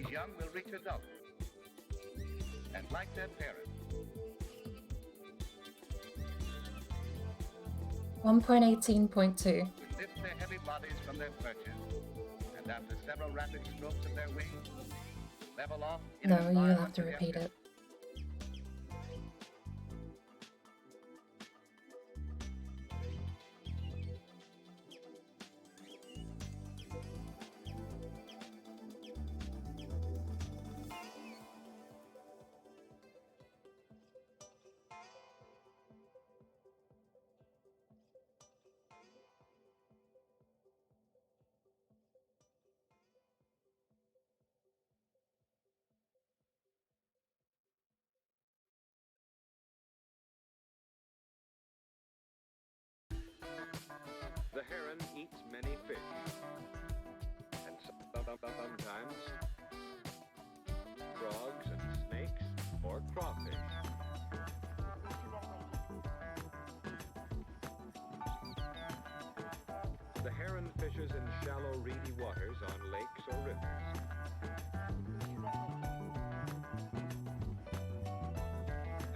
These young will reach adulthood, and like their parents, 1.18.2 will lift their heavy bodies from their perches, and after several rapid strokes of their wings, level off in No, an you'll have environment to with repeat it. The heron eats many fish, and sometimes frogs and snakes or crawfish. The heron fishes in shallow, reedy waters on lakes or rivers.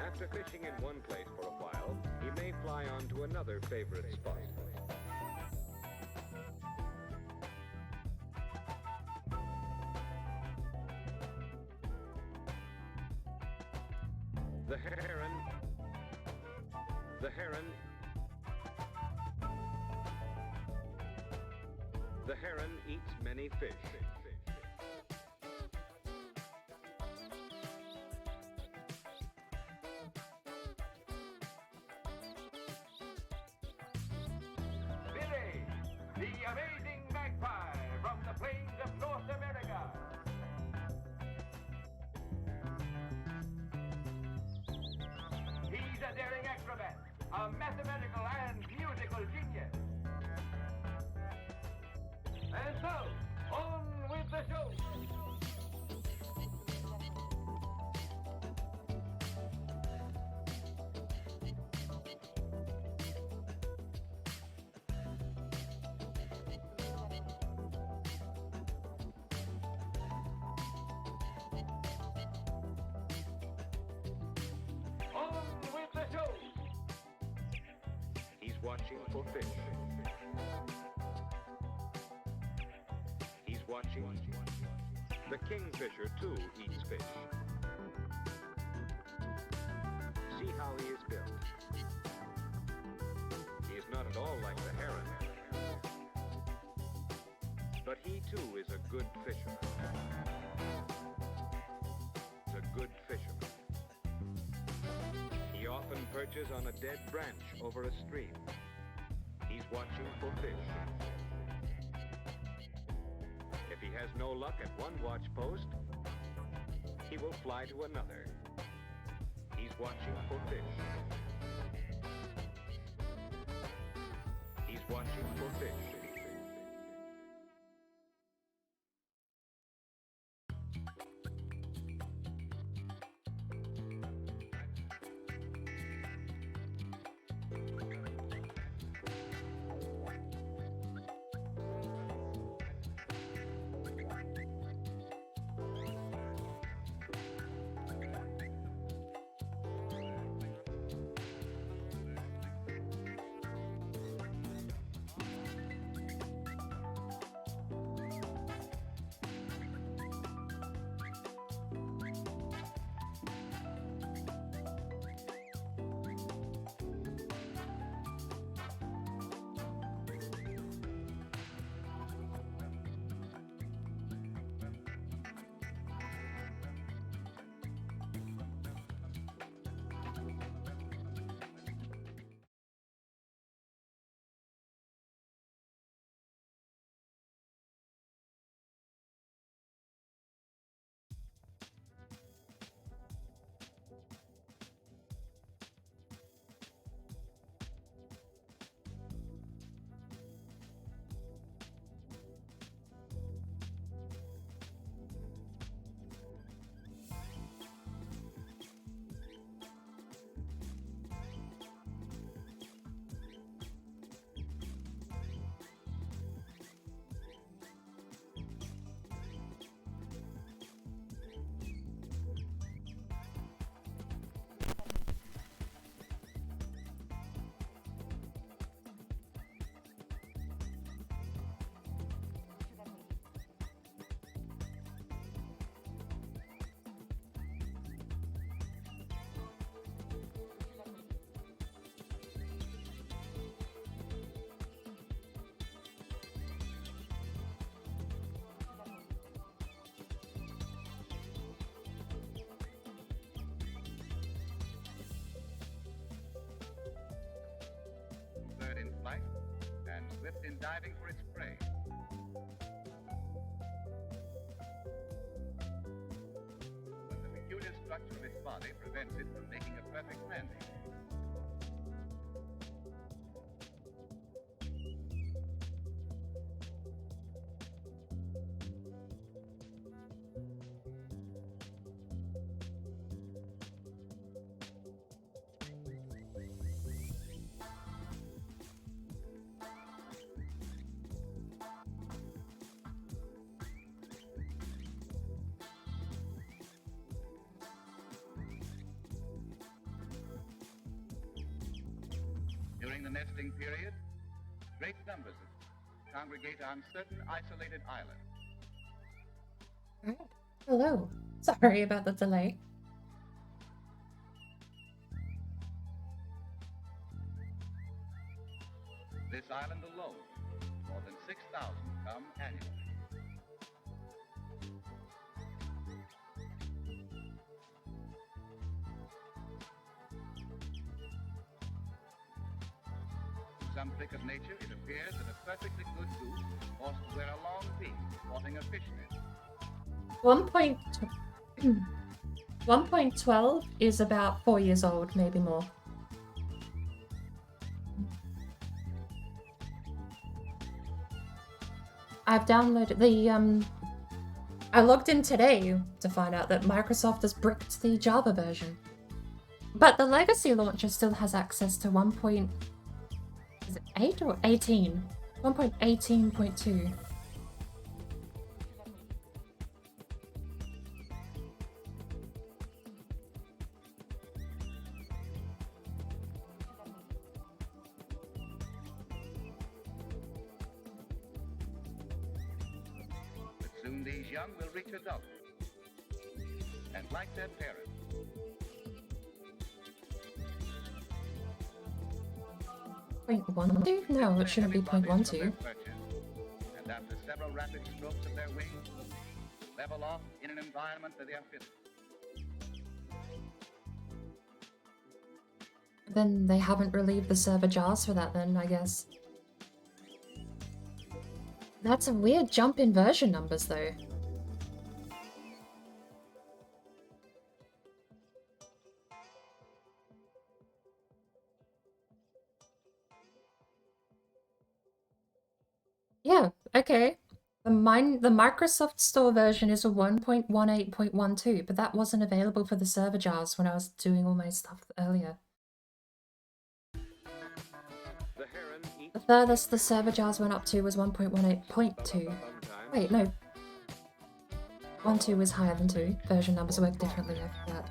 After fishing in one place for a while, he may fly on to another favorite spot. The heron eats many fish. Billy, the amazing magpie from the plains of North America. He's a daring acrobat, a mathematical and musical genius. And so, on with the show. On with the show. He's watching for fish. He's watching. The kingfisher, too, eats fish. See how he is built. He is not at all like the heron. But he, too, is a good fisherman. He's a good fisherman. He often perches on a dead branch over a stream. He's watching for fish. If he has no luck at one watch post, he will fly to another. He's watching for fish. He's watching for fish. swift in diving for its prey. But the peculiar structure of its body prevents it from making a perfect landing. During the nesting period, great numbers congregate on certain isolated islands. Alright. Hello. Sorry about the delay. This island alone, more than 6,000 come annually. Some trick of nature, it appears that a perfectly good goose ought to wear a long beak sporting a fish net. 1.12 is about 4 years old, maybe more. I've downloaded the I logged in today to find out that Microsoft has bricked the Java version. But the legacy launcher still has access to 1.8 or 18? 1.18.2. But soon these young will reach adulthood. And like their parents, .12? No, it shouldn't be .12. and after several rapid strokes of their wings, level off in an environment that they are fit. Then they haven't relieved the server jars for that then, I guess. That's a weird jump in version numbers though. Yeah, okay. The Microsoft Store version is a 1.18.12, but that wasn't available for the server jars when I was doing all my stuff earlier. The heron eats The furthest the server jars went up to was 1.18.2. sometimes. Wait, no. 1.2 was higher than 2. Version numbers work differently, I forgot.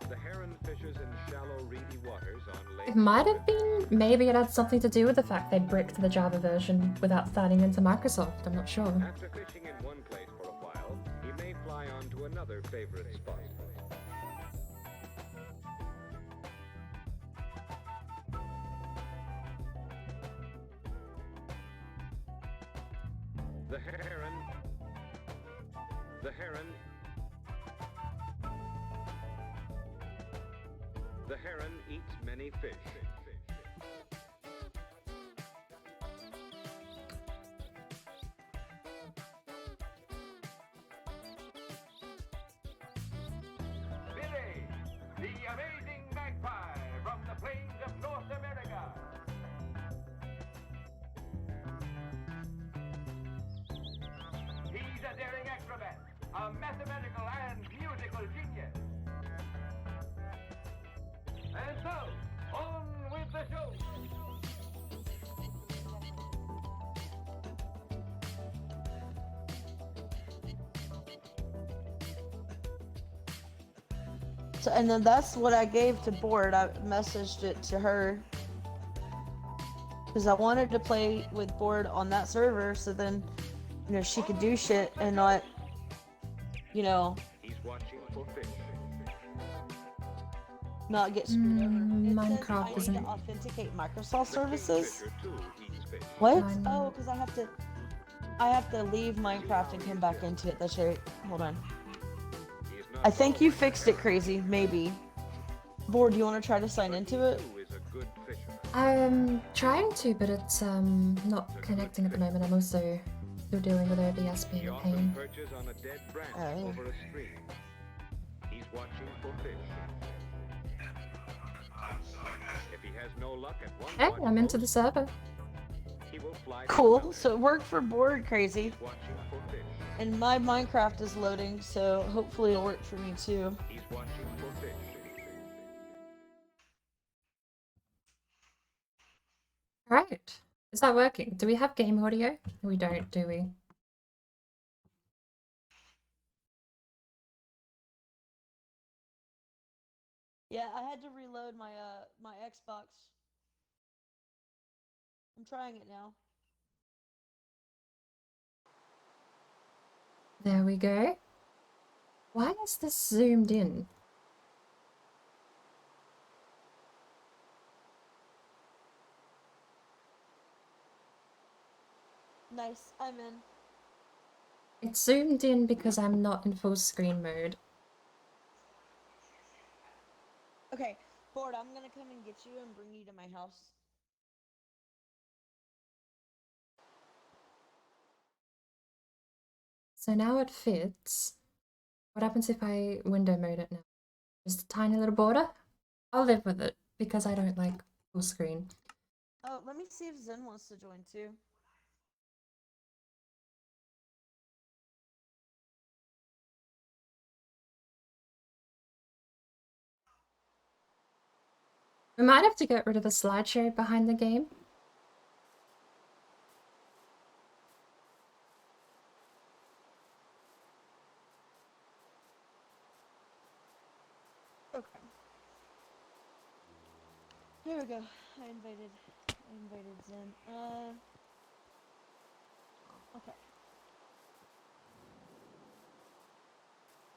The heron fishes in shallow, reedy waters on It lakes. might have been, maybe it had something to do with the fact they bricked the Java version without signing into Microsoft, I'm not sure. After fishing in one place for a while, he may fly on to another favorite spot. The heron. The heron. The heron eats many fish. Billy, the amazing magpie from the plains of North America. He's a daring acrobat, a mathematical and musical genius. And so, on with the show. So, and then that's what I gave to Board. I messaged it to her because I wanted to play with Board on that server, so then, you know, she could do shit and not, you know, He's watching for fish. not get screwed over. It says Minecraft I need isn't- to authenticate Microsoft The services. kingfisher, too, eats fish. What? Mine- Oh, because I have to leave Minecraft and come back into it. That's right. Hold on. He is not I think you following fixed the it, Crazy. Maybe. Board, you want to try to sign into it? Who is a good fisherman? I'm trying to, but it's not connecting at the moment. I'm also still dealing with OBS being He a often pain. perches on a dead branch Oh. over a stream. He's watching for fish. If he has no luck at one Hey, watch I'm into the post, server. he will fly to Cool. another. So it worked for Board, crazy. He's watching for fish. And my Minecraft is loading, so hopefully it'll work for me too. He's watching for fish. Right. Is that working? Do we have game audio? We don't, do we? Yeah, I had to reload my my Xbox. I'm trying it now. There we go. Why is this zoomed in? Nice, I'm in. It's zoomed in because I'm not in full screen mode. Okay, Board, I'm gonna come and get you and bring you to my house. So now it fits. What happens if I window mode it now? Just a tiny little border? I'll live with it because I don't like full screen. Oh, let me see if Zen wants to join too. We might have to get rid of the slideshow behind the game. Okay. Here we go. I invited Zen. Okay.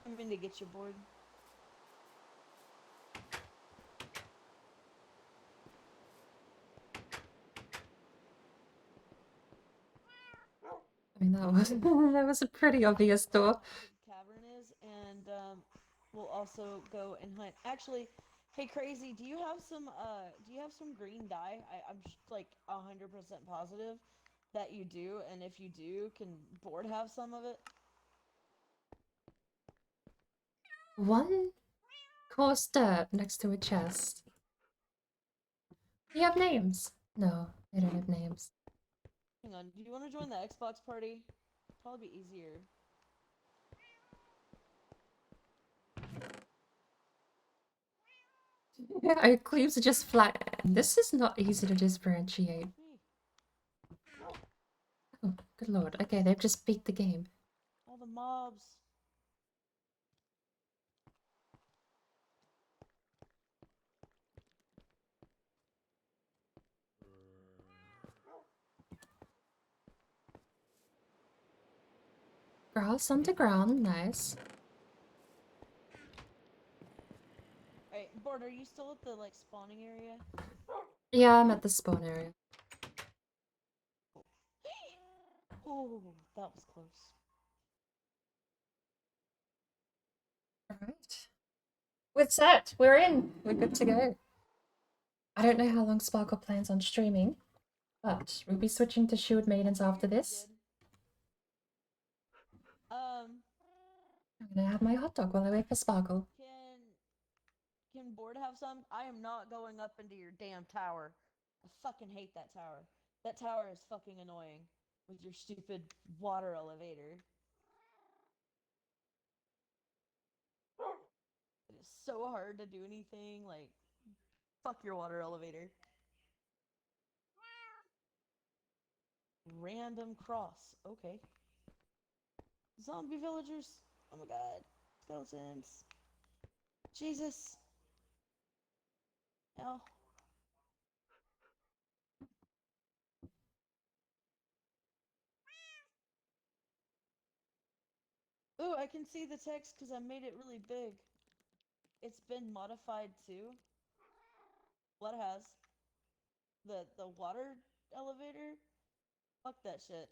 I'm in to get you, Board. I mean, that was that was a pretty obvious door. The cavern is, and we'll also go and hunt. Actually, hey, Crazy, do you have some green dye? I'm like 100% positive that you do, and if you do, can Board have some of it? One coarse dirt next to a chest. Do you have names? No, they don't have names. Hang on, do you want to join the Xbox party? Probably be easier. Yeah, our cleaves are just flat. This is not easy to differentiate. Oh, good lord. Okay, they've just beat the game. All the mobs. Grass underground, nice. Alright, Board, are you still at the like spawning area? Yeah, I'm at the spawn area. Oh, that was close. Alright. With that, we're in. We're good to go. I don't know how long Sparkle plans on streaming, but we'll be switching to Shield Maidens after this. I'm gonna have my hot dog while I wait for Sparkle. Can Board have some? I am not going up into your damn tower. I fucking hate that tower. That tower is fucking annoying with your stupid water elevator. It is so hard to do anything. Like, fuck your water elevator. Random cross. Okay. Zombie villagers. Oh my god. Skeletons. Jesus. Hell. Ooh, I can see the text because I made it really big. It's been modified too. What has? The water elevator? Fuck that shit.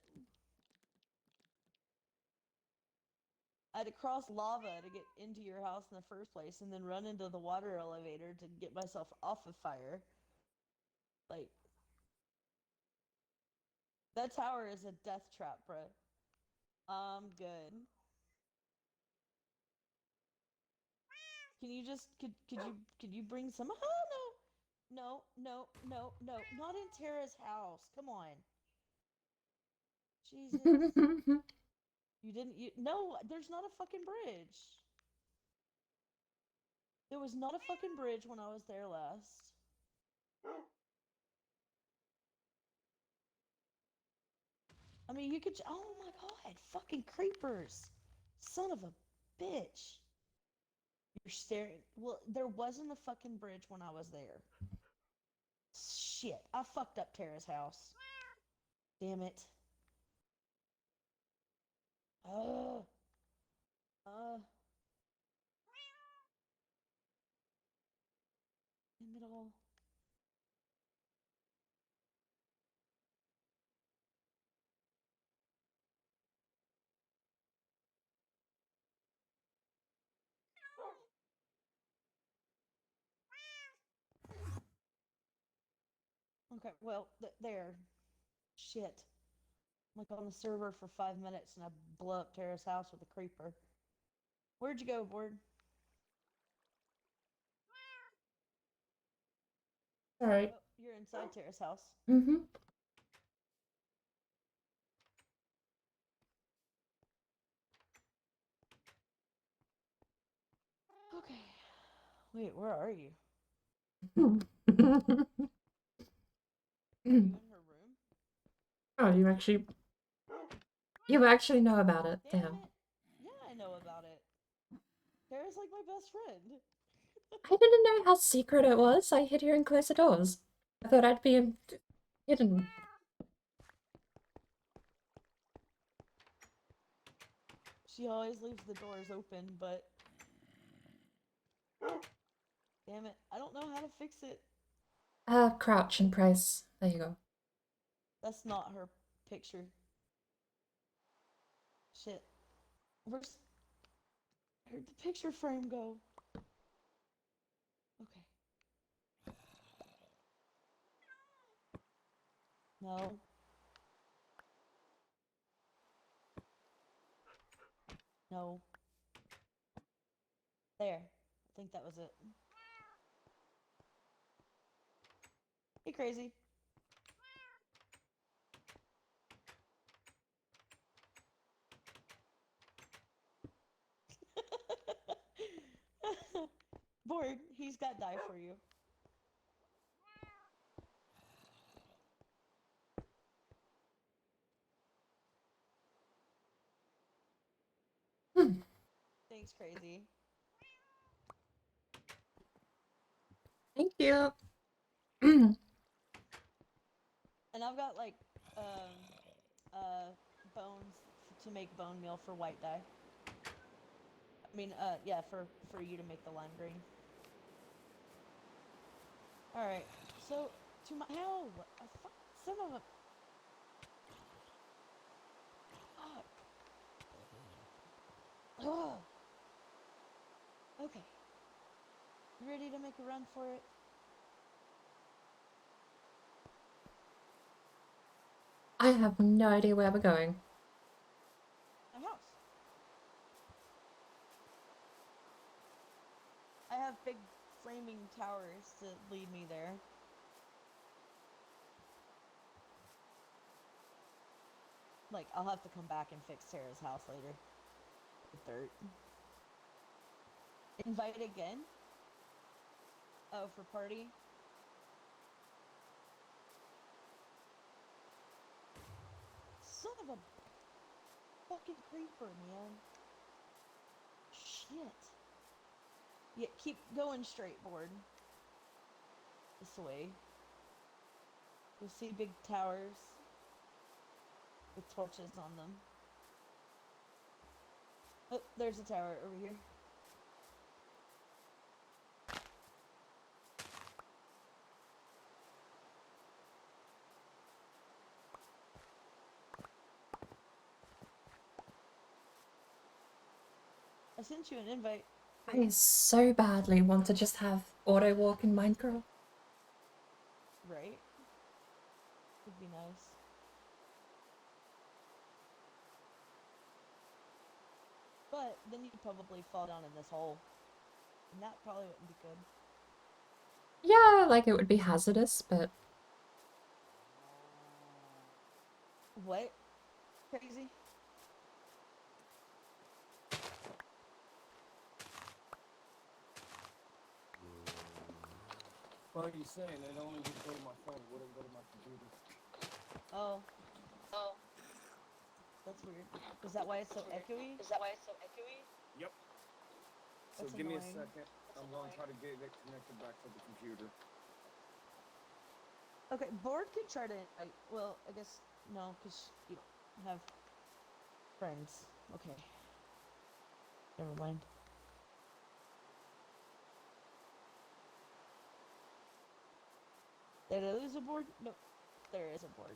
I had to cross lava to get into your house in the first place and then run into the water elevator to get myself off of fire. Like, that tower is a death trap, bro. I'm good. Can you just could you bring some? Oh no, no, no, no, no, not in Tara's house. Come on, Jesus. You didn't. You no. There's not a fucking bridge. There was not a fucking bridge when I was there last. I mean, you could. Oh my god, fucking creepers! Son of a bitch. You're staring. Well, there wasn't a fucking bridge when I was there. Shit, I fucked up Tara's house. Damn it. Uh. Uh. Damn it all. Okay, well, there. Shit. I'm like on the server for 5 minutes and I blow up Tara's house with a creeper. Where'd you go, Board? Alright. Oh, you're inside Tara's house. Mm-hmm. Okay. Wait, where are you? Mm. Are you in her room? Oh, you actually know about it. Damn Damn. it. Yeah, I know about it. Tara's like my best friend. I didn't know how secret it was. I hid here and closed the doors. I thought I'd be hidden. She always leaves the doors open, but damn it, I don't know how to fix it. Crouch and press. There you go. That's not her picture. Shit. Where'd the picture frame go? Okay. No. No. There. I think that was it. Hey, crazy. Bored. He's got die for you. Thanks, crazy. Thank you. And I've got like bones to make bone meal for white dye. I mean, yeah, for you to make the lime green. All right, so to my hell, son of a fuck. Ugh. Okay, you ready to make a run for it? I have no idea where we're going. My house. I have big flaming towers to lead me there. Like, I'll have to come back and fix Sarah's house later. With dirt. Invite again? Oh, for party? Son of a fucking creeper, man. Shit. Yeah, keep going straight, Board. This way. You'll see big towers with torches on them. Oh, there's a tower over here. I sent you an invite. I so badly want to just have auto walk in Minecraft. Right? Would be nice. But then you'd probably fall down in this hole. And that probably wouldn't be good. Yeah, like it would be hazardous, but What? Crazy? What are you saying? It only would go to my phone, it wouldn't go to my computer. Oh. Oh. That's weird. Is that why it's so echoey? Yep. So That's give me a annoying. second. I'm going to try to get it connected back to the computer. Okay, Board could try to invite. Well, I guess no, because you don't have friends. Okay. Never mind. Did I lose a board? No, there is a board.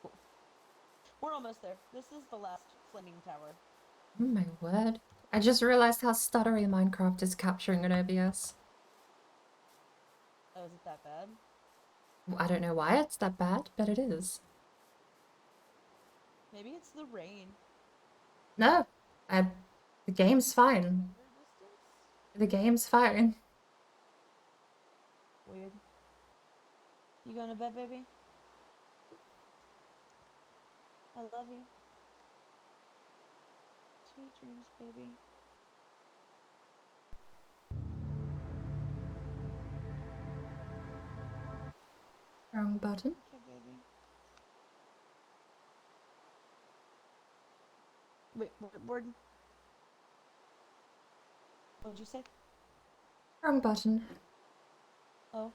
Cool. We're almost there. This is the last flaming tower. oh my word. I just realized how stuttery Minecraft is capturing on OBS. Oh, is it that bad? I don't know why it's that bad, but it is. Maybe it's the rain. No, the game's fine. Longer distance? The game's fine. Weird. You going to bed, baby? I love you. Sweet dreams, baby. Wrong button. Okay, baby. Wait, board. What'd you say? Wrong button. Oh.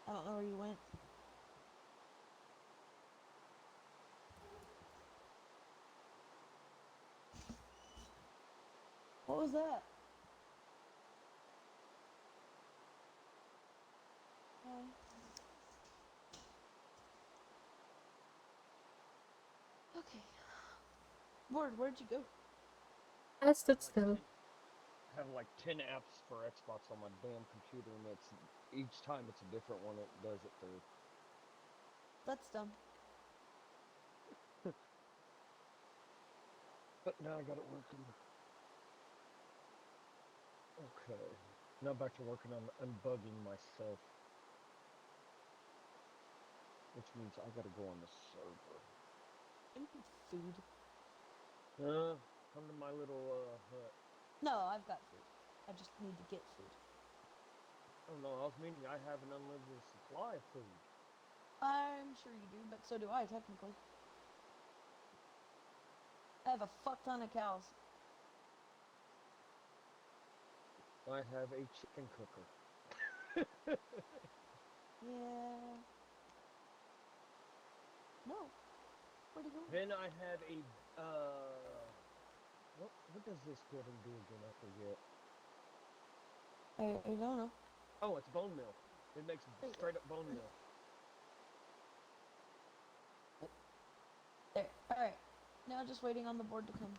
I don't know where you went. What was that? Hi. Okay. Board, where'd you go? I stood still. I have like 10 apps for Xbox on my damn computer, and it's each time it's a different one it does it through. That's dumb. But now I got it working. Okay. Now back to working on unbugging myself. Which means I gotta go on the server. I need food. Come to my little hut. No, I've got food. I just need to get food. Oh no, I was meaning I have an unlimited supply of food. I'm sure you do, but so do I, technically. I have a fuck ton of cows. I have a chicken cooker. Yeah. No. Where'd he go? Then I have a what does this building do again? I forget. I don't know. Oh, it's bone meal. It makes straight up bone meal. There. Alright. Now just waiting on the board to come.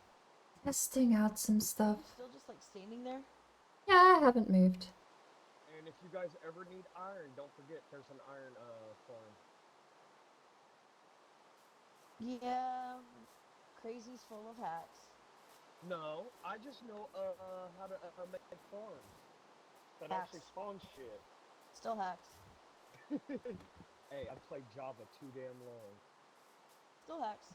Testing out some stuff. Still just like standing there? Yeah, I haven't moved. And if you guys ever need iron, don't forget there's an iron farm. Yeah. Crazy's full of hacks. No, I just know how to make farms that Hacks. actually spawn shit. Still hacks. Hey, I played Java too damn long. Still hacks.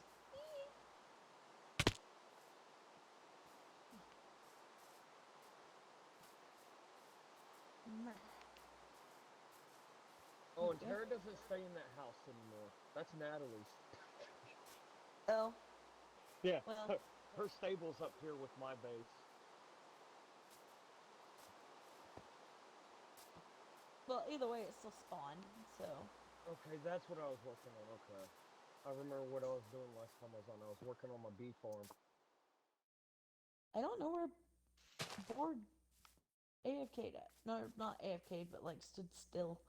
Oh, and Tara doesn't stay in that house anymore. That's Natalie's. Oh. Yeah, Well. her stable's up here with my base. Well, either way, it's still spawn, so. Okay, that's what I was working on. Okay. I remember what I was doing last time I was on. I was working on my bee farm. I don't know where board AFK'd at. No, not AFK'd, but like stood still.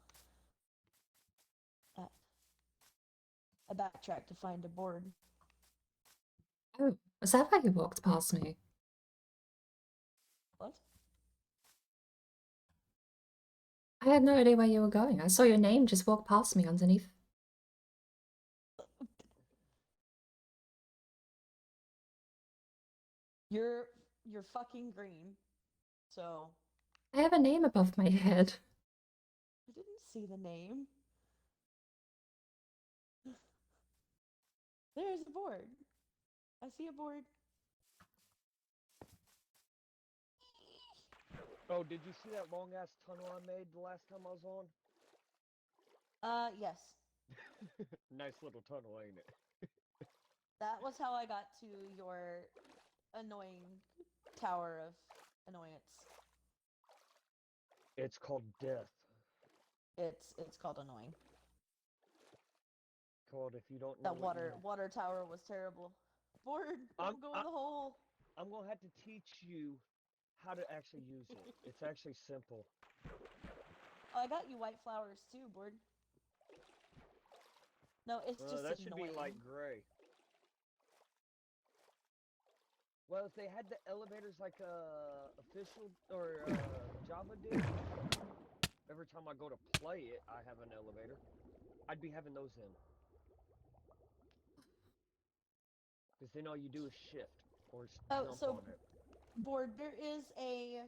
I backtracked to find a board. Oh, is that why you walked past me? What? I had no idea where you were going. I saw your name just walk past me underneath. You're fucking green. So I have a name above my head. I didn't see the name. There's a board. I see a board. Oh, did you see that long ass tunnel I made the last time I was on? Yes. Nice little tunnel, ain't it? That was how I got to your annoying tower of annoyance. It's called death. It's called annoying. Called if you don't know. That water tower was terrible. Board, don't go in the hole. I'm gonna have to teach you how to actually use it. It's actually simple. Oh, I got you white flowers too, Board. No, it's just that annoying. should be light gray. Well, if they had the elevators like official or Java did, every time I go to play it, I have an elevator. I'd be having those in. Because then all you do is shift or jump on it. Board, there is a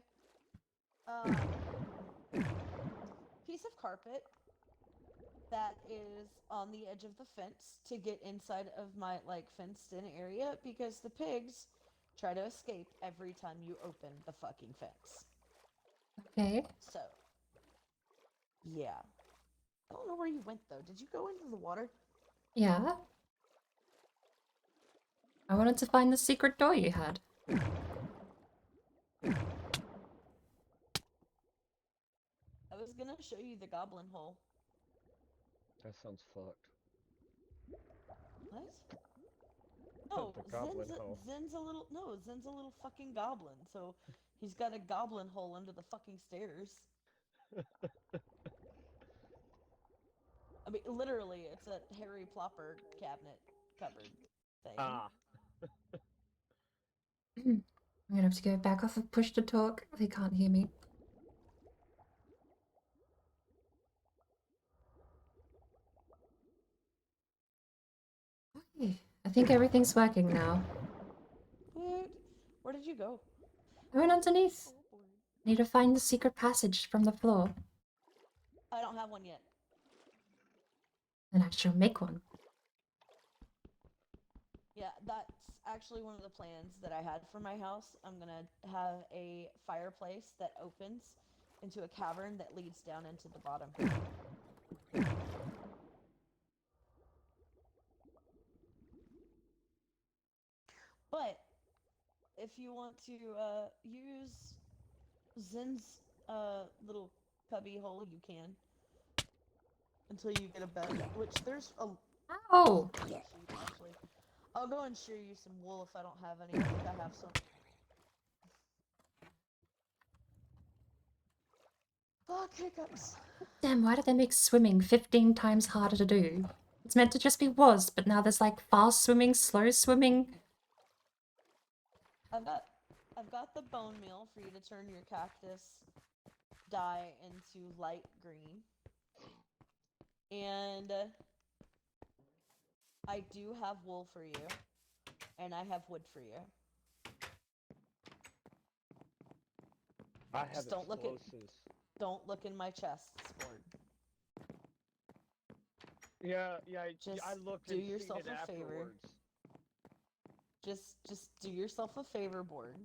piece of carpet that is on the edge of the fence to get inside of my fenced in area because the pigs try to escape every time you open the fucking fence. Okay. So, yeah. I don't know where you went though. Did you go into the water? Yeah. I wanted to find the secret door you had. I was gonna show you the goblin hole. That sounds fucked. What? No, The goblin hole. Zen's a little fucking goblin. So he's got a goblin hole under the fucking stairs. I mean, literally, it's a Harry Plopper cabinet cupboard thing. Ah. I'm gonna have to go back off of push to talk. They can't hear me. Okay, I think everything's working now. Where did you go? I went underneath. Need to find the secret passage from the floor. I don't have one yet. Then I shall make one. Yeah, that's actually one of the plans that I had for my house. I'm gonna have a fireplace that opens into a cavern that leads down into the bottom. But if you want to use Zen's little cubby hole, you can. Until you get a bed, which there's a... Oh! Actually. I'll go and shear you some wool if I don't have any. I think I have some. Fuck, hiccups. Damn, why did they make swimming 15 times harder to do? It's meant to just be was, but now there's like fast swimming, slow swimming. I've got the bone meal for you to turn your cactus dye into light green. And I do have wool for you. And I have wood for you. I have Just don't look in my chest, Sport. Yeah, Just I looked do and seen yourself it a favor. afterwards. Just do yourself a favor, Board.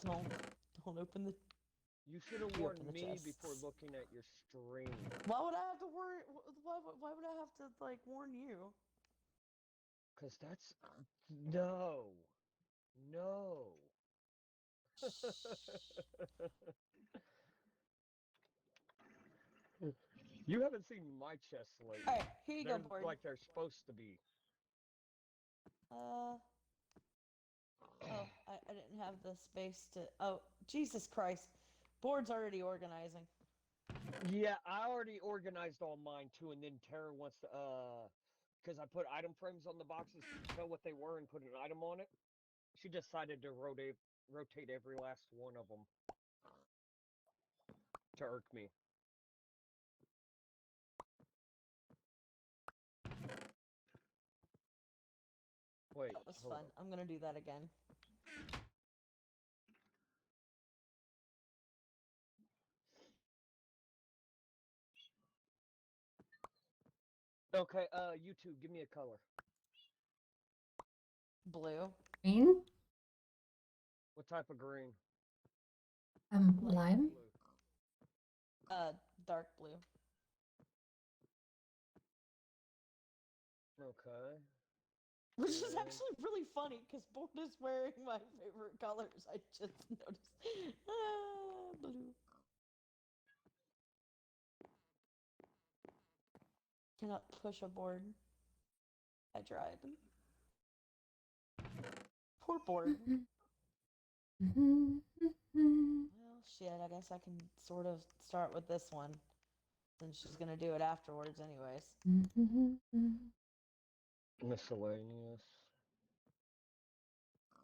Don't open the... You should have warned me before looking at your stream. Why would I have to worry? Why would I have to warn you? Cause that's no. You haven't seen my chest lately. All right, here you go, Board. Like they're supposed to be. Oh, I didn't have the space to... Oh, Jesus Christ. Board's already organizing. Yeah, I already organized all mine too, and then Tara wants to, because I put item frames on the boxes to tell what they were and put an item on it. She decided to rotate every last one of them to irk me. Wait, That was hold fun. I'm gonna do that again. on. Okay, you two, give me a color. Blue. Green? What type of green? Lime? Blue. Dark blue. Okay. Which is Yeah. actually really funny because Bolt is wearing my favorite colors. I just noticed. Blue. Cannot push a board. I tried. Poor board. Well, shit, I guess I can sort of start with this one. Since she's gonna do it afterwards anyways. Miscellaneous.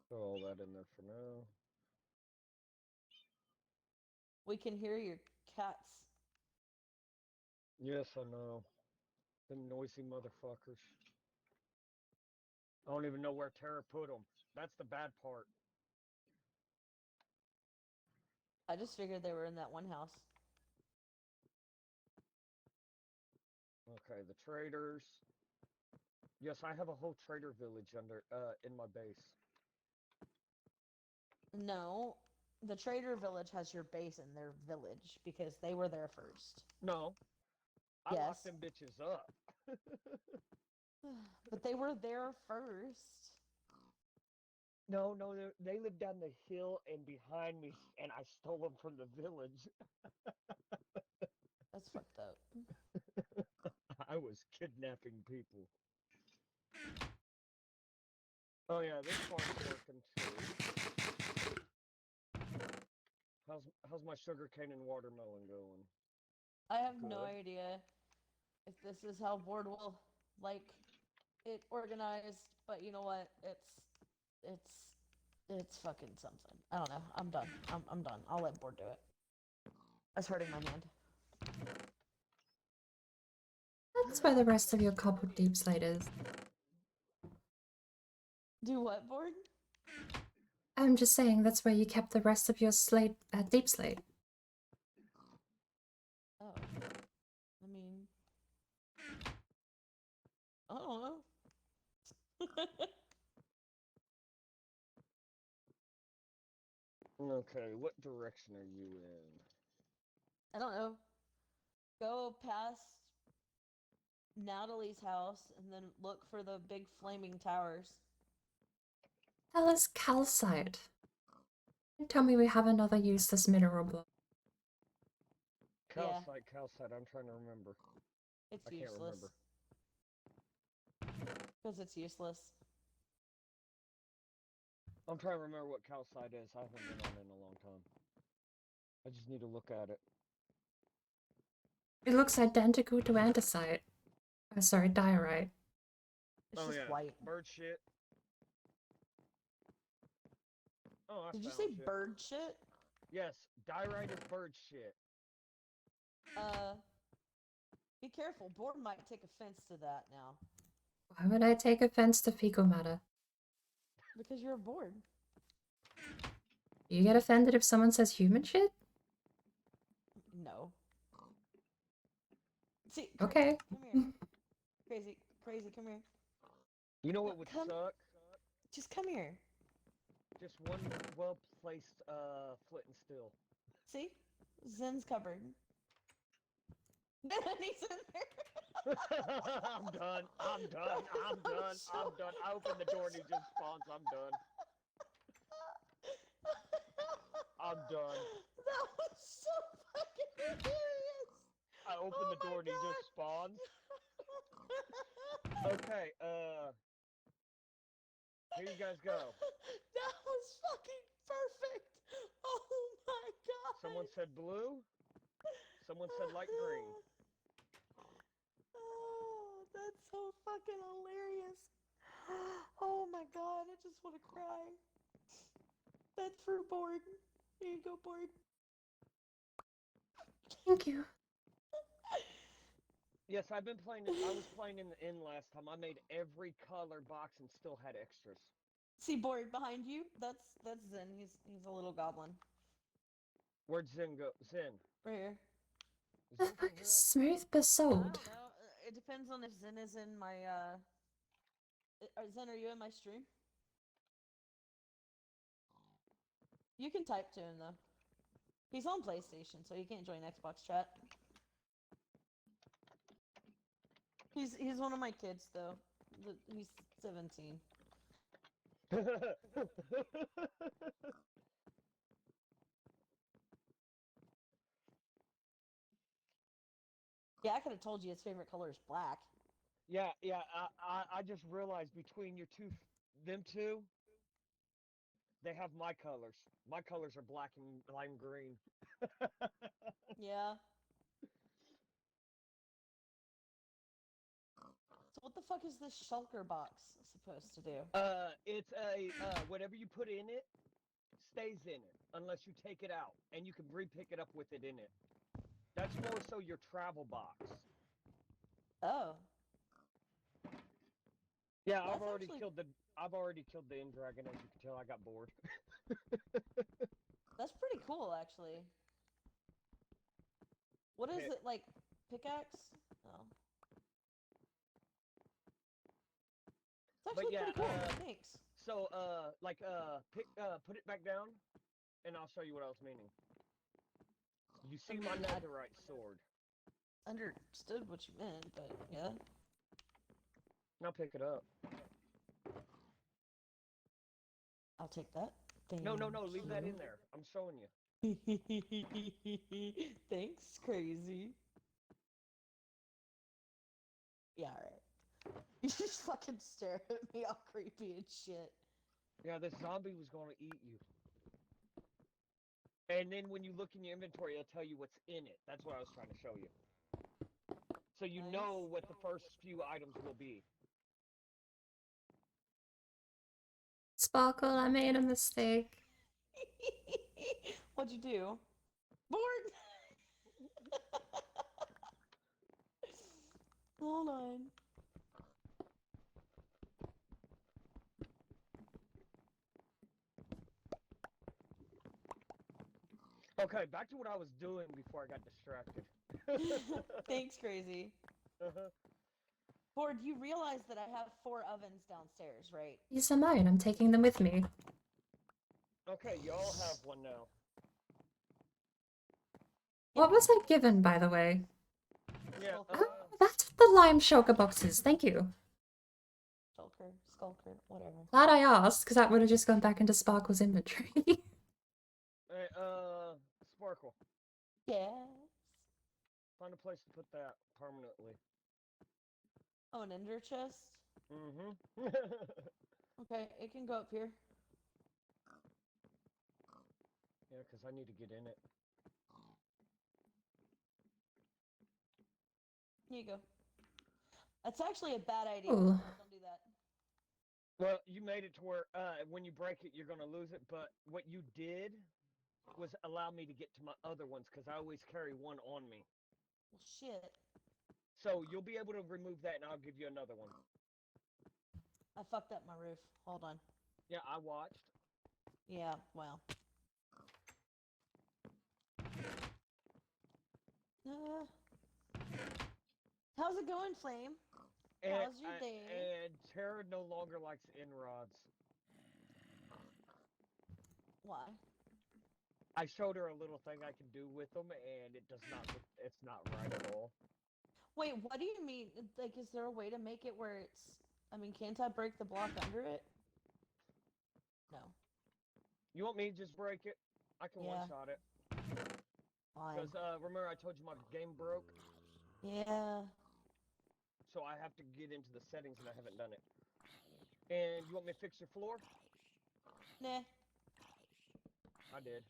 Throw all that in there for now. We can hear your cats. Yes, I know. Them noisy motherfuckers. I don't even know where Tara put them. That's the bad part. I just figured they were in that one house. Okay, the traders. Yes, I have a whole trader village in my base. No, the trader village has your base in their village because they were there first. No, I Yes. locked them bitches up. But they were there first. No, they live down the hill and behind me, and I stole them from the village. That's fucked up. I was kidnapping people. Oh yeah, this farm's working too. How's my sugarcane and watermelon going? I have Good. no idea if this is how board will like it organized, but you know what? It's fucking something. I don't know. I'm done. I'm done. I'll let board do it. That's hurting my hand. That's where the rest of your cobbled deep slate is. Do what, board? I'm just saying that's where you kept the rest of your slate, deep slate. Oh. I mean, I don't know. Okay, what direction are you in? I don't know. Go past Natalie's house and then look for the big flaming towers. Hell is calcite? Don't tell me we have another useless mineral block. Calcite, I'm trying to remember. It's I can't useless. remember. Because it's useless. I'm trying to remember what calcite is. I haven't been on it in a long time. I just need to look at it. It looks identical to andesite. Oh, sorry, diorite. It's just white. Bird shit. Oh, I Did you found say shit. bird shit? Yes, diorite is bird shit. Be careful. Board might take offense to that now. Why would I take offense to fecal matter? Because you're bored. You get offended if someone says human shit? No. See, Okay. Come here. Crazy, come here. You know what would Come- suck? Just come here. Just one well-placed flint and steel. See? Zen's cupboard. He's in there. I'm done. I open the door and he just spawns. I'm done. That was so fucking hilarious. I open the door and he just spawns. Okay, here you guys go. That was fucking perfect. Oh my god. Someone said blue. Someone said light green. Oh, that's so fucking hilarious. Oh my god, I just want to cry. That's for Board. Here you go, Board. Thank you. Yes, I've been playing it. I was playing in the inn last time. I made every color box and still had extras. See Board behind you? That's Zen. He's a little goblin. Where'd Zen go? Zen. Right here. Is The Zen fuck somewhere is else? Smooth I Besold? don't know. It depends on if Zen is in my Zen, are you in my stream? You can type to him though. He's on PlayStation, so he can't join Xbox chat. He's one of my kids though. He's 17. Yeah, I could have told you his favorite color is black. Yeah. I just realized between them two, they have my colors. My colors are black and lime green. Yeah. So what the fuck is this shulker box supposed to do? It's a whatever you put in it stays in it unless you take it out, and you can re-pick it up with it in it. That's more so your travel box. Oh. Yeah, That's I've already actually- killed the end dragon. As you can tell, I got bored. That's pretty cool, actually. What is it, like, pickaxe? Oh. It's actually yeah, pretty cool. Thanks. So, put it back down, and I'll show you what I was meaning. You see my netherite sword. Understood what you meant, but yeah. Now pick it up. I'll take that. No, leave that in there. I'm showing you. Thanks, crazy. Yeah, alright. You just fucking stare at me all creepy and shit. Yeah, this zombie was going to eat you. And then when you look in your inventory, it'll tell you what's in it. That's what I was trying to show you. So you know what the first few items will be. Sparkle, I made a mistake. What'd you do? Board! Hold on. Okay, back to what I was doing before I got distracted. Thanks, crazy. Board, you realize that I have 4 ovens downstairs, right? These are mine. I'm taking them with me. Okay, you all have one now. What was I given, by the way? Yeah. Oh, that's what the lime shulker box is. Thank you. Skulker, whatever. Glad I asked, because that would have just gone back into Sparkle's inventory. Hey, Sparkle. Yes. Find a place to put that permanently. Oh, an ender chest? Mm-hmm. Okay, it can go up here. Yeah, because I need to get in it. Here you go. That's actually a bad idea. Ooh. Don't do that. Well, you made it to where when you break it, you're going to lose it. But what you did was allow me to get to my other ones because I always carry one on me. Well, shit. So you'll be able to remove that, and I'll give you another one. I fucked up my roof. Hold on. Yeah, I watched. Yeah, well. How's it going, Flame? How's your day? And Tara no longer likes rods. Why? I showed her a little thing I can do with them, and it's not right at all. Wait, what do you mean? Like, is there a way to make it where it's... I mean, can't I break the block under it? No. You want me to just break it? I can one-shot it. Fine. Because, remember I told you my game broke? Yeah. So I have to get into the settings, and I haven't done it. And you want me to fix your floor? Nah. I did.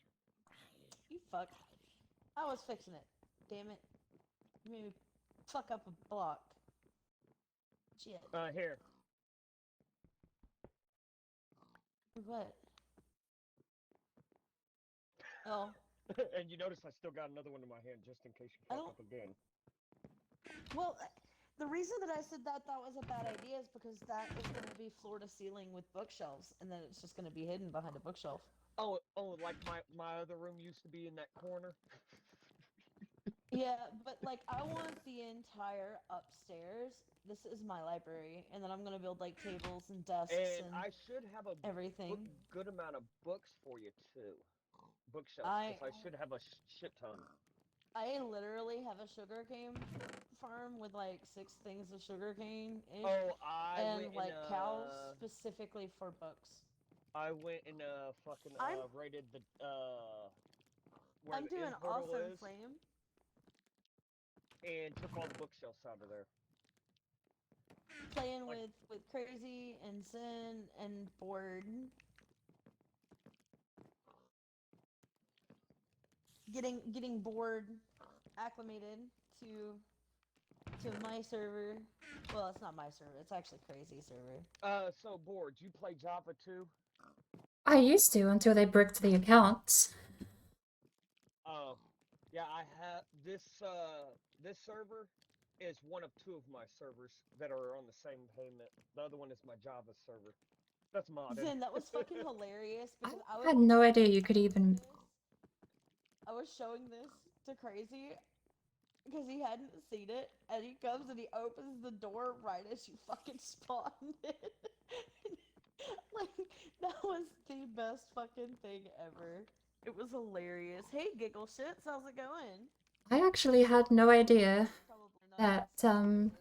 You fuck. I was fixing it. Damn it. You made me fuck up a block. Shit. Here. What? Oh. And you notice I still got another one in my hand just in case you I fuck don't- up again. Well, the reason that I said that was a bad idea is because that is going to be floor to ceiling with bookshelves, and then it's just going to be hidden behind a bookshelf. Oh, like my other room used to be in that corner. Yeah, but like I want the entire upstairs. This is my library, and then I'm gonna build like tables and desks And and I should have a everything. good amount of books for you too. Bookshelves, I- because I should have a shit ton. I literally have a sugarcane farm with like 6 things of sugarcane Oh, I and went like and, cows specifically for books. I went and fucking I'm- raided the where I'm the doing end portal awesome is flame. and took all the bookshelves out of there. Playing Like- with Crazy and Zen and Board. Getting Board acclimated to my server. Well, it's not my server. It's actually Crazy server. So Board, you play Java too? I used to until they bricked the accounts. Oh, yeah. I have this. This server is one of 2 of my servers that are on the same payment. The other one is my Java server. That's modded. Zen, that was fucking hilarious because I was I had no idea you could even. I was showing this to Crazy because he hadn't seen it, and he comes and he opens the door right as you fucking spawned it. Like, that was the best fucking thing ever. It was hilarious. Hey, giggle shits, how's it going? I actually had no idea Probably not. that,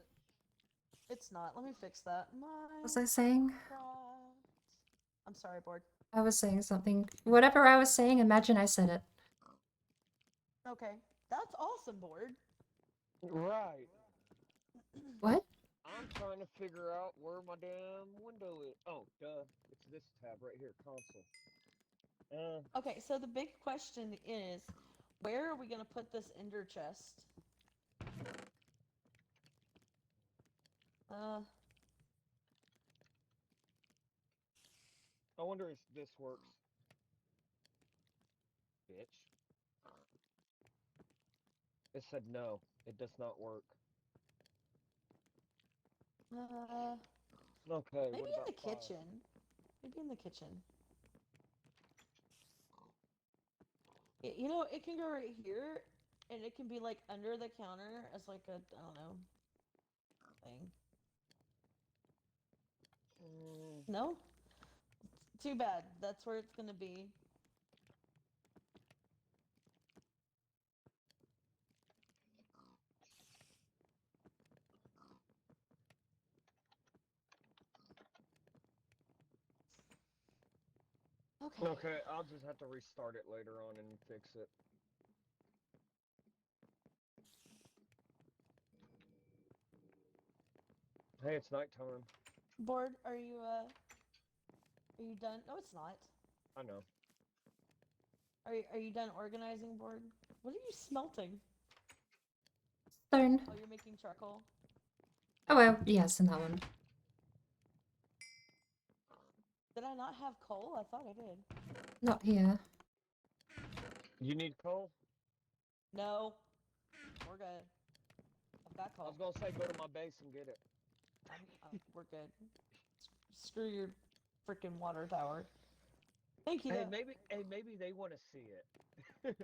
It's not. Let me fix that. what was I saying? Minecraft. I'm sorry, Board. I was saying something. Whatever I was saying, imagine I said it. Okay. That's awesome, Board. Right. What? I'm trying to figure out where my damn window is. Oh, duh. It's this tab right here, console. Okay, so the big question is, where are we gonna put this ender chest? I wonder if this works. Bitch. It said no. It does not work. Okay, Maybe what in about the 5? kitchen. Maybe in the kitchen. You know, it can go right here, and it can be like under the counter as like a, I don't know, thing. No? Too bad. That's where it's gonna be. Okay. Okay, I'll just have to restart it later on and fix it. Hey, it's nighttime. Board, are you done? No, it's not. I know. Are you done organizing, Board? What are you smelting? Stone. Oh, you're making charcoal? Oh well, yes, in that one. Did I not have coal? I thought I did. Not here. You need coal? No. We're good. I've got I coal. was gonna say go to my base and get it. We're good. Screw your freaking water tower. Thank you. Hey, maybe they want to see it.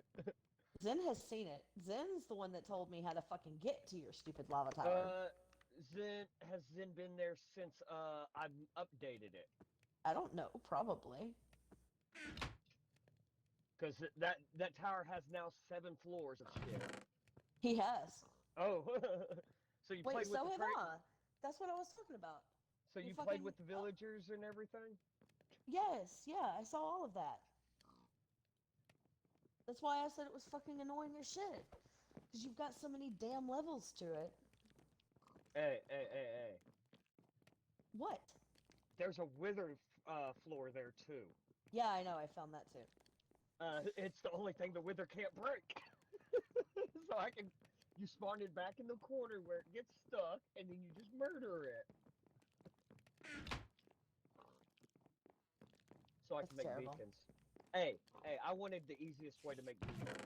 Zen has seen it. Zen's the one that told me how to fucking get to your stupid lava tower. Has Zen been there since I've updated it? I don't know. Probably. Because that tower has now 7 floors of shit. He has. Oh, so you Wait, played with so the have I. That's what I was talking about. So You you played fucking- with the villagers and everything? Yes, yeah, I saw all of that. That's why I said it was fucking annoying as shit. Because you've got so many damn levels to it. Hey. What? There's a wither floor there too. Yeah, I know, I found that too. It's the only thing the wither can't break. So I can You spawn it back in the corner where it gets stuck, and then you just murder it. So I That's can make terrible. beacons. Hey, I wanted the easiest way to make beacons.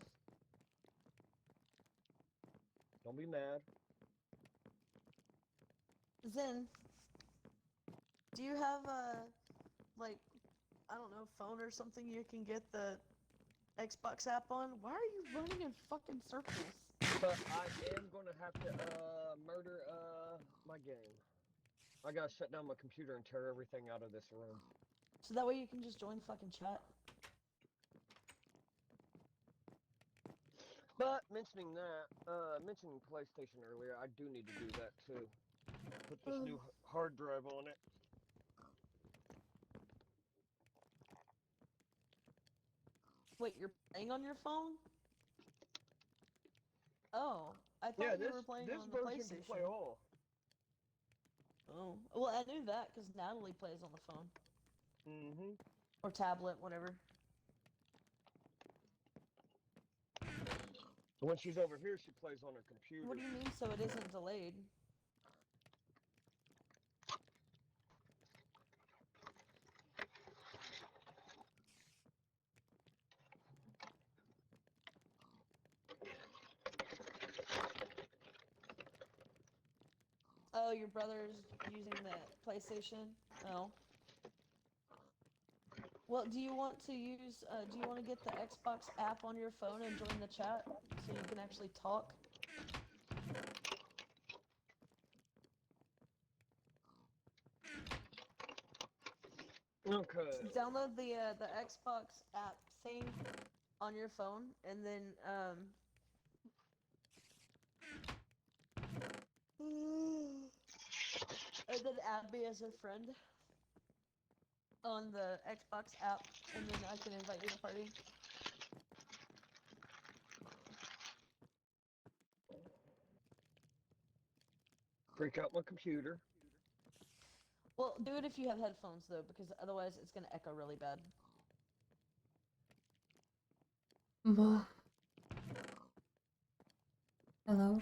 Don't be mad. Zen, do you have a, like, I don't know, phone or something you can get the Xbox app on? Why are you running in fucking circles? But I am gonna have to murder my game. I gotta shut down my computer and tear everything out of this room. So that way you can just join fucking chat. But mentioning that, mentioning PlayStation earlier, I do need to do that too. Put this new hard drive on it. Wait, you're playing on your phone? Oh, I thought Yeah, you this were playing this on the version can play PlayStation. all. Oh, well, I knew that because Natalie plays on the phone Mm-hmm. or tablet, whatever. When she's over here, she plays on her computer. What do you mean? So it isn't delayed? Oh, your brother's using the PlayStation? Oh. Well, do you want to use, do you want to get the Xbox app on your phone and join the chat so you can actually talk? Okay. Download the Xbox app thing on your phone and then, and then add me as a friend on the Xbox app, and then I can invite you to party. Freak out my computer. Well, do it if you have headphones though, because otherwise it's gonna echo really bad. More. Hello?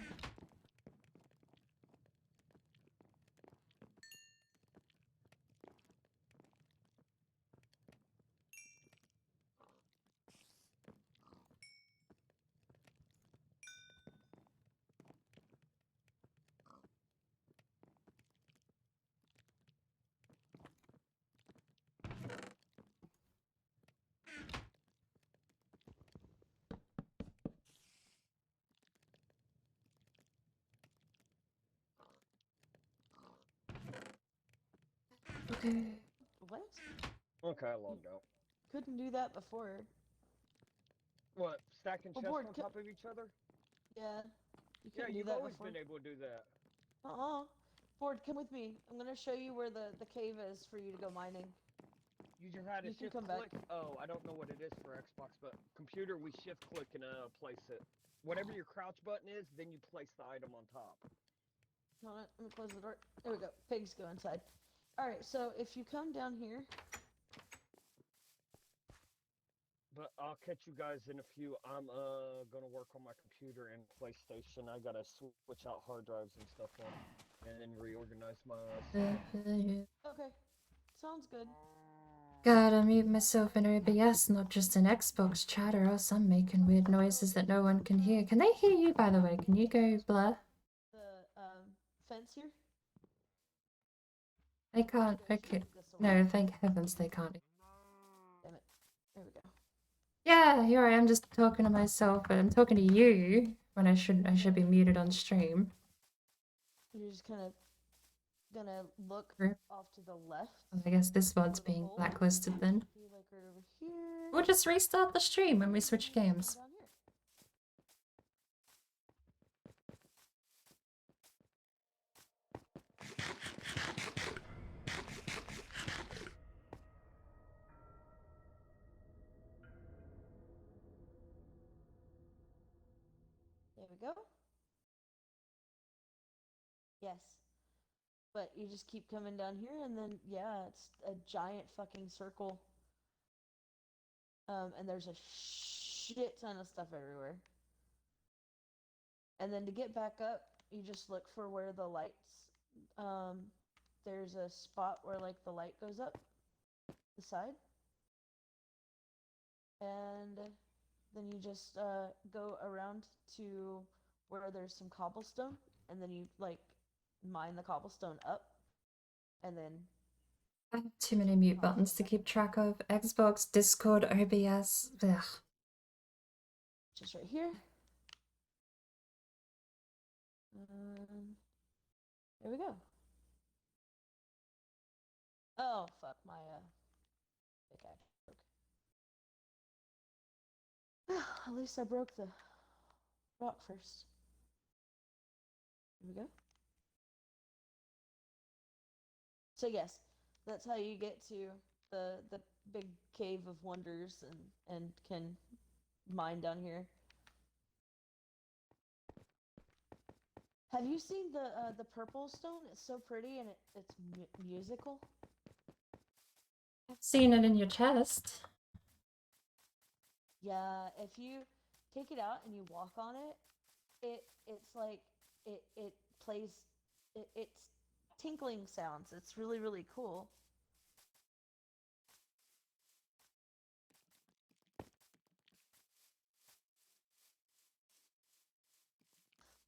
Okay. What? Okay, I logged out. Couldn't do that before. What? Stacking Well, chests board, on top of each other? Yeah. You Yeah, couldn't do you've that always before. been able to do that. Board, come with me. I'm gonna show you where the cave is for you to go mining. You just had to You can shift come back. click. Oh, I don't know what it is for Xbox, but computer, we shift click and place it. Whatever your crouch button is, then you place the item on top. Hold on, let me close the door. There we go. Pigs go inside. Alright, so if you come down here, But I'll catch you guys in a few. I'm gonna work on my computer and PlayStation. I gotta switch out hard drives and stuff on, and then reorganize my okay. Sounds good. Gotta mute myself in OBS, not just an Xbox chat, or else I'm making weird noises that no one can hear. Can they hear you, by the way? Can you go blur? The fence here? They can't. Okay. No, thank heavens they can't. Damn it. There we go. Yeah, here I am just talking to myself, but I'm talking to you when I should be muted on stream. You're just kind of gonna look Rip. off to the left. I guess this one's for the being hole. blacklisted then. Be like right over here. We'll just restart the stream when we switch games. Down here. There we go. Yes. But you just keep coming down here, and then, yeah, it's a giant fucking circle. And there's a shit ton of stuff everywhere. And then to get back up, you just look for where the lights, there's a spot where like the light goes up the side. And then you just go around to where there's some cobblestone, and then you like mine the cobblestone up, and then I have too many mute buttons to keep track of. Xbox, Discord, OBS. Ugh. just right here. There we go. Oh fuck, my pickaxe broke. At least I broke the rock first. Here we go. So yes, that's how you get to the big cave of wonders and can mine down here. Have you seen the purple stone? It's so pretty and it's musical. I've seen it in your chest. Yeah, if you take it out and you walk on it, it's like it plays it's tinkling sounds. It's really, really cool.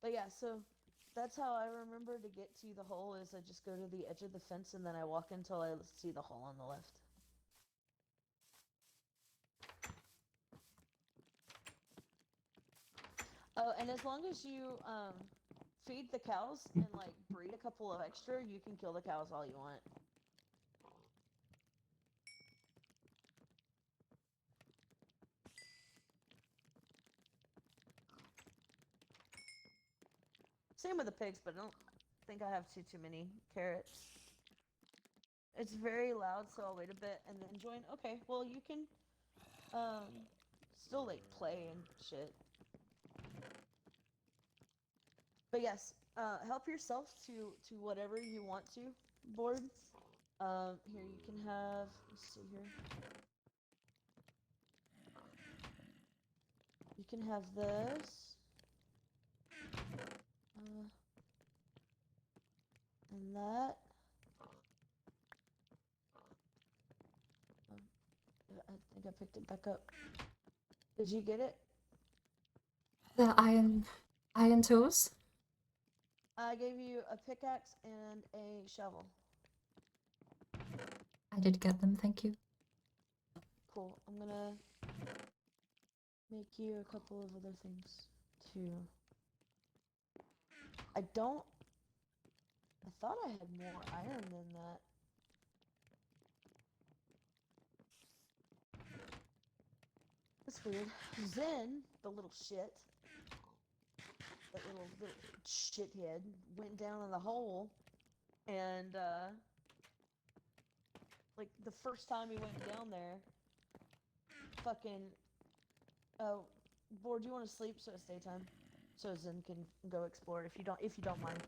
But yeah, so that's how I remember to get to the hole is I just go to the edge of the fence and then I walk until I see the hole on the left. Oh, and as long as you feed the cows and like breed a couple of extra, you can kill the cows all you want. Same with the pigs, but I don't think I have too many carrots. It's very loud, so I'll wait a bit and then join. Okay, well you can still like play and shit. But yes, help yourself to whatever you want to board. Here you can have. Let's see here. You can have this. And that. I think I picked it back up. Did you get it? The iron tools. I gave you a pickaxe and a shovel. I did get them, thank you. Cool. I'm gonna make you a couple of other things too. I thought I had more iron than that. That's weird. Zen, the little shit, that little shithead, went down in the hole, and like the first time he went down there, fucking. Oh, Board, do you want to sleep so it's daytime, so Zen can go explore if you don't mind.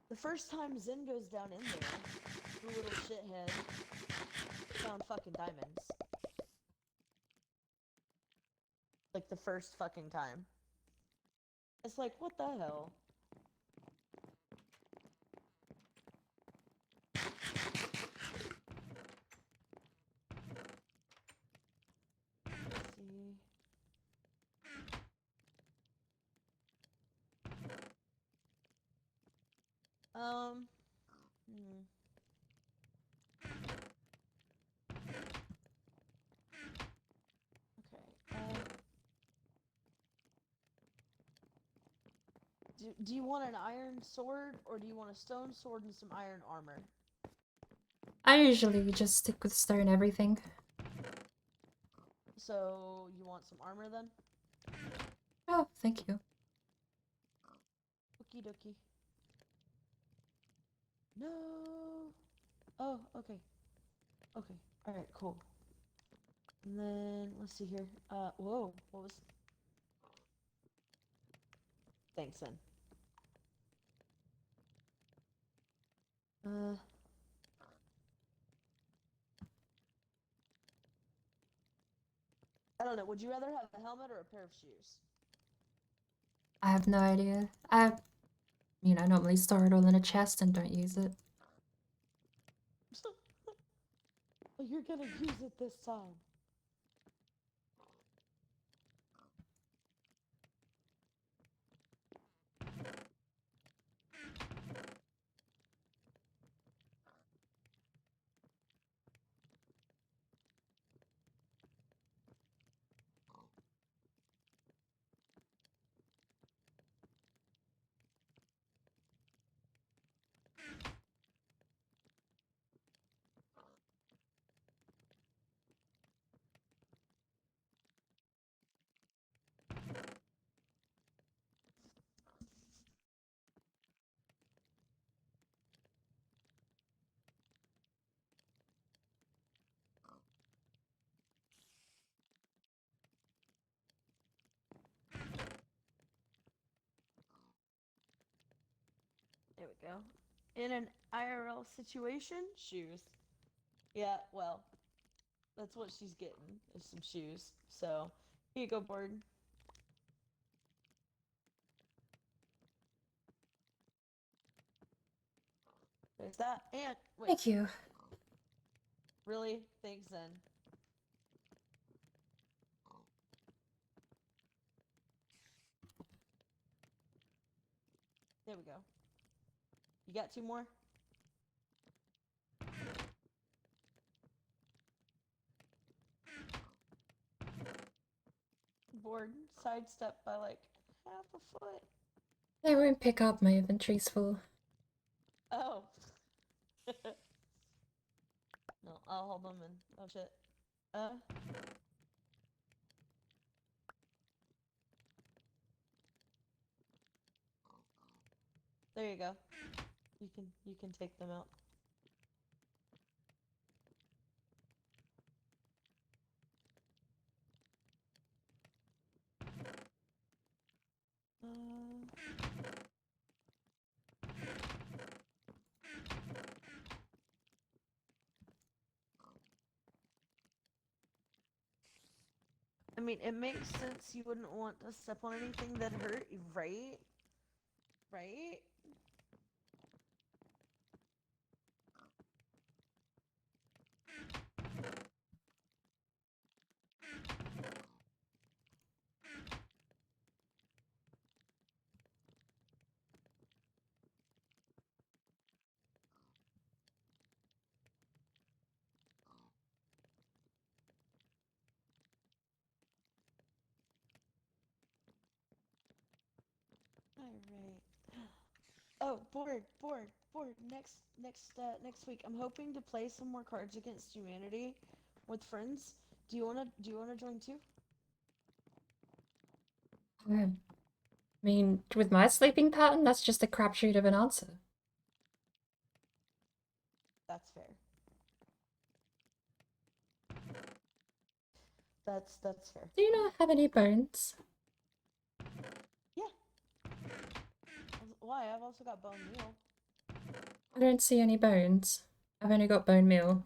The first time Zen goes down in there, the little shithead found fucking diamonds. Like the first fucking time. It's like, what the hell? Let's see. Okay. Do you want an iron sword or do you want a stone sword and some iron armor? I usually just stick with stone everything. So you want some armor then? Oh, thank you. Okie dokie. No. Oh, okay. Okay. Alright, cool. And then let's see here. Whoa, what was thanks then. I don't know. Would you rather have a helmet or a pair of shoes? I have no idea. I normally store it all in a chest and don't use it. Oh, you're gonna use it this time. There we go. In an IRL situation, shoes. Yeah, well, that's what she's getting, is some shoes. So, here you go, Board. There's that. And, wait, Thank you. really? Thanks, then. There we go. You got 2 more? Board sidestep by like half a foot. They won't pick up, my inventory's full. Oh. No, I'll hold them and oh shit. There you go. You can take them out. I mean, it makes sense you wouldn't want to step on anything that hurt, right? Right? Alright. Oh, board. Next week, I'm hoping to play some more Cards Against Humanity with friends. Do you wanna join too? I mean, with my sleeping pattern, that's just a crapshoot of an answer. That's fair. That's fair. Do you not have any bones? Yeah. Why? I've also got bone meal. I don't see any bones. I've only got bone meal.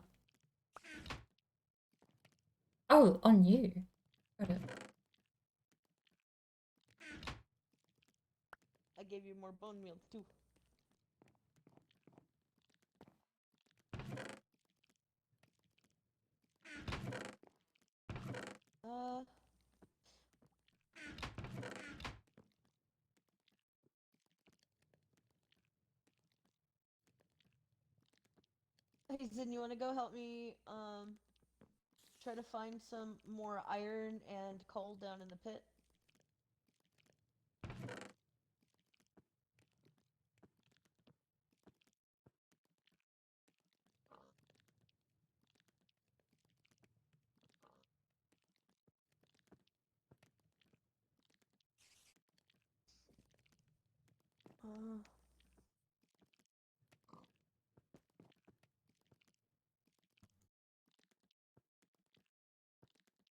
Oh, on you. Got it. I gave you more bone meal too. Hey Zin, you wanna go help me try to find some more iron and coal down in the pit?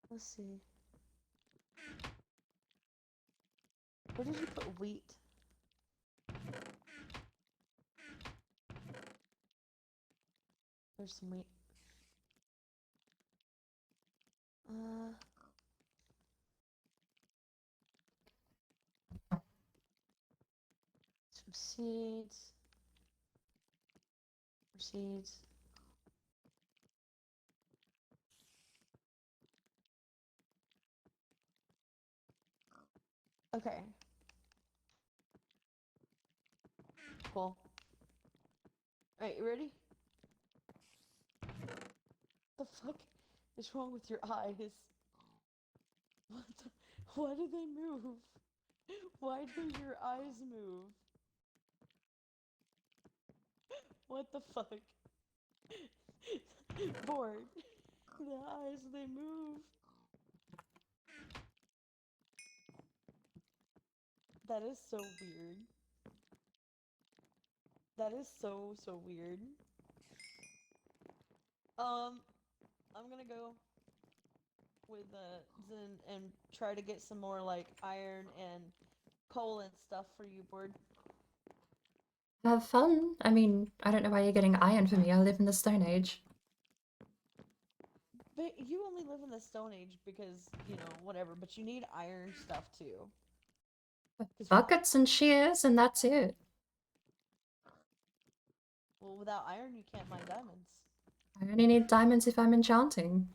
Let's see. Where did you put wheat? There's some wheat. Seeds. Seeds. Okay. Cool. Alright, you ready? The fuck is wrong with your eyes? What the, why do they move? Why do your eyes move? What the fuck? Bored. The eyes, they move. That is so weird. That is so weird. I'm gonna go with Zen and try to get some more like iron and coal and stuff for you, Board. Have fun. I mean, I don't know why you're getting iron for me. I live in the Stone Age. But you only live in the Stone Age because, you know, whatever, but you need iron stuff too. Buckets and shears, and that's it. Well, without iron, you can't mine diamonds. I only need diamonds if I'm enchanting.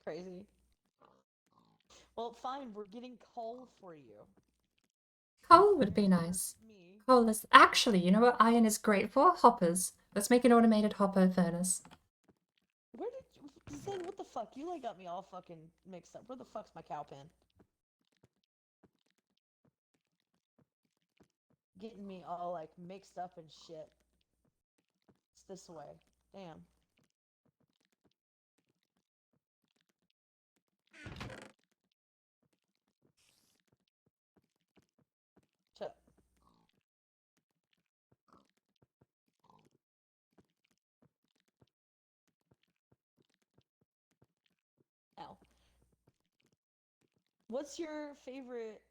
Crazy. Well, fine, we're getting coal for you. Coal would be nice. Coal is actually, you know what iron is great for? Hoppers. Let's make an automated hopper furnace. Where did you, Zen, what the fuck? You like got me all fucking mixed up. Where the fuck's my cow pen? Getting me all like mixed up and shit. It's this way. Damn. Shut up. Ow. What's your favorite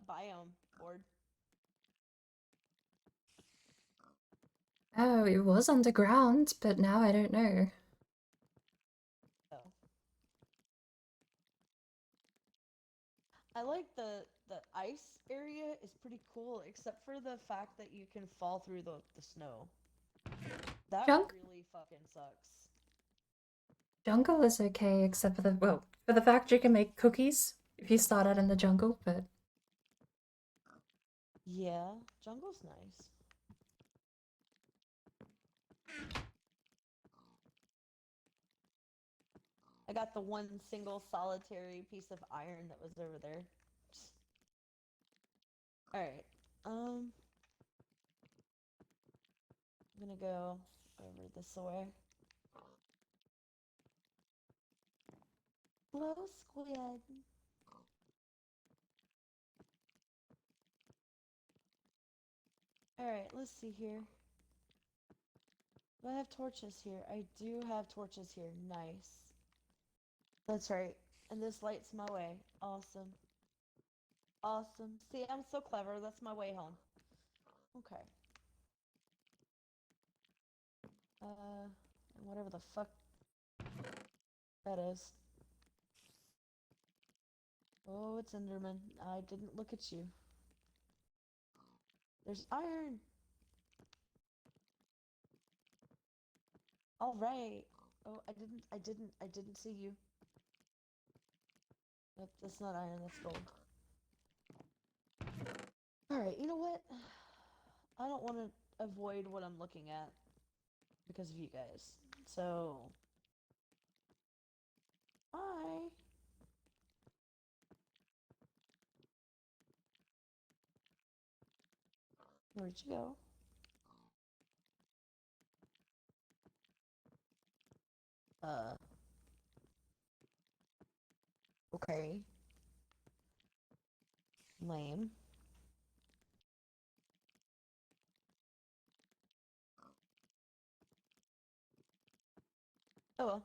biome, Board? Oh, it was underground, but now I don't know. Oh. I like the ice area is pretty cool, except for the fact that you can fall through the snow. That Junk? really fucking sucks. Jungle is okay, except for the, well, for the fact you can make cookies if you start out in the jungle, but... Yeah, jungle's nice. I got the one single solitary piece of iron that was over there. Alright, I'm gonna go over this way. Hello, squid. Alright, let's see here. Do I have torches here? I do have torches here. Nice. That's right. And this lights my way. Awesome. Awesome. See, I'm so clever. That's my way home. Okay. And whatever the fuck that is. Oh, it's Enderman. I didn't look at you. There's iron. All right. Oh, I didn't see you. Nope, that's not iron, that's gold. Alright, you know what? I don't want to avoid what I'm looking at because of you guys. So... Hi! Where'd you go? Okay. Lame. Oh well.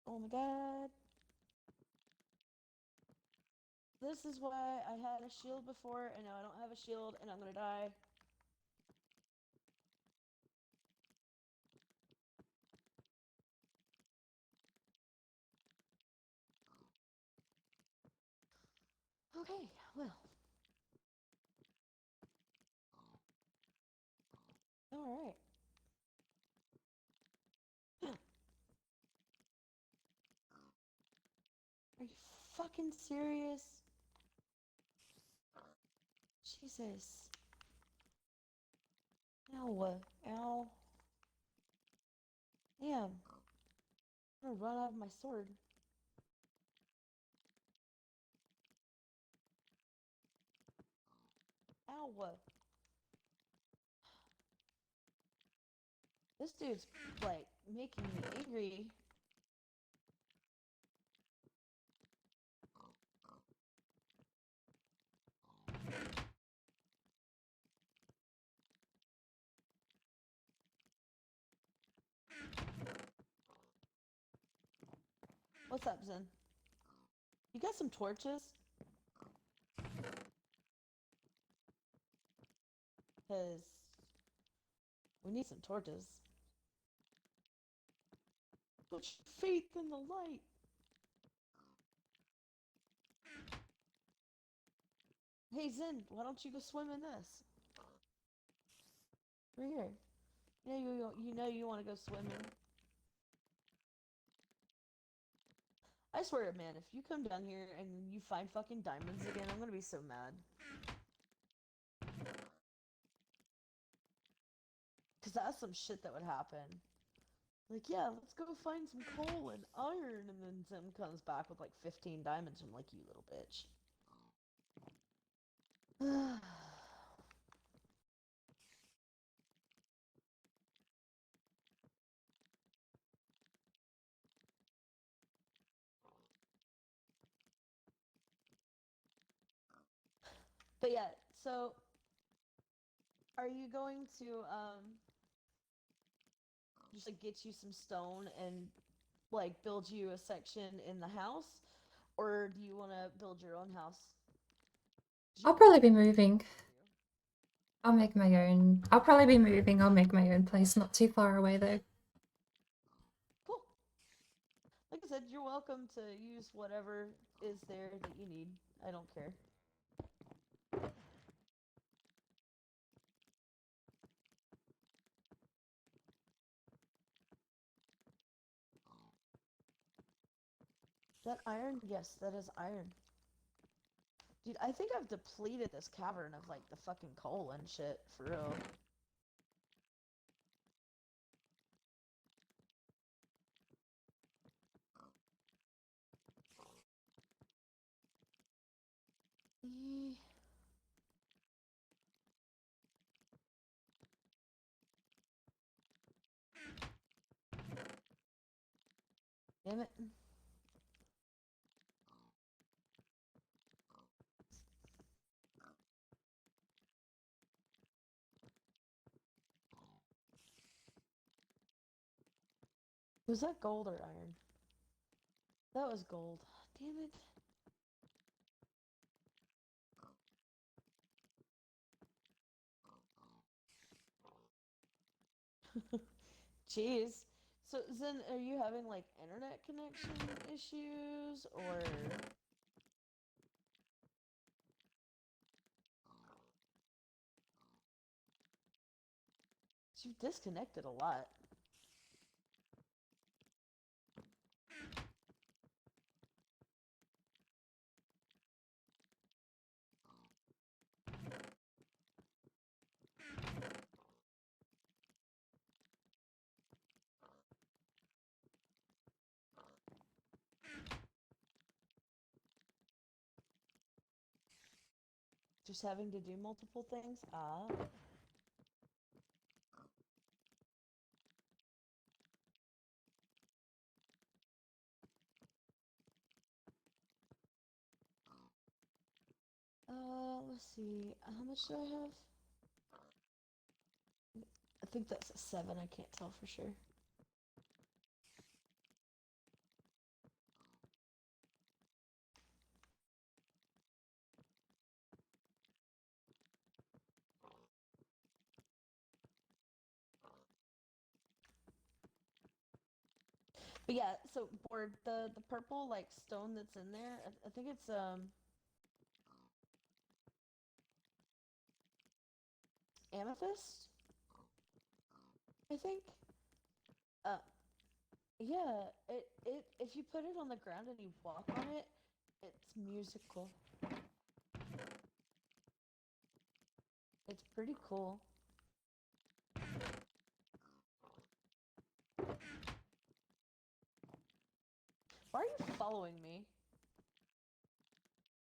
Oh my god. This is why I had a shield before, and now I don't have a shield, and I'm gonna die. Okay, well. Alright. Are you fucking serious? Jesus. Ow. Ow. Damn. I'm gonna run out of my sword. Ow. This dude's, like, making me angry. What's up, Zen? You got some torches? Because we need some torches. Put faith in the light. Hey, Zen, why don't you go swim in this? Right here. You know you want to go swimming. I swear, man, if you come down here and you find fucking diamonds again, I'm gonna be so mad. Because that's some shit that would happen. Like, yeah, let's go find some coal and iron, and then Zim comes back with like 15 diamonds. I'm like, you little bitch. But yeah, so are you going to just like get you some stone and like build you a section in the house, or do you want to build your own house? I'll probably be moving. I'll make my own. I'll probably be moving. I'll make my own place, not too far away though. Cool. Like I said, you're welcome to use whatever is there that you need. I don't care. Is that iron? Yes, that is iron. Dude, I think I've depleted this cavern of like the fucking coal and shit, for real. Eh. Damn it. Was that gold or iron? That was gold. Damn it. Jeez. So, Zen, are you having like internet connection issues or? You've disconnected a lot. Just having to do multiple things? Ah. Let's see. How much do I have? I think that's a 7. I can't tell for sure. But yeah, so board the purple like stone that's in there. I think it's amethyst. I think. Uh, yeah. It if you put it on the ground and you walk on it, it's musical. It's pretty cool. Why are you following me?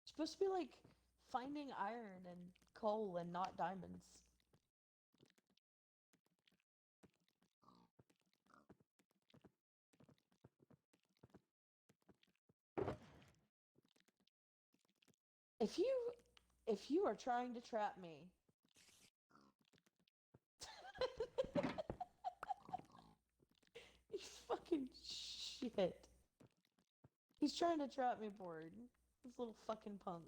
You're supposed to be like finding iron and coal and not diamonds. If you are trying to trap me. You fucking shit. He's trying to trap me, board. This little fucking punk.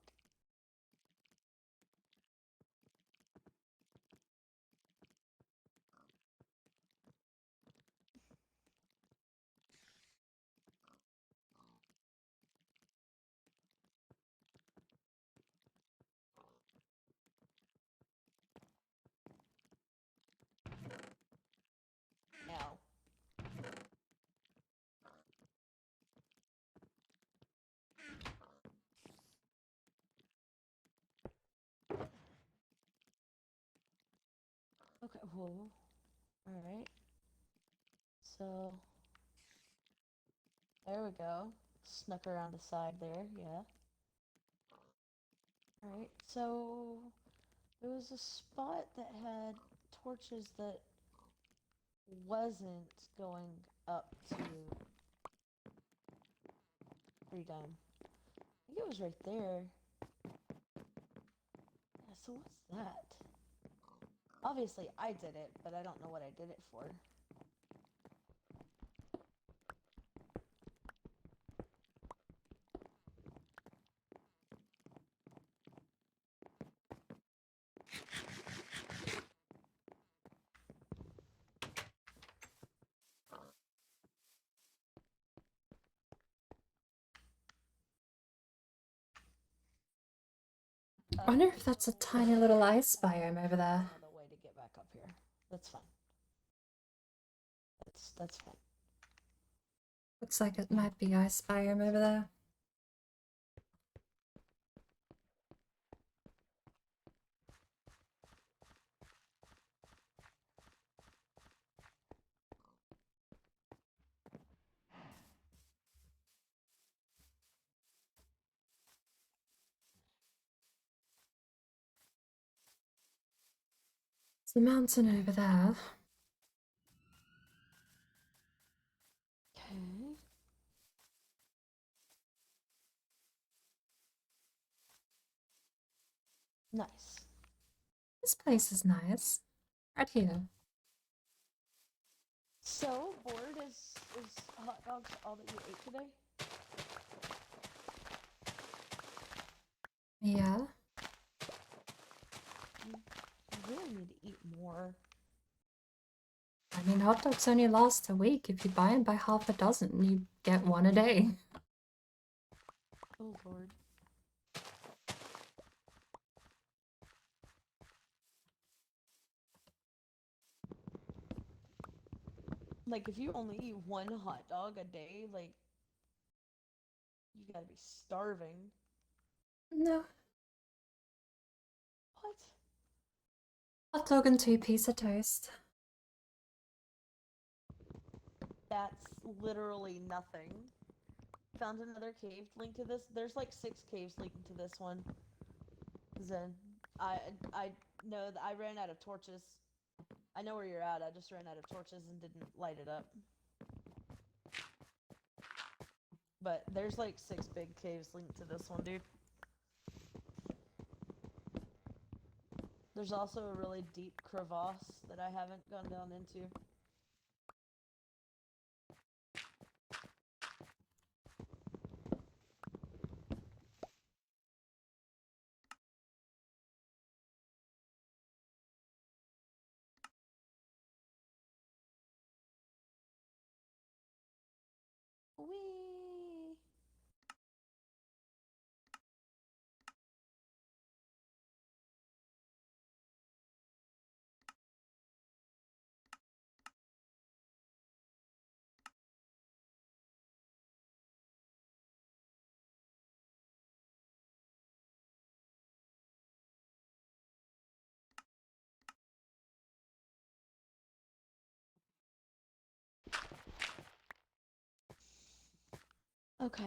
Now. Okay, whoa. Alright. So. There we go. Snuck around the side there, yeah. Alright, so. There was a spot that had torches that wasn't going up to freedom. I think it was right there. Yeah, so what's that? Obviously I did it, but I don't know what I did it for. I wonder if that's a tiny little ice biome over there. Another way to get back up here. That's fine. That's fine. Looks like it might be ice biome over there. It's the mountain over there. Okay. Nice. This place is nice. Right here. So, bored is hot dogs all that you ate today? Yeah. You really need to eat more. I mean, hot dogs only last a week. If you buy them by half a dozen, you get one a day. Oh lord. Like, if you only eat one hot dog a day, like, you gotta be starving. No. What? Hot dog and 2 pieces of toast. That's literally nothing. Found another cave linked to this. There's like 6 caves linked to this one. Zen. I know that I ran out of torches. I know where you're at. I just ran out of torches and didn't light it up. But there's like 6 big caves linked to this one, dude. There's also a really deep crevasse that I haven't gone down into. Whee! Okay.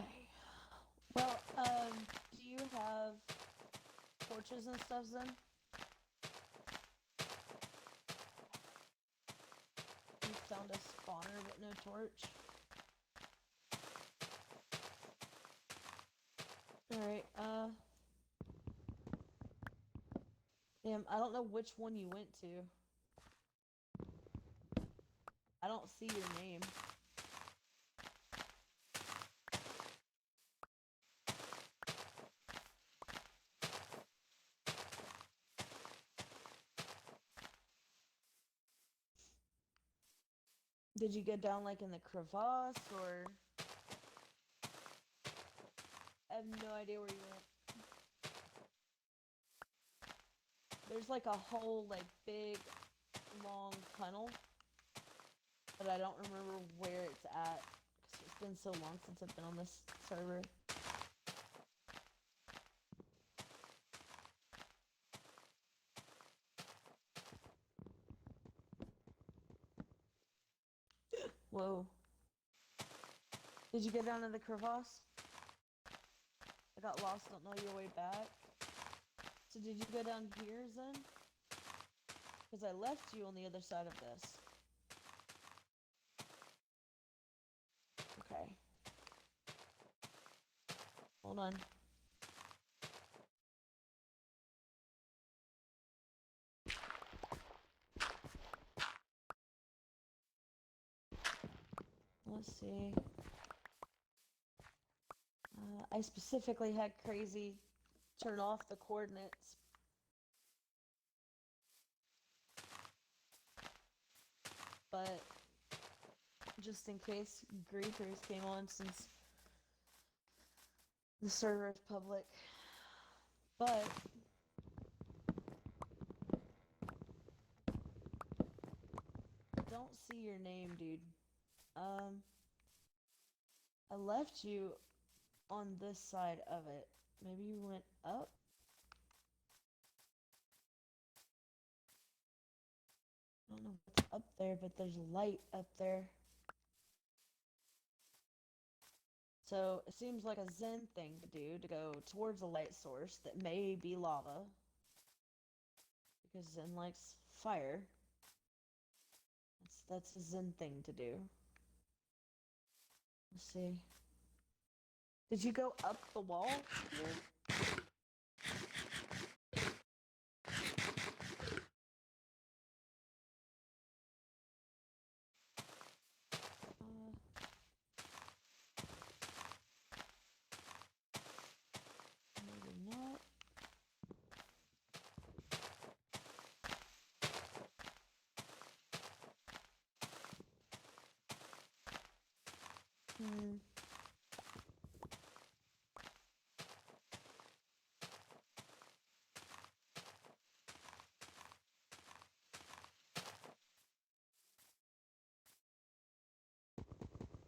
Well, do you have torches and stuff, Zen? You found a spawner but no torch. Alright, damn, I don't know which one you went to. I don't see your name. Did you get down like in the crevasse or? I have no idea where you went. There's like a whole like big long tunnel, but I don't remember where it's at because it's been so long since I've been on this server. Whoa. Did you get down to the crevasse? I got lost, don't know your way back. So did you go down here, Zen? Because I left you on the other side of this. Okay. Hold on. Let's see. I specifically had Crazy turn off the coordinates. But just in case griefers came on since the server is public. But don't see your name, dude. I left you on this side of it. Maybe you went up? I don't know what's up there, but there's light up there. So it seems like a Zen thing to do to go towards a light source that may be lava. Because Zen likes fire. That's a Zen thing to do. Let's see. Did you go up the wall here? Maybe not.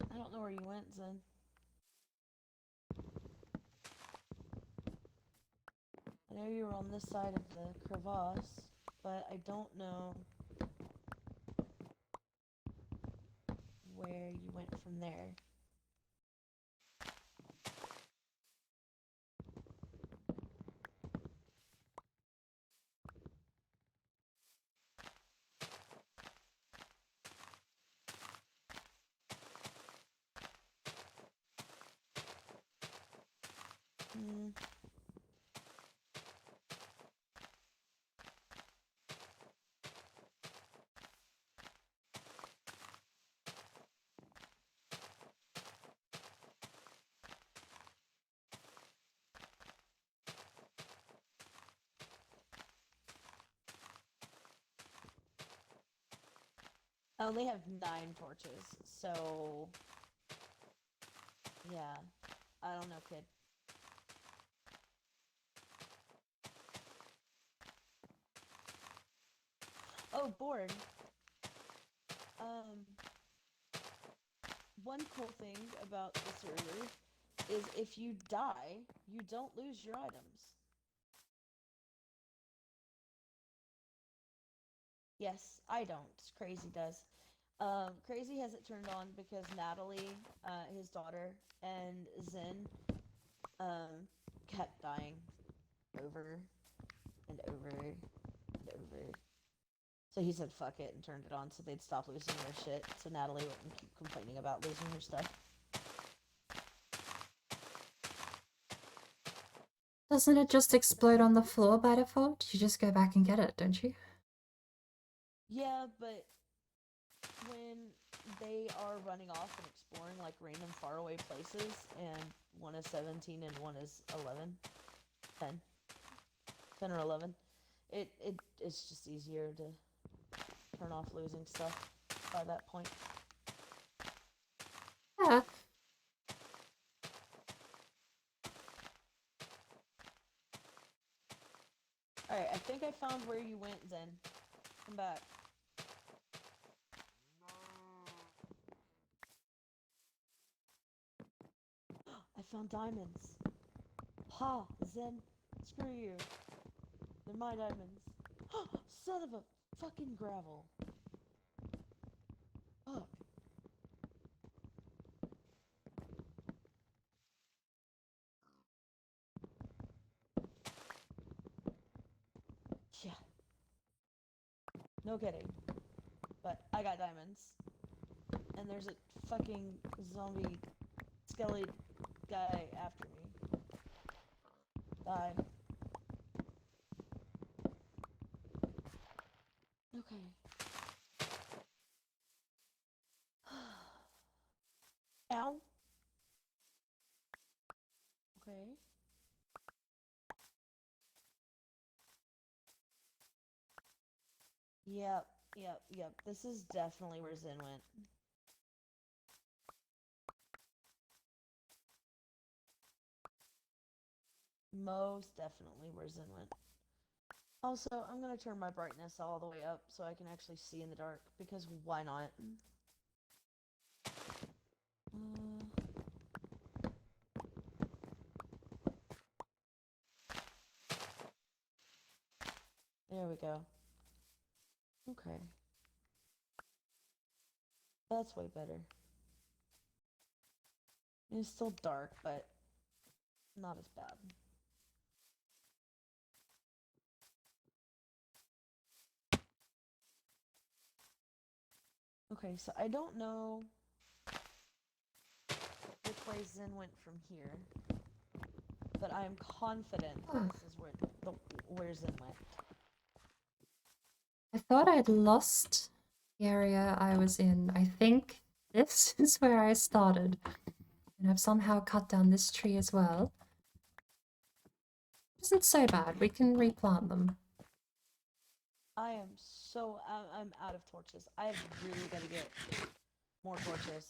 I don't know where you went, Zen. I know you were on this side of the crevasse, but I don't know where you went from there. I only have 9 torches, so Yeah. I don't know, kid. Oh, bored. One cool thing about the server is if you die, you don't lose your items. Yes, I don't. Crazy does. Crazy has it turned on because Natalie, his daughter, and Zen, kept dying over and over and over. So he said fuck it and turned it on so they'd stop losing their shit. So Natalie wouldn't keep complaining about losing her stuff. Doesn't it just explode on the floor by default? You just go back and get it, don't you? Yeah, but when they are running off and exploring like random faraway places, and one is 17 and one is 11, 10 or 11, it's just easier to turn off losing stuff by that point. Yeah. Alright, I think I found where you went, Zen. Come back. I found diamonds. Ha! Zen, screw you. They're my diamonds. Son of a fucking gravel. Fuck. Yeah. No kidding. But I got diamonds. And there's a fucking zombie skelly guy after me. Die. Okay. Ow. Okay. Yep. This is definitely where Zen went. Most definitely where Zen went. Also, I'm gonna turn my brightness all the way up so I can actually see in the dark, because why not? There we go. Okay. That's way better. It's still dark, but not as bad. Okay, so I don't know which way Zen went from here, but I am confident this is where Zen went. I thought I'd lost the area I was in. I think this is where I started. And I've somehow cut down this tree as well. Isn't so bad. We can replant them. I am so... I'm out of torches. I have really got to get more torches.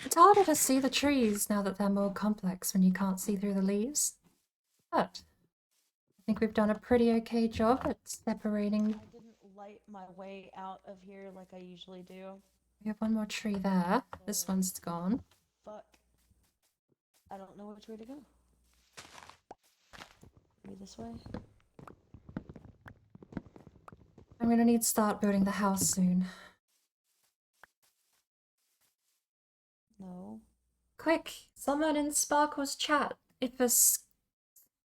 It's harder to see the trees now that they're more complex when you can't see through the leaves. But I think we've done a pretty okay job at separating. I didn't light my way out of here like I usually do. We have one more tree there. This one's gone. Fuck. I don't know which way to go. Maybe this way? I'm gonna need to start building the house soon. No. Quick! Someone in Sparkle's chat. If a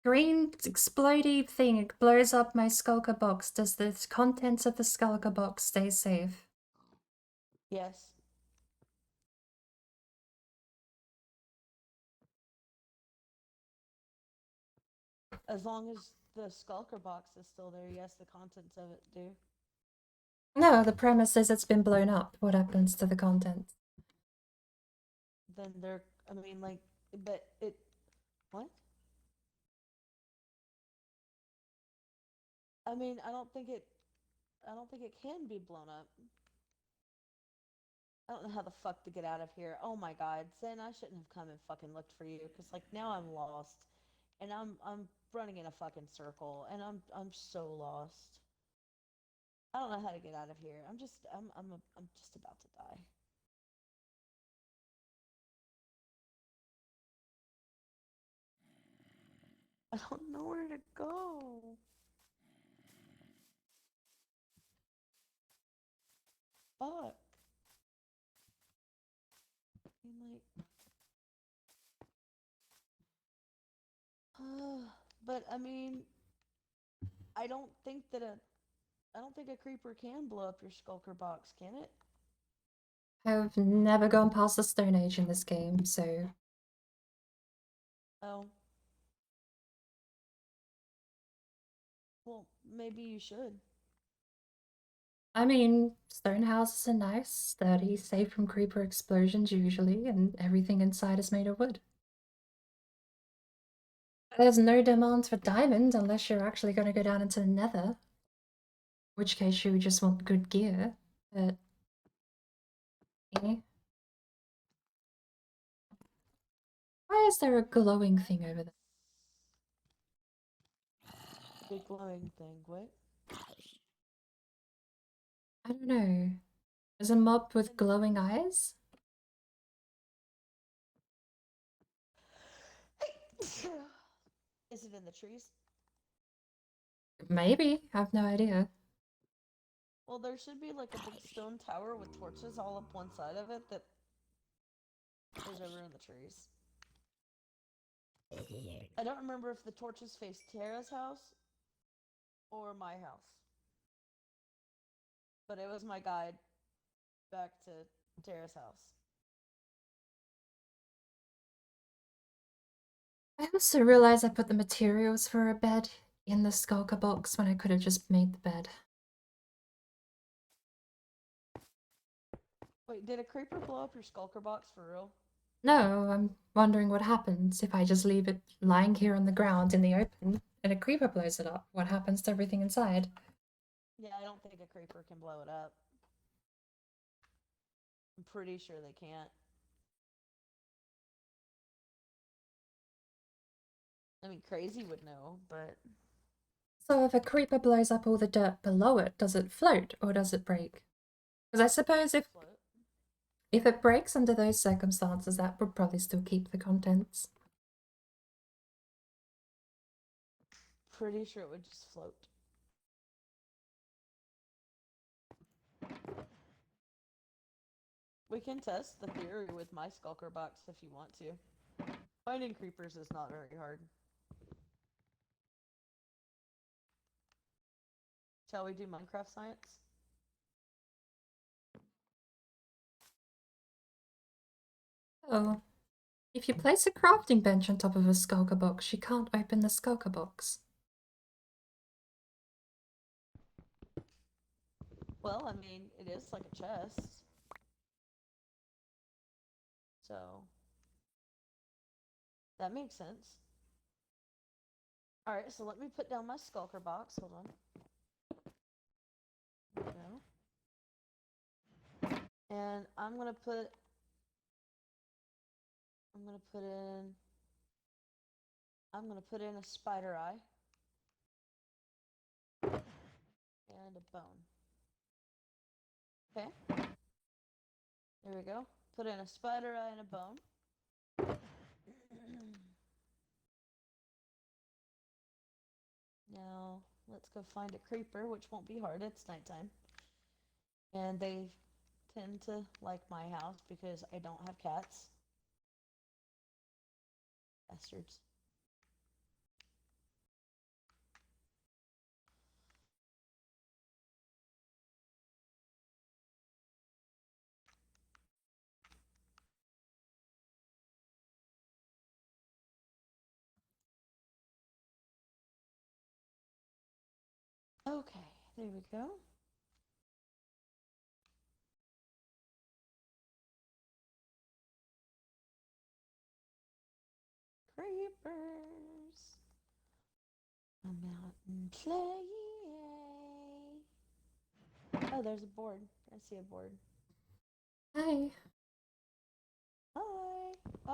green explodey thing blows up my skulker box, does the contents of the skulker box stay safe? Yes. As long as the skulker box is still there, yes, the contents of it do. No, the premise is it's been blown up. What happens to the contents? Then they're... I mean, like... But it... What? I mean, I don't think it can be blown up. I don't know how the fuck to get out of here. Oh my god, Zen, I shouldn't have come and fucking looked for you, cause like now I'm lost, and I'm running in a fucking circle, and I'm so lost. I don't know how to get out of here. I'm just about to die. I don't know where to go. Fuck. I mean, like, but I mean, I don't think that I don't think a creeper can blow up your skulker box, can it? I've never gone past the Stone Age in this game, so Oh. Well, maybe you should. I mean, stone houses are nice, sturdy, safe from creeper explosions usually, and everything inside is made of wood. There's no demand for diamond unless you're actually going to go down into the nether, in which case you would just want good gear, but yeah. Why is there a glowing thing over there? Big glowing thing. What? I don't know. There's a mob with glowing eyes? Is it in the trees? Maybe. I have no idea. Well, there should be like a big stone tower with torches all up one side of it that is over in the trees. I don't remember if the torches face Tara's house or my house. But it was my guide back to Tara's house. I also realized I put the materials for a bed in the skulker box when I could have just made the bed. Wait, did a creeper blow up your skulker box for real? No, I'm wondering what happens if I just leave it lying here on the ground in the open and a creeper blows it up. What happens to everything inside? Yeah, I don't think a creeper can blow it up. I'm pretty sure they can't. I mean, Crazy would know, but So if a creeper blows up all the dirt below it, does it float or does it break? Because I suppose float. if it breaks under those circumstances, that would probably still keep the contents. Pretty sure it would just float. We can test the theory with my skulker box if you want to. Finding creepers is not very hard. Shall we do Minecraft science? Oh. If you place a crafting bench on top of a skulker box, you can't open the skulker box. Well, I mean, it is like a chest. So, that makes sense. Alright, so let me put down my skulker box. Hold on. There we go. And I'm gonna put in a spider eye and a bone. Okay. There we go. Put in a spider eye and a bone. Now, let's go find a creeper, which won't be hard. It's nighttime. And they tend to like my house because I don't have cats. Bastards. Okay, there we go. Creepers. I'm out and play. Oh, there's a board. I see a board. Hi.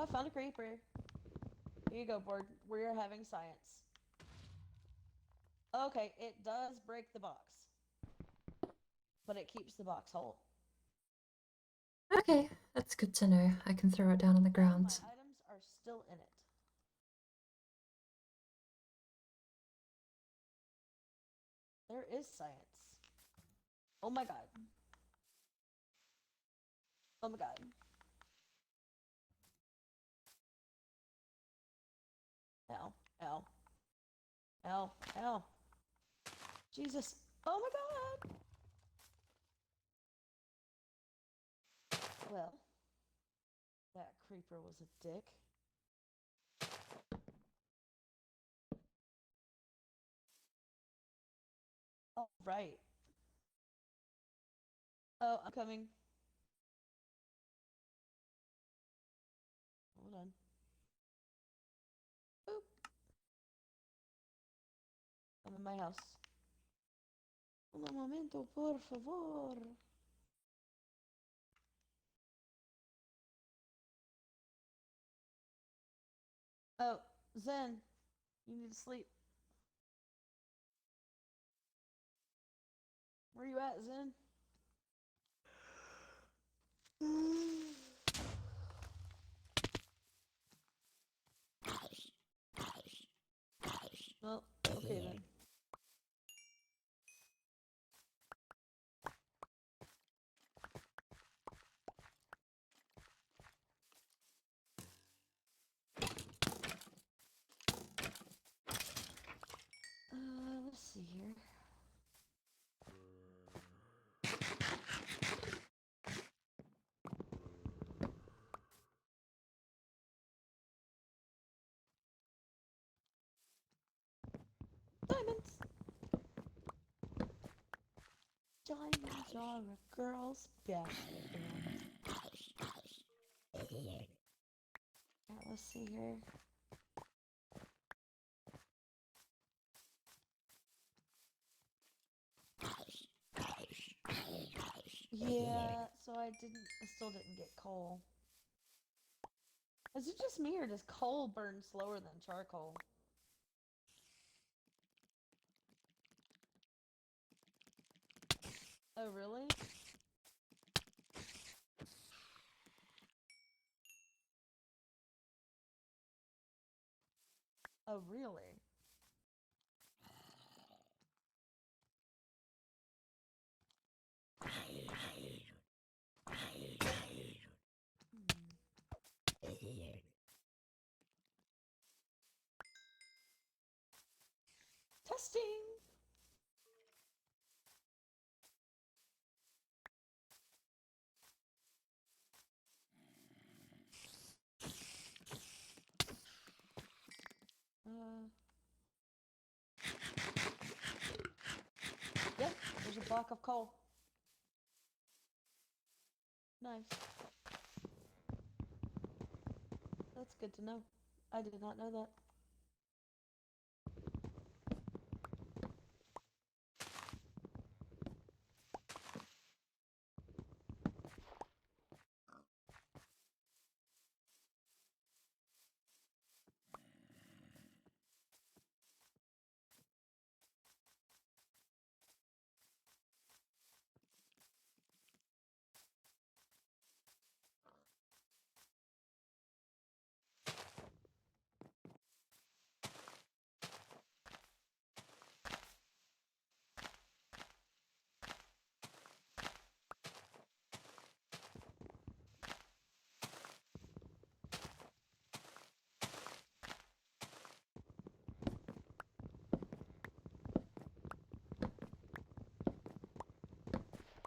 Oh, I found a creeper. Here you go, board. We're having science. Okay, it does break the box. But it keeps the box whole. Okay, that's good to know. I can throw it down on the All ground. my items are still in it. There is science. Oh my god. Oh my god. Ow. Ow. Ow. Ow. Jesus. Oh my god. Well, that creeper was a dick. All right. Oh, I'm coming. Hold on. Boop. I'm in my house. Un momento, por favor. Oh, Zen, you need to sleep. Where you at, Zen? Well, okay then. Let's see here. Diamonds! Diamonds are a girl's best friend. Alright, let's see here. Yeah, so I still didn't get coal. Is it just me or does coal burn slower than charcoal? Oh, really? Oh, really? Testing! Yep, there's a block of coal. Nice. That's good to know. I did not know that.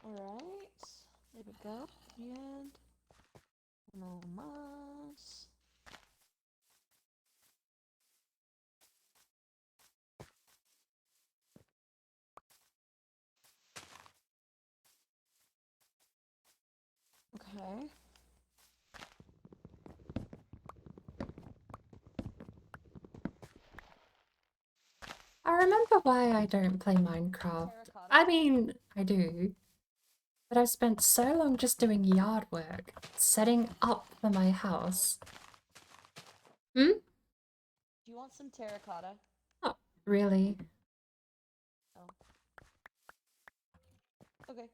Alright, there we go. And no más. Okay. I remember why I don't play Minecraft. I mean, I do. But I've spent so long just doing yard work, setting up for my house, Hmm? Do you want some terracotta? Not really. Oh. Okay.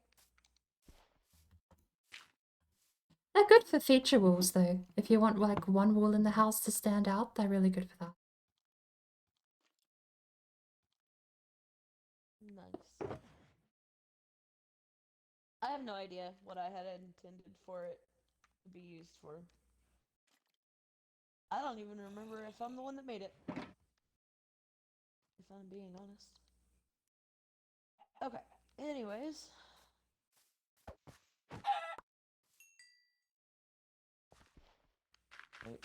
They're good for feature walls, though. If you want like one wall in the house to stand out, they're really good for that. Nice. I have no idea what I had intended for it to be used for. I don't even remember if I'm the one that made it. If I'm being honest. Okay. Anyways. Wait.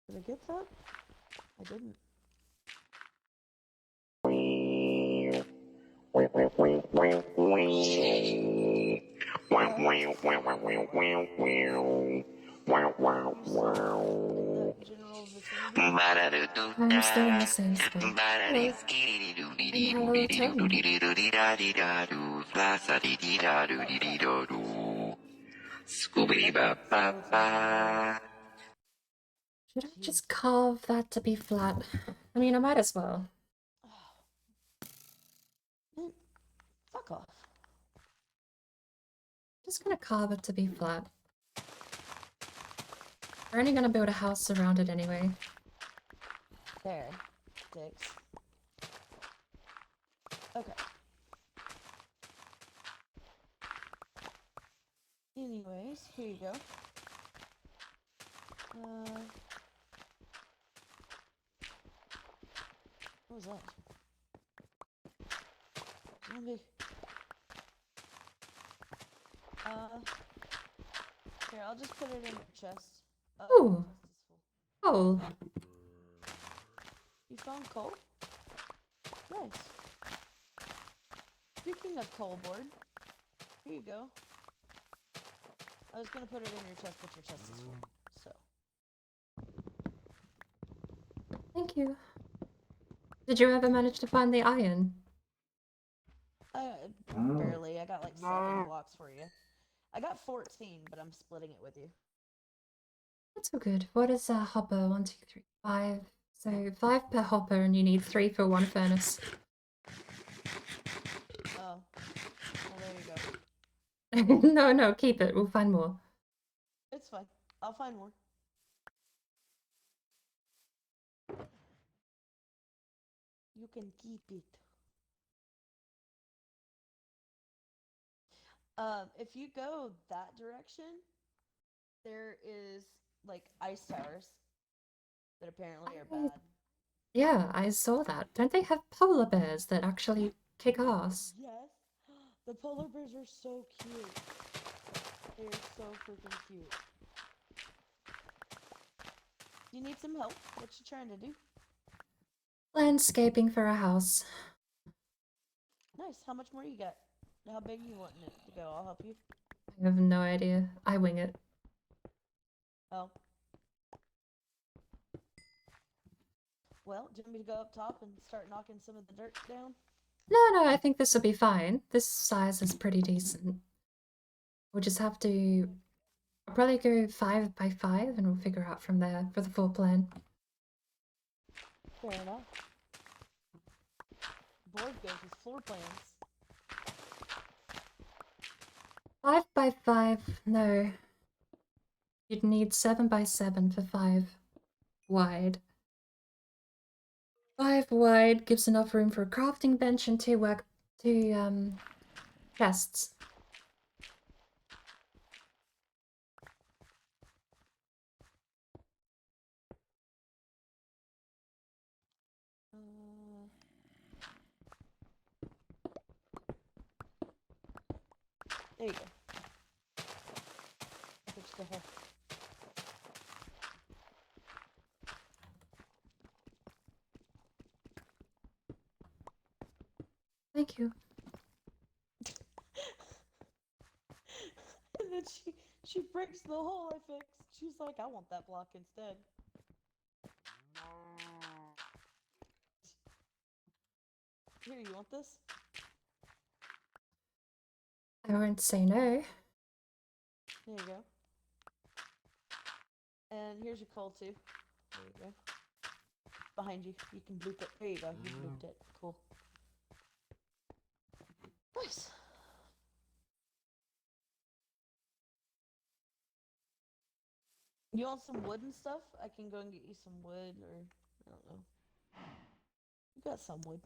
Did I get that? I didn't. I'm still in the same spot. Hello. And hello, Tony. Should I just carve that to be flat? I mean, I might as well. Fuck off. Just gonna carve it to be flat. We're only gonna build a house around it anyway. There. Dicks. Okay. Anyways, here you go. What was that? Zombie. Here, I'll just put it in your chest. Ooh. Chest is full. Coal. You found coal? Nice. Speaking of coal board, here you go. I was gonna put it in your chest, but your chest is full. So. Thank you. Did you ever manage to find the iron? Barely. I got like 7 blocks for you. I got 14, but I'm splitting it with you. That's all good. What is a hopper? 1, 2, 3, 5. So 5 per hopper, and you need 3 for 1 furnace. Oh. Well, there you go. No, keep it. We'll find more. It's fine. I'll find more. You can keep it. If you go that direction, there is like ice towers that apparently are bad. Yeah, I saw that. Don't they have polar bears that actually kick ass? Yes. The polar bears are so cute. They are so freaking cute. You need some help? What you trying to do? Landscaping for a house. Nice. How much more you got? How big you wanting it to go? I'll help you. I have no idea. I wing it. Oh. Well, do you want me to go up top and start knocking some of the dirt down? No, I think this will be fine. This size is pretty decent. We'll just have to... I'll probably go 5 by 5 and we'll figure out from there for the full plan. Fair enough. Board goes with floor plans. 5 by 5, no. You'd need 7 by 7 for 5 wide. 5 wide gives enough room for a crafting bench and 2 chests. There you go. Switch the hole. Thank you. And then she breaks the hole I fixed. She's like, I want that block instead. Here, you want this? I won't say no. There you go. And here's your coal too. There you go. Behind you. You can bloop it. There you go. You blooped it. Cool. Nice. You want some wood and stuff? I can go and get you some wood, or I don't know. You got some wood.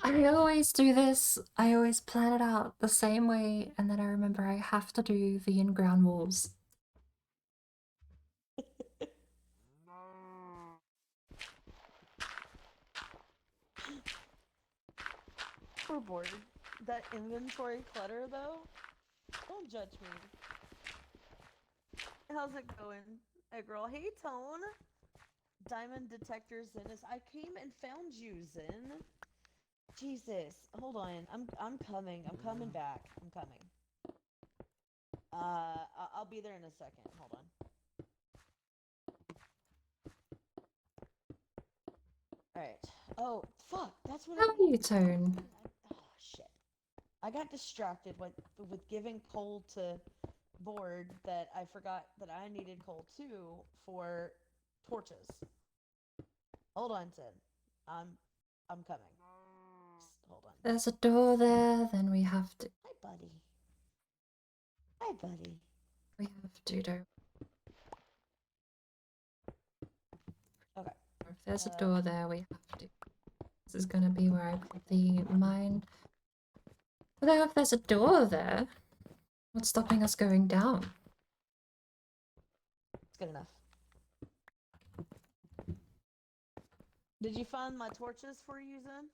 I always do this. I always plan it out the same way, and then I remember I have to do the in-ground walls. We're bored. That inventory clutter, though. Don't judge me. How's it going? Hey, girl. Hey, Tone. Diamond Detector Zen is. I came and found you, Zen. Jesus. Hold on. I'm coming. I'm coming back. I'm coming. I'll be there in a second. Hold on. Alright. Oh, fuck. That's what How are you, Tone? Oh, shit. I got distracted with giving coal to Board that I forgot that I needed coal too for torches. Hold on, Sid. I'm coming. Just hold on. There's a door there, then we have to... Hi, buddy. Hi, buddy. We have to do... Okay. If there's a door there, we have to... This is gonna be where I put the mine. Although if there's a door there, what's stopping us going down? It's good enough. Did you find my torches for you, Zen?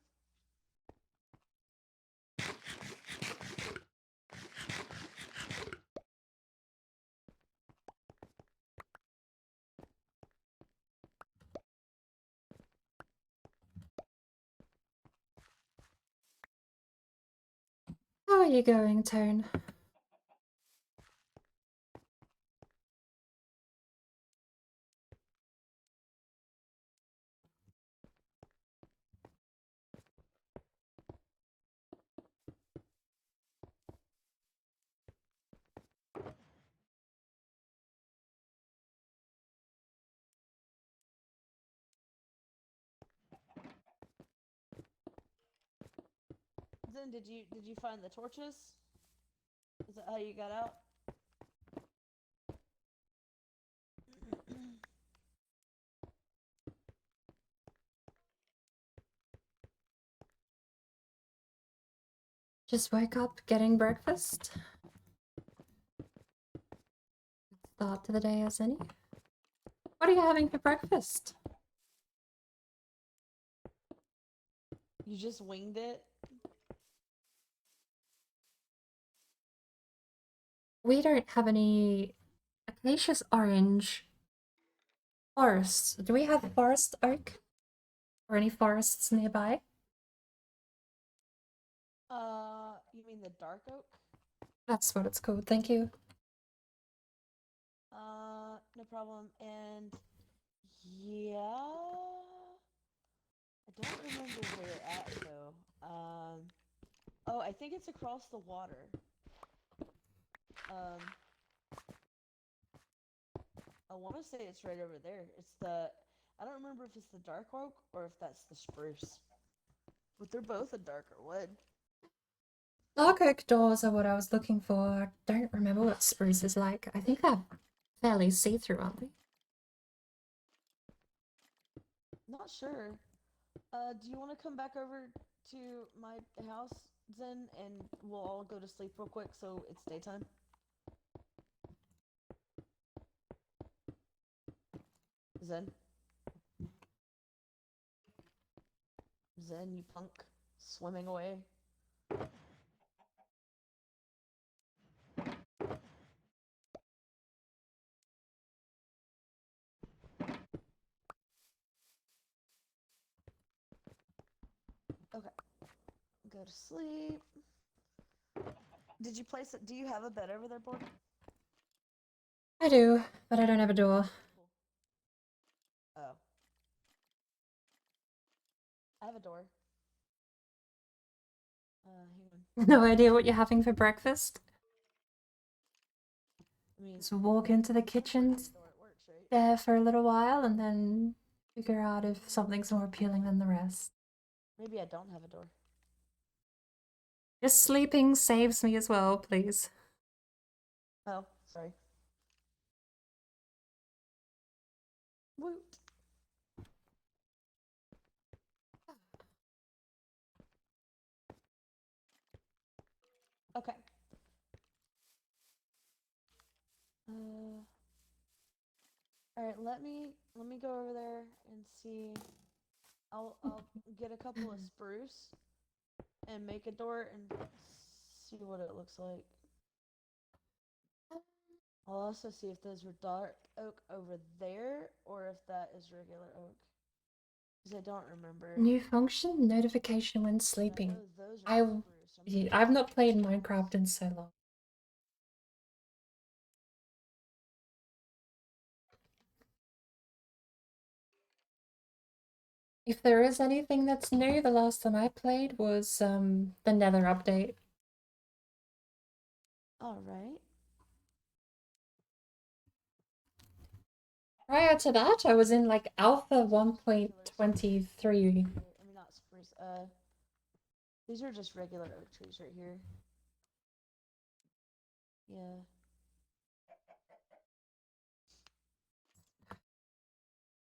How are you going, Tone? Zen, did you find the torches? Is that how you got out? Just wake up, getting breakfast. Start to the day as any. What are you having for breakfast? You just winged it? We don't have any acacious orange forests. Do we have forest oak? Or any forests nearby? You mean the dark oak? That's what it's called, thank you. No problem. And yeah, I don't remember where it's at though. Oh, I think it's across the water. I want to say it's right over there. It's the, I don't remember if it's the dark oak or if that's the spruce. But they're both a darker wood. Dark oak doors are what I was looking for. I don't remember what spruce is like. I think they're fairly see-through, aren't they? Not sure. Do you want to come back over to my house, Zen, and we'll all go to sleep real quick so it's daytime? Zen? Zen, you punk. Swimming away. Okay. Go to sleep. Did you place it? Do you have a bed over there, Borg? I do, but I don't have a door. Oh. I have a door. Hang on. No idea what you're having for breakfast? I mean, Just walk into the kitchen, door it works, right? there for a little while, and then figure out if something's more appealing than the rest. Maybe I don't have a door. Just sleeping saves me as well, please. Oh, sorry. Woot. Okay. All right. Let me go over there and see. I'll get a couple of spruce and make a door and see what it looks like. I'll also see if those were dark oak over there or if that is regular oak. Because I don't remember. New function, notification when And I sleeping. know those are spruce. Yeah, I've not played Minecraft in so long. If there is anything that's new, the last time I played was the Nether update. All right. Prior to that, I was in like Alpha 1.23. I mean, not spruce. These are just regular oak trees right here. Yeah.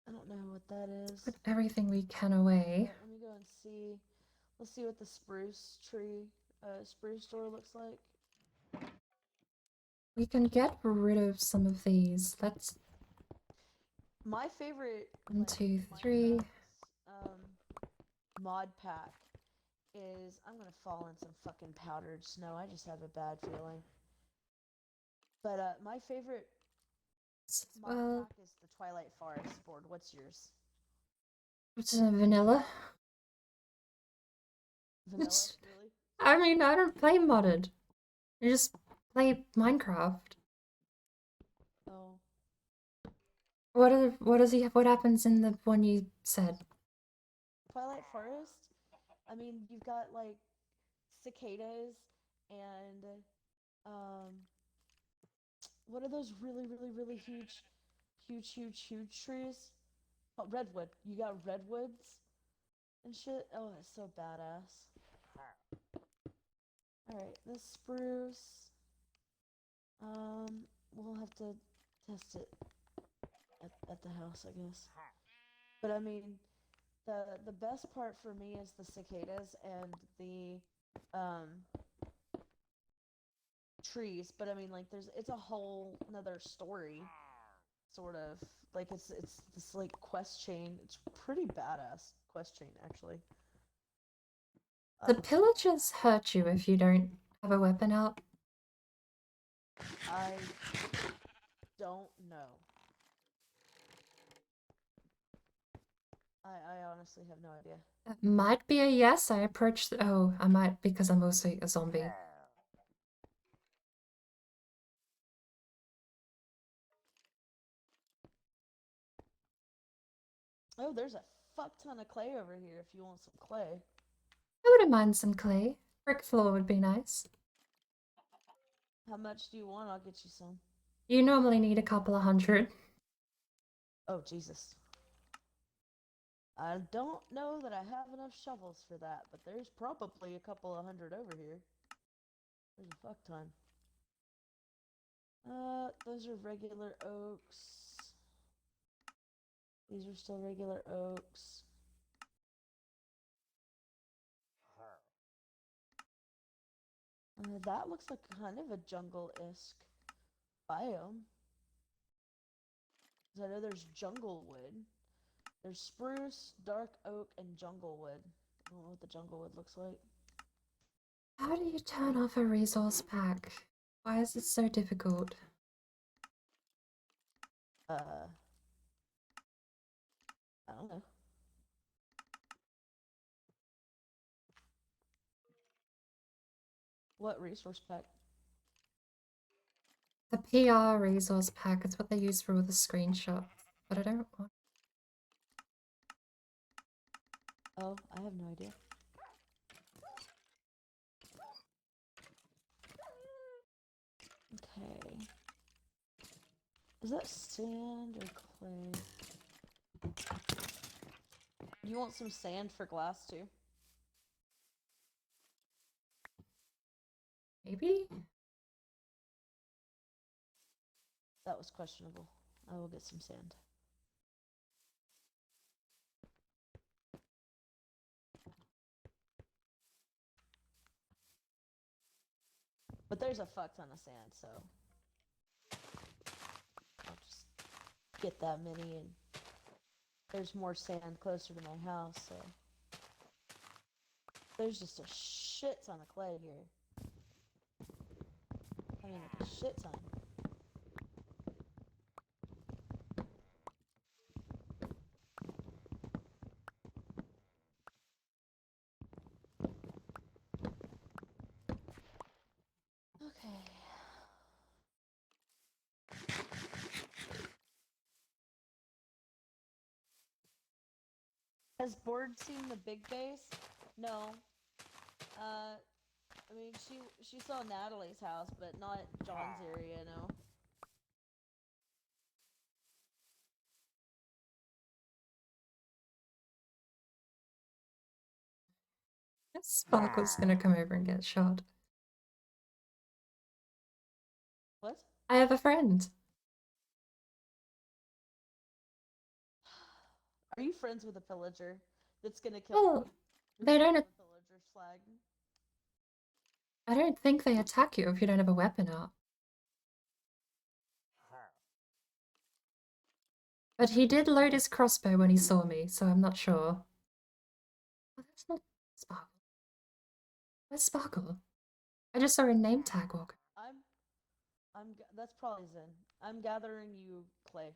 I don't know what that is. Put everything we can away. Let me go and see. Let's see what the spruce tree, spruce door looks like. We can get rid of some of these. Let's. My favorite. 1, 2, 3. Mod pack is. I'm gonna fall in some fucking powdered snow. I just have a bad feeling. But my favorite mod pack is the Twilight Forest board. What's yours? It's vanilla. Vanilla, really? I mean, I don't play modded. I just play Minecraft. Oh. What happens in the one you said? Twilight Forest? I mean, you've got like cicadas and what are those really huge trees? Oh, redwood. You got redwoods and shit. Oh, it's so badass. Alright, this spruce. We'll have to test it at the house, I guess. But I mean, the best part for me is the cicadas and the trees. But I mean, like, it's a whole another story, sort of. Like it's this like quest chain. It's pretty badass quest chain, actually. The pillagers hurt you if you don't have a weapon out. I don't know. I honestly have no idea. That might be a yes. I approached. Oh, I might because I'm also a zombie. Oh, there's a fuck ton of clay over here if you want some clay. I wouldn't mind some clay. Brick floor would be nice. How much do you want? I'll get you some. You normally need a couple of hundred. Oh, Jesus. I don't know that I have enough shovels for that, but there's probably a couple of hundred over here. There's a fuck ton. Those are regular oaks. These are still regular oaks. That looks like kind of a jungle-esque biome. I know there's jungle wood. There's spruce, dark oak, and jungle wood. I don't know what the jungle wood looks like. How do you turn off a resource pack? Why is it so difficult? I don't know. What resource pack? The PR resource pack is what they use for all the screenshots, but I don't want. Oh, I have no idea. Okay. Is that sand or clay? You want some sand for glass too? Maybe? That was questionable. I will get some sand. But there's a fuck ton of sand, so I'll just get that many, and there's more sand closer to my house, so there's just a shit ton of clay here. I mean, a shit ton. Okay. Has Board seen the big base? No. I mean, she saw Natalie's house, but not John's area, no. Sparkle's gonna come over and get shot. What? I have a friend. Are you friends with a pillager that's gonna kill? Well, they don't. The pillager's flag. I don't think they attack you if you don't have a weapon out. But he did load his crossbow when he saw me, so I'm not sure. Oh, that's not Sparkle. Where's Sparkle? I just saw a name tag walk. That's probably Zen. I'm gathering you clay.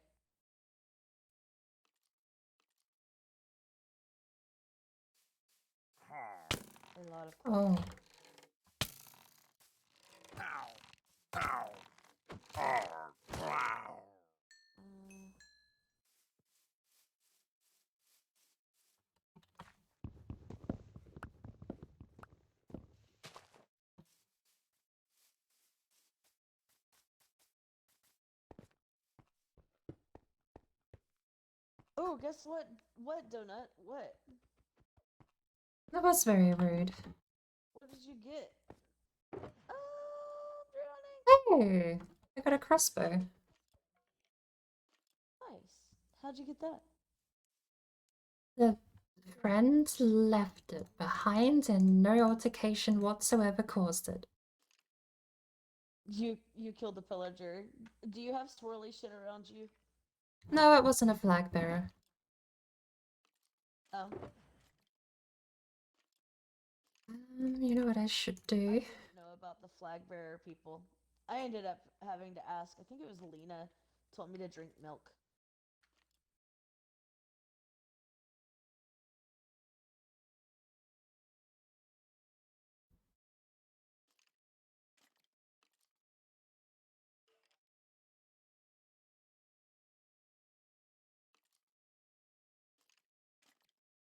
A lot of clay. Oh. Oh, guess what? What, Donut? What? That was very rude. What did you get? Oh, I'm drowning. Hey! I got a crossbow. Nice. How'd you get that? The friend left it behind and no altercation whatsoever caused it. You killed the pillager. Do you have swirly shit around you? No, it wasn't a flag bearer. Oh. You know what I should I do? didn't know about the flag bearer people. I ended up having to ask. I think it was Lena told me to drink milk.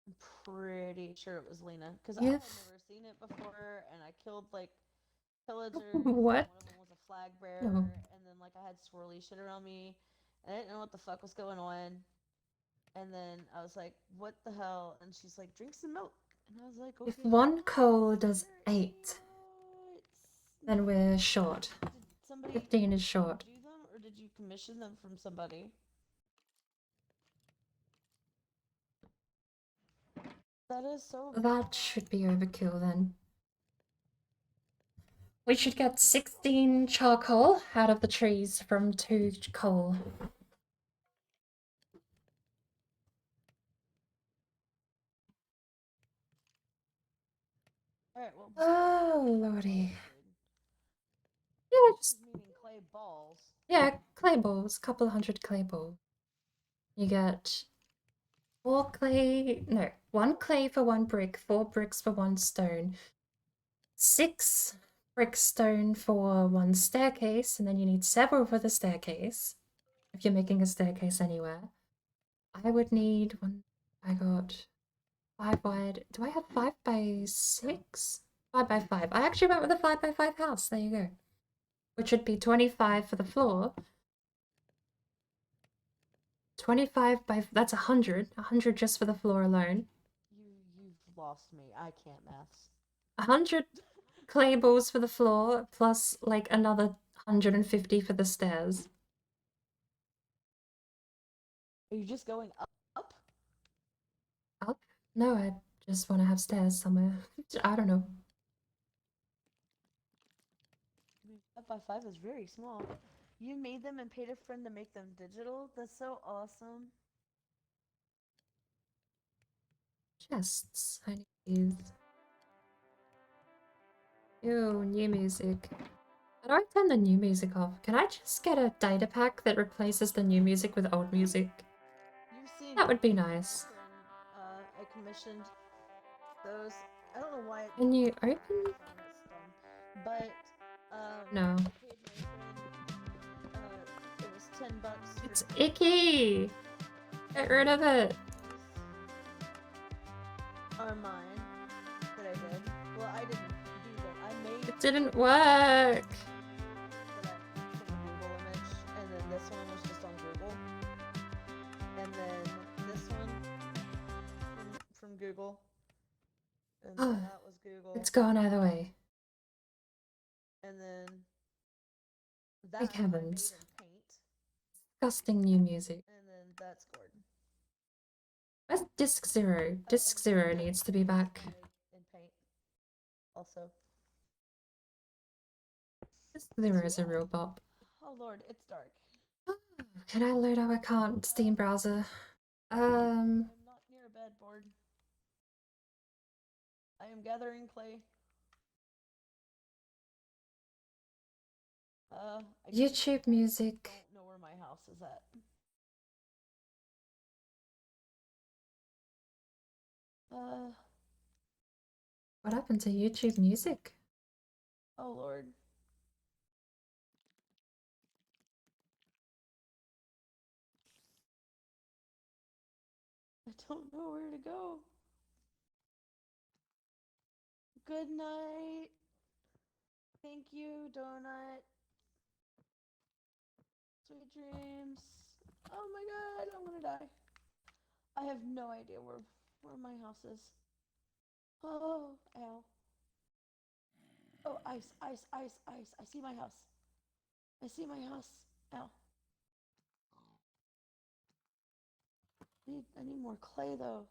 I'm pretty sure it was Lena because I had Yes. never seen it before, and I killed like pillagers. What? One of them was a flag bearer, No. and then like I had swirly shit around me, and I didn't know what the fuck was going on. And then I was like, "What the hell?" And she's like, "Drink some milk." And I was like, "Okay." If one coal does There 8, you then we're short. Did somebody 15 is short. do them, or did you commission them from somebody? That is so. That should be overkill then. We should get 16 charcoal out of the trees from 2 coal. Alright, well. Oh, lordy. Yeah, just, Meaning clay balls. yeah, clay balls, couple hundred clay balls. You get 4 clay, no, 1 clay for 1 brick, 4 bricks for 1 stone, 6 brick stone for 1 staircase, and then you need several for the staircase, if you're making a staircase anywhere. I would need 1, I got 5 wide, do I have 5 by 6? 5 by 5. I actually went with a 5 by 5 house, there you go. Which would be 25 for the floor, 25 by... That's 100. 100 just for the floor alone. You've lost me. I can't maths. 100 clay balls for the floor, plus like another 150 for the stairs. Are you just going up? Up? No, I just want to have stairs somewhere. I don't know. Up by 5 is very small. You made them and paid a friend to make them digital? That's so awesome. Chests. I need these. Ew, new music. How do I turn the new music off? Can I just get a data pack that replaces the new music with old music? You've seen That would be nice. I commissioned those. I don't know why it Can you open? but No. I paid my friend, it was $10 for It's icky! Get rid of it! are mine that I did. Well, I didn't do them. I made It didn't work! that from a Google image, and then this one was just on Google. And then this one from Google. And Oh, then that was Google. It's gone either way. And then that Thank I made heavens. in Paint. Disgusting new music. And then that's Gordon. Where's Disc Zero? Disc Zero needs to be back. In Paint. Also. Disc Zero is a real bop. Oh lord, it's dark. Can I load our account Steam browser? I'm not near a bed board. I am gathering clay. I YouTube music. don't know where my house is at. What happened to YouTube music? Oh lord. I don't know where to go. Good night. Thank you, Donut. Sweet dreams. Oh my god, I'm gonna die. I have no idea where my house is. Oh, ow. Oh, ice, ice, ice, ice. I see my house. I see my house. Ow. I need more clay though.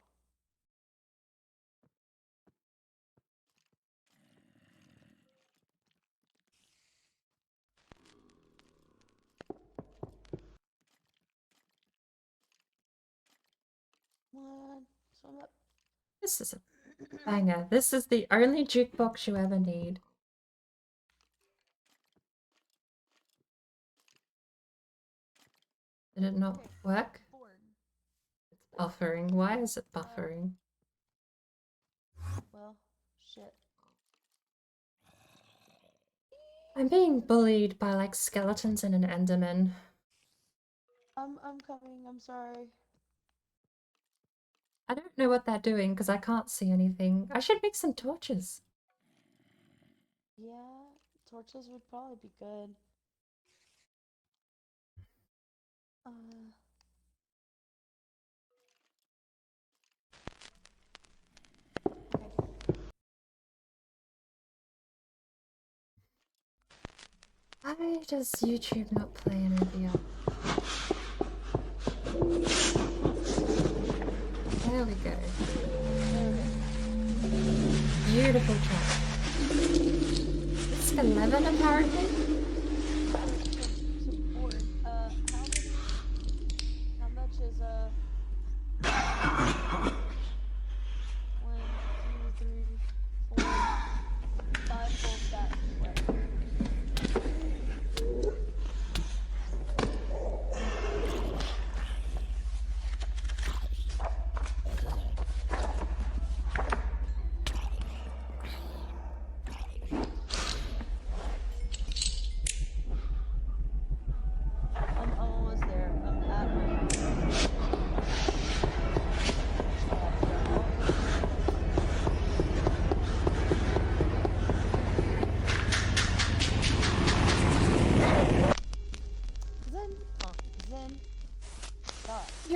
Come on, swim up. This is a banger. This is the only jukebox you ever need. Did it not work? It's buffering. Why is it buffering? Well, shit. I'm being bullied by like skeletons and an enderman. I'm coming. I'm sorry. I don't know what they're doing because I can't see anything. I should make some torches. Yeah, torches would probably be good. Why does YouTube not play an OBL? There we go. Beautiful track. It's 11 apparently. Support. How much is 1, 2, 3, 4, 5 full stacks?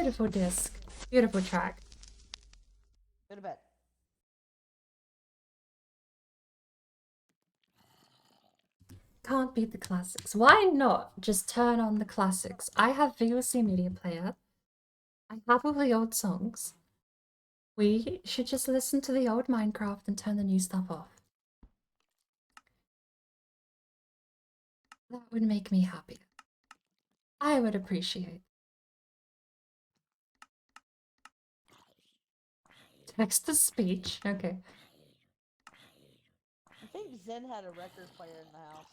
Beautiful disc. Beautiful track. Go to bed. Can't beat the classics. Why not just turn on the classics? I have VLC media player. I have all the old songs. We should just listen to the old Minecraft and turn the new stuff off. That would make me happy. I would appreciate. Text to speech. Okay. I think Zen had a record player in the house.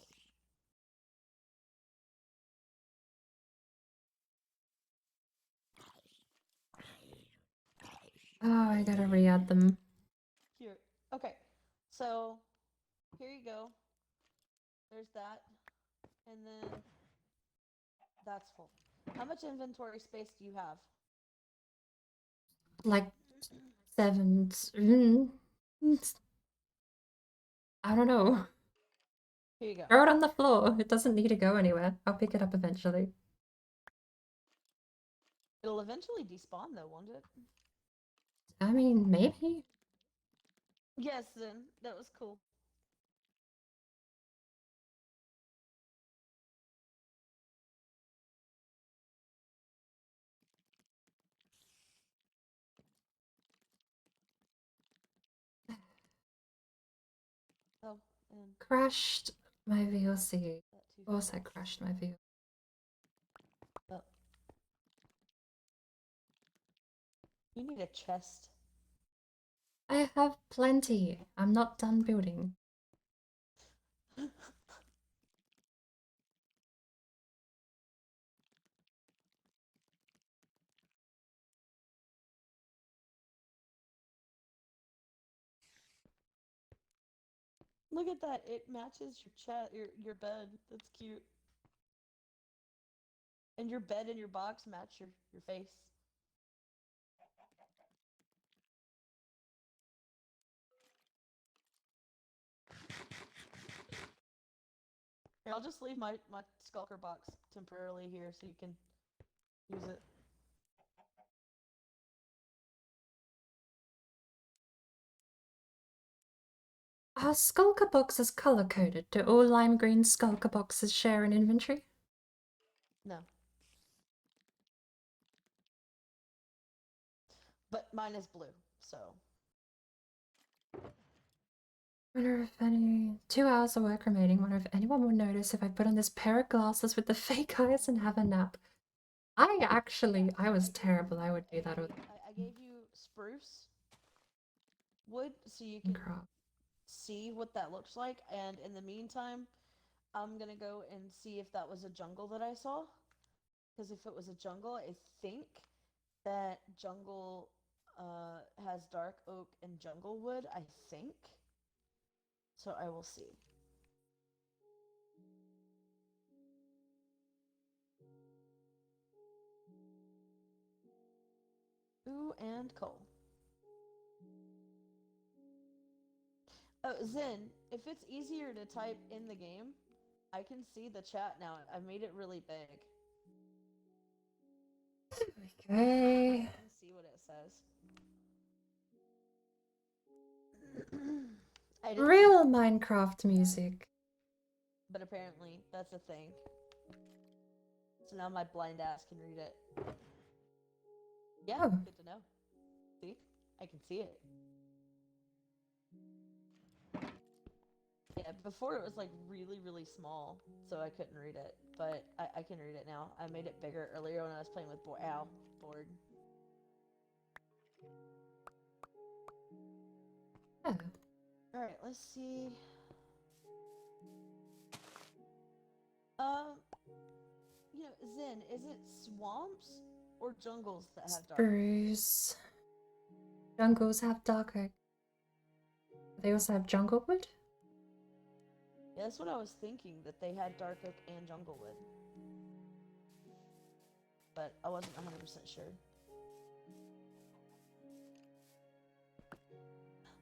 Oh, I gotta re-add them. Here. Okay. So, here you go. There's that. And then that's full. How much inventory space do you have? Like 7. I don't know. Here you go. Throw it on the floor. It doesn't need to go anywhere. I'll pick it up eventually. It'll eventually despawn though, won't it? I mean, maybe. Yes, Zen. That was cool. Oh, and Crashed my VLC. that too. Of course I crashed my VLC. Oh. You need a chest. I have plenty. I'm not done building. Look at that. It matches your your bed. That's cute. And your bed and your box match your face. Here, I'll just leave my skulker box temporarily here so you can use it. Are Skulker boxes color coded? Do all lime green Skulker boxes share an inventory? No. But mine is blue, so. Wonder if any 2 hours of work remaining. Wonder if anyone will notice if I put on this pair of glasses with the fake eyes and have a nap. I was terrible. I would do that with I gave you spruce wood so you can Minecraft. see what that looks like, and in the meantime, I'm gonna go and see if that was a jungle that I saw. Because if it was a jungle, I think that jungle has dark oak and jungle wood, I think. So I will see. Ooh, and coal. Oh, Zen, if it's easier to type in the game, I can see the chat now. I've made it really big. Okay. I can see what it says. I didn't, Real Minecraft music. but apparently that's a thing. So now my blind ass can read it. Yeah, Oh. good to know. See? I can see it. Yeah, before it was like really, really small, so I couldn't read it. But I can read it now. I made it bigger earlier when I was playing with board. Oh. Alright, let's see. You know, Zen, is it swamps or jungles that have dark? Spruce. Jungles have dark oak. They also have jungle wood? Yeah, that's what I was thinking, that they had dark oak and jungle wood. But I wasn't 100% sure.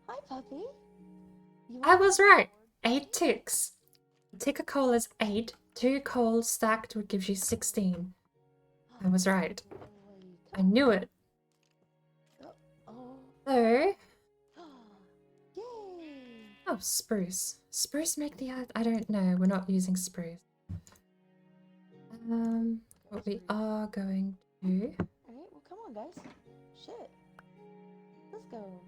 Hi, puppy. I was right. 8 ticks. A tick of coal is 8. 2 coal stacked would give you 16. I was right. I knew it. Oh. So, Yay! oh, spruce. Spruce make the I don't know. We're not using spruce. What we are going to. Alright, well, come on, guys. Shit. Let's go.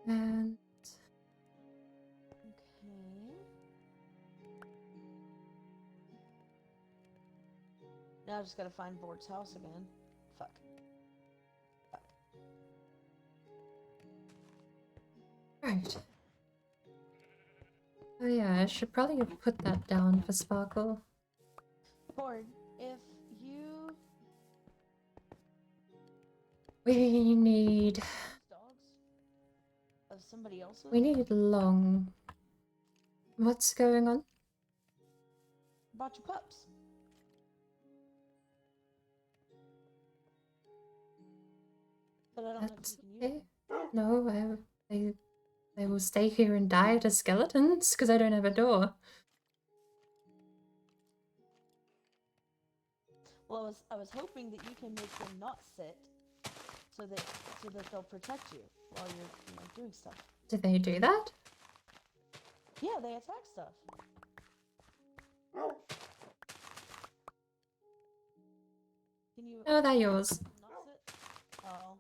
And Okay. Now I just gotta find Bord's house again. Fuck. Fuck. right. Oh yeah, I should probably have put that down for Sparkle. Bord, if you We need dogs of somebody else's, we need long. What's going on? bought your pups. But I don't know That's if you can use okay. No, they will stay here and die to skeletons because I don't have a door. Well, I was hoping that you can make them not sit, so that they'll protect you while you're doing stuff. Do they do that? Yeah, they attack stuff. Can you? No, they're yours. Not sit? Oh.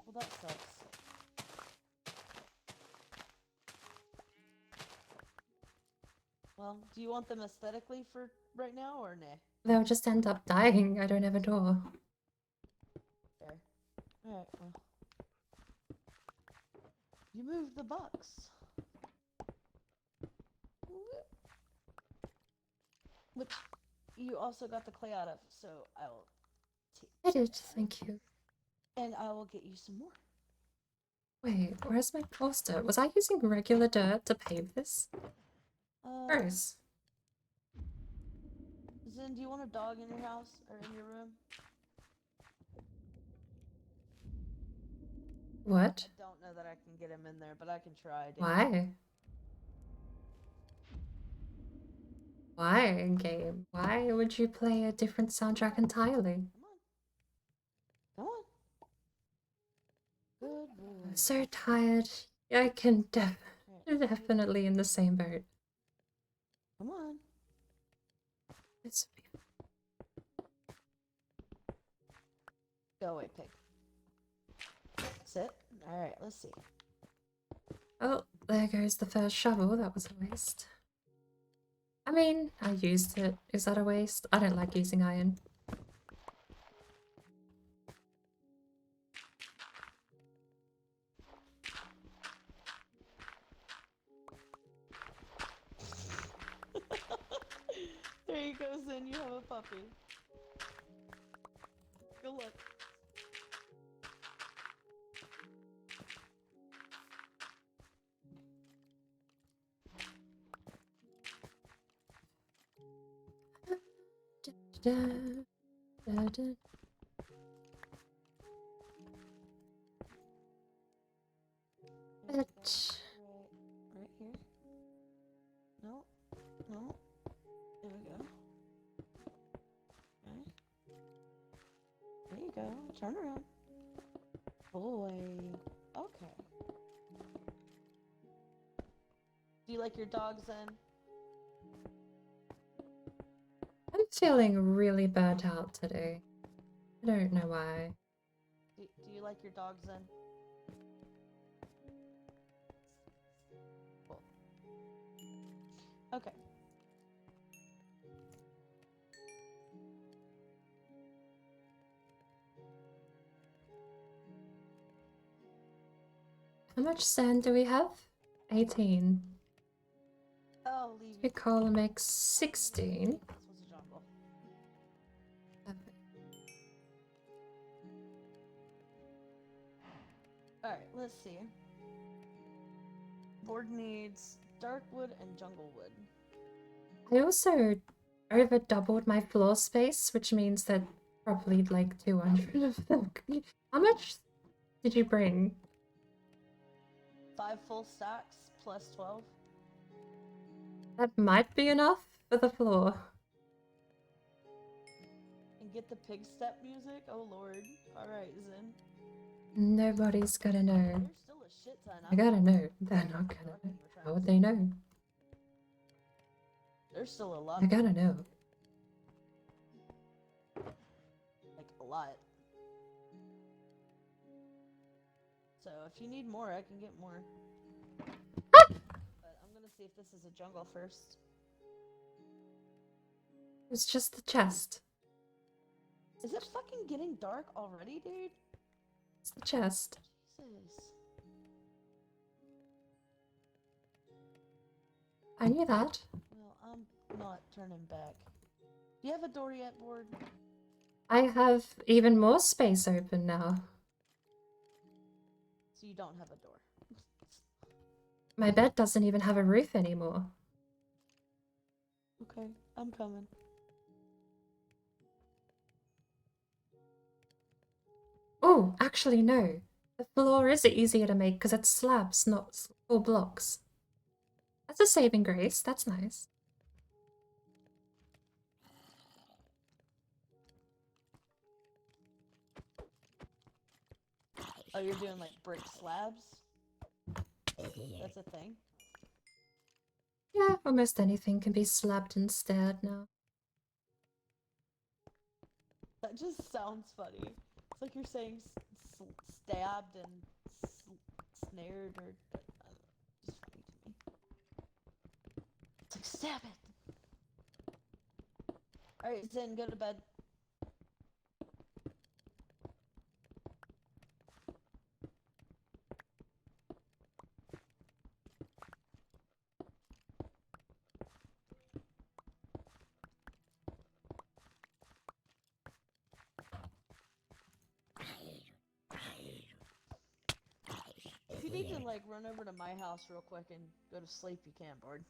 Well, that sucks. Well, do you want them aesthetically for right now or nah? They'll just end up dying. I don't have a door. Fair. Alright, well. You moved the box. Which you also got the clay out of, so I will I did, thank you. and I will get you some more. Wait, where's my poster? Was I using regular dirt to pave this? Gross. Zen, do you want a dog in your house or in your room? What? I don't know that I can get him in there, but I can try. Dude. Why? Why, game? Why would you play a different soundtrack entirely? Come on. Good boy. I'm so tired. I can definitely in the same boat. Come on. It's Go away, pig. Sit. Alright, let's see. oh, there goes the first shovel. That was a waste. I mean, I used it. Is that a waste? I don't like using iron. There you go, Zen. You have a puppy. Good luck. Da, da, da. But Right here. No. No. There we go. Okay. There you go. Turn around. Boy. Okay. Do you like your dog, Zen? I'm feeling really burnt out today. I don't know why. Do you like your dog, Zen? Cool. Okay. How much sand do we have? 18. I'll leave you. Big column makes 16. This was a jungle. Alright, let's see. Board needs dark wood and jungle wood. I also over doubled my floor space, which means that probably like 200 of them. How much did you bring? 5 full stacks plus 12. That might be enough for the floor. And get the pig step music? Oh lord. Alright, Zen. Nobody's gonna know. There's still a shit ton. I gotta know. They're not gonna know. How would they know? There's still a lot. I gotta know. Like, a lot. So, if you need more, I can get more. But I'm gonna see if this is a jungle first. It's just the chest. Is it fucking getting dark already, dude? It's the chest. Jesus. I knew that. Well, I'm not turning back. Do you have a door yet, Board? I have even more space open now. So you don't have a door. My bed doesn't even have a roof anymore. Okay, I'm coming. Oh, actually no. The floor is easier to make because it's slabs, not full blocks. That's a saving grace. That's nice. Oh, you're doing like brick slabs? That's a thing? Yeah, almost anything can be slabbed instead now. That just sounds funny. It's like you're saying stabbed and snared or... just funny to me. It's like, stab it! Alright, Zen, go to bed. If you need to, like, run over to my house real quick and go to sleep, you can, Board.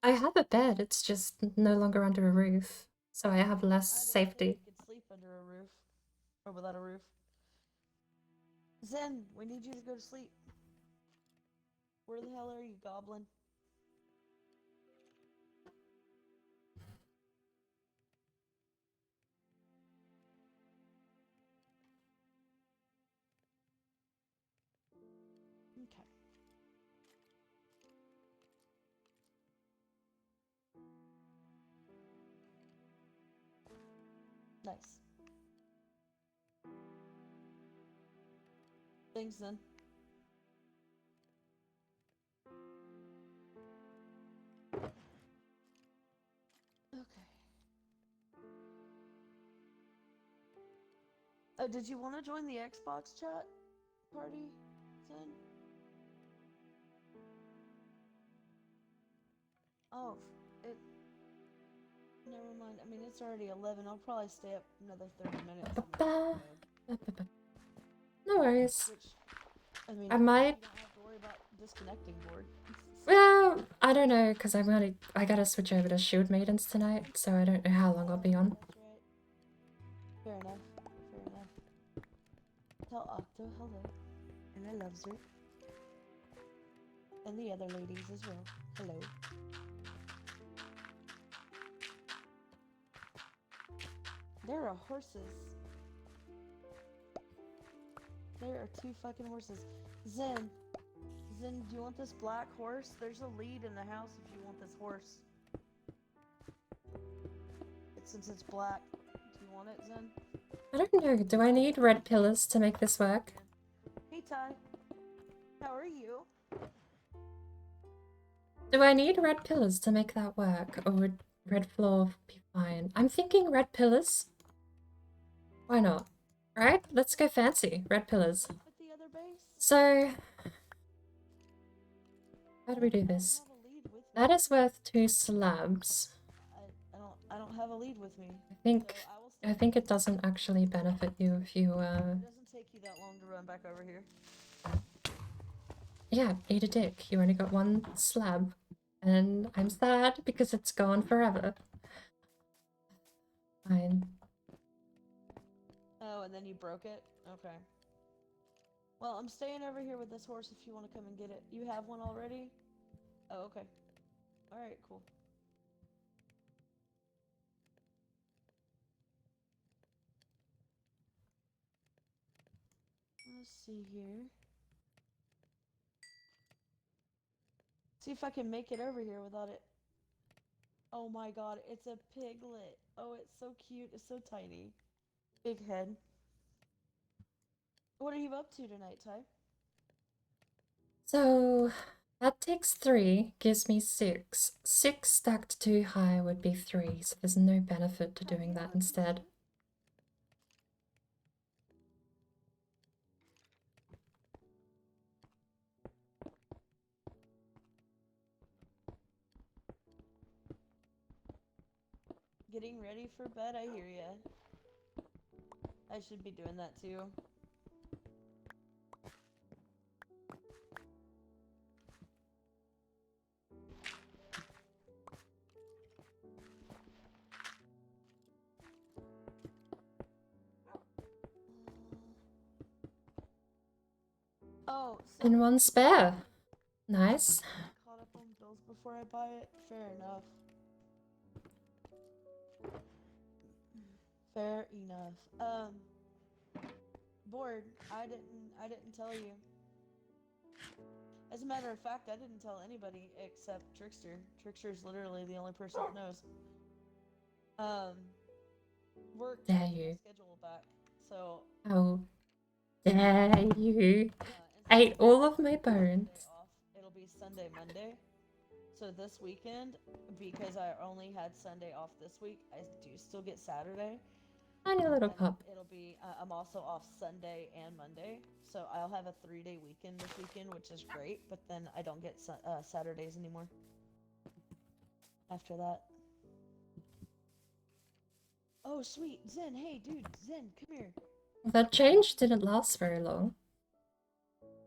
I have a bed, it's just no longer under a roof. So I have less safety. You could sleep under a roof. Or without a roof. Zen, we need you to go to sleep. Where the hell are you, Goblin? Okay. Nice. Thanks, then. Okay. Oh, did you want to join the Xbox chat party, Zen? Oh, it... Never mind. I mean, it's already 11. I'll probably stay up another 30 minutes. and then go. No worries. Which, I mean, I might... you don't have to worry about disconnecting, Board. Well, I don't know, because I gotta switch over to Shield Maidens tonight, so I don't know how long I'll be on. That's right. Fair enough. Fair enough. Tell Octo hello. And I loves her. And the other ladies as well. Hello. There are horses. There are 2 fucking horses. Zen, do you want this black horse? There's a lead in the house if you want this horse. Since it's black. Do you want it, Zen? I don't know, do I need red pillars to make this work? Hey, Ty. How are you? Do I need red pillars to make that work, or would red floor be fine? I'm thinking red pillars. Why not? Right, let's go fancy. Red pillars. With the other base? So, how do we do this? I don't have a lead with me. That is worth 2 slabs. I don't have a lead with me. I think it doesn't actually benefit you if you It doesn't take you that long to run back over here. yeah, eat a dick. You only got 1 slab And I'm sad because it's gone forever. Fine. Oh, and then you broke it? Okay. Well, I'm staying over here with this horse if you want to come and get it. You have one already? Oh, okay. Alright, cool. Let's see here. See if I can make it over here without it. Oh my god, it's a piglet. Oh, it's so cute. It's so tiny. Big head. What are you up to tonight, Ty? So that takes 3, gives me 6. 6 stacked too high would be 3, so there's no benefit to doing that instead. Getting ready for bed, I hear ya. I should be doing that too. Oh, so And 1 spare. Nice. caught up on bills before I buy it. Fair enough. Fair enough. Bored. I didn't tell you. As a matter of fact, I didn't tell anybody except Trickster. Trickster's literally the only person that knows. Work Dare changed my you. schedule back, so How dare you. instead Ate of all of my Sunday bones. off, it'll be Sunday, Monday. So this weekend, because I only had Sunday off this week, I do still get Saturday. Tiny little And pup. it'll be, I'm also off Sunday and Monday, so I'll have a 3-day weekend this weekend, which is great, but then I don't get Saturdays anymore after that. Oh, sweet. Zen, hey, dude, Zen, come here. That change didn't last very long.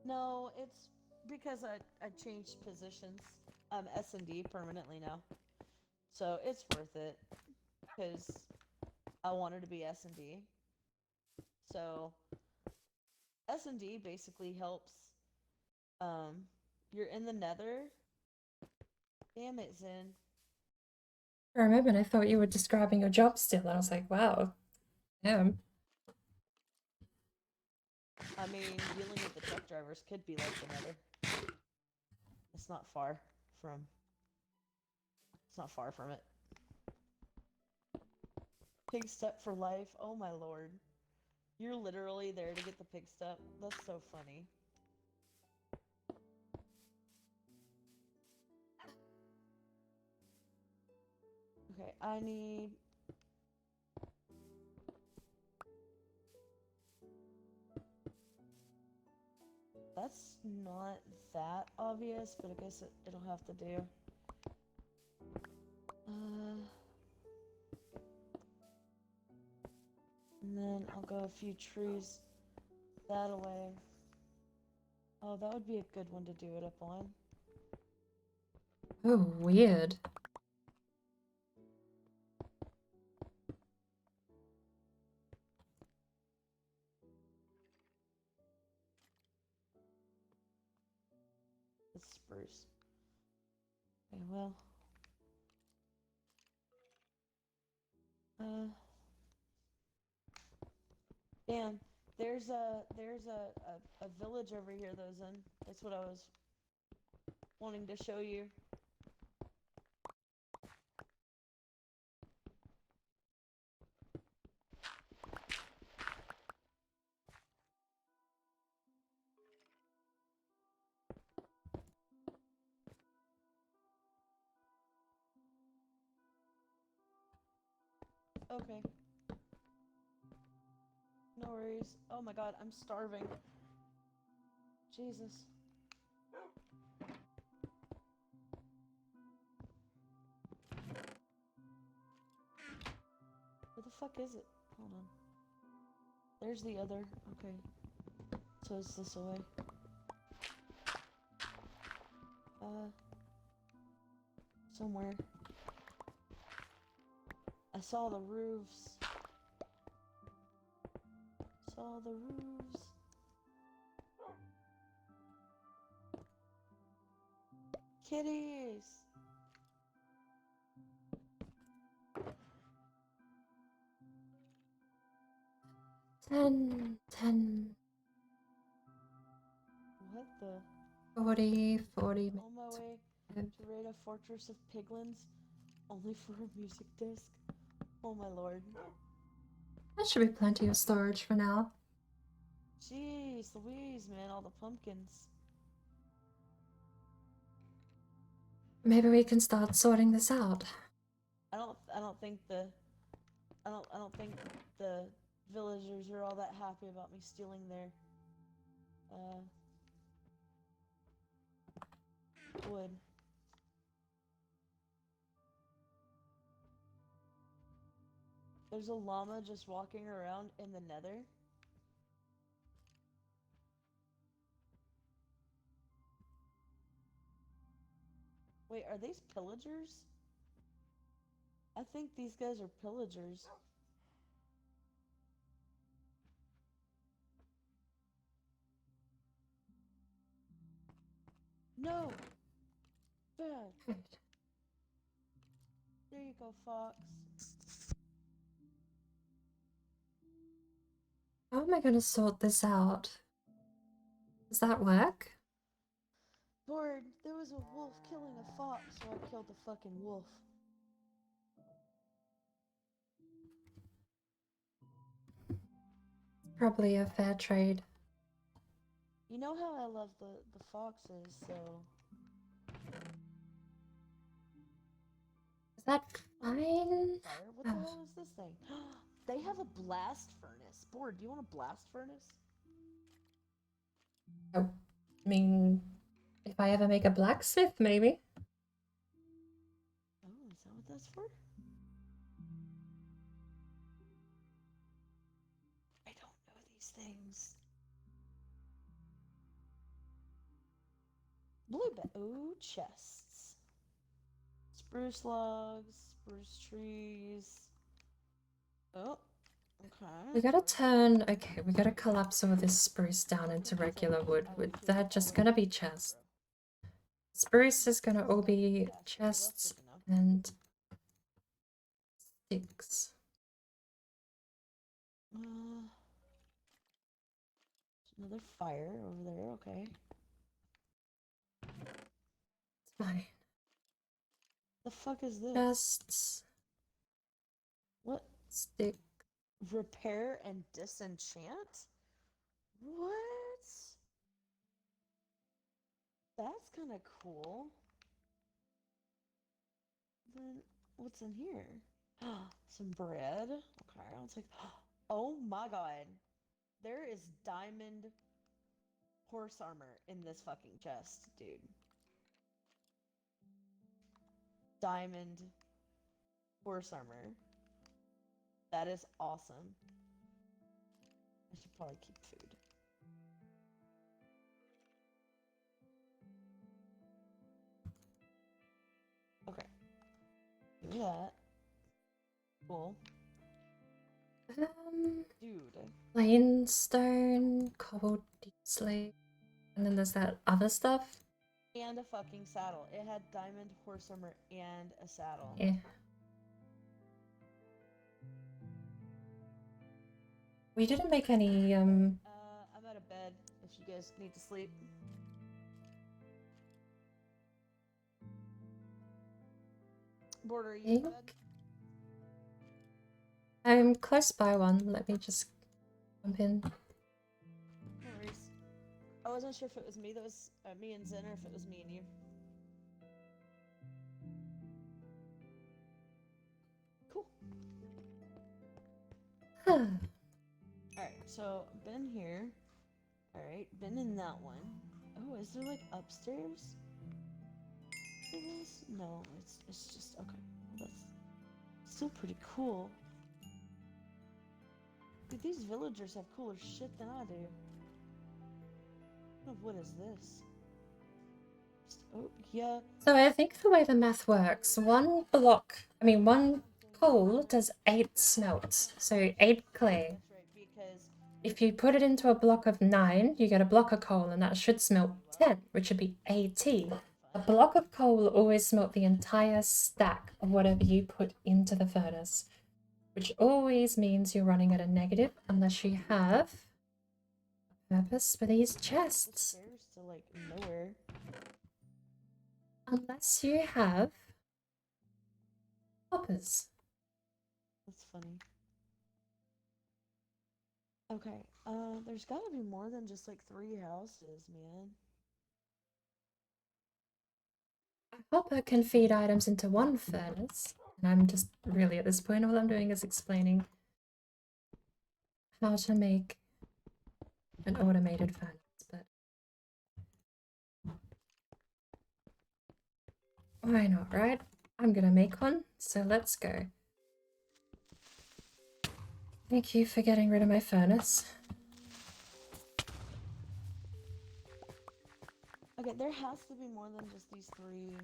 No, it's because I changed positions. I'm S&D permanently now. So it's worth it, because I wanted to be S&D. So S&D basically helps, you're in the nether. Damn it, Zen. For a moment I thought you were describing your job still, and I was like, wow. Damn. I mean, dealing with the truck drivers could be like the nether. It's not far from it. Pig step for life. Oh my lord. You're literally there to get the pig step. That's so funny. Okay, I need... That's not that obvious, but I guess it'll have to do. And then I'll go a few trees that away. Oh, that would be a good one to do it up on. Oh, weird. It's spruce. Okay, well. Damn. There's a village over here though, Zen. That's what I was wanting to show you. Okay. No worries. Oh my god, I'm starving. Jesus. Where the fuck is it? Hold on. There's the other. Okay. So it's this way. somewhere. I saw the roofs. Saw the roofs. Kitties! Ten. What the? 40 On my minutes. way to raid a fortress of piglins, only for a music disc. Oh my lord. That should be plenty of storage for now. Jeez Louise, man, all the pumpkins. Maybe we can start sorting this out. I don't think the villagers are all that happy about me stealing their wood. There's a llama just walking around in the nether. Wait, are these pillagers? I think these guys are pillagers. No! Bad. Right. There you go, Fox. How am I gonna sort this out? Does that work? Lord, there was a wolf killing a fox, so I killed the fucking wolf. Probably a fair trade. You know how I love the foxes, so... Is that fine? Fire? What the hell is this thing? They have a blast furnace. Board, do you want a blast furnace? Oh, I mean, if I ever make a blacksmith, maybe. Oh, is that what that's for? I don't know these things. Ooh, chests. Spruce logs, spruce trees. Oh, okay. We gotta turn, okay, we gotta collapse all this spruce down into regular wood. They're just gonna be chests. Spruce is gonna all be chests and sticks. Another fire over there, okay. It's fine. The fuck is this? Chests, What? stick. Repair and disenchant? What? That's kind of cool. Then what's in here? Some bread. Okay, I'll take. Oh my god. There is diamond horse armor in this fucking chest, dude. Diamond horse armor. That is awesome. I should probably keep food. Okay. Do that. Cool. Dude. Plain stone, cobbled deep slate, and then there's that other stuff. And a fucking saddle. It had diamond horse armor and a saddle. Yeah. We didn't make any, I'm out of bed if you guys need to sleep. Border, you in bed? I'm close by one. Let me just jump in. No worries. I wasn't sure if it was me that was me and Zen or if it was me and you. Cool. Alright, so been here. Alright, been in that one. Oh, is there like upstairs? For this? No, it's just okay. That's still pretty cool. Dude, these villagers have cooler shit than I do. What is this? Just Oh, yeah. So I think the way the math works, one coal does 8 smelts, so 8 clay. That's right, because If you put it into a block of 9, you get a block of coal, and that should smelt 10, which would be 80. A block of coal will always smelt the entire stack of whatever you put into the furnace, which always means you're running at a negative unless you have a purpose for these chests. stairs to like nowhere. Unless you have hoppers. That's funny. Okay, there's gotta be more than just like 3 houses, man. A hopper can feed items into one furnace, and I'm just really at this point all I'm doing is explaining how to make an automated furnace, but why not, right? I'm gonna make one, so let's go. Thank you for getting rid of my furnace. Okay, there has to be more than just these three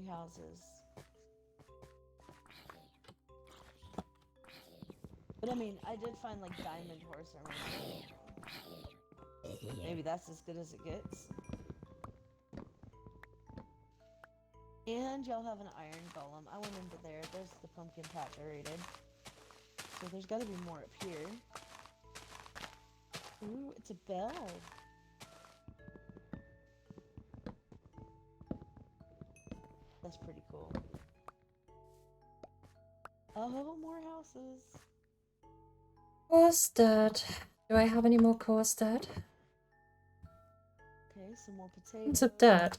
houses. But I mean, I did find like diamond horse armor. Maybe that's as good as it gets. And y'all have an iron golem. I went into there. There's the pumpkin patch I raided. So there's gotta be more up here. Ooh, it's a bell. That's pretty cool. Oh, more houses. Coarse dirt. Do I have any more coarse dirt? Okay, some more potatoes. Tons of dirt.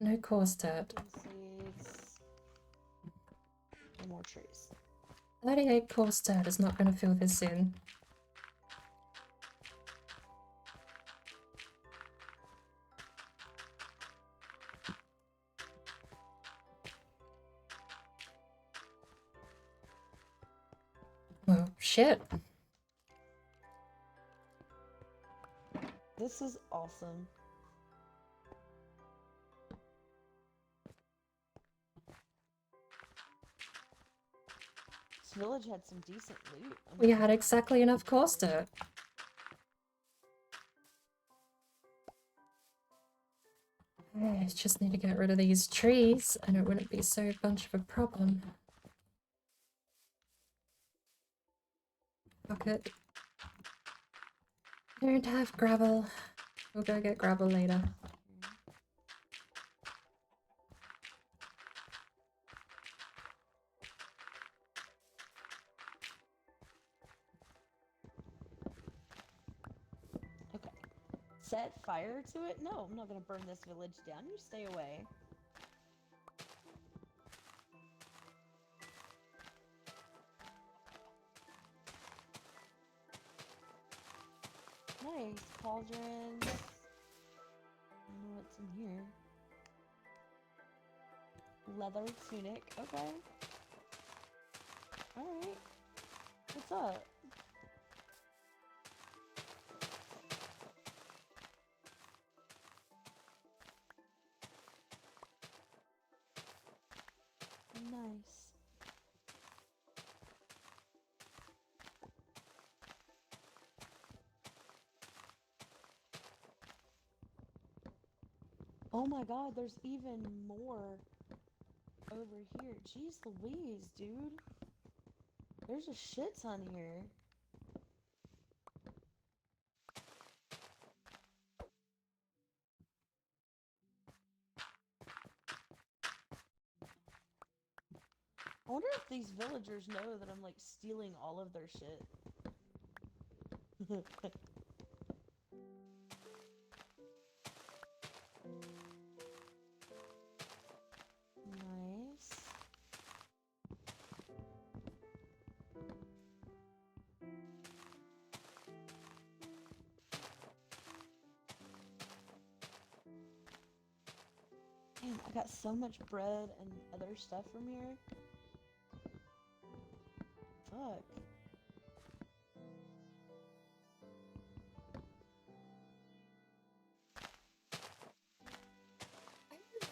No coarse dirt. Pumpkin seeds. And more trees. 38 coarse dirt is not going to fill this in. Well, shit. This is awesome. This village had some decent loot. We had exactly enough coarse dirt. I just need to get rid of these trees and it wouldn't be so much of a problem. Fuck it. I don't have gravel. We'll go get gravel later. Okay. Set fire to it? No, I'm not gonna burn this village down. You stay away. Nice. Cauldrons. I don't know what's in here. Leather tunic. Okay. Alright. What's up? Nice. Oh my god, there's even more over here. Jeez Louise, dude. There's a shit ton here. I wonder if these villagers know that I'm like stealing all of their shit. Nice. Damn, I got so much bread and other stuff from here. Fuck.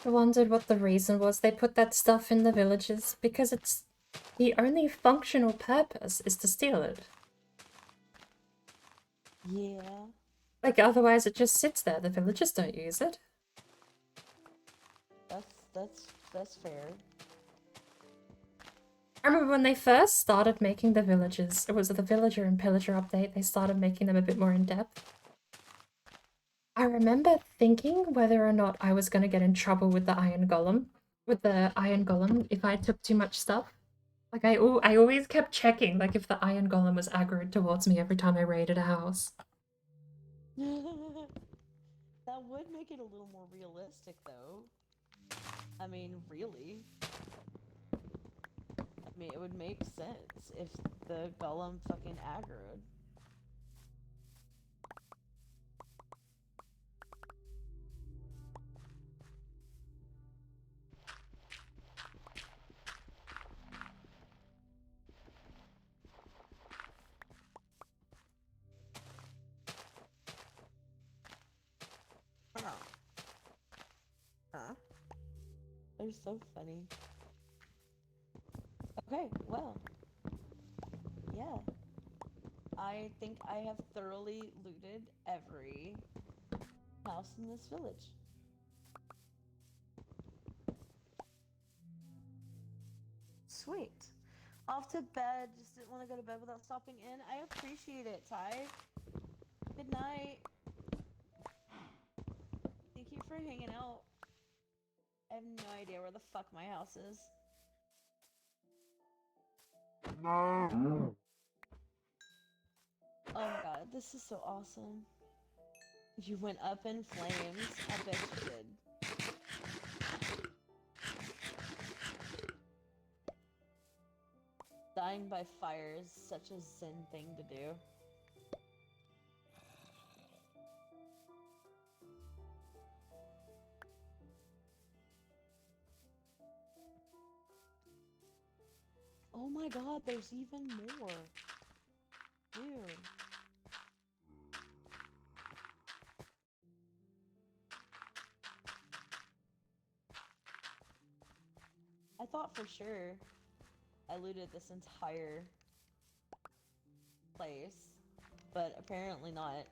I wondered what the reason was they put that stuff in the villages, because it's the only functional purpose is to steal it. Yeah. Like, otherwise it just sits there, the villagers don't use it. That's fair. I remember when they first started making the villages, it was the Villager and Pillager update, they started making them a bit more in-depth. I remember thinking whether or not I was going to get in trouble with the Iron Golem, if I took too much stuff. Like, I always kept checking, like, if the Iron Golem was aggroed towards me every time I raided a house. That would make it a little more realistic, though. I mean, really. I mean, it would make sense if the golem fucking aggroed. Huh? They're so funny. Okay, well. Yeah. I think I have thoroughly looted every house in this village. Sweet. Off to bed. Just didn't want to go to bed without stopping in. I appreciate it, Ty. Good night. Thank you for hanging out. I have no idea where the fuck my house is. No. Oh my god, this is so awesome. You went up in flames. I bet you did. Dying by fire is such a zen thing to do. Oh my god, there's even more. Dude. I thought for sure I looted this entire place, but apparently not.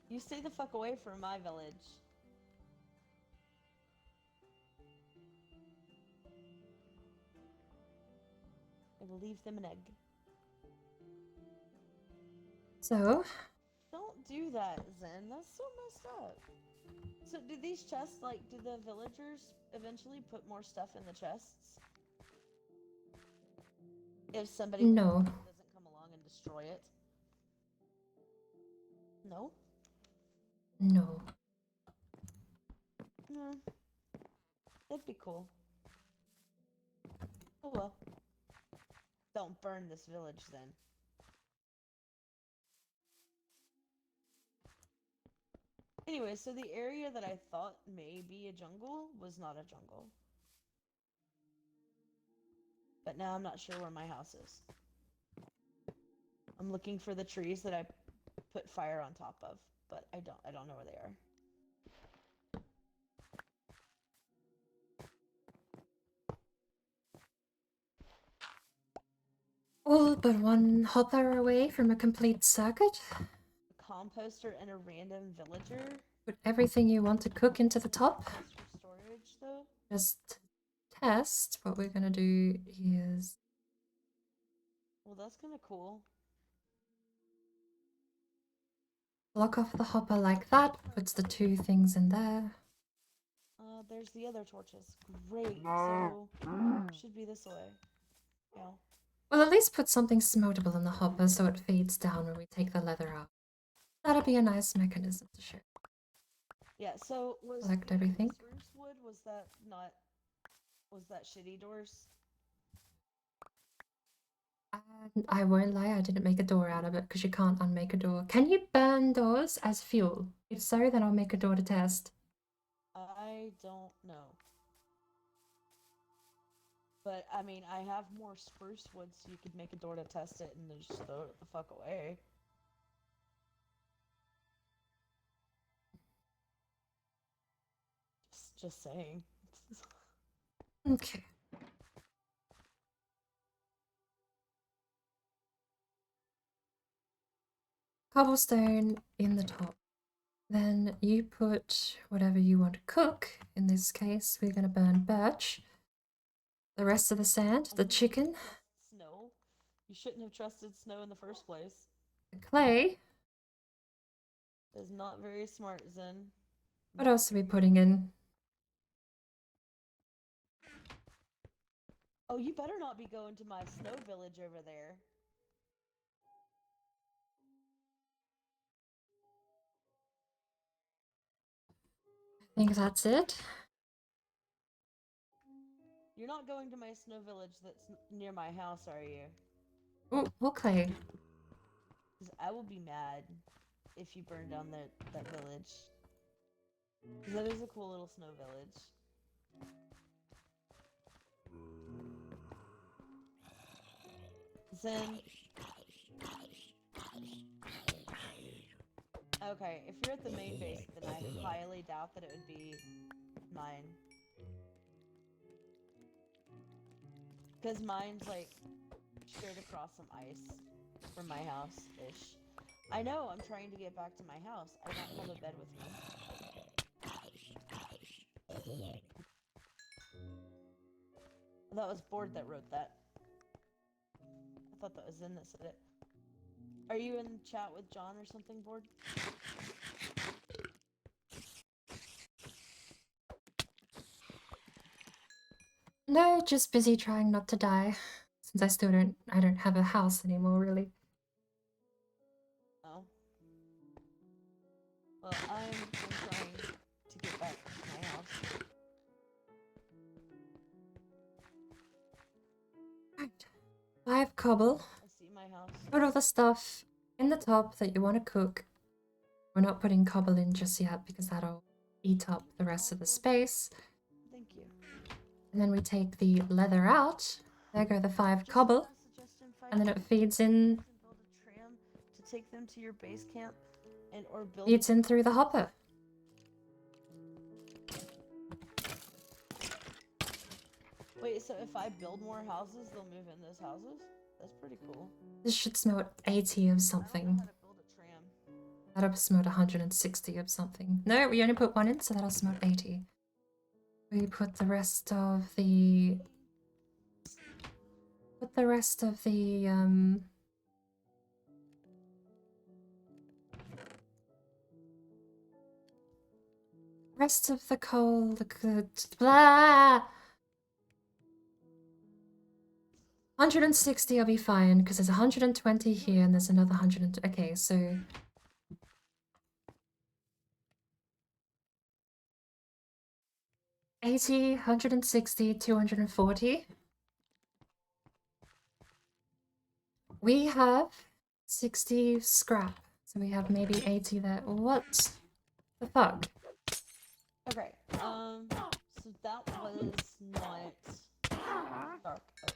You stay the fuck away from my village. I will leave them an egg. So? Don't do that, Zen. That's so messed up. So do these chests, like, do the villagers eventually put more stuff in the chests? If somebody No. doesn't come along and destroy it? No? No. No. That'd be cool. Oh well. Don't burn this village then. Anyway, so the area that I thought may be a jungle was not a jungle. But now I'm not sure where my house is. I'm looking for the trees that I put fire on top of, but I don't know where they are. All but one hopper away from a complete circuit. A composter and a random villager. Put everything you want to cook into the top. For storage, though. Just test. What we're gonna do is Well, that's kind of cool. block off the hopper like that. Puts the two things in there. There's the other torches. Great. So should be this way. Yeah. Well, at least put something smokable in the hopper so it fades down when we take the leather out. That'll be a nice mechanism to show. Yeah, so was Collect everything. spruce wood, was that shitty doors? I won't lie, I didn't make a door out of it because you can't unmake a door. Can you burn doors as fuel? If so, then I'll make a door to test. I don't know. But, I mean, I have more spruce wood so you could make a door to test it and then just throw it the fuck away. Just saying. Okay. Cobblestone in the top. Then you put whatever you want to cook. In this case, we're going to burn birch. The rest of the sand, the chicken, Snow. You shouldn't have trusted Snow in the first place. the clay. Is not very smart, Zen. What else are we putting in? Oh, you better not be going to my snow village over there. I think that's it. You're not going to my snow village that's near my house, are you? Oh, more clay. Because I will be mad if you burn down that village. Because that is a cool little snow village. Zen. Okay, if you're at the main base, then I highly doubt that it would be mine. Because mine's like straight across some ice from my house-ish. I know, I'm trying to get back to my house. I don't have a bed with me. That was Board that wrote that. I thought that was Zen that said it. Are you in chat with John or something, Board? No, just busy trying not to die. Since I don't have a house anymore, really. Oh. Well, I'm trying to get back to my house. Right. 5 cobble. I see my house. Put all the stuff in the top that you want to cook. We're not putting cobble in just yet because that'll eat up the rest of the space. Thank you. And then we take the leather out. There go the 5 cobble. And then it feeds in. Build a tram to take them to your base camp, and or build. Feeds in through the hopper. Wait, so if I build more houses, they'll move in those houses? That's pretty cool. This should smell at 80 of I don't know something. how to build a tram. That'll smell at 160 of something. No, we only put 1 in, so that'll smell at 80. We put the rest of the... Rest of the coal, the good... Blah! 160 will be fine, because there's 120 here and there's another 100... Okay, so... $80, 160, 240. We have 60 scrap, so we have maybe 80 there. What the fuck? Okay, so that was not dark oak.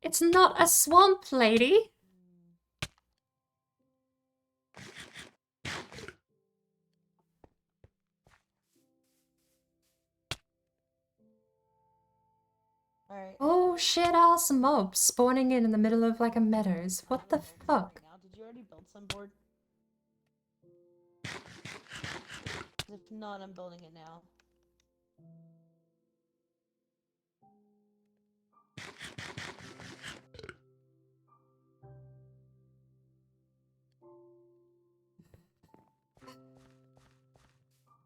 It's not a swamp, lady! Alright. Oh shit ass mobs spawning in the middle of like a meadows. What the fuck? Now, did you already build some board? If not, I'm building it now.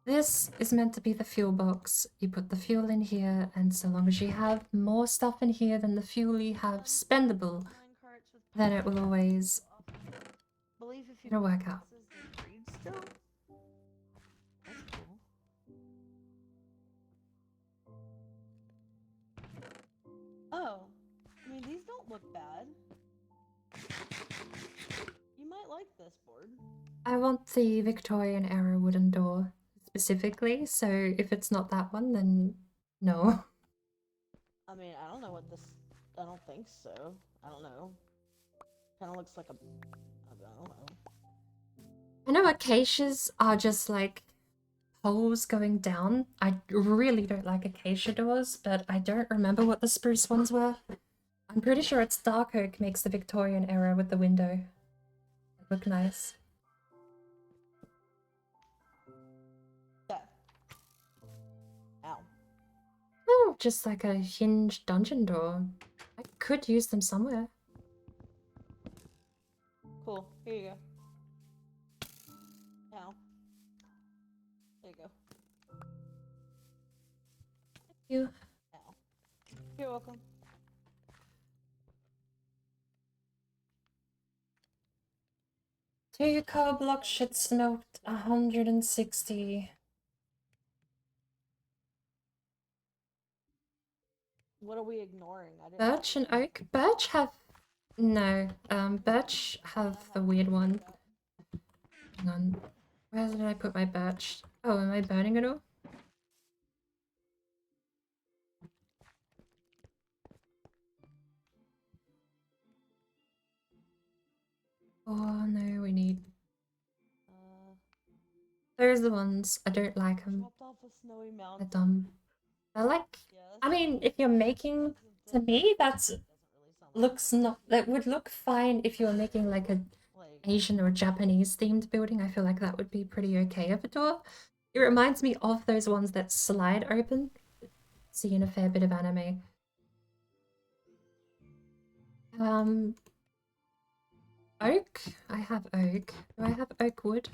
This is meant to be the fuel box. You put the fuel in here, and so long as you have more stuff in here than the fuel you have spendable, then it will always Believe if you it'll work out. breed still? That's cool. Oh, I mean these don't look bad. You might like this board. I want the Victorian era wooden door specifically, so if it's not that one, then no. I mean, I don't know what this. I don't think so. I don't know. Kind of looks like a. I don't know. I know acacias are just like holes going down. I really don't like acacia doors, but I don't remember what the spruce ones were. I'm pretty sure it's dark oak makes the Victorian era with the window. They look nice. Yeah. Ow. Oh, just like a hinged dungeon door. I could use them somewhere. Cool. Here you go. Ow. There you go. Thank you. Ow. You're welcome. Two cow block shit smoked 160. What are we ignoring? I didn't. Birch and oak. Birch have no. Birch have the weird one. Hang on. Where did I put my birch? Oh, am I burning it all? Oh no, we need. Those are the ones I don't like them. Dropped off a snowy They're mountain. dumb. They're like. Yeah, I mean, if you're making, to me, that's looks not. That would look fine if you were making like a like Asian or Japanese themed building. I feel like that would be pretty okay of a door. It reminds me of those ones that slide open. See in a fair bit of anime. Oak? I have oak. Do I have oak wood?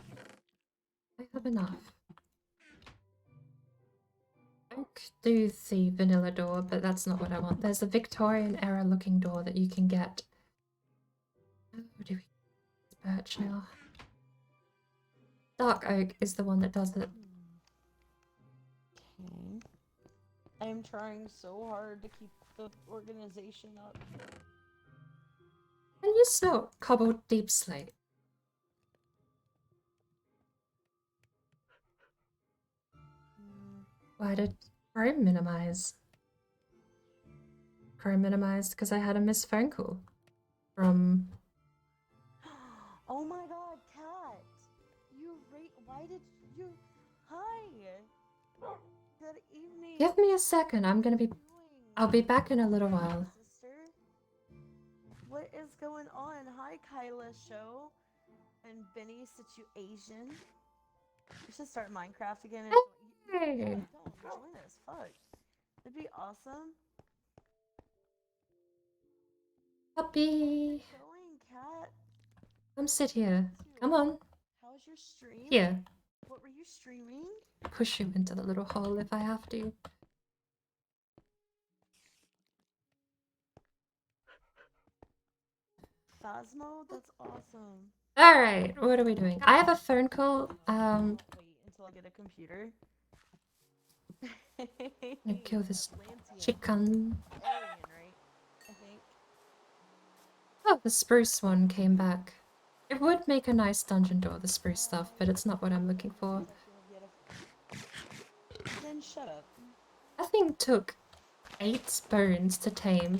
I have enough. Oak do the vanilla door, but that's not what I want. There's a Victorian era looking door that you can get. Oh, do we birch now? Dark oak is the one that does it. Okay. I am trying so hard to keep the organization up. Can you smell cobbled deep slate? Why did Chrome minimize? Chrome minimized because I had a missed phone call from. Oh my god, Cat! Why did you. Hi! Good evening! Give me a second. I'm gonna be. What are you doing? I'll be back in a little while. Sister? What is going on? Hi, Kyla Show and Benny Situation. We should start Minecraft again. And Hey! don't join us. Fuck. It'd be awesome. Puppy! How's it going, Cat? Come sit here. Come on. How was your stream? Here. What were you streaming? Push you into the little hole if I have to. Phasmo? That's awesome. Alright, what are we doing? I have a phone call. Wait until I get a computer. I'm gonna kill this Atlantean. chicken. Alien, right? I think. Oh, the spruce one came back. It would make a nice dungeon door, the spruce stuff, but it's not what I'm looking for. Then shut up. That thing took 8 bones to tame.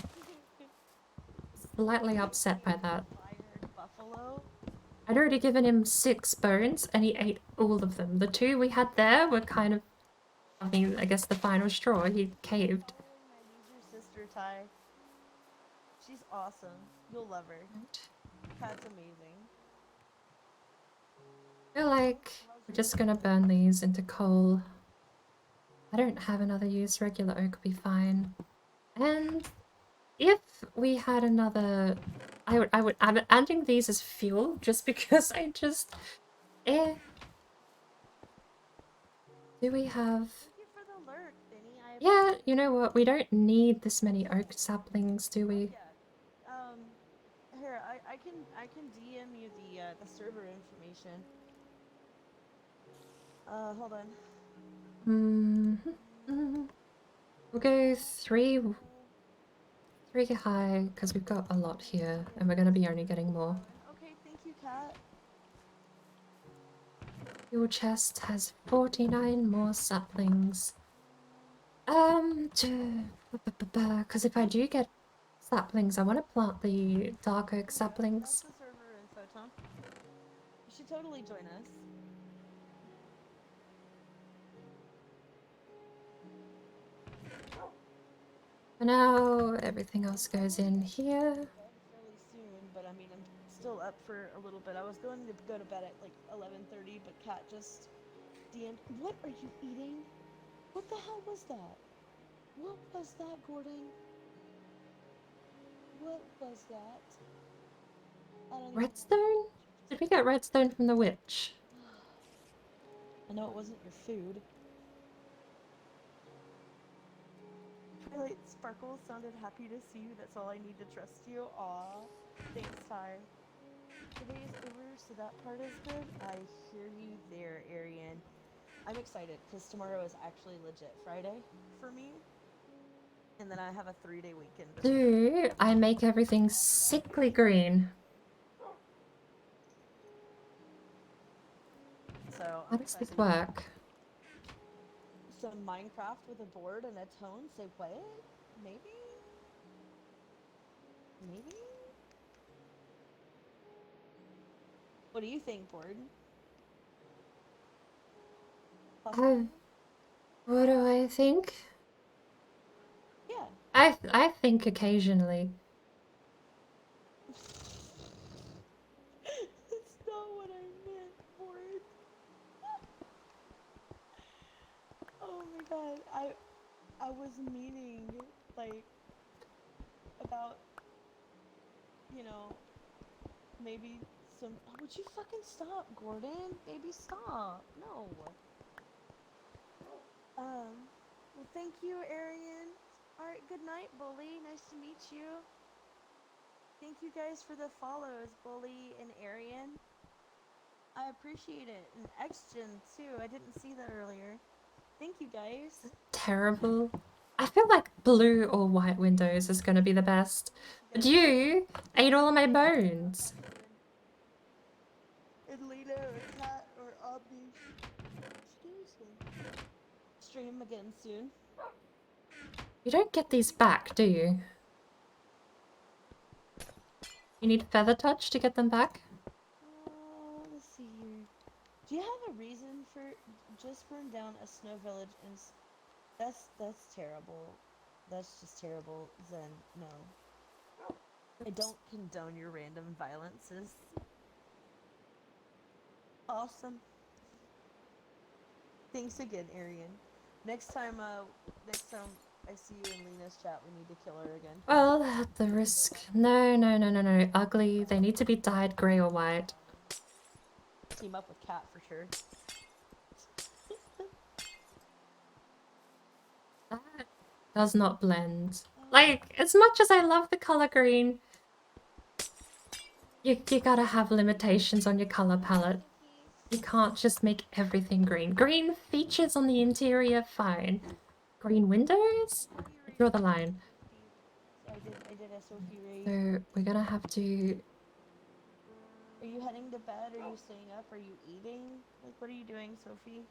Slightly upset by that. Fired buffalo. I'd already given him 6 bones and he ate all of them. The 2 we had there were kind of, I mean, I guess the final straw. He caved. Your sister Ty. She's awesome. You'll love her. That's amazing. I feel like we're just gonna burn these into coal. I don't have another use. Regular oak would be fine. And if we had another, I'm adding these as fuel just because I just, Do we have? Thank you for the lurk, Benny. Yeah, you know what? We don't need this many oak saplings, do we? Yeah. Here, I can DM you the server information. Hold on. We'll go three high because we've got a lot here, and we're gonna be only getting more. Okay, thank you, Kat. Your chest has 49 more saplings. Because if I do get saplings, I want to plant the dark oak saplings. That's the server info, Tom. You should totally join us. For now, everything else goes in here. Fairly soon, but I mean, I'm still up for a little bit. I was going to go to bed at like 11:30, but Kat just DM'd. What are you eating? What the hell was that? What was that, Gordon? What was that? I don't even know. Redstone? Did we get redstone from the witch? I know it wasn't your food. Twilight Sparkle sounded happy to see you. That's all I need to trust you. Aw, thanks, Ty. Today is over, so that part is good. I hear you there, Arian. I'm excited because tomorrow is actually legit Friday for me. And then I have a 3-day weekend. Do I make everything sickly green? So How does this work? Some Minecraft with a board and a tone. Say what? Maybe? Maybe? What do you think, board? What do I think? Yeah. I think occasionally. That's not what I meant, board. Oh my god, I was meaning like about, you know, maybe some. Oh, would you fucking stop, Gordon? Baby, stop. No. Well, thank you, Arian. Alright, good night, Bully. Nice to meet you. Thank you guys for the follows, Bully and Arian. I appreciate it. And Xgen, too. I didn't see that earlier. Thank you, guys. Terrible. I feel like blue or white windows is gonna be the best. But you ate all of my bones. And Lena or Kat or Abby. Excuse me. Stream again soon. You don't get these back, do you? You need feather touch to get them back? Let's see here. Do you have a reason for just burn down a snow village and that's terrible. That's just terrible, Zen. No. I don't condone your random violences. Awesome. Thanks again, Arian. Next time I see you in Lena's chat, we need to kill her again. Well, at the risk. No. Ugly. They need to be dyed grey or white. Team up with Kat for sure. That does not blend. Like, as much as I love the color green, you gotta have limitations on your color palette. You can't just make everything green. Green features on the interior, fine. Green windows? I draw the line. I did SOP raid. So, we're gonna have to... Are you heading to bed? Are you staying up? Are you eating? Like, what are you doing, Sophie?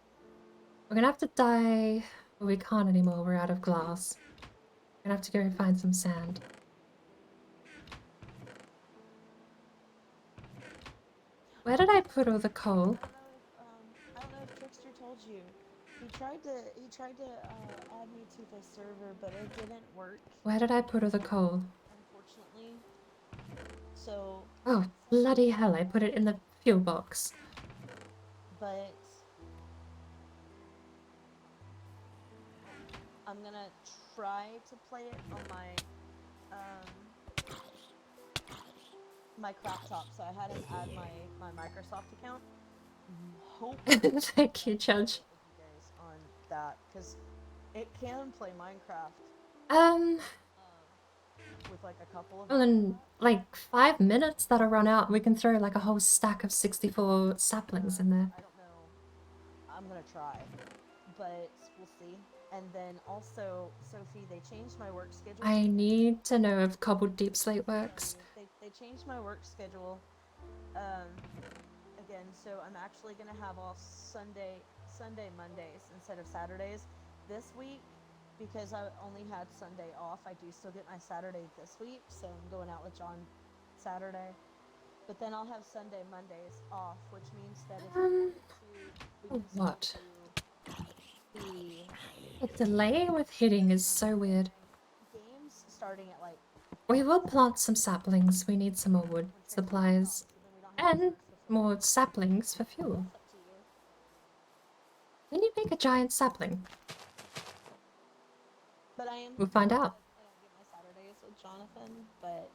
We're gonna have to dye... Well, we can't anymore, we're out of glass. We're gonna have to go find some sand. Where did I put all the coal? I don't know if Trickster told you. He tried to add me to the server, but it didn't work, Where did I put all the coal? unfortunately. So, Oh, bloody hell, I put it in the fuel box. but I'm gonna try to play it on my laptop. So I had him add my Microsoft account. Hope Thank you, Judge. you guys on that, because it can play Minecraft with like a couple of. Well, in like 5 minutes that'll run out. We can throw like a whole stack of 64 saplings in there. I don't know. I'm gonna try, but we'll see. And then also, Sophie, they changed my work schedule. I need to know if cobbled deep slate works. They changed my work schedule. Again, so I'm actually gonna have off Sunday, Mondays instead of Saturdays this week, because I only had Sunday off. I do still get my Saturday this week, so I'm going out with John Saturday. But then I'll have Sunday, Mondays off, which means that if we can What? do The delay with hitting is so weird. games starting at like. We will plant some saplings. We need some more wood supplies. And more saplings for fuel. That's up to you. Can you make a giant sapling? But I am. We'll find out. I don't get my Saturdays with Jonathan, but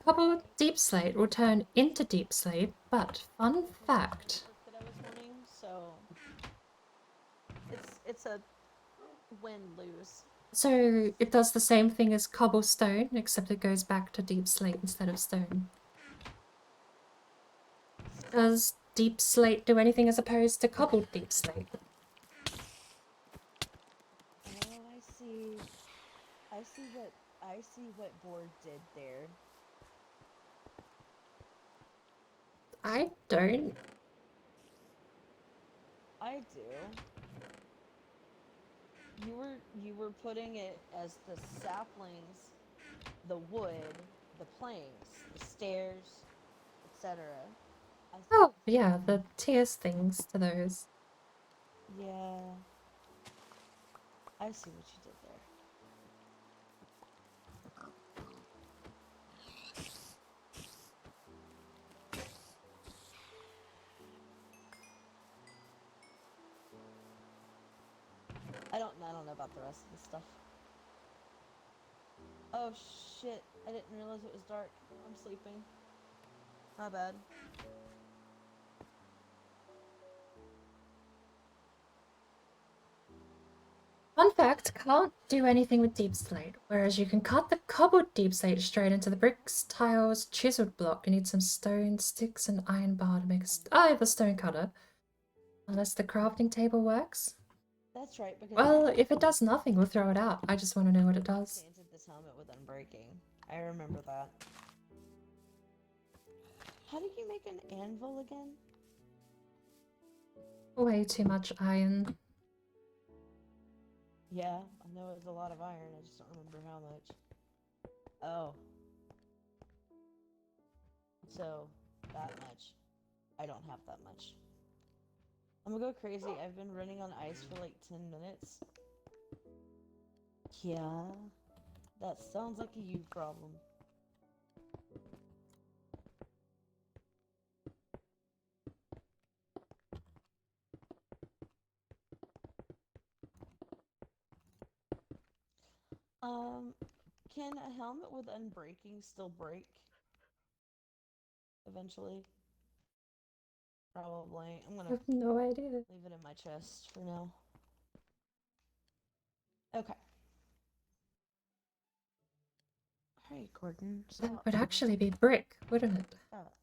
Cobbled deep slate will turn into deep slate, but fun fact. that I was wanting, so it's a win-lose. So it does the same thing as cobblestone, except it goes back to deep slate instead of stone. Does deep slate do anything as opposed to cobbled deep slate? Oh, I see what Board did there. I don't. I do. You were putting it as the saplings, the wood, the planks, the stairs, etc. Oh, yeah, the tiers things to those. Yeah. I see what you did there. I don't know about the rest of the stuff. Oh shit, I didn't realize it was dark. I'm sleeping. My bad. Fun fact, can't do anything with deep slate, whereas you can cut the cobbled deep slate straight into the bricks, tiles, chiseled block. You need some stone, sticks, and iron bar to make a I have a stone cutter. Unless the crafting table works. That's right, because Well, if it does nothing, we'll throw it out. I just want to know what it does. painted this helmet with unbreaking. I remember that. How did you make an anvil again? Way too much iron. Yeah, I know it was a lot of iron, I just don't remember how much. Oh. So, that much. I don't have that much. I'm gonna go crazy. I've been running on ice for like 10 minutes. Yeah. That sounds like a you problem. Can a helmet with unbreaking still break? Eventually? Probably. I'm I gonna have no idea. leave it in my chest for now. Okay. Alright, Gordon. That Stop. would actually be brick, wouldn't it? Stop.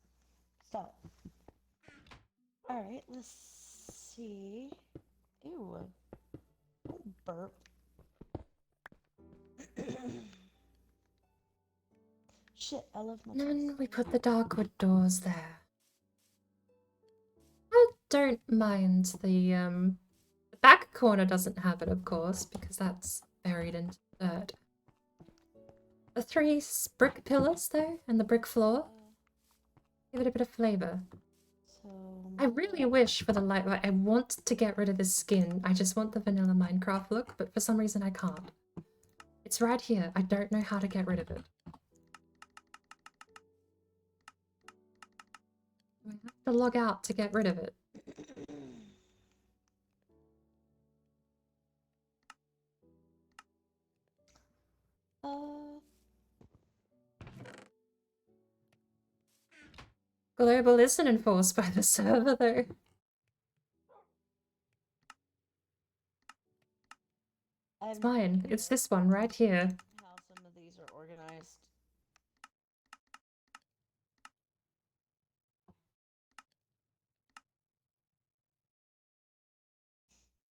Stop. Alright, let's see. Ew. Don't burp. Shit, I love my Then chest. we put the darkwood doors there. I don't mind the back corner doesn't have it, of course, because that's buried in dirt. The three brick pillars, though, and the brick floor, give it a bit of flavor. So I really wish for the light, I want to get rid of this skin. I just want the vanilla Minecraft look, but for some reason I can't. It's right here. I don't know how to get rid of it. I have to log out to get rid of it. Global isn't enforced by the server, though. It's fine. It's this one right here. how some of these are organized.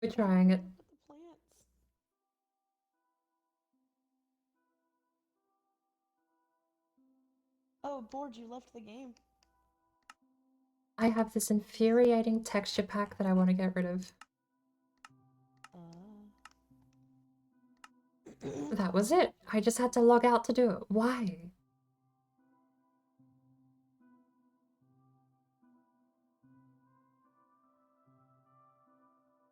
We're trying it. Look at the plants. Oh, Board, you left the game. I have this infuriating texture pack that I want to get rid of. That was it. I just had to log out to do it. Why?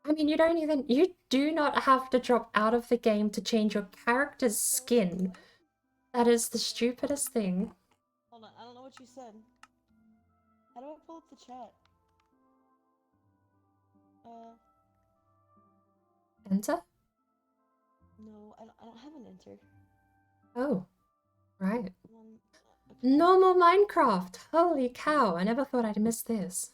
I mean, you do not have to drop out of the game to change your character character's skin. That is the stupidest thing. Hold on, I don't know what you said. How do I pull up the chat? Enter? No, I don't have an enter. Oh, right. Okay. Normal Minecraft! Holy cow, I never thought I'd miss this.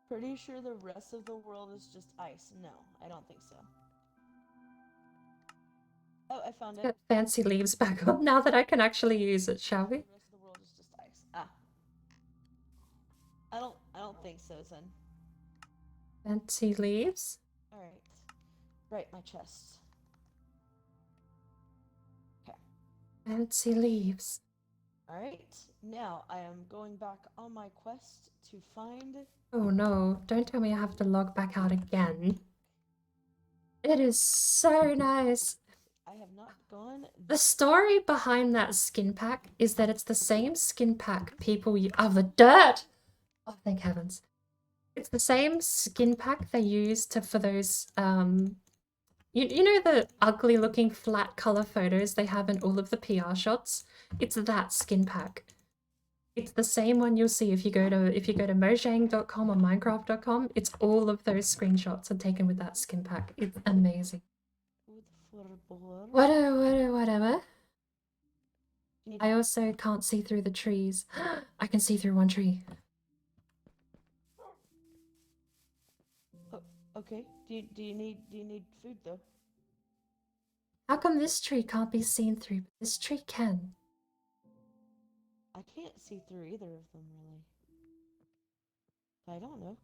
Pretty sure the rest of the world is just ice. No, I don't think so. Oh, I found it. Get fancy leaves back on now that I can actually use it, shall we? The rest of the world is just ice. Ah. I don't think so, son. Fancy leaves? Alright. Right, my chest. Fancy leaves. Alright, now I am going back on my quest to find... Oh no, don't tell me I have to log back out again. It is so nice. I have not gone... The story behind that skin pack is that it's the same skin pack people of the dirt! Oh, thank heavens. It's the same skin pack they use for those, you know the ugly looking flat color photos they have in all of the PR shots? It's that skin pack. It's the same one you'll see if you go to mojang.com or minecraft.com. It's all of those screenshots are taken with that skin pack. It's amazing. Whatever. I also can't see through the trees. I can see through one tree. Okay. Do you need food though? How come this tree can't be seen through, but this tree can? I can't see through either of them really. I don't know.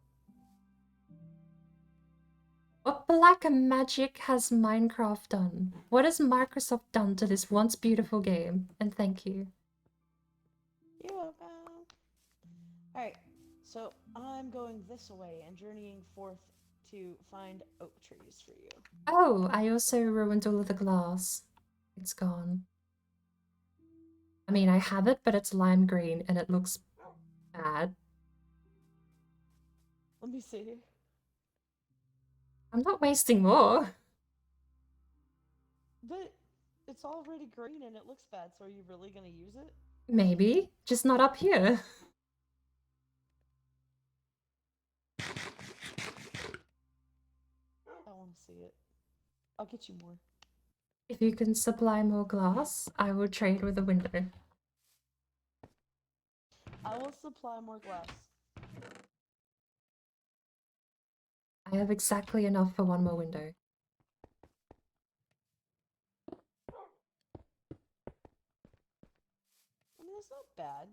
What black magic has Minecraft done? What has Microsoft done to this once beautiful game? And thank you. You're welcome. Alright, so I'm going this way and journeying forth to find oak trees for you. Oh, I also ruined all of the glass. It's gone. I mean, I have it, but it's lime green and it looks bad. Let me see. I'm not wasting more. But it's already green and it looks bad, so are you really gonna use it? Maybe, just not up here. I want to see it. I'll get you more. If you can supply more glass, I will trade with a window. I will supply more glass. I have exactly enough for one more window. I mean, it's not bad.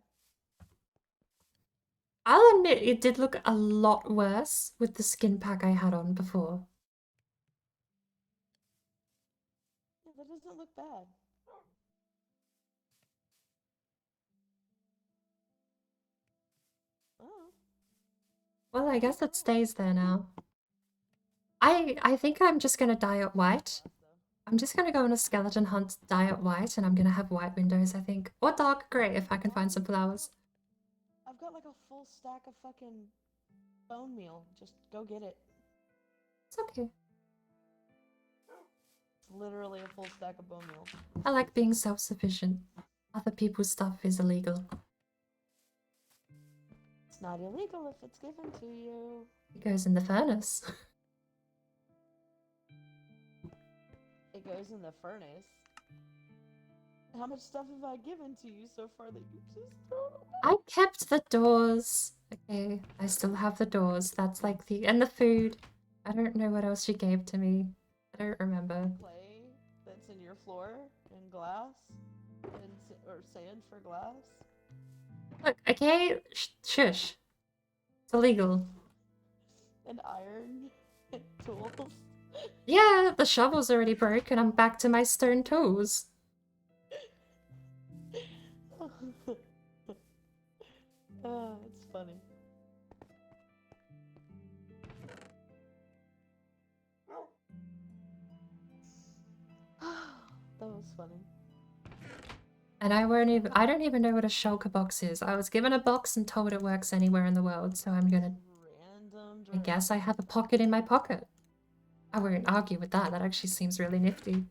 I'll admit it did look a lot worse with the skin pack I had on before. Yeah, that doesn't look bad. Oh. Well, I guess it stays there now. I think I'm just gonna dye it white. I'm just gonna go on a skeleton hunt, dye it white, and I'm gonna have white windows, I think. Or dark grey if I can find some flowers. I've got like a full stack of fucking bone meal. Just go get it. It's okay. It's literally a full stack of bone meal. I like being self-sufficient. Other people's stuff is illegal. It's not illegal if it's given to you. It goes in the furnace. It goes in the furnace. How much stuff have I given to you so far that you just thrown away? I kept the doors. Okay, I still have the doors. That's like and the food. I don't know what else she gave to me. I don't remember. Clay that's in your floor and glass and or sand for glass. Look, okay, shush. It's illegal. And iron and tools. Yeah, the shovel's already broken. I'm back to my stone tools. It's funny. That was funny. And I don't even know what a shulker box is. I was given a box and told it works anywhere in the world, so I'm gonna... Random I guess I have a pocket in my pocket. I won't argue with that. That actually seems really nifty.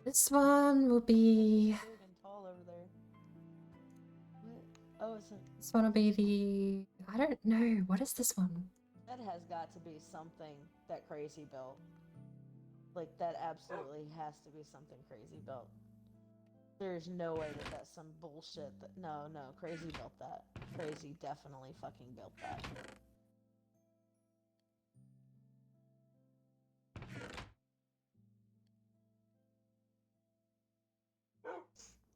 This one will be... Big and tall over there. What? Oh, it's a... This one will be the... I don't know. What is this one? That has got to be something that Crazy built. Like, that absolutely has to be something Crazy built. There's no way that that's some bullshit that... No, Crazy built that. Crazy definitely fucking built that.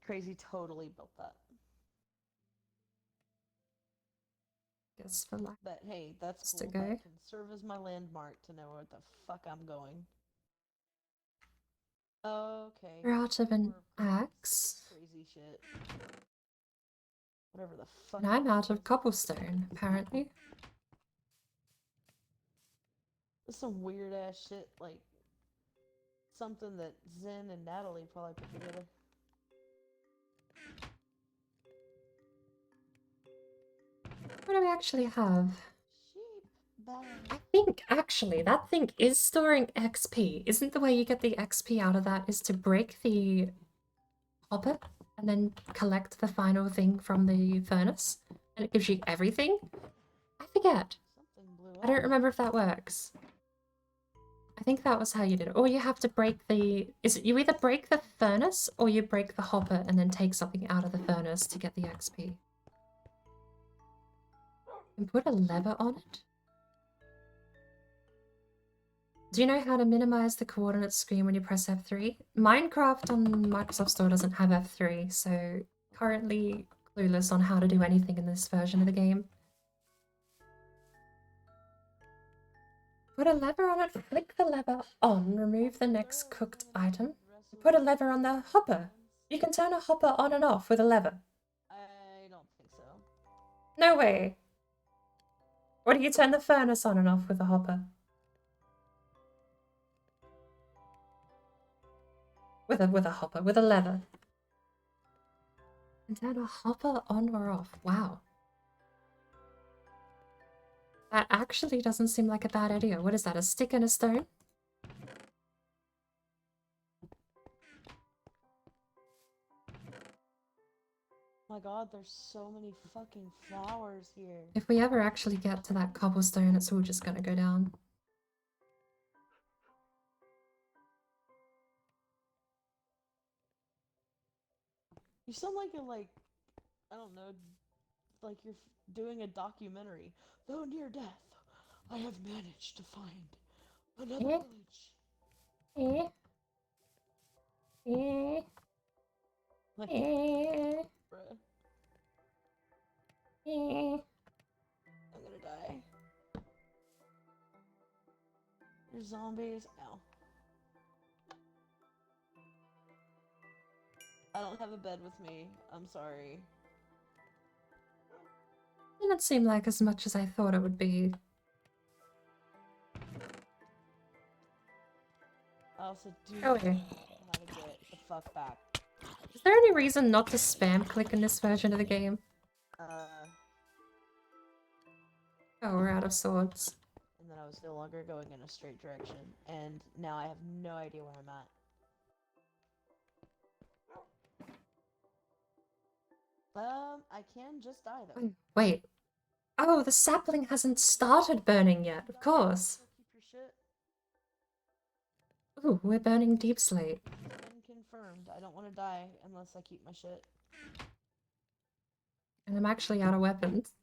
Crazy totally built that. Guess for lack But hey, that's to cool. go. That can serve as my landmark to know where the fuck I'm going. Okay. We're out of an More axe. crazy shit. Whatever the fuck. And I'm out of cobblestone, apparently. There's some weird ass shit, like something that Zen and Natalie probably put together. What do we actually have? Sheep bag. I think, actually, that thing is storing XP. Isn't the way you get the XP out of that is to break the hopper and then collect the final thing from the furnace? And it gives you everything? I forget. Something blew I don't up. remember if that works. I think that was how you did it. Or you have to break the... Is it you either break the furnace or you break the hopper and then take something out of the furnace to get the XP. And put a lever on it? Do you know how to minimize the coordinates screen when you press F3? Minecraft on Microsoft Store doesn't have F3, so currently clueless on how to do anything in this version of the game. Put a lever on it, flick the lever on, remove the next cooked item. Put a lever on the hopper. You can turn a hopper on and off with a lever. I don't think so. No way. Or do you turn the furnace on and off with a hopper? With a hopper, with a lever. And turn a hopper on or off. Wow. That actually doesn't seem like a bad idea. What is that, a stick and a stone? My god, there's so many fucking flowers here. If we ever actually get to that cobblestone, it's all just gonna go down. You sound like you're I don't know, like you're doing a documentary. Though near death, I have managed to find another village. Like, bruh. I'm gonna die. There's zombies. Ow. I don't have a bed with me. I'm sorry. Didn't seem like as much as I thought it would be. I also do Oh, know yeah. how to get the fuck back. Is there any reason not to spam click in this version of the game? Oh, we're out of swords. And then I was no longer going in a straight direction. And now I have no idea where I'm at. I can just die though. Wait. Oh, the sapling hasn't started burning yet, of course. Keep your shit. Ooh, we're burning deep slate. Confirmed. I don't want to die unless I keep my shit. And I'm actually out of weapons.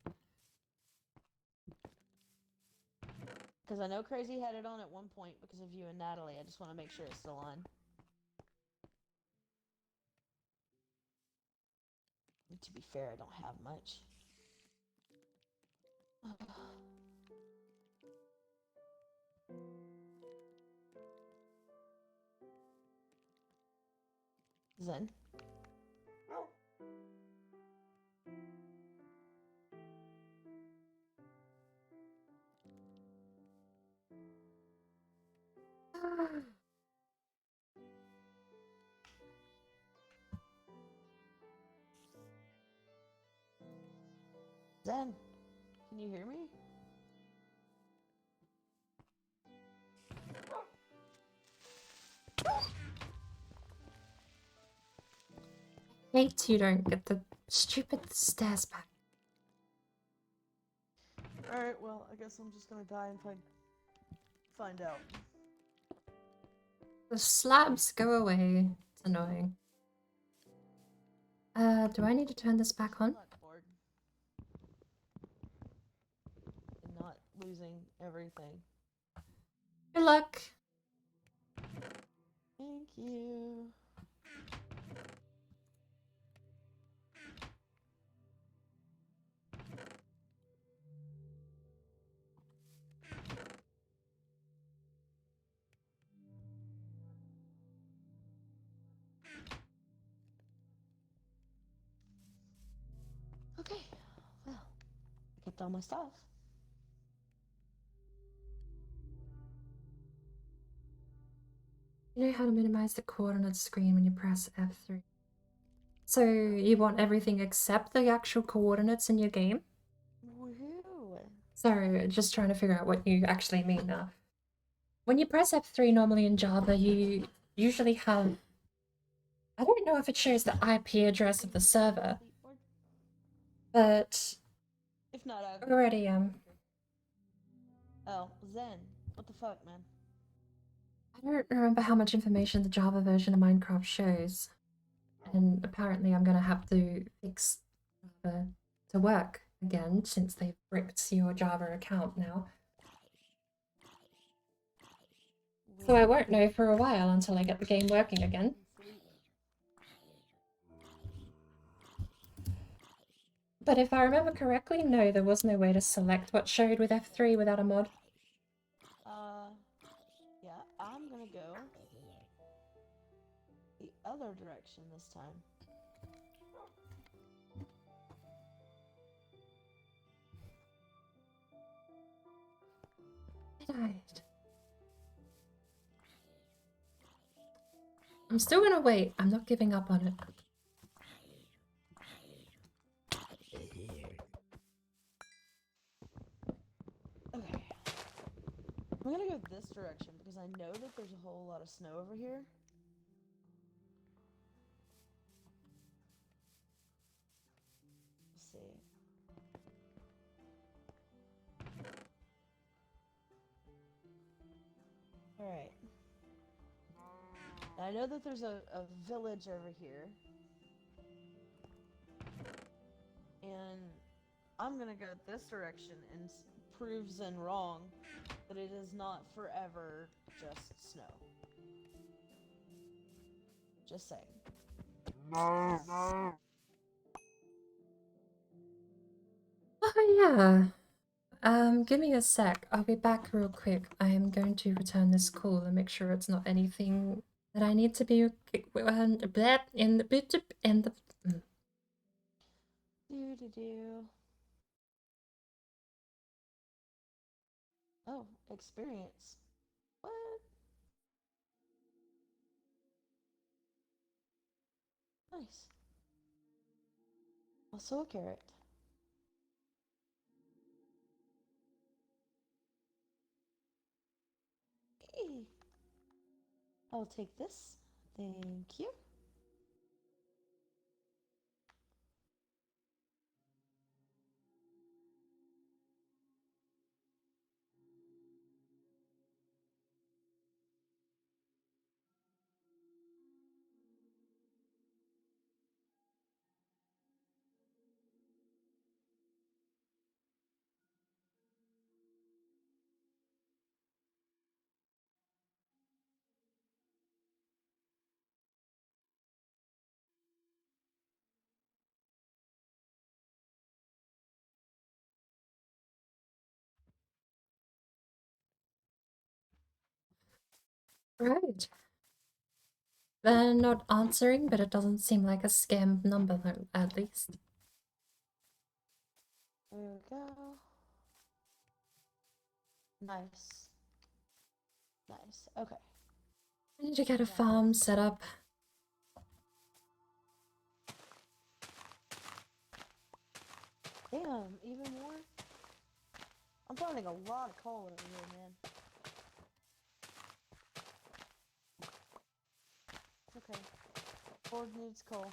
Because I know Crazy had it on at one point because of you and Natalie. I just want to make sure it's still on. And to be fair, I don't have much. Zen. Zen. Can you hear me? Hate you don't get the stupid stairs back. Alright, well, I guess I'm just gonna die and find out. The slabs go away. It's annoying. Do I need to turn this back on? I'm not bored. And not losing everything. Good luck. Thank you. Okay, well, I kept all my stuff. You know how to minimize the coordinates screen when you press F3. So you want everything except the actual coordinates in your game? Woohoo! Sorry, just trying to figure out what you actually mean now. When you press F3 normally in Java, you usually have... I don't know if it shows the IP address of the server, but If not, already Oh, Zen. What the fuck, man? I don't remember how much information the Java version of Minecraft shows. And apparently I'm gonna have to fix Java to work again since they've bricked your Java account now. So I won't know for a while until I get the game working again. But if I remember correctly, no, there was no way to select what showed with F3 without a mod. Yeah, I'm gonna go the other direction this time. I died. I'm still gonna wait. I'm not giving up on it. Okay. I'm gonna go this direction because I know that there's a whole lot of snow over here. Let's see. Alright. I know that there's a village over here. And I'm gonna go this direction and prove Zen wrong that it is not forever just snow. Just saying. Oh yeah. Give me a sec. I'll be back real quick. I am going to return this call and make sure it's not anything that I need to be in the Do. Oh, experience. What? Nice. Also a carrot. Hey. I'll take this. Thank you. Right. They're not answering, but it doesn't seem like a scam number, at least. There we go. Nice. Nice. Okay. I need to get a farm set up. Damn, even more? I'm finding a lot of coal over here, man. It's okay. Board needs coal.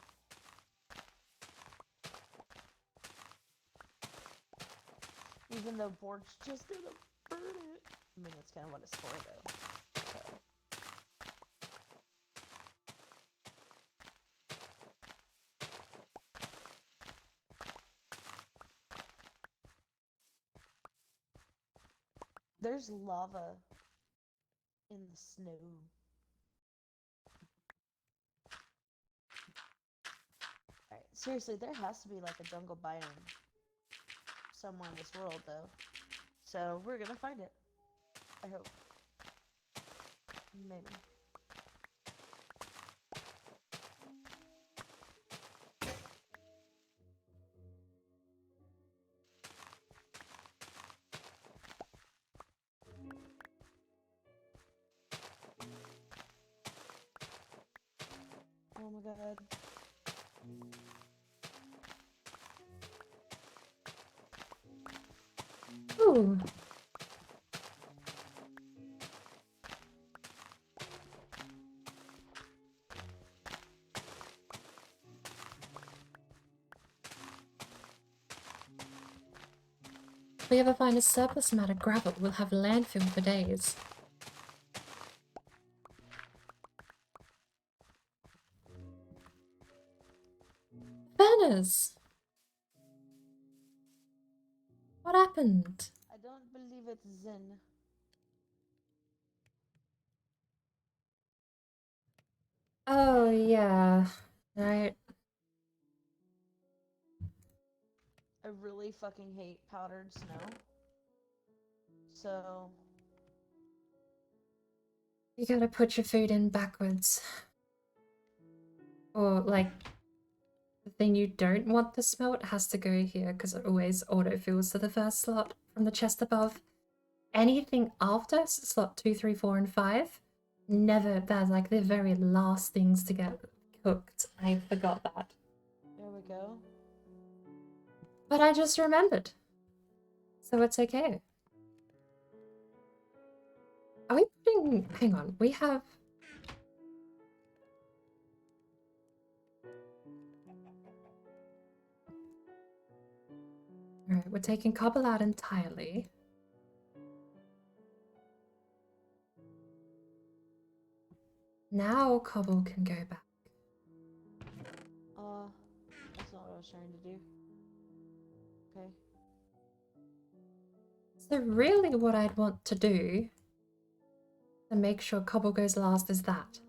Even though board's just gonna burn it. I mean, that's kind of what it's for, though. So. There's lava in the snow. Alright, seriously, there has to be like a jungle biome somewhere in this world, though. So we're gonna find it. I hope. Maybe. Oh my god. Ooh. If we ever find a surplus amount of gravel, we'll have landfill for days. Banners! What happened? I don't believe it's Zen. Oh, yeah. Right. I really fucking hate powdered snow. So, You gotta put your food in backwards. Or, like, the thing you don't want to smelt has to go here because it always autofills to the first slot from the chest above. Anything after slot 2, 3, 4, and 5, never, they're like the very last things to get cooked. I forgot that. there we go. But I just remembered. So it's okay. Are we putting... Hang on, we have... Alright, we're taking cobble out entirely. Now cobble can go back. That's not what I was trying to do. Okay. So really what I'd want to do to make sure cobble goes last is that.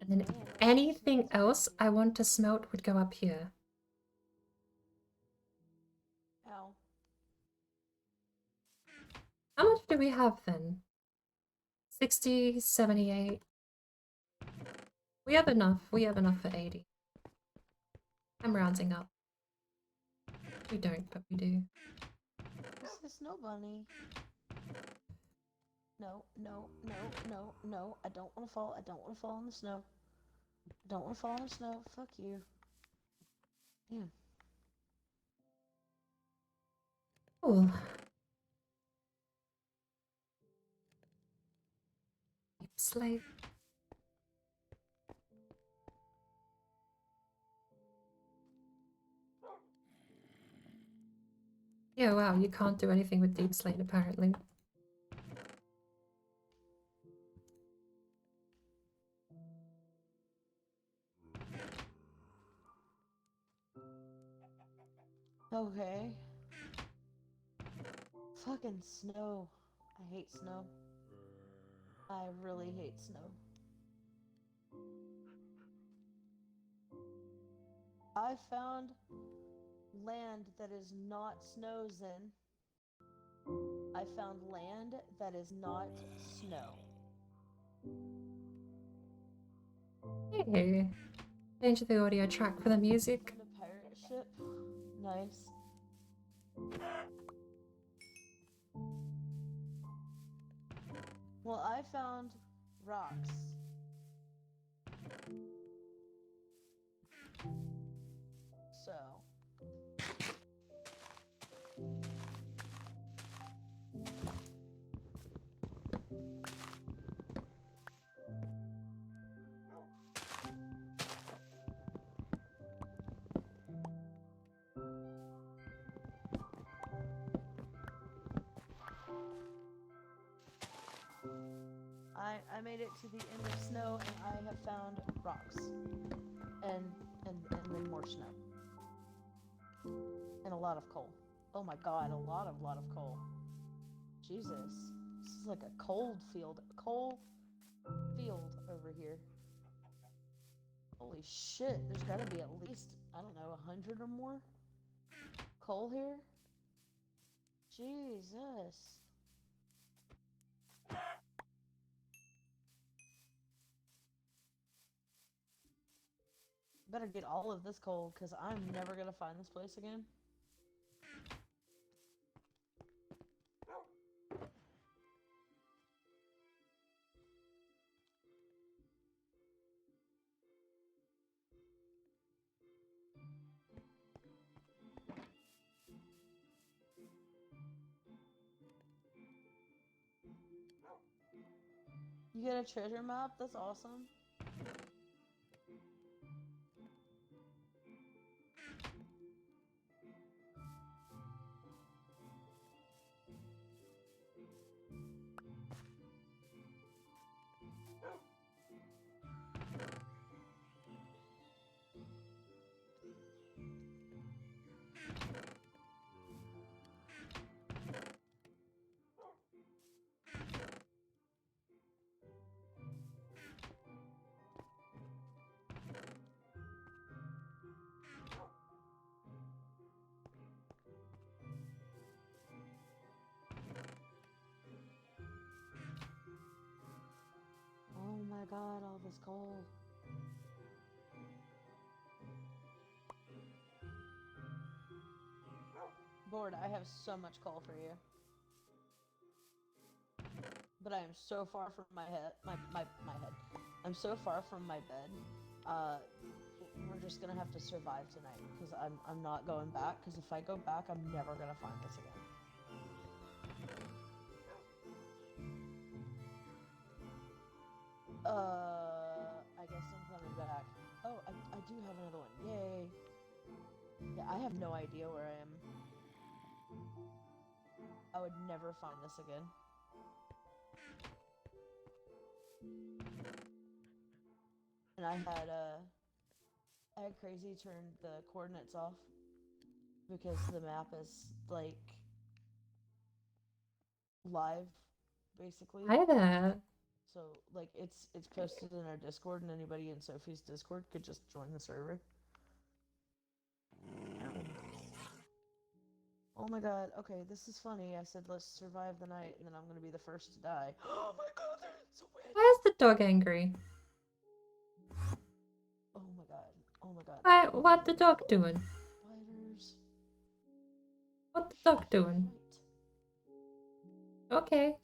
And then anything else I want to smelt would go up here. Ow. How much do we have then? 60, 78. We have enough. We have enough for 80. I'm rounding up. We don't, but we do. It's the snow bunny. No, no, no, no, no. I don't want to fall. I don't want to fall in the snow. I don't want to fall in the snow. Fuck you. Damn. Cool. Slave. Yeah, wow, you can't do anything with Deep Slate apparently. Okay. Fucking snow. I hate snow. I really hate snow. I found land that is not snow, Zen. I found land that is not snow. Hey, change the audio track for the music. And a pirate ship. Nice. Well, I found rocks. So. made it to the end of snow, and I have found rocks. And then more snow. And a lot of coal. Oh my god, a lot of coal. Jesus. This is like a coal field over here. Holy shit, there's gotta be at least, I don't know, 100 or more coal here? Jesus. Better get all of this coal, because I'm never gonna find this place again. You get a treasure map? That's awesome. Oh my god, all this coal. Bored, I have so much coal for you. But I am so far from my head. My head. I'm so far from my bed. We're just gonna have to survive tonight. Because I'm not going back. Because if I go back, I'm never gonna find this again. I guess I'm coming back. Oh, I do have another one. Yay. Yeah, I have no idea where I am. I would never find this again. And I had crazy turned the coordinates off because the map is like live, basically. Hi there. So like it's posted in our Discord, and anybody in Sophie's Discord could just join the server. Oh my god, okay, this is funny. I said let's survive the night, and then I'm gonna be the first to die. Oh my god, it's a witch! Why is the dog angry? Oh my god, oh my god. Why, what the dog doing? Spiders. What the dog doing? Okay.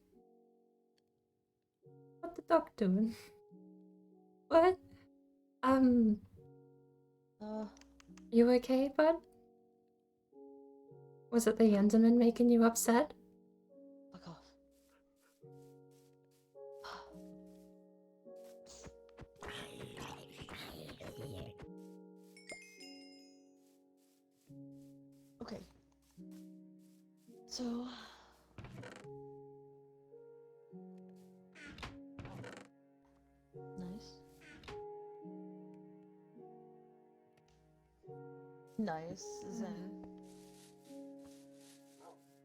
What the dog doing? What? You okay, bud? Was it the Enderman making you upset? Fuck off. Okay. So... Nice. Nice, as in...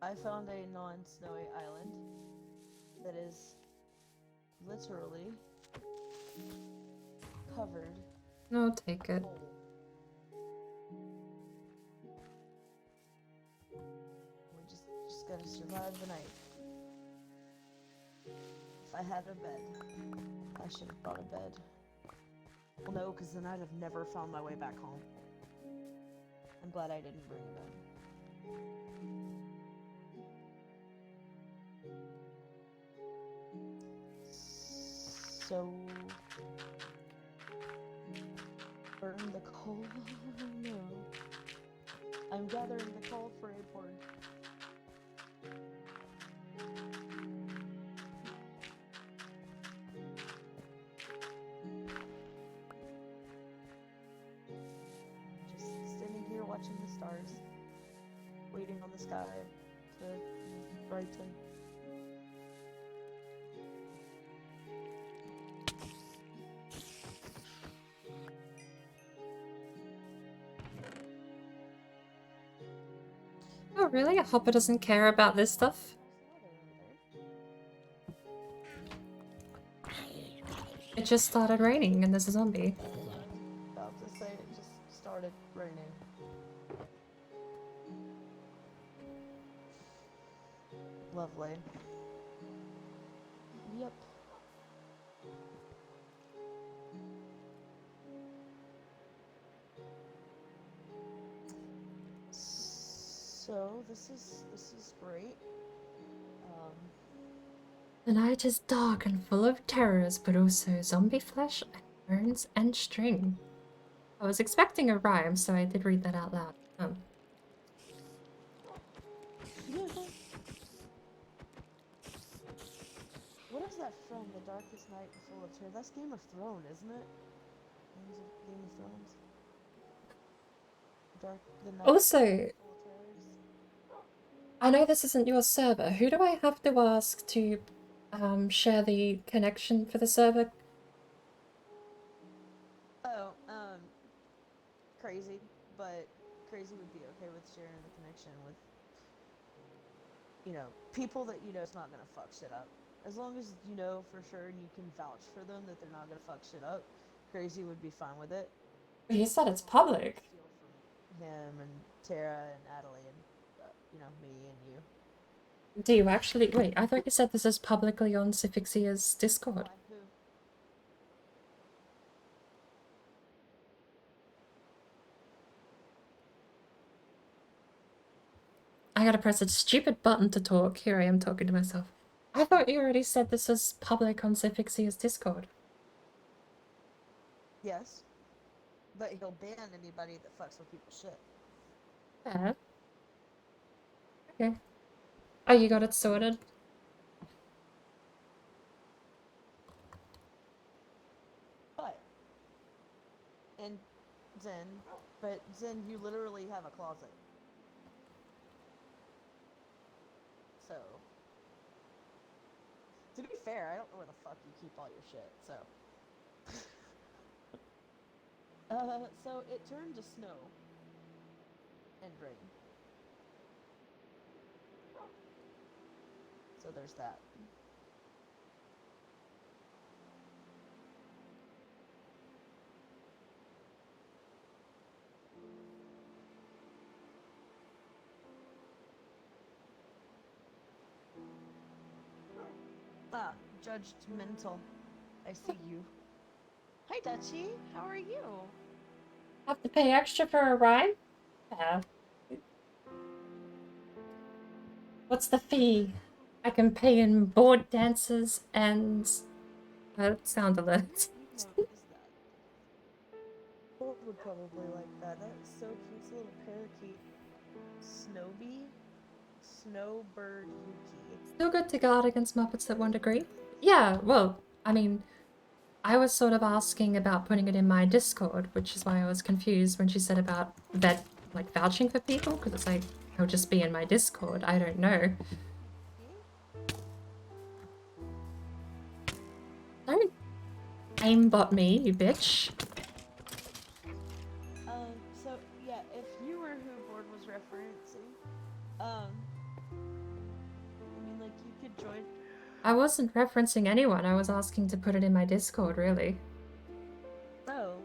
I found a non-snowy island that is literally covered. No, take it. Coal. We just gotta survive the night. If I had a bed, I should have brought a bed. Well, no, because then I'd have never found my way back home. I'm glad I didn't bring a bed. So... burn the coal? No. I'm gathering the coal for a board. Just standing here watching the stars, waiting on the sky to brighten. Oh, really? Hopper doesn't care about this stuff? It just started raining and there's a zombie. About to say it just started raining. Lovely. Yep. So this is great. The night is dark and full of terrors, but also zombie flesh, bones, and string. I was expecting a rhyme, so I did read that out loud. What is that from? The Darkest Night and Full of Terror. That's Game of Thrones, isn't it? Game of Thrones. The Night Also, Full of Terrors. I know this isn't your server. Who do I have to ask to share the connection for the server? Oh, Crazy, but Crazy would be okay with sharing the connection with, people that it's not gonna fuck shit up. As long as you know for sure and you can vouch for them that they're not gonna fuck shit up, Crazy would be fine with it. You said it's public. Steal from him and Tara and Natalie and me and you. Do you actually? Wait, I thought you said this is publicly on Siphixia's Discord. Who? I gotta press a stupid button to talk. Here I am talking to myself. I thought you already said this was public on Siphixia's Discord. Yes. But he'll ban anybody that fucks with people's shit. Yeah. Okay. Oh, you got it sorted? But Zen, you literally have a closet. So, to be fair, I don't know where the fuck you keep all your shit, so. So it turned to snow and rain. So there's that. Ah, judgmental. I see you. Hi, Dutchie. How are you? Have to pay extra for a ride? Yeah. What's the fee? I can pay in board dances and sound alerts. What is that? Bolt would probably like that. That's so cute. It's a little parakeet. Snowbee? Snowbird Yuki. Still good to guard against Muppets at 1 degree? Yeah, well, I mean, I was sort of asking about putting it in my Discord, which is why I was confused when she said about vouching for people, because it's like, he'll just be in my Discord. I don't know. Don't aimbot me, you bitch. So, yeah, if you were who Board was referencing, you could join. I wasn't referencing anyone. I was asking to put it in my Discord, really. Oh.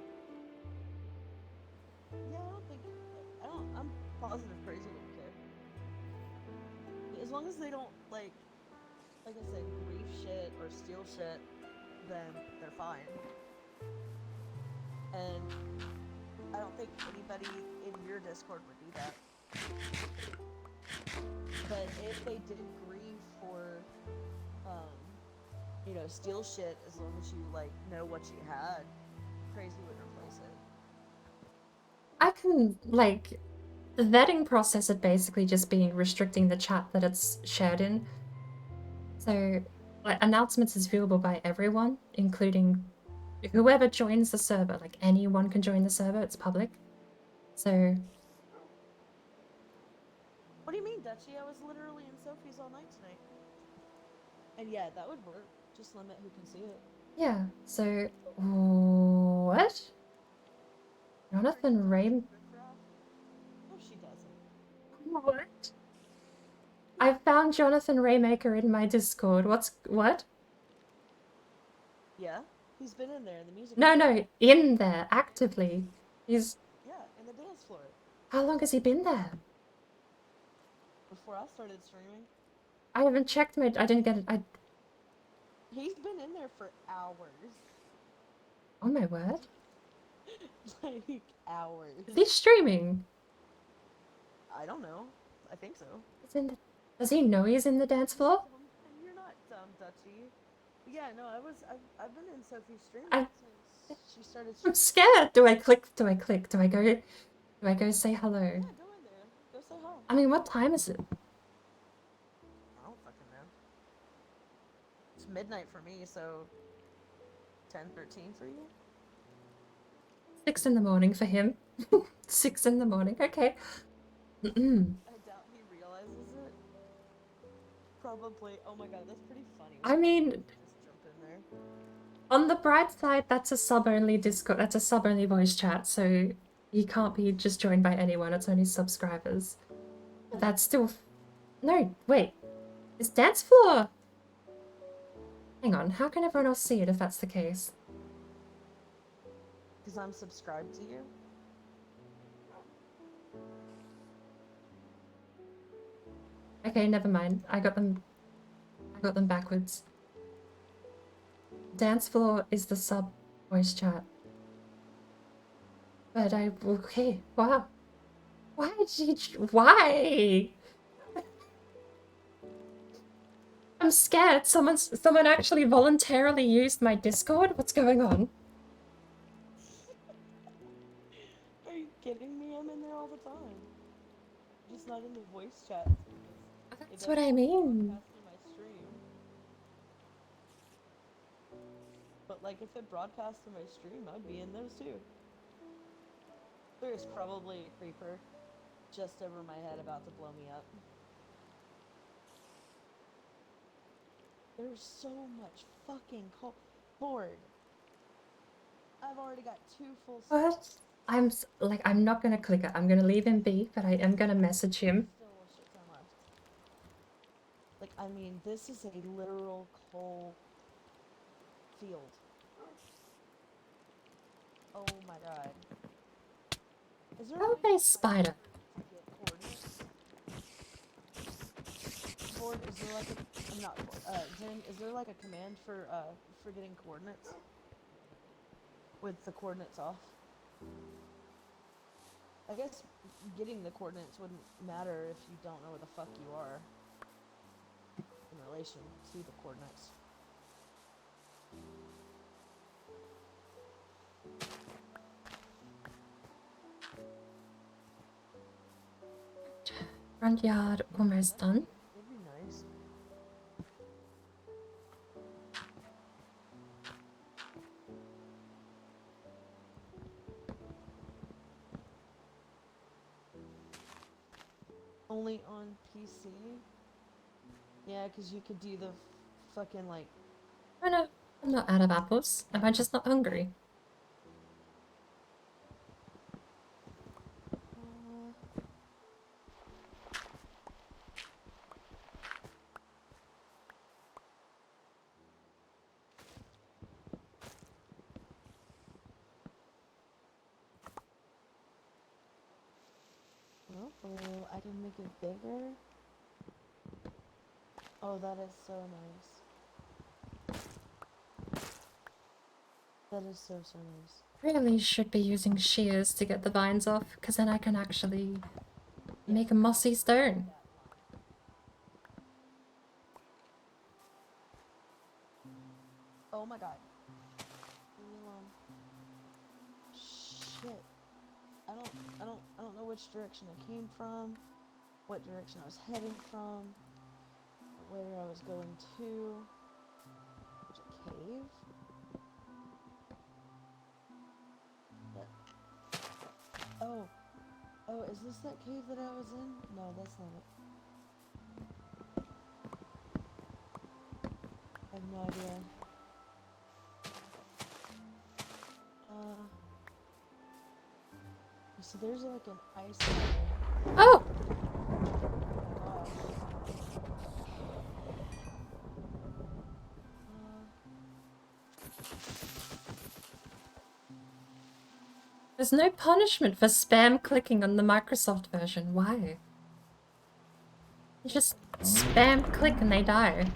Yeah, I'm positive Crazy wouldn't care. As long as they don't, like I said, grief shit or steal shit, then they're fine. And I don't think anybody in your Discord would do that. But if they did grieve for, steal shit, as long as you, know what you had, Crazy would replace it. I can, the vetting process would basically just be restricting the chat that it's shared in. So, announcements is viewable by everyone, including whoever joins the server. Anyone can join the server, it's public. So... What do you mean, Dutchie? I was literally in Sophie's all night tonight. And yeah, that would work. Just limit who can see it. Yeah, so... What? Jonathan Rain... No, she doesn't. What? I found Jonathan Raymaker in my Discord. What? Yeah, he's been in there in the music. No, in there, actively. He's... Yeah, in the dance floor. How long has he been there? Before I started streaming. I haven't checked my... I didn't get it. He's been in there for hours. Oh my word. Like, hours. Is he streaming? I don't know. I think so. He's in the... Does he know he's in the dance floor? You're not dumb, Dutchy. Yeah, no, I've been in Sophie's stream since she started I'm streaming. scared. Do I click? Do I click? Do I go say hello? Yeah, go in there. Go say hi. I mean, what time is it? I don't fucking know. It's midnight for me, so 10:13 for you? 6 in the morning for him. 6 in the morning. Okay. I doubt he realizes it. Probably. Oh my god, that's pretty funny. I mean, Just jump in there. on the bright side, that's a sub-only Discord. That's a sub-only voice chat, so he can't be just joined by anyone. It's only subscribers. But that's still... No, wait. Is dance floor... Hang on, how can everyone else see it if that's the case? Because I'm subscribed to you. Okay, never mind. I got them backwards. Dance floor is the sub voice chat. But okay, wow. Why did you, why? I'm scared. Someone actually voluntarily used my Discord? What's going on? Are you kidding me? I'm in there all the time. Just not in the voice chat. That's what I mean. My stream. But like, if it broadcast to my stream, I'd be in those too. There's probably a creeper just over my head about to blow me up. There's so much fucking board. I've already got 2 full. What? I'm not gonna click it. I'm gonna leave him be, but I am gonna message him. Still a shit ton left. Like, I mean, this is a literal coal field. Oh my god. Is there Okay, spider. to get coordinates? Board, is there like a... I'm not... Jen, is there like a command for getting coordinates? With the coordinates off? I guess getting the coordinates wouldn't matter if you don't know where the fuck you are in relation to the coordinates. Front yard almost done. That'd be nice. Only on PC? Yeah, because you could do the fucking, like... Oh no, I'm not out of apples. Am I just not hungry? Oh, I can make it bigger? Oh, that is so nice. That is so nice. Really should be using shears to get the vines off, because then I can actually make a mossy stone. Oh my god. Leave me alone. Shit. I don't know which direction I came from, what direction I was heading from, where I was going to. There's a cave? Oh, is this that cave that I was in? No, that's not it. I have no idea. So there's like an ice. Oh! There's no punishment for spam clicking on the Microsoft version. Why? You just spam click and they die.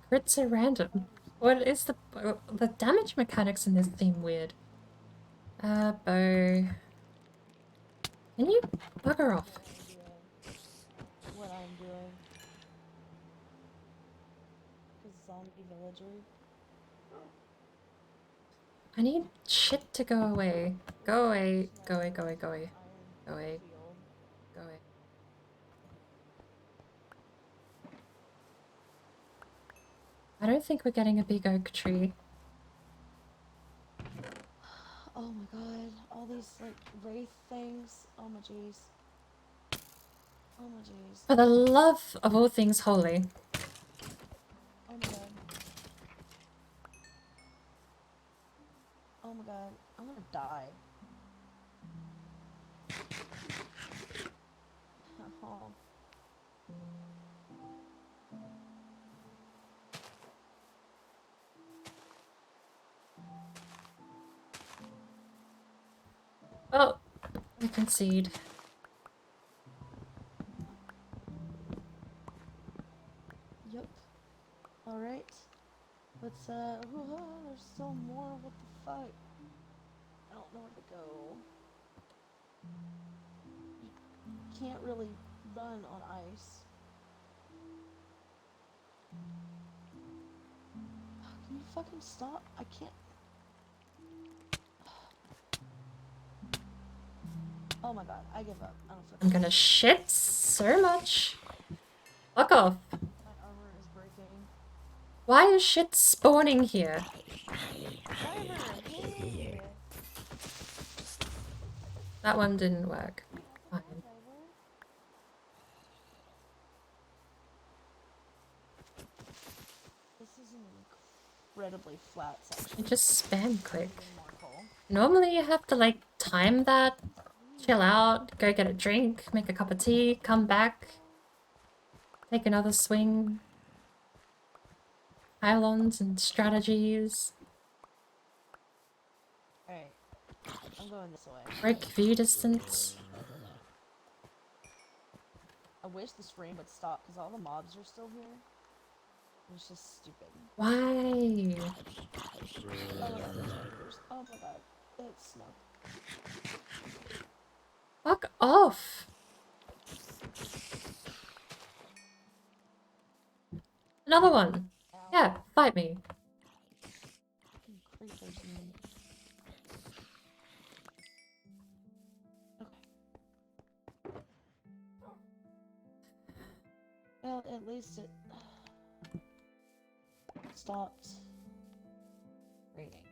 Crits are random. What is the damage mechanics in this seem weird? Bow. Can you bugger off? What I'm doing. Cause zombie villager. I need shit to go away. Go away. Go away. Go away. Go away. Go away. Go away. I don't think we're getting a big oak tree. Oh my god, all these like wraith things. Oh my jeez. Oh my jeez. For the love of all things holy. Oh my god. Oh my god, I'm gonna die. Oh. Oh, we concede. Yep. Alright. Let's, there's still more. What the fuck? I don't know where to go. You can't really run on ice. Can you fucking stop? I can't. Oh my god, I give up. I don't fucking. I'm gonna shit so much. Fuck off. My armor is breaking. Why is shit spawning here? Hey. That one didn't work. Fine. This is an incredibly flat section. You just spam click. More coal. Normally you have to like time that, chill out, go get a drink, make a cup of tea, come back, take another swing. Pylons and strategies. Alright. I'm going this way. Break view distance. I wish the stream would stop because all the mobs are still here. It's just stupid. Why? Oh my god, there's vipers. Oh my god. It's snow. Fuck off. Another one. Ow. Yeah, fight me. Fucking creepers, man. Okay. Well, at least it stopped raining.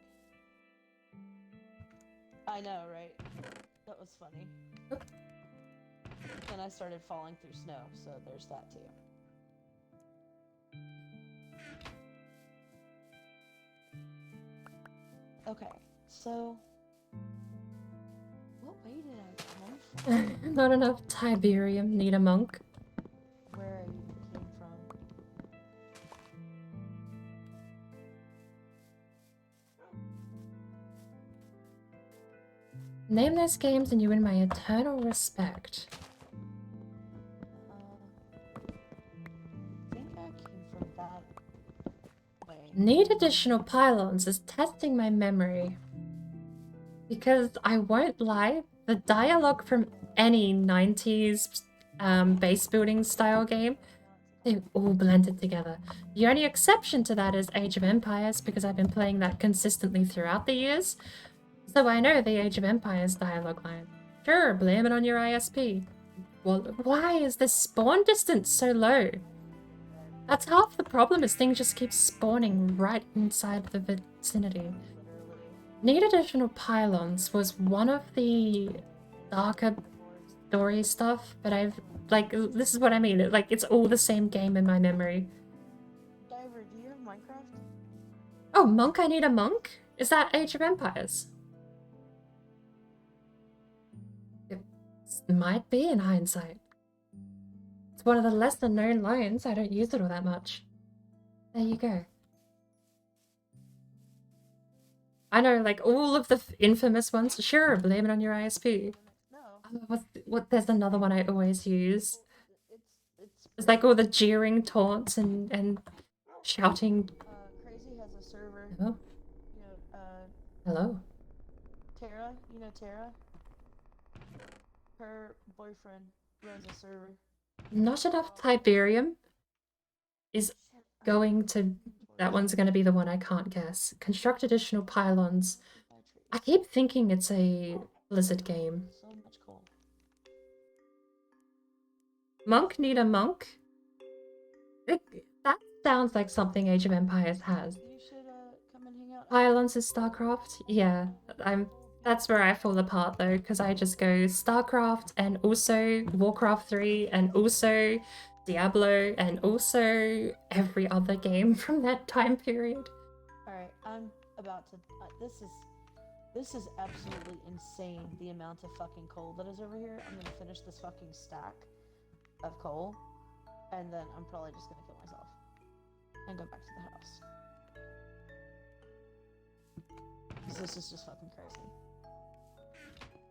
I know, right? That was funny. Oop. Then I started falling through snow, so there's that too. Okay, so what way did I come from? Not enough Tiberium, need a monk. Where you came from? Name those games and you win my eternal respect. I think I came from that way. Need additional pylons is testing my memory. Because I won't lie, the dialogue from any 90s base building style game, they all blended together. The only exception to that is Age of Empires, because I've been playing that consistently throughout the years. So I know the Age of Empires dialogue line. Sure, blame it on your ISP. Well, why is the spawn distance so low? That's half the problem, is things just keep spawning right inside the vicinity. Need additional pylons was one of the darker story stuff, but I've, like, this is what I mean, like, it's all the same game in my memory. Diver, do you have Minecraft? Oh, monk, I need a monk? Is that Age of Empires? It might be in hindsight. It's one of the lesser known lines. I don't use it all that much. There you go. I know, like, all of the infamous ones. Sure, blame it on your ISP. No. What? There's another one I always use. It's It's like all the jeering taunts and shouting. Crazy has a server. Oh, You know, hello. Tara. You know Tara. Her boyfriend runs a server. Not enough Tiberium is going to. That one's going to be the one I can't guess. Construct additional pylons. I keep thinking it's a Blizzard game. So much coal. Monk need a monk? That sounds like something Age of Empires has. You should come and hang out. Pylons is StarCraft? Yeah, that's where I fall apart though, because I just go StarCraft and also Warcraft 3 and also Diablo and also every other game from that time period. Alright, I'm about to. This is absolutely insane, the amount of fucking coal that is over here. I'm gonna finish this fucking stack of coal, and then I'm probably just gonna kill myself and go back to the house. Because this is just fucking crazy.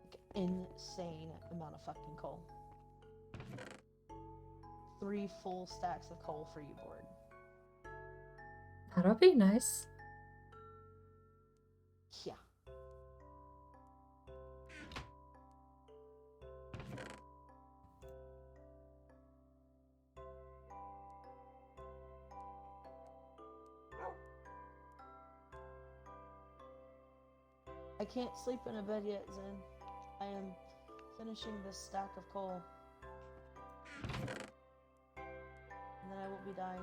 Like, insane amount of fucking coal. 3 full stacks of coal for you, board. That'll be nice. Yeah. I can't sleep in a bed yet, Zen. I am finishing this stack of coal. And then I will be dying.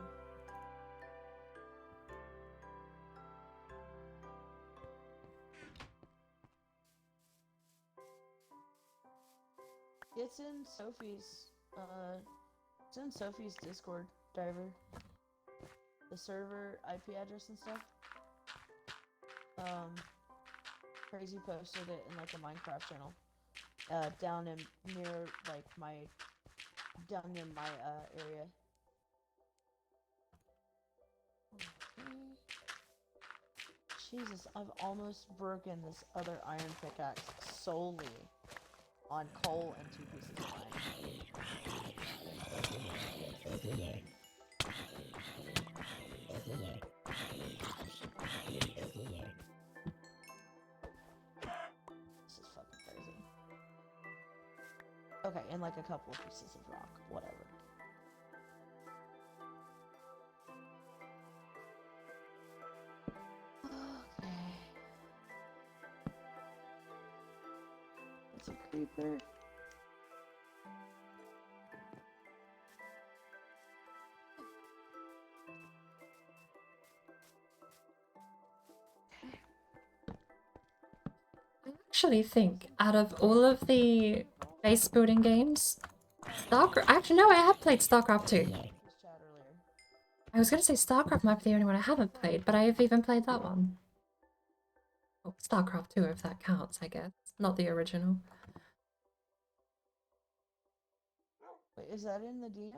It's in Sophie's Discord driver. The server IP address and stuff. Crazy posted it in like a Minecraft channel. Down in near like my area. Okay. Jesus, I've almost broken this other iron pickaxe solely on coal and 2 pieces of iron. This is fucking crazy. Okay, and like a couple of pieces of rock, whatever. Okay. It's a creeper. I actually think out of all of the base building games, StarCraft. Actually, no, I have played StarCraft 2. I was gonna say StarCraft might be the only one I haven't played, but I have even played that one. Oh, StarCraft 2, if that counts, I guess. Not the original. Wait, is that in the DM?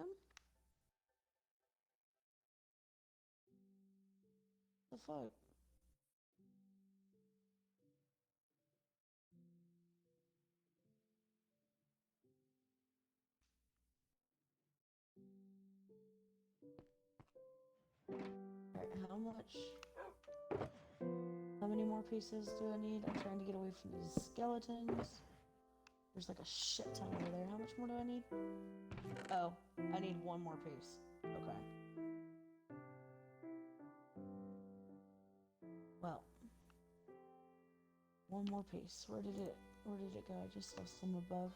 The fuck? Alright, how many more pieces do I need? I'm trying to get away from these skeletons. There's like a shit ton over there. How much more do I need? Oh, I need 1 more piece. Okay. Well, 1 more piece. Where did it go? I just saw some above.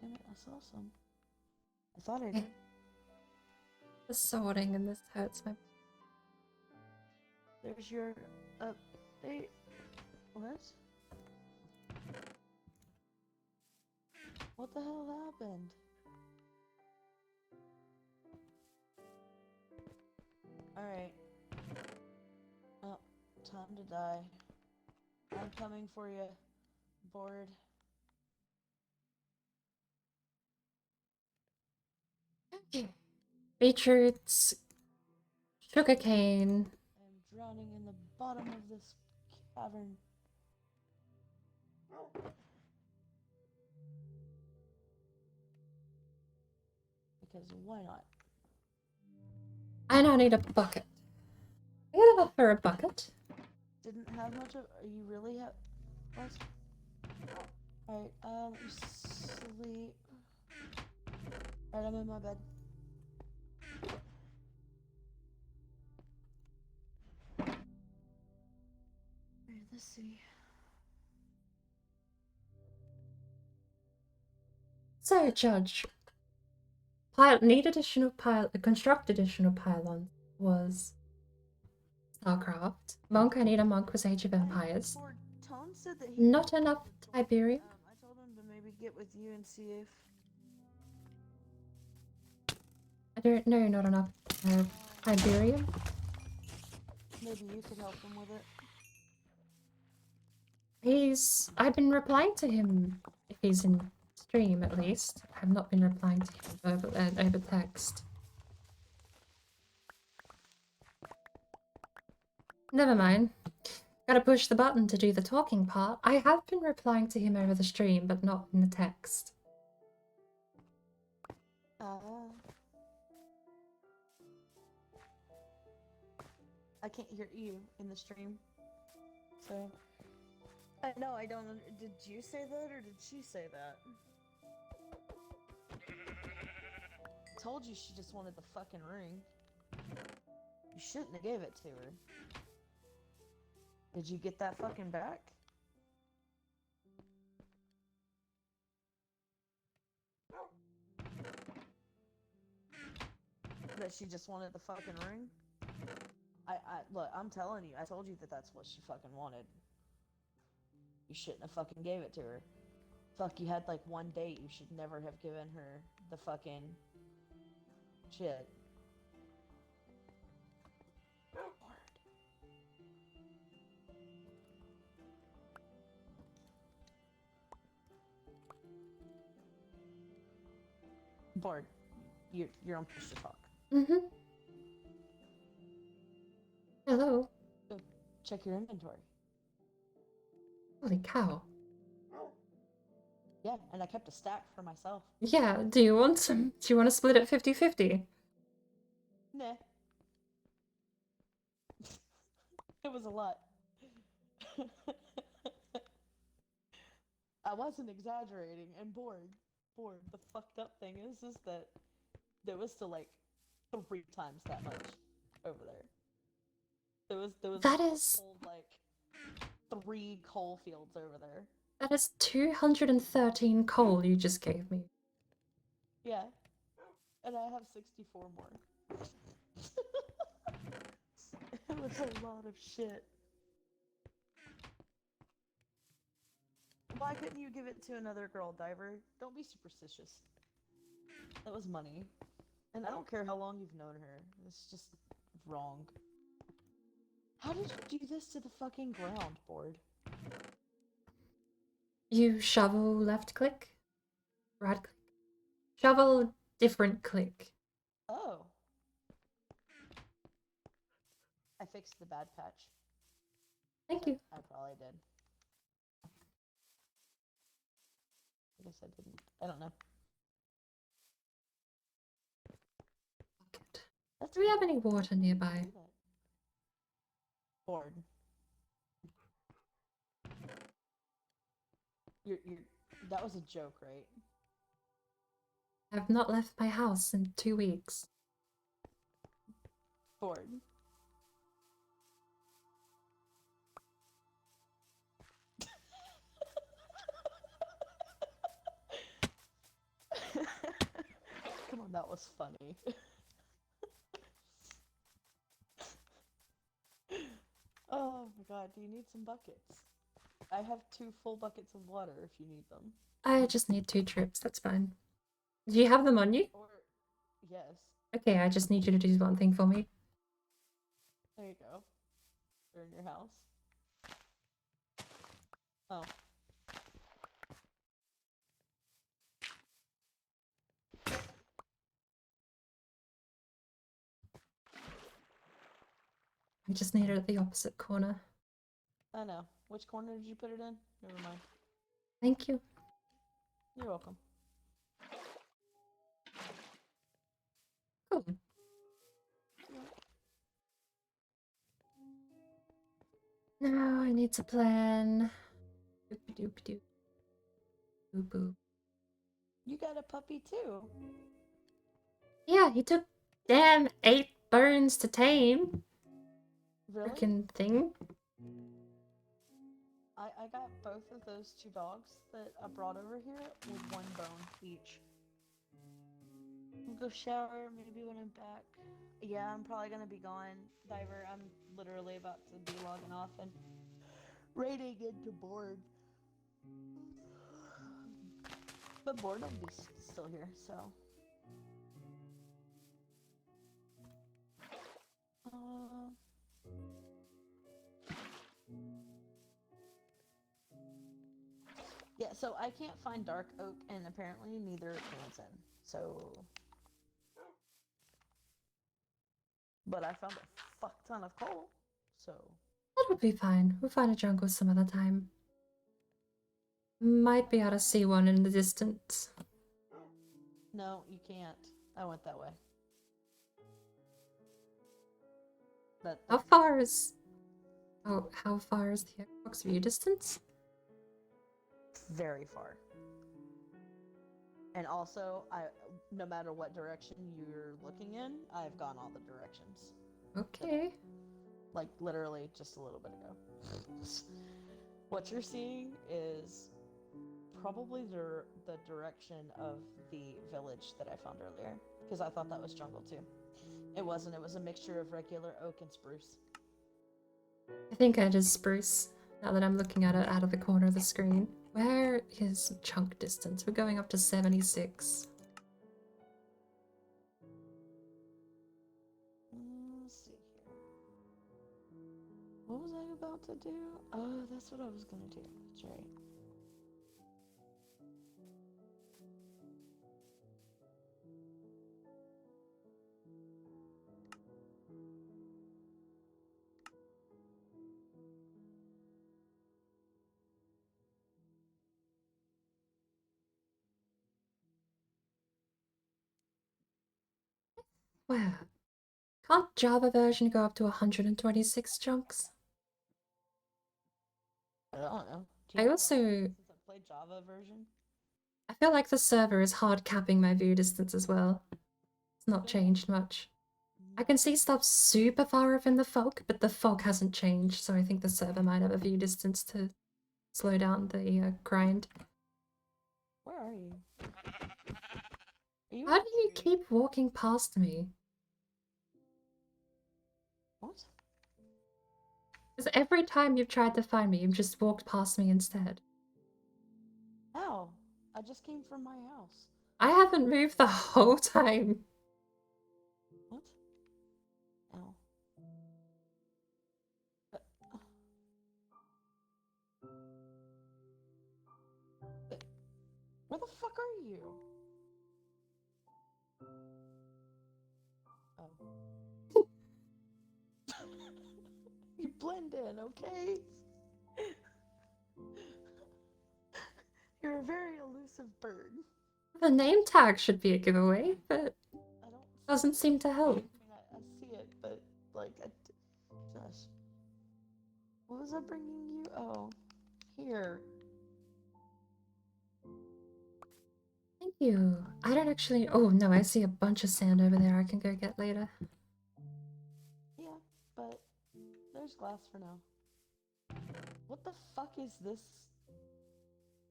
Damn it, I saw some. I thought I did. The sorting in this hurts my. There's your update. What? What the hell happened? Alright. Oh, time to die. I'm coming for you. Bored. Okay. Beetroots, sugarcane. I'm drowning in the bottom of this cavern. Because why not? I now need a bucket. I got enough for a bucket. Didn't have much of. Are you really have? Alright, sleep. Alright, I'm in my bed. Alright, let's see. So, Judge, construct additional pylons was StarCraft. Monk, I need a monk was Age of Empires. Tone said that he Not enough Tiberium. I told him to maybe get with you and see if I don't know, not enough Tiberium. maybe you could help him with it. I've been replying to him if he's in stream at least. I've not been replying to him over text. Never mind. Gotta push the button to do the talking part. I have been replying to him over the stream, but not in the text. I can't hear you in the stream. So I know I don't. Did you say that or did she say that? Told you she just wanted the fucking ring. You shouldn't have gave it to her. Did you get that fucking back? That she just wanted the fucking ring? Look, I'm telling you, I told you that that's what she fucking wanted. You shouldn't have fucking gave it to her. Fuck, you had like one date, you should never have given her the fucking shit. Bored. You're on push to talk. Mm-hmm. Hello. Go check your inventory. Holy cow. Yeah, and I kept a stack for myself. Yeah, do you want some? Do you want to split it 50-50? Nah. It was a lot. I wasn't exaggerating, and bored. The fucked up thing is that there was still like 3 times that much over there. There was That is whole, like 3 coal fields over there. that is 213 coal you just gave me. Yeah, and I have 64 more. It was a lot of shit. Why couldn't you give it to another girl, Diver? Don't be superstitious. That was money. And I don't care how long you've known her. It's just wrong. How did you do this to the fucking ground, Board? You shovel left click? Right click? Shovel different click. Oh. I fixed the bad patch. Thank you. I probably did. I guess I didn't. I don't know. Do we have any water nearby? Bored. That was a joke, right? I've not left my house in 2 weeks. Bored. Come on, that was funny. Oh my god, do you need some buckets? I have 2 full buckets of water if you need them. I just need 2 trips, that's fine. Do you have them on you? Or, yes. Okay, I just need you to do one thing for me. There you go. They're in your house. Oh. We just need it at the opposite corner. I know. Which corner did you put it in? Never mind. Thank you. You're welcome. Cool. Now I need to plan. Doop-a-doop-a-doop. Boo-boo. You got a puppy too. Yeah, he took damn 8 bones to tame. Really? Frickin' thing. I got both of those 2 dogs that I brought over here with 1 bone each. I'll go shower maybe when I'm back. Yeah, I'm probably gonna be gone, Diver. I'm literally about to be logging off and raiding into Board. But Board will be still here, so. Yeah, so I can't find dark oak, and apparently neither can Sen. So, but I found a fuck ton of coal. So That'll be fine. We'll find a jungle some other time. Might be able to see one in the distance. no, you can't. I went that way. How far is... Oh, how far is the Xbox view distance? Very far. And also, no matter what direction you're looking in, I've gone all the directions. Okay. Like literally just a little bit ago. What you're seeing is probably the direction of the village that I found earlier, because I thought that was jungle too. It wasn't. It was a mixture of regular oak and spruce. I think it is spruce, now that I'm looking at it out of the corner of the screen. Where is chunk distance? We're going up to 76. Let's see here. What was I about to do? Oh, that's what I was gonna do. That's right. Wow. Can't Java version go up to 126 chunks? I don't know. I also... Since I played Java version. I feel like the server is hard capping my view distance as well. It's not changed much. I can see stuff super far off in the fog, but the fog hasn't changed, so I think the server might have a view distance to slow down the grind. Where are you? How do you keep walking past me? What? Because every time you've tried to find me, you've just walked past me instead. Ow! I just came from my house. I haven't moved the whole time. What? Ow. Where the fuck are you? Oh. You blend in, okay? You're a very elusive bird. The name tag should be a giveaway, but I don't. doesn't seem to help. I see it, but like, Josh, what was I bringing you? Oh, here. Thank you. I don't actually... Oh, no, I see a bunch of sand over there I can go get later. Yeah, but there's glass for now. What the fuck is this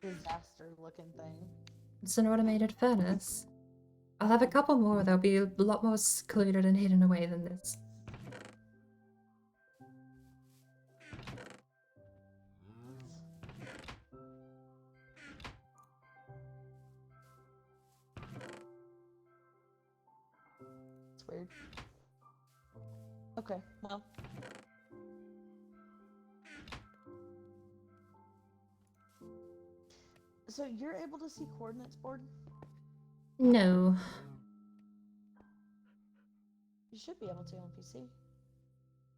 disaster-looking thing? It's an automated furnace. I'll have a couple more. They'll be a lot more secluded and hidden away than this. It's weird. Okay, well. So you're able to see coordinates board? No. You should be able to on PC.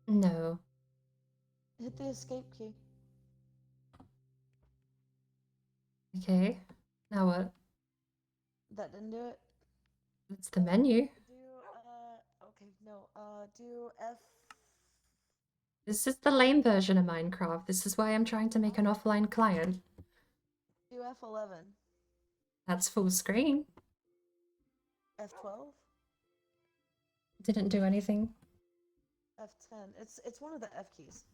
No. Hit the escape key. Okay. Now what? That didn't do it. It's the menu. Okay, no, do F. This is the lame version of Minecraft. This is why I'm trying to make an offline client. Do F11. That's full screen. F12. Didn't do anything. F10. It's one of the F keys.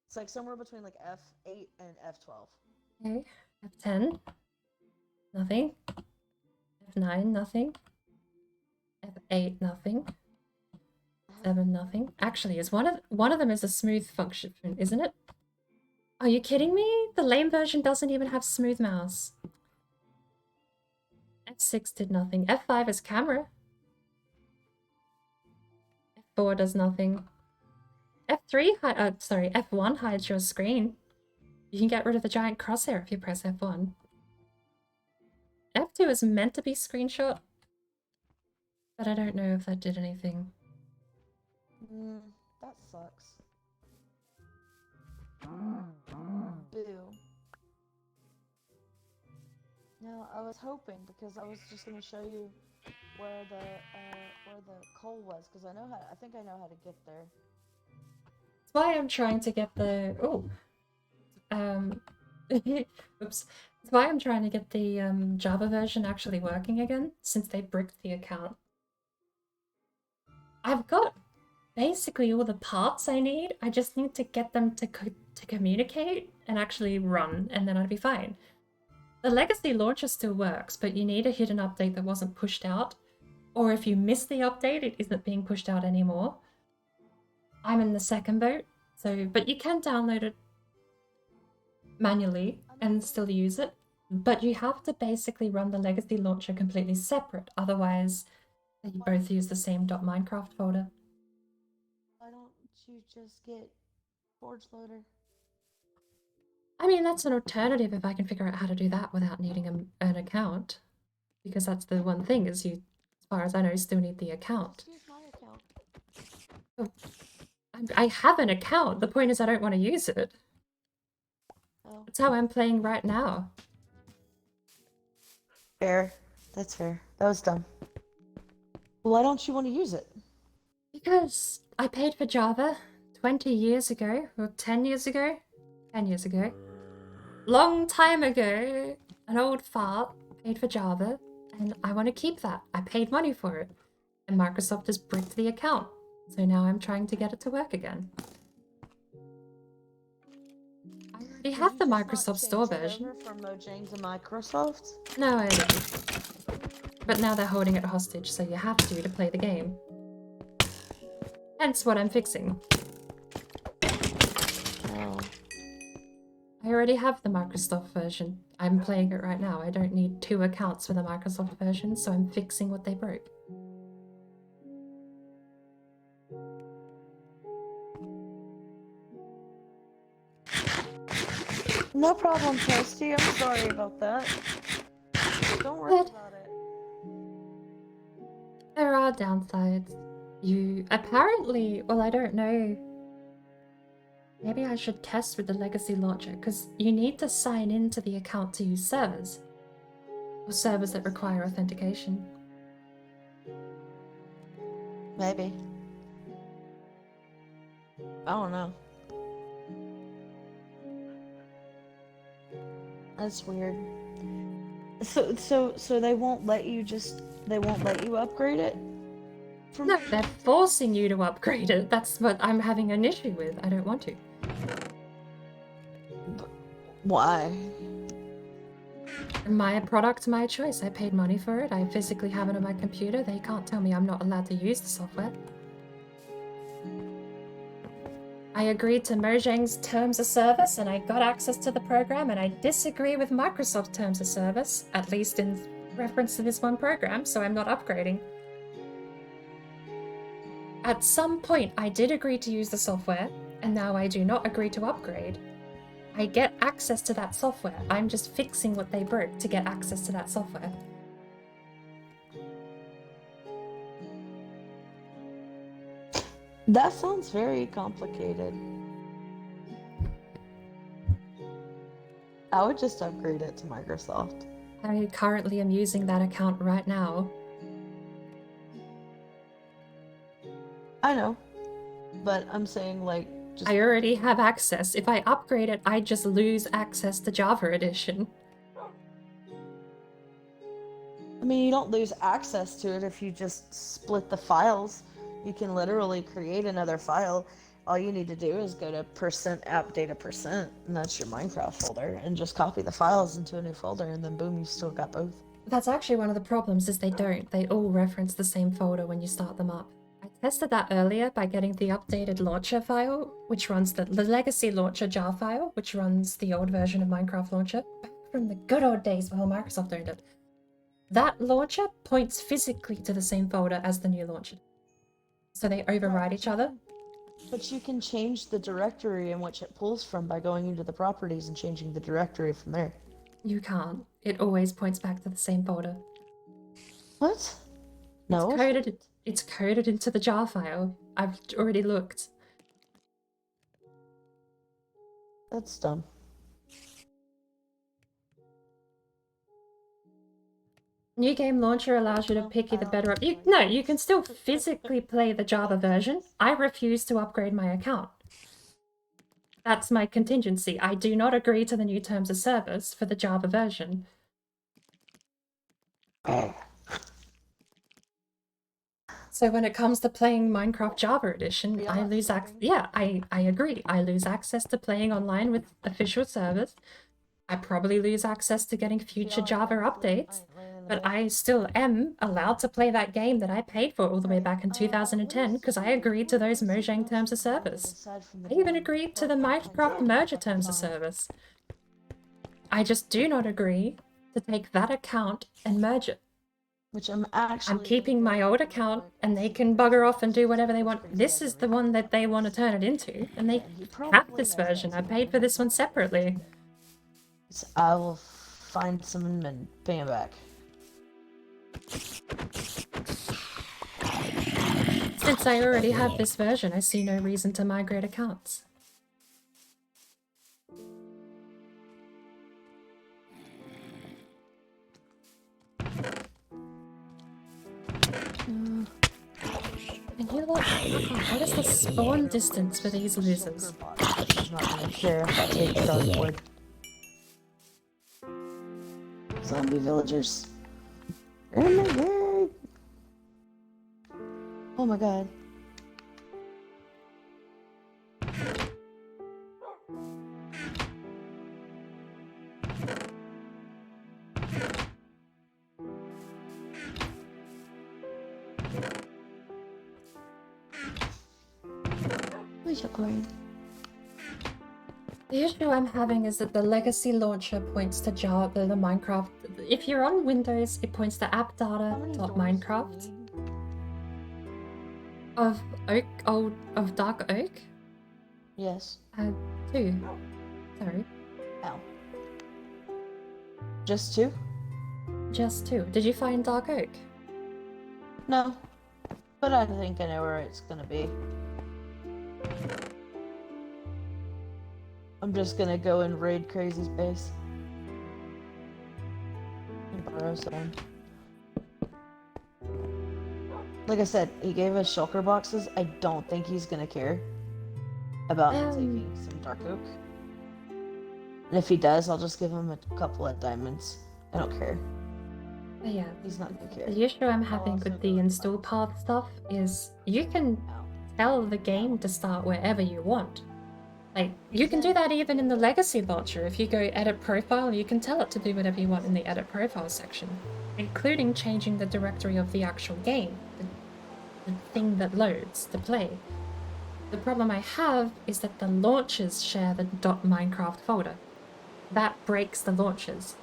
It's like somewhere between like F8 and F12. Okay. F10. Nothing. F9, nothing. F8, nothing. 7, nothing. Actually, is one of them is a smooth function, isn't it? Are you kidding me? The lame version doesn't even have smooth mouse. F6 did nothing. F5 is camera. F4 does nothing. F1 hides your screen. You can get rid of the giant crosshair if you press F1. F2 is meant to be screenshot, but I don't know if that did anything. That sucks. Boo. No, I was hoping because I was just gonna show you where the coal was because I think I know how to get there. That's why I'm trying to get the oops. That's why I'm trying to get the Java version actually working again since they bricked the account. I've got basically all the parts I need. I just need to get them to communicate and actually run, and then I'd be fine. The legacy launcher still works, but you need a hidden update that wasn't pushed out. Or if you miss the update, it isn't being pushed out anymore. I'm in the second boat, but you can download it manually and still use it. But you have to basically run the legacy launcher completely separate, otherwise you both use the same .minecraft folder. Why don't you just get Forge Loader? I mean, that's an alternative if I can figure out how to do that without needing an account. Because that's the one thing, is you, as far as I know, still need the account. Use my account. Oh, I have an account. The point is I don't want to use it. Oh. That's how I'm playing right now. Fair. That's fair. That was dumb. Why don't you want to use it? Because I paid for Java 20 years ago, or 10 years ago? 10 years ago. Long time ago, an old fart paid for Java, and I want to keep that. I paid money for it, and Microsoft has bricked the account, so now I'm trying to get it to work again. I already have the Microsoft Store version. Over from Mojang to Microsoft? No, I didn't. But now they're holding it hostage, so you have to play the game. Hence what I'm fixing. Oh. I already have the Microsoft version. I'm playing it right now. I don't need 2 accounts for the Microsoft version, so I'm fixing what they broke. No problem, Toasty. I'm sorry about that. Don't worry about it. There are downsides. You apparently, well, I don't know. Maybe I should test with the legacy launcher, because you need to sign into the account to use servers. Or servers that require authentication. Maybe. I don't know. That's weird. So they won't let you upgrade it? No, they're forcing you to upgrade it. That's what I'm having an issue with. I don't want to. Why? My product, my choice. I paid money for it. I physically have it on my computer. They can't tell me I'm not allowed to use the software. I agreed to Mojang's terms of service and I got access to the program, and I disagree with Microsoft's terms of service, at least in reference to this one program, so I'm not upgrading. At some point, I did agree to use the software, and now I do not agree to upgrade. I get access to that software. I'm just fixing what they broke to get access to that software. That sounds very complicated. I would just upgrade it to Microsoft. I currently am using that account right now. I know, but I'm saying like just. I already have access. If I upgrade it, I just lose access to Java Edition. I mean, you don't lose access to it if you just split the files. You can literally create another file. All you need to do is go to %appdata%, and that's your Minecraft folder, and just copy the files into a new folder, and then boom, you still got both. That's actually one of the problems, is they don't. They all reference the same folder when you start them up. I tested that earlier by getting the updated launcher file, which runs the legacy launcher jar file, which runs the old version of Minecraft launcher, back from the good old days before Microsoft owned it. That launcher points physically to the same folder as the new launcher. So they override each other. But you can change the directory in which it pulls from by going into the properties and changing the directory from there. You can't. It always points back to the same folder. What? No. It's coded into the jar file. I've already looked. That's dumb. New game launcher allows you to pick either better... you can still physically play the Java version. I refuse to upgrade my account. That's my contingency. I do not agree to the new terms of service for the Java version. So when it comes to playing Minecraft Java Edition, I lose access... Yeah, I agree. I lose access to playing online with official servers. I probably lose access to getting future Java updates. But I still am allowed to play that game that I paid for all the way back in 2010 because I agreed to those Mojang terms of service. I even agreed to the Minecraft merger terms of service. I just do not agree to take that account and merge it. Which I'm keeping my old account and they can bugger off and do whatever they want. This is the one that they want to turn it into, and they have this version. I paid for this one separately. I will find someone and pay him back. Since I already have this version, I see no reason to migrate accounts. And you look, what is the spawn distance for these losers? I'm not gonna care if I take dartboard. Zombie villagers. Oh my god. Where's your coin? The issue I'm having is that the legacy launcher points to Java, the Minecraft. If you're on Windows, it points to appdata.minecraft. Of Dark Oak? Yes. 2. Sorry. Ow. Just 2? Just 2. Did you find Dark Oak? No. But I think I know where it's gonna be. I'm just gonna go and raid Crazy's base. And borrow some. Like I said, he gave us shulker boxes. I don't think he's gonna care about taking some dark oak. And if he does, I'll just give him a couple of diamonds. I don't care. But yeah, He's not gonna care. the issue I'm having with the install path stuff is you can tell the game to start wherever you want. Like, you can do that even in the legacy launcher. If you go edit profile, you can tell it to do whatever you want in the edit profile section, including changing the directory of the actual game, the thing that loads to play. The problem I have is that the launchers share the .minecraft folder. That breaks the launchers.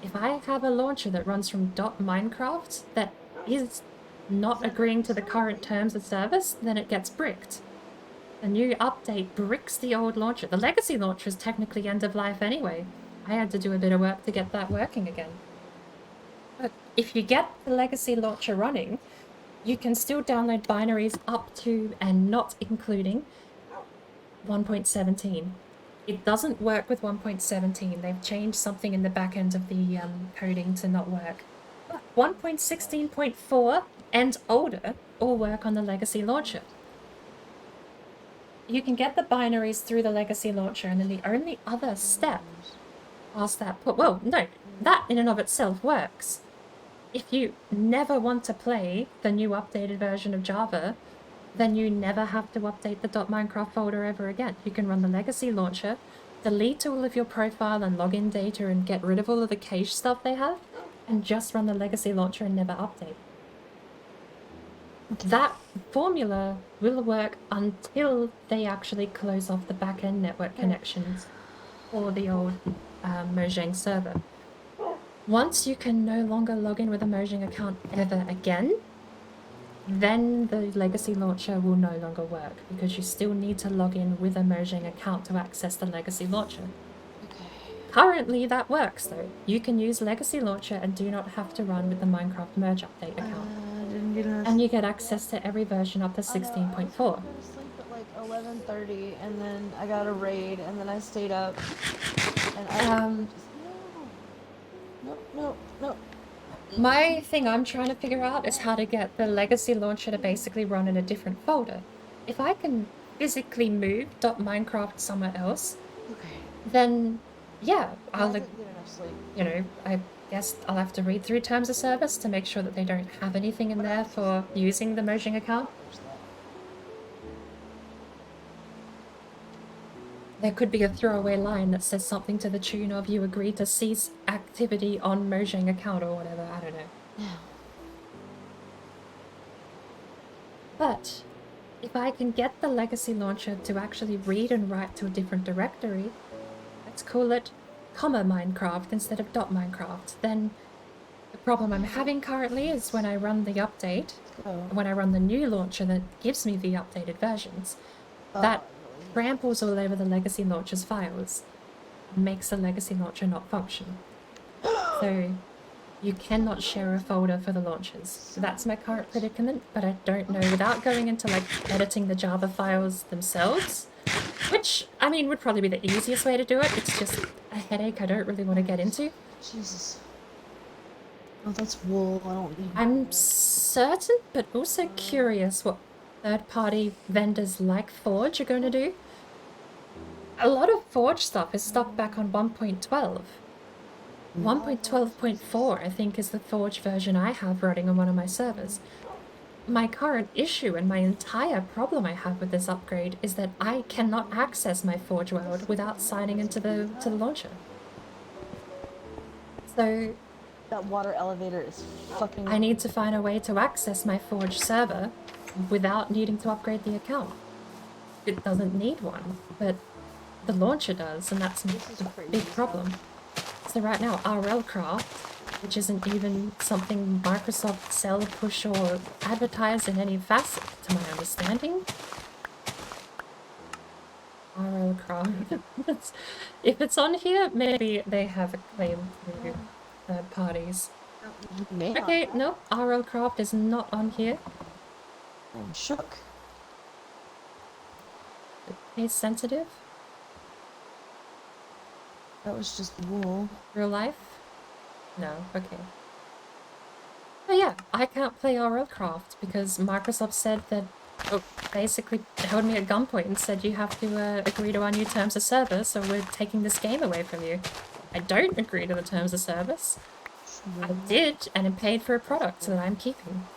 If I have a launcher that runs from .minecraft that is not agreeing to the current terms of service, then it gets bricked. The new update bricks the old launcher. The legacy launcher is technically end of life anyway. I had to do a bit of work to get that working again. But if you get the legacy launcher running, you can still download binaries up to and not including 1.17. It doesn't work with 1.17. They've changed something in the back end of the coding to not work. 1.16.4 and older all work on the legacy launcher. You can get the binaries through the legacy launcher, and then the only other step past that well, no, that in and of itself works. If you never want to play the new updated version of Java, then you never have to update the .minecraft folder ever again. You can run the legacy launcher, delete all of your profile and login data and get rid of all of the cache stuff they have, and just run the legacy launcher and never update. That formula will work until they actually close off the back-end network connections for the old Mojang server. Once you can no longer log in with a Mojang account ever again, then the legacy launcher will no longer work, because you still need to log in with a Mojang account to access the legacy launcher. Currently that works though. You can use legacy launcher and do not have to run with the Minecraft merge update account. And you get access to every version up to 16.4. I fell asleep at like 11:30, and then I got a raid, and then I stayed up, and I no. My thing I'm trying to figure out is how to get the legacy launcher to basically run in a different folder. If I can physically move .minecraft somewhere else, then yeah, I didn't get enough sleep. you know, I guess I'll have to read through terms of service to make sure that they don't have anything in there for using the Mojang account. There could be a throwaway line that says something to the tune of "you agreed to cease activity on Mojang account" or whatever, I don't know. Yeah. But if I can get the legacy launcher to actually read and write to a different directory, let's call it .minecraft instead of .minecraft, then the problem I'm having currently is when I run the update, when I run the new launcher that gives me the updated versions, that tramples all over the legacy launcher's files and makes the legacy launcher not function. So you cannot share a folder for the launchers. So that's my current predicament, but I don't know, without going into like editing the Java files themselves, which I mean would probably be the easiest way to do it. It's just a headache I don't really want to get into. Jesus. Oh, that's wool. I don't need. I'm certain, but also curious what third-party vendors like Forge are going to do. A lot of Forge stuff is stuck back on 1.12. 1.12.4, I think, is the Forge version I have running on one of my servers. My current issue and my entire problem I have with this upgrade is that I cannot access my Forge world without signing into the launcher. So That water elevator is fucking. I need to find a way to access my Forge server without needing to upgrade the account. It doesn't need one, but the launcher does, and that's a big problem. So right now, RLCraft, which isn't even something Microsoft sell, push, or advertise in any facet, to my understanding. RLCraft. If it's on here, maybe they have a claim through third parties. Okay, no, RLCraft is not on here. I'm shook. Case sensitive. That was just wool. Real life? No, okay. But yeah, I can't play RLCraft because Microsoft said that, basically held me at gunpoint and said you have to agree to our new terms of service or we're taking this game away from you. I don't agree to the terms of service. I did, and am paid for a product that I'm keeping.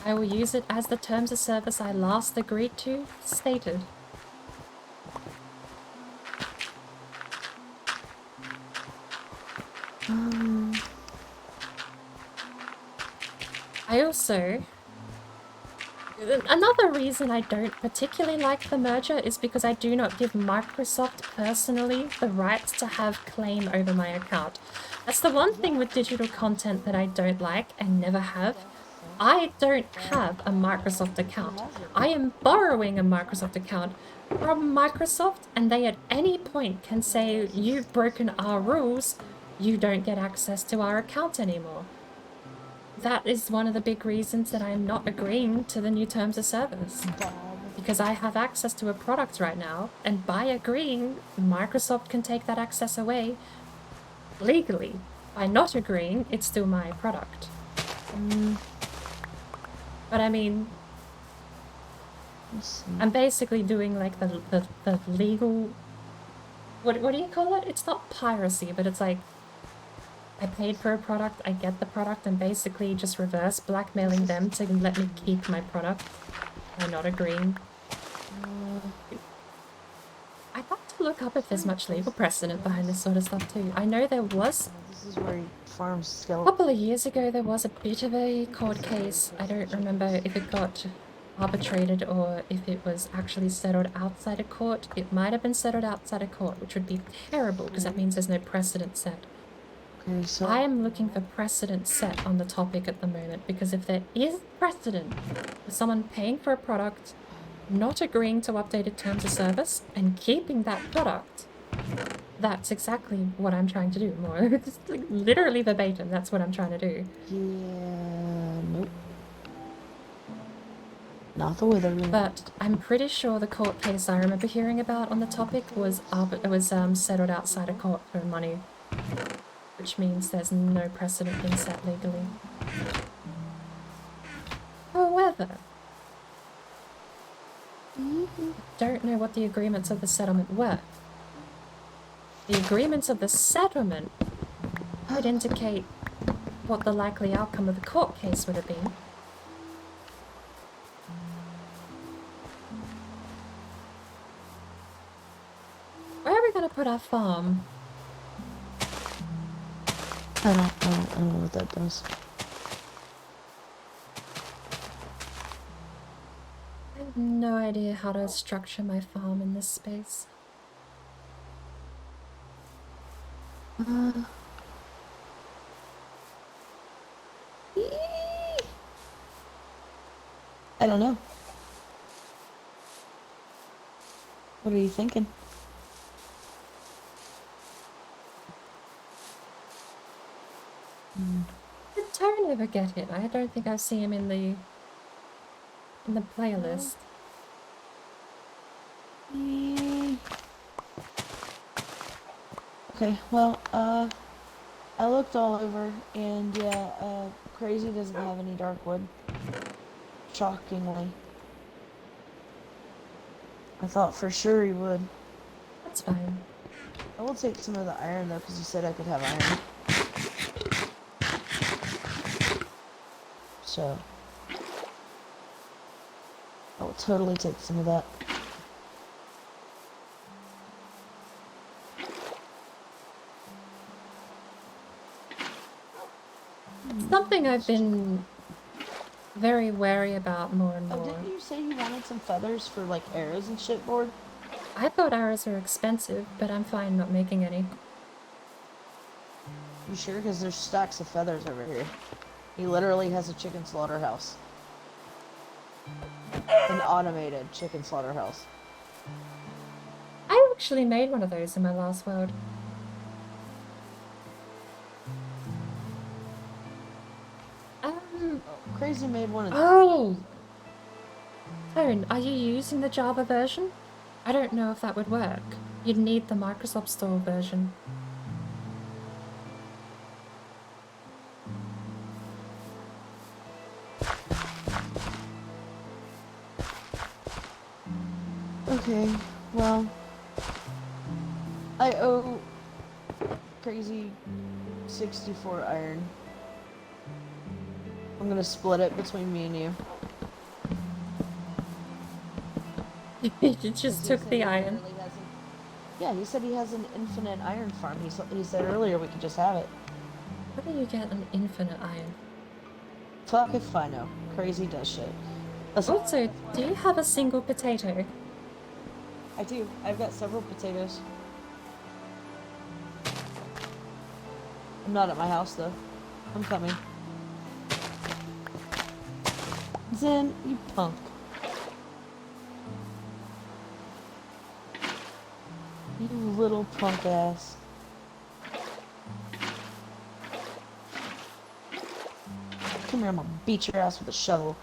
I will use it as the terms of service I last agreed to stated. I also... Another reason I don't particularly like the merger is because I do not give Microsoft personally the right to have claim over my account. That's the one thing with digital content that I don't like and never have. I don't have a Microsoft account. I am borrowing a Microsoft account from Microsoft, and they at any point can say, you've broken our rules, you don't get access to our account anymore. That is one of the big reasons that I'm not agreeing to the new terms of service. Because I have access to a product right now, and by agreeing, Microsoft can take that access away legally. By not agreeing, it's still my product. But I mean, I'm basically doing like the legal... What do you call it? It's not piracy, but it's like, I paid for a product, I get the product, and basically just reverse blackmailing them to let me keep my product by not agreeing. I'd like to look up if there's much legal precedent behind this sort of stuff too. I know there was. This is where he farms A skeletons. couple of years ago there was a bit of a court case. I don't remember if it got arbitrated or if it was actually settled outside of court. It might have been settled outside of court, which would be terrible because that means there's no precedent set. Okay, so I am looking for precedent set on the topic at the moment, because if there is precedent for someone paying for a product, not agreeing to updated terms of service, and keeping that product, that's exactly what I'm trying to do. More, it's like literally verbatim, that's what I'm trying to do. yeah, nope. Not the Witherling. But I'm pretty sure the court case I remember hearing about on the topic was settled outside of court for money, which means there's no precedent being set legally. However, I don't know what the agreements of the settlement were. The agreements of the settlement would indicate what the likely outcome of the court case would have been. Where are we going to put our farm? I don't know what that does. I have no idea how to structure my farm in this space. I don't know. What are you thinking? I don't ever get it. I don't think I see him in the playlist. Okay, well, I looked all over, and yeah, Crazy doesn't have any dark wood. Shockingly. I thought for sure he would. That's fine. I will take some of the iron though, because you said I could have iron. So, I will totally take some of that. It's something I've been very wary about more and Oh, more. didn't you say you wanted some feathers for like arrows and shit, Board? I thought arrows were expensive, but I'm fine not making any. You sure? Because there's stacks of feathers over here. He literally has a chicken slaughterhouse. An automated chicken slaughterhouse. I actually made one of those in my last world. Crazy made one of Oh! Tone, are you using the Java version? I don't know if that would work. You'd need the Microsoft Store version. Okay, well, I owe Crazy 64 iron. I'm gonna split it between me and you. You just took the iron. Yeah, he said he has an infinite iron farm. He said earlier we could just have it. How do you get an infinite iron? Fuck if I know. Crazy does shit. Listen, Also, do you have a single potato? I do. I've got several potatoes. I'm not at my house though. I'm coming. Zen, you punk. You little punk ass. Come here, I'm gonna beat your ass with a shovel.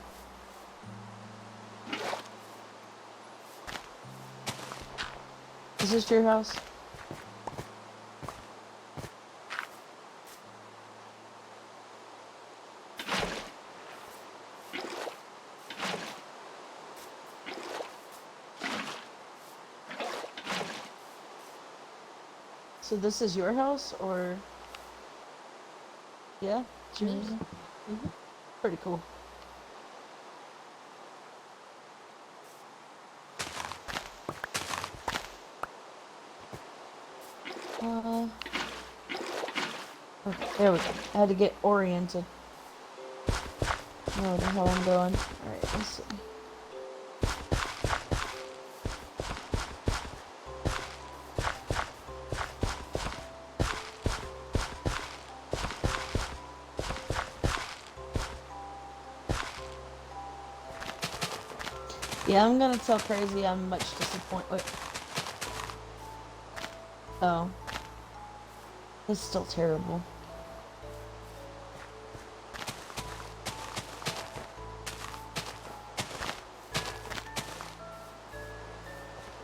Is this your house? So this is your house, or? Yeah, it's yours. Mm-hmm. Pretty cool. Okay, there we go. I had to get oriented. Know the hell I'm going. Alright, let's see. Yeah, I'm gonna tell Crazy I'm much disappointed. Wait. Oh. It's still terrible.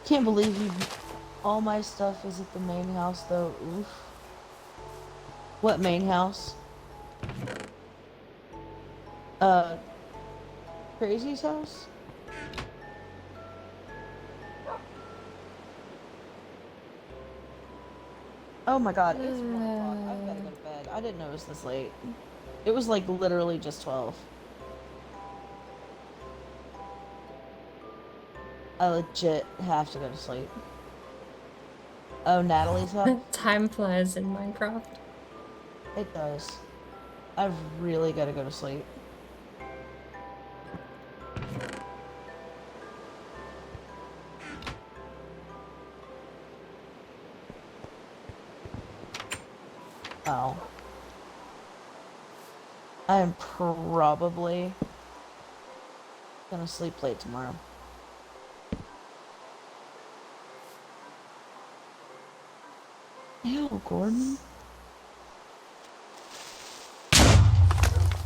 Can't believe you. All my stuff is at the main house, though. Oof. What main house? Crazy's house? Oh my god, it's 1 o'clock. I've gotta go to bed. I didn't know it was this late. It was like literally just 12. I legit have to go to sleep. Oh, Natalie's house? Time flies in Minecraft. It does. I've really gotta go to sleep. Oh. I am probably gonna sleep late tomorrow. Ew, Gordon.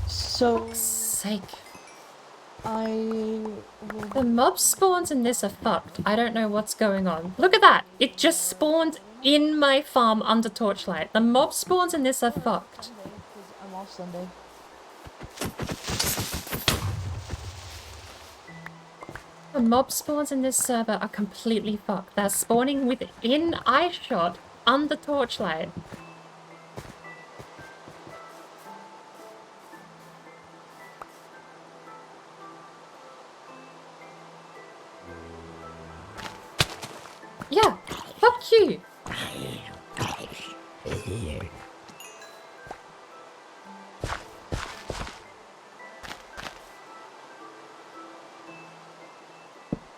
So, Fuck's sake. the The mob spawns in this are fucked. I don't know what's going on. Look at that! It just spawned in my farm under torchlight. The mob spawns in this are fucked. I'm off Sunday. The mob spawns in this server are completely fucked. They're spawning within eyeshot under torchlight. Yeah, fuck you.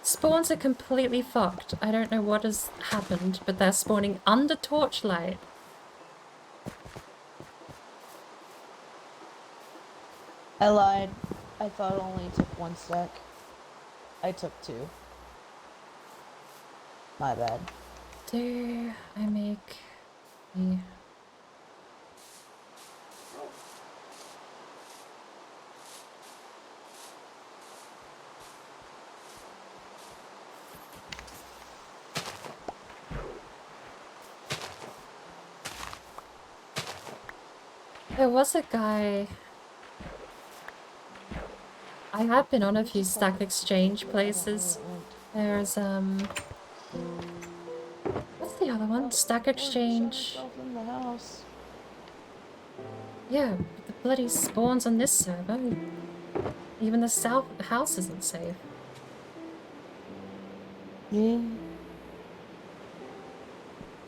Spawns are completely fucked. I don't know what has happened, but they're spawning under torchlight. I lied. I thought it only took 1 stack. I took 2. My bad. Do I make the... There was a guy... I have been on a few stack exchange places. There's, what's the other one? Stack exchange. In the house. Yeah, but the bloody spawns on this server. Even the south house isn't safe. Yeah.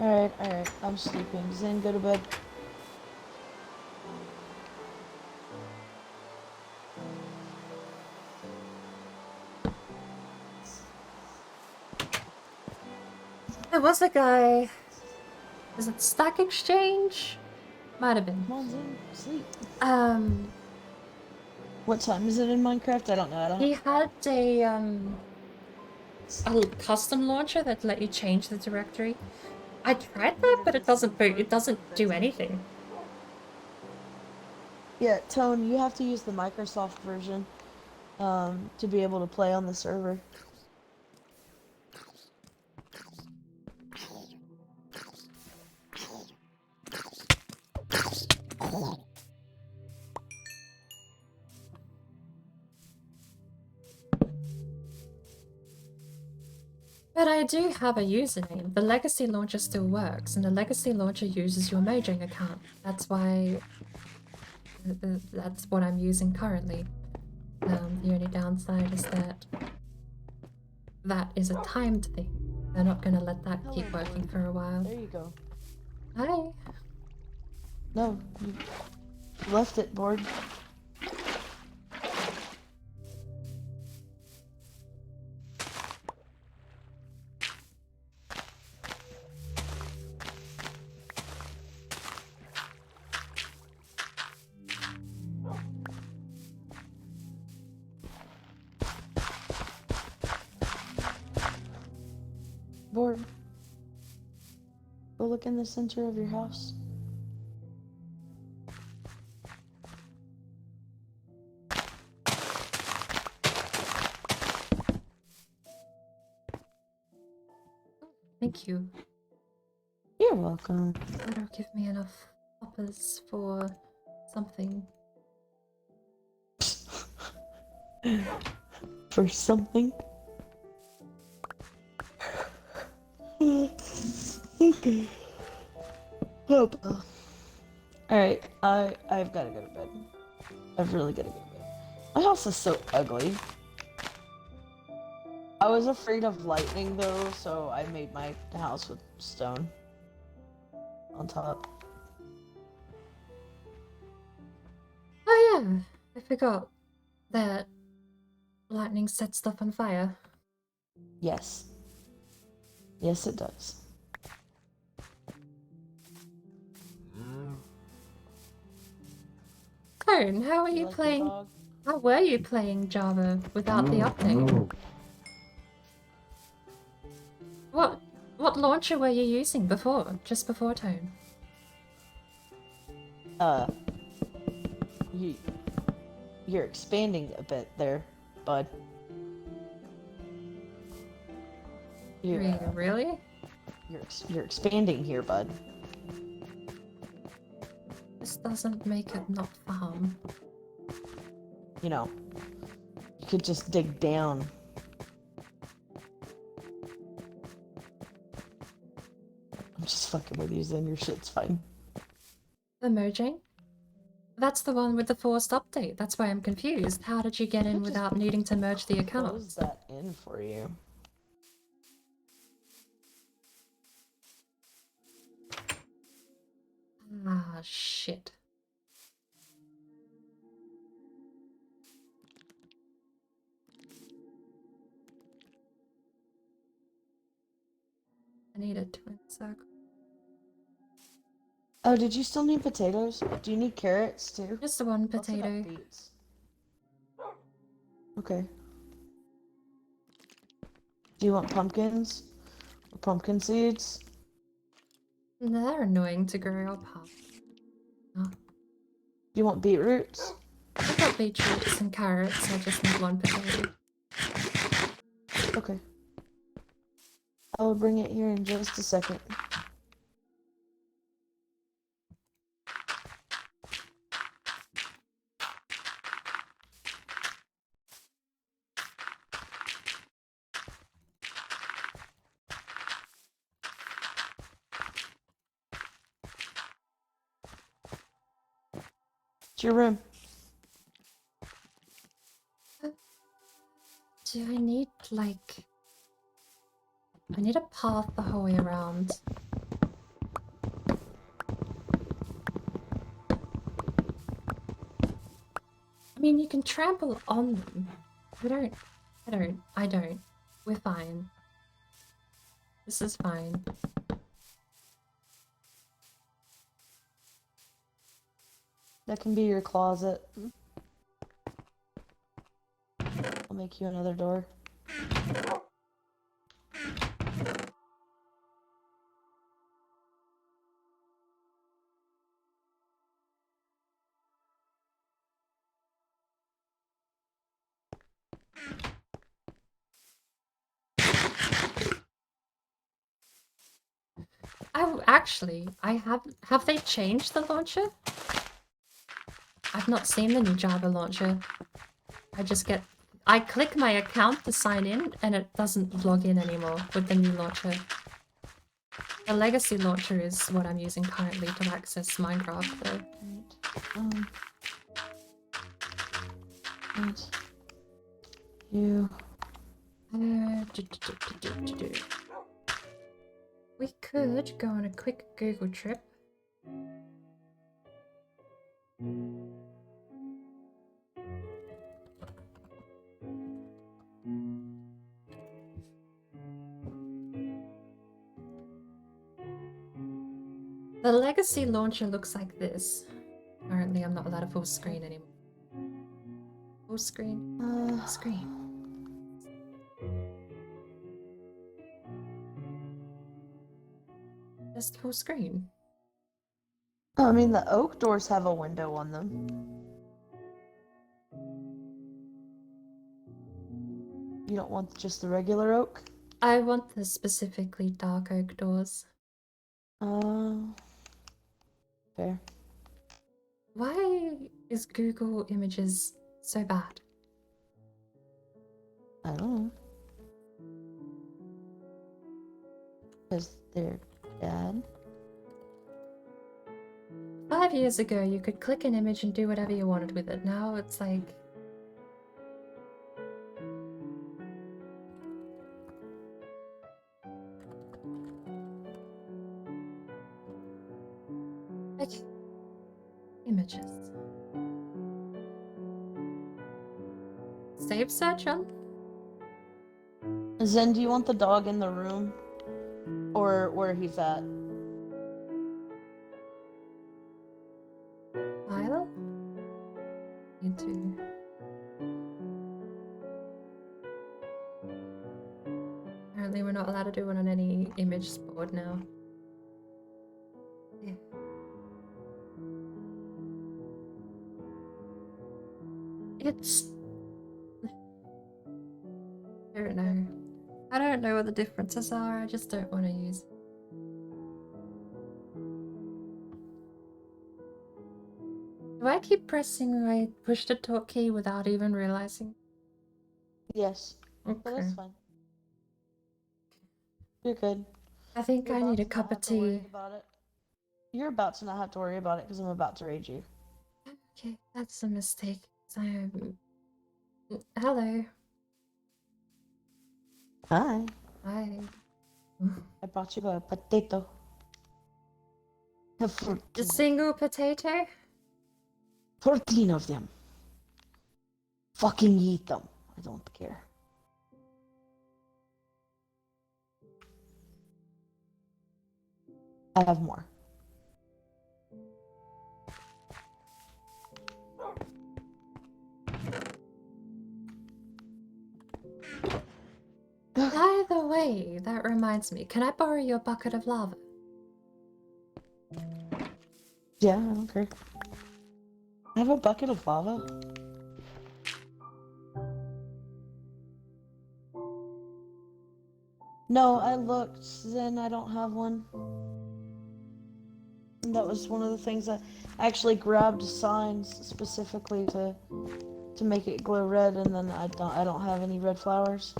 Alright. I'm sleeping. Zen, go to bed. There was a guy... Is it Stack Exchange? Might have been. Come on, Zen. Sleep. What time is it in Minecraft? I don't know. He had a custom launcher that let you change the directory. I tried that, but it doesn't boot. It doesn't do anything. Yeah, Tone, you have to use the Microsoft version to be able to play on the server. But I do have a username. The legacy launcher still works, and the legacy launcher uses your Mojang account. That's why... that's what I'm using currently. The only downside is that that is a timed thing. They're not gonna let that keep Hello, working Board. for a while. There you go. Hi! No, you left it, Board. Board. Go look in the center of your house. Thank you. You're welcome. That'll give me enough hoppers for something. For something. Okay. Alright, I've gotta go to bed. I've really gotta go to bed. My house is so ugly. I was afraid of lightning though, so I made my house with stone on top. Oh yeah, I forgot that lightning sets stuff on fire. Yes. Yes, it does. Cone, how are You you like the playing? dog? How were you playing Java without the update? What launcher were you using before? Just before Tone? You're expanding a bit there, bud. Really? You're expanding here, bud. This doesn't make it not farm. You know, you could just dig down. I'm just fucking with you, Zen. Your shit's fine. The Mojang? That's the one with the forced update. That's why I'm confused. How did you get in without needing to merge the Close accounts? that in for you. Ah, shit. I need a twin circle. Oh, did you still need potatoes? Do you need carrots too? Just the one Also got potato. beets. Okay. Do you want pumpkins? Or pumpkin seeds? They're annoying to grow up. Oh. Do you want beetroots? I've got beetroots and carrots. I just need one potato. Okay. I will bring it here in just a second. It's your room. Do I need, like... I need a path the whole way around. I mean, you can trample on them. I don't. We're fine. This is fine. That can be your closet. I'll make you another door. Have they changed the launcher? I've not seen the new Java launcher. I click my account to sign in and it doesn't log in anymore with the new launcher. The legacy launcher is what I'm using currently to access Minecraft though. Right. You. We could go on a quick Google trip. The legacy launcher looks like this. Apparently I'm not allowed to full screen anymore. Full screen? Screen. Just full screen. I mean, the oak doors have a window on them. You don't want just the regular oak? I want the specifically dark oak doors. Fair. Why is Google Images so bad? I don't know. Because they're bad. 5 years ago, you could click an image and do whatever you wanted with it. Now it's like... images. Save search on? Zen, do you want the dog in the room? Or where he's at? File? Need to... Apparently we're not allowed to do it on any image board now. Yeah. It's... I don't know. I don't know what the differences are, I just don't want to use. Do I keep pressing my push to talk key without even realizing? Yes. Okay. But that's fine. You're good. I think You're I about need a to cup not of have to worry tea. about it. You're about to not have to worry about it because I'm about to raid you. Okay, that's a mistake. Hello. Hi. Hi. I brought you a potato. A single potato? 14 of them. Fucking eat them. I don't care. I have more. By the way, that reminds me, can I borrow your bucket of lava? Yeah, I don't care. I have a bucket of lava. No, I looked, then I don't have one. And that was one of the things I actually grabbed signs specifically to make it glow red, and then I don't have any red flowers.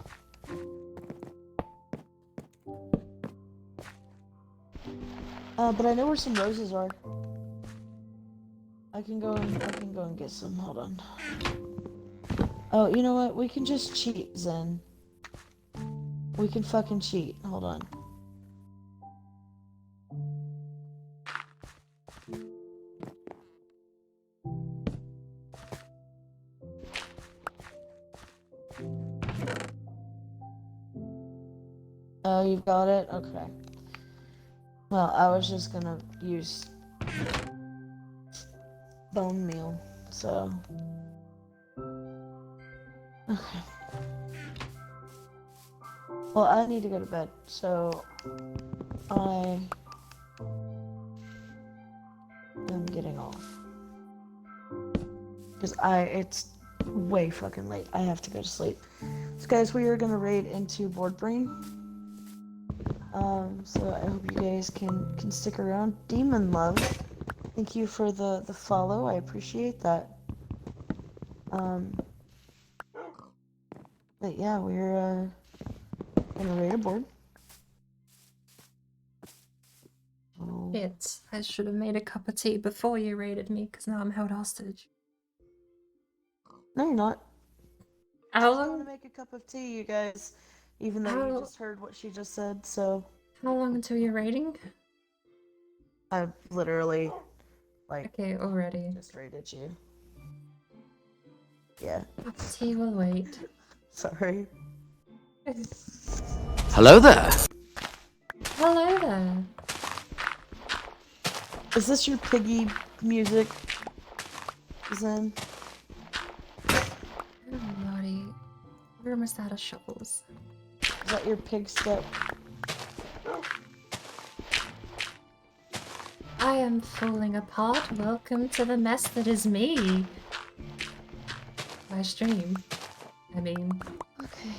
But I know where some roses are. I can go and get some. Hold on. Oh, you know what? We can just cheat, Zen. We can fucking cheat. Hold on. Oh, you've got it? Okay. Well, I was just gonna use bone meal, so... Okay. Well, I need to go to bed, so... I... am getting off. Because it's way fucking late. I have to go to sleep. So guys, we are gonna raid into Board Brain. So I hope you guys can stick around. Demon Love, thank you for the follow. I appreciate that. But yeah, we're gonna raid a board. Oh. Shit, I should have made a cup of tea before you raided me, because now I'm held hostage. No, you're not. How I want to long? make a cup of tea, you guys. Even though you How- just heard what she just said, so How long until you're raiding? I literally, like, Okay, already. just raided you. Yeah, Cup of tea will wait. sorry. Hello there. Hello there. Is this your piggy music, Zen? Oh, Lordy. We're almost out of shovels. Is that your pig step? I am falling apart. Welcome to the mess that is me. My stream. I mean. Okay.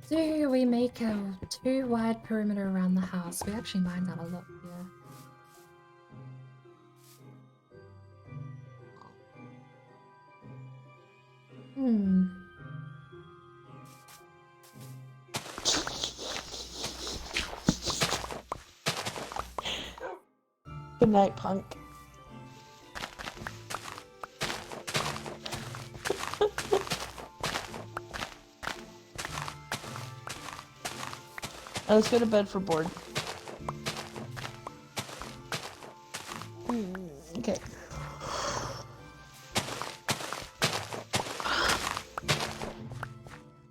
Do we make a too wide perimeter around the house? We actually mind that a lot here. Hmm. Good night, punk. Let's go to bed for board. Okay.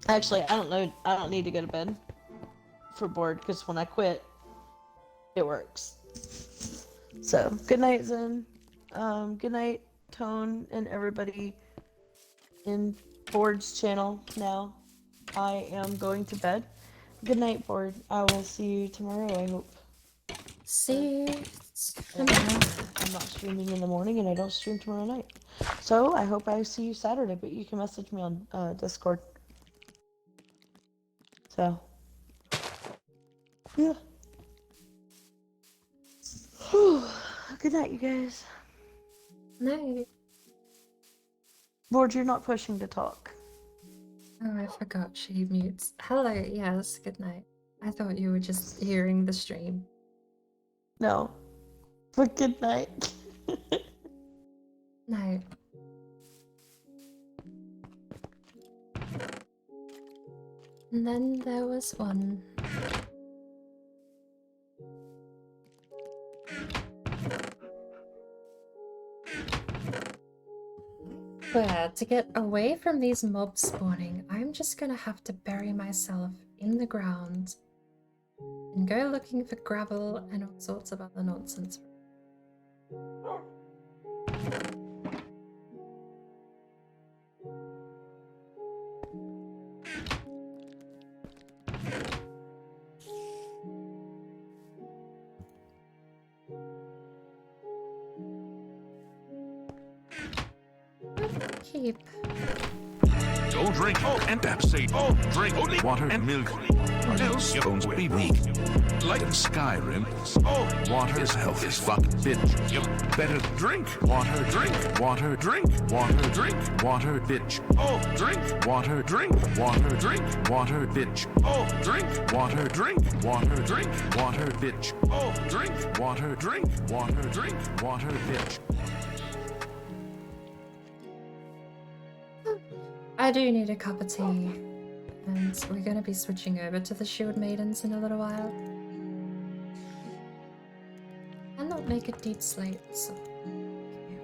Actually, I don't know. I don't need to go to bed for board because when I quit, it works. So, good night, Zen. Good night, Tone, and everybody in Board's channel now. I am going to bed. Good night, Board. I will see you tomorrow, I hope. See you And tomorrow. I'm not streaming in the morning, and I don't stream tomorrow night. So, I hope I see you Saturday, but you can message me on Discord. So, yeah. Whew. Good night, you guys. No. Board, you're not pushing to talk. Oh, I forgot she mutes. Hello, yes, good night. I thought you were just hearing the stream. No. But good night. No. And then there was one. Where, to get away from these mobs spawning, I'm just gonna have to bury myself in the ground and go looking for gravel and all sorts of other nonsense. Keep. Don't drink and Pepsi. Drink only water and milk, or else your bones will be weak. Like in Skyrim, water is health as fuck, bitch. You better drink water, drink water, drink water, drink water, bitch. Drink water, drink water, drink water, bitch. Drink water, drink water, drink water, bitch. Drink water, drink water, drink water, bitch. I do need a cup of tea, and we're going to be switching over to the Shield Maidens in a little while. And not make a deep slate, so... Okay.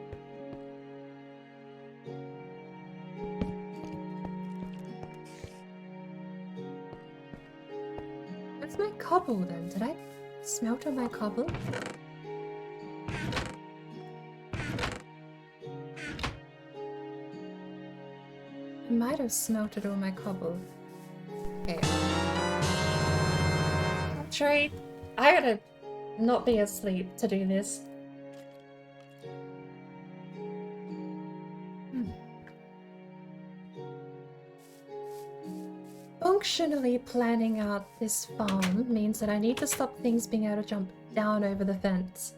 Where's my cobble then? Did I smelt on my cobble? I might have smelted all my cobble. Okay. Trade. I gotta not be asleep to do this. Functionally planning out this farm means that I need to stop things being able to jump down over the fence.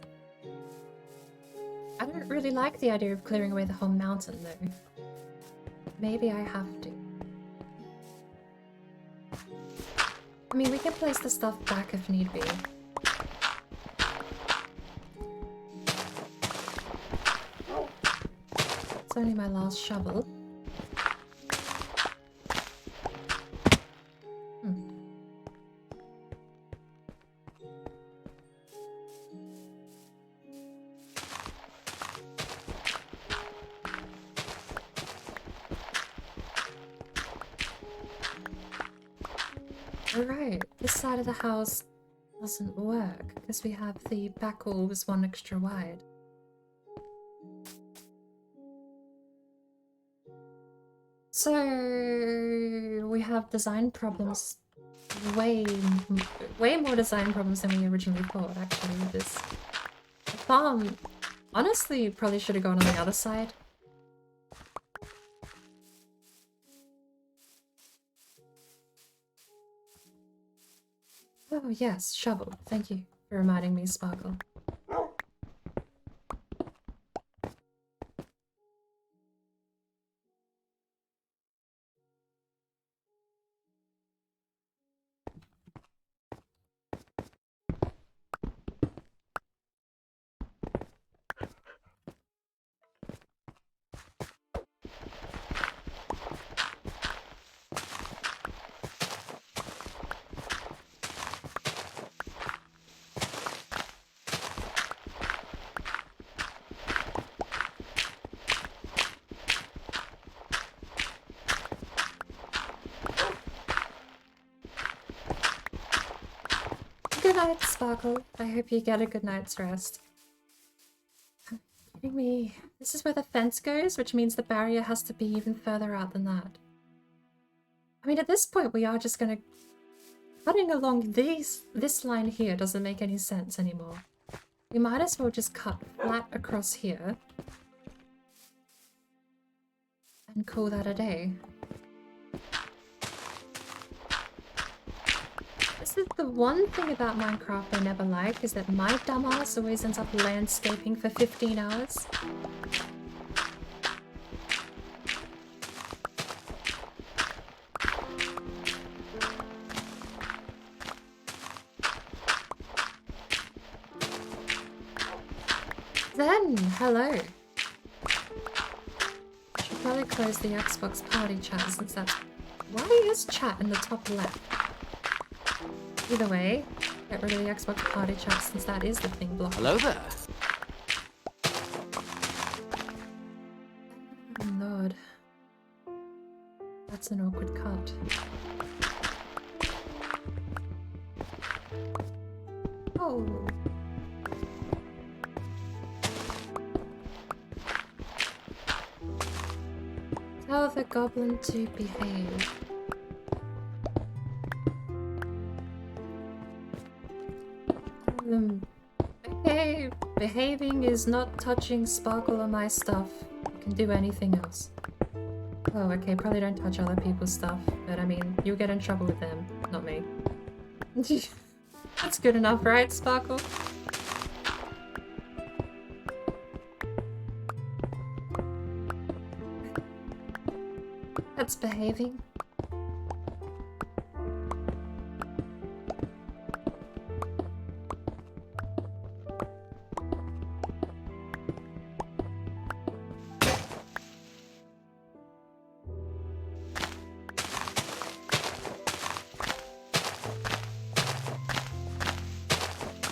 I don't really like the idea of clearing away the whole mountain though. Maybe I have to. I mean, we can place the stuff back if need be. It's only my last shovel. Alright, this side of the house doesn't work because we have the back wall was one extra wide. So we have design problems, way more design problems than we originally thought actually with this. The farm, honestly, probably should have gone on the other side. Oh yes, shovel. Thank you for reminding me, Sparkle. Good night, Sparkle. I hope you get a good night's rest. Are you kidding me? This is where the fence goes, which means the barrier has to be even further out than that. I mean, at this point, we are just gonna... Cutting along this line here doesn't make any sense anymore. We might as well just cut flat across here. And call that a day. This is the one thing about Minecraft I never like, is that my dumbass always ends up landscaping for 15 hours. Then, hello. I should probably close the Xbox party chat since that's... Why is chat in the top left? Either way, get rid of the Xbox party chat since that is the thing blocking. Hello there. Oh Lord. That's an awkward cut. Oh. Tell the goblin to behave. Okay, behaving is not touching Sparkle or my stuff. You can do anything else. Oh, okay, probably don't touch other people's stuff, but I mean, you'll get in trouble with them, not me. That's good enough, right, Sparkle? That's behaving.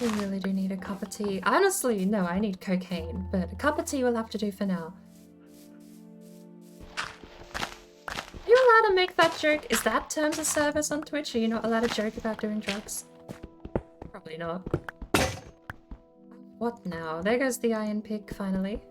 We really do need a cup of tea. Honestly, no, I need cocaine, but a cup of tea will have to do for now. Are you allowed to make that joke? Is that terms of service on Twitch? Are you not allowed to joke about doing drugs? Probably not. What now? There goes the iron pick, finally.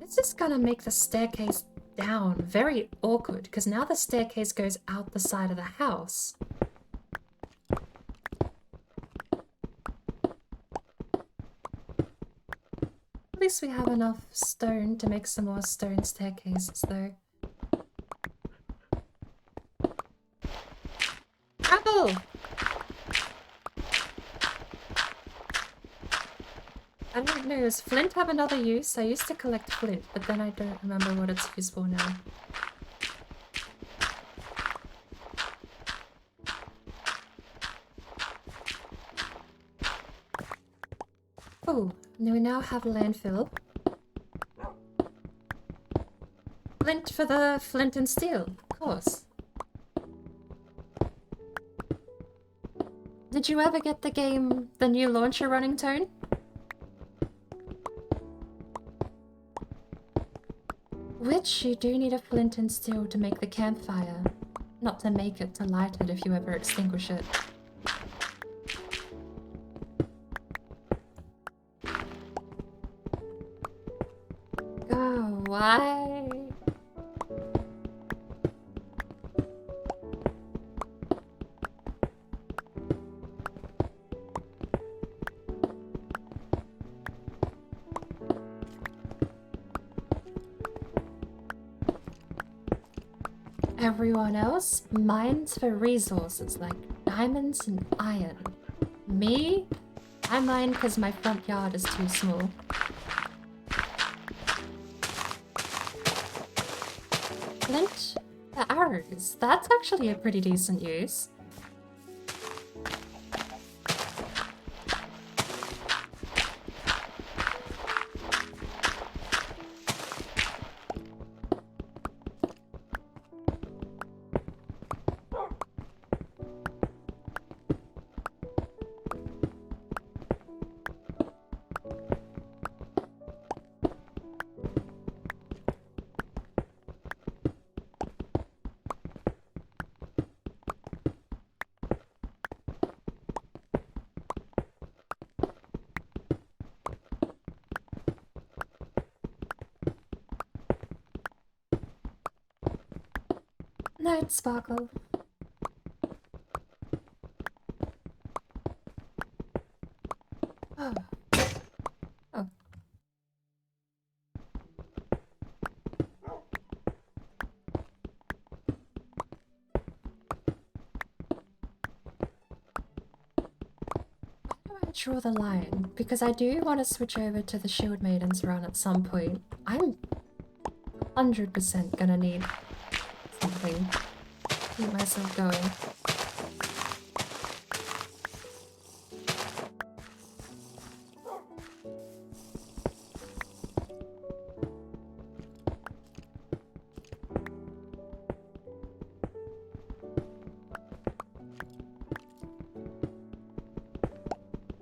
It's just gonna make the staircase down. Very awkward, because now the staircase goes out the side of the house. At least we have enough stone to make some more stone staircases, though. Apple! I don't know, does flint have another use? I used to collect flint, but then I don't remember what it's used for now. Oh, we now have landfill. Flint for the flint and steel, of course. Did you ever get the new launcher running, Tone? Which you do need a flint and steel to make the campfire. Not to make it, to light it if you ever extinguish it. Oh, why? Everyone else mines for resources like diamonds and iron. Me? I mine because my front yard is too small. Flint for arrows. That's actually a pretty decent use. Night, Sparkle. Oh. Oh. Where do I draw the line? Because I do want to switch over to the Shield Maidens run at some point. I'm 100% gonna need something to keep myself going.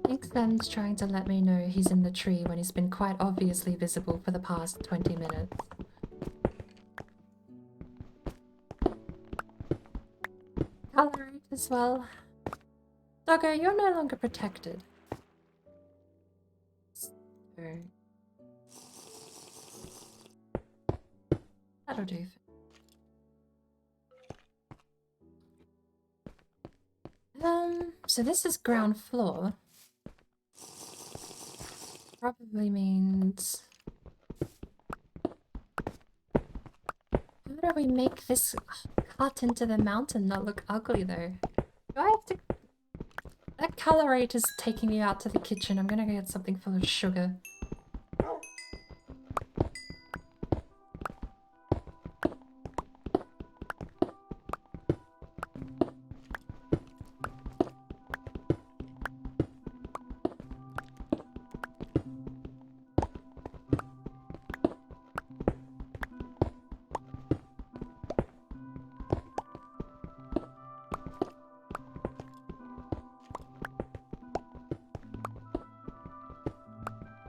I think Sam's trying to let me know he's in the tree when he's been quite obviously visible for the past 20 minutes. Colorate as well. Doggo, you're no longer protected. So... that'll do. So this is ground floor. Probably means... how do we make this cut into the mountain not look ugly though? Do I have to... that colorate is taking me out to the kitchen. I'm gonna go get something full of sugar.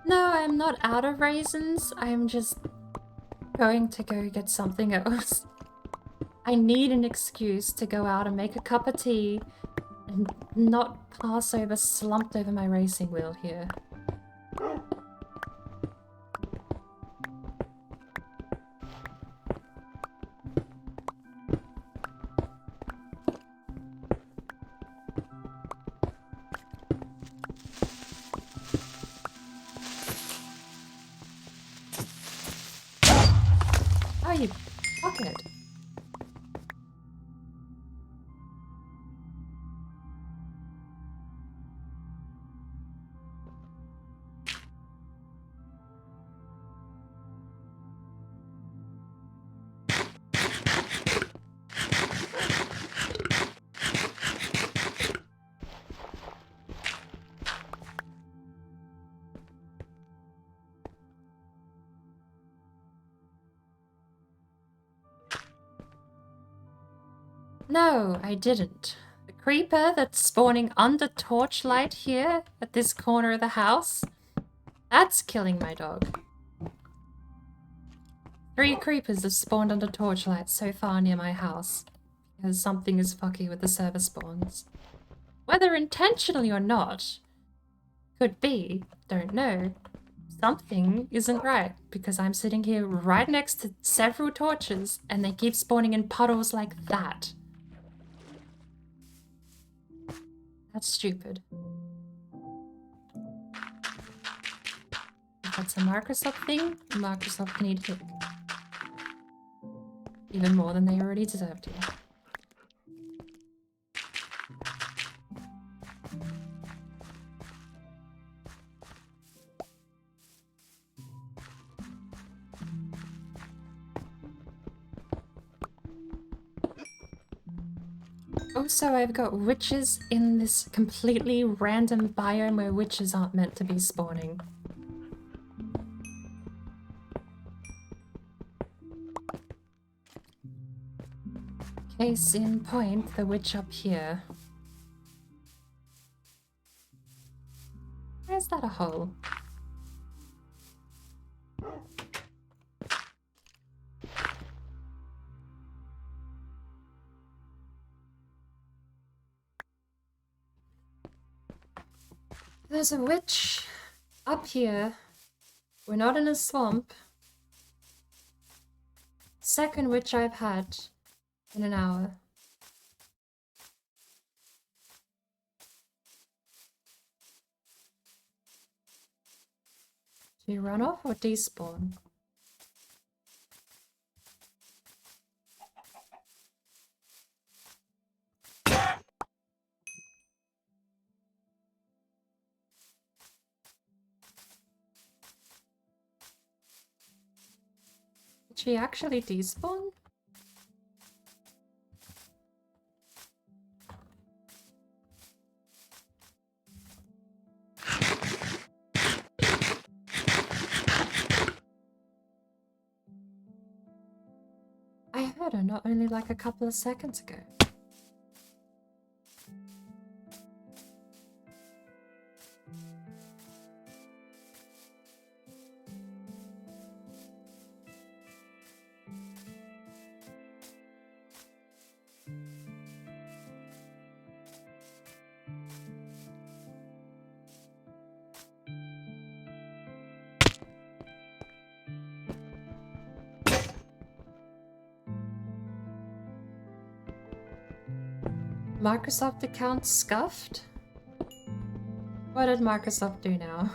No, I'm not out of raisins. I'm just going to go get something else. I need an excuse to go out and make a cup of tea and not pass over slumped over my racing wheel here. No, I didn't. The creeper that's spawning under torchlight here at this corner of the house, that's killing my dog. 3 creepers have spawned under torchlight so far near my house because something is fucky with the server spawns. Whether intentionally or not, could be, don't know. Something isn't right because I'm sitting here right next to several torches and they keep spawning in puddles like that. That's stupid. If that's a Microsoft thing, Microsoft can eat hick. Even more than they already deserve to. Also, I've got witches in this completely random biome where witches aren't meant to be spawning. Case in point, the witch up here. Where's that a hole? There's a witch up here. We're not in a swamp. Second witch I've had in an hour. Do you run off or despawn? Did she actually despawn? I heard her not only like a couple of seconds ago. Microsoft account scuffed? What did Microsoft do now?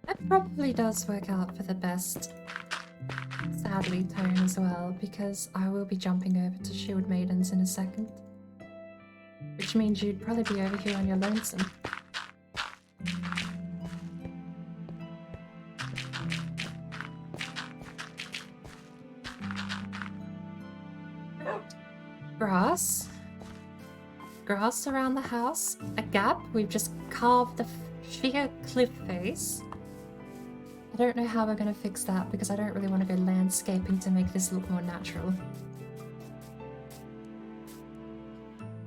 That probably does work out for the best. Sadly, Tone as well, because I will be jumping over to Shield Maidens in a second. Which means you'd probably be over here on your lonesome. Grass. Grass around the house. A gap. We've just carved the sheer cliff face. I don't know how we're going to fix that because I don't really want to go landscaping to make this look more natural.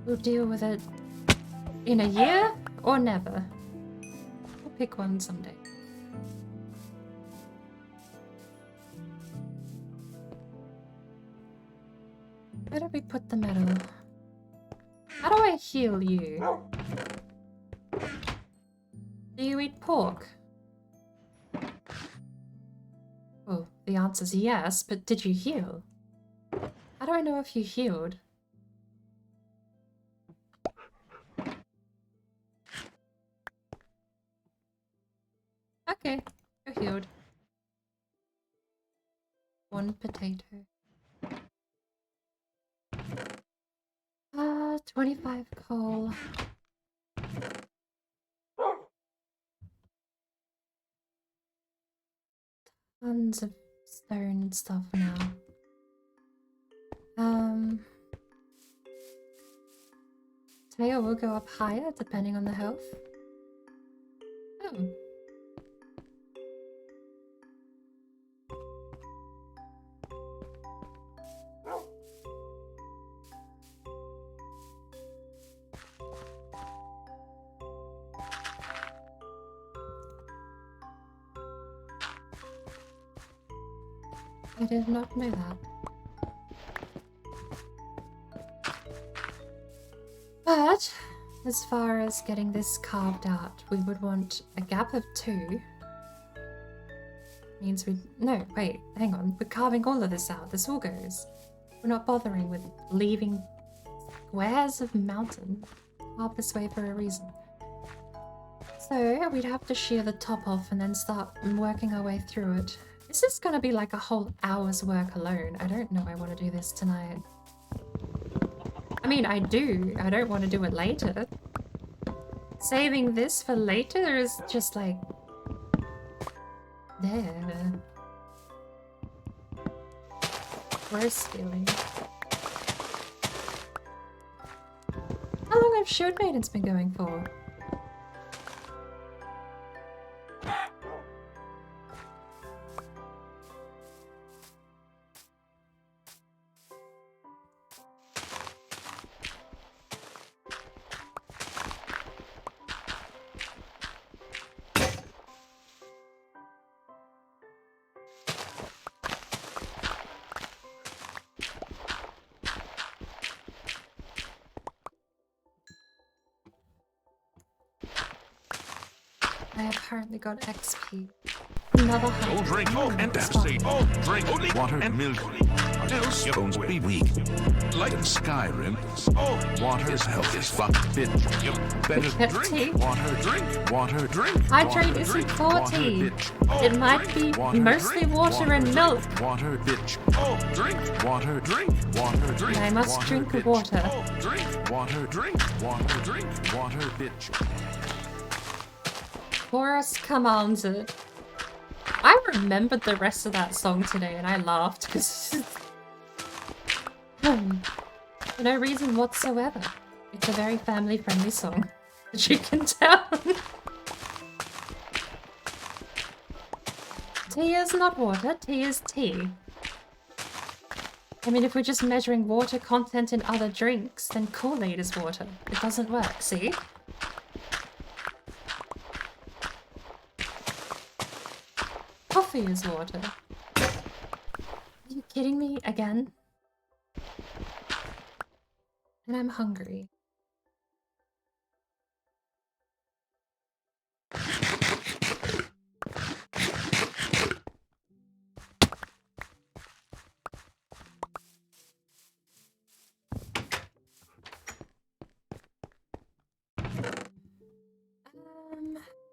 We'll deal with it in a year or never. We'll pick one someday. Where did we put the metal? How do I heal you? Do you eat pork? Oh, the answer's yes, but did you heal? How do I know if you healed? Okay, you're healed. 1 potato. 25 coal. Tons of stone and stuff now. Okay, or we'll go up higher depending on the health. Oh. I did not know that. But, as far as getting this carved out, we would want a gap of 2. Means we... No, wait, hang on. We're carving all of this out. This all goes. We're not bothering with leaving squares of mountain carved this way for a reason. So, we'd have to shear the top off and then start working our way through it. This is gonna be like a whole hour's work alone. I don't know I want to do this tonight. I mean, I do. I don't want to do it later. Saving this for later is just like... there. Worse feeling. How long have Shield Maidens been going for? I apparently got XP. Another Don't drink and say, drink only water and milk. Or else your bones will be weak. Like in Skyrim, water is health as fuck, bitch. You better drink water, drink water, drink. Hydrate isn't 40. It might be mostly water and milk. Water, bitch. Drink water, drink water, drink. I must drink water. Drink water, drink water, drink water, bitch. Chorus commanded. I remembered the rest of that song today and I laughed because for no reason whatsoever. It's a very family-friendly song, as you can tell. Tea is not water, tea is tea. I mean, if we're just measuring water content in other drinks, then Kool-Aid is water. It doesn't work, see? Coffee is water. Are you kidding me again? And I'm hungry.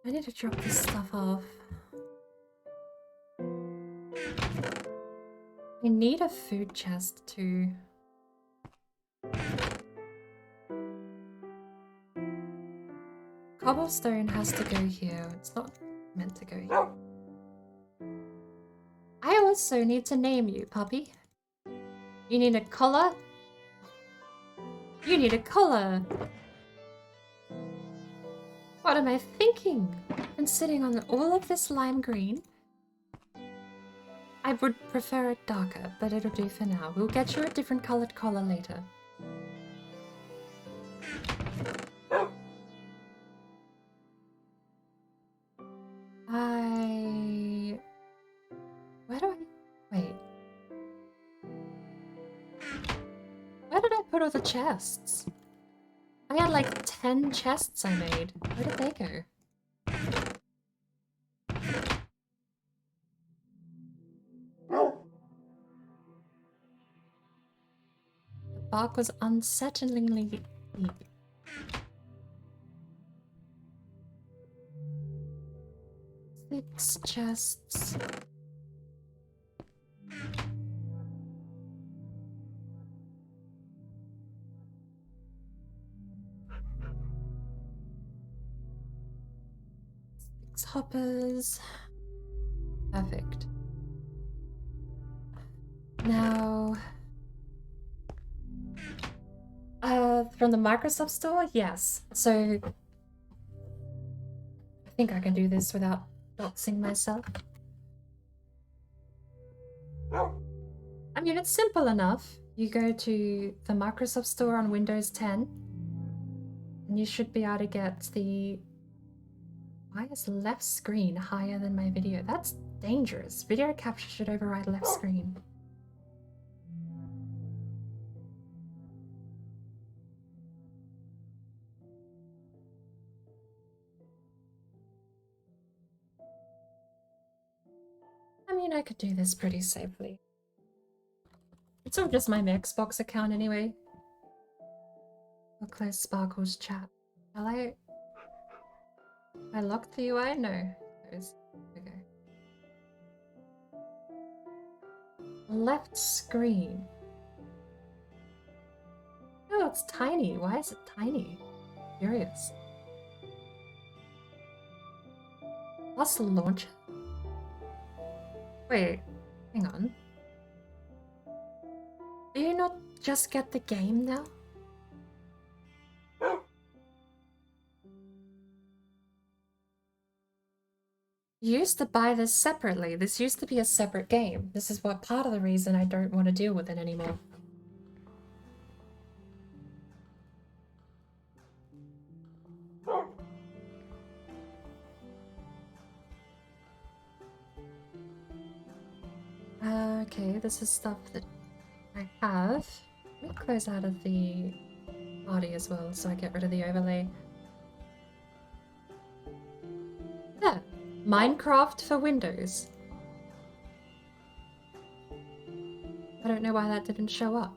I need to drop this stuff off. I need a food chest too. Cobblestone has to go here. It's not meant to go here. I also need to name you, puppy. You need a collar. You need a collar. What am I thinking? I'm sitting on all of this lime green. I would prefer it darker, but it'll do for now. We'll get you a different colored collar later. Where do I... Wait. Where did I put all the chests? I had like 10 chests I made. Where did they go? The bark was unsettlingly deep. Six chests. Hoppers. Perfect. Now... From the Microsoft Store? Yes. So, I think I can do this without doxing myself. I mean, it's simple enough. You go to the Microsoft Store on Windows 10, and you should be able to get the... Why is left screen higher than my video? That's dangerous. Video capture should override left screen. I mean, I could do this pretty safely. It's all just my Xbox account anyway. I'll close Sparkle's chat. Shall I locked the UI? No. Close. Okay. Left screen. Oh, it's tiny. Why is it tiny? Curious. Plus launcher? Wait, hang on. Do you not just get the game now? You used to buy this separately. This used to be a separate game. This is what part of the reason I don't want to deal with it anymore. Okay, this is stuff that I have. Let me close out of the party as well so I get rid of the overlay. There. Minecraft for Windows. I don't know why that didn't show up.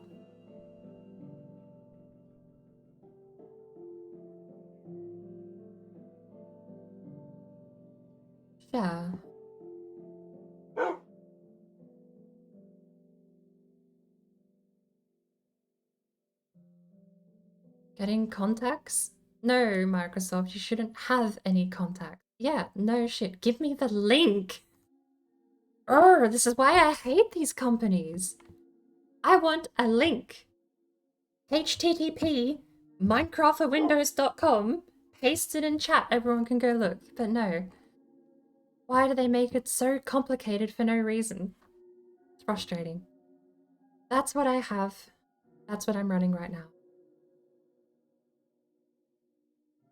Yeah. Getting contacts? No, Microsoft, you shouldn't have any contacts. Yeah, no shit. Give me the link. Oh, this is why I hate these companies. I want a link. HTTP minecraftforwindows.com. Paste it in chat. Everyone can go look. But no. Why do they make it so complicated for no reason? It's frustrating. That's what I have. That's what I'm running right now.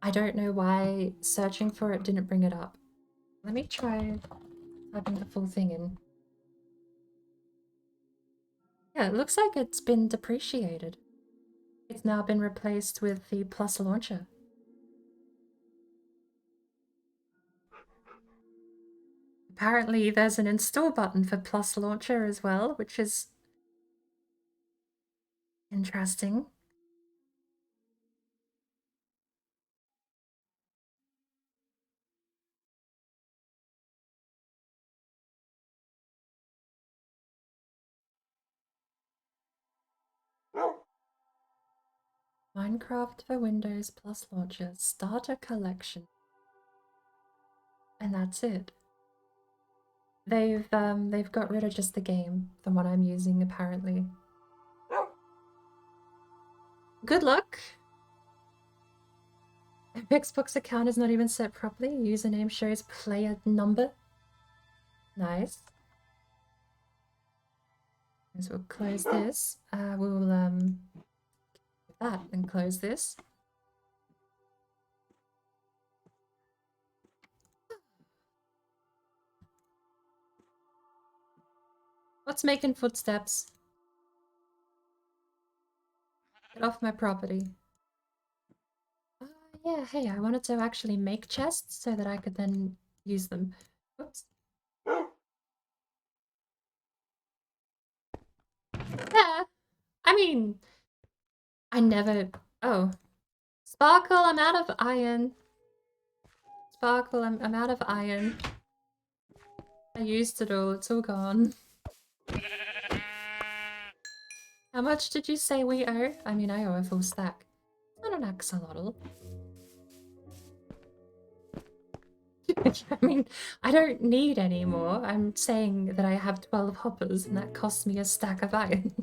I don't know why searching for it didn't bring it up. Let me try typing the full thing in. Yeah, it looks like it's been depreciated. It's now been replaced with the Plus launcher. Apparently there's an install button for Plus launcher as well, which is interesting. Minecraft for Windows Plus launcher starter collection. And that's it. They've got rid of just the game, the one I'm using apparently. Good luck. Xbox account is not even set properly. Username shows player number. Nice. So we'll close this. We'll that and close this. What's making footsteps? Get off my property. Yeah, hey, I wanted to actually make chests so that I could then use them. Whoops. Yeah, I mean, I never... Oh. Sparkle, I'm out of iron. Sparkle, I'm out of iron. I used it all, it's all gone. How much did you say we owe? I mean, I owe a full stack. Not an axolotl. I mean, I don't need any more. I'm saying that I have 12 hoppers and that costs me a stack of iron.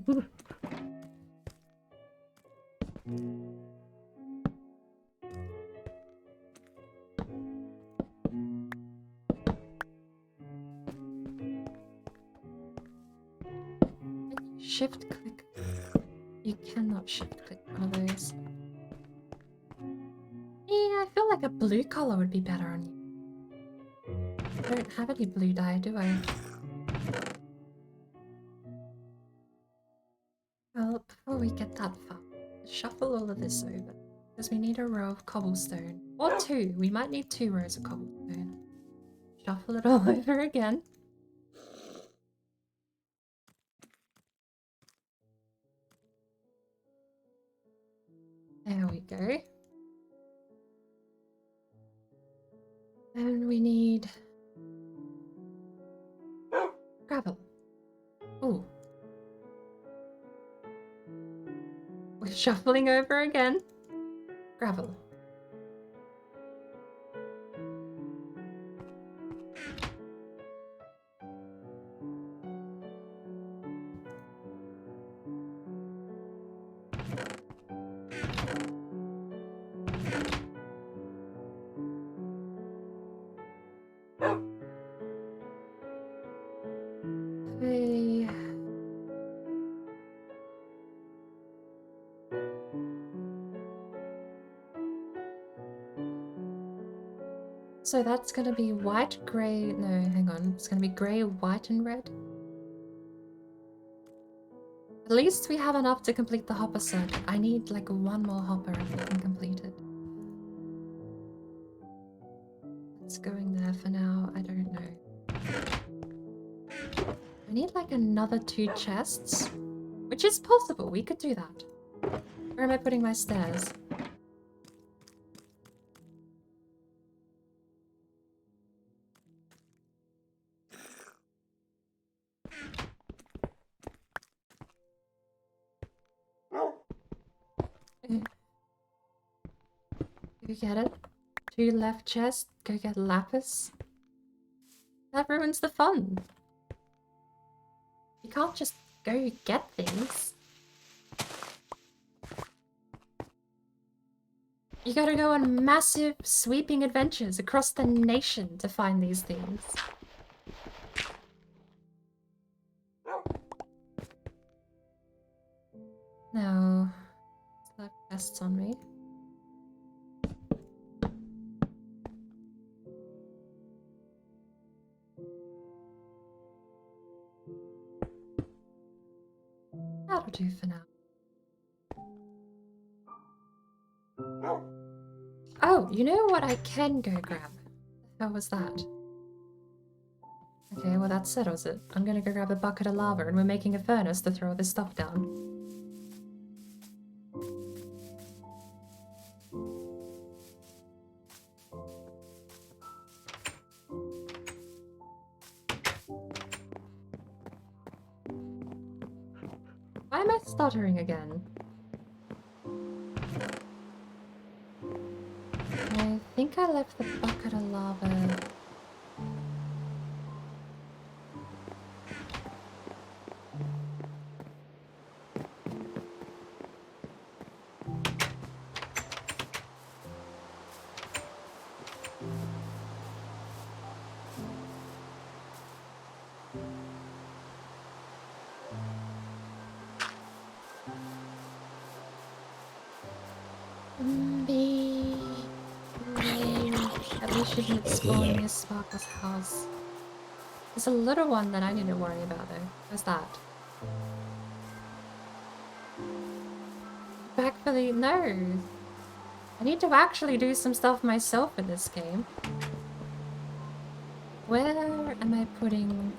shift click? You cannot shift click one of those. Yeah, I feel like a blue color would be better on you. I don't have any blue dye, do I? Well, before we get that far, shuffle all of this over. Because we need a row of cobblestone. Or two. We might need 2 rows of cobblestone. Shuffle it all over again. There we go. And we need gravel. Ooh. We're shuffling over again. Gravel. Okay. So that's gonna be white, grey, no, hang on. It's gonna be grey, white, and red. At least we have enough to complete the hopper circuit. I need like 1 more hopper and we can complete it. It's going there for now, I don't know. I need like another 2 chests, which is possible, we could do that. Where am I putting my stairs? Go get it. 2 left chests, go get lapis. That ruins the fun. You can't just go get things. You gotta go on massive, sweeping adventures across the nation to find these things. No. Left chests on me. That'll do for now. Oh, you know what I can go grab? How was that? Okay, well that settles it. I'm gonna go grab a bucket of lava and we're making a furnace to throw this stuff down. Why am I stuttering again? I think I left the bucket of lava. Shouldn't spawn near Sparkle's house. There's a little one that I need to worry about though. Where's that? Back for the... No! I need to actually do some stuff myself in this game. Where am I putting...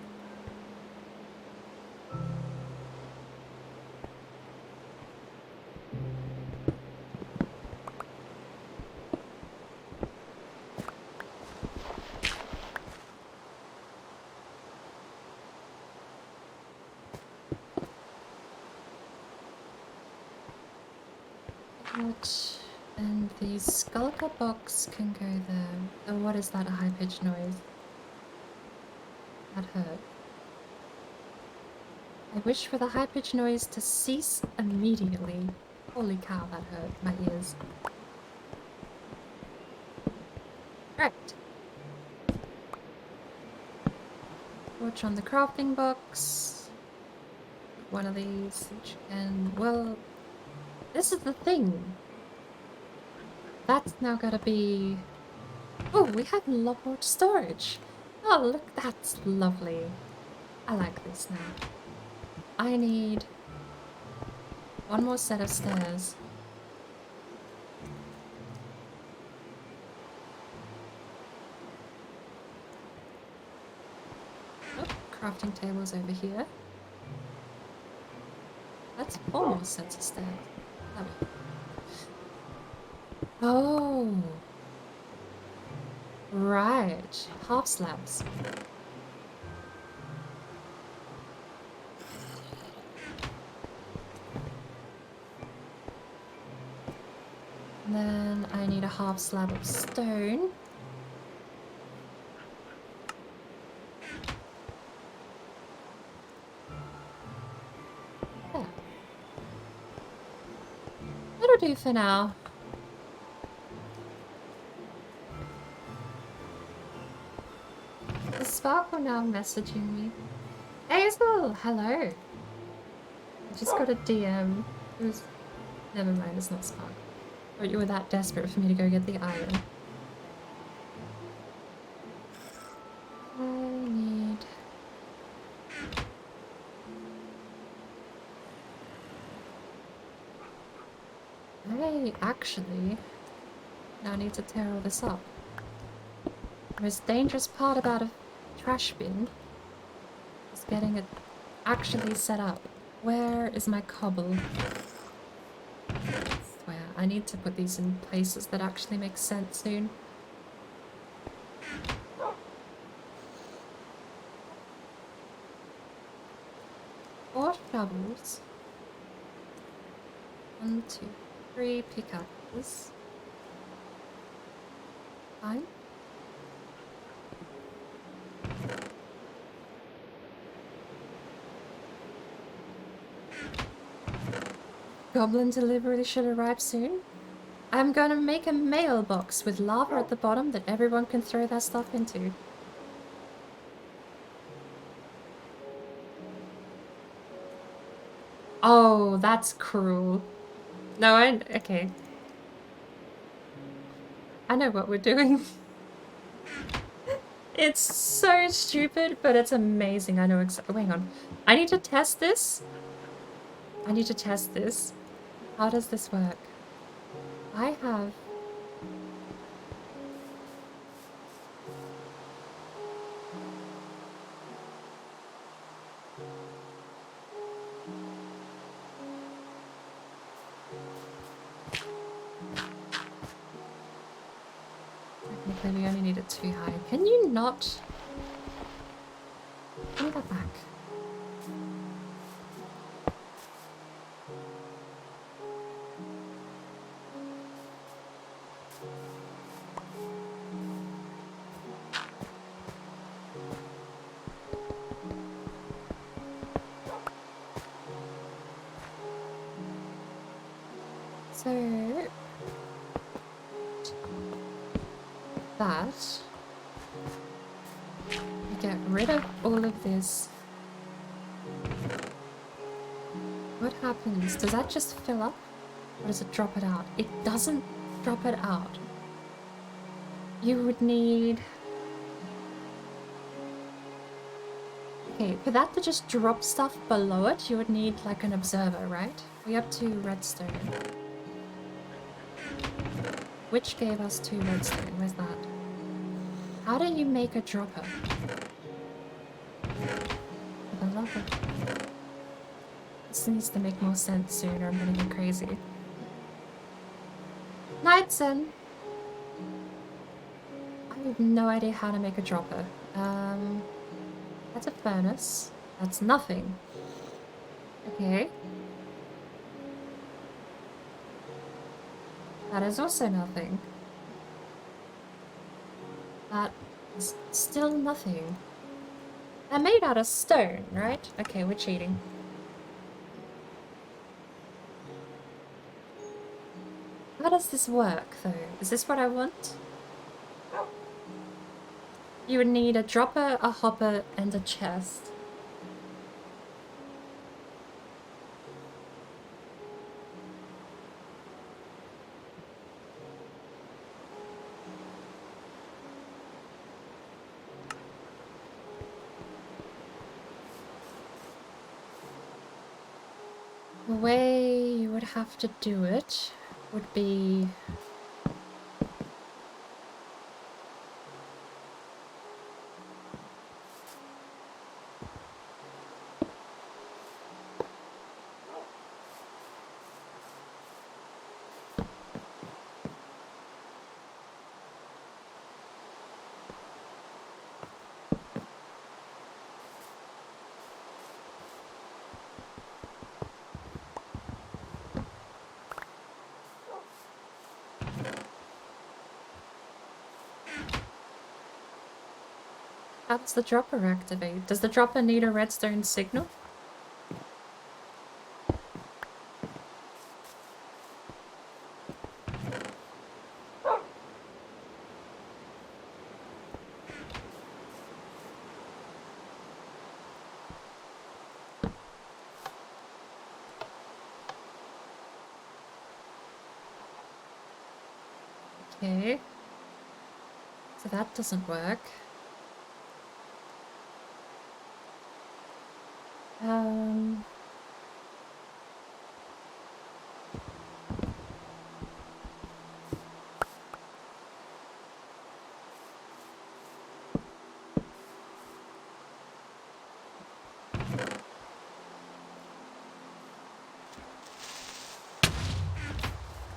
And the Skulker box can go there. Oh, what is that high-pitched noise? That hurt. I wish for the high-pitched noise to cease immediately. Holy cow, that hurt my ears. Right. Torch on the crafting box. one of these, and well, this is the thing. That's now gotta be... Oh, we have a lot more storage. Oh, look, that's lovely. I like this now. I need one more set of stairs. Oh, crafting tables over here. That's 4 more sets of stairs. Oh. Right. Half slabs. And then I need a half slab of stone. There. That'll do for now. Is Sparkle now messaging me? Hazel, hello. I just got a DM. It was... Never mind, it's not Sparkle. But you were that desperate for me to go get the iron. I need... I actually now need to tear all this up. The most dangerous part about a trash bin is getting it actually set up. Where is my cobble? Where I need to put these in places that actually make sense soon. 4 shovels. 1, 2, 3 pickaxes. Fine. Goblin delivery should arrive soon. I'm gonna make a mailbox with lava at the bottom that everyone can throw their stuff into. Oh, that's cruel. No, okay. I know what we're doing. It's so stupid, but it's amazing. I know exactly. Hang on. I need to test this. I need to test this. How does this work? I have... Technically, we only need it 2 high. Can you not... Give me that back. So... that... We get rid of all of this. What happens? Does that just fill up? Or does it drop it out? It doesn't drop it out. You would need... Okay, for that to just drop stuff below it, you would need like an observer, right? We have 2 redstone. Which gave us 2 redstone? Where's that? How do you make a dropper? For the love of... This needs to make more sense soon or I'm gonna go crazy. Nightson! I have no idea how to make a dropper. That's a furnace. That's nothing. Okay. That is also nothing. That is still nothing. They're made out of stone, right? Okay, we're cheating. How does this work, though? Is this what I want? You would need a dropper, a hopper, and a chest. The way you would have to do it would be... How does the dropper activate? Does the dropper need a redstone signal? Okay. So that doesn't work.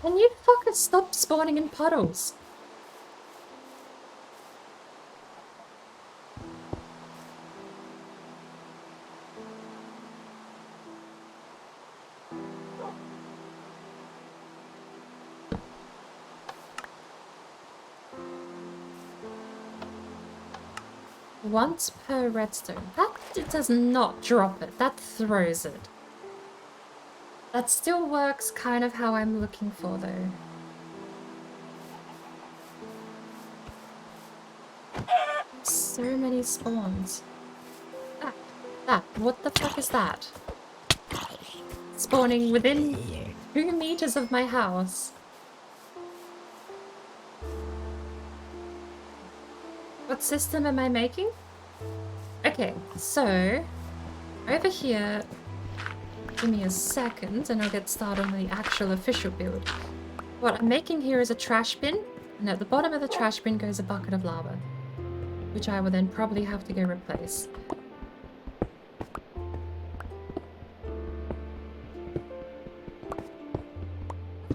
Can you fucking stop spawning in puddles? Once per redstone. That it does not drop it. That throws it. That still works kind of how I'm looking for though. So many spawns. That. What the fuck is that? Spawning within 2 meters of my house. What system am I making? Okay, so over here, give me a second and I'll get started on the actual official build. What I'm making here is a trash bin, and at the bottom of the trash bin goes a bucket of lava, which I will then probably have to go replace.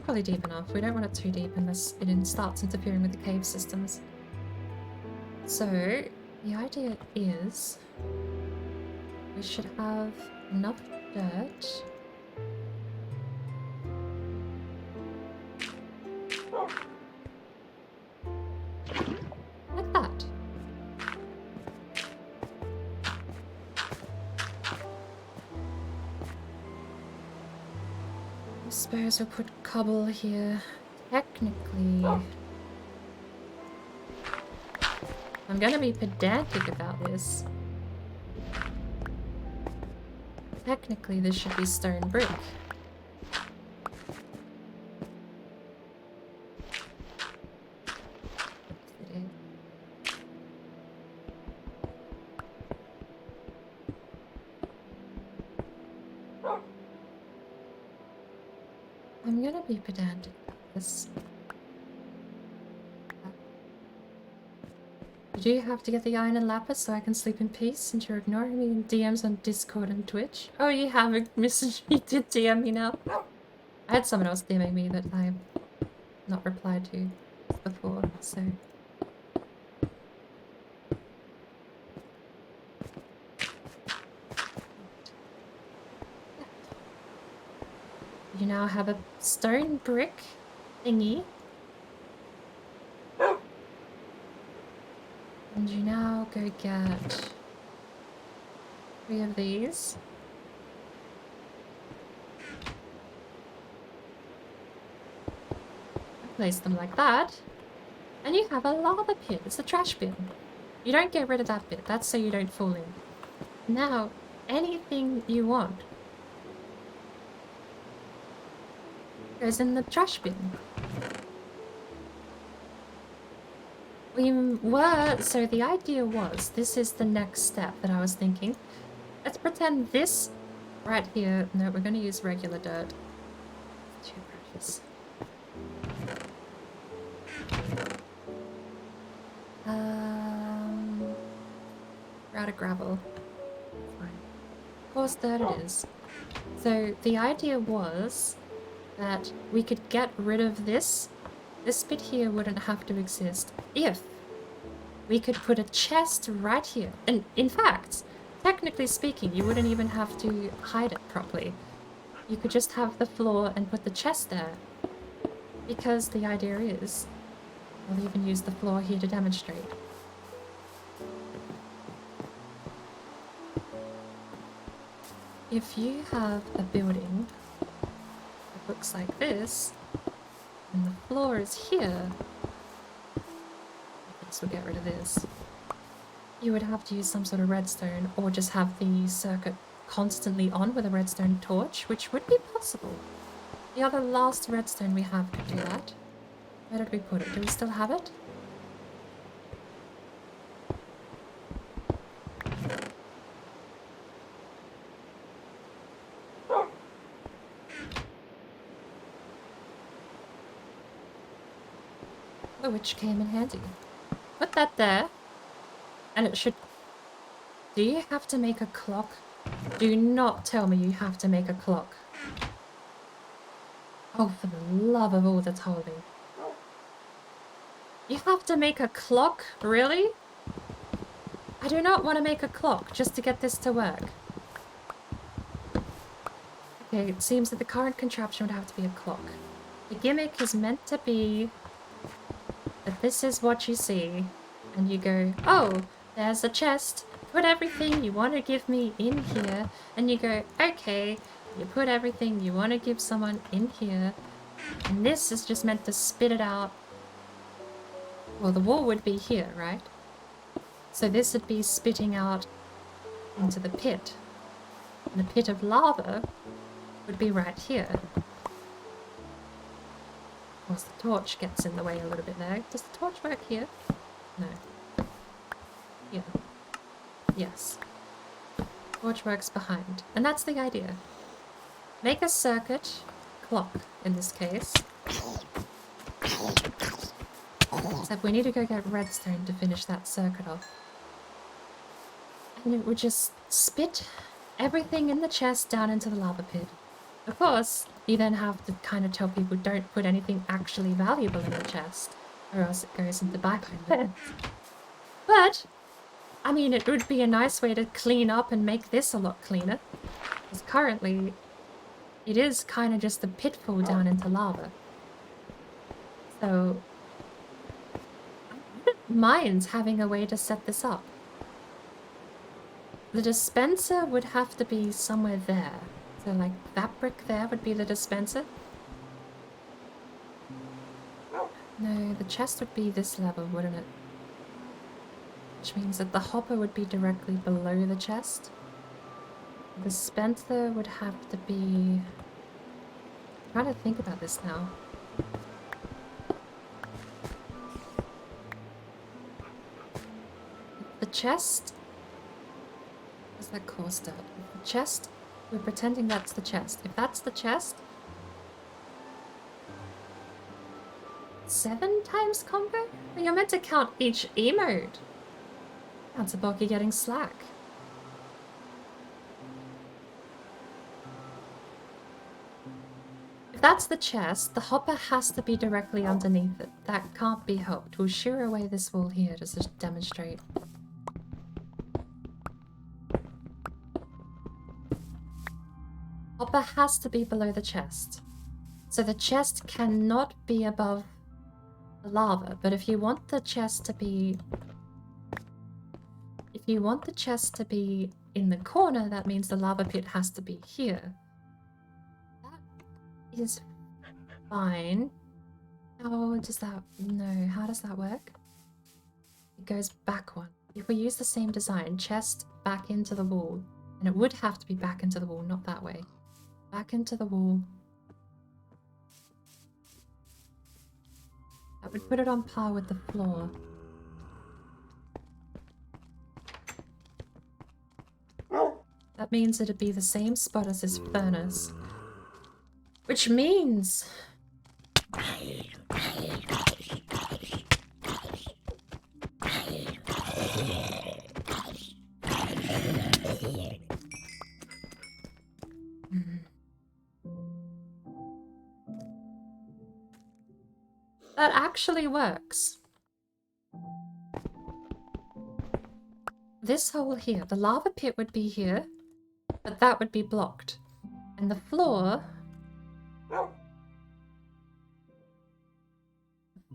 Probably deep enough. We don't want it too deep unless it starts interfering with the cave systems. So, the idea is we should have enough dirt. Like that. I suppose we'll put cobble here. Technically... I'm gonna be pedantic about this. Technically, this should be stone brick. I'm gonna be pedantic about this. Do you have to get the iron and lapis so I can sleep in peace since you're ignoring me in DMs on Discord and Twitch? Oh, you haven't messaged me to DM me now. I had someone else DMing me that I have not replied to before, so... You now have a stone brick thingy. And you now go get 3 of these. Place them like that. And you have a lava pit. It's a trash bin. You don't get rid of that bit. That's so you don't fall in. Now, anything you want goes in the trash bin. So the idea was, this is the next step that I was thinking. Let's pretend this Right here. No, we're going to use regular dirt. Too precious. We're out of gravel. Fine. Coarse dirt it is. So the idea was that we could get rid of this. This bit here wouldn't have to exist if we could put a chest right here. And in fact, technically speaking, you wouldn't even have to hide it properly. You could just have the floor and put the chest there. Because the idea is, I'll even use the floor here to demonstrate. If you have a building that looks like this, and the floor is here, I guess we'll get rid of this. You would have to use some sort of redstone, or just have the circuit constantly on with a redstone torch, which would be possible. The other last redstone we have could do that. Where did we put it? Do we still have it? Oh, which came in handy. Put that there. And it should... Do you have to make a clock? Do not tell me you have to make a clock. Oh, for the love of all that's holy. You have to make a clock? Really? I do not want to make a clock just to get this to work. Okay, it seems that the current contraption would have to be a clock. The gimmick is meant to be that this is what you see, and you go, oh, there's a chest, put everything you want to give me in here, and you go, okay, you put everything you want to give someone in here, and this is just meant to spit it out. Well, the wall would be here, right? So this would be spitting out into the pit. And the pit of lava would be right here. Of course, the torch gets in the way a little bit there. Does the torch work here? No. Here. Yes. Torch works behind. And that's the idea. Make a circuit, clock in this case. Except we need to go get redstone to finish that circuit off. And it would just spit everything in the chest down into the lava pit. Of course, you then have to kind of tell people don't put anything actually valuable in the chest, or else it goes into background. But, I mean, it would be a nice way to clean up and make this a lot cleaner. Because currently, it is kind of just a pitfall down into lava. So, I wouldn't mind having a way to set this up. The dispenser would have to be somewhere there. So like that brick there would be the dispenser. No, the chest would be this level, wouldn't it? Which means that the hopper would be directly below the chest. The dispenser would have to be... I'm trying to think about this now. The chest... What's that coarse dirt? The chest... We're pretending that's the chest. If that's the chest... 7 times combo? You're meant to count each emote. That's a bulky getting slack. If that's the chest, the hopper has to be directly underneath it. That can't be helped. We'll shear away this wall here just to demonstrate. Hopper has to be below the chest. So the chest cannot be above the lava, but if you want the chest to be... If you want the chest to be in the corner, that means the lava pit has to be here. That is fine. How does that... No, how does that work? It goes back one. If we use the same design, chest back into the wall, and it would have to be back into the wall, not that way. Back into the wall. That would put it on par with the floor. That means it'd be the same spot as his furnace. Which means... That actually works. This hole here, the lava pit would be here, but that would be blocked. And the floor... The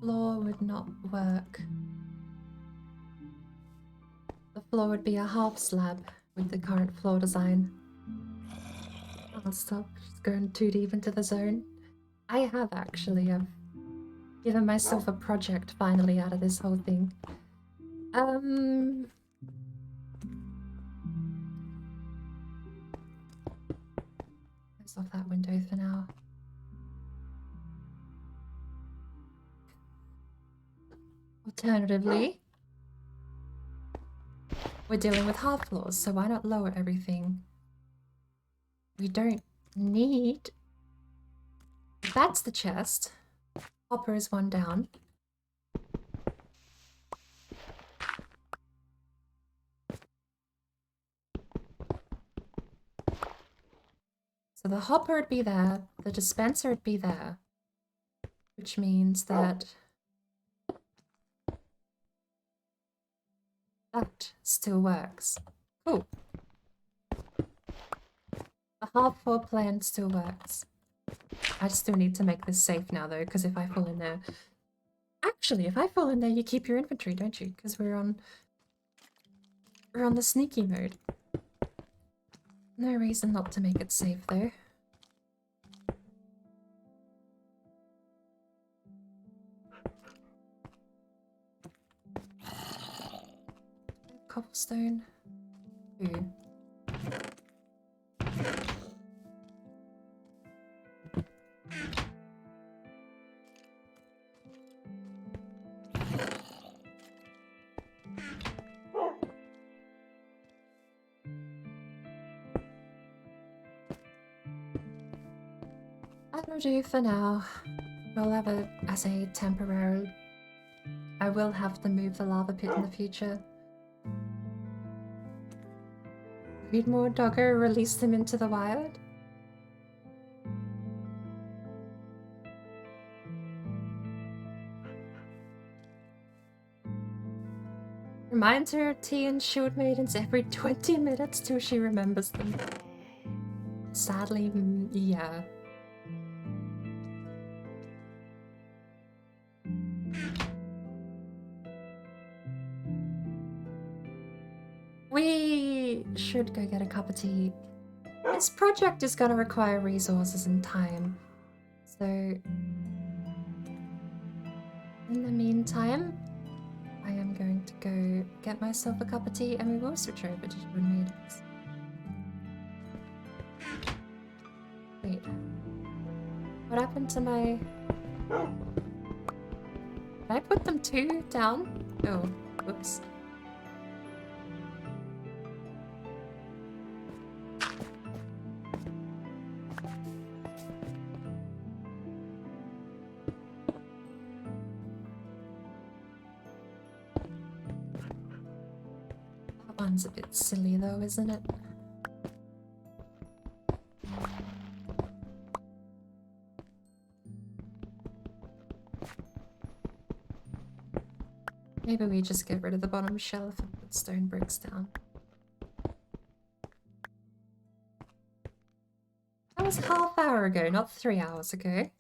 floor would not work. The floor would be a half slab with the current floor design. I'll stop just going too deep into the zone. I have actually, I've given myself a project finally out of this whole thing. Close off that window for now. Alternatively, we're dealing with half floors, so why not lower everything? We don't need... That's the chest. Hopper is one down. So the hopper would be there, the dispenser would be there, which means that that still works. Cool. The half floor plan still works. I still need to make this safe now though, because if I fall in there... Actually, if I fall in there, you keep your inventory, don't you? Because we're on the sneaky mode. No reason not to make it safe though. Cobblestone. Ooh. That'll do for now. We'll have it as a temporary. I will have to move the lava pit in the future. Read more dogger, release them into the wild. Remind her of tea and shield maidens every 20 minutes till she remembers them. Sadly, yeah. We should go get a cup of tea. This project is going to require resources and time. So, in the meantime, I am going to go get myself a cup of tea and we will switch over to Shield Maidens. Wait. What happened to my... Did I put them two down? Oh, whoops. One's a bit silly though, isn't it? Maybe we just get rid of the bottom shelf and put stone bricks down. That was half hour ago, not 3 hours ago.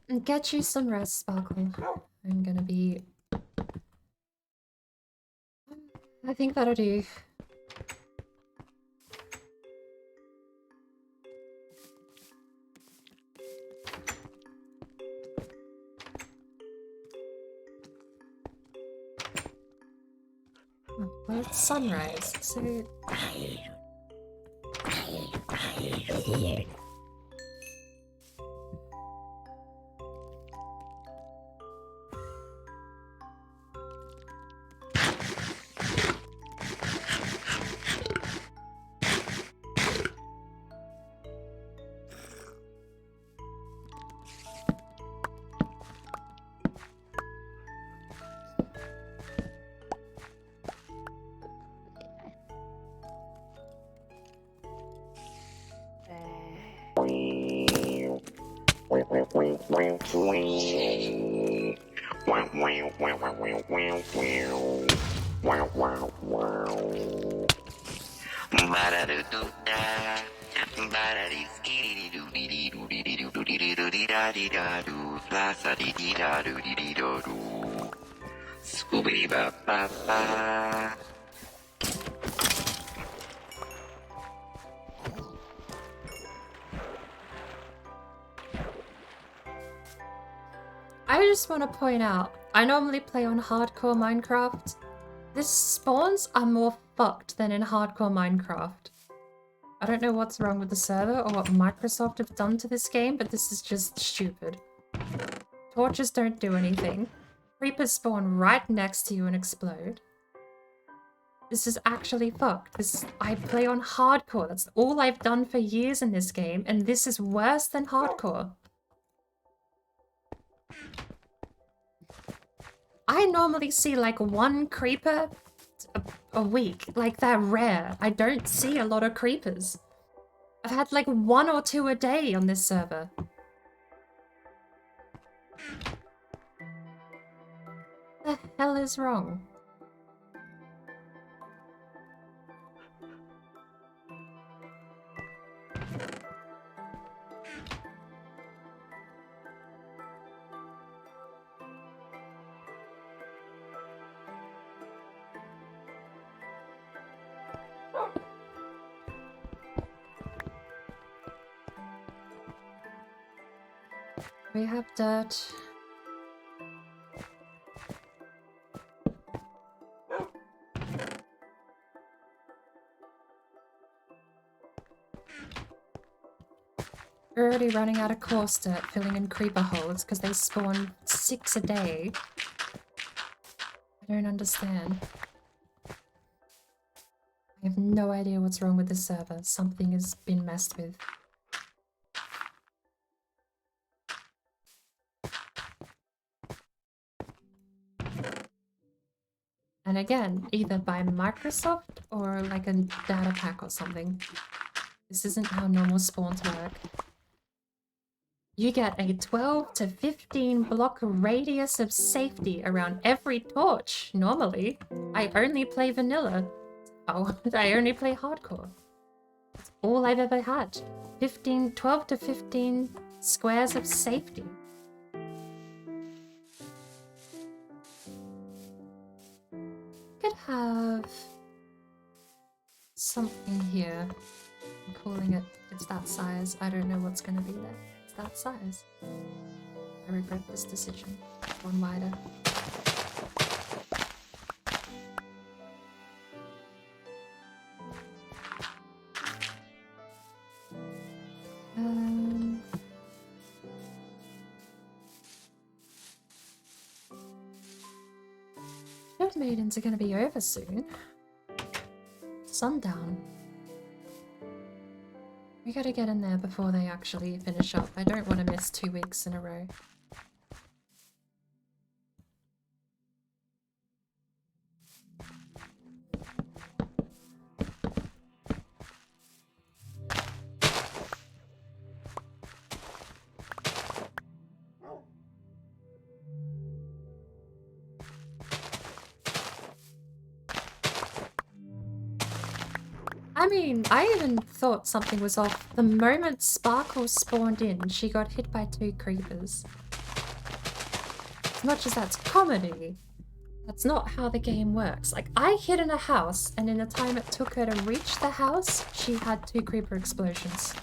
And get you some rest, Sparkle. I'm gonna be... I think that'll do. Oh, well, it's sunrise, so... here. I just want to point out, I normally play on hardcore Minecraft. This spawns are more fucked than in hardcore Minecraft. I don't know what's wrong with the server or what Microsoft have done to this game, but this is just stupid. Torches don't do anything. Creepers spawn right next to you and explode. This is actually fucked. I play on hardcore. That's all I've done for years in this game, and this is worse than hardcore. I normally see like one creeper a week. Like, they're rare. I don't see a lot of creepers. I've had like 1 or 2 a day on this server. What the hell is wrong? We have dirt. We're already running out of coarse dirt filling in creeper holes because they spawn 6 a day. I don't understand. I have no idea what's wrong with this server. Something has been messed with. And again, either by Microsoft or like a data pack or something. This isn't how normal spawns work. You get a 12 to 15 block radius of safety around every torch, normally. I only play vanilla. Oh, I only play hardcore. That's all I've ever had. 12 to 15 squares of safety. Could have something here. I'm calling it, it's that size. I don't know what's gonna be there. It's that size. I regret this decision. One wider. Maidens are gonna be over soon. Sundown. We gotta get in there before they actually finish up. I don't want to miss 2 weeks in a row. I mean, I even thought something was off. The moment Sparkle spawned in, she got hit by 2 creepers. As much as that's comedy, that's not how the game works. Like, I hid in a house, and in the time it took her to reach the house, she had 2 creeper explosions.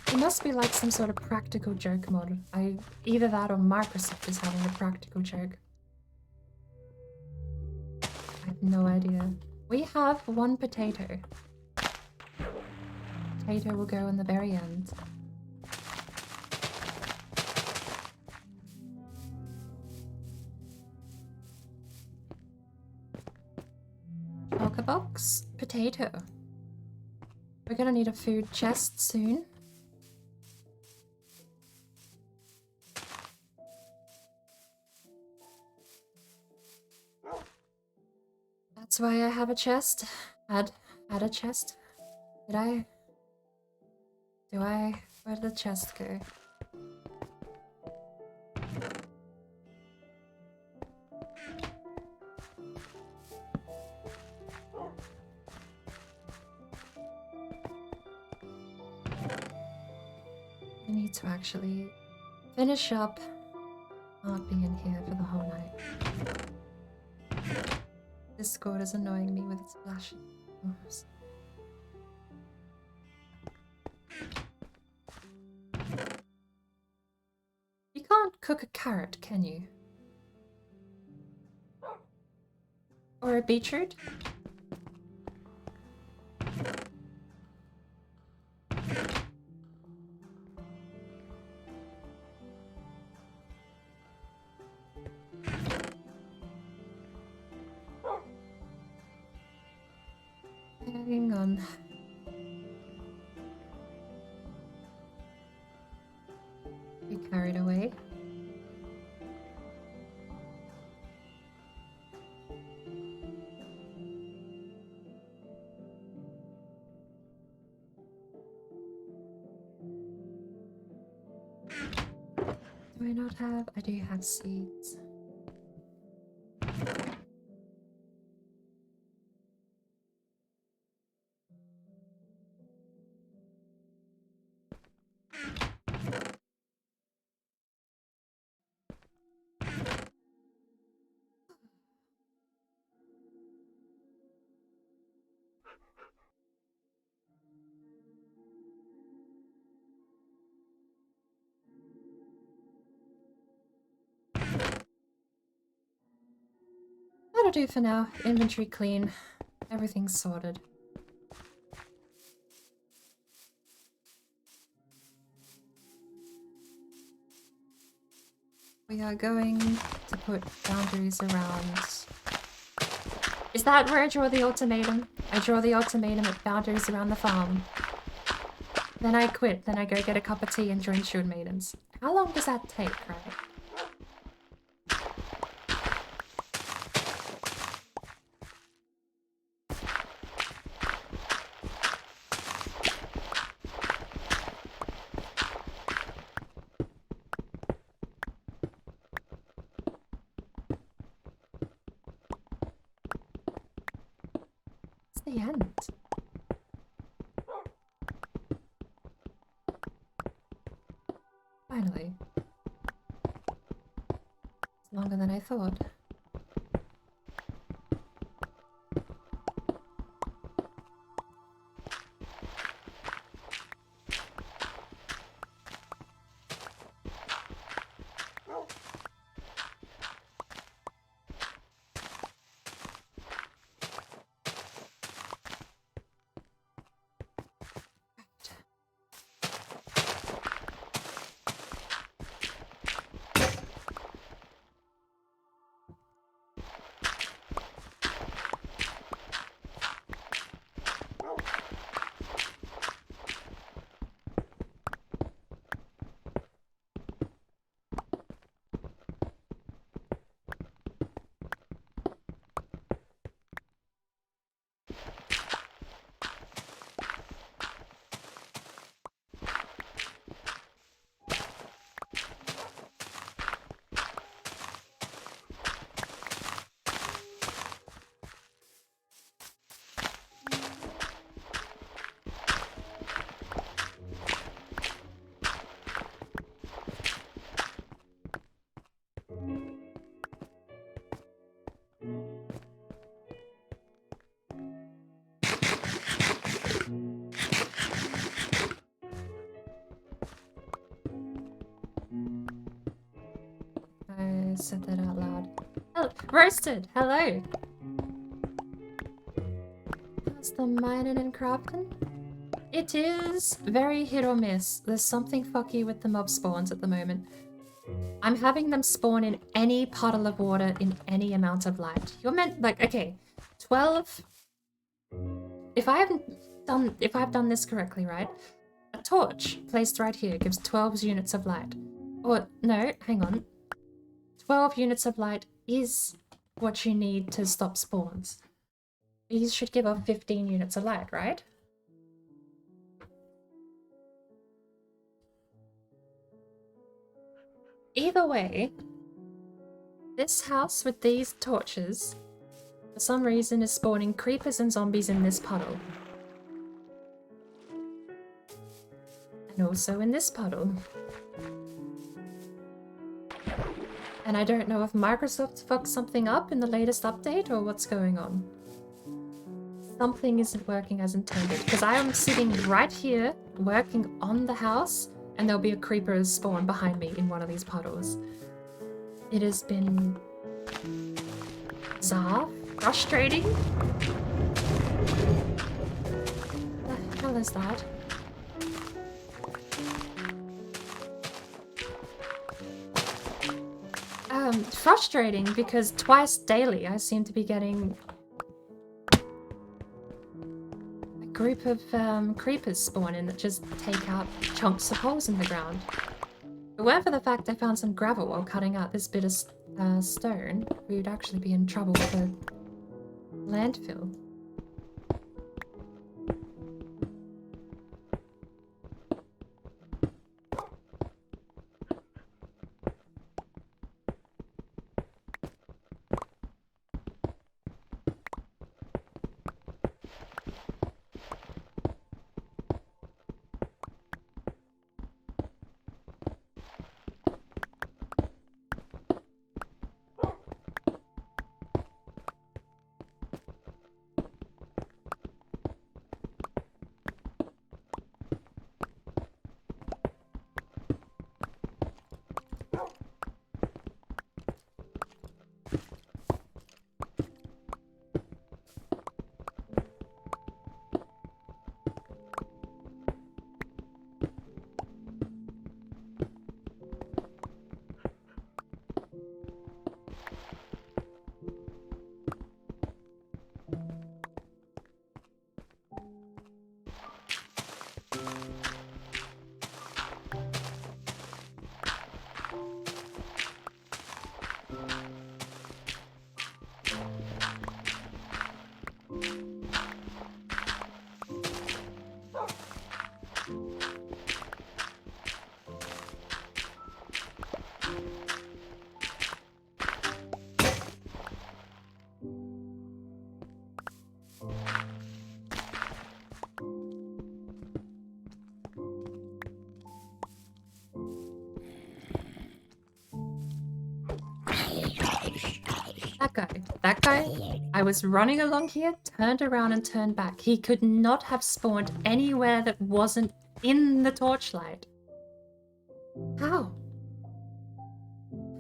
It must be like some sort of practical joke mod. Either that or Microsoft is having a practical joke. I have no idea. We have 1 potato. potato will go in the very end. Shulker box, potato. We're gonna need a food chest soon. That's why I have a chest. Had a chest. Did I? Do I? Where did the chest go? I need to actually finish up not being here for the whole night. Discord is annoying me with its flashing. You can't cook a carrot, can you? Or a beetroot? Hang on. Be carried away. Do I not have? I do have seeds. That'll do for now. Inventory clean. Everything's sorted. We are going to put boundaries around... Is that where I draw the ultimatum? I draw the ultimatum at boundaries around the farm. Then I quit, then I go get a cup of tea and join Shield Maidens. How long does that take, right? The end. Finally. It's longer than I thought. I said that out loud. Oh, roasted! Hello! How's the mining and crafting? It is very hit or miss. There's something fucky with the mob spawns at the moment. I'm having them spawn in any puddle of water in any amount of light. You're meant, like, okay, 12. If I've done this correctly, right? A torch placed right here gives 12 units of light. Or, no, hang on. 12 units of light is what you need to stop spawns. These should give off 15 units of light, right? Either way, this house with these torches, for some reason, is spawning creepers and zombies in this puddle. And also in this puddle. And I don't know if Microsoft fucked something up in the latest update or what's going on. Something isn't working as intended, because I am sitting right here working on the house and there'll be a creeper spawn behind me in one of these puddles. It has been bizarre, frustrating. What the hell is that? Frustrating because twice daily I seem to be getting a group of creepers spawn in that just take out chunks of holes in the ground. If it weren't for the fact I found some gravel while cutting out this bit of stone, we would actually be in trouble with a landfill. That guy, I was running along here, turned around and turned back. He could not have spawned anywhere that wasn't in the torchlight. How?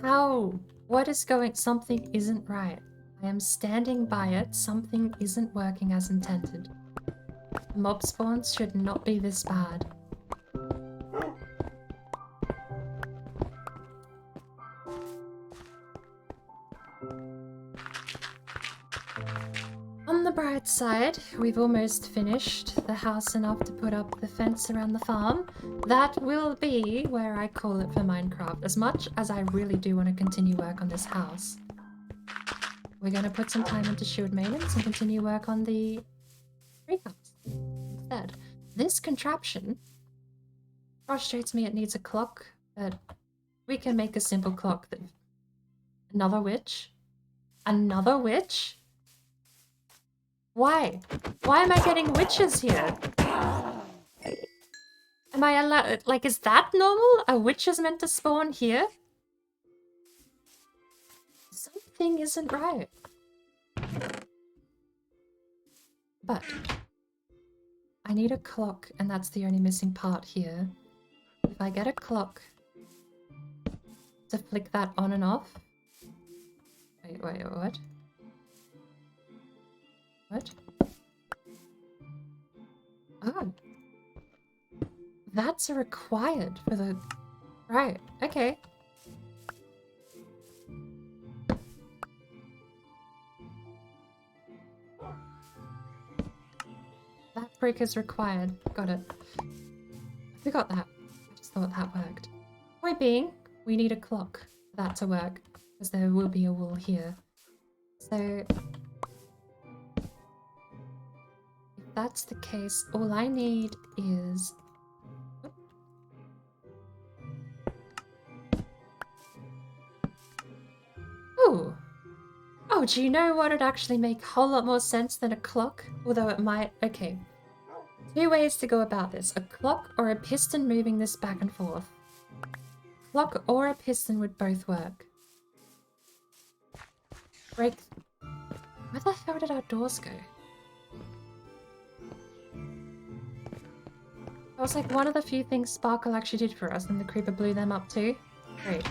How? What is going? Something isn't right. I am standing by it. Something isn't working as intended. Mob spawns should not be this bad. On the bright side, we've almost finished the house enough to put up the fence around the farm. That will be where I call it for Minecraft, as much as I really do want to continue work on this house. We're going to put some time into Shield Maintenance and continue work on the treehouse instead. This contraption frustrates me. It needs a clock, but we can make a simple clock that... Another witch? Another witch? Why? Why am I getting witches here? Am I allowed... Like, is that normal? A witch is meant to spawn here? Something isn't right. But I need a clock, and that's the only missing part here. If I get a clock to flick that on and off... Wait, what? What? Oh. That's required for the... Right, okay. That brick is required. Got it. I forgot that. I just thought that worked. Point being, we need a clock for that to work, because there will be a wool here. So... if that's the case, all I need is... Ooh! Oh, do you know what would actually make a whole lot more sense than a clock? Although it might... Okay. 2 ways to go about this. A clock or a piston moving this back and forth. Clock or a piston would both work. Break... Where the hell did our doors go? That was like one of the few things Sparkle actually did for us, and the creeper blew them up too. Great.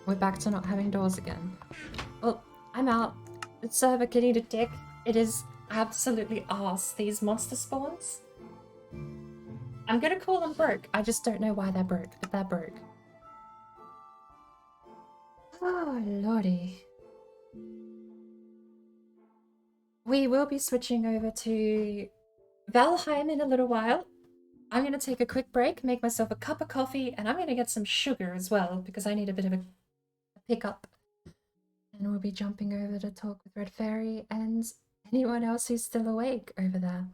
We're back to not having doors again. Well, I'm out. It's server can eat a dick. It is absolutely arse, these monster spawns. I'm gonna call them broke. I just don't know why they're broke, but they're broke. Oh, lordy. We will be switching over to Valheim in a little while. I'm gonna take a quick break, make myself a cup of coffee, and I'm gonna get some sugar as well, because I need a bit of a pickup. And we'll be jumping over to talk with Red Fairy and anyone else who's still awake over there.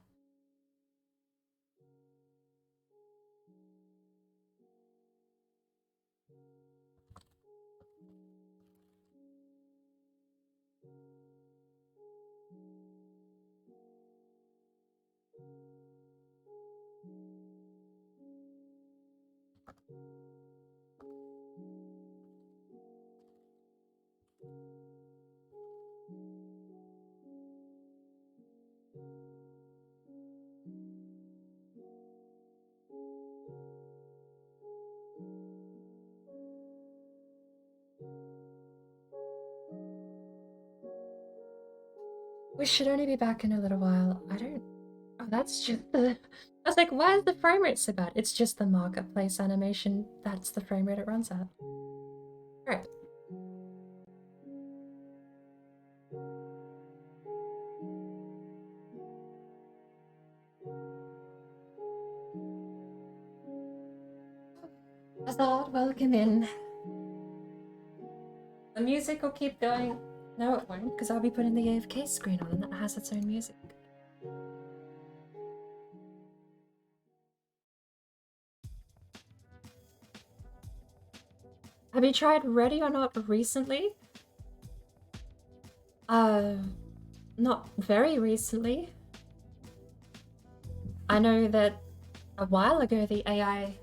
We should only be back in a little while. I don't... Oh, that's just the... I was like, why is the frame rate so bad? It's just the marketplace animation. That's the frame rate it runs at. Right. Azad, welcome in. The music will keep going. No, it won't, because I'll be putting the AFK screen on and that has its own music. Have you tried Ready or Not recently? Not very recently. I know that a while ago the AI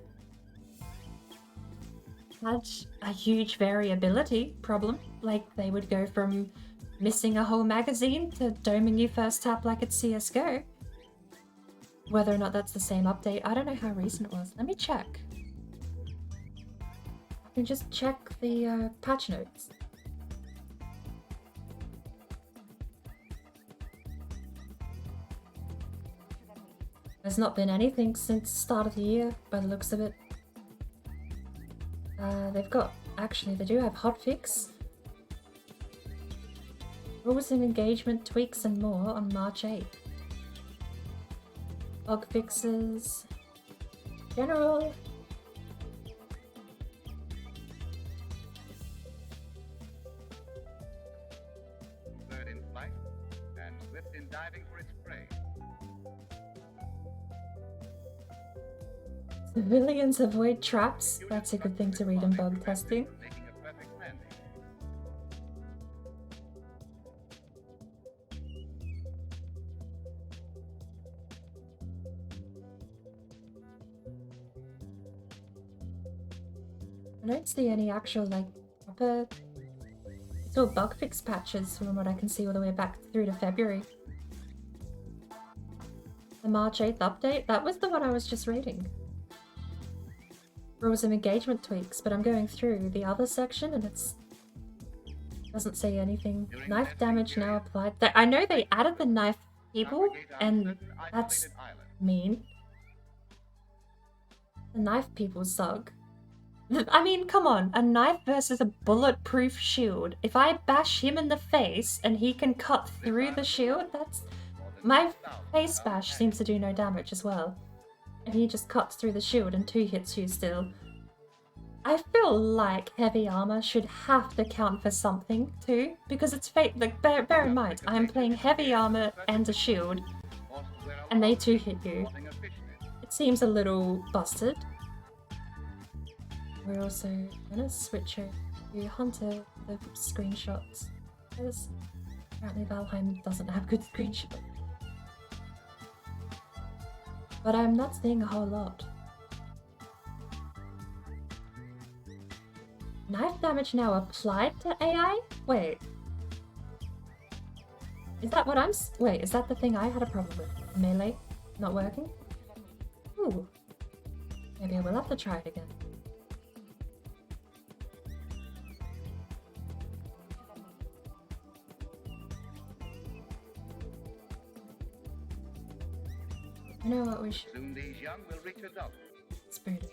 had a huge variability problem. Like, they would go from missing a whole magazine to doming you first tap like it's CSGO. Whether or not that's the same update, I don't know how recent it was. Let me check. I can just check the patch notes. There's not been anything since the start of the year, by the looks of it. They've got... Actually, they do have hotfix. Rules and engagement tweaks and more on March 8th. Bug fixes... General... Bird in flight and swift in diving for its prey. Civilians avoid traps. That's a good thing to read in bug testing. Making a perfect landing. I don't see any actual, like, proper... It's all bug fix patches from what I can see all the way back through to February. The March 8th update? That was the one I was just reading. Rules and engagement tweaks, but I'm going through the other section and it's... doesn't say anything. Knife damage now applied. I know they added the knife people, and that's mean. The knife people suck. I mean, come on, a knife versus a bulletproof shield. If I bash him in the face and he can cut through the shield, that's... My face bash seems to do no damage as well. And he just cuts through the shield and 2 hits you still. I feel like heavy armor should have to count for something too, because it's fate. Like, bear in mind, I'm playing heavy armor and a shield, and they 2 hit you. It seems a little busted. We're also gonna switch over to Hunter the screenshots, because apparently Valheim doesn't have good screenshots. But I'm not seeing a whole lot. Knife damage now applied to AI? Wait. Is that what I'm wait, is that the thing I had a problem with? Melee? Not working? Ooh. Maybe I will have to try it again. You know what we should... Soon these young will reach adulthood, Spirit.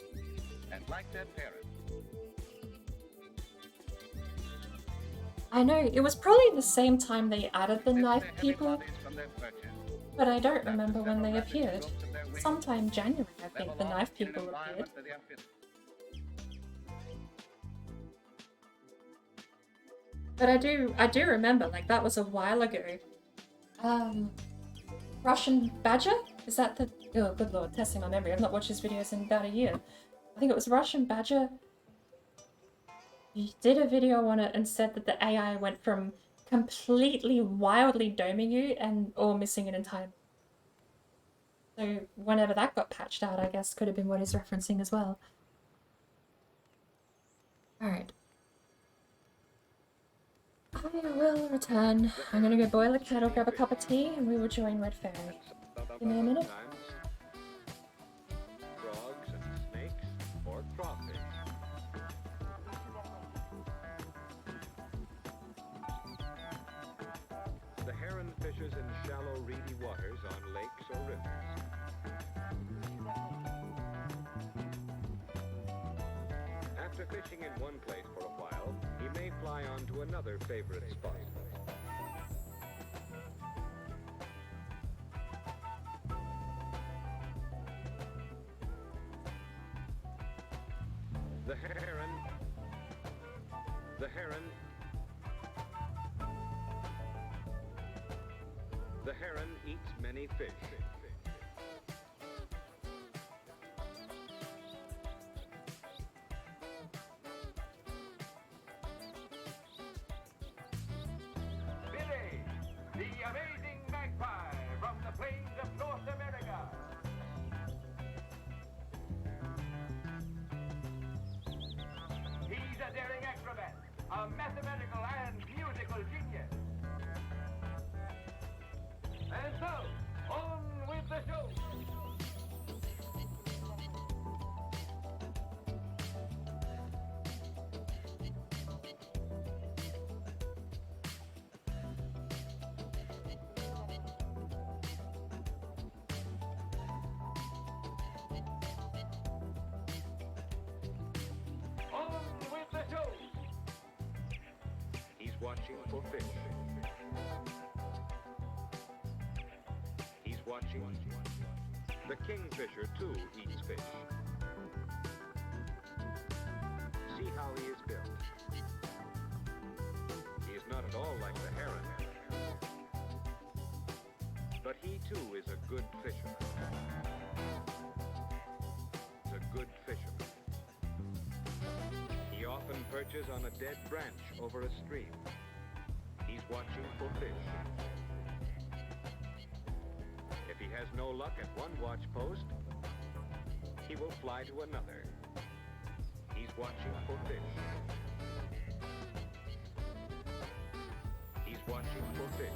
and like their parents, I know, it was probably the same time they added the lift knife their heavy people, bodies from their perches, but I don't remember when they appeared. Sometime January, I think, level the off knife in an people appeared. environment where they are fit. But I do remember, like, that was a while ago. Russian Badger? Is that the... Oh, good lord, testing my memory. I've not watched his videos in about a year. I think it was Russian Badger. He did a video on it and said that the AI went from completely wildly doming you or missing an entire... So whenever that got patched out, I guess could have been what he's referencing as well. Alright. I will return. I'm gonna go boil a kettle, grab a cup of tea, and we will join Red Fairy. Give me a minute. Frogs and snakes or crawfish. The heron fishes in shallow, reedy waters on lakes or rivers. After fishing in one place for a while, he may fly on to another favorite spot. The heron eats many fish. Billy, the amazing magpie from the plains of North America. He's a daring acrobat, a mathematical and musical genius. And so, on with the show. On with the show. He's watching for fish. He's watching. The kingfisher, too, eats fish. See how he is built. He is not at all like the heron. But he, too, is a good fisherman. He's a good fisherman. He often perches on a dead branch over a stream. He's watching for fish. If he has no luck at one watch post, he will fly to another. He's watching for fish. He's watching for fish.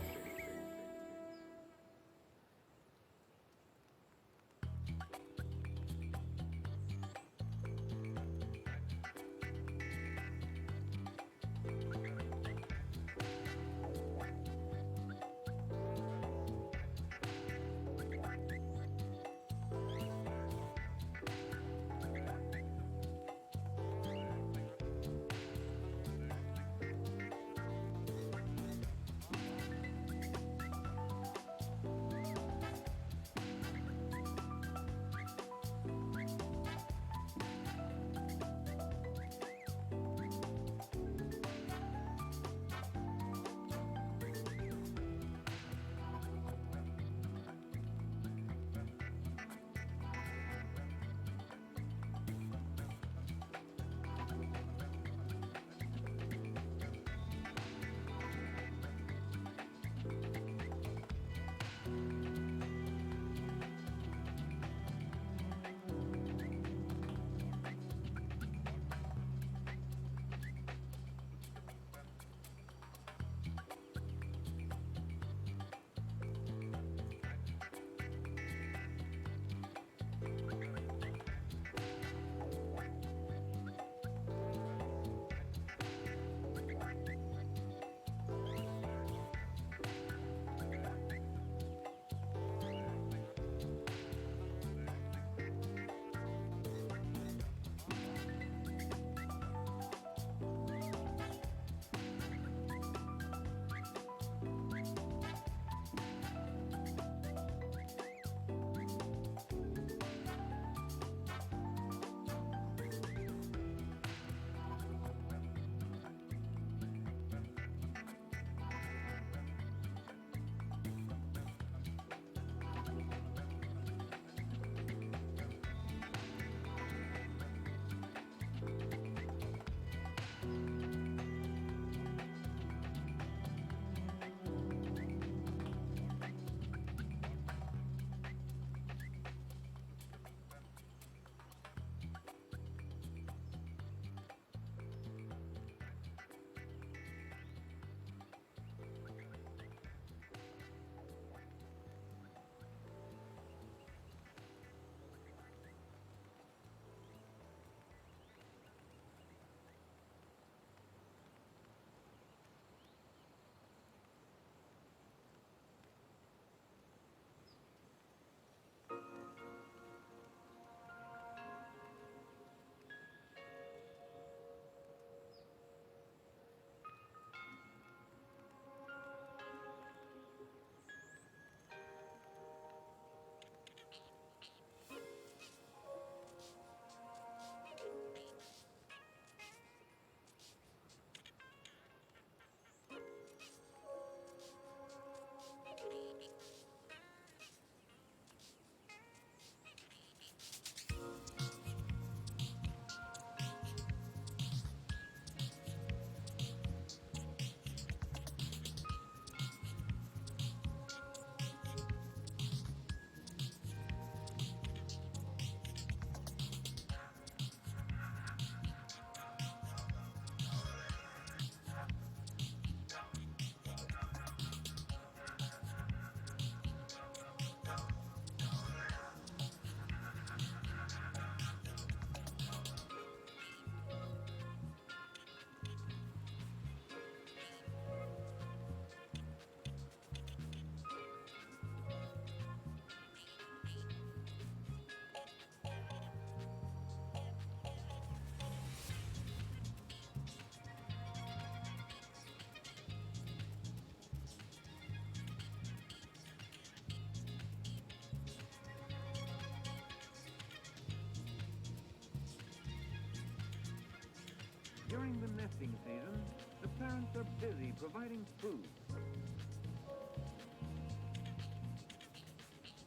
During the nesting season, the parents are busy providing food.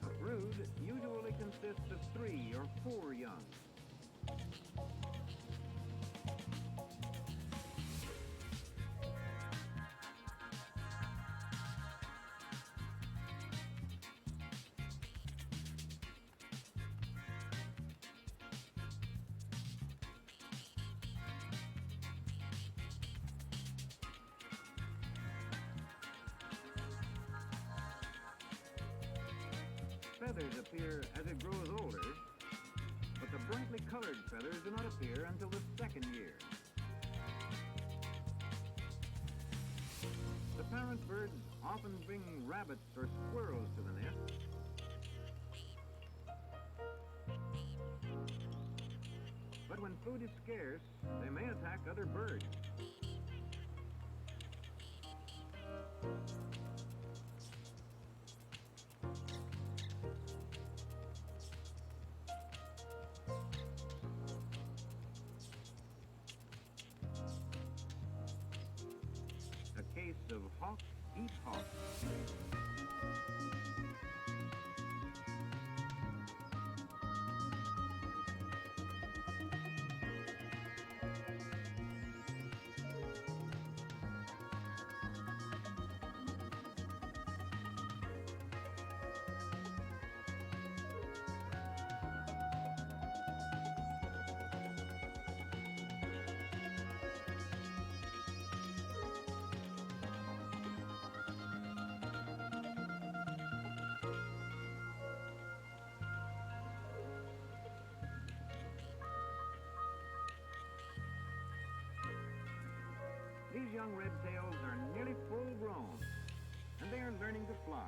A brood usually consists of 3 or 4 young. Feathers appear as it grows older, but the brightly colored feathers do not appear until the 2nd year. The parent birds often bring rabbits or squirrels to the nest. But when food is scarce, they may attack other birds. A case of hawk eat hawk. These young redtails are nearly full grown, and they are learning to fly.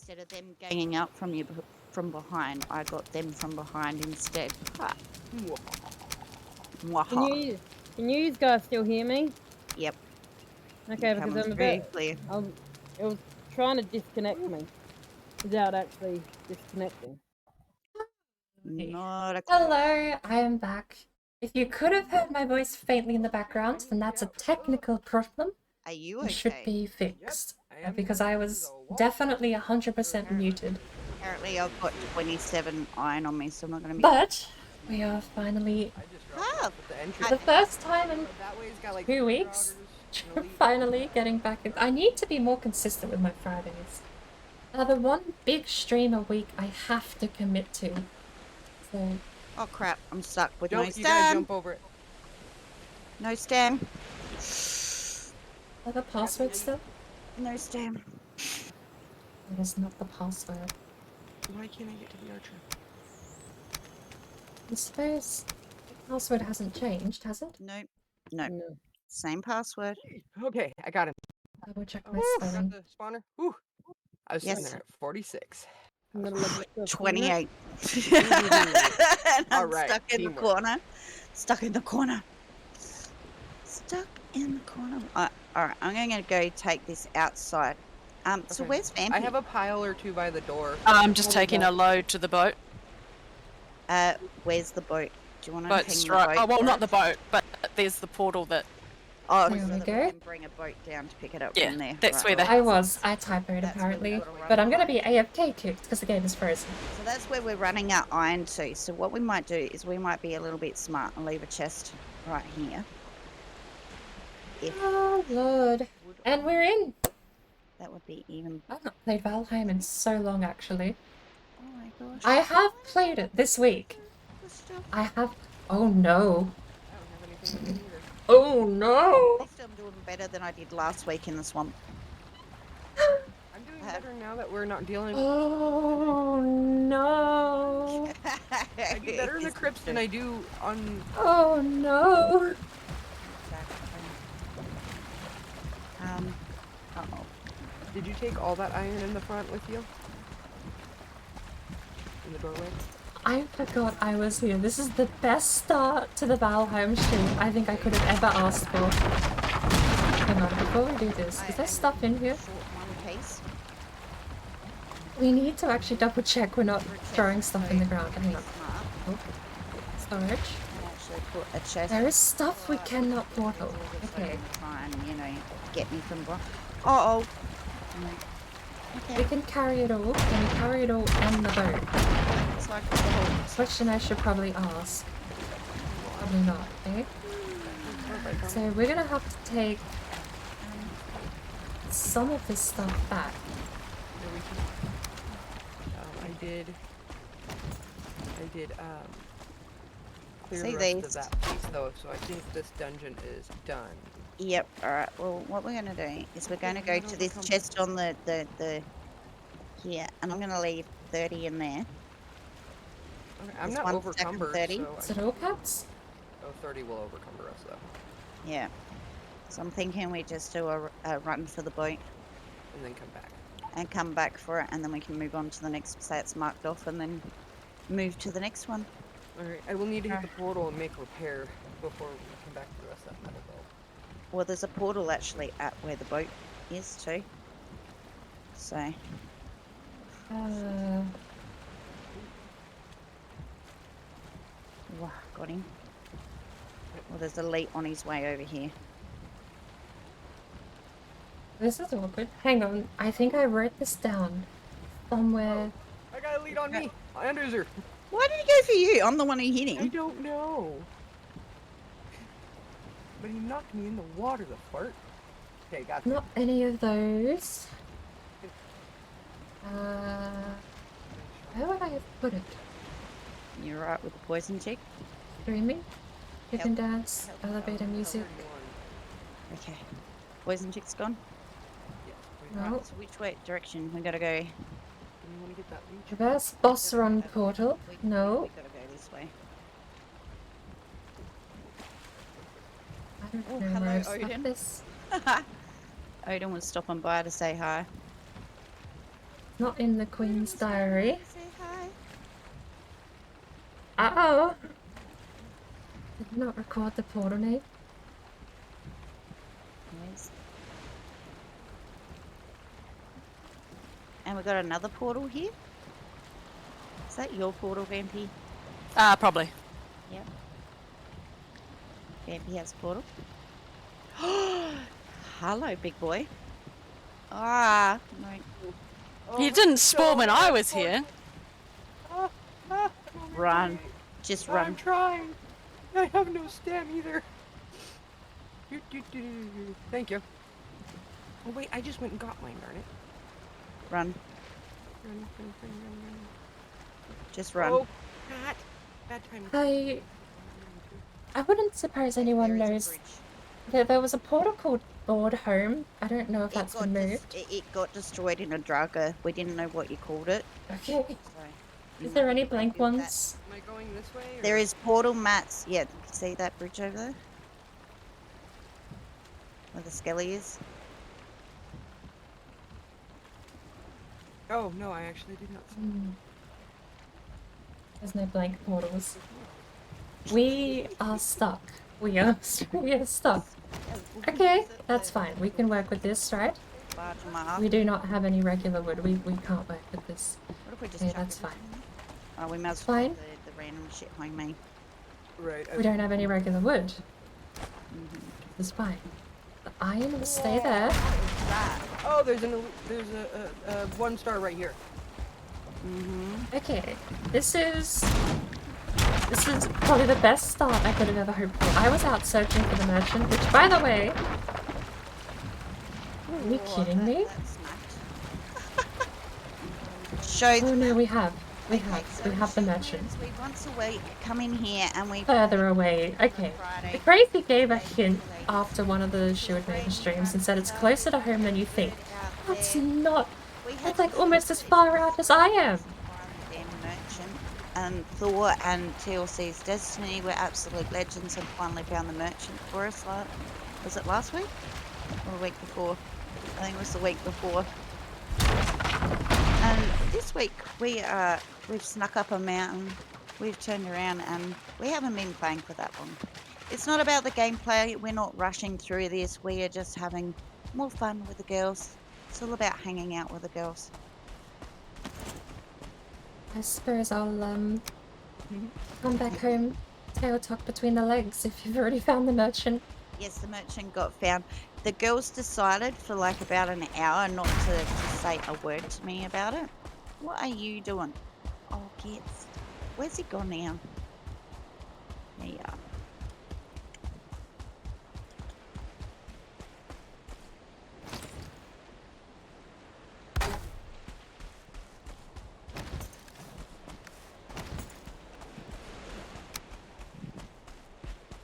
instead of them ganging up from you from behind, I got them from behind instead. Ha. Mwaha. Can you guys still hear me? Yep. Okay, because I'm a very bit. clear. It was trying to disconnect me without actually disconnecting. Not a Hello, I am back. If you could have heard my voice faintly in the background, then that's a technical problem. Are you It okay? should be fixed. Because I was definitely 100% muted. Apparently I've got 27 iron on me, so I'm not going to be... But we are finally, for the first time in 2 weeks, finally getting back in. I need to be more consistent with my Fridays. The one big stream a week I have to commit to. So... Oh crap, I'm stuck with Jump, no you gotta stem. jump over it. No stem. Are the password still? No stem. That is not the password. Why can't I get to the archer? I suppose the password hasn't changed, has it? Nope. No. Same password. Okay, I got him. Double check my Got spelling. the spawner. Whew. I was sitting Yes. there at 46. 28. And And I'm Alright, stuck in teamwork. the corner. Stuck in the corner. Stuck in the corner. Alright, I'm going to go take this outside. So Okay. where's Vampy? I have a pile or two by the door. I'm just taking a load to the boat. Where's the boat? Do you want to Boat's ping right. the boat? Oh, well, for not us? the boat, but there's the portal that. Oh, There so we that go. we can bring a boat down to pick it up Yeah, from there. that's where the. I typoed That's where apparently, we've gotta run but I'm to. gonna be AFK kicked because the game is frozen. So that's where we're running our iron to. So what we might do is we might be a little bit smart and leave a chest right here. If Oh lord. And we're in! that would be even... I've not played Valheim in so long actually. Oh my gosh. I have played it this week. I have... Oh no. Oh no! At least I'm doing better than I did last week in the swamp. I'm doing better now that we're not dealing. Oh no! I do better in the crypts than I do on. Oh no! Uh-oh. Did you take all that iron in the front with you? In the doorway? I forgot I was here. This is the best start to the Valheim stream I think I could have ever asked for. Hang on, before we do this, is there stuff in here? We need to actually double check we're not throwing stuff in the ground. Hang on. Oh. Storage. Actually put a chest. There is stuff we cannot portal. Okay. Try and, you know, get me from... Uh-oh. We can carry it all. Can we carry it all and the boat? It's like the whole... Question I should probably ask. Probably not, eh? So we're gonna have to take some of this stuff back. I did clear See the rest these? of that piece though, so I think this dungeon is done. Yep, alright. Well, what we're going to do is we're going to go to this chest on the here, and I'm going to leave 30 in there. Okay, I'm There's not one stack of overcumbered, 30. so Is it all pets? oh, 30 will overcumber us though. Yeah. So I'm thinking we just do a run for the boat. And then come back. And come back for it, and then we can move on to the next, say it's marked off, and then move to the next one. Alright, I will need to hit the portal and make repair before we come back to the rest of that metal though. Well, there's a portal actually at where the boat is too. So... Wow, got him. Well, there's a lead on his way over here. This is awkward. Hang on. I think I wrote this down somewhere. I got a lead on me! Underser! Why did he go for you? I'm the one who hit him. I don't know. But he knocked me in the water, the fart. Okay, got Not any of those. Where would I have put it? You're right with the poison chick. Streaming? Chicken dance, elevator music. Okay. Poison chick's gone? No. Right, so which way direction? We gotta go. You want to get that leech? Traverse boss run portal. No. We gotta go this way. I don't Oh, know hello, where I've stuck Odin. this. Odin was stopping by to say hi. Not in the Queen's diary. Say hi. Uh-oh! Did not record the portal name. Yes. And we got another portal here. Is that your portal, Vampy? Probably. Yep. Vampy has a portal. Hello, big boy. Ah, no. You didn't spawn when I was here. Run. Just run. I'm trying. I have no stam either. Thank you. Oh wait, I just went and got mine, darn it. Run. Run. Just run. Oh, Pat. Bad time. I wouldn't suppose anyone knows that there was a portal called Home. I don't know if that's been moved. It got destroyed in a drugger. We didn't know what you called it. Okay. So, Is there any blank ones? Am I going this way? Or? there is portal mats. Yeah, see that bridge over there? Where the skelly is? Oh no, I actually did not see. There's no blank portals. We are stuck. We are stuck. Okay, that's fine. We can work with this, right? We do not have any regular wood. We can't work with this. What if we just Okay, chuck that's fine. Oh, we might as well Fine. put the random shit behind me. Right. We don't have any regular wood. It's fine. The iron will stay there. Oh, there's a 1-star right here. Okay, this is probably the best start I could have ever hoped for. I was out searching for the merchant, which, by the way, are you kidding me? Oh no, we have the merchant. We once a week come in here and we Further away. Okay. The Crazy gave a hint after one of the Shield Maiden streams and said it's closer to home than you think. That's not. That's like almost as far out as I am. and Thor and TLC's Destiny were absolute legends and finally found the merchant for us. Was it last week? Or the week before? I think it was the week before. And this week we've snuck up a mountain, we've turned around and we haven't been playing for that long. It's not about the gameplay, we're not rushing through this, we are just having more fun with the girls. It's all about hanging out with the girls. I suppose I'll come back home, tail tucked between the legs if you've already found the merchant. Yes, the merchant got found. The girls decided for like about an hour not to say a word to me about it. What are you doing? Oh, kids. Where's he gone now? There you are.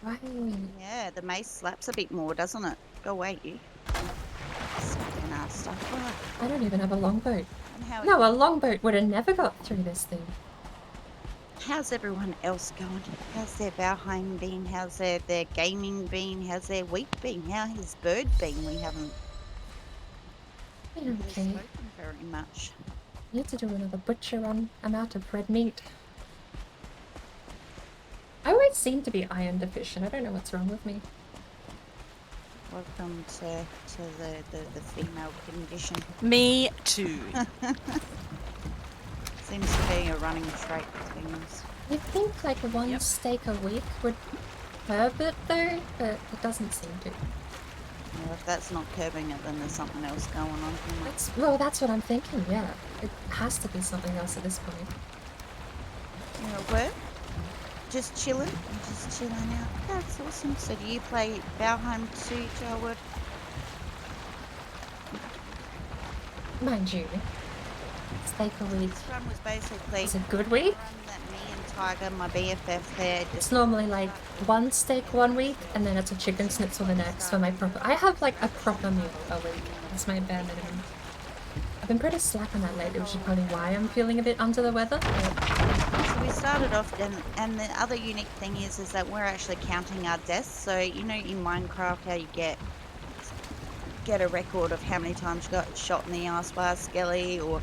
Right. Yeah, the mace slaps a bit more, doesn't it? Go away, you. Sucking ass stuff. I don't even have a longboat. And how No, a longboat would have never got through this thing. How's everyone else going? How's their Valheim been? How's their gaming been? How's their week been? How has Bird been? We haven't Okay. spoken very much. Need to do another butcher run. I'm out of red meat. I always seem to be iron deficient. I don't know what's wrong with me. Welcome to the female condition. Me too. Seems to be a running trait with things. You'd think like one steak a week would curb it though, but it doesn't seem to. Well, if that's not curbing it, then there's something else going on. Well, that's what I'm thinking, yeah. It has to be something else at this point. You know, work? Just chilling? Just chilling out. That's awesome. So do you play Valheim too, Jarwood? Mind you, steak a week This run was basically is a good week. that me and Tiger, my BFF there, It's normally like one steak one week, and then it's a chicken schnitzel the next for my proper. I have like a proper meal a week. That's my bare minimum. I've been pretty slack on that lately, which is probably why I'm feeling a bit under the weather. So we started off then, and the other unique thing is that we're actually counting our deaths. So you know in Minecraft how you get a record of how many times you got shot in the ass by a skelly, or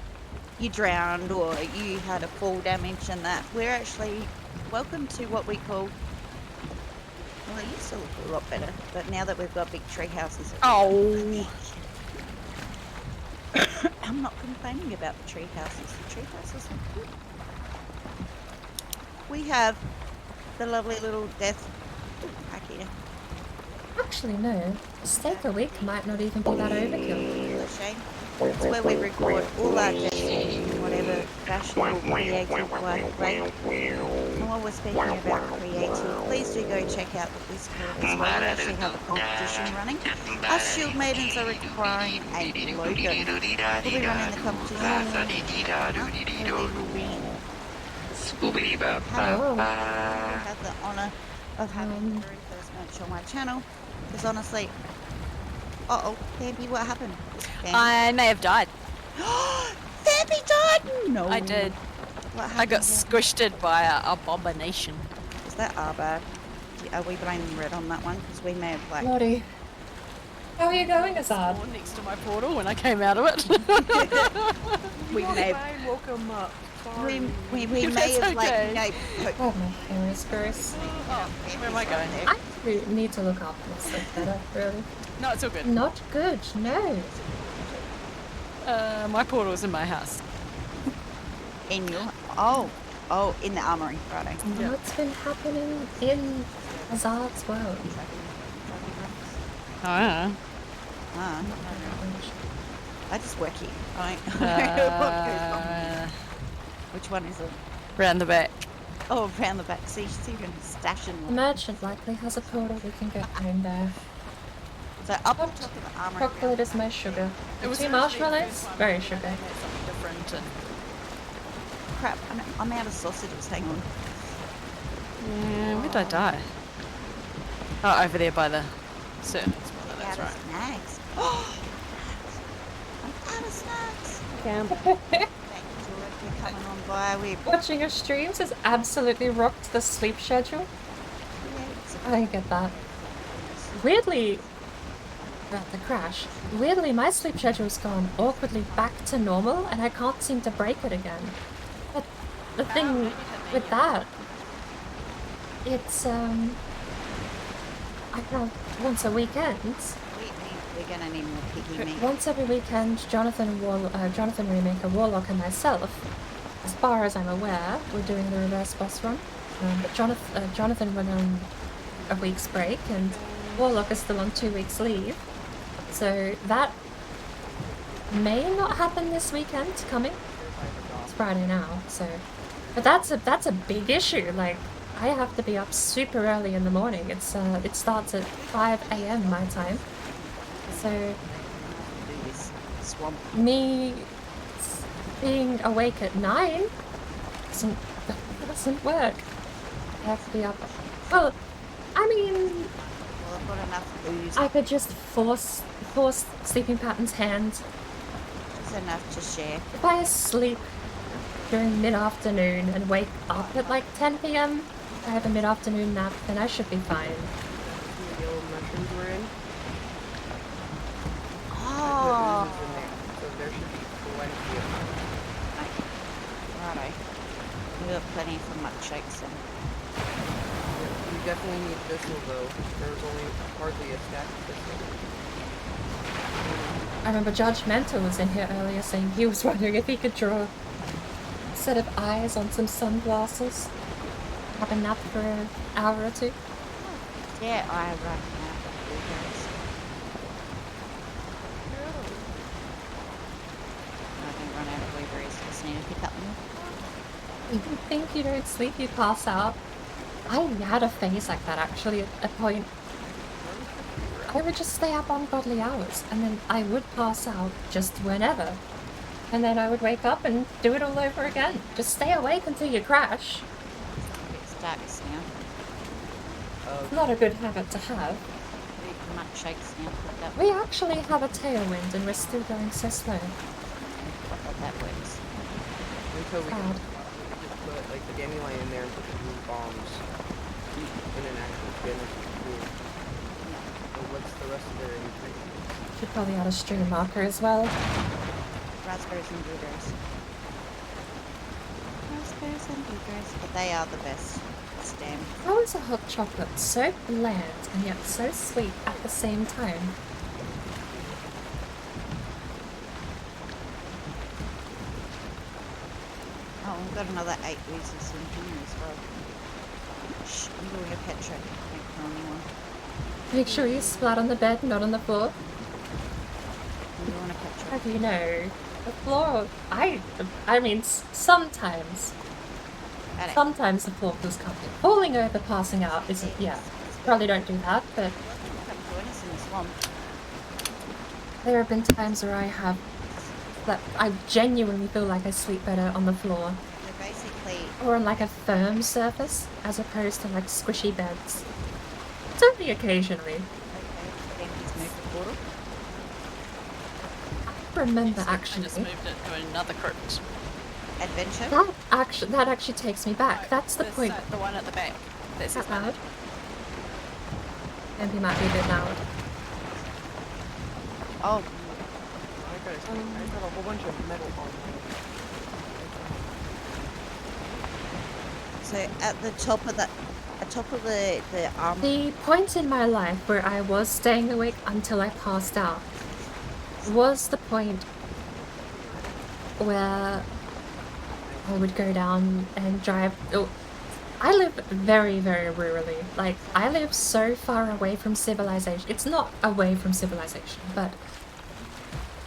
you drowned or you had a fall damage and that, we're actually welcome to what we call. Well, it used to look a lot better, but now that we've got big tree houses. Oh. I'm not complaining about the tree houses. The tree houses are good. We have the lovely little death back here. Actually, no. A steak a week might not even be that overkill. A shame. It's where we record all our deaths in whatever fashion or creative way. And while we're speaking about creative, please do go check out the Discord as well. We actually have a competition running. Our Shield Maidens are requiring a logo. We'll be running the competition. Hello. I have the honour of having the very first match on my channel. Because honestly, Bambi, what happened? I may have died. Bambi died? No. I did. What happened? I got squished by a abomination. Is that our bad? Are we blaming Red on that one? Because we may have like. Lottie. How are you going, Azad? Spawned next to my portal when I came out of it. We may have. woke him up. We may have like Oh, my hair is gross. Where am I going? I need to look after myself better, really. No, it's all good. Not good, no. My portal's in my house. In your in the armory, Friday. What's been happening in Azad's world? Oh. I just work here. Which one is it? Round the back. Oh, round the back. See, she's even stashing. The merchant likely has a portal we can get in there. So up on top of the armory. Chocolate is my sugar. It was 2 marshmallows? Very sugar. Different and... Crap, I'm out of sausages. Hang on. Yeah, where did I die? Oh, over there by the servants. That's right. Snacks. Oh, I'm out of snacks. Camp. Coming on by. Watching your streams has absolutely rocked the sleep schedule. I get that. Weirdly, about the crash, weirdly my sleep schedule's gone awkwardly back to normal and I can't seem to break it again. But the thing with that, it's, I have once a weekend. We're gonna need more piggy meat. Once every weekend, Jonathan Remaker, Warlock and myself, as far as I'm aware, we're doing the reverse boss run. But Jonathan went on a week's break and Warlock is still on 2 weeks leave. So that may not happen this weekend coming. It's Friday now, so. But that's a big issue. Like, I have to be up super early in the morning. It starts at 5 AM my time. So me being awake at 9 doesn't work. I have to be up. Well, I mean, I could just force sleeping patterns hand. It's enough to share. If I sleep during mid-afternoon and wake up at like 10 PM, I have a mid-afternoon nap, then I should be fine. The yellow mushrooms were in. Oh. So there should be plenty of them. Righto. We got plenty for much shakes then. We definitely need thistle though. There's only hardly a stack of thistle. I remember Judge Mentor was in here earlier saying he was wondering if he could draw a set of eyes on some sunglasses. Have a nap for an hour or two. Yeah, I have right now. I think run out of blueberries. Just need to pick up more. You think you don't sleep, you pass out. I had a phase like that actually at a point. I would just stay up on godly hours and then I would pass out just whenever. And then I would wake up and do it all over again. Just stay awake until you crash. It's dark now. It's not a good habit to have. Much shakes now. We actually have a tailwind and we're still going so slow. That works. Until we can just put like the dandelion in there and put the blue bombs in an actual bin of blue. So what's the rest of their ingredients? Should probably add a stream marker as well. Raspberries and blueberries. Beggars and beggars, but they are the best. Damn. How is a hot chocolate so bland and yet so sweet at the same time? Oh, we've got another 8 reasons in here as well. Shh, I'm doing a pet trick. Don't tell anyone. Make sure you splat on the bed, not on the floor. I'm doing a pet trick. How do you know? The floor, I mean, sometimes. Sometimes the floor feels comfy. Falling over, passing out isn't, yeah. Probably don't do that, but there have been times where I have, that I genuinely feel like I sleep better on the floor. They're basically... Or on like a firm surface, as opposed to like squishy beds. It's only occasionally. I remember actually. I just moved it to another crypt. Adventure? That actually takes me back. That's the point. The one at the back. That's that loud. And he might be a bit loud. Oh. I got a whole bunch of metal on. So at the top of the arm. The point in my life where I was staying awake until I passed out was the point where I would go down and drive. Oh, I live very, very rurally. Like, I live so far away from civilization. It's not away from civilization, but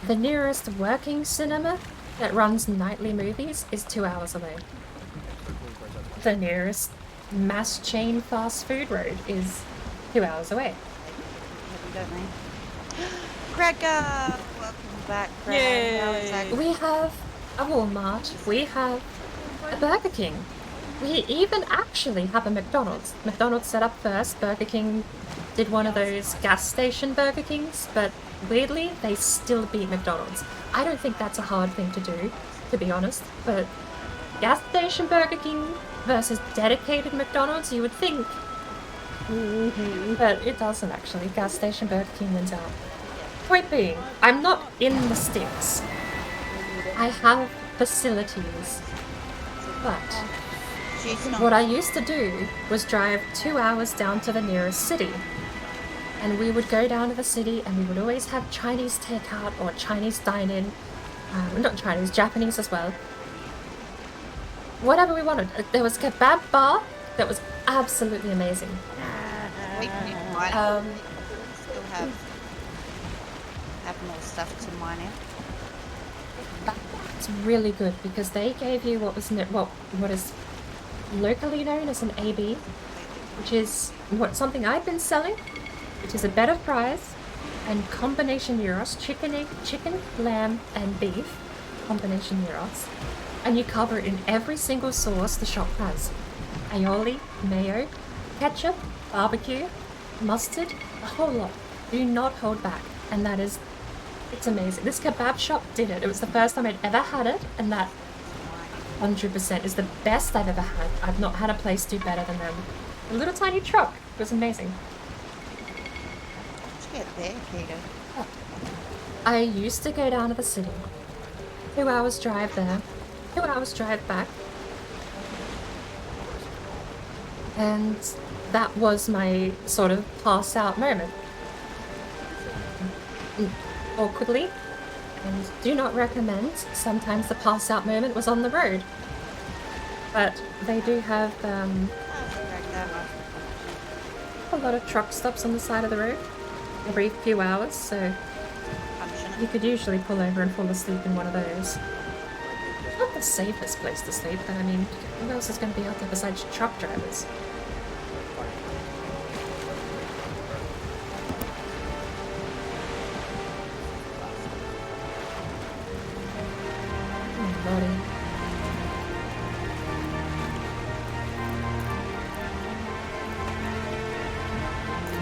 the nearest working cinema that runs nightly movies is 2 hours away. The nearest mass chain fast food road is 2 hours away. Gregor! Welcome back, Greg. We have a Walmart. We have a Burger King. We even actually have a McDonald's. McDonald's set up first. Burger King did one of those gas station Burger Kings, but weirdly, they still beat McDonald's. I don't think that's a hard thing to do, to be honest, but gas station Burger King versus dedicated McDonald's, you would think. But it doesn't actually. Gas station Burger King wins out. Point being, I'm not in the sticks. I have facilities. But what I used to do was drive 2 hours down to the nearest city. And we would go down to the city and we would always have Chinese takeout or Chinese dine-in. Not Chinese, Japanese as well. Whatever we wanted. There was a kebab bar that was absolutely amazing. Still have more stuff to mine in. It's really good because they gave you what is locally known as an AB, which is something I've been selling, which is a bed of fries and combination gyros, chicken, lamb, and beef combination gyros, and you cover it in every single sauce the shop has: aioli, mayo, ketchup, barbecue, mustard, a whole lot. Do not hold back, and it's amazing. This kebab shop did it. It was the first time I'd ever had it, and that 100% is the best I've ever had. I've not had a place do better than them. A little tiny truck. It was amazing. Let's get there, Kato. I used to go down to the city. 2 hours drive there. 2 hours drive back. And that was my sort of pass out moment. Awkwardly, and do not recommend. Sometimes the pass out moment was on the road, but they do have a lot of truck stops on the side of the road every few hours, so you could usually pull over and fall asleep in one of those. Not the safest place to sleep, but I mean, who else is going to be out there besides truck drivers?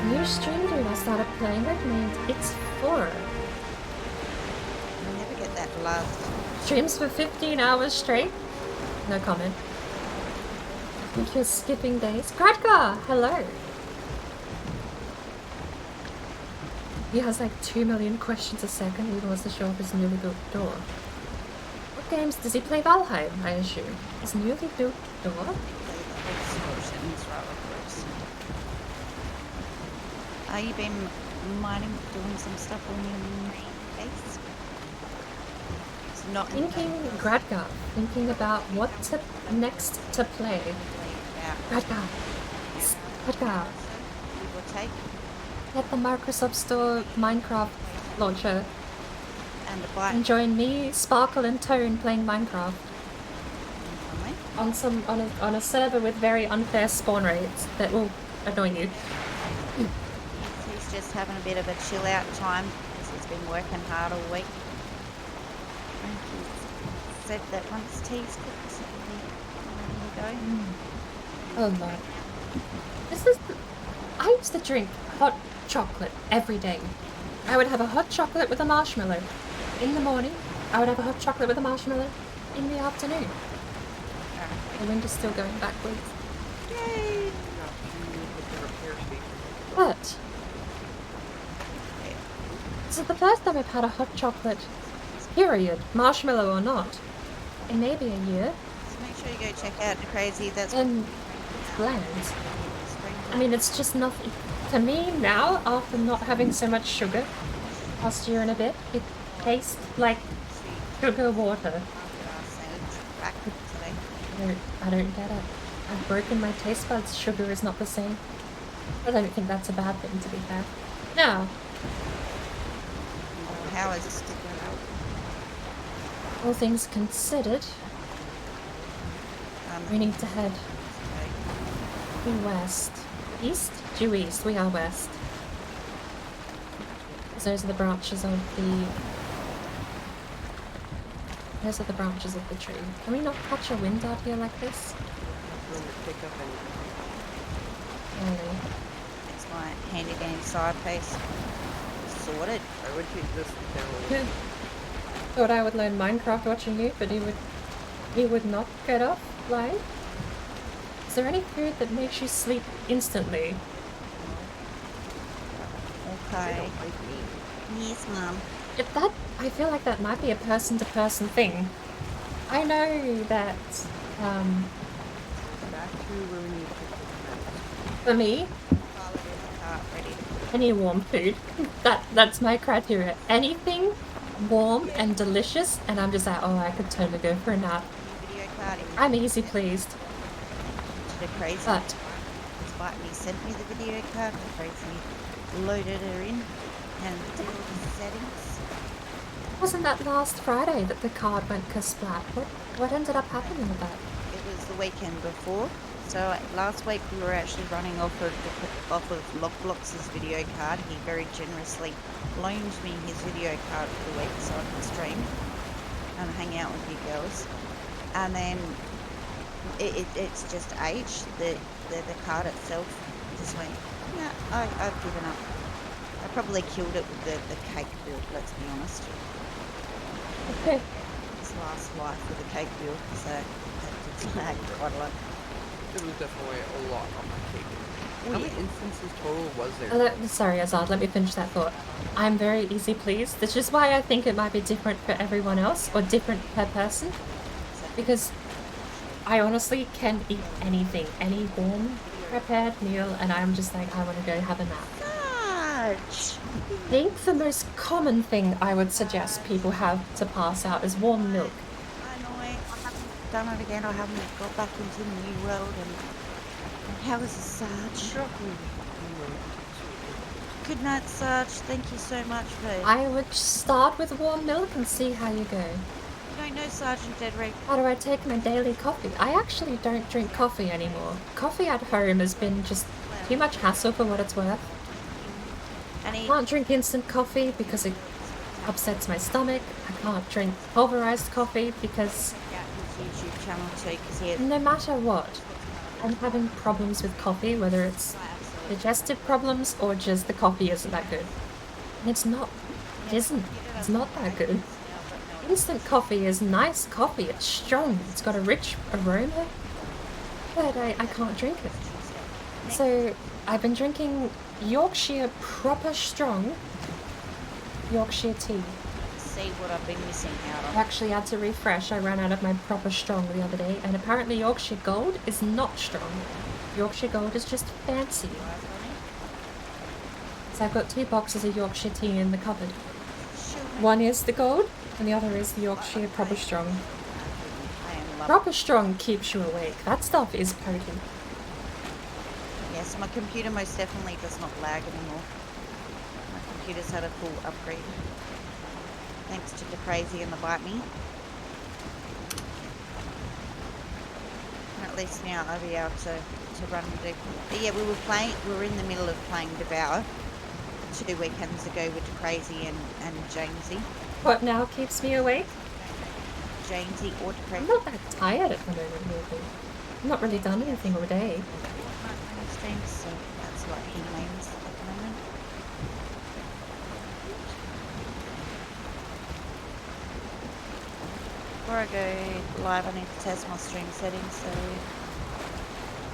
New stream dude I started playing with named It's 4. I never get that last. Streams for 15 hours straight? No comment. I think you're skipping days. Gradgar, hello! He has like 2 million questions a second even as the show of his newly built door. games does he play? Valheim, I assume. His newly built door? You been mining, doing some stuff on your base? It's not Thinking Gradgar. Thinking about what next to play. Gradgar. Gradgar. Get the Microsoft Store Minecraft launcher. And join me, Sparkle, and Tone playing Minecraft. On a server with very unfair spawn rates that will annoy you. He's just having a bit of a chill out time because he's been working hard all week. And he said that once tea's cooked, he'll ready to go. Oh Lord. This is... I used to drink hot chocolate every day. I would have a hot chocolate with a marshmallow. In the morning, I would have a hot chocolate with a marshmallow in the afternoon. The wind is still going backwards. Yay! But this is the first time I've had a hot chocolate, period, marshmallow or not, in maybe a year. So make sure you go check out the Crazy. That's and it's bland. I mean, it's just nothing. To me now, after not having so much sugar last year and a bit, it tastes like sugar water. I don't get it. I've broken my taste buds. Sugar is not the same. I don't think that's a bad thing, to be fair. Now, how is this? all things considered, we need to head due west. East? Due east. We are west. Those are the branches of the... Those are the branches of the tree. Can we not catch a wind out here like this? Really? It's my handy game side piece. Sorted. I would take this down. Thought I would learn Minecraft watching you, but he would not get off live. Is there any food that makes you sleep instantly? Okay. Yes, Mum. I feel like that might be a person-to-person thing. I know that, for me, any warm food, that's my criteria. Anything warm and delicious, and I'm just like, oh, I could totally go for a nap. I'm easy pleased. But Sparky sent me the video card. The Crazy loaded her in and did all the settings. Wasn't that last Friday that the card went kasplat? What ended up happening with that? It was the weekend before. So last week we were actually running off of Lockblox's video card. He very generously loaned me his video card for the week so I could stream and hang out with you girls. And then it's just aged. The card itself just went, yeah, I've given up. I probably killed it with the cake build, let's be honest. This last life with the cake build, so that did lag quite a lot. It was definitely a lot on my cake. How many instances total was there? Sorry, Azad, let me finish that thought. I'm very easy pleased, which is why I think it might be different for everyone else, or different per person. Because I honestly can eat anything, any warm prepared meal, and I'm just like, I want to go have a nap. I think the most common thing I would suggest people have to pass out is warm milk. I know, I haven't done it again. I haven't got back into the new world. And how is it, Sarge? Good night, Sarge. Thank you so much for... I would start with warm milk and see how you go. You don't know Sergeant Deadray. How do I take my daily coffee? I actually don't drink coffee anymore. Coffee at home has been just too much hassle for what it's worth. I can't drink instant coffee because it upsets my stomach. I can't drink pulverized coffee because YouTube channel too, no matter what, I'm having problems with coffee, whether it's digestive problems or just the coffee isn't that good. And it's not that good. Instant coffee is nice coffee, it's strong, it's got a rich aroma, but I can't drink it. So I've been drinking Yorkshire proper strong Yorkshire tea. see what I've been missing out I on. actually had to refresh. I ran out of my proper strong the other day, and apparently Yorkshire Gold is not strong. Yorkshire Gold is just fancy. So I've got 2 boxes of Yorkshire tea in the cupboard. One is the gold, and the other is the Yorkshire Proper Strong. Proper Strong keeps you awake. That stuff is potent. Yes, my computer most definitely does not lag anymore. My computer's had a full upgrade. Thanks to the crazy and the bite me. And at least now I'll be able to run and do. But yeah, we were in the middle of playing Devour 2 weekends ago with the crazy and Jamesy. What now keeps me awake? Jamesy or the crazy. I'm not that tired at the moment, really. I've not really done anything all day. So that's what he means at the moment. Before I go live, I need to test my stream settings, so...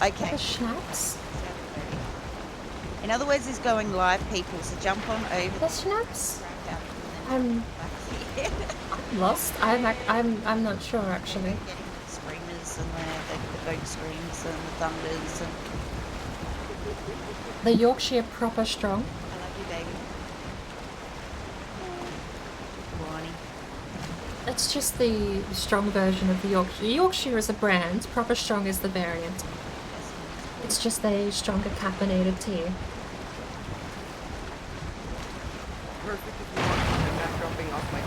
Okay. The schnapps? In other words, he's going live, people, so jump on over... The schnapps? I'm lost. I'm not sure, actually. Getting the screamers and the goat screams and the thunders and... The Yorkshire Proper Strong. I love you, baby. Whiny. It's just the strong version of the Yorkshire. Yorkshire is a brand, Proper Strong is the variant. It's just a stronger caffeinated tea. Perfect if you want to come back dropping off my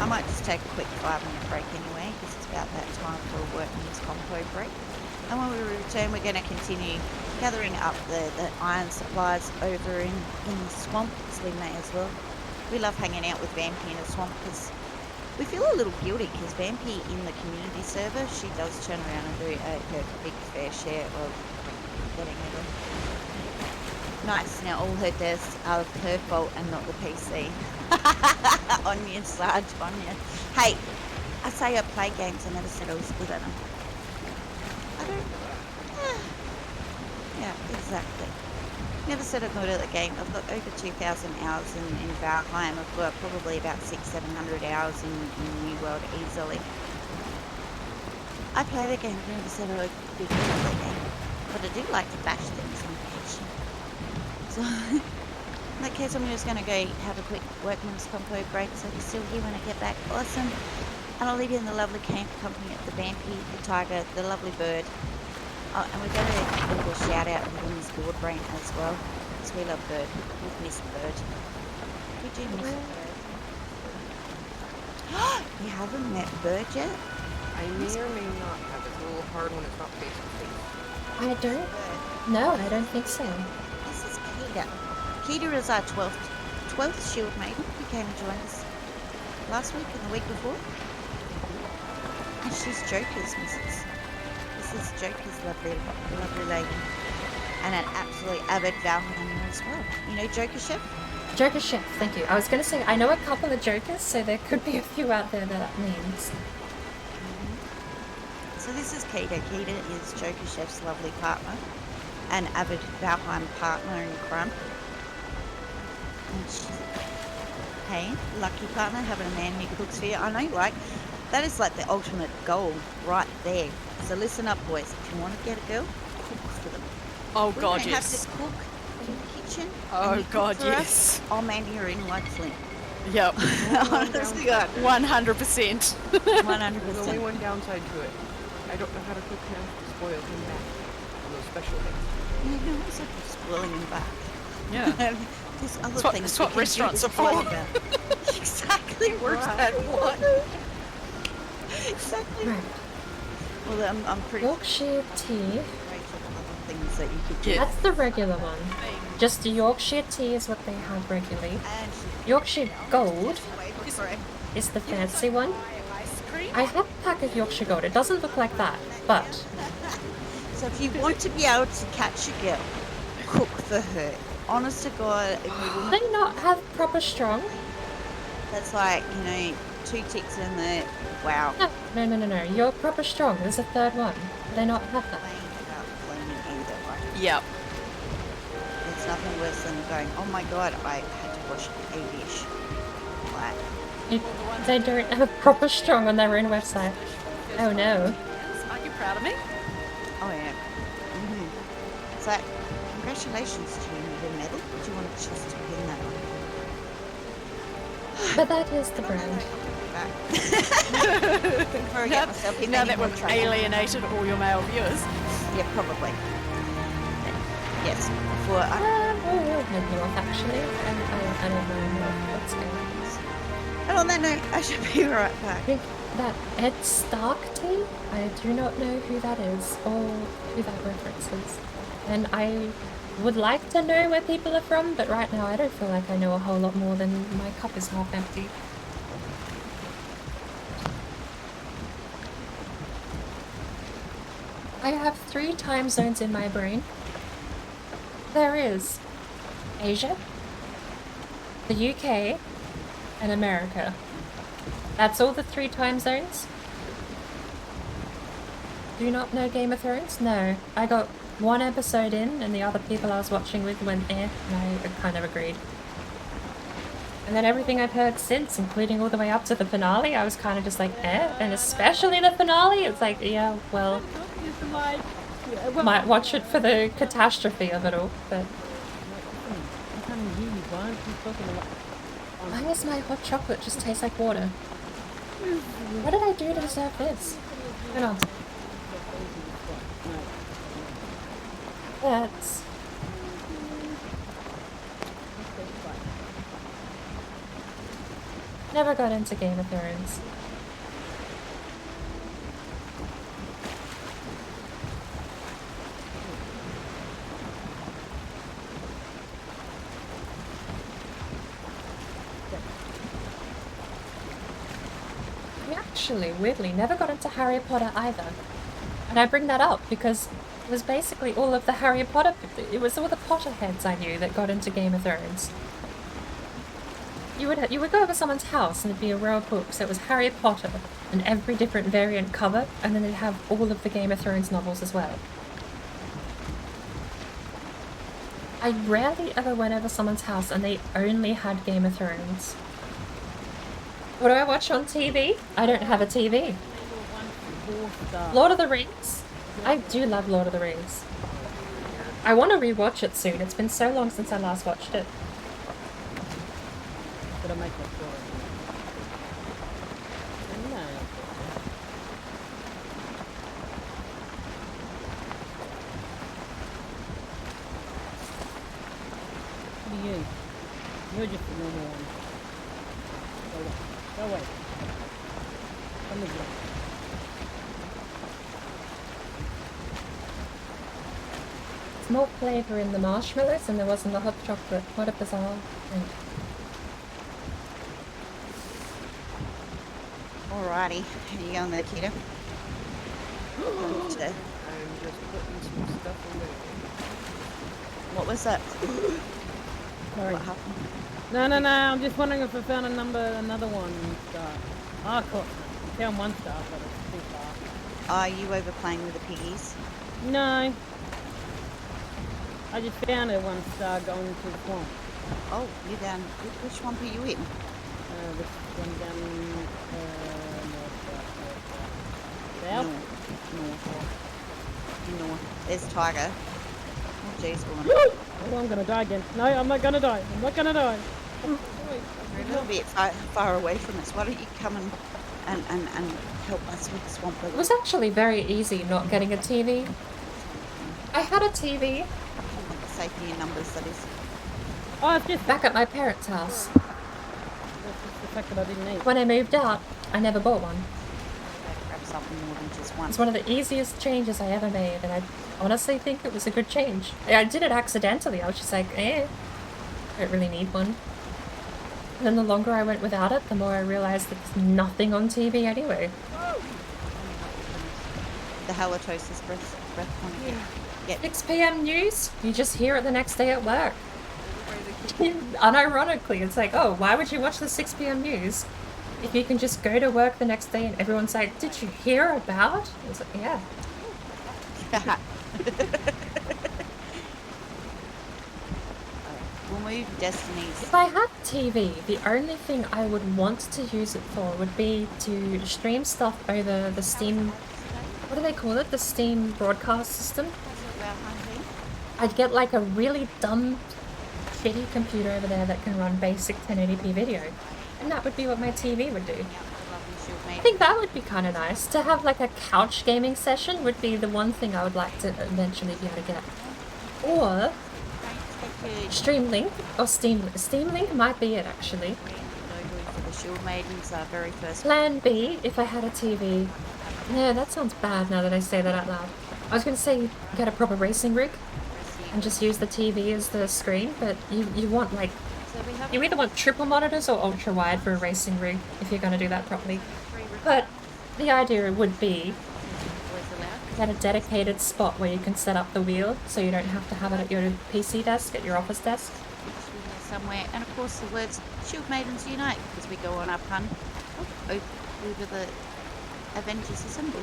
I might just take a quick 5-minute break anyway, because it's about that time for a workman's compo break. And when we return, we're going to continue gathering up the iron supplies over in the swamp, because we may as well. We love hanging out with Vampy in a swamp, because we feel a little guilty, because Vampy in the community server, she does turn around and do her big fair share of getting it in. Nice, now all her deaths are her fault and not the PC. Anya, Sarge, Anya. Hey, I say I play games, I never said I was good at them. I don't... Yeah, exactly. Never said I'm good at the game. I've got over 2,000 hours in Valheim. I've got probably about 600-700 hours in New World easily. I play the game, I never said I was good at the game. But I do like to bash things on occasion. So, in that case, I'm just going to go have a quick workman's compo break so you're still here when I get back. Awesome. And I'll leave you in the lovely camp company of the Vampy, the Tiger, the lovely bird. Oh, and we're going to give a shout out to Miss Boardbrain as well, because we love Bird. We've missed Bird. We do miss Bird. You haven't met Bird yet? I may or may not have. It's a little hard when it's not face to face. I don't. No, I don't think so. This is Keita. Keita is our 12th shield maiden. He came and joined us last week and the week before. And she's Joker's missus. This is Joker's lovely lady. And an absolutely avid Valheimer as well. You know Joker Chef? Joker Chef, thank you. I was going to say, I know a couple of Jokers, so there could be a few out there that means. So this is Keita. Keita is Joker Chef's lovely partner. An avid Valheim partner in crime. And she's, hey, lucky partner, having a man who cooks for you. I know, right? That is like the ultimate goal right there. So listen up, boys. If you want to get a girl, cook for them. Oh, we God, don't yes. have to cook in the kitchen. Oh, God, yes. Us, I'll man you in like Flint. Yep. Honestly, God. 100%. 100%. There's only one downside to it. I don't know how to cook him to spoil him back on those special days. You know, it's like spoiling him back. Yeah. There's other That's things what we can restaurants do are to spoil for. him back. Exactly. Where's that one? Exactly. Right. Well, I'm pretty Yorkshire tea. things that you could do. That's the regular one. Just Yorkshire tea is what they have regularly. Yorkshire Gold is the fancy one. I have a pack of Yorkshire Gold. It doesn't look like that, but... So if you want to be able to catch a girl, cook for her. Honest to God, if you Do they not have proper strong? that's like, you know, 2 ticks in the... Wow. No. You're proper strong. There's a third one. Do they not have that? Either, right? Yep. There's nothing worse than going, oh my God, I had to bush, A-ish. Black. They don't have proper strong on their own website. Oh no. Aren't you proud of me? Oh yeah. It's like, congratulations to you, the medal. Do you want to just pin that on? But that is the brand. Now that we've alienated all your male viewers. Yeah, probably. Yes. Before I head north actually. I don't know what's going on. And on that note, I should be right back. That Ed Stark team? I do not know who that is or who that references. And I would like to know where people are from, but right now I don't feel like I know a whole lot more than my cup is half empty. I have 3 time zones in my brain. There is Asia, the UK, and America. That's all the 3 time zones. Do you not know Game of Thrones? No. I got 1 episode in and the other people I was watching with went and I kind of agreed. And then everything I've heard since, including all the way up to the finale, I was kind of just like, and especially the finale, it's like, yeah, well, might watch it for the catastrophe of it all, but... Why does my hot chocolate just taste like water? What did I do to deserve this? Hold on. That's... Never got into Game of Thrones. I actually, weirdly, never got into Harry Potter either. And I bring that up because it was basically all of the Harry Potter... It was all the Potterheads I knew that got into Game of Thrones. You would go over someone's house and it'd be a row of books. It was Harry Potter and every different variant cover, and then they'd have all of the Game of Thrones novels as well. I rarely ever went over someone's house and they only had Game of Thrones. What do I watch on TV? I don't have a TV. Lord of the Rings. I do love Lord of the Rings. I want to rewatch it soon. It's been so long since I last watched it. Gonna make that story. What are you? You're just a normal one. Go away. Come with me. It's more flavour in the marshmallows than there was in the hot chocolate. What a bizarre thing. Alrighty, how you going there, Keto? I'm just putting some stuff away. What was that? Sorry. What happened? No, I'm just wondering if I found another one star. Ah, cool. I found 1 star, but it's too far. Are you over playing with the piggies? No. I just found a 1 star going to the swamp. Oh, you're down. Which swamp are you in? This one down North. There's Tiger. Oh, jeez, woman. Oh, I'm gonna die again. No, I'm not gonna die. I'm not gonna die. We're a little bit far away from us. Why don't you come and help us with the swamp? It was actually very easy not getting a TV. I had a TV. Safety in numbers, that is. Oh, it's just back at my parents' house. That's just the fact that I didn't eat. When I moved out, I never bought one. Grab something more than just one. It's one of the easiest changes I ever made, and I honestly think it was a good change. I did it accidentally. I was just like, I don't really need one. And then the longer I went without it, the more I realized that there's nothing on TV anyway. The halitosis breath point. Yeah. 6 p.m. news? You just hear it the next day at work. Unironically, it's like, oh, why would you watch the 6 p.m. news if you can just go to work the next day and everyone's like, did you hear about? It's like, yeah. We'll remove Destiny's. If I had TV, the only thing I would want to use it for would be to stream stuff over the Steam... What do they call it? The Steam broadcast system? I'd get like a really dumb, shitty computer over there that can run basic 1080p video. And that would be what my TV would do. I think that would be kind of nice. To have like a couch gaming session would be the one thing I would like to eventually be able to get. Or Stream Link or Steam Link might be it actually. The Shield Maidens are very first. Plan B, if I had a TV. Yeah, that sounds bad now that I say that out loud. I was going to say get a proper racing rig and just use the TV as the screen, but you want like... You either want triple monitors or ultra wide for a racing rig if you're going to do that properly. But the idea would be get a dedicated spot where you can set up the wheel so you don't have to have it at your PC desk, at your office desk. Somewhere, and of course the words Shield Maidens Unite, because we go on our pun over the Avengers Assemble.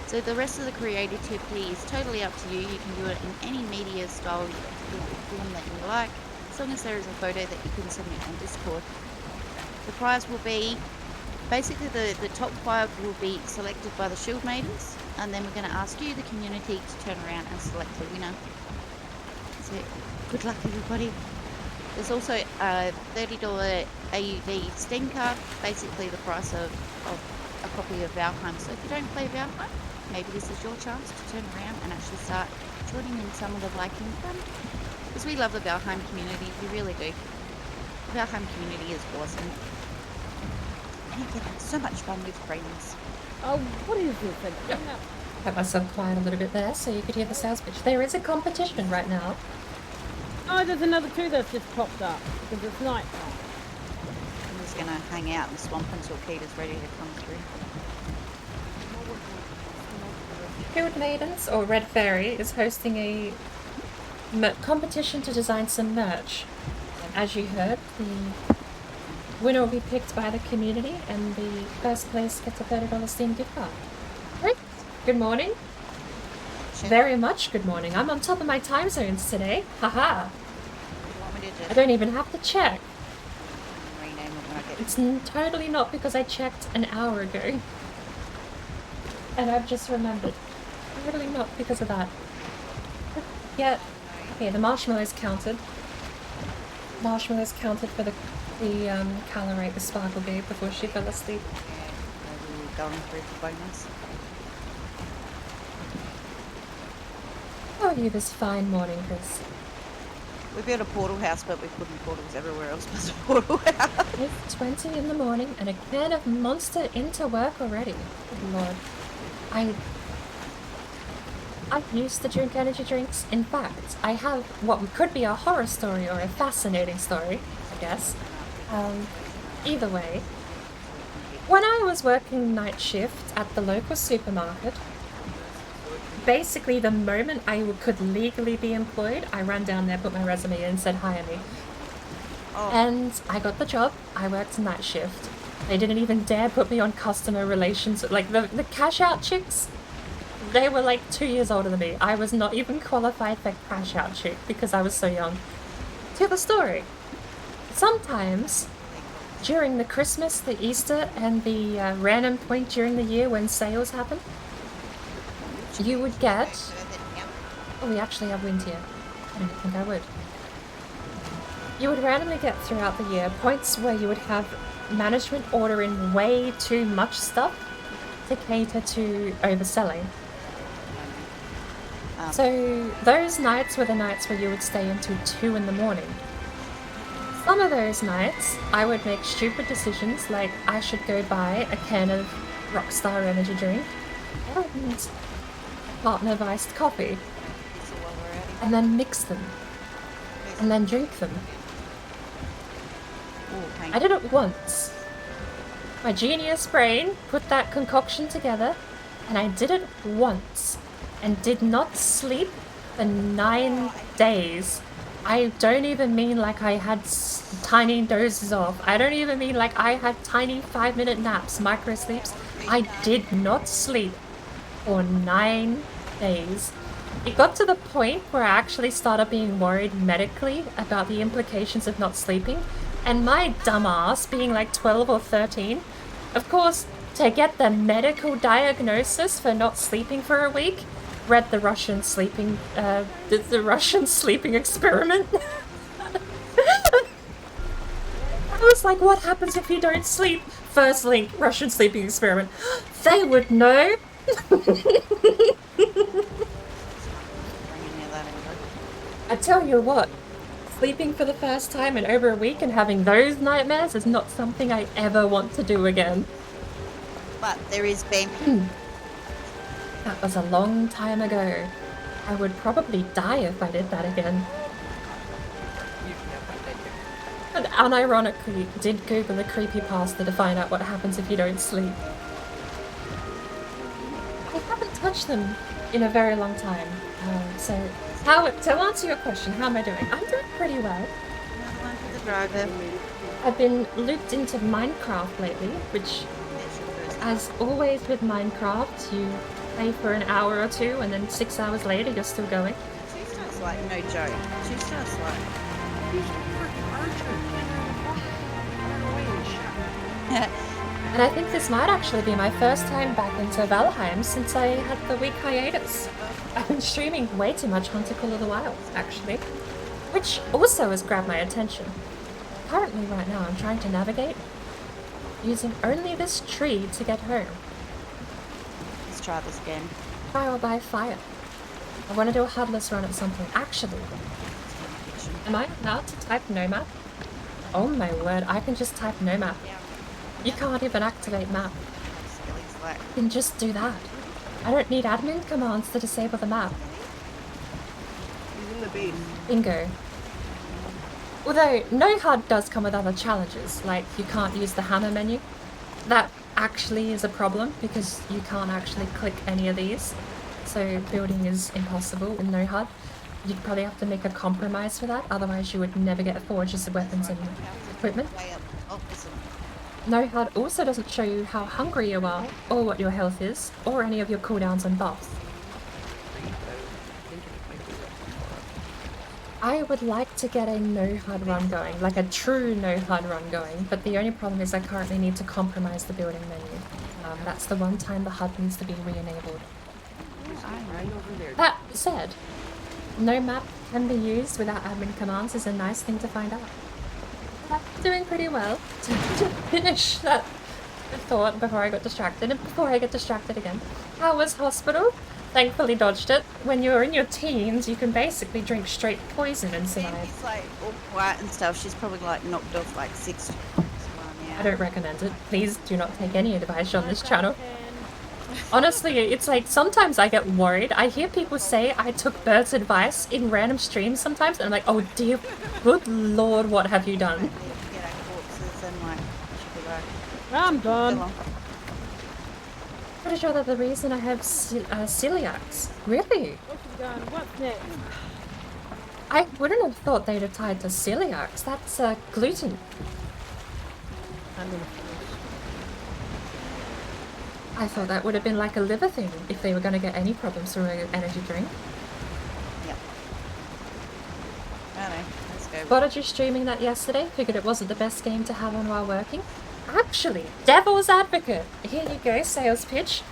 So the rest of the creativity is totally up to you. You can do it in any media style form that you like, as long as there is a photo that you can submit on Discord. The prize will be, basically the top 5 will be selected by the Shield Maidens, and then we're going to ask you, the community, to turn around and select the winner. So good luck everybody. There's also a $30 AUD Steam card, basically the price of a copy of Valheim. So if you don't play Valheim, maybe this is your chance to turn around and actually start joining in some of the Viking fun. Because we love the Valheim community, we really do. The Valheim community is awesome. And you get so much fun with friends. Oh, what is this? Yep. Kept myself quiet a little bit there so you could hear the sales pitch. There is a competition right now. Oh, there's another 2 that's just popped up because it's night time. I'm just gonna hang out in the swamp until Peter's ready to come through. Shield Maidens, or Red Fairy, is hosting a competition to design some merch. As you heard, the winner will be picked by the community and the first place gets a $30 Steam gift card. Great. Good morning. Very much good morning. I'm on top of my time zones today. Haha. I don't even have to check. It's totally not because I checked an hour ago. And I've just remembered. Totally not because of that. Yeah. Okay, the marshmallows counted. Marshmallows counted for the Calorate, the Sparkle Babe, before she fell asleep. Going through the bonus. How are you this fine morning, Chris? We built a portal house, but we're putting portals everywhere else but the portal house. It's 20 in the morning and a can of Monster into work already. Good lord. I used to drink energy drinks. In fact, I have what could be a horror story or a fascinating story, I guess. Either way. When I was working night shift at the local supermarket, basically the moment I could legally be employed, I ran down there, put my resume in, and said hire me. Oh. And I got the job. I worked night shift. They didn't even dare put me on customer relations. Like the cash out chicks, they were like 2 years older than me. I was not even qualified for cash out chick because I was so young. To the story. Sometimes during the Christmas, the Easter, and the random point during the year when sales happen, you would get... Oh, we actually have wind here. I didn't think I would. You would randomly get throughout the year points where you would have management order in way too much stuff to cater to overselling. So those nights were the nights where you would stay until 2 in the morning. Some of those nights, I would make stupid decisions like I should go buy a can of Rockstar energy drink and partner of iced coffee, and then mix them, and then drink them. I did it once. My genius brain put that concoction together, and I did it once, and did not sleep for 9 days. I don't even mean like I had tiny doses off. I don't even mean like I had tiny 5-minute naps, micro sleeps. I did not sleep for 9 days. it got to the point where I actually started being worried medically about the implications of not sleeping. And my dumbass, being like 12 or 13, of course, to get the medical diagnosis for not sleeping for a week, read the Russian sleeping experiment. I was like, what happens if you don't sleep? First link, Russian sleeping experiment. They would know. I tell you what, sleeping for the first time in over a week and having those nightmares is not something I ever want to do again. But there is Ben. That was a long time ago. I would probably die if I did that again. And unironically, did Google a creepypasta to find out what happens if you don't sleep. I haven't touched them in a very long time. So to answer your question, how am I doing? I'm doing pretty well. I've been looped into Minecraft lately, which, as always with Minecraft, you play for an hour or two and then 6 hours later you're still going. She starts like, no joke, she starts like... And I think this might actually be my first time back into Valheim since I had the week hiatus. I've been streaming way too much Hunter Call of the Wild, actually, which also has grabbed my attention. Currently, right now, I'm trying to navigate using only this tree to get home. Let's try this game. Trial by fire. I want to do a HUDless run at some point. Actually, am I allowed to type no map? Oh my word, I can just type no map. You can't even activate map. You can just do that. I don't need admin commands to disable the map. Using the base. Bingo. Although, no HUD does come with other challenges, like you can't use the hammer menu. That actually is a problem because you can't actually click any of these. So building is impossible in no HUD. You'd probably have to make a compromise for that, otherwise you would never get forges of weapons and equipment. No HUD also doesn't show you how hungry you are, or what your health is, or any of your cooldowns and buffs. I would like to get a no HUD run going, like a true no HUD run going, but the only problem is I currently need to compromise the building menu. That's the one time the HUD needs to be re-enabled. That said, no map can be used without admin commands is a nice thing to find out. I'm doing pretty well to finish that thought before I got distracted, and before I get distracted again. How was hospital? Thankfully dodged it. When you're in your teens, you can basically drink straight poison and survive. She's like all quiet and stuff. She's probably like knocked off like 6 times. I don't recommend it. Please do not take any advice on this channel. Honestly, it's like sometimes I get worried. I hear people say I took Bert's advice in random streams sometimes, and I'm like, oh dear, good lord, what have you done? I'm done. Pretty sure that the reason I have celiacs. Really? What's next? I wouldn't have thought they'd have tied to celiacs. That's gluten. I thought that would have been like a liver thing if they were going to get any problems from an energy drink. Yep. Alright, let's go. Spotted you streaming that yesterday. Figured it wasn't the best game to have on while working. Actually, devil's advocate. Here you go, sales pitch.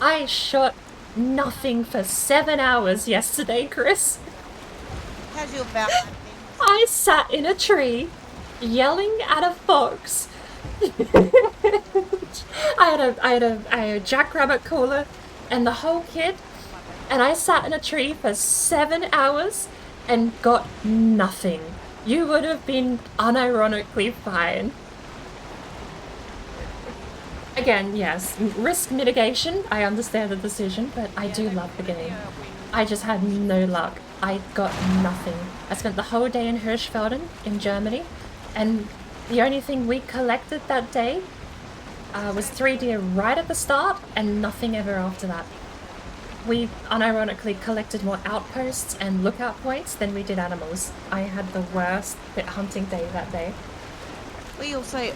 I shot nothing for 7 hours yesterday, Chris. How's your back? I sat in a tree, yelling at a fox. I had a jackrabbit cooler and the whole kit, and I sat in a tree for 7 hours and got nothing. You would have been unironically fine. Again, yes, risk mitigation, I understand the decision, but I do love the game. I just had no luck. I got nothing. I spent the whole day in Hirschfelden in Germany, and the only thing we collected that day was 3 deer right at the start and nothing ever after that. We unironically collected more outposts and lookout points than we did animals. I had the worst hunting day that day. We also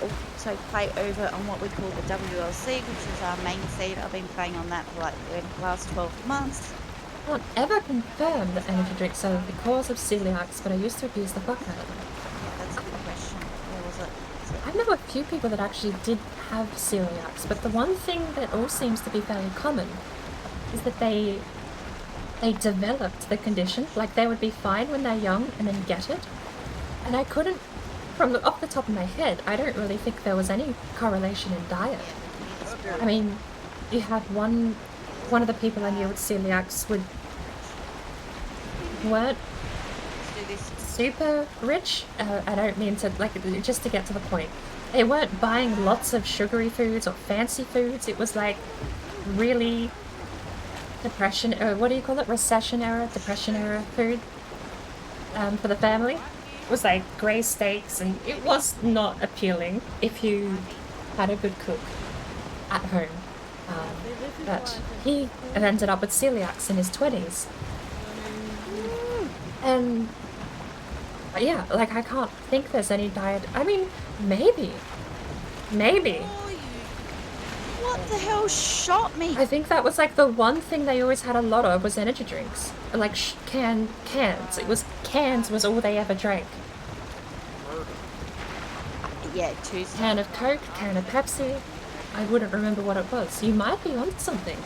play over on what we call the WLC, which is our main seed. I've been playing on that for like the last 12 months. can't ever confirm that energy drinks are the cause of celiacs, but I used to abuse the fuck out of them. Yeah, that's a good question. Where was it? I know a few people that actually did have celiacs, but the one thing that all seems to be fairly common is that they developed the condition. Like, they would be fine when they're young and then get it. And I couldn't, off the top of my head, I don't really think there was any correlation in diet. I mean, you have one of the people I knew with celiacs weren't super rich. I don't mean to, like, just to get to the point. They weren't buying lots of sugary foods or fancy foods. It was like really depression, or what do you call it? Depression era food for the family. It was like grey steaks, and it was not appealing if you had a good cook at home. But he ended up with celiacs in his 20s. And yeah, like, I can't think there's any diet. I mean, maybe. What the hell shot me? I think that was like the one thing they always had a lot of was energy drinks. Like cans. It was cans was all they ever drank. Yeah, two. Can of Coke, can of Pepsi. I wouldn't remember what it was. You might be onto something.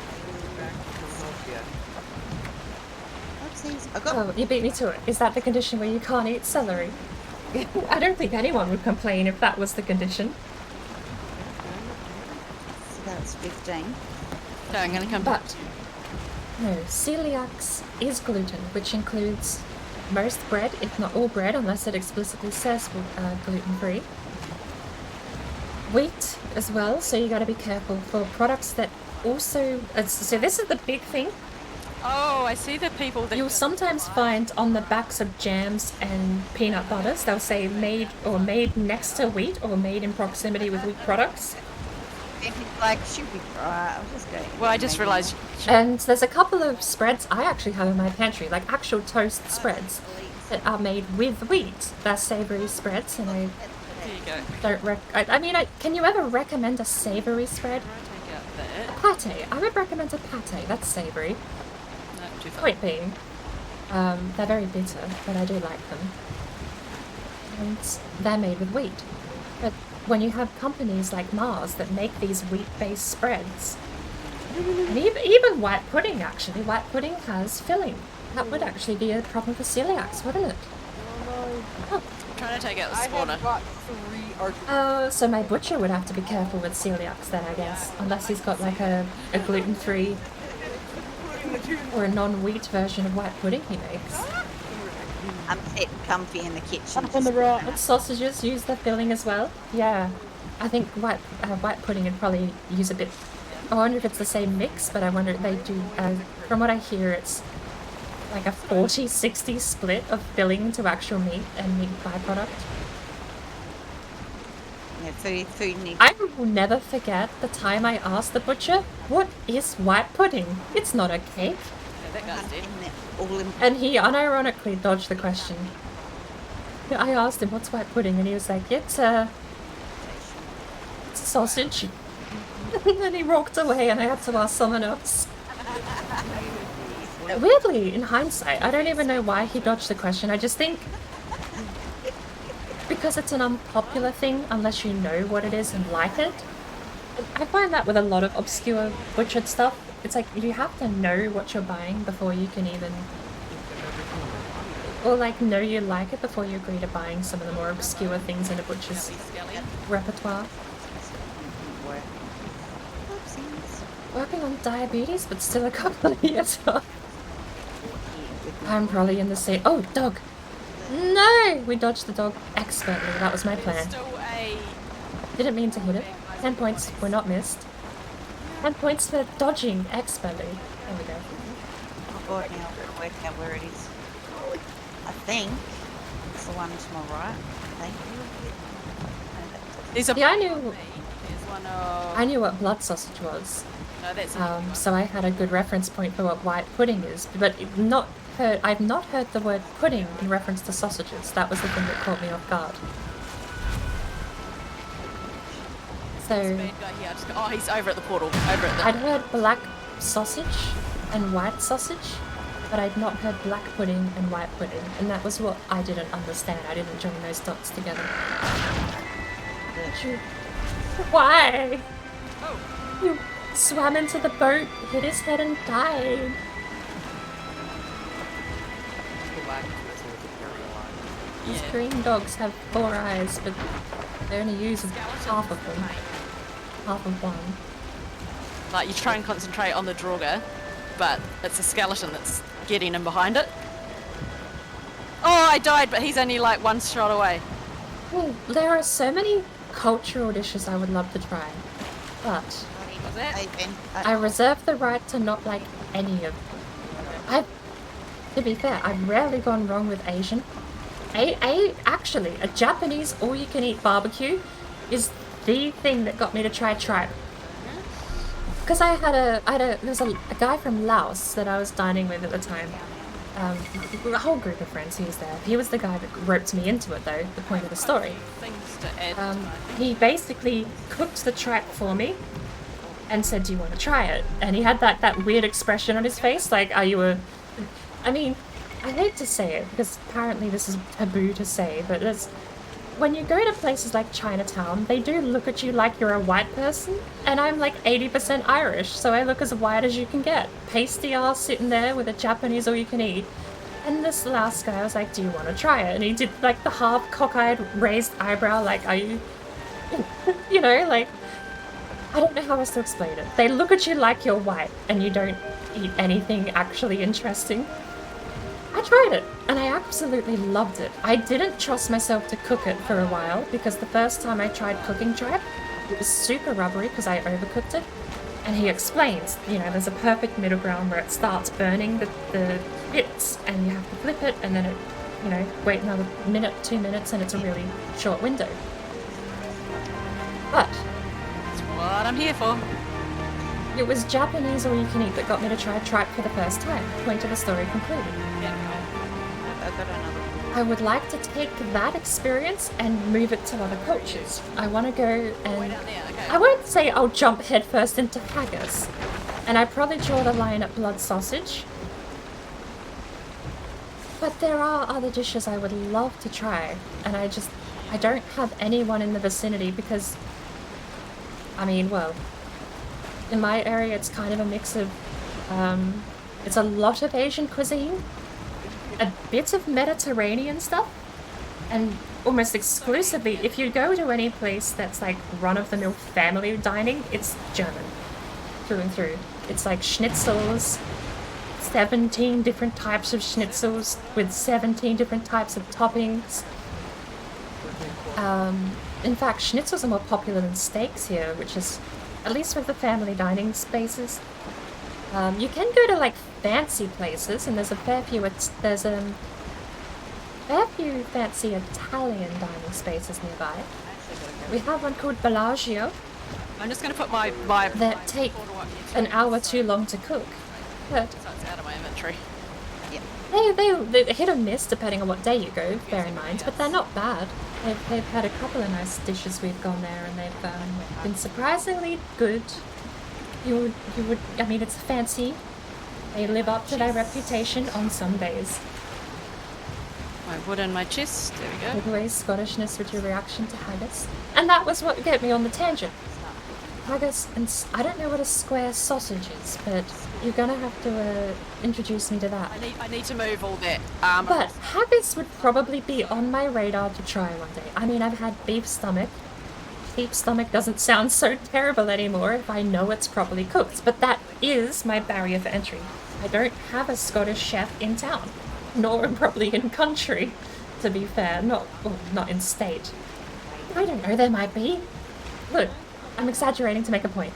Oh, you beat me to it. Is that the condition where you can't eat celery? I don't think anyone would complain if that was the condition. So that's 15. No, I'm gonna come back. No, celiacs is gluten, which includes most bread, if not all bread, unless it explicitly says gluten-free. Wheat as well, so you gotta be careful for products that also... so this is the big thing. Oh, I see the people that... You'll sometimes find on the backs of jams and peanut butters, they'll say made next to wheat or made in proximity with wheat products. Like, should be right. I was just going. Well, I just realised. And there's a couple of spreads I actually have in my pantry, like actual toast spreads that are made with wheat. They're savoury spreads, and I don't can you ever recommend a savoury spread? A pate. I would recommend a pate. That's savoury. Point being, they're very bitter, but I do like them. And they're made with wheat. But when you have companies like Mars that make these wheat-based spreads, and even white pudding, actually, white pudding has filling. That would actually be a problem for celiacs, wouldn't it? I'm trying to take out the spawner. Oh, so my butcher would have to be careful with celiacs then, I guess. Unless he's got like a gluten-free or a non-wheat version of white pudding he makes. I'm sitting comfy in the kitchen. Up on the right. And sausages use the filling as well? Yeah. I think white pudding would probably use a bit... I wonder if it's the same mix, but I wonder if they do... from what I hear, it's like a 40-60 split of filling to actual meat and meat byproduct. Yeah, food needs... I will never forget the time I asked the butcher, what is white pudding? It's not a cake. Yeah, that guy's dead. And he unironically dodged the question. I asked him, what's white pudding? And he was like, it's a sausage. And then he walked away and I had to ask someone else. Weirdly, in hindsight, I don't even know why he dodged the question. I just think because it's an unpopular thing, unless you know what it is and like it. I find that with a lot of obscure butchered stuff. It's like, you have to know what you're buying before you can even... Or like, know you like it before you agree to buying some of the more obscure things in a butcher's repertoire. Working on diabetes, but still a couple of years off. I'm probably in the same... Oh, dog! No! We dodged the dog expertly. That was my plan. Didn't mean to hit it. 10 points were not missed. 10 points for dodging expertly. There we go. Oh god, now I've got to work out where it is. I think it's the one to my right. I think. Yeah, I knew what blood sausage was. No, that's so I had a good reference point for what white pudding is, but I've not heard the word pudding in reference to sausages. That was the thing that caught me off guard. So oh, he's over at the portal. I'd heard black sausage and white sausage, but I'd not heard black pudding and white pudding, and that was what I didn't understand. I didn't join those dots together. Why? Oh. You swam into the boat, hit his head and died. These green dogs have 4 eyes, but they only use half of them. Half of one. Like, you try and concentrate on the Draugr, but it's a skeleton that's getting in behind it. Oh, I died, but he's only like 1 shot away. Well, there are so many cultural dishes I would love to try, but I reserve the right to not like any of them. To be fair, I've rarely gone wrong with Asian. Actually, a Japanese all-you-can-eat barbecue is the thing that got me to try tripe. Because there's a guy from Laos that I was dining with at the time. A whole group of friends, he was there. He was the guy that roped me into it though, the point of the story. He basically cooked the tripe for me and said, do you want to try it? And he had that weird expression on his face, like, are you a... I mean, I hate to say it, because apparently this is taboo to say, but when you go to places like Chinatown, they do look at you like you're a white person, and I'm like 80% Irish, so I look as white as you can get. Pasty ass sitting there with a Japanese all-you-can-eat. And this last guy was like, do you want to try it? And he did like the half cockeyed raised eyebrow, like, are you... you know, like... I don't know how else to explain it. They look at you like you're white, and you don't eat anything actually interesting. I tried it, and I absolutely loved it. I didn't trust myself to cook it for a while, because the first time I tried cooking tripe, it was super rubbery because I overcooked it. And he explains, you know, there's a perfect middle ground where it starts burning the bits, and you have to flip it, and then it, you know, wait another minute, 2 minutes, and it's a really short window. But that's what I'm here for. It was Japanese all-you-can-eat that got me to try tripe for the first time. Point of the story concluded. I would like to take that experience and move it to other cultures. I want to go and... I won't say I'll jump headfirst into haggis. And I probably draw the line at blood sausage. But there are other dishes I would love to try. And I don't have anyone in the vicinity because... I mean, well... In my area, it's kind of a mix of, it's a lot of Asian cuisine, a bit of Mediterranean stuff, and almost exclusively, if you go to any place that's like run-of-the-mill family dining, it's German, through and through. It's like schnitzels, 17 different types of schnitzels with 17 different types of toppings. In fact, schnitzels are more popular than steaks here, which is... At least with the family dining spaces. You can go to like fancy places, and there's a fair few fancy Italian dining spaces nearby. We have one called Bellagio. I'm just going to put my that take an hour too long to cook. But so it's out of my inventory. They hit or miss depending on what day you go, bear in mind, but they're not bad. They've had a couple of nice dishes we've gone there, and they've been surprisingly good. You would, I mean, it's fancy. They live up to their reputation on some days. My wood and my chest, there we go. Take away Scottishness with your reaction to haggis. And that was what got me on the tangent. Haggis, and I don't know what a square sausage is, but you're gonna have to introduce me to that. I need to move all that. But haggis would probably be on my radar to try one day. I mean, I've had beef stomach. Beef stomach doesn't sound so terrible anymore if I know it's properly cooked, but that is my barrier for entry. I don't have a Scottish chef in town, nor probably in country, to be fair. Not in state. I don't know, there might be. Look. I'm exaggerating to make a point.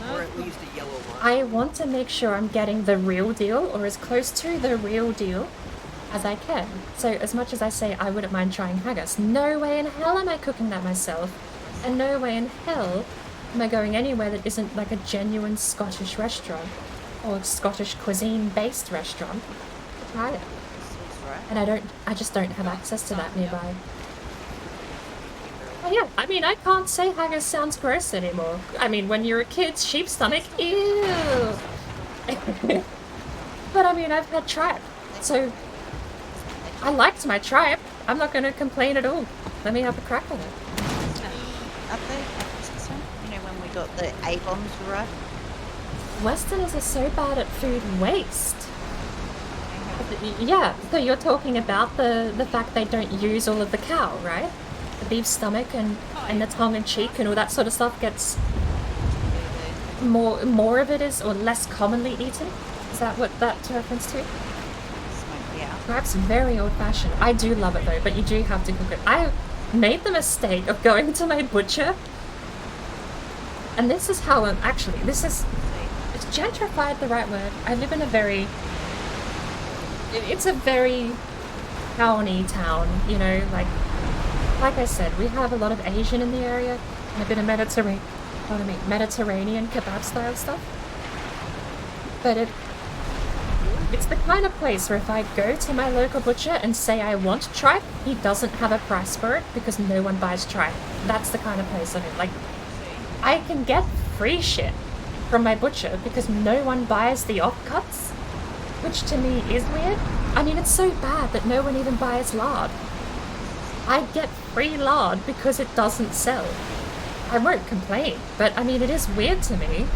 Or at least a yellow line. I want to make sure I'm getting the real deal, or as close to the real deal as I can. So as much as I say I wouldn't mind trying haggis, no way in hell am I cooking that myself. And no way in hell am I going anywhere that isn't like a genuine Scottish restaurant, or Scottish cuisine-based restaurant to try it. And I just don't have access to that nearby. Oh yeah, I mean, I can't say haggis sounds gross anymore. I mean, when you're a kid, sheep stomach, ew! But I mean, I've had tripe, so I liked my tripe. I'm not going to complain at all. Let me have a crack at it. Up there at Western, you know, when we got the A-bombs right? Westerners are so bad at food waste. Yeah, so you're talking about the fact they don't use all of the cow, right? The beef stomach and the tongue and cheek and all that sort of stuff gets more of it is, or less commonly eaten. Is that what that's a reference to? Yeah. Perhaps very old-fashioned. I do love it though, but you do have to cook it. I made the mistake of going to my butcher, and this is how I'm actually. This is gentrified the right word. I live in a very. It's a very towny town, you know. Like I said, we have a lot of Asian in the area and a bit of Mediterranean kebab style stuff. But it's the kind of place where if I go to my local butcher and say I want tripe, he doesn't have a price for it because no one buys tripe. That's the kind of place I'm in. Like, I can get free shit from my butcher because no one buys the offcuts, which to me is weird. I mean, it's so bad that no one even buys lard. I get free lard because it doesn't sell. I won't complain, but I mean, it is weird to me.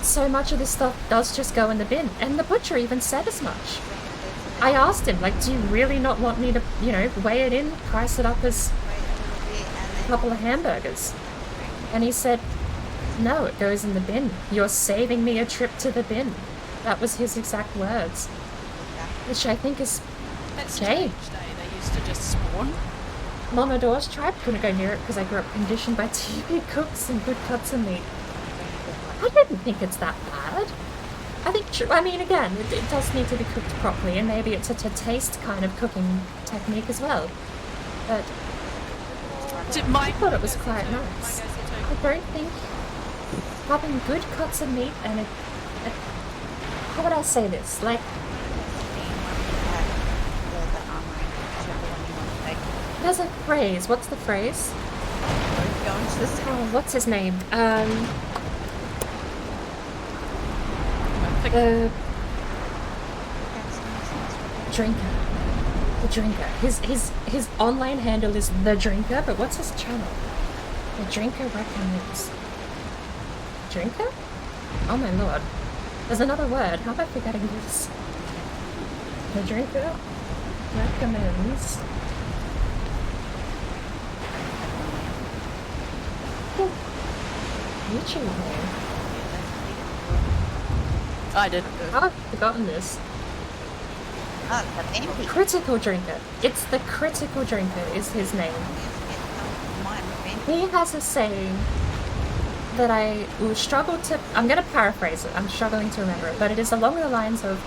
So much of this stuff does just go in the bin, and the butcher even said as much. I asked him, like, do you really not want me to, you know, weigh it in, price it up as a couple of hamburgers? And he said, no, it goes in the bin. You're saving me a trip to the bin. That was his exact words. Which I think is Jay. They used to just spawn. Mama Door's tribe couldn't go near it because I grew up conditioned by TV cooks and good cuts of meat. I didn't think it's that bad. I think, I mean, again, it does need to be cooked properly, and maybe it's a to-taste kind of cooking technique as well. But I thought it was quite nice. I don't think having good cuts of meat and how would I say this? Like, there's a phrase. What's the phrase? Oh, what's his name? The drinker. The drinker. His online handle is the drinker, but what's his channel? The drinker recommends. Drinker? Oh my lord. There's another word. How am I forgetting this? The drinker recommends. YouTube name. I did. I've forgotten this. Critical Drinker. It's the Critical Drinker is his name. He has a saying that I will struggle to... I'm going to paraphrase it. I'm struggling to remember it. But it is along the lines of,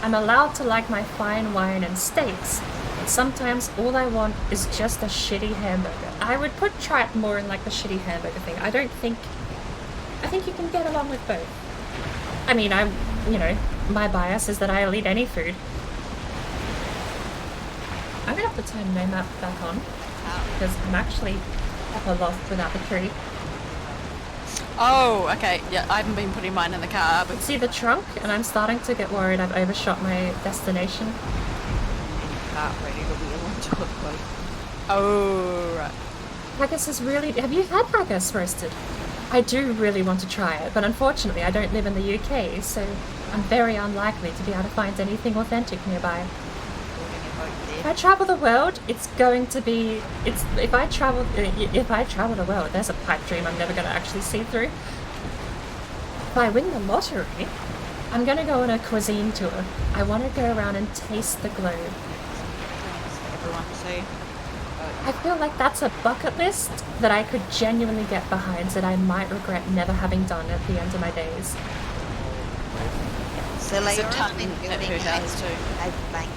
I'm allowed to like my fine wine and steaks, but sometimes all I want is just a shitty hamburger. I would put tripe more in like the shitty hamburger thing. I think you can get along with both. I mean, you know, my bias is that I'll eat any food. I'm gonna have to turn no map back on because I'm actually up a loft without the tree. Oh, okay. Yeah, I haven't been putting mine in the car. But see the trunk, and I'm starting to get worried I've overshot my destination. Oh, right. Haggis is really... Have you had haggis roasted? I do really want to try it, but unfortunately I don't live in the UK, so I'm very unlikely to be able to find anything authentic nearby. If I travel the world, it's going to be... If I travel the world, there's a pipe dream I'm never going to actually see through. If I win the lottery, I'm going to go on a cuisine tour. I want to go around and taste the globe. I feel like that's a bucket list that I could genuinely get behind that I might regret never having done at the end of my days. So later on, been building a bank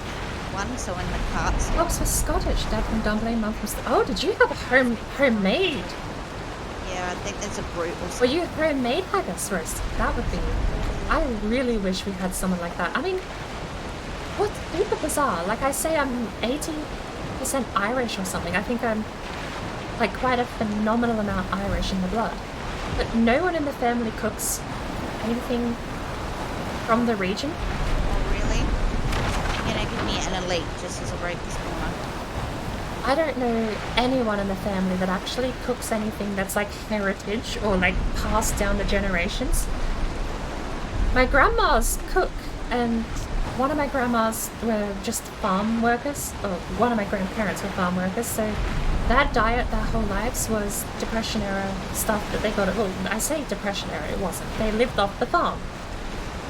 one, so in the carts. Pops was Scottish, dad from Dunblane, mum from... Oh, did you have a homemade? Yeah, I think there's a brute or something. Were you homemade haggis roast? That would be... I really wish we had someone like that. I mean, what's super bizarre? Like I say, I'm 80% Irish or something. I think I'm like quite a phenomenal amount Irish in the blood. But no one in the family cooks anything from the region. give me an elite just as a break this corner. I don't know anyone in the family that actually cooks anything that's like heritage or like passed down the generations. My grandmas cook, and one of my grandmas were just farm workers, or one of my grandparents were farm workers, so their diet their whole lives was Depression era stuff that they got. Well, I say Depression era, it wasn't. They lived off the farm.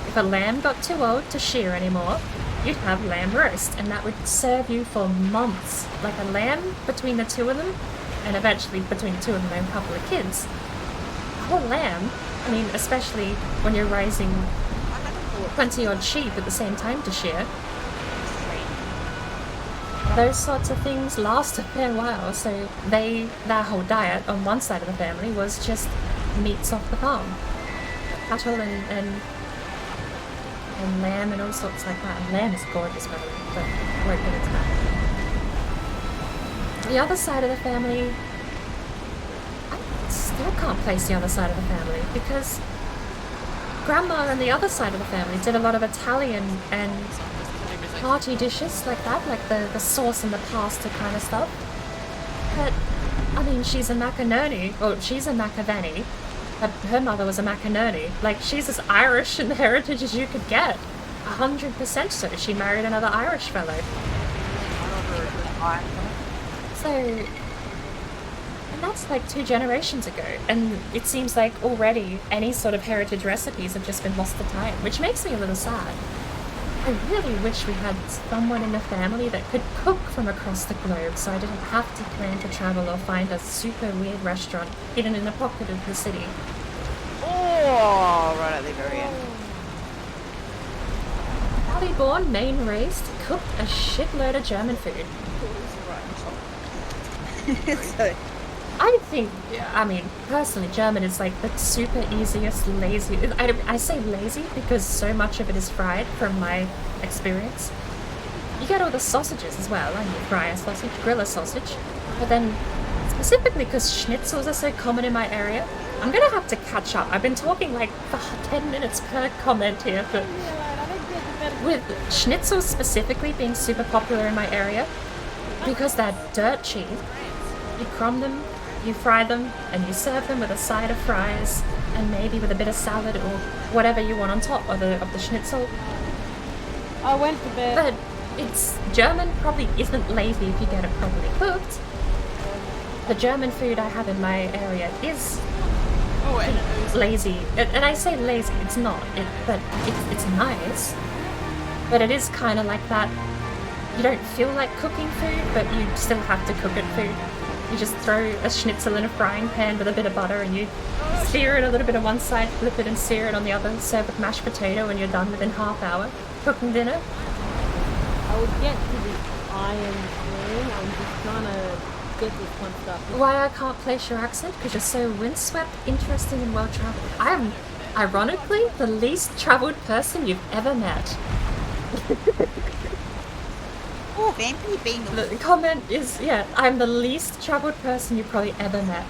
If a lamb got too old to shear anymore, you'd have lamb roast, and that would serve you for months. Like a lamb between the two of them, and eventually between the two of them and a couple of kids. A whole lamb, I mean, especially when you're raising 20 odd sheep at the same time to shear. Those sorts of things last a fair while, so their whole diet on one side of the family was just meats off the farm. Cattle and lamb and all sorts like that. And lamb is gorgeous, by the way, but I won't get into that. The other side of the family, I still can't place the other side of the family because Grandma and the other side of the family did a lot of Italian and hearty dishes like that, like the sauce and the pasta kind of stuff. But, I mean, she's a Macanoni, or she's a Macaveni. Her mother was a Macanoni. Like, she's as Irish in heritage as you could get. 100% so. She married another Irish fellow. So, and that's like 2 generations ago. And it seems like already any sort of heritage recipes have just been lost to time, which makes me a little sad. I really wish we had someone in the family that could cook from across the globe so I didn't have to plan to travel or find a super weird restaurant hidden in a pocket of the city. Oh, right at the very end. Valley born, Maine raised, cooked a shitload of German food. So, I think, I mean, personally, German is like the super easiest, lazy. I say lazy because so much of it is fried from my experience. You get all the sausages as well, and you fry a sausage, grill a sausage. But then, specifically because schnitzels are so common in my area, I'm gonna have to catch up. I've been talking like for 10 minutes per comment here, but with schnitzels specifically being super popular in my area, because they're dirt cheap, you crumb them, you fry them, and you serve them with a side of fries, and maybe with a bit of salad or whatever you want on top of the schnitzel. I went to bed. But it's German probably isn't lazy if you get it properly cooked. The German food I have in my area is lazy, and I say lazy, it's not. But it's nice. But it is kind of like that. You don't feel like cooking food, but you still have to cook it food. You just throw a schnitzel in a frying pan with a bit of butter and you sear it a little bit on one side, flip it and sear it on the other, serve with mashed potato and you're done within half hour. Cooking dinner. I would get to the iron thing, I'm just trying to get this one stuff. Why I can't place your accent? Because you're so windswept, interesting and well-travelled. I am, ironically, the least travelled person you've ever met. Oh, Vampy being the comment is, yeah, I'm the least travelled person you've probably ever met.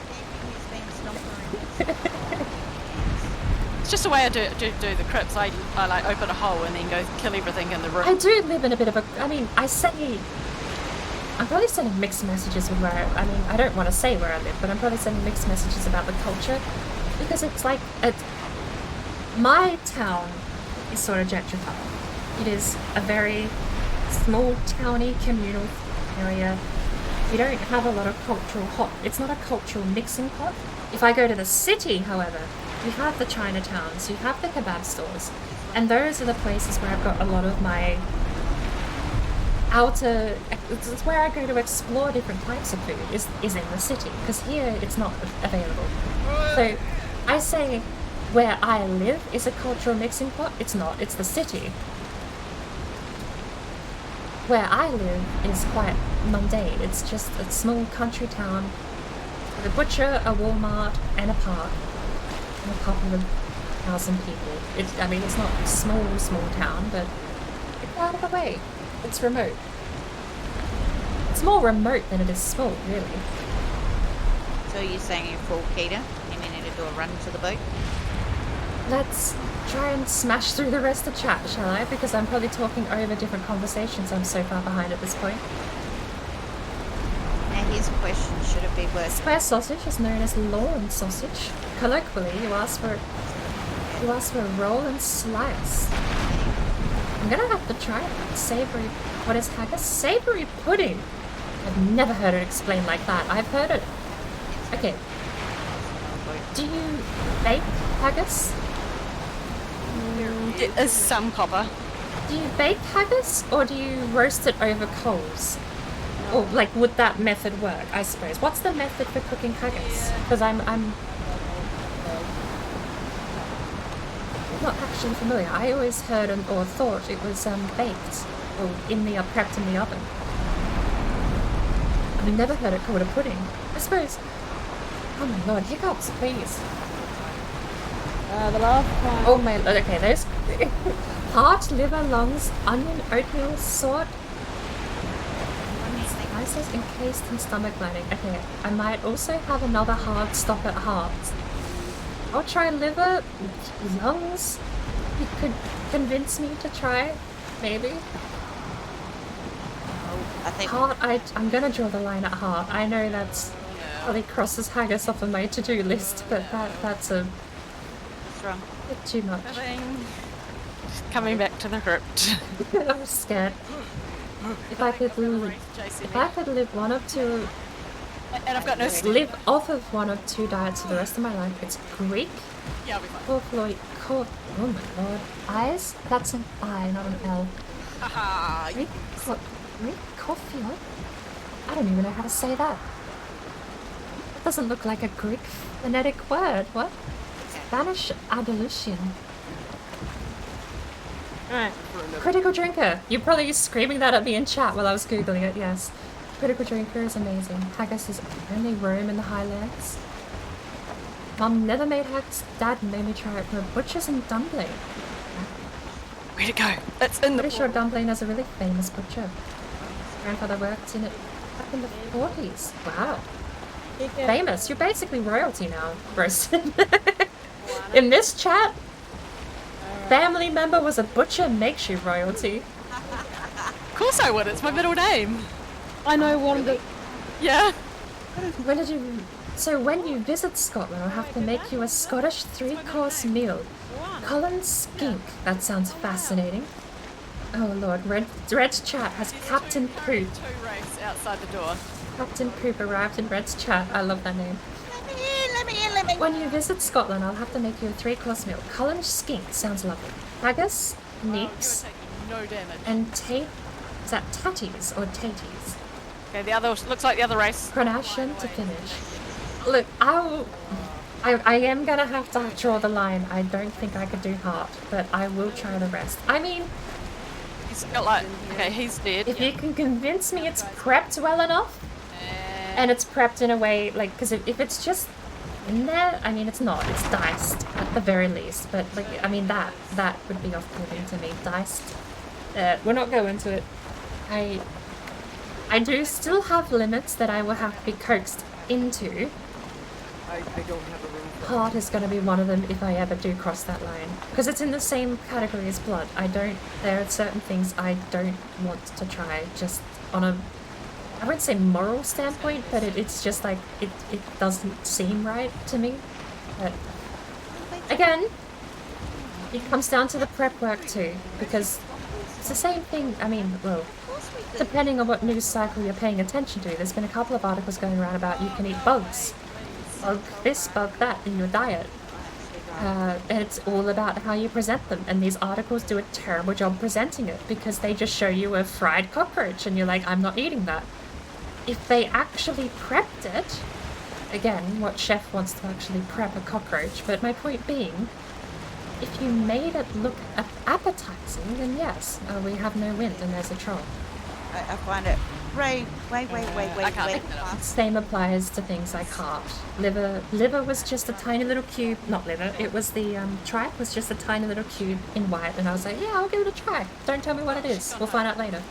It's just the way I do the crypts. I like open a hole and then go kill everything in the room. I do live in a bit of a, I mean, I'm probably sending mixed messages with where I mean, I don't want to say where I live, but I'm probably sending mixed messages about the culture, because it's like, my town is sort of gentrified. It is a very small towny communal area. You don't have a lot of cultural it's not a cultural mixing pot. If I go to the city, however, you have the Chinatowns, you have the kebab stores, and those are the places where I've got a lot of my outer, it's where I go to explore different types of food, is in the city, because here it's not available. So I say where I live is a cultural mixing pot. It's not, it's the city. Where I live is quite mundane. It's just a small country town with a butcher, a Walmart, and a park, and a couple of 1,000 people. I mean, it's not a small town, but it's out of the way. It's remote. It's more remote than it is small, really. So you're saying you're full, Keita? You need to do a run to the boat? Let's try and smash through the rest of chat, shall I? Because I'm probably talking over different conversations. I'm so far behind at this point. Now here's a question, should it be worth Square sausage is known as lawn sausage. Colloquially, you ask for a roll and slice. I'm gonna have to try it. Savory, what is haggis? Savory pudding! I've never heard it explained like that. I've heard it. Okay. Do you bake haggis? It is some copper. Do you bake haggis or do you roast it over coals? Or like, would that method work? I suppose. What's the method for cooking haggis? Because I'm not actually familiar. I always heard or thought it was baked or prepped in the oven. I've never heard it called a pudding. I suppose. Oh my lord, hiccups, please. The last time. Oh my lord, okay, there's heart, liver, lungs, onion, oatmeal, salt, spices encased in stomach lining. Okay, I might also have another hard stop at heart. I'll try liver, lungs. You could convince me to try, maybe. I think Heart, I'm gonna draw the line at heart. I know that's probably crosses haggis off of my to-do list, but that's a bit too much. Coming back to the crypt. I'm scared. If I could live one of two, and I've got no live off of one of two diets for the rest of my life, it's Greek. Yeah, I'll be fine. Or Floyd. Oh my lord. Eyes? That's an I, not an L. Haha. Greek coffee? I don't even know how to say that. It doesn't look like a Greek phonetic word. What? Spanish Andalusian. Alright. Critical drinker. You're probably screaming that at me in chat while I was googling it, yes. Critical drinker is amazing. Haggis is only roam in the highlands. Mum never made haggis. Dad made me try it from a butcher's in Dumpling. Where'd it go? It's in the... Pretty sure Dumpling has a really famous butcher. Grandfather worked in it back in the 40s. Wow. Famous. You're basically royalty now, Roasted. In this chat, family member was a butcher makes you royalty. Of course I would. It's my middle name. I know one of the... Yeah. When did you... So when you visit Scotland, I'll have to make you a Scottish 3-course meal. Colin Skink. That sounds fascinating. Oh lord, Red's chat has Captain Poop. 2 race outside the door. Captain Poop arrived in Red's chat. I love that name. let me. When you visit Scotland, I'll have to make you a 3-course meal. Cullen Skink sounds lovely. Haggis, neeps, No damage. and is that tatties or taties? Okay, the other looks like the other race. Pronation to finish. Look, I am gonna have to draw the line. I don't think I could do heart, but I will try the rest. I mean, He's got like, okay, he's dead. if you can convince me it's prepped well enough, and it's prepped in a way, like, because if it's just in there, I mean, it's not. It's diced, at the very least. But, like, I mean, that would be off-putting to me. Diced. We're not going into it. I do still have limits that I will have to be coaxed into. I don't have a room for Heart is going to be one of them if I ever do cross that line. Because it's in the same category as blood. There are certain things I don't want to try just on a, I wouldn't say moral standpoint, but it's just like, it doesn't seem right to me. But, again, it comes down to the prep work too, because it's the same thing, I mean, well, depending on what news cycle you're paying attention to, there's been a couple of articles going around about you can eat bugs. Bug this, bug that in your diet. And it's all about how you present them, and these articles do a terrible job presenting it because they just show you a fried cockroach and you're like, I'm not eating that. If they actually prepped it, again, what chef wants to actually prep a cockroach, but my point being, if you made it look appetizing, then yes, we have no wind and there's a troll. I find it. Wait. Same applies to things like heart. Liver was just a tiny little cube. Not liver. It was the tripe was just a tiny little cube in white, and I was like, yeah, I'll give it a try. Don't tell me what it is. We'll find out later.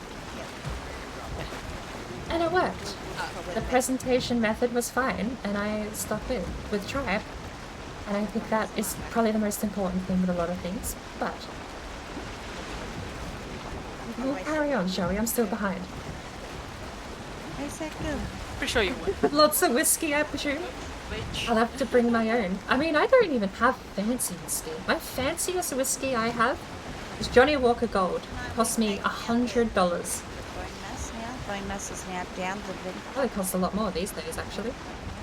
And it worked. The presentation method was fine, and I stuck with tripe. And I think that is probably the most important thing with a lot of things. But we'll carry on, shall we? I'm still behind. Is that good? Pretty sure you would. Lots of whiskey, I presume. I'll have to bring my own. I mean, I don't even have fancy whiskey. My fanciest whiskey I have is Johnny Walker Gold. It cost me $100. Bone mass is now down to the... Probably costs a lot more these days, actually.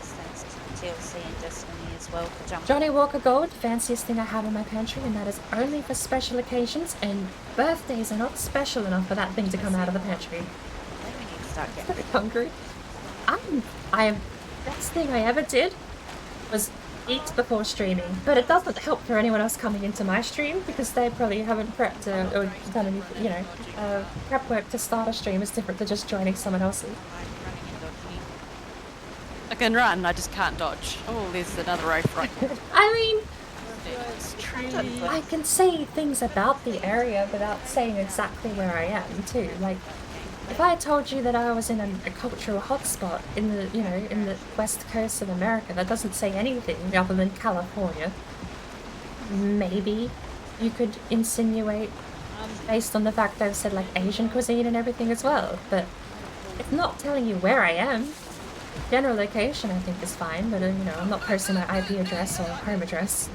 Thanks to TLC and Destiny as well for jumping. Johnny Walker Gold, fanciest thing I have in my pantry, and that is only for special occasions, and birthdays are not special enough for that thing to come out of the pantry. Maybe we need to start getting... I'm hungry. Best thing I ever did was eat before streaming, but it doesn't help for anyone else coming into my stream because they probably haven't prepped or done any, prep work to start a stream is different to just joining someone else's. I can run, I just can't dodge. Oh, there's another rope right here. I mean, I can say things about the area without saying exactly where I am too. Like, if I told you that I was in a cultural hotspot in the west coast of America, that doesn't say anything other than California. Maybe you could insinuate, based on the fact I've said like Asian cuisine and everything as well, but it's not telling you where I am. General location I think is fine, but I'm not posting my IP address or home address.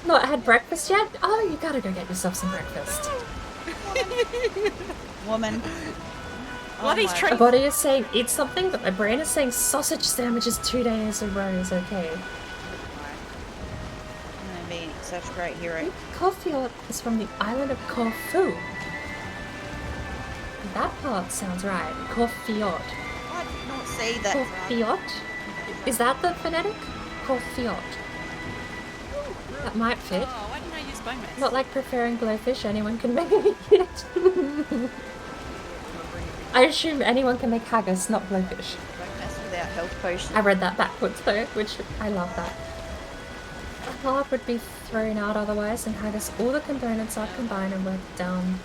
Not had breakfast yet? Oh, you gotta go get yourself some breakfast. Woman. Bloody My body is saying eat something, but my brain is saying sausage sandwiches 2 days in a row is okay. I'm gonna be such a great hero. Corfiot is from the island of Corfu. That part sounds right. Corfiot. I did not say that. Corfiot? Is that the phonetic? Corfiot. That might fit. Oh, why didn't I use bone mass? Not like preferring blowfish, anyone can make it. I assume anyone can make haggis, not blowfish. Bone mass without health potion. I read that backwards though, which I love that. A heart would be thrown out otherwise, and haggis all the components are combined and worked down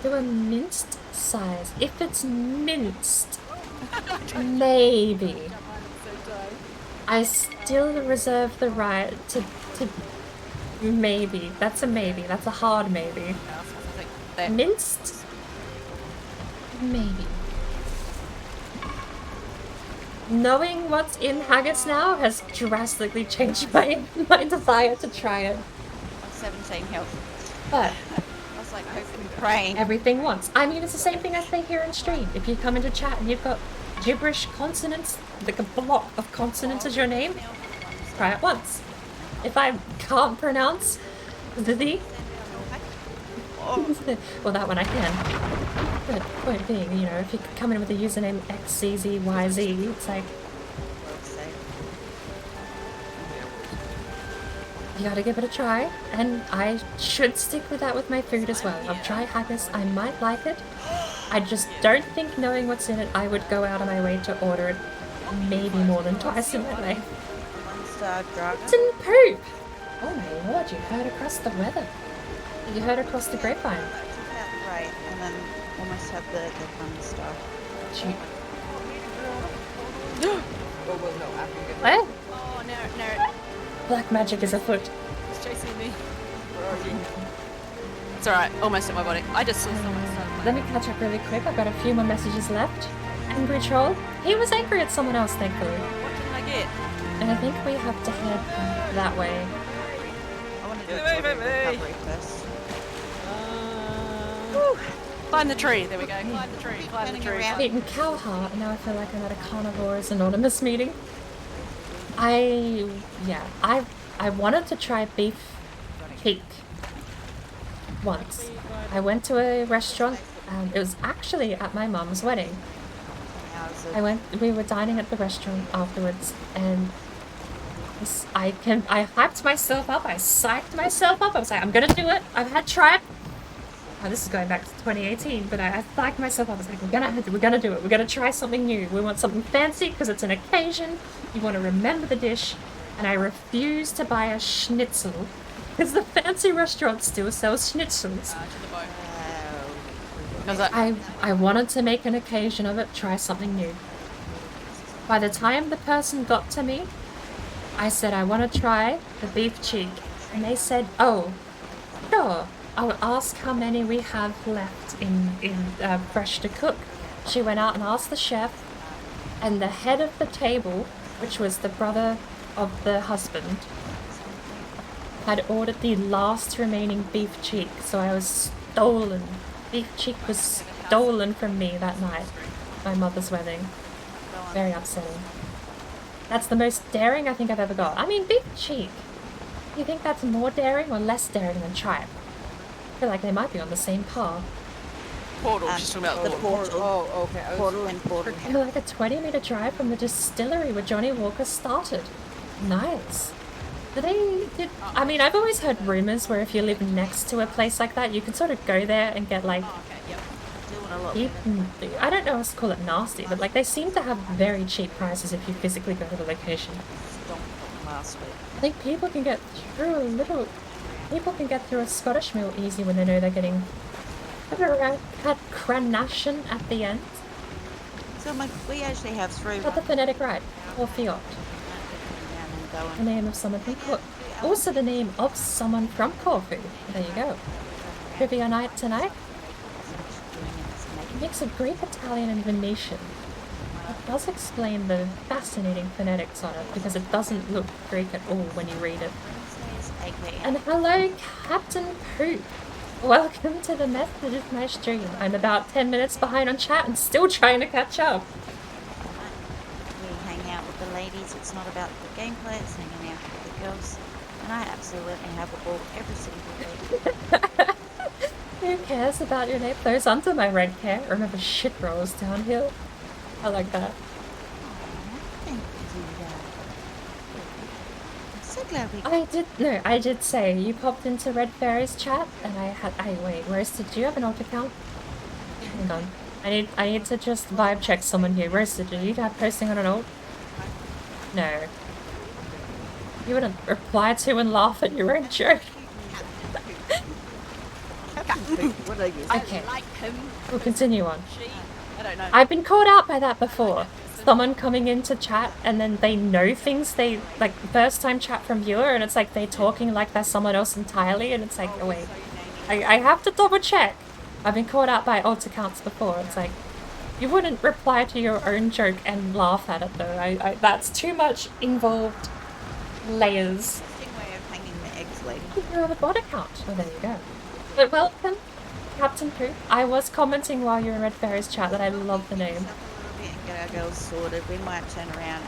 to a minced size. If it's minced, maybe. I still reserve the right to maybe. That's a maybe. That's a hard maybe. Minced? Maybe. Knowing what's in haggis now has drastically changed my desire to try it. 17 health. But I was like hoping and praying. Everything once. I mean, it's the same thing I say here in stream. If you come into chat and you've got gibberish consonants, like a block of consonants as your name, try it once. If I can't pronounce the well, that one I can. But point being, if you come in with a username XCZYZ, it's like you gotta give it a try, and I should stick with that with my food as well. I'll try haggis, I might like it. I just don't think knowing what's in it, I would go out of my way to order it maybe more than twice in my life. It's in poop! Oh my lord, you heard across the weather. You heard across the grapevine. Right, and then almost had the fun stuff. Shoot. Where? Oh, no. Black magic is afoot. It's chasing me. Where are you? It's alright, almost at my body. I just saw someone start. Let me catch up really quick. I've got a few more messages left. Angry troll. He was angry at someone else, thankfully. What did I get? And I think we have to head that way. I want to do a recovery first. Climb the tree. There we go. Climb the tree. Climb the tree. I've eaten cow heart, and now I feel like I'm at a Carnivores Anonymous meeting. I wanted to try beef cake once. I went to a restaurant. It was actually at my mum's wedding. We were dining at the restaurant afterwards, and I hyped myself up. I psyched myself up. I was like, I'm gonna do it. I've had tried. Oh, this is going back to 2018, but I psyched myself up. I was like, we're gonna do it. We're gonna try something new. We want something fancy because it's an occasion. You want to remember the dish, and I refuse to buy a schnitzel because the fancy restaurant still sells schnitzels. I wanted to make an occasion of it, try something new. By the time the person got to me, I said I want to try the beef cheek, and they said, oh, sure, I'll ask how many we have left in fresh to cook. She went out and asked the chef, and the head of the table, which was the brother of the husband, had ordered the last remaining beef cheek, so I was stolen. Beef cheek was stolen from me that night, my mother's wedding. Very upsetting. That's the most daring I think I've ever got. I mean, beef cheek. Do you think that's more daring or less daring than tripe? I feel like they might be on the same par. Portal, she's talking about the portal. Oh, okay. Portal and portal. And like a 20-meter drive from the distillery where Johnny Walker started. Nice. I mean, I've always heard rumors where if you live next to a place like that, you can sort of go there and get like I don't know what to call it, nasty, but like they seem to have very cheap prices if you physically go to the location. I think people can get through a Scottish meal easy when they know they're getting had Cranashen at the end. So we actually have 3. Got the phonetic right, or Fiat. The name of someone from Corfu. Also the name of someone from Corfu. There you go. Trivia night tonight. Mix of Greek, Italian and Venetian. It does explain the fascinating phonetics on it because it doesn't look Greek at all when you read it. And hello, Captain Poop. Welcome to the method of my stream. I'm about 10 minutes behind on chat and still trying to catch up. We hang out with the ladies. It's not about the gameplay, it's hanging out with the girls. And I absolutely have a ball every single day. Who cares about your name? Those under my red hair. Remember shit rolls downhill. I like that. I did say you popped into Red Fairy's chat and wait, Roasted, do you have an alt account? Hang on. I need to just vibe check someone here. Roasted, do you have posting on an alt? No. You wouldn't reply to and laugh at your own joke. Okay. We'll continue on. I don't know. I've been called out by that before. Someone coming into chat and then they know things they like first time chat from viewer and it's like they're talking like they're someone else entirely and it's like, oh wait, I have to double check. I've been called out by alt accounts before. It's like you wouldn't reply to your own joke and laugh at it though. That's too much involved layers. You're on the bot account. Oh, there you go. But welcome, Captain Poop. I was commenting while you were in Red Fairy's chat that I love the name. Get our girls sorted, we might turn around.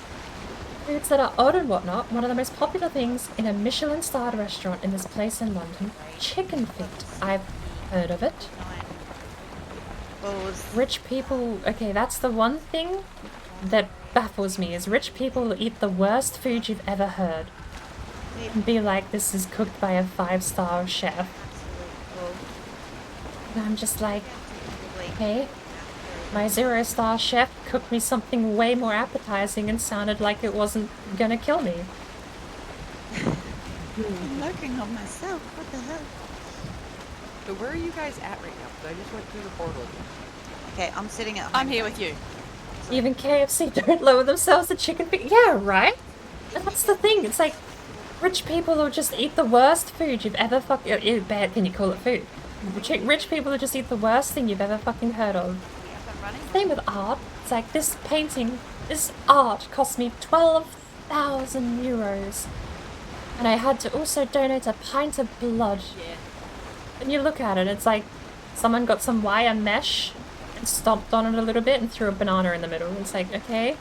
Foods that are odd and whatnot, one of the most popular things in a Michelin-starred restaurant in this place in London, chicken feet. I've heard of it. Rich people, okay, that's the one thing that baffles me, is rich people eat the worst food you've ever heard. And be like, this is cooked by a 5-star chef. And I'm just like, hey. My 0-star chef cooked me something way more appetizing and sounded like it wasn't gonna kill me. I'm lurking on myself, what the hell? So where are you guys at right now? Because I just went through the portal. Okay, I'm sitting at home. I'm here with you. Even KFC don't lower themselves to chicken feet. Yeah, right? And that's the thing, it's like, rich people will just eat the worst food you've ever fucking... bad, can you call it food? Rich people will just eat the worst thing you've ever fucking heard of. Same with art. It's like this painting, this art cost me 12,000 euros. And I had to also donate a pint of blood. Yeah. And you look at it, it's like someone got some wire mesh and stomped on it a little bit and threw a banana in the middle. It's like, okay.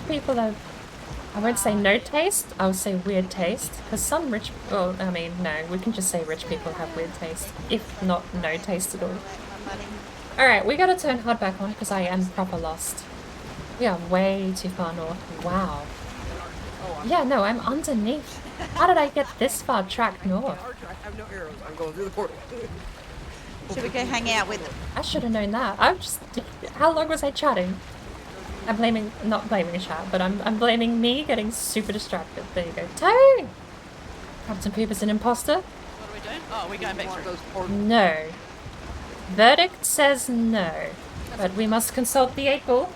People have, I won't say no taste, I would say weird taste. Because some rich, well, I mean, no, we can just say rich people have weird taste. If not, no taste at all. Alright, we gotta turn hard back on because I am proper lost. We are way too far north. Wow. Yeah, no, I'm underneath. How did I get this far track north? I have no arrows. I'm going through the portal. Should we go hang out with them? I should have known that. I'm just... How long was I chatting? I'm blaming... Not blaming chat, but I'm blaming me getting super distracted. There you go. Tyrone! Captain Poop is an imposter? What are we doing? Oh, we're going back through. No. Verdict says no. But we must consult the 8 ball.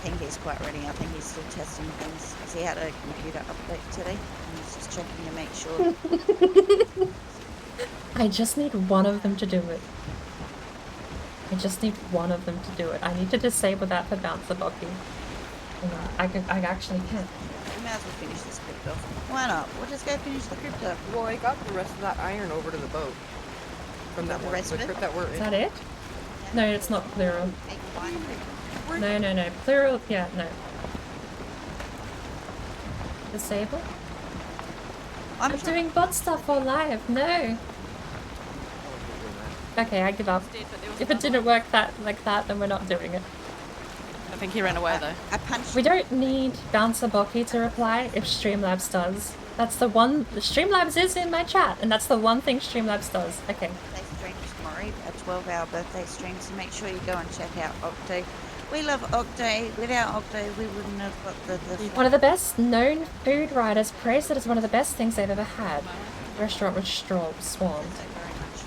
think he's quite ready. I think he's still testing things because he had a computer update today and he's just checking to make sure. I just need one of them to do it. I just need one of them to do it. I need to disable that for Bouncer Bucky. I actually can't. We may as well finish this crypt off. Why not? We'll just go finish the crypt off. Well, I got the rest of that iron over to the boat. From that one, the crypt that we're in. Is that it? No, it's not plural. No. Plural, yeah, no. Disable? I'm doing bot stuff all live, no. Okay, I give up. If it didn't work like that, then we're not doing it. I think he ran away though. We don't need Bouncer Bucky to reply if Streamlabs does. That's the one. Streamlabs is in my chat, and that's the one thing Streamlabs does. Okay. They stream tomorrow, a 12-hour birthday stream, so make sure you go and check out Octay. We love Octay. Without Octay, we wouldn't have got the One of the best known food writers praised it as one of the best things they've ever had. Restaurant with swarmed.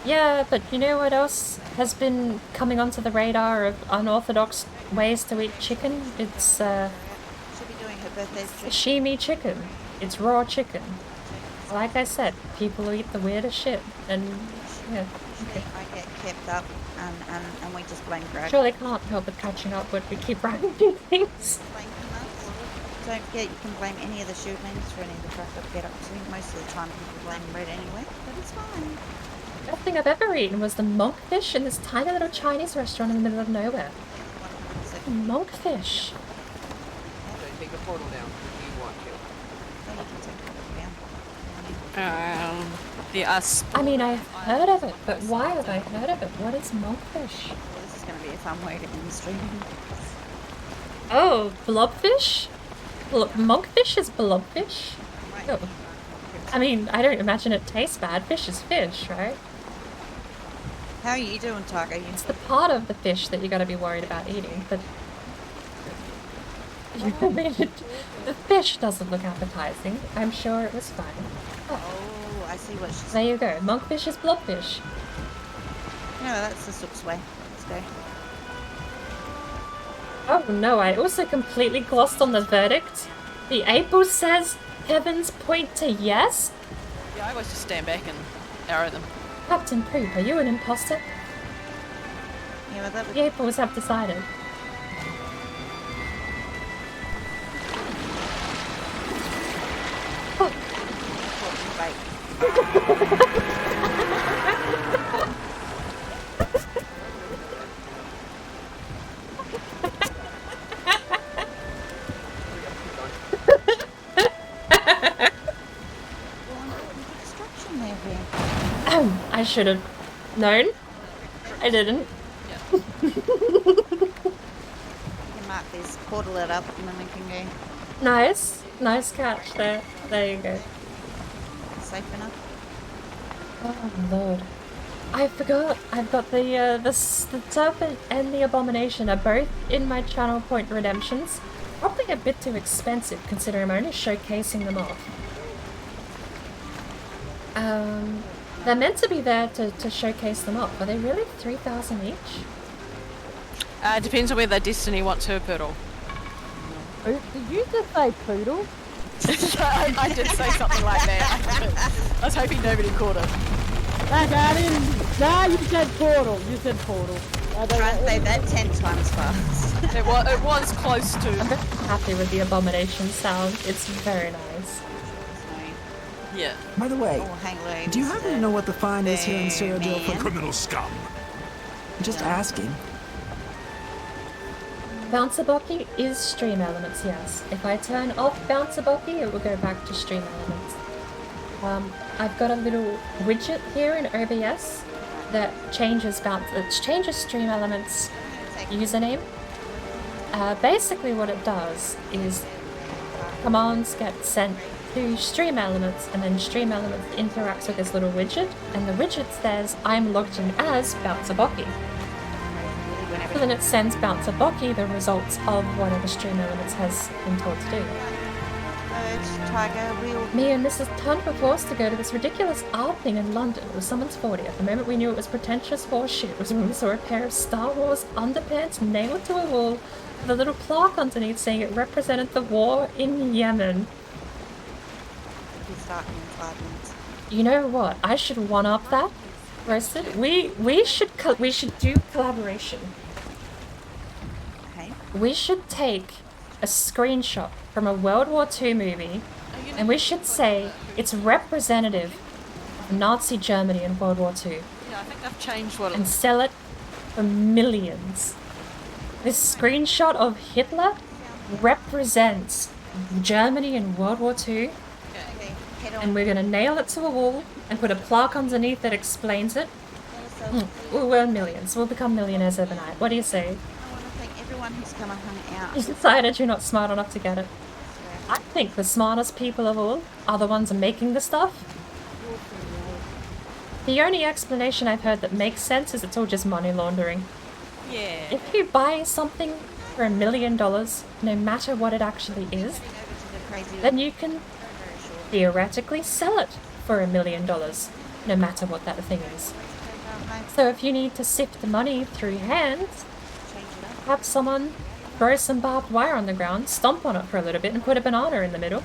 Yeah, but you know what else has been coming onto the radar of unorthodox ways to eat chicken? It's She'll be doing her birthday stream. sashimi chicken. It's raw chicken. Like I said, people eat the weirdest shit, and yeah. Okay. I get kept up, and we just blame Greg. Surely can't help but catching up when we keep writing new things. Don't forget you can blame any of the shootings for any of the crap that we get up to. Most of the time people blame Red anyway, but it's fine. The best thing I've ever eaten was the monkfish in this tiny little Chinese restaurant in the middle of nowhere. Monkfish. Take the portal down if you want to. The us. I mean, I've heard of it, but why have I heard of it? What is monkfish? Well, this is going to be a fun way to end the stream. Oh, blobfish? Monkfish is blobfish? Oh. I mean, I don't imagine it tastes bad. Fish is fish, right? How are you doing, Taco? It's the part of the fish that you got to be worried about eating, but the fish doesn't look appetizing. I'm sure it was fine. Oh, I see what she's There you go. Monkfish is blobfish. No, that's the Sook's way. Let's go. Oh no, I also completely glossed on the verdict. The April says heavens point to yes? Yeah, I always just stand back and arrow them. Captain Poop, are you an imposter? Yeah, well, that would... The Aprils have decided. I should have known. I didn't. You mark this, portal it up, and then we can go. Nice. Nice catch there. There you go. Safe enough. Oh lord. I forgot. I've got the Serpent and the Abomination are both in my channel point redemptions. Probably a bit too expensive considering I'm only showcasing them off. They're meant to be there to showcase them off. Are they really 3,000 each? Depends on whether Destiny wants her poodle. Did you just say poodle? I did say something like that. I was hoping nobody caught it. I didn't. Nah, you said portal. You said portal. Try and say that 10 times fast. It was close to. I'm very happy with the Abomination sound. It's very nice. Yeah. By the way, do you happen to know what the fine is here in Sergio for criminal scum? Just asking. Bouncer Bucky is stream elements, yes. If I turn off Bouncer Bucky, it will go back to stream elements. I've got a little widget here in OBS that changes stream elements username. Basically what it does is commands get sent to stream elements, and then stream elements interacts with this little widget, and the widget says I'm logged in as Bouncer Bucky. So then it sends Bouncer Bucky the results of whatever stream elements has been told to do. Me and Mrs. Tunt were forced to go to this ridiculous art thing in London. It was someone's 40th. The moment we knew it was pretentious horseshit was when we saw a pair of Star Wars underpants nailed to a wall the little plaque underneath saying it represented the war in Yemen. We'll be starting in 5 minutes. You know what? I should one-up that. Roasted. We should do collaboration. Okay. We should take a screenshot from a World War II movie, and we should say it's representative of Nazi Germany in World War II. Yeah, I think they've changed what And sell it for millions. This screenshot of Hitler represents Germany in World War II, and we're gonna nail it to a wall and put a plaque underneath that explains it. We'll earn millions. We'll become millionaires overnight. What do you say? I want to thank everyone who's come and hung out. You decided you're not smart enough to get it. I think the smartest people of all are the ones making the stuff. The only explanation I've heard that makes sense is it's all just money laundering. Yeah. If you buy something for $1 million, no matter what it actually is, then you can theoretically sell it for $1 million, no matter what that thing is. So if you need to sift the money through your hands, have someone throw some barbed wire on the ground, stomp on it for a little bit, and put a banana in the middle,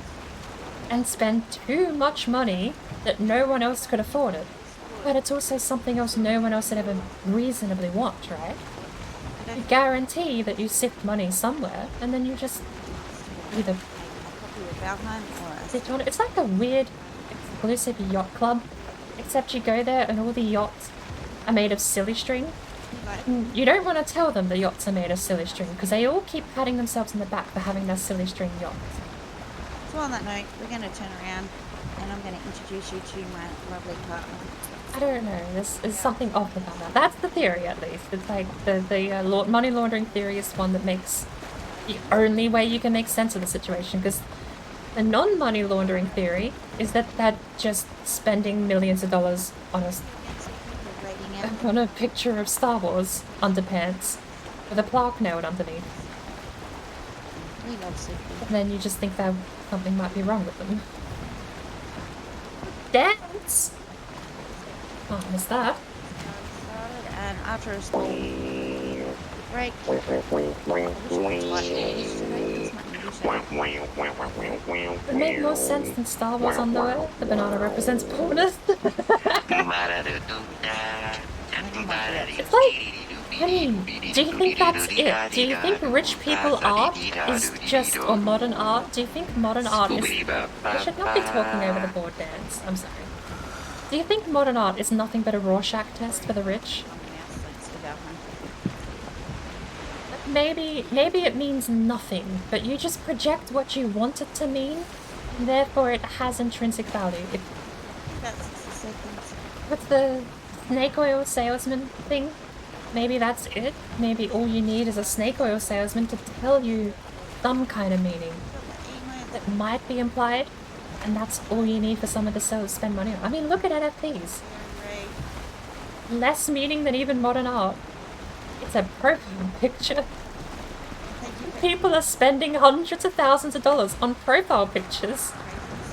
and spend too much money that no one else could afford it. But it's also something else no one else would ever reasonably want, right? You guarantee that you sift money somewhere, and then you just either sit on it. It's like a weird exclusive yacht club, except you go there and all the yachts are made of silly string. You don't want to tell them the yachts are made of silly string, because they all keep patting themselves in the back for having their silly string yachts. So on that note, we're going to turn around and I'm going to introduce you to my lovely partner. I don't know, there's something off about that. That's the theory, at least. It's like the money laundering theory is one that makes the only way you can make sense of the situation, because the non-money laundering theory is that they're just spending millions of dollars on a picture of Star Wars underpants with a plaque nailed underneath. We love Super. And then you just think that something might be wrong with them. Dance! Oh, I missed that. And after a small break, it made more sense than Star Wars underwear. The banana represents poorness. It's like, I mean, do you think that's it? Do you think rich people art is just, or modern art? Do you think modern art is... I should not be talking over the board dance. I'm sorry. Do you think modern art is nothing but a Rorschach test for the rich? Maybe it means nothing, but you just project what you want it to mean, and therefore it has intrinsic value. What's the snake oil salesman thing? Maybe that's it. Maybe all you need is a snake oil salesman to tell you some kind of meaning that might be implied, and that's all you need for someone to spend money on. I mean, look at NFTs. Less meaning than even modern art. It's a profile picture. People are spending hundreds of thousands of dollars on profile pictures.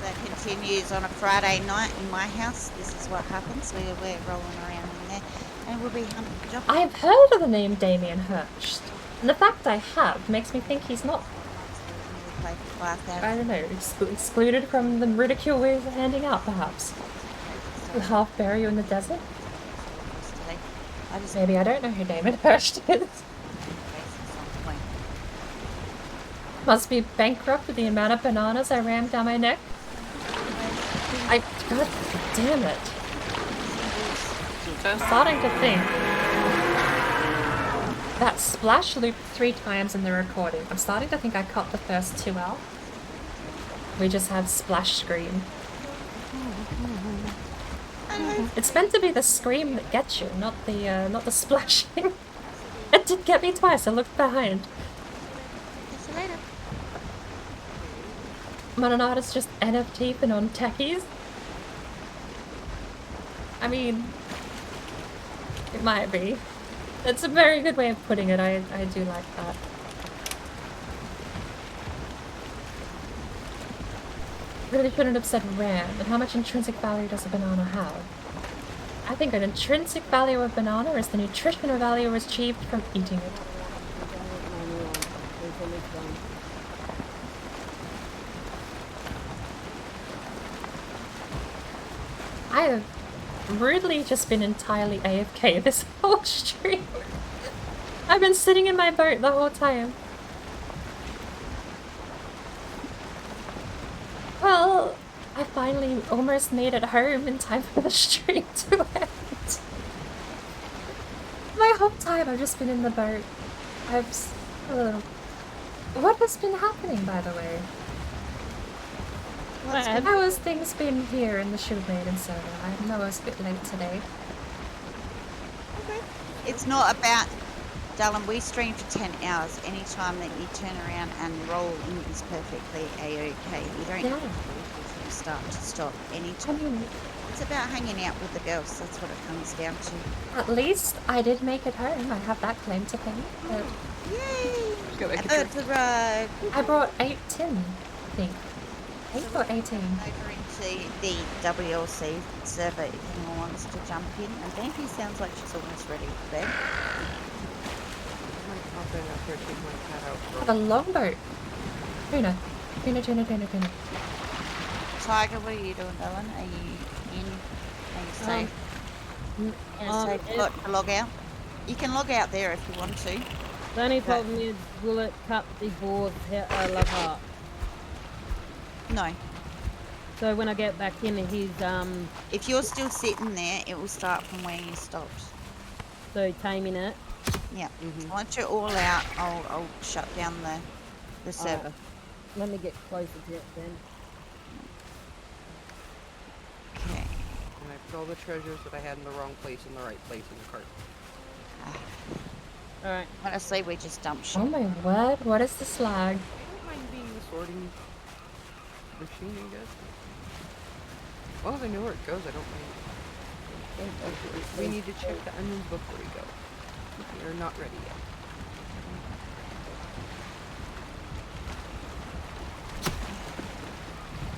That continues on a Friday night in my house. This is what happens. We're rolling around in there, and we'll be hunting for jobs. I have heard of the name Damien Hirst, and the fact I have makes me think he's not, I don't know, excluded from the ridicule we're handing out, perhaps. We'll half bury you in the desert? Maybe I don't know who Damien Hirst is. Must be bankrupt with the amount of bananas I rammed down my neck. God damn it. I'm starting to think that splash looped 3 times in the recording. I'm starting to think I cut the first 2 out. We just have splash scream. It's meant to be the scream that gets you, not the splashing. It did get me twice. I looked behind. See you later. Modern art is just NFT for non-techies. I mean, it might be. It's a very good way of putting it. I do like that. Really shouldn't have said RAM. And how much intrinsic value does a banana have? I think an intrinsic value of banana is the nutritional value achieved from eating it. I have rudely just been entirely AFK this whole stream. I've been sitting in my boat the whole time. Well, I finally almost made it home in time for the stream to end. My whole time I've just been in the boat. What has been happening, by the way? How has things been here in the Shield Maiden server? I know I was a bit late today. It's not about, darling, we stream for 10 hours. Any time that you turn around and roll in is perfectly a-okay. You don't have to from start to stop any time. It's about hanging out with the girls. That's what it comes down to. At least I did make it home. I have that claim to pay. Yay! About to ride. I brought 8 tin, I think. 8 or 18. Over into the WLC server if anyone wants to jump in. And Banky sounds like she's almost ready for bed. A longboat. Tuna. Tuna. Tiger, what are you doing, darling? Are you in? Are you safe? Safe to log out? You can log out there if you want to. The only problem is, will it cut the board love heart? No. So when I get back in, he's If you're still sitting there, it will start from where you stopped. So taming it. Yeah. Once you're all out, I'll shut down the server. Let me get closer to it then. Okay. And I put all the treasures that I had in the wrong place in the right place in the cart. Alright. Honestly, we just dumped shit. Oh my word, what is this lag? I don't mind being the sorting machine, I guess. As long as I know where it goes, I don't mind. We need to check the onions before we go. We are not ready yet.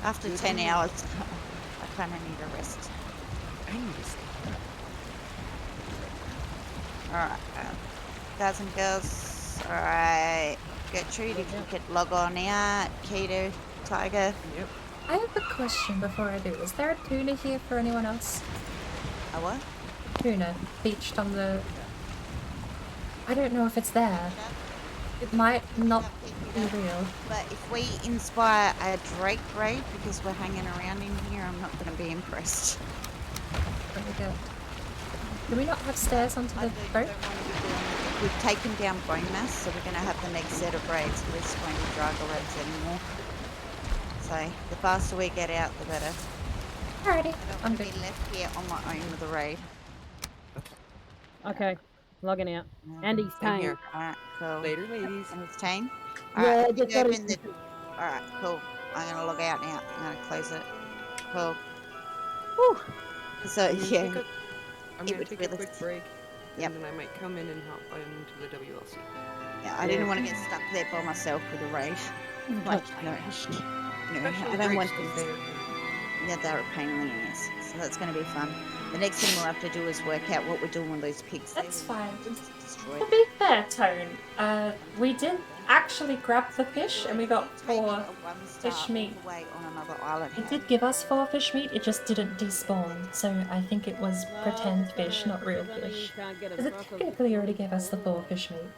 After 10 hours, I kind of need a rest. I need to sleep. Alright, guys and girls. Alright, Gertrude, if you could log on out. Keto, Tiger. Yep. I have a question before I do. Is there a tuna here for anyone else? A what? Tuna beached on the... I don't know if it's there. It might not be real. But if we inspire a Drake raid because we're hanging around in here, I'm not going to be impressed. Very good. Do we not have stairs onto the boat? We've taken down bone mass, so we're going to have the next set of raids. We're just going to Drago raids anymore. So the faster we get out, the better. Alrighty, I'm good. Be left here on my own with a raid. Okay, logging out. And he's tame. Here. Alright, cool. Later, ladies. And he's tame? Yeah, Alright, just got open the... Alright, cool. I'm going to log out now. I'm going to close it. Cool. Whew. So, yeah. I'm going to take a quick break. Yep. And then I might come in and hop into the WLC. Yeah, I didn't want to get stuck there by myself with a raid. Like, no, I don't want to. Yeah, they're a pain in the ass. So that's going to be fun. The next thing we'll have to do is work out what we're doing with those pigs. That's fine. To be fair, Tone, we did actually grab the fish and we got 4 fish meat. It did give us 4 fish meat, it just didn't despawn. So I think it was pretend fish, not real fish. Because it technically already gave us the 4 fish meat.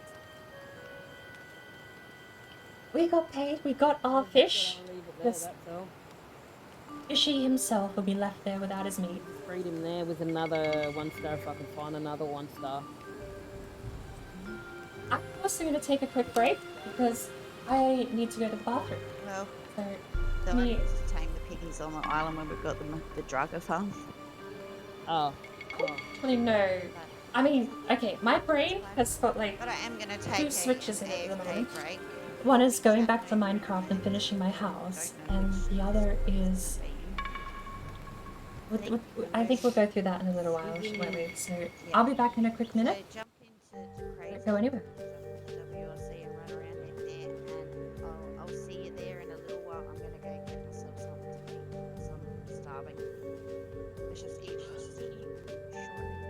We got paid, we got our fish. Just Fishy himself will be left there without his meat. Freed him there with another 1 star if I can find another 1 star. I'm also going to take a quick break because I need to go to the bathroom. Well, so, me to tame the piggies on the island when we've got the Drago farm. Oh. Actually, no. I mean, okay, my brain has got like but I am gonna take 2 switches in it at the moment. Break. One is going back to Minecraft and finishing my house, and the other is... I think we'll go through that in a little while, won't we? So I'll be back in a quick minute. Don't go anywhere. I'll see you there in a little while. I'm gonna go get myself something to eat because I'm starving. Let's just eat. See you shortly.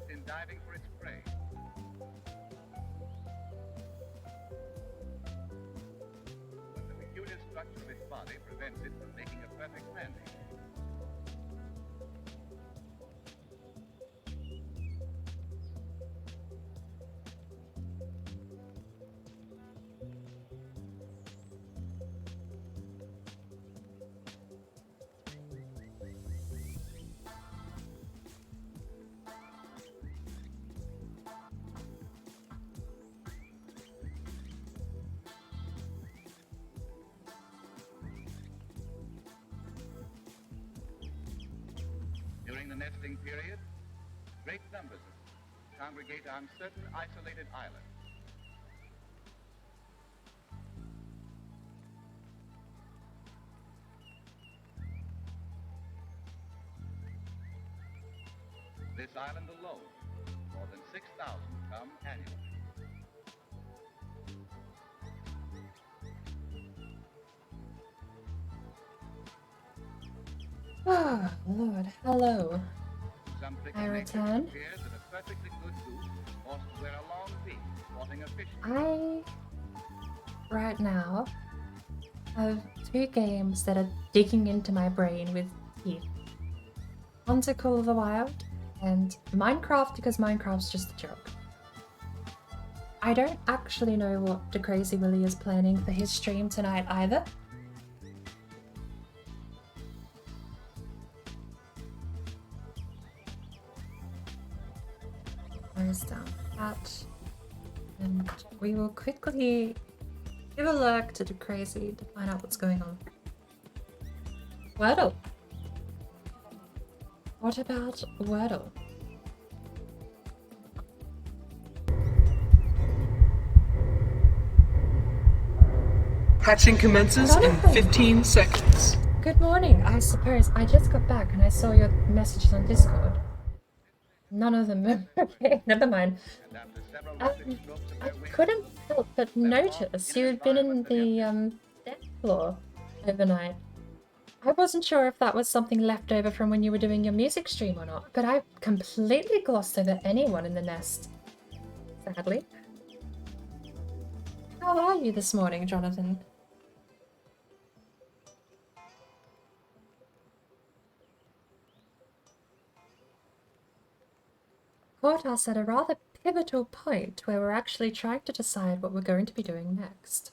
adept in diving for its prey. But the peculiar structure of its body prevents it from making a perfect landing. During the nesting period, great numbers congregate on certain isolated islands. This island alone, more than 6,000 come annually. Oh, Lord. Hello. Some I return. appears that a perfectly good goose forced to wear a long beak, sporting a fish. Right now, have two games that are digging into my brain with teeth. Hunter Call of the Wild and Minecraft, because Minecraft's just a joke. I don't actually know what the Crazy Willy is planning for his stream tonight either. Close down that, and we will quickly give a look to the Crazy to find out what's going on. Wordle. What about Wordle? Hatching commences in 15 seconds. Good morning, I suppose. I just got back and I saw your messages on Discord. None of them. Okay, never mind. I couldn't help but notice you had been in the death floor overnight. I wasn't sure if that was something left over from when you were doing your music stream or not, but I completely glossed over anyone in the nest. Sadly. How are you this morning, Jonathan? Caught us at a rather pivotal point where we're actually trying to decide what we're going to be doing next.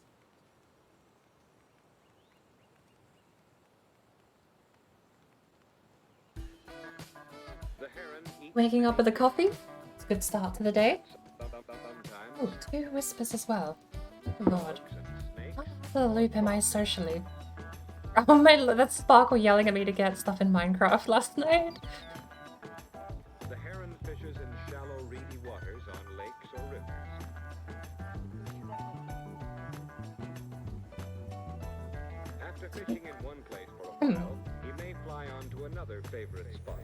Waking up with a coffee? It's a good start to the day. Oh, 2 whispers as well. Oh Lord. How out of the loop am I socially? Oh my, that's Sparkle yelling at me to get stuff in Minecraft last night. The heron fishes in shallow, reedy waters on lakes or rivers. After fishing in one place for a while, he may fly on to another favorite spot.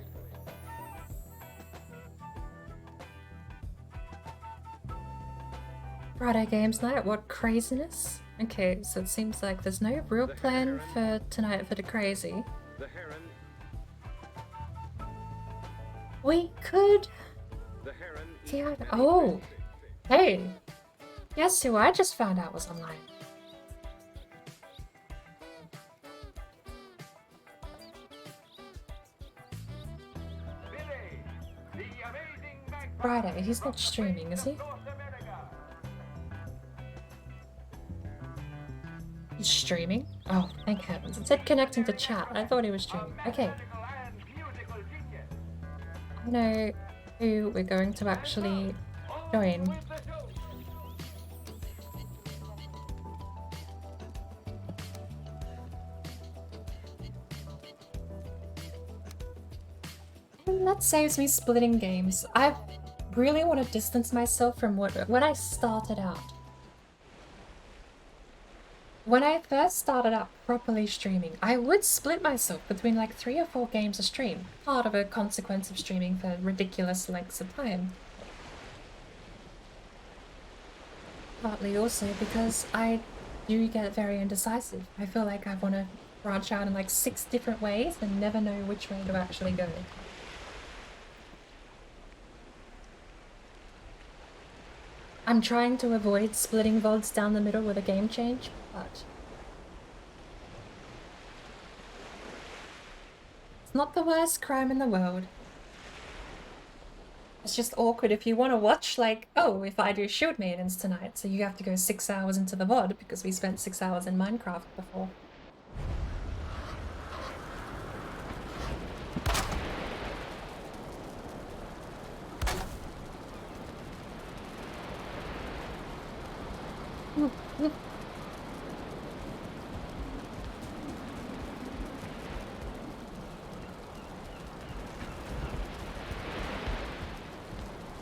Friday games night, what craziness? Okay, so it seems like there's no real plan for tonight for the crazy. The heron. We could... The heron. Yeah, oh! Hey! Guess who I just found out was online? Friday, he's not streaming, is he? He's streaming? Oh, thank heavens. It said connecting to chat. I thought he was streaming. Okay. I know who we're going to actually join. And that saves me splitting games. I really want to distance myself from when I started out. When I first started out properly streaming, I would split myself between like 3 or 4 games a stream, part of a consequence of streaming for ridiculous lengths of time. Partly also because I do get very indecisive. I feel like I want to branch out in like 6 different ways and never know which way to actually go. I'm trying to avoid splitting VODs down the middle with a game change, but it's not the worst crime in the world. It's just awkward if you want to watch, like, oh, if I do Shield Maidens tonight, so you have to go 6 hours into the VOD because we spent 6 hours in Minecraft before.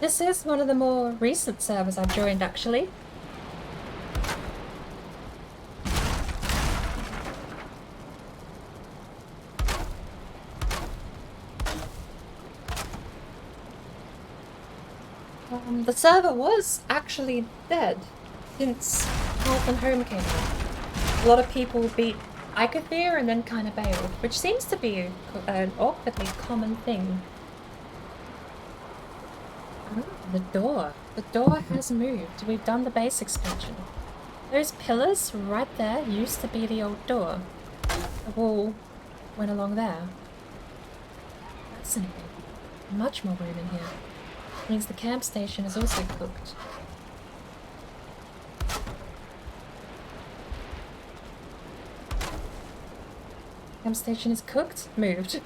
This is one of the more recent servers I've joined, actually. The server was actually dead since Hearth and Home came out. A lot of people beat Icothea and then kind of bailed, which seems to be an awkwardly common thing. Oh, the door. The door has moved. We've done the base expansion. Those pillars right there used to be the old door. The wall went along there. Fascinating. Much more room in here. Means the camp station is also cooked. Camp station is cooked? Moved.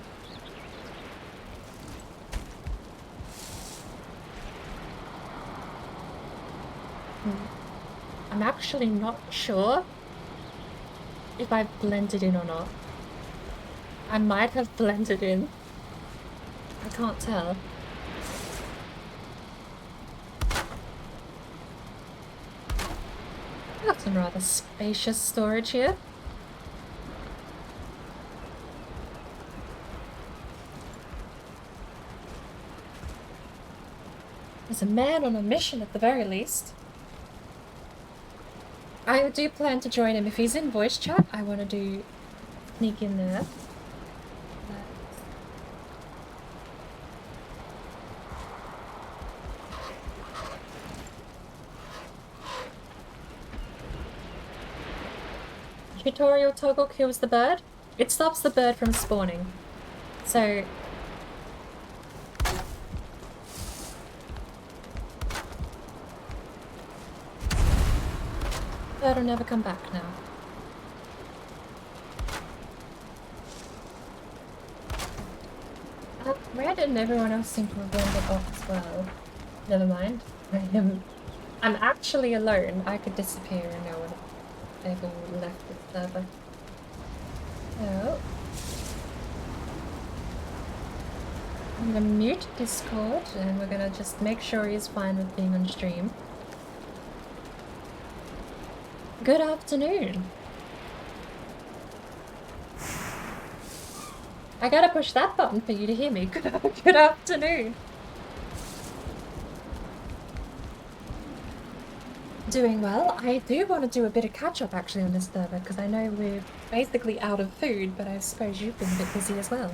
I'm actually not sure if I've blended in or not. I might have blended in. I can't tell. Got some rather spacious storage here. There's a man on a mission at the very least. I do plan to join him. If he's in voice chat, I want to sneak in there. Tutorial toggle kills the bird. It stops the bird from spawning. So bird will never come back now. Red and everyone else seem to have wandered off as well. Never mind. I'm actually alone. I could disappear and no one ever left the server. So I'm gonna mute Discord and we're gonna just make sure he's fine with being on stream. Good afternoon. I gotta push that button for you to hear me. Good afternoon. Doing well. I do want to do a bit of catch-up actually on this server because I know we're basically out of food, but I suppose you've been a bit busy as well.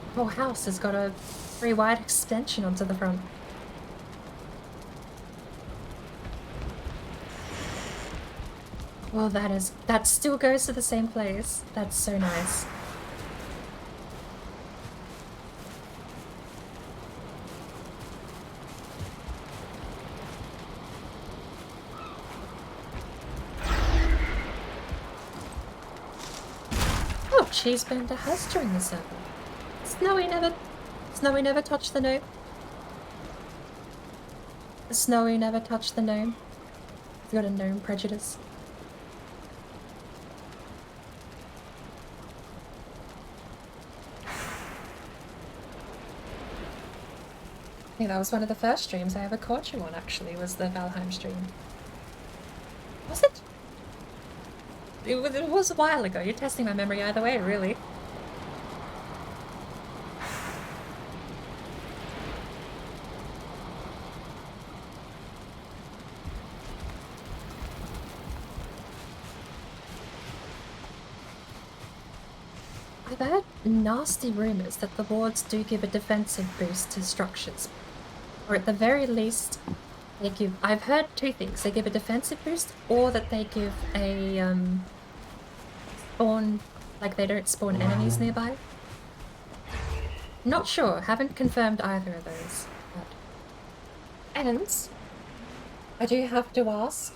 The whole house has got a very wide extension onto the front. Well, that still goes to the same place. That's so nice. Oh, Cheesebender has joined the server. Snowy never touched the gnome. Snowy never touched the gnome. He's got a gnome prejudice. I think that was one of the first streams I ever caught you on, actually, was the Valheim stream. Was it? It was a while ago. You're testing my memory either way, really. I've heard nasty rumours that the wards do give a defensive boost to structures. Or at the very least, they give... I've heard two things. They give a defensive boost, or that they give a, spawn... Like, they don't spawn enemies nearby. Not sure. Haven't confirmed either of those. But... And... I do have to ask,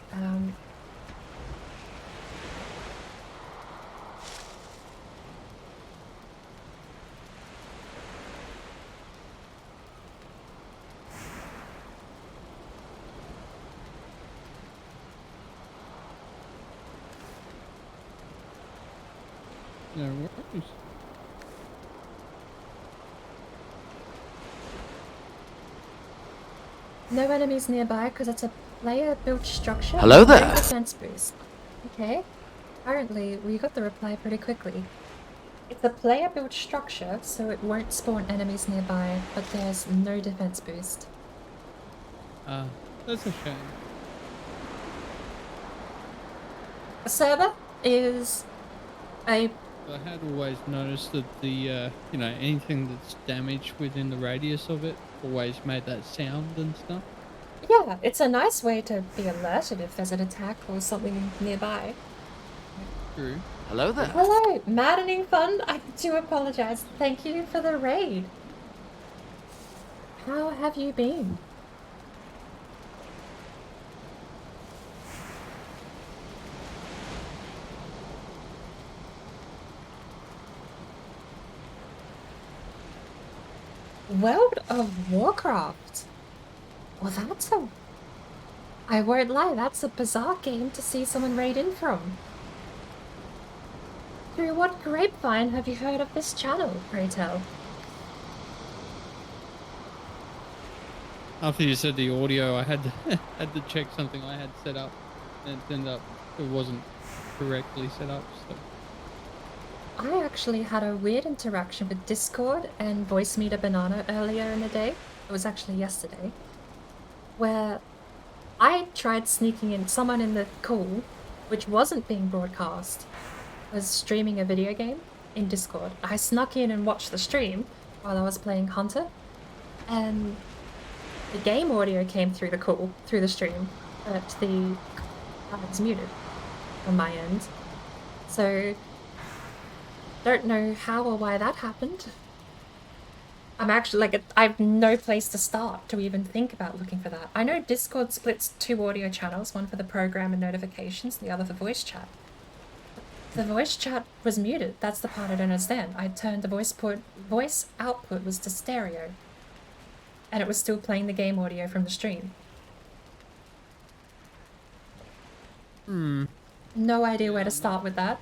No worries. no enemies nearby because it's a player-built structure. Hello there. No defense boost. Okay. Apparently, we got the reply pretty quickly. It's a player-built structure, so it won't spawn enemies nearby, but there's no defense boost. That's a shame. A server is a... I had always noticed that the, you know, anything that's damaged within the radius of it always made that sound and stuff. Yeah, it's a nice way to be alerted if there's an attack or something nearby. True. Hello there. Hello, maddening fun. I do apologize. Thank you for the raid. How have you been? World of Warcraft. Well, that's a... I won't lie, that's a bizarre game to see someone raid in from. Through what grapevine have you heard of this channel, pray tell? After you said the audio, I had to check something I had set up, and it ended up it wasn't correctly set up. So. I actually had a weird interaction with Discord and Voice Meter Banana earlier in the day. It was actually yesterday. Where I tried sneaking in someone in the call, which wasn't being broadcast, was streaming a video game in Discord. I snuck in and watched the stream while I was playing Hunter, and the game audio came through the call, through the stream, but the was muted on my end. So, don't know how or why that happened. I'm actually, like, I've no place to start to even think about looking for that. I know Discord splits two audio channels, one for the program and notifications, the other for voice chat. The voice chat was muted. That's the part I don't understand. I turned the voice output was to stereo, and it was still playing the game audio from the stream. No idea where to start with that.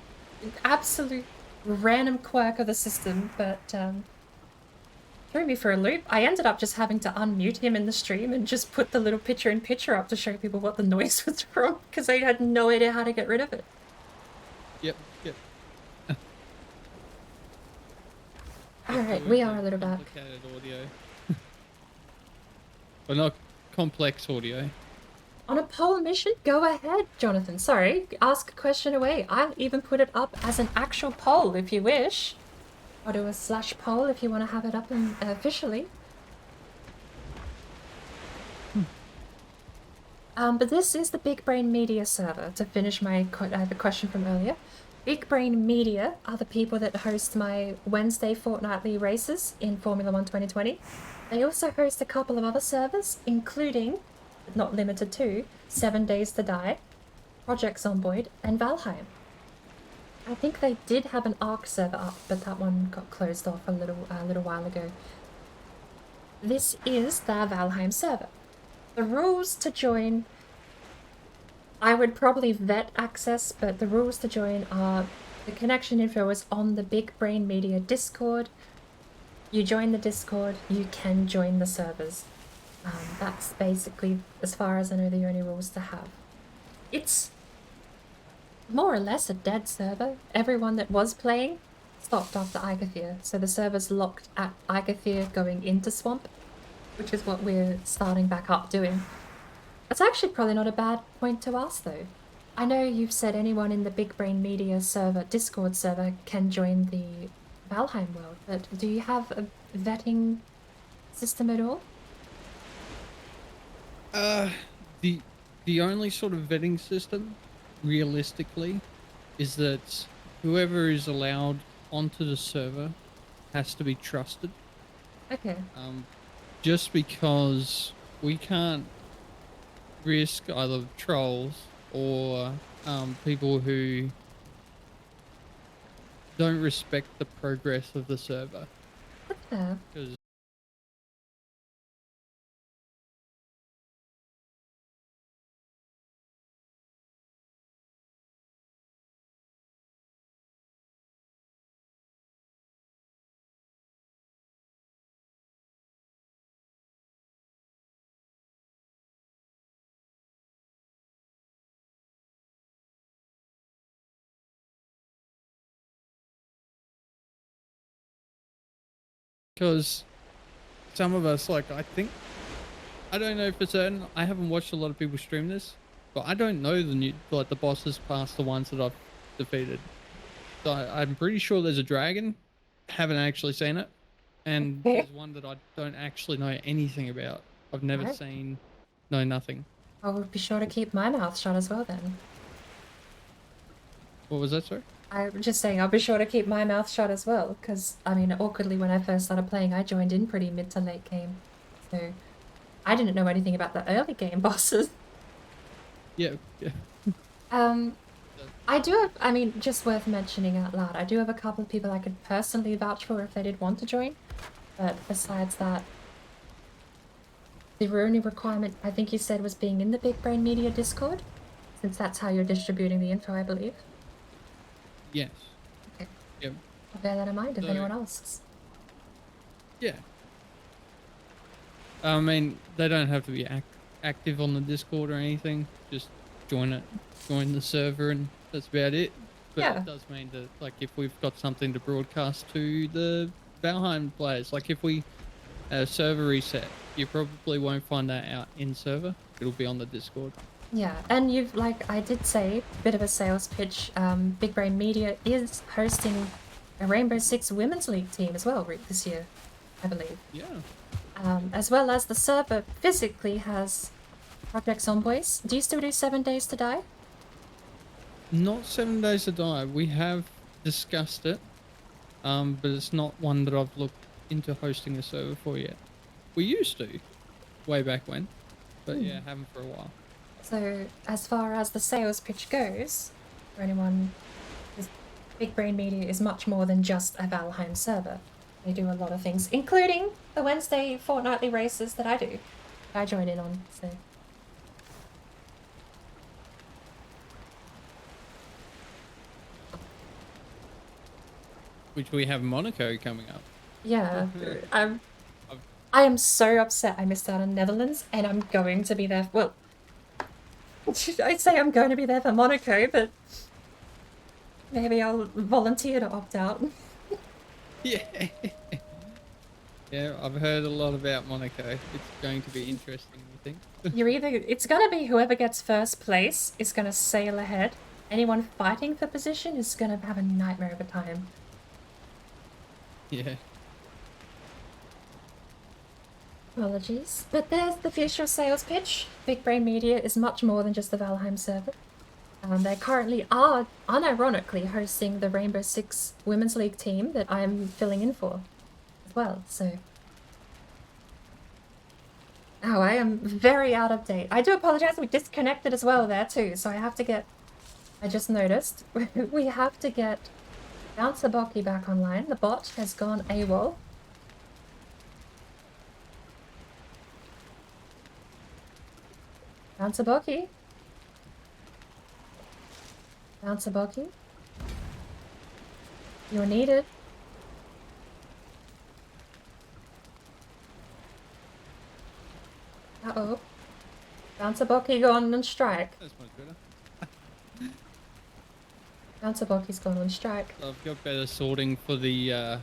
Absolute random quirk of the system, but threw me for a loop. I ended up just having to unmute him in the stream and just put the little picture-in-picture up to show people what the noise was from, because I had no idea how to get rid of it. Yep. Alright, we are a little back. Complicated audio. But not complex audio. On a poll mission? Go ahead, Jonathan. Sorry, ask a question away. I'll even put it up as an actual poll if you wish. Or do a /poll if you want to have it up officially. But this is the BigBrainMedia server, to finish my the question from earlier. BigBrainMedia are the people that host my Wednesday fortnightly races in Formula 1 2020. They also host a couple of other servers, including, but not limited to, 7 Days to Die, Project Zomboid, and Valheim. I think they did have an ARC server up, but that one got closed off a little while ago. This is the Valheim server. The rules to join, I would probably vet access, but the rules to join are the connection info is on the BigBrainMedia Discord. You join the Discord, you can join the servers. That's basically, as far as I know, the only rules to have. It's more or less a dead server. Everyone that was playing stopped after Icathir, so the server's locked at Icathir going into Swamp, which is what we're starting back up doing. That's actually probably not a bad point to ask though. I know you've said anyone in the BigBrainMedia server, Discord server, can join the Valheim world, but do you have a vetting system at all? The only sort of vetting system, realistically, is that whoever is allowed onto the server has to be trusted. Okay. Just because we can't risk either trolls or people who don't respect the progress of the server. Yeah. Because some of us, like, I don't know for certain, I haven't watched a lot of people stream this, but I don't know the bosses past the ones that I've defeated. So I'm pretty sure there's a dragon, haven't actually seen it, and there's one that I don't actually know anything about. I've never Right. seen, know nothing. I will be sure to keep my mouth shut as well then. What was that, sorry? I'm just saying I'll be sure to keep my mouth shut as well, because, I mean, awkwardly when I first started playing, I joined in pretty mid to late game. So, I didn't know anything about the early game bosses. Yeah. I do have, I mean, just worth mentioning out loud, I do have a couple of people I could personally vouch for if they did want to join. But besides that, the only requirement I think you said was being in the BigBrainMedia Discord, since that's how you're distributing the info, I believe. Yes. Okay. Yep. I'll bear that in mind if So- anyone asks. Yeah. I mean, they don't have to be active on the Discord or anything. Just join the server, and that's about it. But Yeah. it does mean that, like, if we've got something to broadcast to the Valheim players, like if we server reset, you probably won't find that out in server. It'll be on the Discord. Yeah, and you've, like I did say, bit of a sales pitch, BigBrainMedia is hosting a Rainbow Six Women's League team as well this year, I believe. Yeah. As well as the server physically has Project Zomboys. Do you still do 7 Days to Die? Not 7 Days to Die. We have discussed it, but it's not one that I've looked into hosting a server for yet. We used to, way back when, but yeah, haven't for a while. So, as far as the sales pitch goes, for anyone, BigBrainMedia is much more than just a Valheim server. They do a lot of things, including the Wednesday fortnightly races that I join in on, so. Which we have Monaco coming up. Yeah, I am so upset I missed out on Netherlands, and I'm going to be there. Well, I'd say I'm going to be there for Monaco, but maybe I'll volunteer to opt out. Yeah. Yeah, I've heard a lot about Monaco. It's going to be interesting, I think. It's gonna be whoever gets first place is gonna sail ahead. Anyone fighting for position is gonna have a nightmare of a time. Yeah. Apologies. But there's the future sales pitch. BigBrainMedia is much more than just the Valheim server. They currently are unironically hosting the Rainbow Six Women's League team that I'm filling in for as well, so. Oh, I am very out of date. I do apologize, we disconnected as well there too, so I just noticed, we have to get Bouncer Bocky back online. The bot has gone AWOL. Bouncer Bocky? Bouncer Bocky? You're needed. Uh-oh. Bouncer Bocky gone on strike. That's much better. Bouncer Bocky's gone on strike. I've got better sorting for the,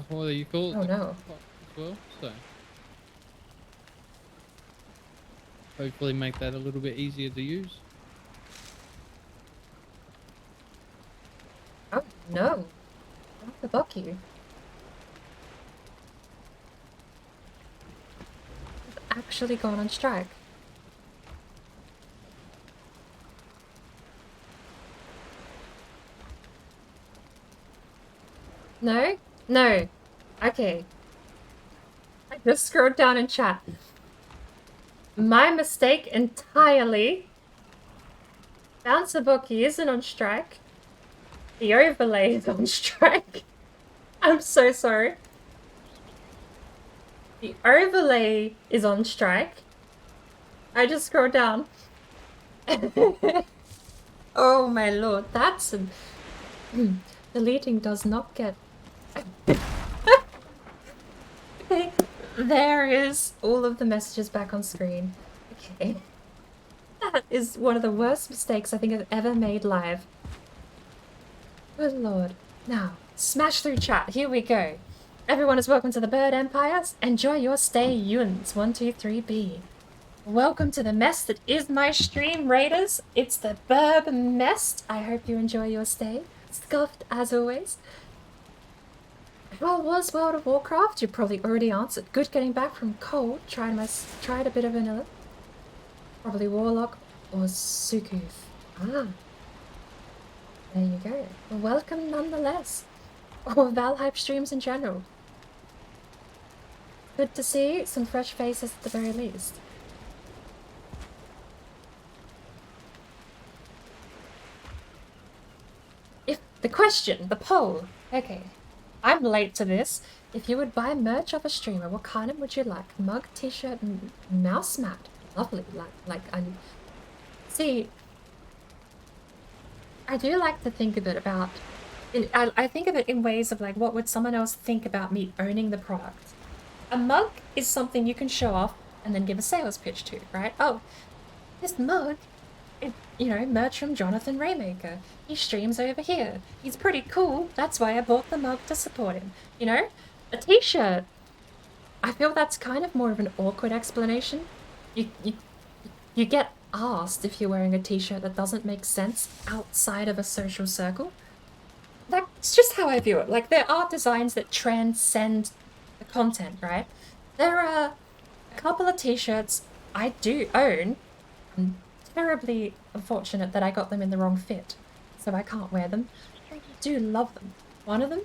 what do you call it? Oh The no. clock as well, so. Hopefully make that a little bit easier to use. Oh no. Bouncer Bocky. actually gone on strike. No? No. Okay. I just scrolled down in chat. My mistake entirely. Bouncer Bookie isn't on strike. The overlay is on strike. I'm so sorry. The overlay is on strike. I just scrolled down. Oh my lord, that's an... Deleting does not get... There is all of the messages back on screen. Okay. That is one of the worst mistakes I think I've ever made live. Good lord. Now, smash through chat. Here we go. Everyone is welcome to the Bird Empires. Enjoy your stay, Yuns 123B. Welcome to the mess that is my stream, Raiders. It's the Burb Mest. I hope you enjoy your stay. Scuffed as always. How was World of Warcraft? You probably already answered. Good getting back from cold. Tried a bit of vanilla. Probably Warlock or Sukuf. Ah. There you go. Well, welcome nonetheless. Or Valheim streams in general. Good to see some fresh faces at the very least. If the question, the poll. Okay. I'm late to this. If you would buy merch of a streamer, what kind of would you like? Mug, t-shirt, and mouse mat. Lovely. See, I do like to think of it about... I think of it in ways of like, what would someone else think about me owning the product? A mug is something you can show off and then give a sales pitch to, right? Oh, this mug, you know, merch from Jonathan Raymaker. He streams over here. He's pretty cool. That's why I bought the mug to support him. You know? A t-shirt. I feel that's kind of more of an awkward explanation. You get asked if you're wearing a t-shirt that doesn't make sense outside of a social circle. That's just how I view it. Like, there are designs that transcend the content, right? There are a couple of t-shirts I do own. I'm terribly unfortunate that I got them in the wrong fit, so I can't wear them. I do love them. One of them,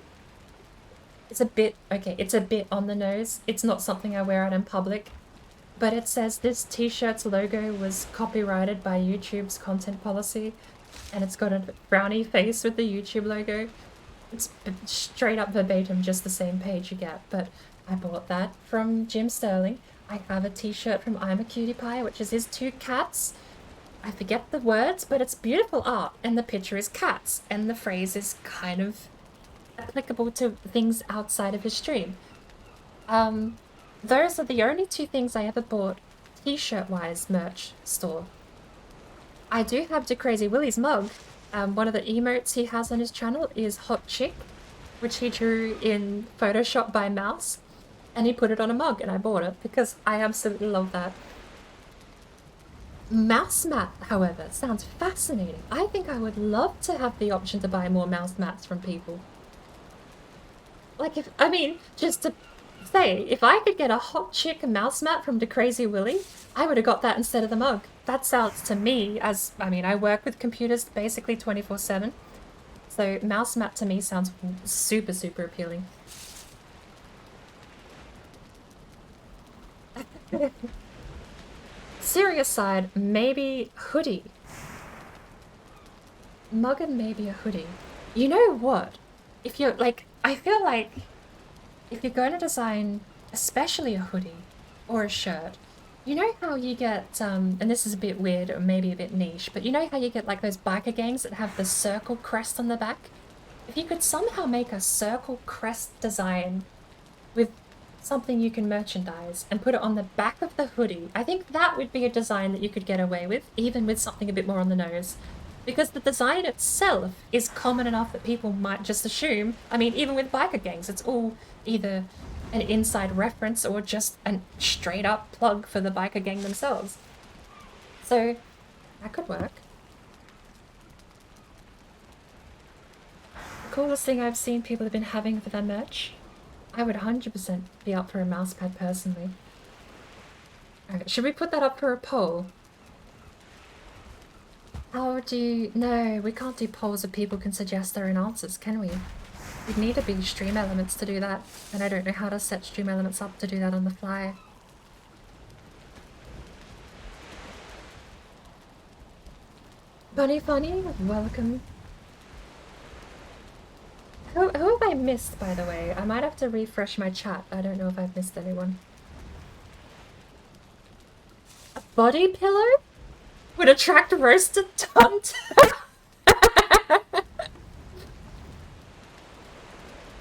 it's a bit on the nose. It's not something I wear out in public, but it says this t-shirt's logo was copyrighted by YouTube's content policy, and it's got a brownie face with the YouTube logo. It's straight up verbatim, just the same page you get, but I bought that from Jim Sterling. I have a t-shirt from I'm a Cutie Pie, which is his two cats. I forget the words, but it's beautiful art, and the picture is cats, and the phrase is kind of applicable to things outside of his stream. Those are the only two things I ever bought t-shirt-wise merch store. I do have the Crazy Willie's mug. One of the emotes he has on his channel is Hot Chick, which he drew in Photoshop by mouse, and he put it on a mug, and I bought it because I absolutely love that. Mouse mat, however, sounds fascinating. I think I would love to have the option to buy more mouse mats from people. Like, just to say, if I could get a Hot Chick mouse mat from the Crazy Willy, I would have got that instead of the mug. That sounds to me as, I work with computers basically 24/7. So mouse mat to me sounds super, super appealing. Serious side, maybe hoodie. Mug and maybe a hoodie. You know what? If you're like, I feel like if you're going to design especially a hoodie or a shirt, you know how you get, and this is a bit weird or maybe a bit niche, but you know how you get like those biker gangs that have the circle crest on the back? If you could somehow make a circle crest design with something you can merchandise and put it on the back of the hoodie, I think that would be a design that you could get away with, even with something a bit more on the nose. Because the design itself is common enough that people might just assume, even with biker gangs, it's all either an inside reference or just a straight up plug for the biker gang themselves. So, that could work. The coolest thing I've seen people have been having for their merch, I would 100% be up for a mousepad personally. Alright, should we put that up for a poll? How do you... No, we can't do polls if people can suggest their own answers, can we? We'd need to be stream elements to do that, and I don't know how to set stream elements up to do that on the fly. Bunny Funny, welcome. Who have I missed, by the way? I might have to refresh my chat. I don't know if I've missed anyone. A body pillow? Would attract roasted tunt?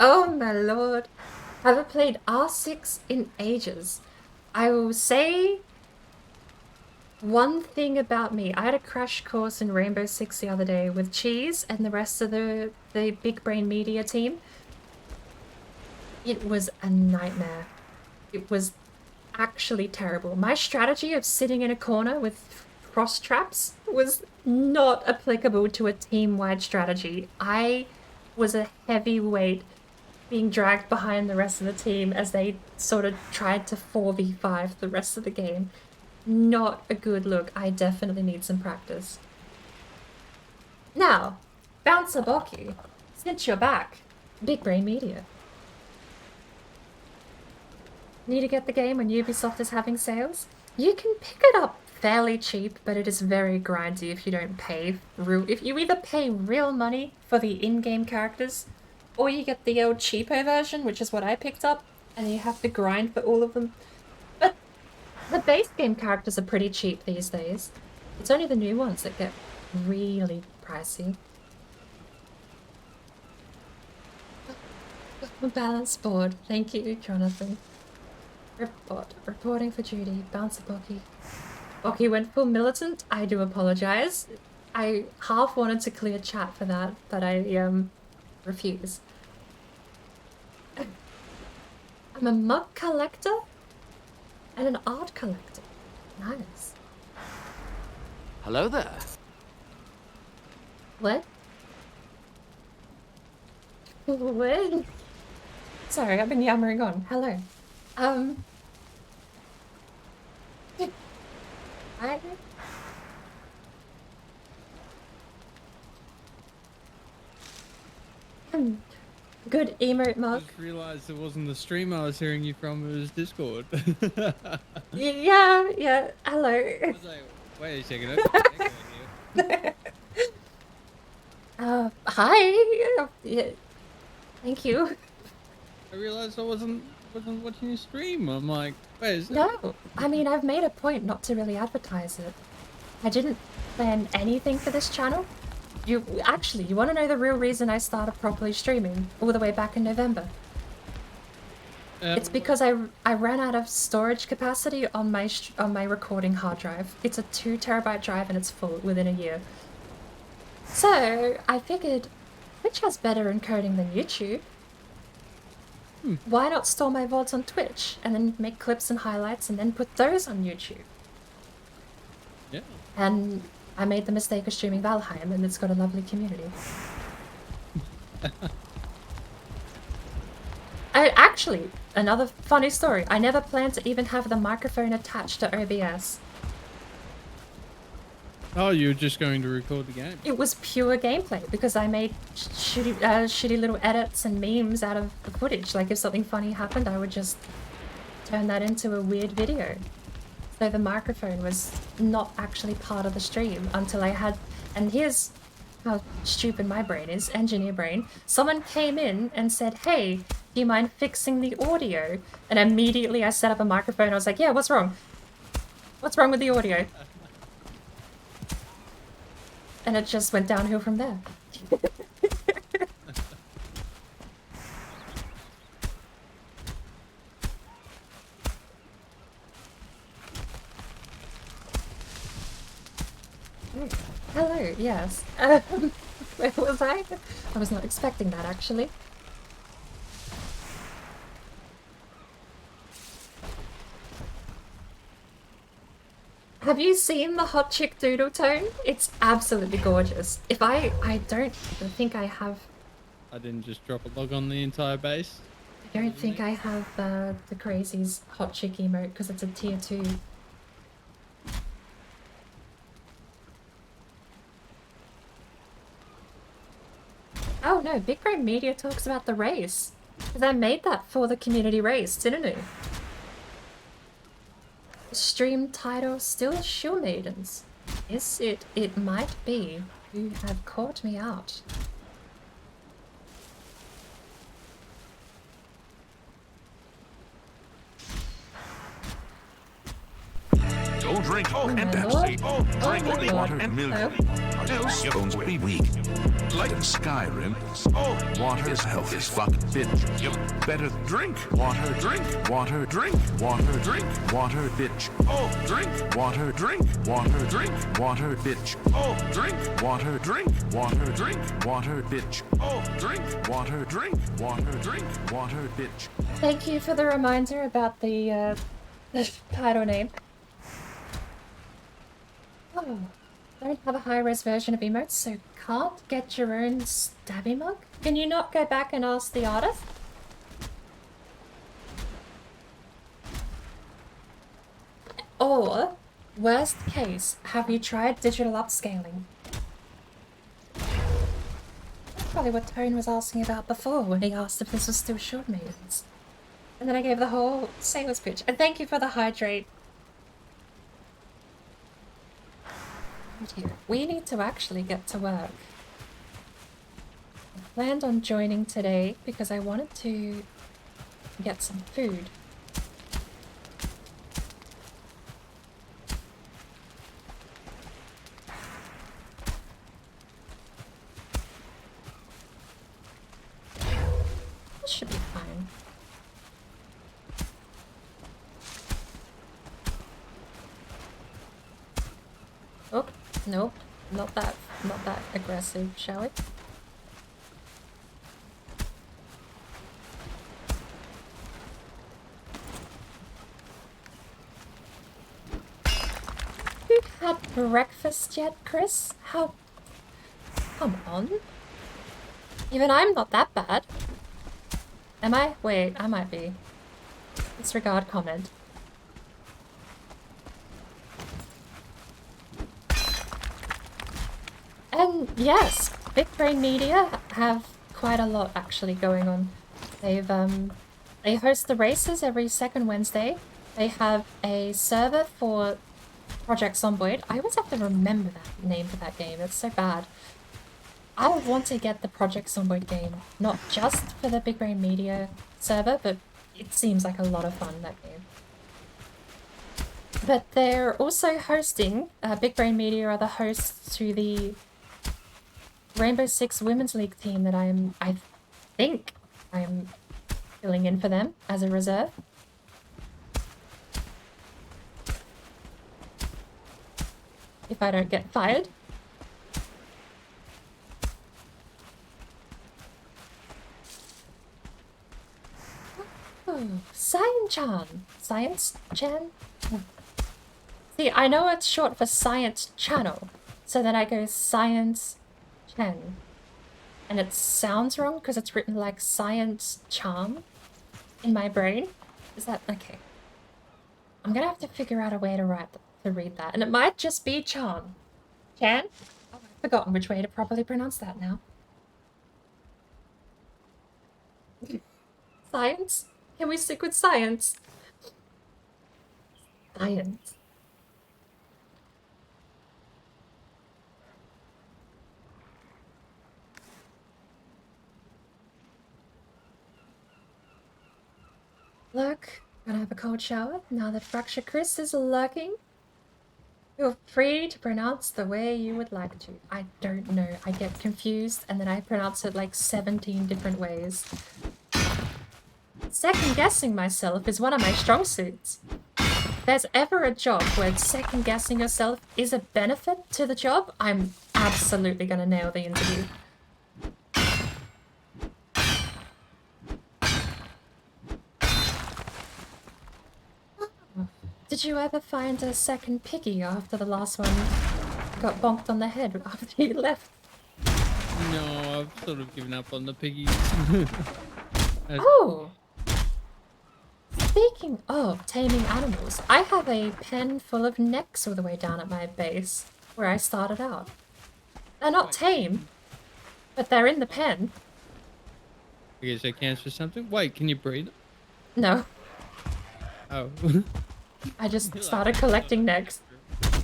Oh my lord. Haven't played R6 in ages. I will say one thing about me. I had a crash course in Rainbow Six the other day with Cheese and the rest of the BigBrainMedia team. It was a nightmare. It was actually terrible. My strategy of sitting in a corner with cross traps was not applicable to a team-wide strategy. I was a heavy weight being dragged behind the rest of the team as they sort of tried to 4v5 the rest of the game. Not a good look. I definitely need some practice. Now, Bouncer Bocky, since you're back, BigBrainMedia. Need to get the game when Ubisoft is having sales? You can pick it up fairly cheap, but it is very grindy if you don't pay if you either pay real money for the in-game characters, or you get the old cheapo version, which is what I picked up, and you have to grind for all of them. But the base game characters are pretty cheap these days. It's only the new ones that get really pricey. Balance board. Thank you, Jonathan. Reporting for duty. Bouncer Bocky. Bocky went full militant. I do apologize. I half wanted to clear chat for that, but I refuse. I'm a mug collector and an art collector. Nice. Hello there. What? What? Sorry, I've been yammering on. Hello. Hi. Good emote mug. I just realised it wasn't the stream I was hearing you from, it was Discord. Yeah, hello. I was like, wait a second. Hi. Yeah, thank you. I realised I wasn't watching your stream. I'm like, wait, is that... No, I mean, I've made a point not to really advertise it. I didn't plan anything for this channel. You want to know the real reason I started properly streaming all the way back in November? It's because I ran out of storage capacity on my recording hard drive. It's a 2 terabyte drive and it's full within a year. So I figured, Twitch has better encoding than YouTube. Why not store my VODs on Twitch and then make clips and highlights and then put those on YouTube? Yeah. And I made the mistake of streaming Valheim, and it's got a lovely community. Actually, another funny story. I never planned to even have the microphone attached to OBS. Oh, you were just going to record the game? It was pure gameplay, because I made shitty little edits and memes out of the footage. Like, if something funny happened, I would just turn that into a weird video. So the microphone was not actually part of the stream until I had... And here's how stupid my brain is, engineer brain. Someone came in and said, hey, do you mind fixing the audio? And immediately I set up a microphone. I was like, yeah, what's wrong? What's wrong with the audio? And it just went downhill from there. Hello, yes. Where was I? I was not expecting that, actually. Have you seen the hot chick doodle tone? It's absolutely gorgeous. If I don't think I have... I didn't just drop a log on the entire base. I don't think I have the crazies hot chick emote because it's a tier 2. No, BigBrainMedia talks about the race. Because I made that for the community race, didn't it? The stream title still Shield Maidens. Yes, it might be. You have caught me out. Don't drink and Pepsi. Drink only water and milk. Else your bones will be weak. Like in Skyrim, water is health is fuck bitch. You better drink water, drink water, drink water, drink water, bitch. Drink water, drink water, drink water, bitch. Drink water, drink water, drink water, bitch. Drink water, drink water, drink water, bitch. Thank you for the reminder about the title name. Oh, don't have a high-res version of emotes, so can't get your own stabby mug? Can you not go back and ask the artist? Or, worst case, have you tried digital upscaling? That's probably what Tone was asking about before when he asked if this was still Shield Maidens. And then I gave the whole sales pitch. And thank you for the hydrate. Here. We need to actually get to work. I planned on joining today because I wanted to get some food. This should be fine. Oh, nope, not that aggressive, shall we? You had breakfast yet, Chris? How? Come on. Even I'm not that bad. Am I? Wait, I might be. Disregard comment. And yes, BigBrainMedia have quite a lot actually going on. They host the races every second Wednesday. They have a server for Project Zomboid. I always have to remember that name for that game. It's so bad. I want to get the Project Zomboid game, not just for the BigBrainMedia server, but it seems like a lot of fun, that game. But they're also hosting, BigBrainMedia are the hosts to the Rainbow Six Women's League team that I think I'm filling in for them as a reserve. If I don't get fired. Oh, Science-chan. Science-chan? See, I know it's short for Science Channel, so then I go Science Chen. And it sounds wrong because it's written like Science Charm in my brain. Is that okay? I'm gonna have to figure out a way to read that. And it might just be Chan. Chan? Oh, I've forgotten which way to properly pronounce that now. Science? Can we stick with science? Science. Look, gonna have a cold shower now that Fracture Chris is lurking. Feel free to pronounce the way you would like to. I don't know. I get confused and then I pronounce it like 17 different ways. Second guessing myself is one of my strong suits. If there's ever a job where second guessing yourself is a benefit to the job, I'm absolutely gonna nail the interview. Did you ever find a second piggy after the last one got bonked on the head after you left? No, I've sort of given up on the piggies. Oh! Speaking of taming animals, I have a pen full of necks all the way down at my base, where I started out. They're not tame, but they're in the pen. I guess they cancer or something. Wait, can you breathe? No, Oh. I just started collecting next.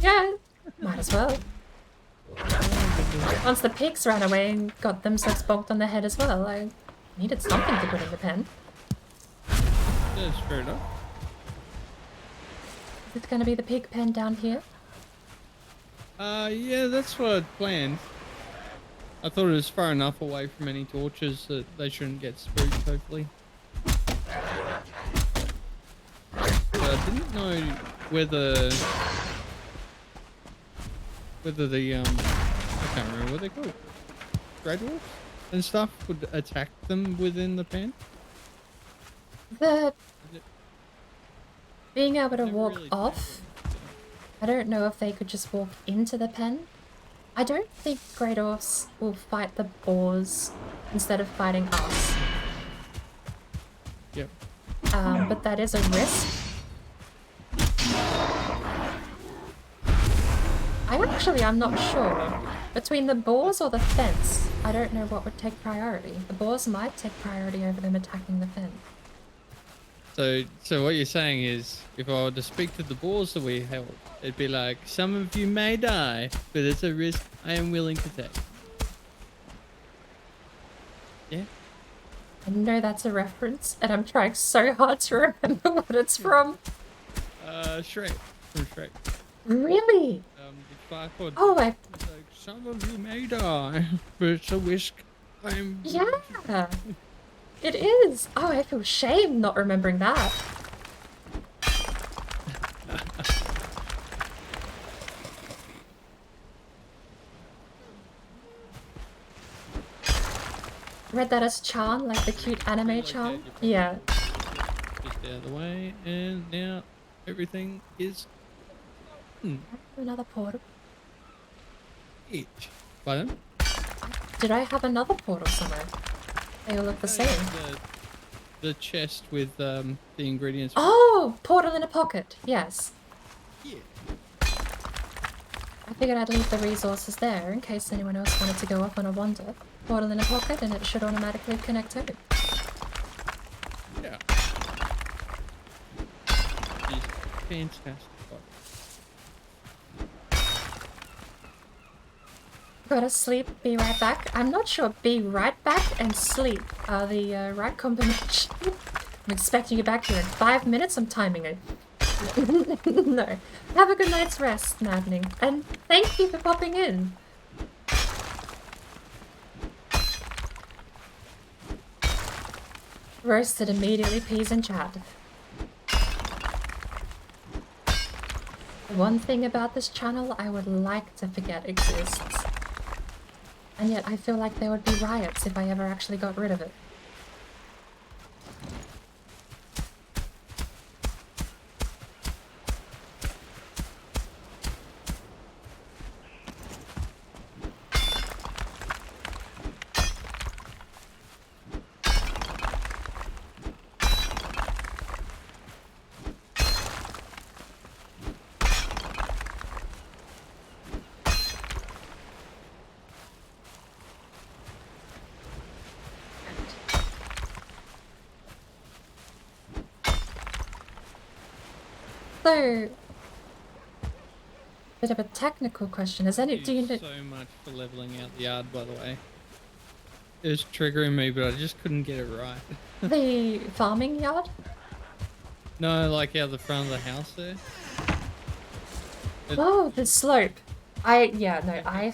Yeah, might as well. Once the pigs ran away and got themselves bonked on the head as well, I needed something to put in the pen. That's fair enough. Is it going to be the pig pen down here? Yeah, that's what I'd planned. I thought it was far enough away from any torches that they shouldn't get spooked, hopefully. But I didn't know whether the, I can't remember what they're called. Grey dwarfs and stuff would attack them within the pen. Being able to walk off, I don't know if they could just walk into the pen. I don't think grey dwarfs will fight the boars instead of fighting us. Yep. But that is a risk. I'm not sure. Between the boars or the fence, I don't know what would take priority. The boars might take priority over them attacking the fence. So what you're saying is, if I were to speak to the boars that we held, it'd be like, some of you may die, but it's a risk I am willing to take. Yeah? I know that's a reference, and I'm trying so hard to remember what it's from. Shrek. From Shrek. Really? Oh, like, some of you may die, but it's a risk I'm... Yeah! It is! Oh, I feel shame not remembering that. Read that as Chan, like the cute anime Chan? Yeah. Just out of the way, and now everything is... Another portal. Each. Pardon? Did I have another portal somewhere? They all look the same. The chest with the ingredients. Oh! Portal in a pocket. Yes. Yeah. I figured I'd leave the resources there in case anyone else wanted to go off on a wander. Portal in a pocket and it should automatically connect over. Yeah. Fantastic. Gotta sleep, be right back. I'm not sure be right back and sleep are the right combination. I'm expecting you back here in 5 minutes. I'm timing it. No. Have a good night's rest, Maddening. And thank you for popping in. Roasted immediately, peas in chat. One thing about this channel I would like to forget exists. And yet I feel like there would be riots if I ever actually got rid of it. So, bit of a technical question. Do you know? So much for leveling out the yard, by the way. It was triggering me, but I just couldn't get it right. The farming yard? No, like out the front of the house there. Oh, the slope. I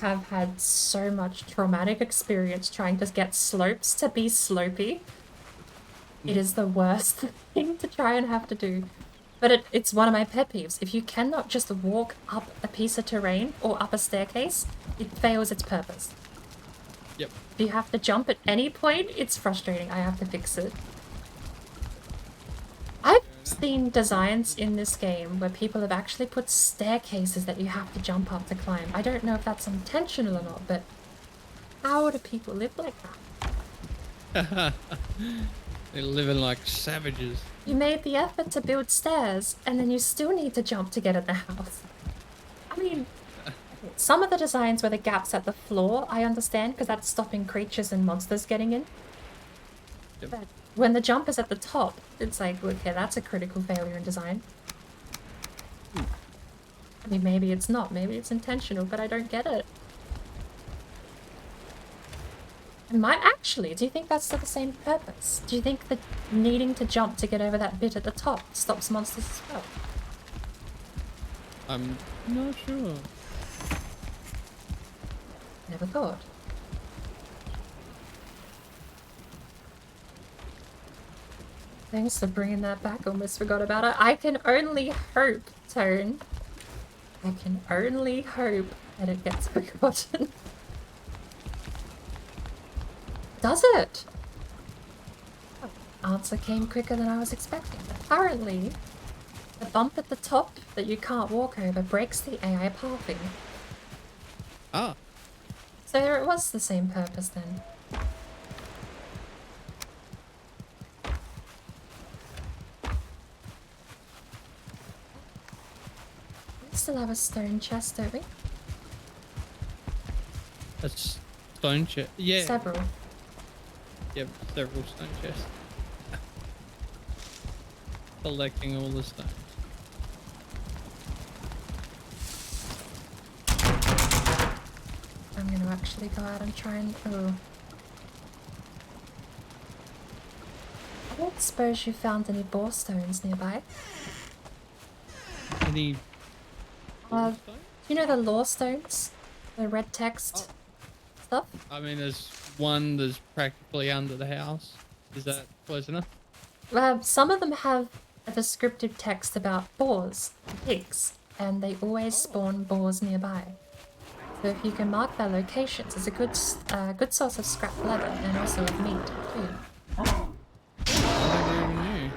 have had so much traumatic experience trying to get slopes to be slopey. It is the worst thing to try and have to do. But it's one of my pet peeves. If you cannot just walk up a piece of terrain or up a staircase, it fails its purpose. Yep. If you have to jump at any point, it's frustrating. I have to fix it. I've seen designs in this game where people have actually put staircases that you have to jump up to climb. I don't know if that's intentional or not, but how do people live like that? They're living like savages. You made the effort to build stairs, and then you still need to jump to get at the house. I mean, some of the designs where the gaps at the floor, I understand, because that's stopping creatures and monsters getting in. But when the jump is at the top, it's like, okay, that's a critical failure in design. I mean, maybe it's not, maybe it's intentional, but I don't get it. It might actually, do you think that's for the same purpose? Do you think that needing to jump to get over that bit at the top stops monsters as well? I'm not sure. Never thought. Thanks for bringing that back, almost forgot about it. I can only hope, Tone. I can only hope that it gets forgotten. Does it? Oh, answer came quicker than I was expecting. Apparently, the bump at the top that you can't walk over breaks the AI pathing. Ah. So it was the same purpose then. We still have a stone chest, don't we? A stone chest? Yeah. Several. Yep, several stone chests. Collecting all the stones. I'm gonna actually go out and try and... Oh. I don't suppose you found any boar stones nearby. Any... You know the lore stones? The red text stuff? I mean, there's one that's practically under the house. Is that close enough? Some of them have a descriptive text about boars, pigs, and they always spawn boars nearby. So if you can mark their locations, it's a good source of scrap leather and also of meat too. I never even knew.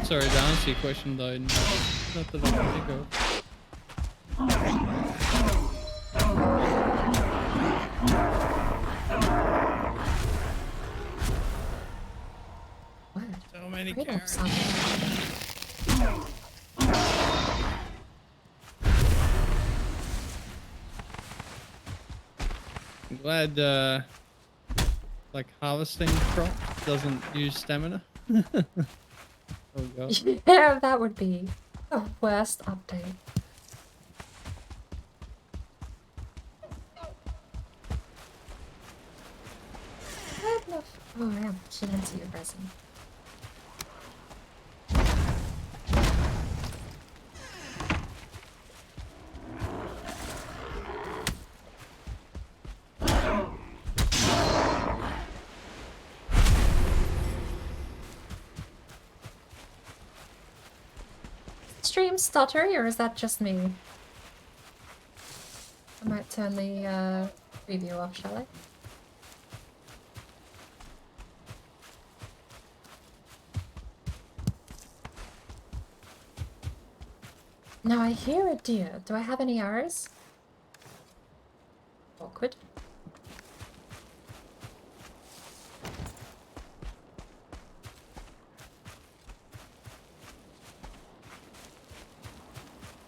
Sorry, to answer your question though, not that I can think of. So many carrots. I'm glad, like harvesting crop doesn't use stamina. Oh god. Yeah, that would be the worst update. Oh, I should answer your resin. Stream stuttery, or is that just me? I might turn the preview off, shall I? Now I hear a deer. Do I have any arrows? Awkward.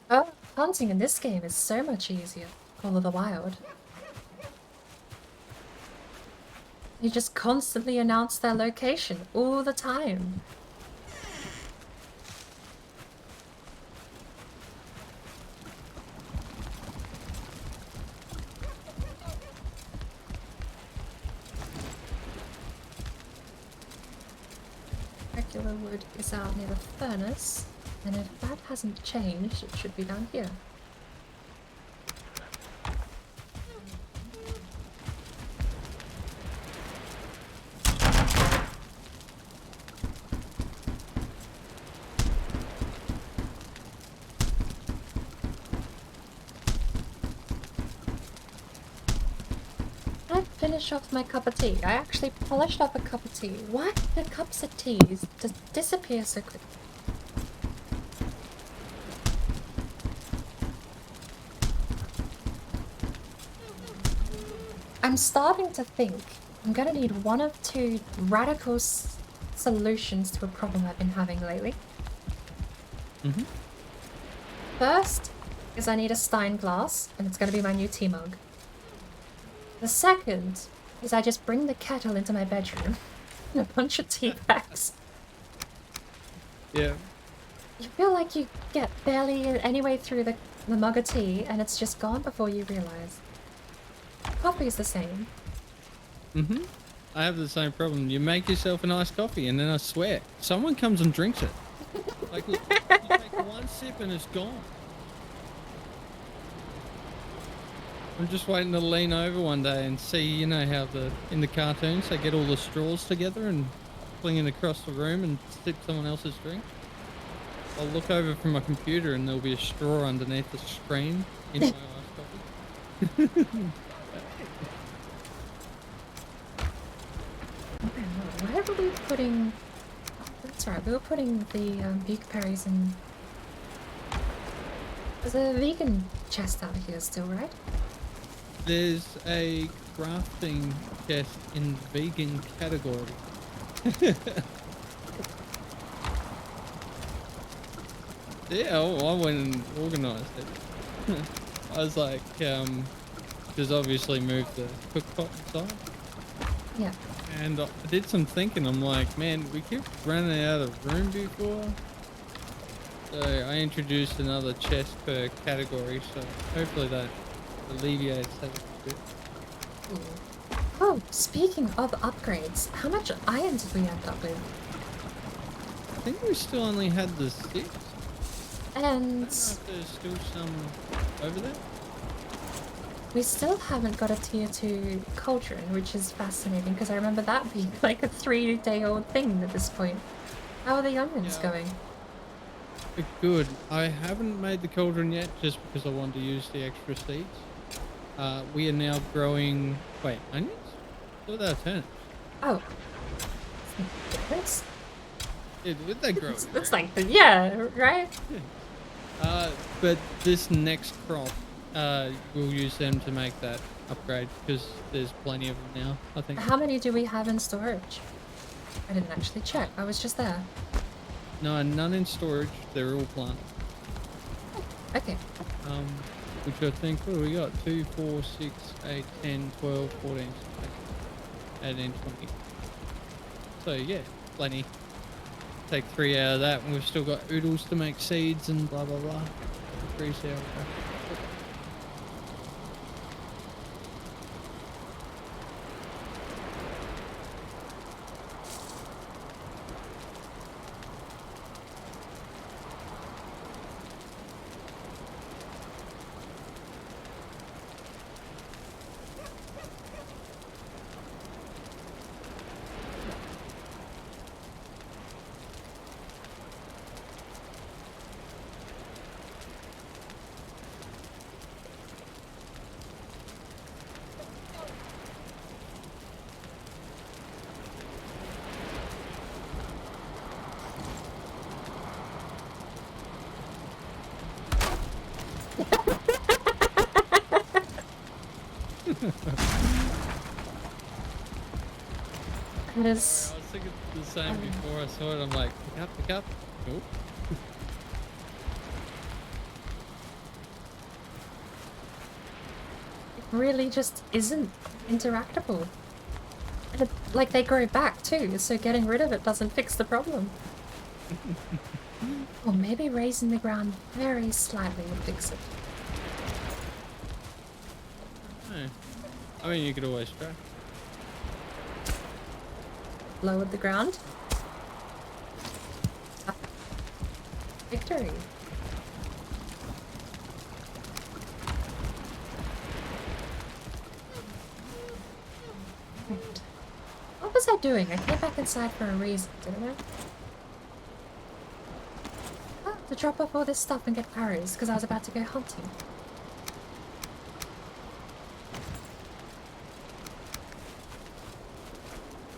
Oh, hunting in this game is so much easier. Call of the Wild. You just constantly announce their location all the time. Regular wood is out near the furnace, and if that hasn't changed, it should be down here. Finish off my cup of tea. I actually polished up a cup of tea. Why do cups of tea just disappear so quickly? I'm starting to think I'm gonna need one of two radical solutions to a problem I've been having lately. First is I need a Stein glass, and it's gonna be my new tea mug. The second is I just bring the kettle into my bedroom and a bunch of tea bags. Yeah. You feel like you get barely any way through the mug of tea and it's just gone before you realise. Coffee's the same. Mm-hmm. I have the same problem. You make yourself a nice coffee and then I swear, someone comes and drinks it. Like, look, you take one sip and it's gone. I'm just waiting to lean over one day and see, you know how in the cartoons they get all the straws together and fling it across the room and sip someone else's drink. I'll look over from my computer and there'll be a straw underneath the screen in my iced coffee. Where were we putting... Oh, that's right, we were putting the blueberries in... There's a vegan chest out here still, right? There's a crafting chest in vegan category. Yeah, I went and organised it. I was like, because obviously moved the cookpot inside. Yeah. And I did some thinking. I'm like, man, we keep running out of room before. So I introduced another chest per category, so hopefully that alleviates that a bit. Oh, speaking of upgrades, how much iron did we end up with? I think we still only had the 6. And I don't know if there's still some over there. we still haven't got a tier 2 cauldron, which is fascinating because I remember that being like a 3-day-old thing at this point. How are the onions going? Good. I haven't made the cauldron yet just because I wanted to use the extra seeds. We are now growing... Wait, onions? What are turnips? Oh. Difference? Yeah, would they grow? It's like, yeah, right? But this next crop, we'll use them to make that upgrade because there's plenty of them now, I think. How many do we have in storage? I didn't actually check. I was just there. No, none in storage. They're all planted. Okay. Which I think, what do we got? 2, 4, 6, 8, 10, 12, 14, 18, 20. So yeah, plenty. Take 3 out of that and we've still got oodles to make seeds and blah blah blah. 3 sourdough. It is... I was thinking the same before I saw it. I'm like, pick up. Nope. It really just isn't interactable. And it, like, they grow back too, so getting rid of it doesn't fix the problem. Or maybe raising the ground very slightly would fix it. No. I mean, you could always try. Lowered the ground. Victory. Right. What was I doing? I came back inside for a reason, didn't I? Oh, to drop off all this stuff and get arrows, because I was about to go hunting.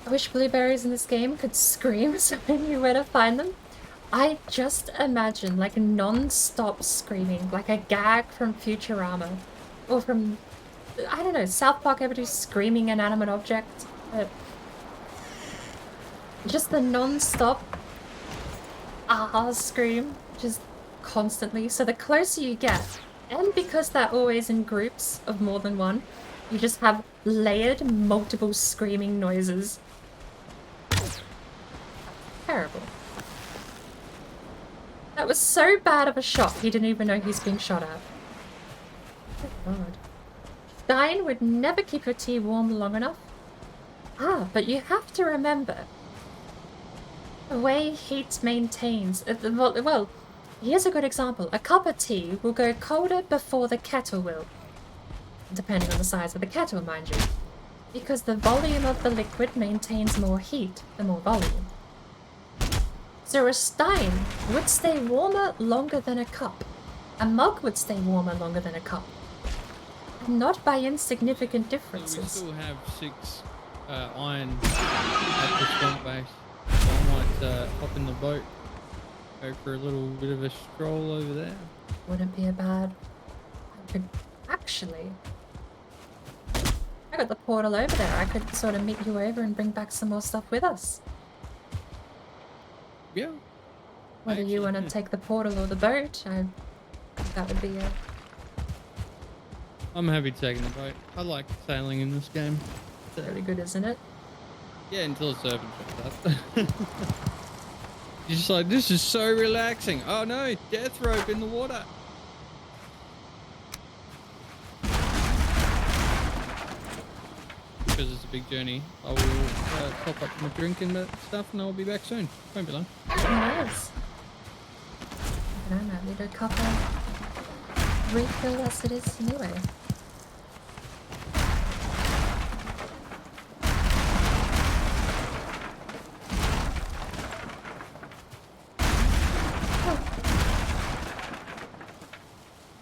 I wish blueberries in this game could scream so I knew where to find them. I just imagine like non-stop screaming, like a gag from Futurama. Or from, I don't know, South Park ever do screaming inanimate object? Just the non-stop scream, just constantly. So the closer you get, and because they're always in groups of more than one, You just have layered, multiple screaming noises. Terrible. That was so bad of a shot, he didn't even know he's being shot at. Oh god. Stein would never keep your tea warm long enough. Ah, but you have to remember the way heat maintains... well, here's a good example. A cup of tea will go colder before the kettle will. Depending on the size of the kettle, mind you. Because the volume of the liquid maintains more heat, the more volume. So a stein would stay warmer longer than a cup. A mug would stay warmer longer than a cup. And not by insignificant differences. We still have 6 iron at the front base. So I might hop in the boat, go for a little bit of a stroll over there. Wouldn't be a bad... I could actually... I got the portal over there. I could sort of meet you over and bring back some more stuff with us. Yeah. Whether you want to take the portal or the boat, that would be a... I'm happy taking the boat. I like sailing in this game. It's really good, isn't it? Yeah, until the servant shows up. You're just like, this is so relaxing. Oh no, death rope in the water. Because it's a big journey, I will top up my drink and stuff and I'll be back soon. Won't be long. Nice. I don't know, need a couple refill as it is anyway.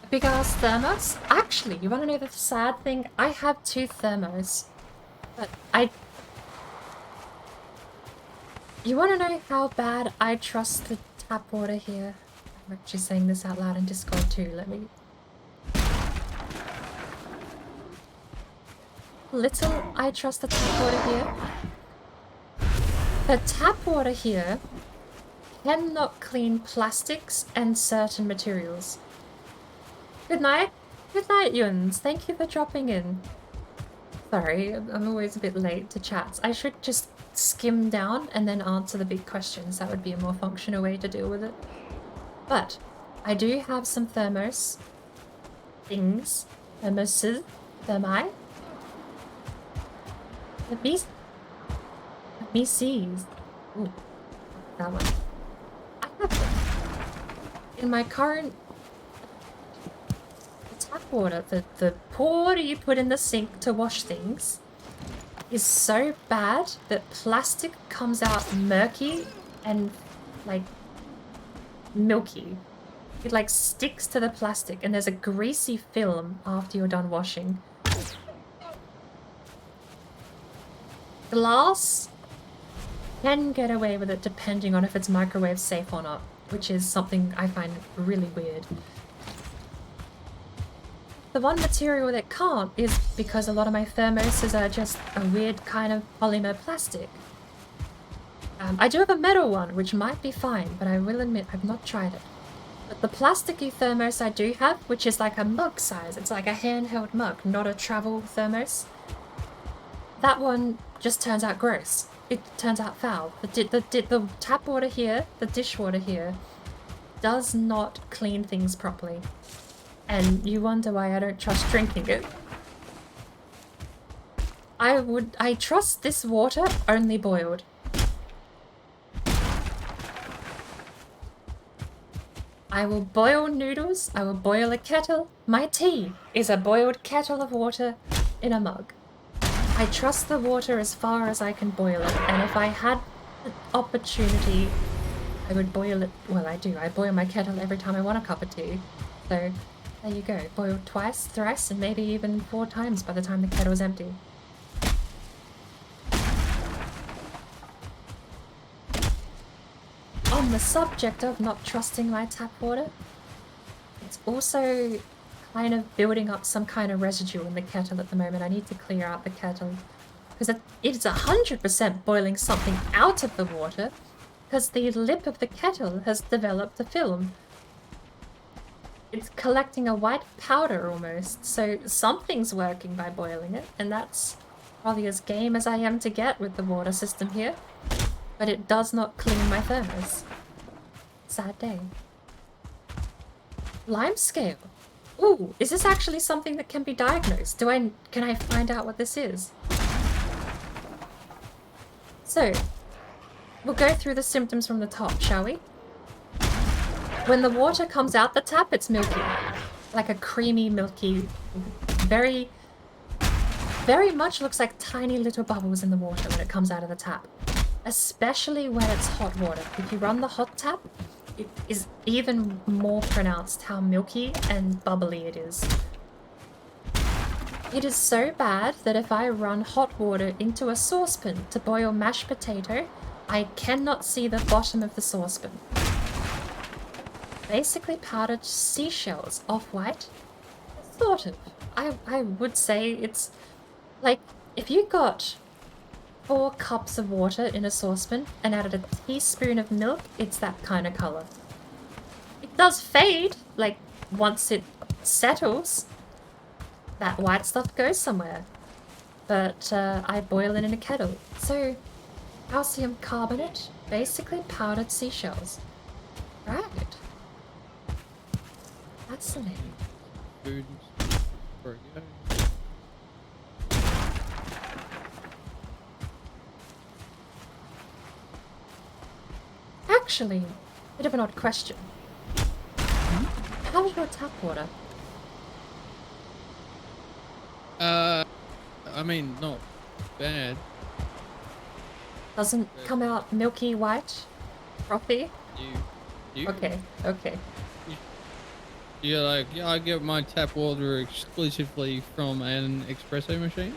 A big ass thermos? Actually, you wanna know the sad thing? I have 2 thermos. But you want to know how bad I trust the tap water here? I'm actually saying this out loud in Discord too. Let me... Little I trust the tap water here. The tap water here cannot clean plastics and certain materials. Good night. Good night, Yuns. Thank you for dropping in. Sorry, I'm always a bit late to chats. I should just skim down and then answer the big questions. That would be a more functional way to deal with it. But I do have some thermos things. Thermoses. Thermi. Let me see. Ooh, that one. I have them. In my current tap water, the water you put in the sink to wash things is so bad that plastic comes out murky and like milky. It like sticks to the plastic and there's a greasy film after you're done washing. Glass can get away with it depending on if it's microwave safe or not, which is something I find really weird. The one material that can't is because a lot of my thermoses are just a weird kind of polymer plastic. I do have a metal one, which might be fine, but I will admit I've not tried it. But the plasticky thermos I do have, which is like a mug size, it's like a handheld mug, not a travel thermos. That one just turns out gross. It turns out foul. The tap water here, the dishwater here, does not clean things properly. And you wonder why I don't trust drinking it. I trust this water only boiled. I will boil noodles, I will boil a kettle. My tea is a boiled kettle of water in a mug. I trust the water as far as I can boil it, and if I had the opportunity, I would boil it. Well, I do. I boil my kettle every time I want a cup of tea. So, there you go. Boiled twice, thrice, and maybe even 4 times by the time the kettle's empty. On the subject of not trusting my tap water, it's also kind of building up some kind of residue in the kettle at the moment. I need to clear out the kettle because it's 100% boiling something out of the water because the lip of the kettle has developed a film. it's collecting a white powder almost. So something's working by boiling it, and that's probably as game as I am to get with the water system here. But it does not clean my thermos. Sad day. Lime scale. Ooh, is this actually something that can be diagnosed? Can I find out what this is? So, we'll go through the symptoms from the top, shall we? When the water comes out the tap, it's milky. Like a creamy, milky, very much looks like tiny little bubbles in the water when it comes out of the tap. Especially when it's hot water. If you run the hot tap, it is even more pronounced how milky and bubbly it is. It is so bad that if I run hot water into a saucepan to boil mashed potato, I cannot see the bottom of the saucepan. Basically powdered seashells, off-white. Sort of. I would say it's like if you got 4 cups of water in a saucepan and added a teaspoon of milk, it's that kind of color. It does fade, like once it settles, that white stuff goes somewhere. But I boil it in a kettle. So, calcium carbonate, basically powdered seashells. Right. That's the name. Food. Actually, bit of an odd question. How's your tap water? I mean, not bad. Doesn't come out milky white? Frothy? You? Okay, okay. Yeah, like, yeah, I get my tap water exclusively from an espresso machine.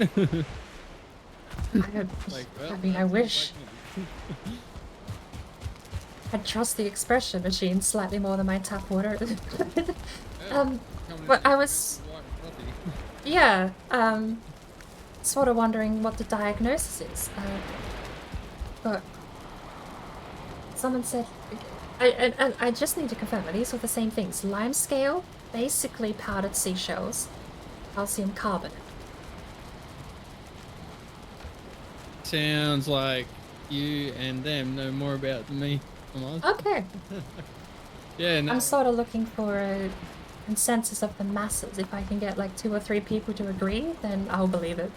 I mean, I wish. I trust the espresso machine slightly more than my tap water. But I was... Yeah, sort of wondering what the diagnosis is. But someone said... I just need to confirm, are these all the same things? Lime scale, basically powdered seashells, calcium carbonate. Sounds like you and them know more about than me. Okay. Yeah, no. I'm sort of looking for a consensus of the masses. If I can get like 2 or 3 people to agree, then I'll believe it.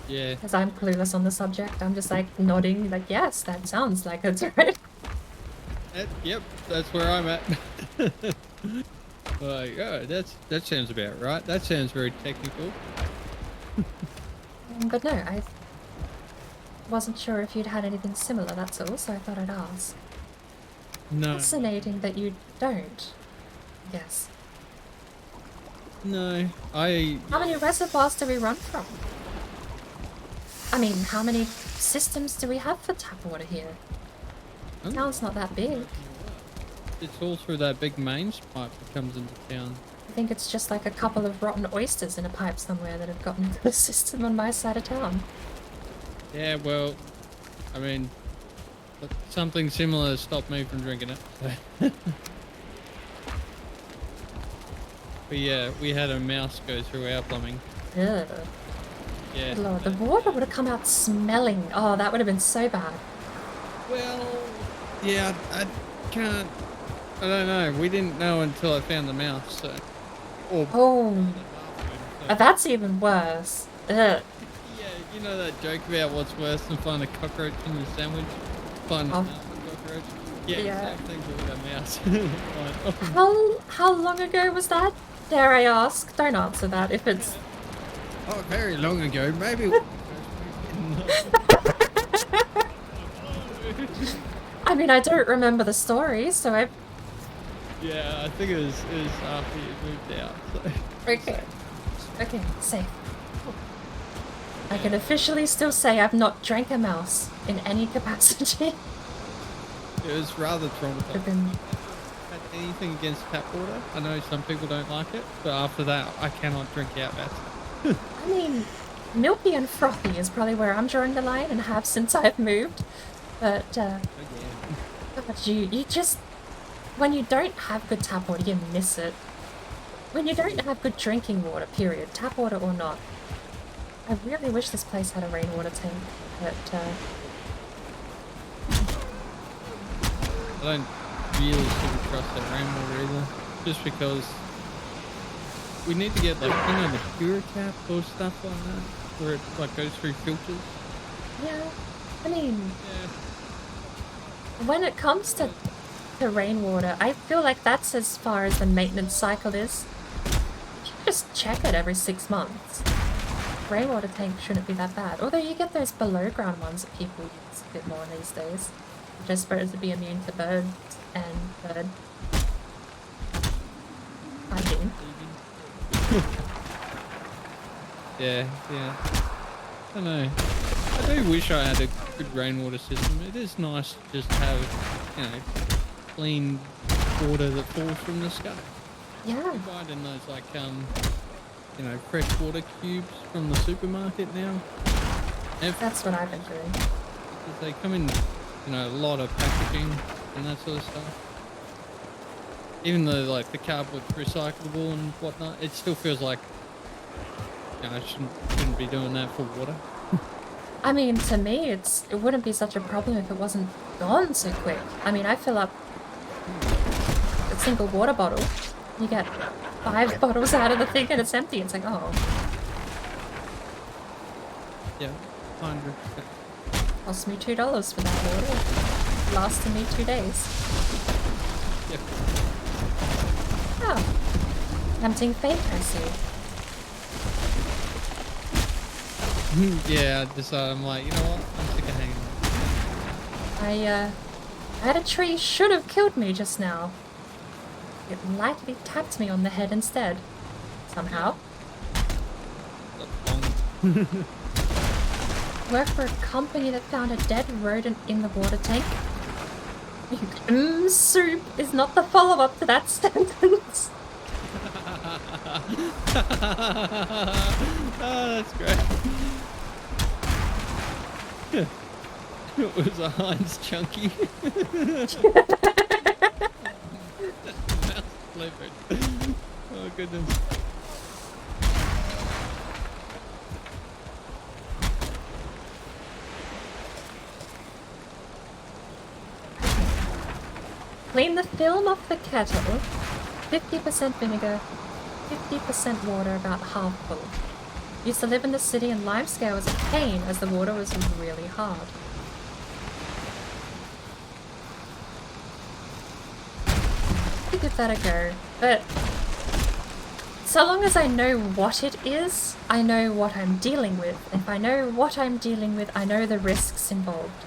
Yeah. Because I'm clueless on the subject. I'm just like nodding, like, yes, that sounds like it's right. Yep, that's where I'm at. Like, oh, that sounds about right. That sounds very technical. But no, I wasn't sure if you'd had anything similar, that's all, so I thought I'd ask. No. Fascinating that you don't. Yes. No, How many reservoirs do we run from? I mean, how many systems do we have for tap water here? Town's not that big. It's all through that big mains pipe that comes into town. I think it's just like a couple of rotten oysters in a pipe somewhere that have gotten into the system on my side of town. Yeah, well, I mean, something similar stopped me from drinking it. So. But yeah, we had a mouse go through our plumbing. Ugh. Yeah. Good Lord, the water would have come out smelling. Oh, that would have been so bad. Well, yeah, I can't. I don't know. We didn't know until I found the mouse. So. Oh, that's even worse. Ugh. Yeah, you know that joke about what's worse than finding a cockroach in your sandwich? Find a mouse and a cockroach? Yeah, same thing with a mouse. How long ago was that? Dare I ask? Don't answer that if it's... Oh, very long ago, maybe. I mean, I don't remember the story, so I... Yeah, I think it was after you moved out. So. Okay. Okay, safe. I can officially still say I've not drank a mouse in any capacity. It was rather traumatizing. Been... Had anything against tap water? I know some people don't like it, but after that, I cannot drink out that. I mean, milky and frothy is probably where I'm drawing the line and have since I've moved. But, God, you just... when you don't have good tap water, you miss it. When you don't have good drinking water, period, tap water or not. I really wish this place had a rainwater tank, but I don't really super trust that rainwater either, just because we need to get like, you know, the pure tap or stuff like that, where it like goes through filters. yeah, I mean, when it comes to rainwater, I feel like that's as far as the maintenance cycle is. You just check it every 6 months. Rainwater tank shouldn't be that bad. Although you get those below ground ones that people use a bit more these days. Which are supposed to be immune to birds and bird hygiene. Yeah. I don't know. I do wish I had a good rainwater system. It is nice to just have, you know, clean water that falls from the sky. Yeah. You buy it in those like you know, fresh water cubes from the supermarket now. That's what I've been doing. They come in, you know, a lot of packaging and that sort of stuff. Even though like the cardboard's recyclable and whatnot, it still feels like, you know, I shouldn't be doing that for water. I mean, to me, it wouldn't be such a problem if it wasn't gone so quick. I mean, I fill up a single water bottle, you get 5 bottles out of the thing and it's empty. It's like, oh. Yeah, 100%. Cost me $2 for that water. Lasted me 2 days. Yep. Oh. Tempting fate, I see. Yeah, I decided, I'm like, you know what, I'm sick of hanging out. I had a tree should have killed me just now. It lightly tapped me on the head instead. Somehow. Work for a company that found a dead rodent in the water tank. Soup is not the follow-up to that sentence. Oh, that's great. It was a Heinz Chunky. Oh goodness. Clean the film off the kettle. 50% vinegar, 50% water, about half full. Used to live in the city and limescale was a pain as the water was really hard. I'll give that a go, but so long as I know what it is, I know what I'm dealing with. If I know what I'm dealing with, I know the risks involved.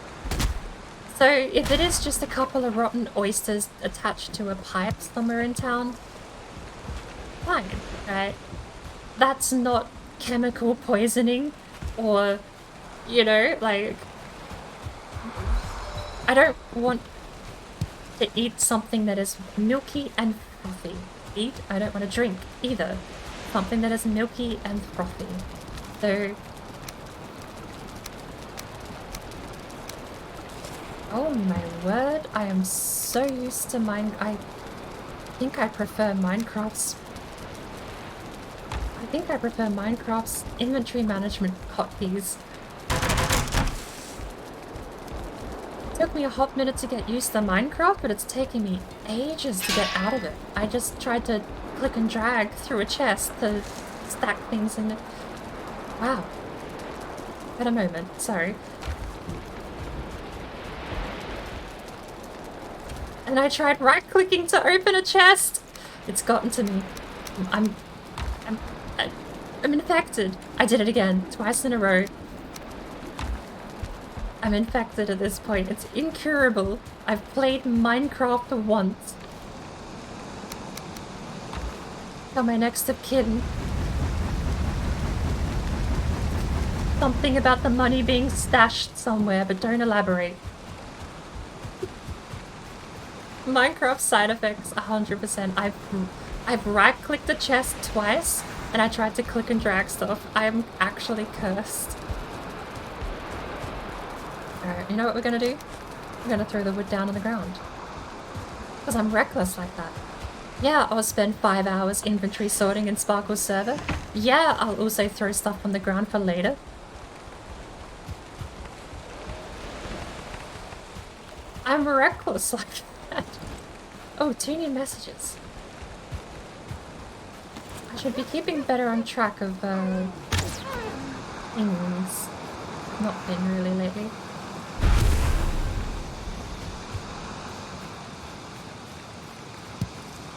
So if it is just a couple of rotten oysters attached to a pipe somewhere in town, fine, right? That's not chemical poisoning or, you know, like, I don't want to eat something that is milky and frothy. I don't want to drink either something that is milky and frothy. So, oh my word, I am so used to I think I prefer Minecraft's inventory management hotkeys. It took me a hot minute to get used to Minecraft, but it's taking me ages to get out of it. I just tried to click and drag through a chest to stack things in it. Wow. At a moment, sorry. And I tried right-clicking to open a chest. It's gotten to me. I'm infected. I did it again, twice in a row. I'm infected at this point. It's incurable. I've played Minecraft once. Got my next of kin. Something about the money being stashed somewhere, but don't elaborate. Minecraft side effects, 100%. I've right-clicked the chest twice, and I tried to click and drag stuff. I'm actually cursed. Alright, you know what we're gonna do? We're gonna throw the wood down on the ground. Because I'm reckless like that. Yeah, I'll spend 5 hours inventory sorting in Sparkle's server. Yeah, I'll also throw stuff on the ground for later. I'm reckless like that. Oh, 2 new messages. I should be keeping better on track of things. Not been really lately.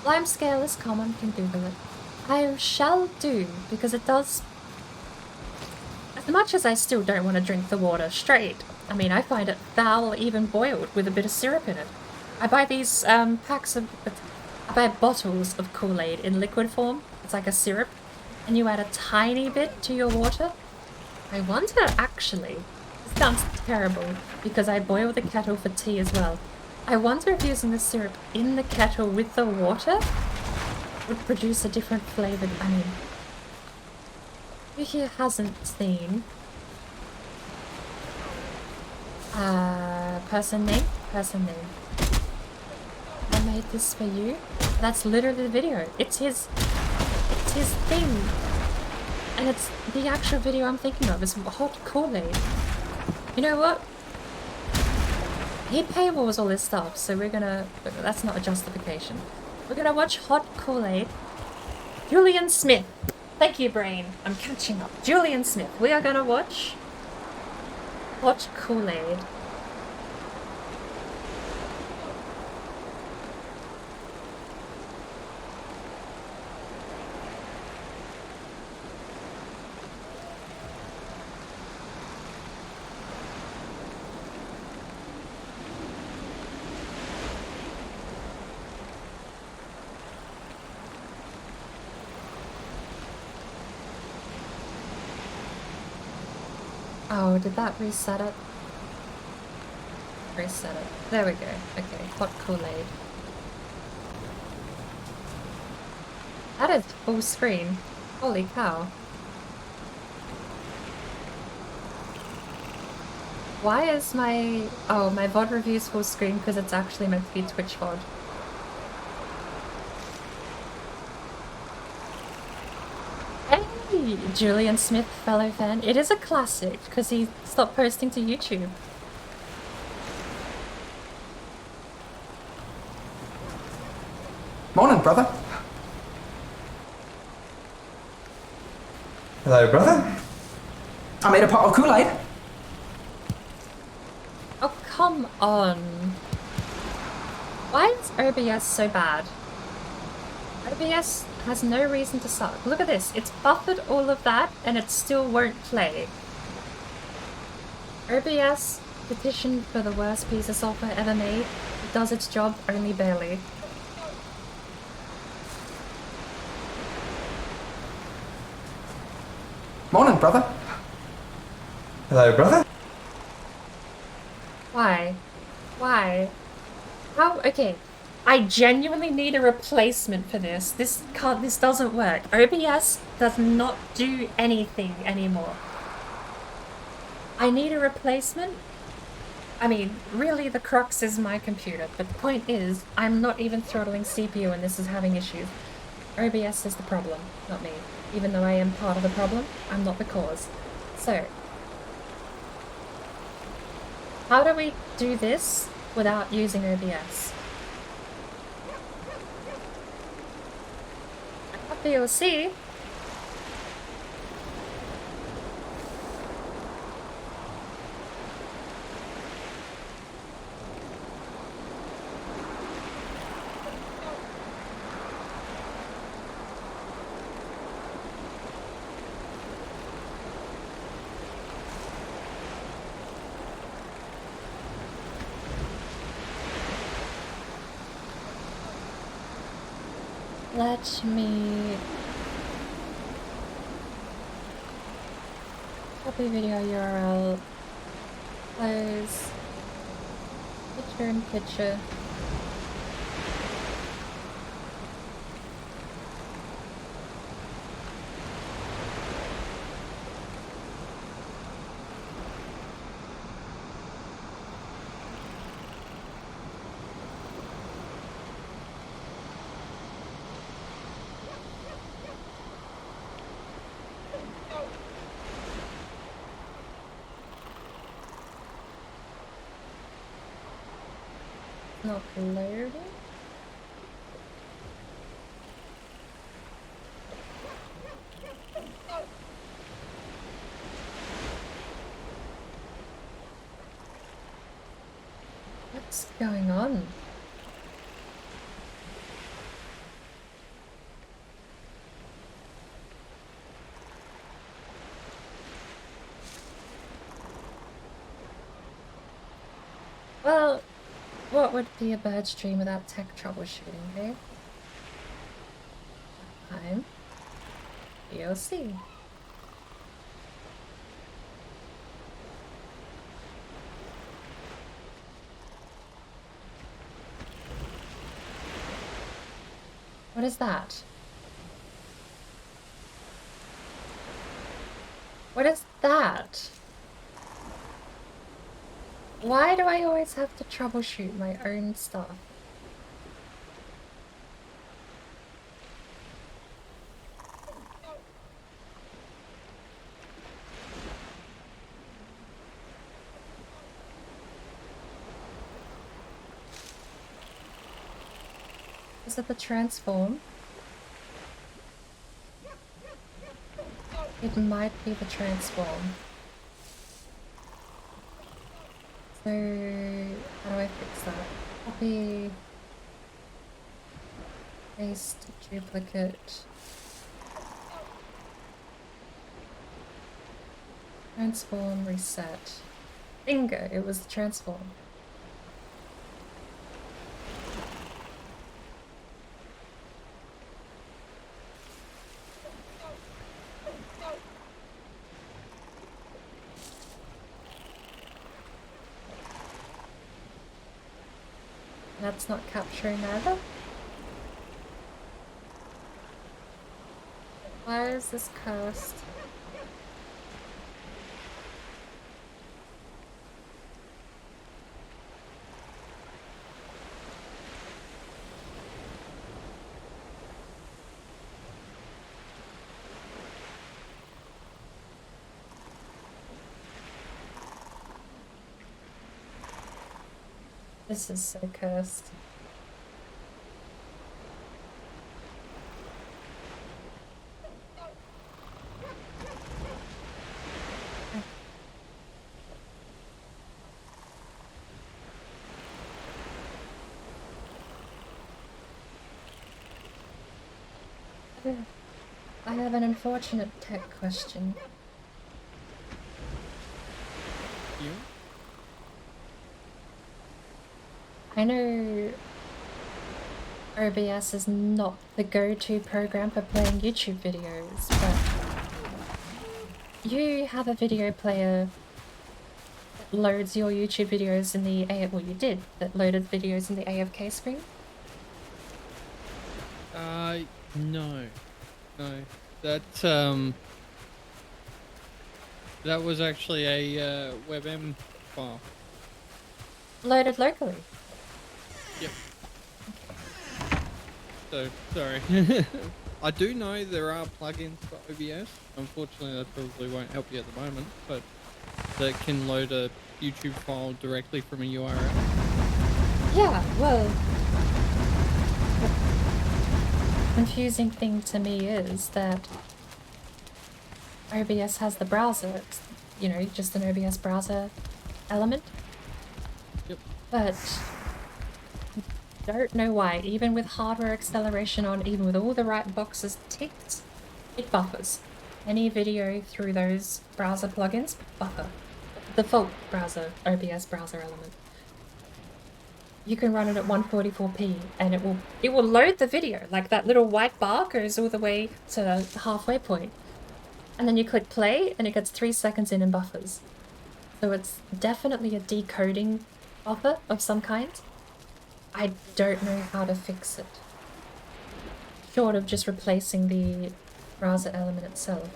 Lime scale is common, can Google it. I shall do, because it does... As much as I still don't want to drink the water straight, I mean, I find it foul even boiled with a bit of syrup in it. I buy these packs of... I buy bottles of Kool-Aid in liquid form. It's like a syrup. And you add a tiny bit to your water. I wonder, actually... This sounds terrible, because I boil the kettle for tea as well. I wonder if using the syrup in the kettle with the water would produce a different flavoured... I mean... Who here hasn't seen... person name? Person name. I made this for you. That's literally the video. It's his thing. And it's the actual video I'm thinking of. It's hot Kool-Aid. You know what? He paywalls all this stuff, so we're gonna... That's not a justification. We're gonna watch hot Kool-Aid. Julian Smith. Thank you, Brain. I'm catching up. Julian Smith. We are gonna watch hot Kool-Aid. Oh, did that reset it? Reset it. There we go. Okay, hot Kool-Aid. That is full screen. Holy cow. Why is my... Oh, my VOD review's full screen because it's actually meant to be Twitch VOD. Hey, Julian Smith, fellow fan. It is a classic because he stopped posting to YouTube. Morning, brother. Hello, brother. I made a pot of Kool-Aid. Oh, come on. Why is OBS so bad? OBS has no reason to suck. Look at this. It's buffered all of that and it still won't play. OBS petitioned for the worst piece of software ever made. It does its job only barely. Morning, brother. Hello, brother. Why? Why? How? Okay. I genuinely need a replacement for this. This doesn't work. OBS does not do anything anymore. I need a replacement. I mean, really the crux is my computer, but the point is, I'm not even throttling CPU and this is having issues. OBS is the problem, not me. Even though I am part of the problem, I'm not the cause. So, how do we do this without using OBS? DLC. Let me copy video URL, close, picture in picture. not loading. What's going on? Well, what would be a bird stream without tech troubleshooting, hey? I'm POC. What is that? What is that? Why do I always have to troubleshoot my own stuff? Is it the transform? It might be the transform. So, how do I fix that? Copy, paste, duplicate, transform, reset. Bingo, it was the transform. That's not capturing either. Why is this cursed? This is so cursed. I have an unfortunate tech question. You? I know OBS is not the go-to program for playing YouTube videos, but you have a video player that loads your YouTube videos in the well, you did, that loaded videos in the AFK screen? No. No. That was actually a WebM file. Loaded locally? Yep. So, sorry. I do know there are plugins for OBS. Unfortunately, that probably won't help you at the moment, but that can load a YouTube file directly from a URL. Yeah, well, the confusing thing to me is that OBS has the browser, it's, you know, just an OBS browser element. Yep. But don't know why, even with hardware acceleration on, even with all the right boxes ticked, it buffers. Any video through those browser plugins buffer. Default browser, OBS browser element. You can run it at 144p and it will load the video. Like that little white bar goes all the way to the halfway point. And then you click play and it gets 3 seconds in and buffers. So it's definitely a decoding buffer of some kind. I don't know how to fix it. Short of just replacing the browser element itself.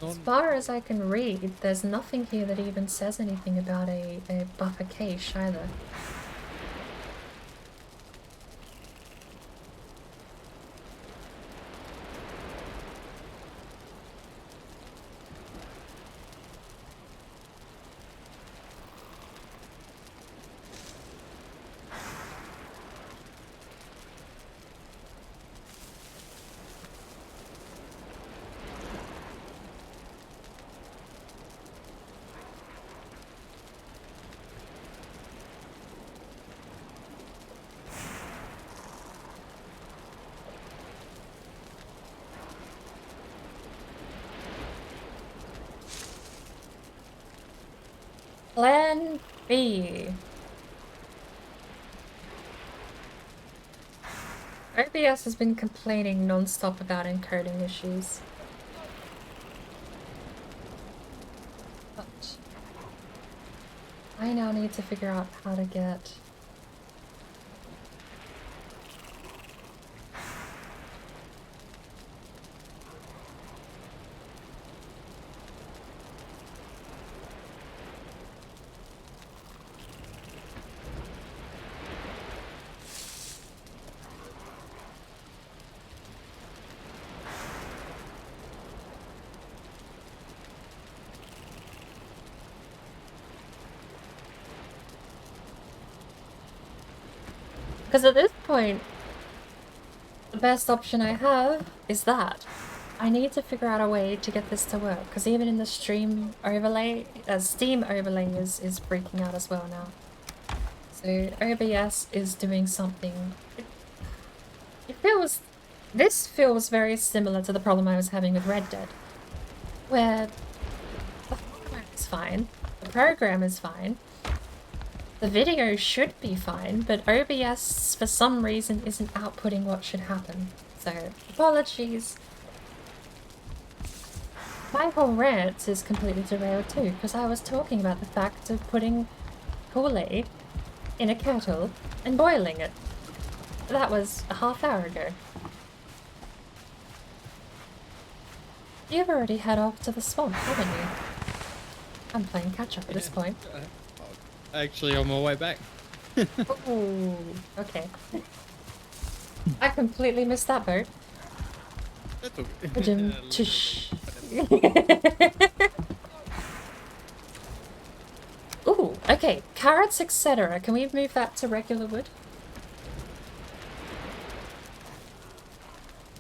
As far as I can read, there's nothing here that even says anything about a buffer cache either. Plan B. OBS has been complaining non-stop about encoding issues. But I now need to figure out how to get because at this point, the best option I have is that. I need to figure out a way to get this to work, because even in the stream overlay, Steam overlay is freaking out as well now. So OBS is doing something. This feels very similar to the problem I was having with Red Dead, where the hardware is fine, the program is fine, the video should be fine, but OBS for some reason isn't outputting what should happen. So apologies. My whole rant is completely derailed too, because I was talking about the fact of putting Kool-Aid in a kettle and boiling it. That was a half hour ago. You've already head off to the swamp, haven't you? I'm playing catch up at this point. Actually, on my way back. Oh, okay. I completely missed that boat. That's okay. Tush. Ooh, okay. Carrots, etc. Can we move that to regular wood?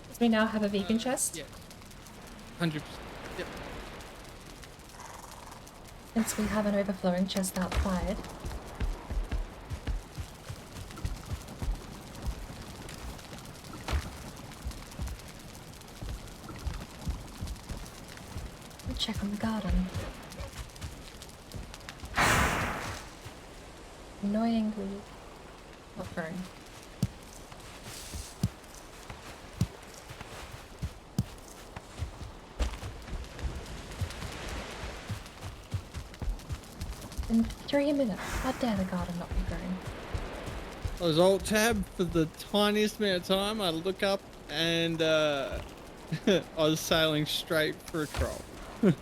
Because we now have a vegan chest. Yeah. 100%. Yep. Since we have an overflowing chest outside. Check on the garden. Annoyingly not growing. In 3 minutes, how dare the garden not be growing? I was alt tab for the tiniest amount of time. I look up and I was sailing straight for a troll. I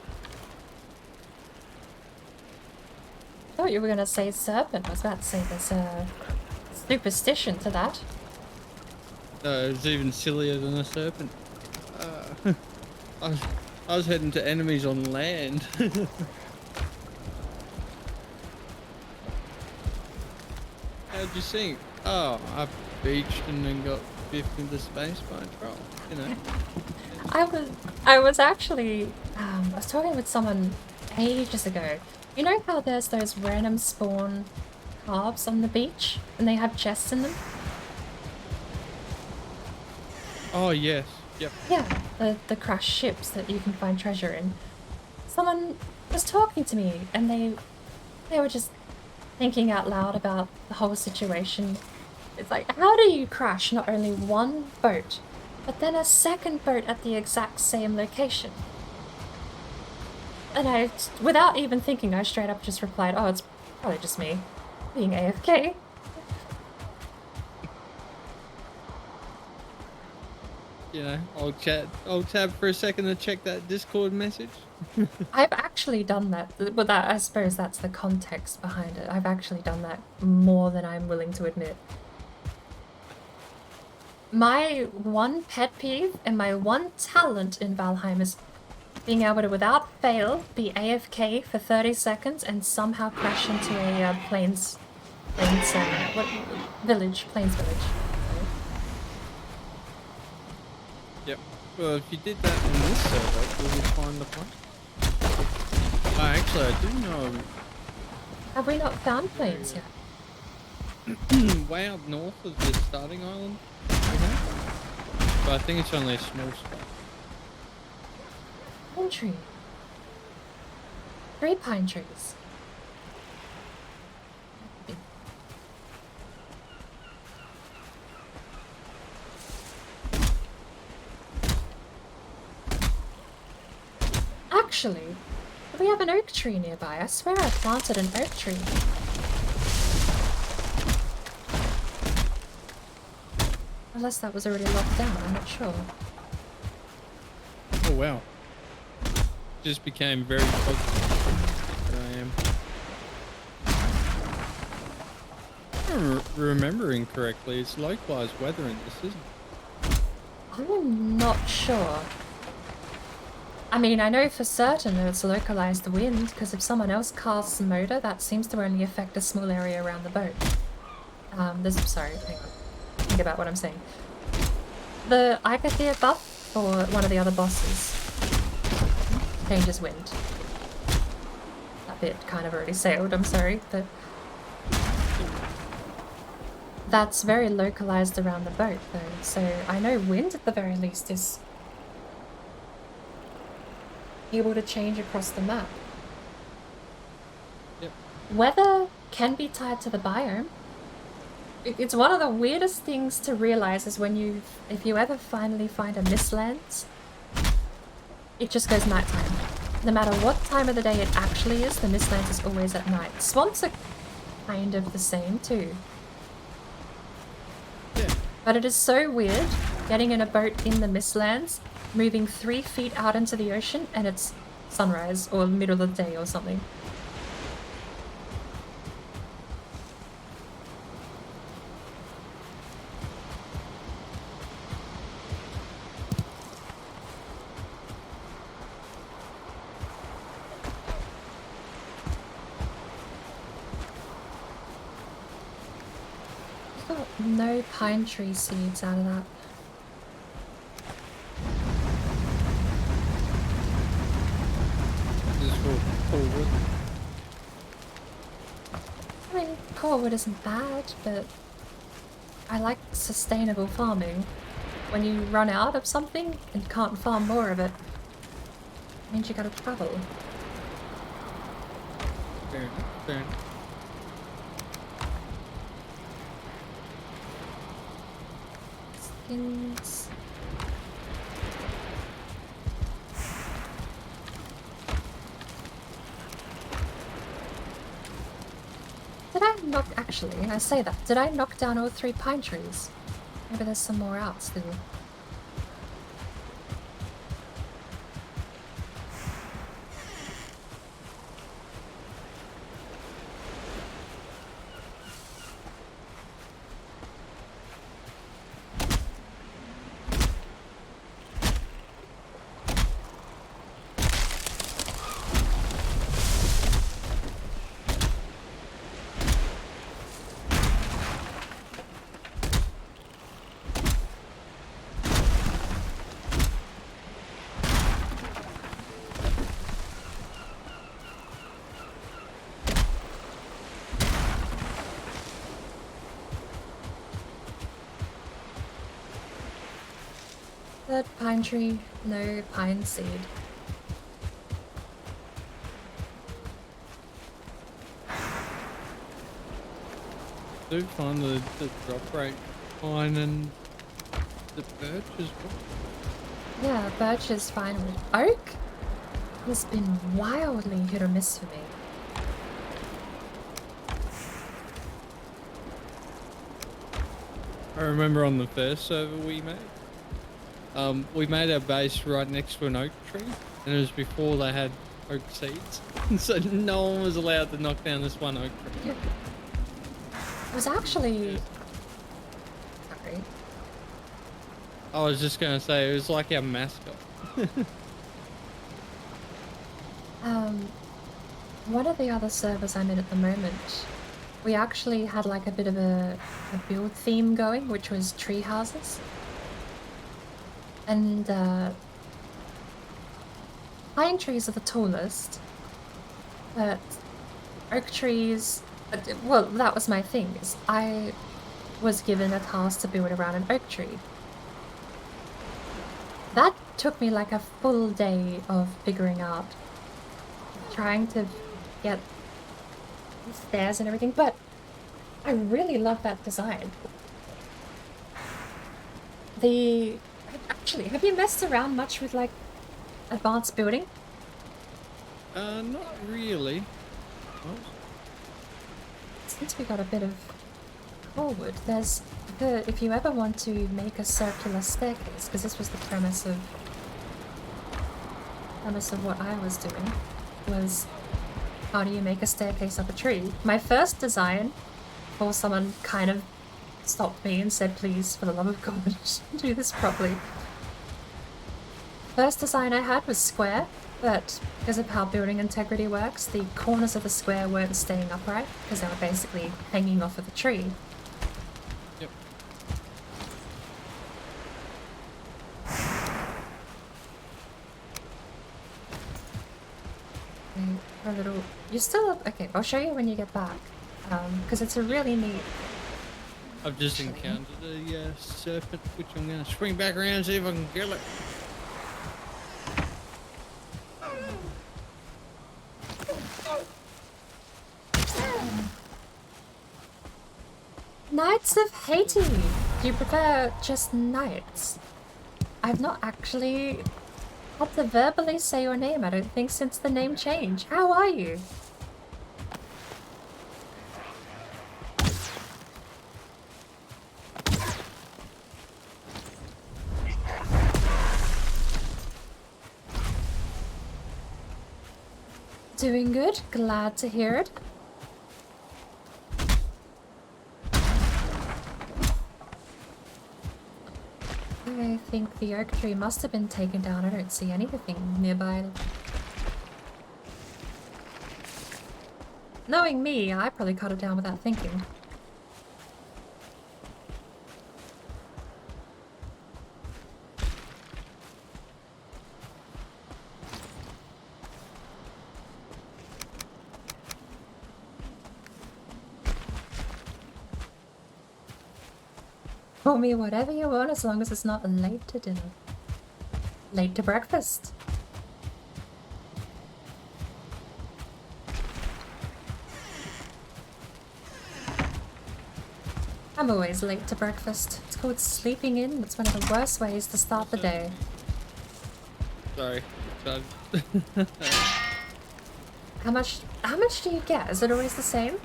thought you were gonna say serpent. I was about to say there's a superstition to that. It's even sillier than a serpent. I was heading to enemies on land. How'd you sink? Oh, I beached and then got biffed into space by a troll. You know. I was actually I was talking with someone ages ago. You know how there's those random spawn calves on the beach and they have chests in them? Oh yes, yep. Yeah, the crashed ships that you can find treasure in. Someone was talking to me and they were just thinking out loud about the whole situation. It's like, how do you crash not only one boat, but then a second boat at the exact same location? And I, without even thinking, I straight up just replied, oh, it's probably just me being AFK. You know, I'll tab for a second to check that Discord message. I've actually done that. Well, I suppose that's the context behind it. I've actually done that more than I'm willing to admit. My one pet peeve and my one talent in Valheim is being able to, without fail, be AFK for 30 seconds and somehow crash into a plains village. Yep. Well, if you did that in this server, will you find the point? Oh, actually, I do know. Have we not found plains yet? Way up north of the starting island. Okay. But I think it's only a small spot. Pine tree. 3 pine trees. actually, we have an oak tree nearby. I swear I planted an oak tree. Unless that was already locked down, I'm not sure. Oh wow. Just became very focused. There I am. If I'm remembering correctly, it's localized weather in this, isn't it? I'm not sure. I mean, I know for certain that it's localized wind, because if someone else casts a motor, that seems to only affect a small area around the boat. Sorry, hang on. Think about what I'm saying. The Ikathia buff for one of the other bosses changes wind. That bit kind of already sailed, I'm sorry, but that's very localized around the boat though, so I know wind at the very least is able to change across the map. Yep. Weather can be tied to the biome. It's one of the weirdest things to realize is when if you ever finally find a mistlands, it just goes nighttime. No matter what time of the day it actually is, the mistlands is always at night. Swamps are kind of the same too. Yeah. But it is so weird getting in a boat in the mistlands, moving 3 feet out into the ocean, and it's sunrise or middle of the day or something. Got no pine tree seeds out of that. This is for forward. I mean, core wood isn't bad, but I like sustainable farming. When you run out of something and can't farm more of it, it means you gotta travel. Fair enough, fair enough. Skins. Actually, I say that. Did I knock down all 3 pine trees? Maybe there's some more out still. Third pine tree, no pine seed. Do find the drop rate fine and the birch as well. Yeah, birch is fine with oak. Has been wildly hit or miss for me. I remember on the first server we made our base right next to an oak tree, and it was before they had oak seeds, so no one was allowed to knock down this one oak tree. It was actually... Sorry. I was just gonna say, it was like our mascot. One of the other servers I'm in at the moment, we actually had like a bit of a build theme going, which was tree houses. And pine trees are the tallest, but oak trees, well, that was my thing, is I was given a task to build around an oak tree. That took me like a full day of figuring out, trying to get stairs and everything, but I really love that design. Actually, have you messed around much with like advanced building? Not really. Oh. Since we got a bit of forward, there's the if you ever want to make a circular staircase, because this was the premise of what I was doing, was how do you make a staircase up a tree? My first design, before someone kind of stopped me and said, please, for the love of God, do this properly. First design I had was square, but because of how building integrity works, the corners of the square weren't staying upright because they were basically hanging off of the tree. Yep. A little. You're still up. Okay, I'll show you when you get back, because it's a really neat. I've just encountered a serpent, which I'm gonna swing back around and see if I can kill it. Knights of Haiti! Do you prefer just knights? I've not actually had to verbally say your name, I don't think, since the name change. How are you? Doing good, glad to hear it. I think the oak tree must have been taken down. I don't see anything nearby. Knowing me, I probably cut it down without thinking. Call me whatever you want as long as it's not late to dinner. Late to breakfast. I'm always late to breakfast. It's called sleeping in. It's one of the worst ways to start the day. Sorry. How much do you get? Is it always the same?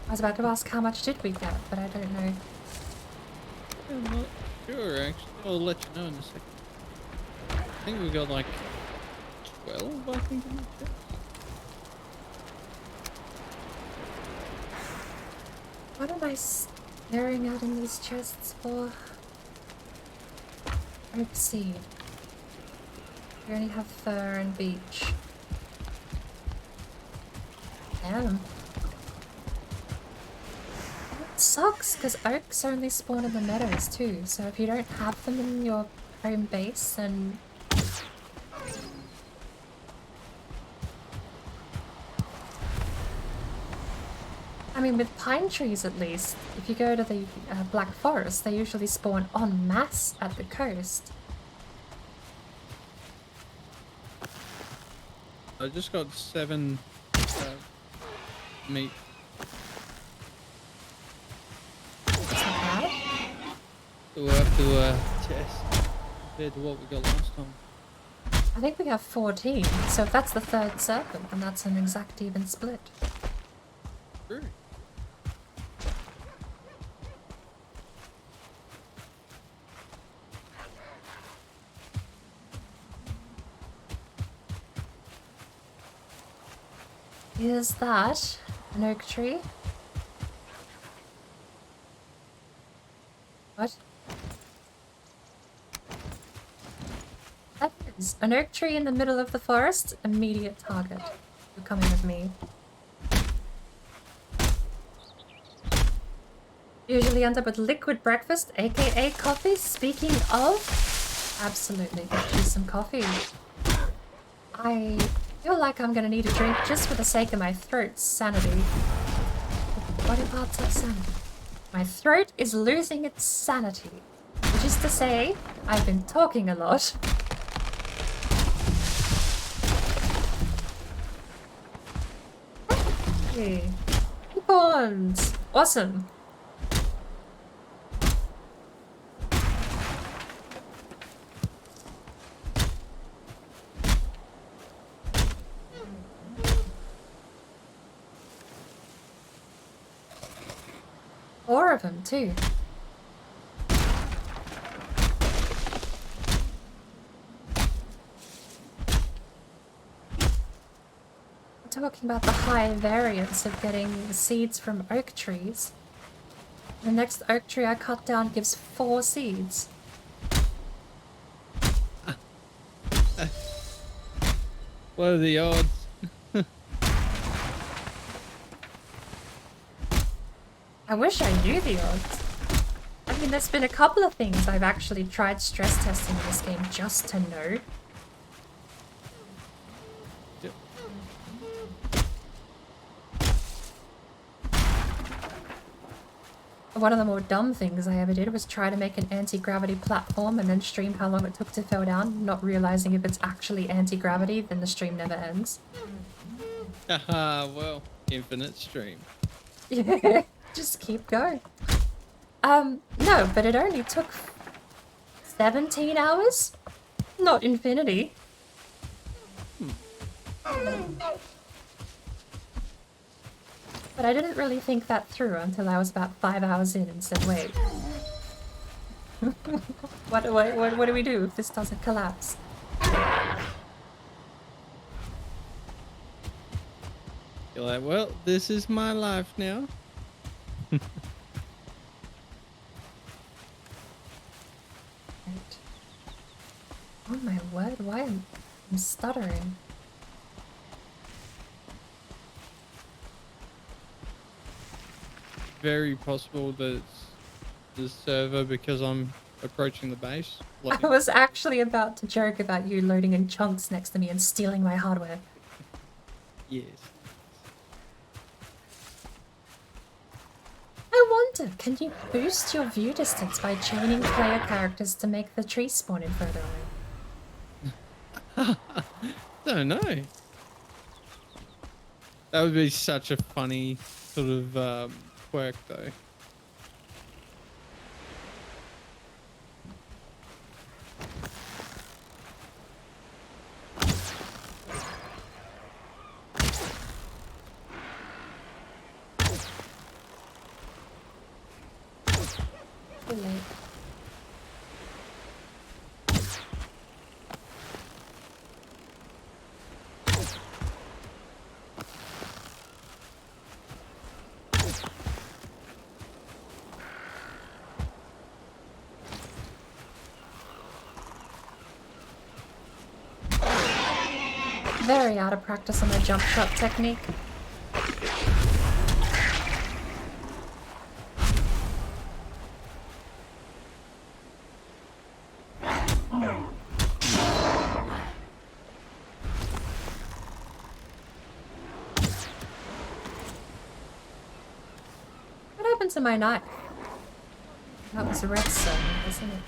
I was about to ask how much did we get, but I don't know. I'm not sure, actually. I'll let you know in a second. I think we got like 12, I think, in the chest. What am I staring at in these chests for? Let's see. We only have fur and beach. Damn. It sucks, because oaks only spawn in the meadows too, so if you don't have them in your home base, then... I mean, with pine trees at least, if you go to the Black Forest, they usually spawn en masse at the coast. I just got 7 meat. So we'll have to test compared to what we got last time. I think we have 14, so if that's the third serpent, then that's an exact even split. True. Is that an oak tree? What? That is an oak tree in the middle of the forest. Immediate target. You're coming with me. Usually end up with liquid breakfast, aka coffee. Speaking of, absolutely, get you some coffee. I feel like I'm gonna need a drink just for the sake of my throat's sanity. Body parts of sanity. My throat is losing its sanity, which is to say, I've been talking a lot. Hey, coupons! Awesome. 4 of them too. Talking about the high variance of getting seeds from oak trees. The next oak tree I cut down gives 4 seeds. What are the odds? I wish I knew the odds. I mean, there's been a couple of things I've actually tried stress testing in this game just to know. One of the more dumb things I ever did was try to make an anti-gravity platform and then stream how long it took to fell down, not realizing if it's actually anti-gravity, then the stream never ends. Haha, well, infinite stream. Yeah, just keep going. No, but it only took 17 hours? Not infinity. But I didn't really think that through until I was about 5 hours in and said, wait. What do we do if this doesn't collapse? You're like, well, this is my life now. Oh my word, why am I stuttering? Very possible that it's the server because I'm approaching the base. I was actually about to joke about you loading in chunks next to me and stealing my hardware. Yes. I wonder, can you boost your view distance by chaining player characters to make the tree spawn in further away? Don't know. That would be such a funny sort of quirk, though. Too late. Very out of practice on my jump shot technique. What happened to my knife? That was redstone, wasn't it?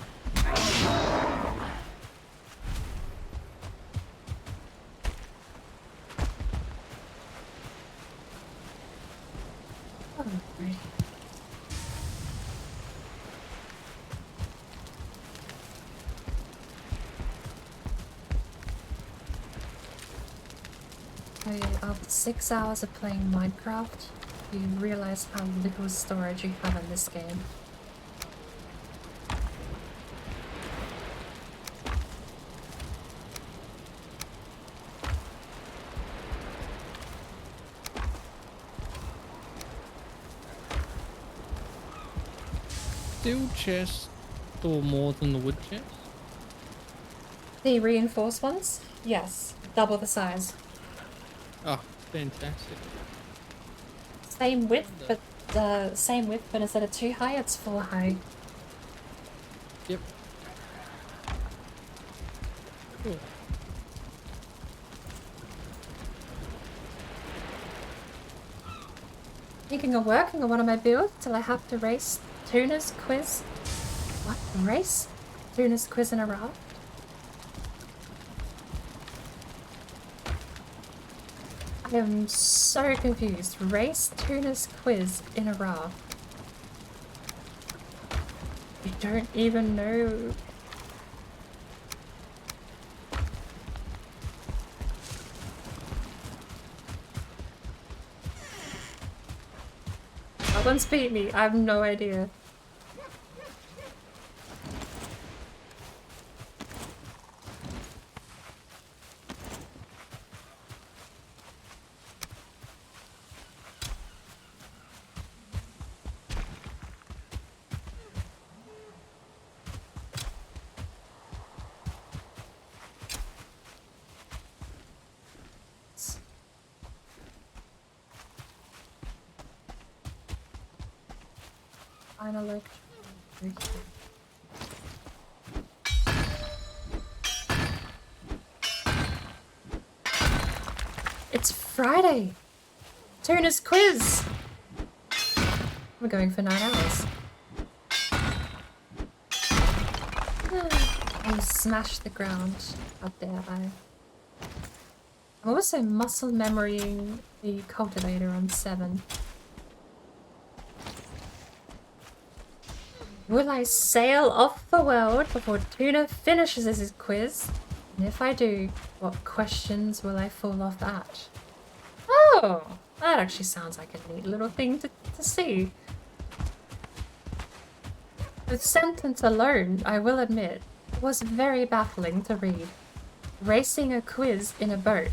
After 6 hours of playing Minecraft, you realize how little storage you have in this game. Steel chest or more than the wood chest? The reinforced ones? Yes, double the size. Oh, fantastic. Same width, but instead of 2 high, it's 4 high. Yep. Cool. Thinking of working on one of my builds till I have to race Tuna's quiz. What? Race? Tuna's quiz in a raft? I am so confused. Race Tuna's quiz in a raft. You don't even know. one's beat me? I have no idea. Final lecture. It's Friday! Tuna's quiz! We're going for 9 hours. I smashed the ground up there. I'm also muscle memorying the cultivator on 7. Will I sail off the world before Tuna finishes his quiz? And if I do, what questions will I fall off at? Oh, that actually sounds like a neat little thing to see. The sentence alone, I will admit, was very baffling to read. Racing a quiz in a boat.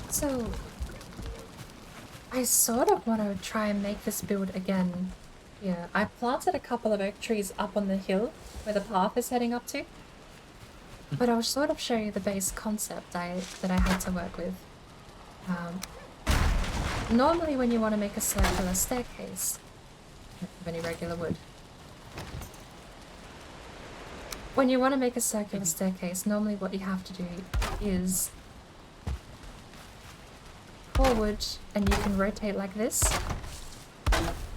So, I sort of want to try and make this build again. Yeah, I planted a couple of oak trees up on the hill where the path is heading up to. But I'll sort of show you the base concept that I had to work with. Normally when you want to make a circular staircase, I don't have any regular wood. When you want to make a circular staircase, normally what you have to do is forward, and you can rotate like this.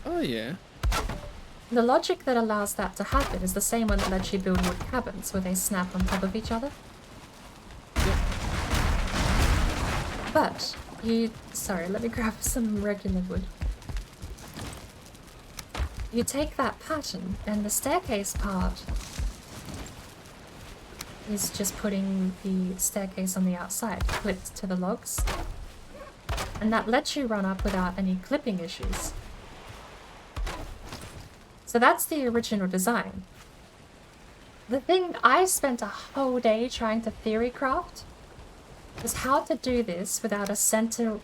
Oh yeah. The logic that allows that to happen is the same one that lets you build wood cabins, where they snap on top of each other. Yep. But sorry, let me grab some regular wood. You take that pattern, and the staircase part is just putting the staircase on the outside, clipped to the logs. And that lets you run up without any clipping issues. So that's the original design. The thing I spent a whole day trying to theory craft was how to do this without a central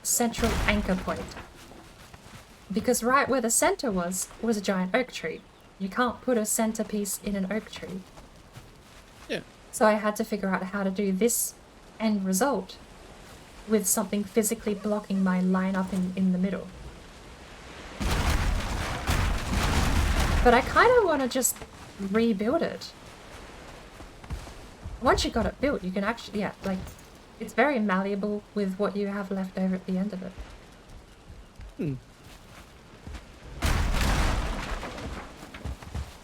anchor point. Because right where the center was a giant oak tree. You can't put a centerpiece in an oak tree. Yeah. So I had to figure out how to do this end result with something physically blocking my line up in the middle. But I kind of want to just rebuild it. Once you got it built, you can actually, yeah, like, it's very malleable with what you have left over at the end of it. Hmm.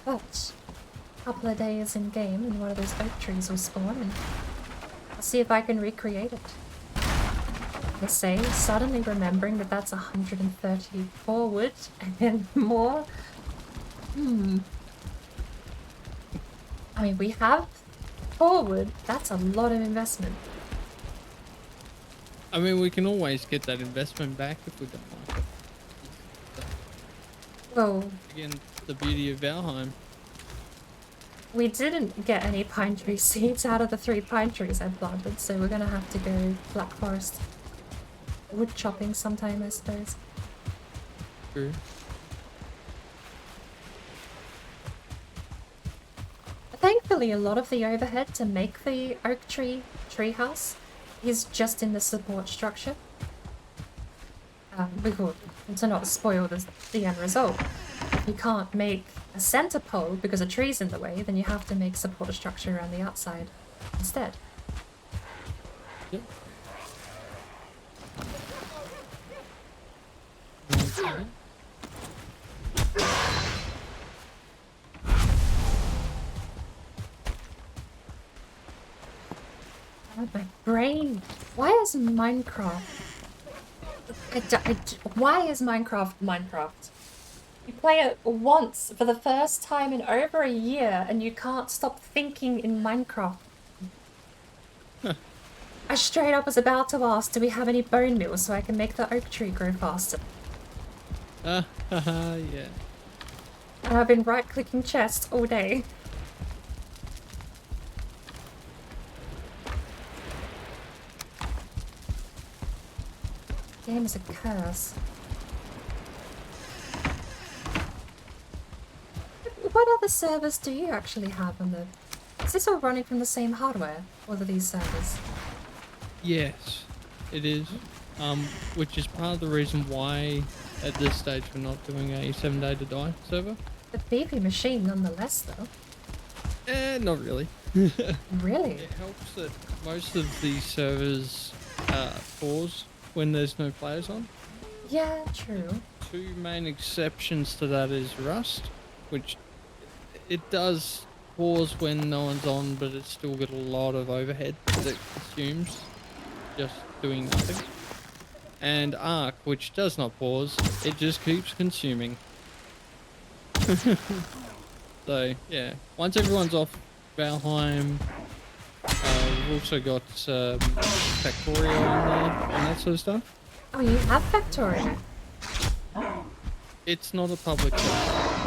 But a couple of days in game and one of those oak trees will spawn, and I'll see if I can recreate it. I say, suddenly remembering that that's 130 forward and more. I mean, we have forward. That's a lot of investment. I mean, we can always get that investment back if we don't like it. Well, again, the beauty of Valheim. We didn't get any pine tree seeds out of the 3 pine trees I planted, so we're gonna have to go Black Forest wood chopping sometime, I suppose. True. Thankfully, a lot of the overhead to make the oak tree treehouse is just in the support structure. To not spoil the end result. If you can't make a center pole because a tree's in the way, then you have to make support structure around the outside instead. Yep. Oh, my brain! Why is Minecraft... why is Minecraft Minecraft? You play it once for the first time in over a year and you can't stop thinking in Minecraft. I straight up was about to ask, do we have any bone meal so I can make the oak tree grow faster? Yeah. And I've been right-clicking chests all day. Game is a curse. What other servers do you actually have on the... Is this all running from the same hardware? All of these servers? Yes, it is. Which is part of the reason why at this stage we're not doing a 7-day to die server. The beefy machine nonetheless, though. Not really. Really? It helps that most of these servers pause when there's no players on. Yeah, true. 2 main exceptions to that is Rust, which it does pause when no one's on, but it's still got a lot of overhead that it consumes just doing nothing. And Ark, which does not pause, it just keeps consuming. So yeah, once everyone's off Valheim, we've also got Factorio on there and that sort of stuff. Oh, you have Factorio? It's not a public server.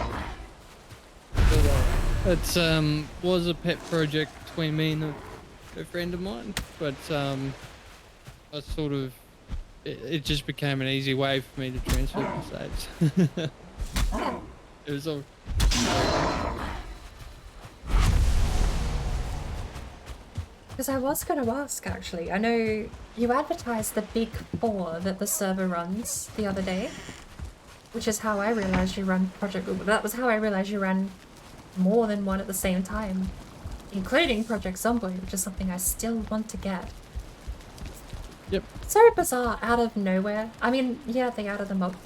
It was a pet project between me and a friend of mine, but I sort of it just became an easy way for me to transfer the saves. It was all. Because I was going to ask, actually. I know you advertised the big 4 that the server runs the other day, which is how I realized you run Project Google. That was how I realized you ran more than one at the same time, including Project Zomboid, which is something I still want to get. Yep. So bizarre, out of nowhere. I mean, yeah, they added the multi.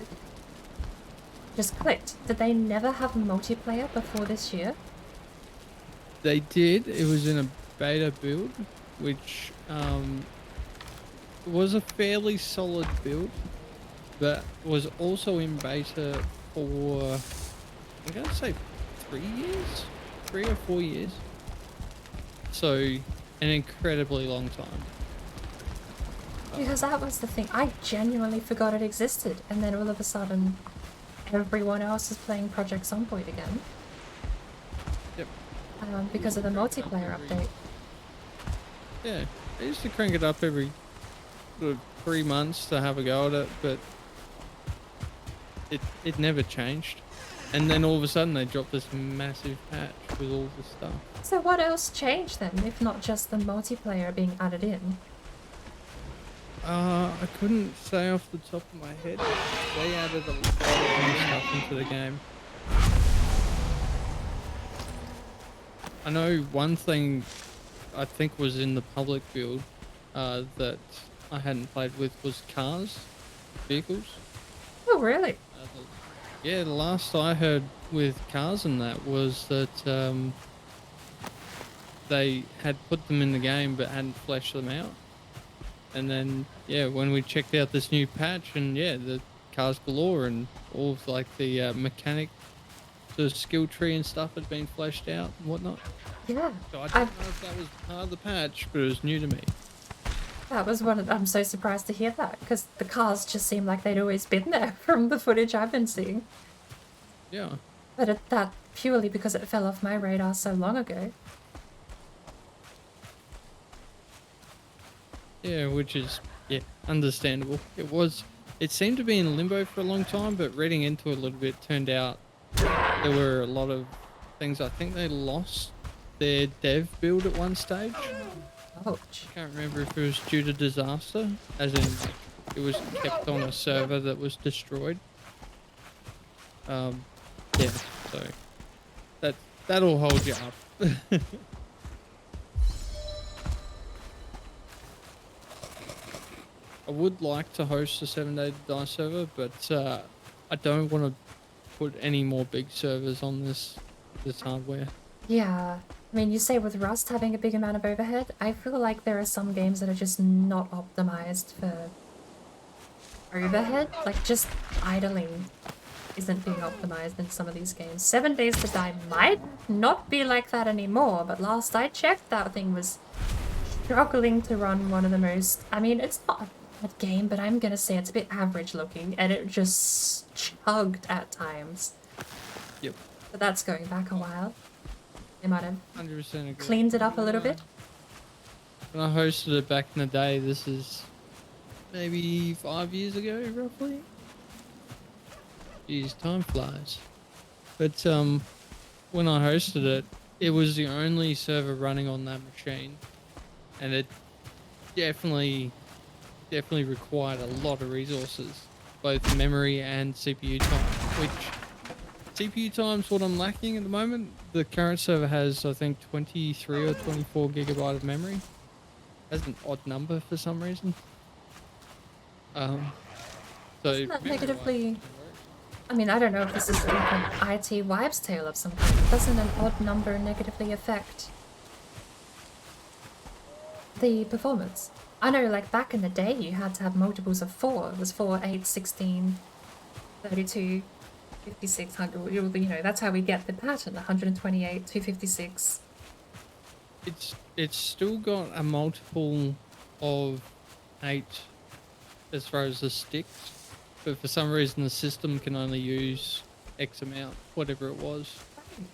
Just clicked. Did they never have multiplayer before this year? They did. It was in a beta build, which was a fairly solid build, but was also in beta for, I'm going to say 3 years? 3 or 4 years. So, an incredibly long time. Because that was the thing. I genuinely forgot it existed, and then all of a sudden, everyone else is playing Project Zomboid again. Yep. Because of the multiplayer update. Yeah, I used to crank it up every sort of 3 months to have a go at it, but it never changed. And then all of a sudden they dropped this massive patch with all this stuff. So what else changed then, if not just the multiplayer being added in? I couldn't say off the top of my head. They added a lot of new stuff into the game. I know one thing I think was in the public build that I hadn't played with was cars, vehicles. Oh, really? Yeah, the last I heard with cars and that was that they had put them in the game but hadn't fleshed them out. And then, yeah, when we checked out this new patch, and yeah, the cars galore and all of like the mechanic, the skill tree and stuff had been fleshed out and whatnot. Yeah. So I don't know if that was part of the patch, but it was new to me. That was one of, I'm so surprised to hear that, because the cars just seem like they'd always been there from the footage I've been seeing. Yeah. But that purely because it fell off my radar so long ago. Yeah, which is, yeah, understandable. It seemed to be in limbo for a long time, but reading into it a little bit turned out there were a lot of things. I think they lost their dev build at one stage. Ouch. Can't remember if it was due to disaster, as in like, it was kept on a server that was destroyed. Yeah, so that'll hold you up. I would like to host a 7-day die server, but I don't want to put any more big servers on this hardware. Yeah. I mean, you say with Rust having a big amount of overhead, I feel like there are some games that are just not optimized for overhead. Like, just idling isn't being optimized in some of these games. 7 Days to Die might not be like that anymore, but last I checked, that thing was struggling to run one of the most... I mean, it's not a bad game, but I'm gonna say it's a bit average looking, and it just chugged at times. Yep. But that's going back a while. They might have 100% agree. cleaned it up a little bit. When I hosted it back in the day, this is maybe 5 years ago, roughly. Jeez, time flies. But when I hosted it, it was the only server running on that machine, and it definitely required a lot of resources, both memory and CPU time. Which CPU time's what I'm lacking at the moment. The current server has, I think, 23 or 24 gigabyte of memory. That's an odd number for some reason. So Isn't that negatively... I mean, I don't know if this is like an IT wives' tale of some kind. Doesn't an odd number negatively affect the performance? I know, like, back in the day, you had to have multiples of 4. It was 4, 8, 16, 32, 56, 100. You know, that's how we get the pattern. 128, 256. It's still got a multiple of 8 as far as the sticks. But for some reason the system can only use X amount, whatever it was.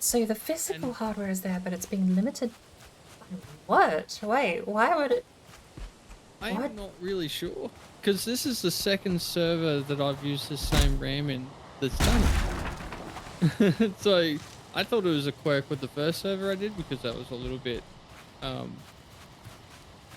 So the physical hardware is there, but it's being limited by what? Wait, why would it... I'm not really sure. Because this is the second server that I've used the same RAM in that's done it. So I thought it was a quirk with the first server I did, because that was a little bit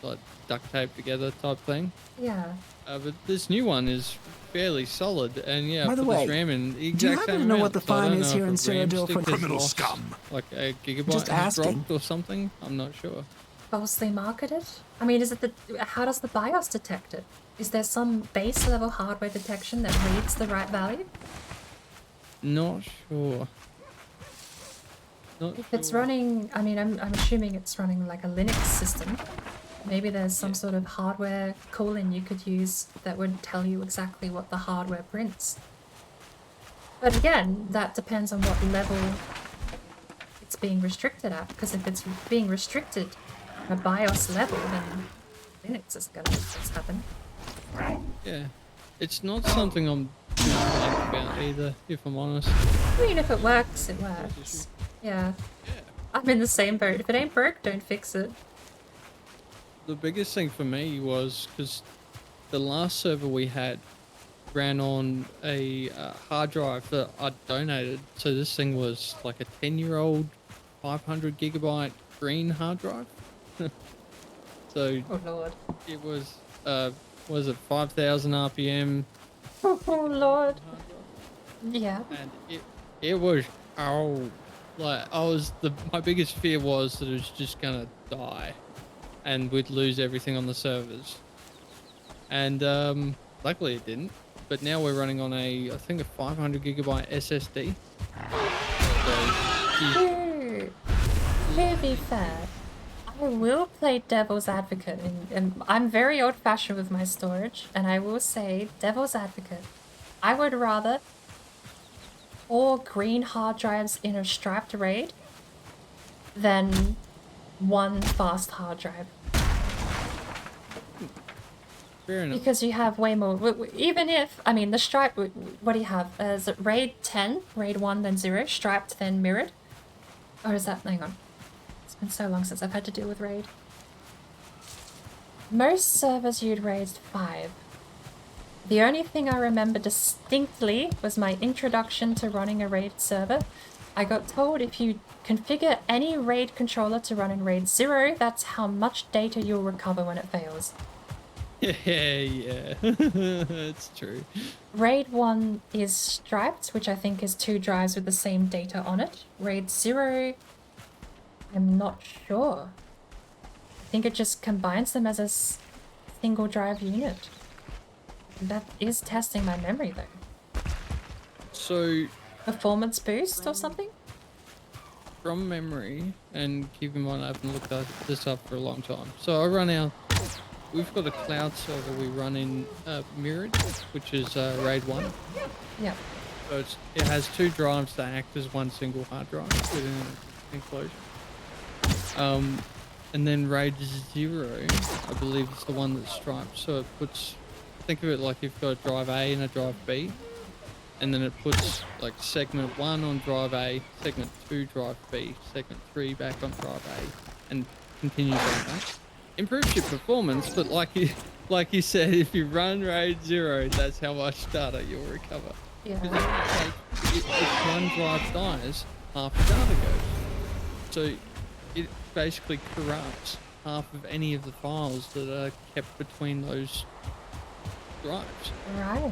like duct tape together type thing. Yeah. But this new one is fairly solid, and yeah, By the put way, this RAM in the do you exact happen same to know amount. what the So I fine don't is know here if in a RAM Cyrodiil stick for has criminal lost, scum? like a gigabyte Just has asking. dropped or something. I'm not sure. Falsely marketed? I mean, is it the... How does the BIOS detect it? Is there some base level hardware detection that reads the right value? Not sure. If it's running... I mean, I'm assuming it's running like a Linux system. Maybe there's some sort of hardware cooling you could use that would tell you exactly what the hardware prints. But again, that depends on what level it's being restricted at, because if it's being restricted at a BIOS level, then Linux is gonna make this happen. Yeah. It's not something I'm too blank about either, if I'm honest. I mean, if it works, it works. Yeah. I'm in the same boat. If it ain't broke, don't fix it. The biggest thing for me was because the last server we had ran on a hard drive that I donated. So this thing was like a 10-year-old 500 gigabyte green hard drive. So oh lord, it was it 5,000 RPM? Oh lord. Yeah. And it was like my biggest fear was that it was just gonna die, and we'd lose everything on the servers. And luckily it didn't. But now we're running on I think a 500 gigabyte SSD. To be fair, I will play devil's advocate, and I'm very old-fashioned with my storage, and I will say devil's advocate. I would rather 4 green hard drives in a striped RAID than 1 fast hard drive. Fair enough. Because you have way more. Even if, I mean, the stripe, what do you have? Is it raid 10, raid 1, then 0, striped, then mirrored? Or is that, hang on. It's been so long since I've had to deal with raid. Most servers you'd raised 5. The only thing I remember distinctly was my introduction to running a raid server. I got told if you configure any raid controller to run in raid 0, that's how much data you'll recover when it fails. Yeah, it's true. Raid 1 is striped, which I think is 2 drives with the same data on it. Raid 0, I'm not sure. I think it just combines them as a single drive unit. That is testing my memory though. So... Performance boost or something? From memory, and keep in mind I haven't looked this up for a long time. So I run our... We've got a cloud server we run in mirrored, which is raid 1. Yeah. So it has 2 drives that act as one single hard drive within an enclosure. And then raid 0, I believe, is the one that's striped. So it puts, think of it like you've got a drive A and a drive B, and then it puts like segment 1 on drive A, segment 2 drive B, segment 3 back on drive A, and continues like that. Improves your performance, but like you said, if you run raid 0, that's how much data you'll recover. Yeah. If one drive dies, half the data goes. So it basically corrupts half of any of the files that are kept between those drives. Right.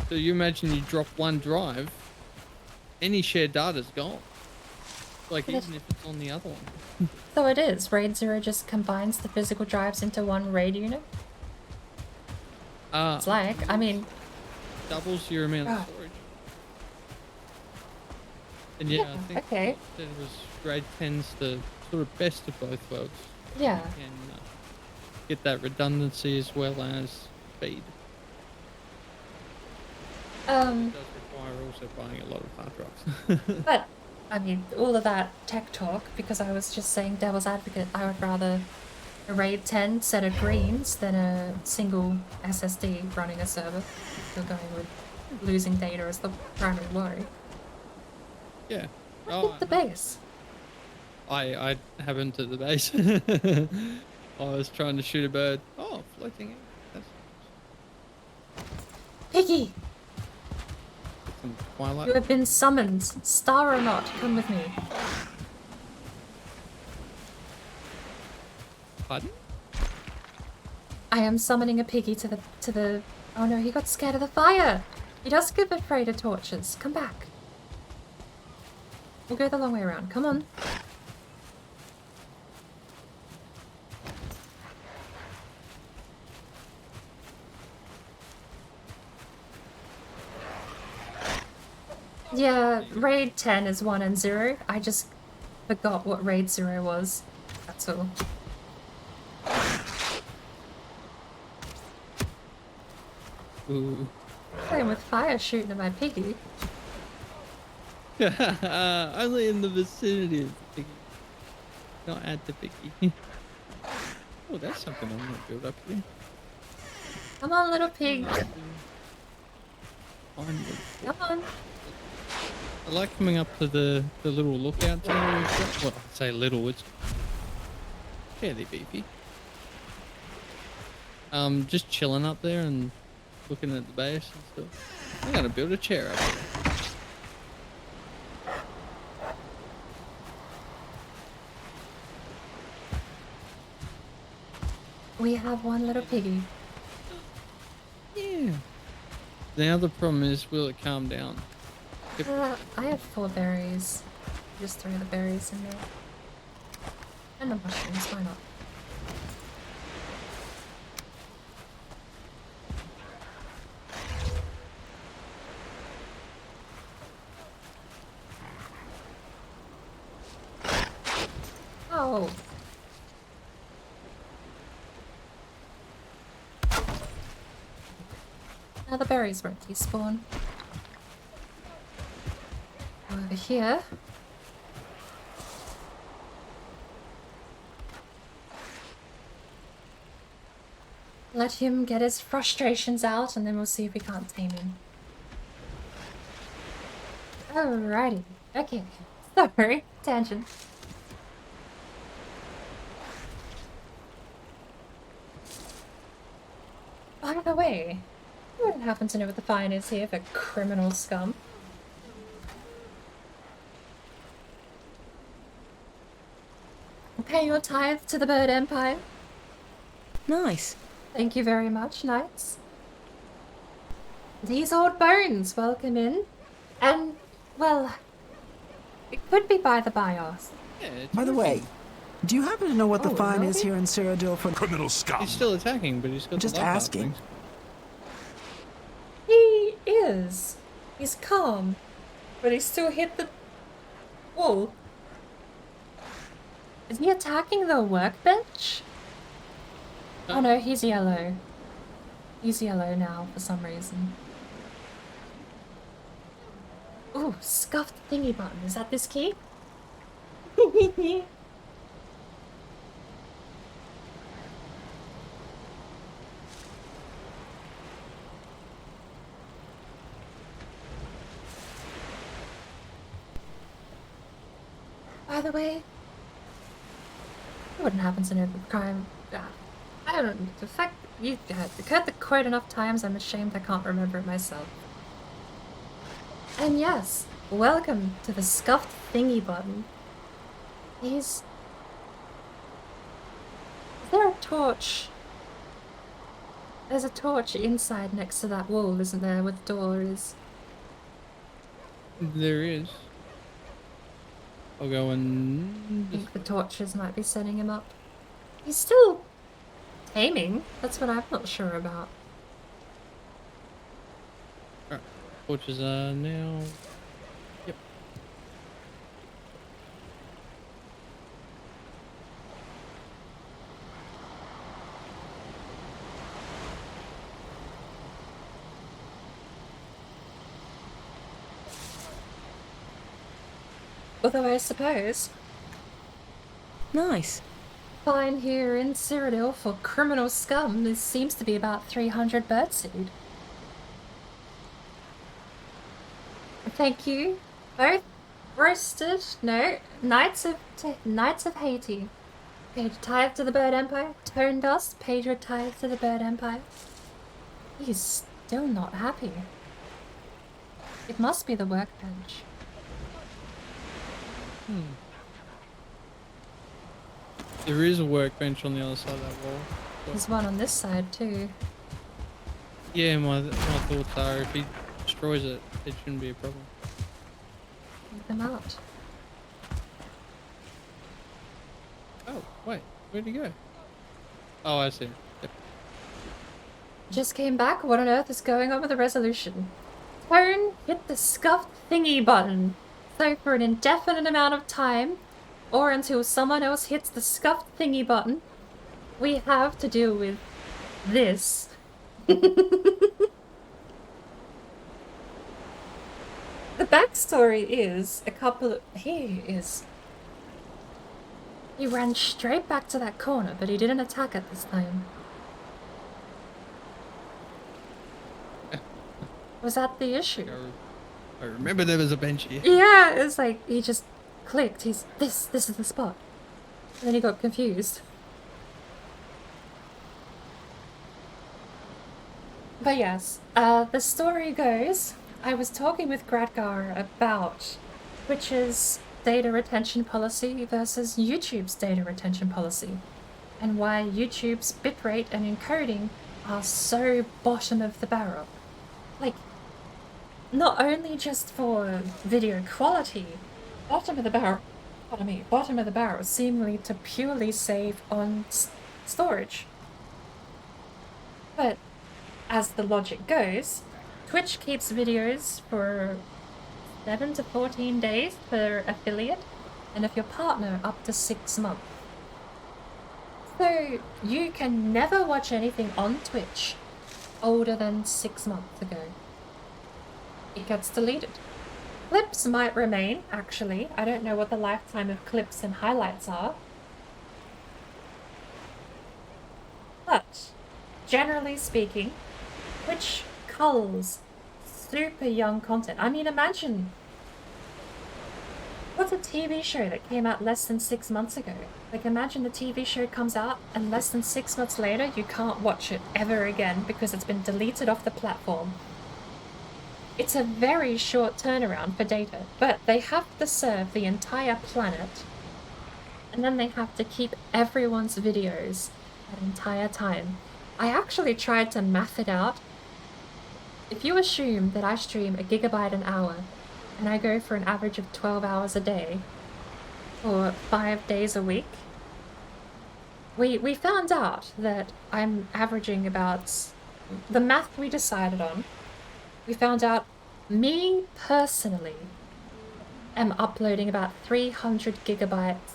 So you imagine you drop one drive, any shared data's gone. Like even if it's on the other one. So it is. Raid 0 just combines the physical drives into one raid unit? It's like, I mean... Doubles your amount of storage. And yeah, I think okay. it was raid 10's the sort of best of both worlds. Yeah. You can get that redundancy as well as speed. It does require also buying a lot of hard drives. But, I mean, all of that tech talk, because I was just saying devil's advocate, I would rather a RAID 10 set of greens than a single SSD running a server. If you're going with losing data as the primary worry. Yeah. Look at the base. I haven't at the base. I was trying to shoot a bird. Oh, floating in. That's Piggy! some twilight. You have been summoned. Star or not, come with me. Pardon? I am summoning a piggy to the... Oh no, he got scared of the fire! He does get afraid of torches. Come back. We'll go the long way around. Come on. Yeah, raid 10 is 1 and 0. I just forgot what raid 0 was. That's all. Ooh. Playing with fire shooting at my piggy. Only in the vicinity of the piggy. Not at the piggy. Oh, that's something I'm gonna build up here. Come on, little pig. Come on. I like coming up to the little lookout tower we've got. Well, I say little, it's fairly beefy. Just chilling up there and looking at the base and stuff. I'm gonna build a chair up there. We have one little piggy. Yeah. Now the problem is, will it calm down? I have 4 berries. Just throw the berries in there. And the mushrooms, why not? Oh. Now the berries won't despawn. Over here. let him get his frustrations out, and then we'll see if we can't tame him. Alrighty. Okay. Sorry. Tangent. By the way, you wouldn't happen to know what the fine is here for criminal scum? Pay your tithe to the Bird Empire. Nice. Thank you very much, knights. These old bones, welcome in. And, well, it could be by the bios. By the way, do you happen to know what the fine is really? here in Cyrodiil for criminal scum? He's still attacking, but he's got Just the love asking. He is. He's calm. But he still hit the wall. Is he attacking the workbench? Oh no, he's yellow. He's yellow now for some reason. Ooh, scuffed thingy button. Is that this key? By the way, you wouldn't happen to know the crime. I don't know. The fact that you heard the quote enough times, I'm ashamed I can't remember it myself. And yes, welcome to the scuffed thingy button. Is there a torch? There's a torch inside next to that wall, isn't there, where the door is? There is. I'll go and... I think the torches might be setting him up. He's still aiming. That's what I'm not sure about. Alright. Torches are now... Yep. Although I suppose... Nice. Fine here in Cyrodiil for criminal scum. This seems to be about 300 birdseed. Thank you. Both roasted. No, Knights of Haiti. Paid your tithe to the Bird Empire. Tone Dust paid your tithe to the Bird Empire. He's still not happy. It must be the workbench. There is a workbench on the other side of that wall. But There's one on this side too. yeah, my thoughts are if he destroys it, it shouldn't be a problem. Leave them out. Oh, wait, where'd he go? Oh, I see. Yep. Just came back. What on earth is going on with the resolution? Tone, hit the scuffed thingy button. So for an indefinite amount of time, or until someone else hits the scuffed thingy button, we have to deal with this. The backstory is he ran straight back to that corner, but he didn't attack it this time. Was that the issue? I remember there was a bench here. Yeah, it's like he just clicked. This is the spot. And then he got confused. But yes, the story goes, I was talking with Gradgar about Twitch's data retention policy versus YouTube's data retention policy, and why YouTube's bitrate and encoding are so bottom of the barrel. Like, not only just for video quality, bottom of the barrel seemingly to purely save on storage. But as the logic goes, Twitch keeps videos for 7 to 14 days per affiliate, and if your partner up to 6 months. So you can never watch anything on Twitch older than 6 months ago. It gets deleted. Clips might remain, actually. I don't know what the lifetime of clips and highlights are. But generally speaking, which culls super young content. I mean, imagine what's a TV show that came out less than 6 months ago? Like, imagine the TV show comes out and less than 6 months later you can't watch it ever again because it's been deleted off the platform. It's a very short turnaround for data, but they have to serve the entire planet, and then they have to keep everyone's videos that entire time. I actually tried to math it out. If you assume that I stream a gigabyte an hour, and I go for an average of 12 hours a day, for 5 days a week, we found out that I'm averaging about, the math we decided on, we found out me personally am uploading about 300 gigabytes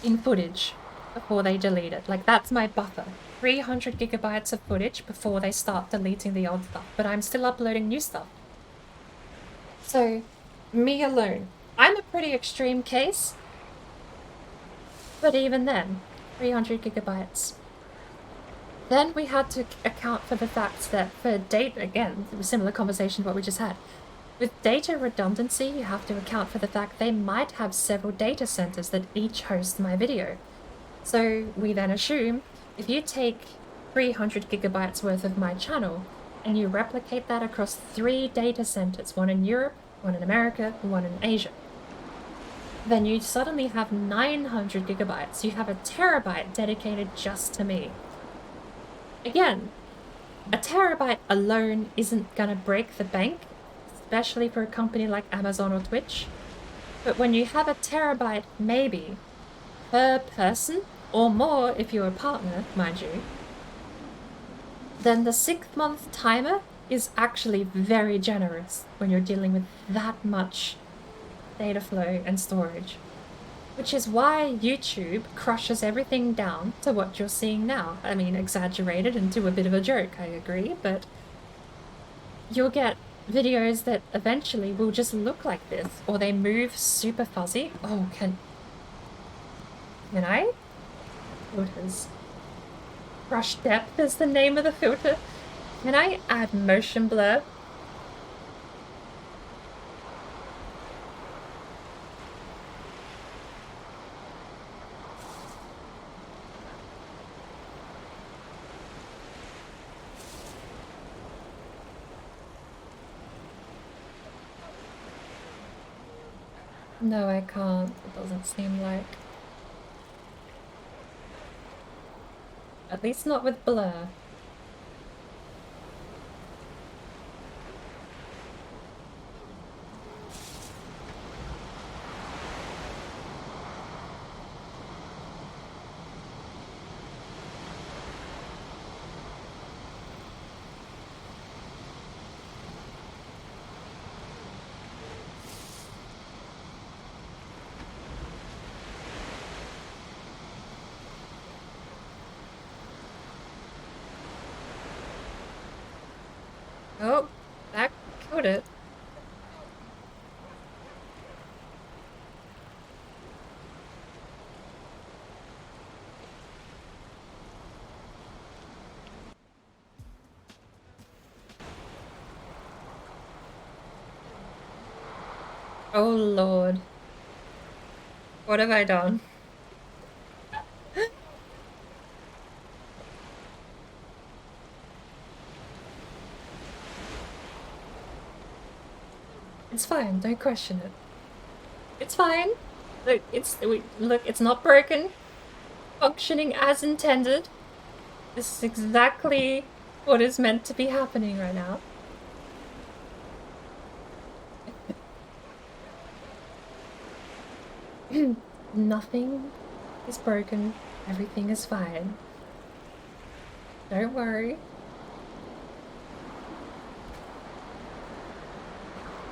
in footage before they delete it. Like, that's my buffer. 300 gigabytes of footage before they start deleting the old stuff, but I'm still uploading new stuff. So, me alone. I'm a pretty extreme case, but even then, 300 gigabytes. Then we had to account for the fact that for data, again, a similar conversation to what we just had. With data redundancy, you have to account for the fact they might have several data centers that each host my video. So we then assume if you take 300 gigabytes worth of my channel and you replicate that across 3 data centers, one in Europe, one in America, and one in Asia, then you suddenly have 900 gigabytes. You have a terabyte dedicated just to me. Again, a terabyte alone isn't gonna break the bank, especially for a company like Amazon or Twitch. But when you have a terabyte, maybe, per person, or more if you're a partner, mind you, then the 6-month timer is actually very generous when you're dealing with that much data flow and storage. Which is why YouTube crushes everything down to what you're seeing now. I mean, exaggerated and to a bit of a joke, I agree, but you'll get videos that eventually will just look like this, or they move super fuzzy. Oh, can I? Filters. Brush depth is the name of the filter. Can I add motion blur? No, I can't. It doesn't seem like. At least not with blur. Oh, that killed it. Oh Lord. What have I done? It's fine, don't question it. It's fine. Look, it's not broken. Functioning as intended. This is exactly what is meant to be happening right now. Nothing is broken. Everything is fine. Don't worry.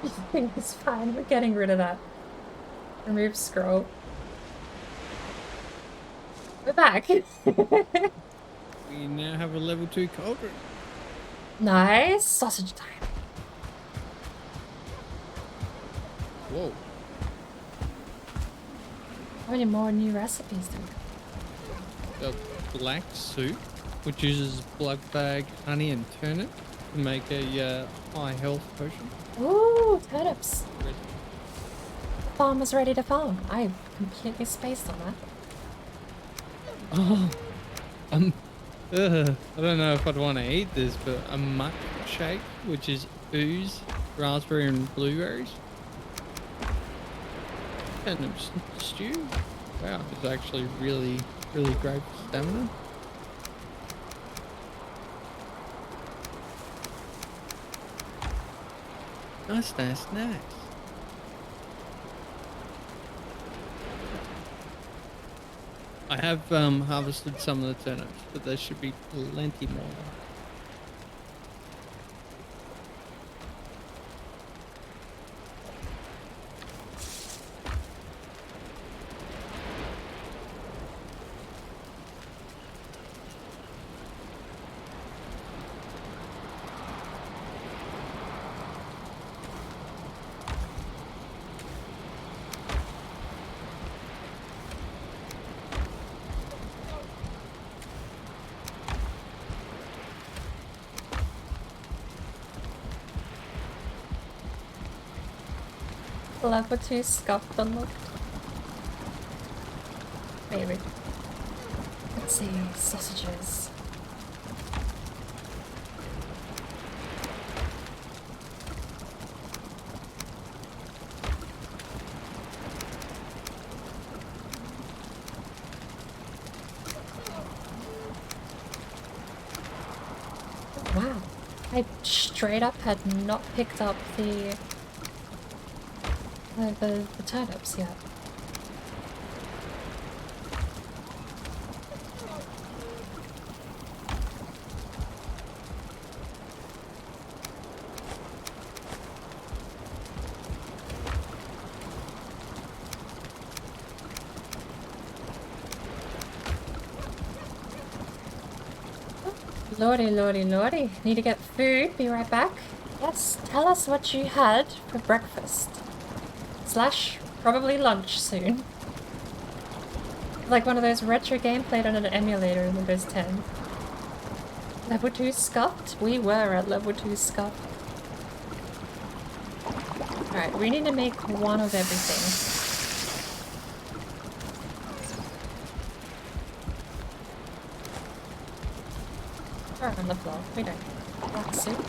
Everything is fine. We're getting rid of that. Remove scroll. We're back. We now have a level 2 cauldron. Nice. Sausage time. Whoa. How many more new recipes do we got? The black soup which uses blood bag, honey, and turnip to make a high health potion. Ooh, turnips. The farm was ready to farm. I completely spaced on that. Oh, I don't know if I'd want to eat this, but a muck shake, which is ooze, raspberry, and blueberries. Turnip stew. Wow, it's actually really great for stamina. Nice. I have harvested some of the turnips, but there should be plenty more. Level 2 scuffed unlocked. Maybe. Let's see, sausages. Wow, I straight up had not picked up the turnips yet. Lordy. Need to get food, be right back. Yes, tell us what you had for breakfast. / probably lunch soon. Like one of those retro game played on an emulator in Windows 10. Level 2 scuffed? We were at level 2 scuffed. Alright, we need to make one of everything. Or on the floor, we don't. Black soup.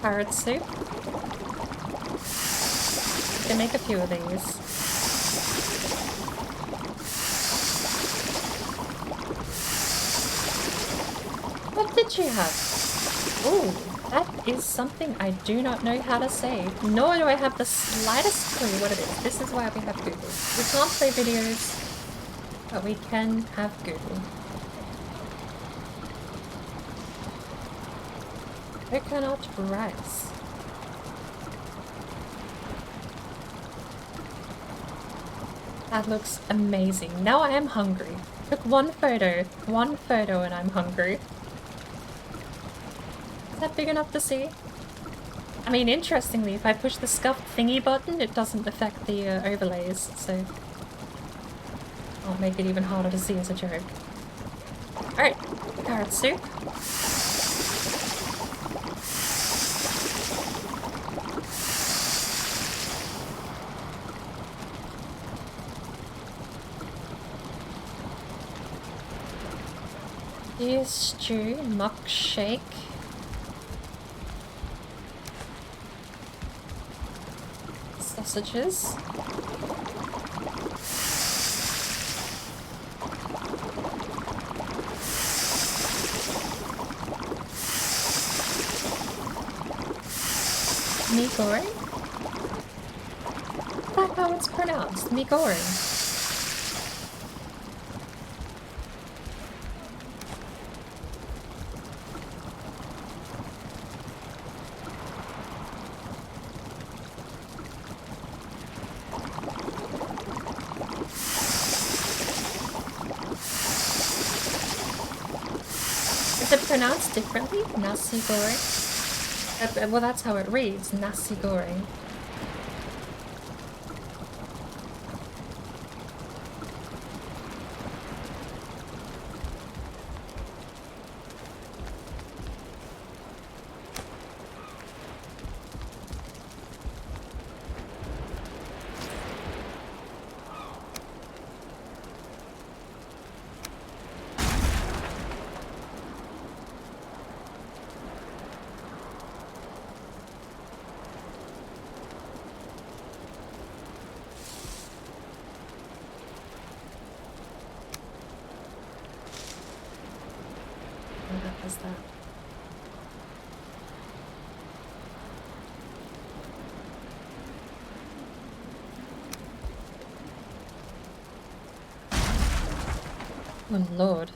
Carrot soup. You can make a few of these. What did you have? Ooh, that is something I do not know how to say. Nor do I have the slightest clue what it is. This is why we have Google. We can't play videos, but we can have Google. Coconut rice. That looks amazing. Now I am hungry. Took one photo and I'm hungry. Is that big enough to see? I mean, interestingly, if I push the scuffed thingy button, it doesn't affect the overlays, so I'll make it even harder to see as a joke. Alright, carrot soup. Beef stew, muck shake. Sausages. Mee goreng? Is that how it's pronounced? Mee goreng. Is it pronounced differently? Nasi goreng? Well, that's how it reads. Nasi goreng. that. Oh lord.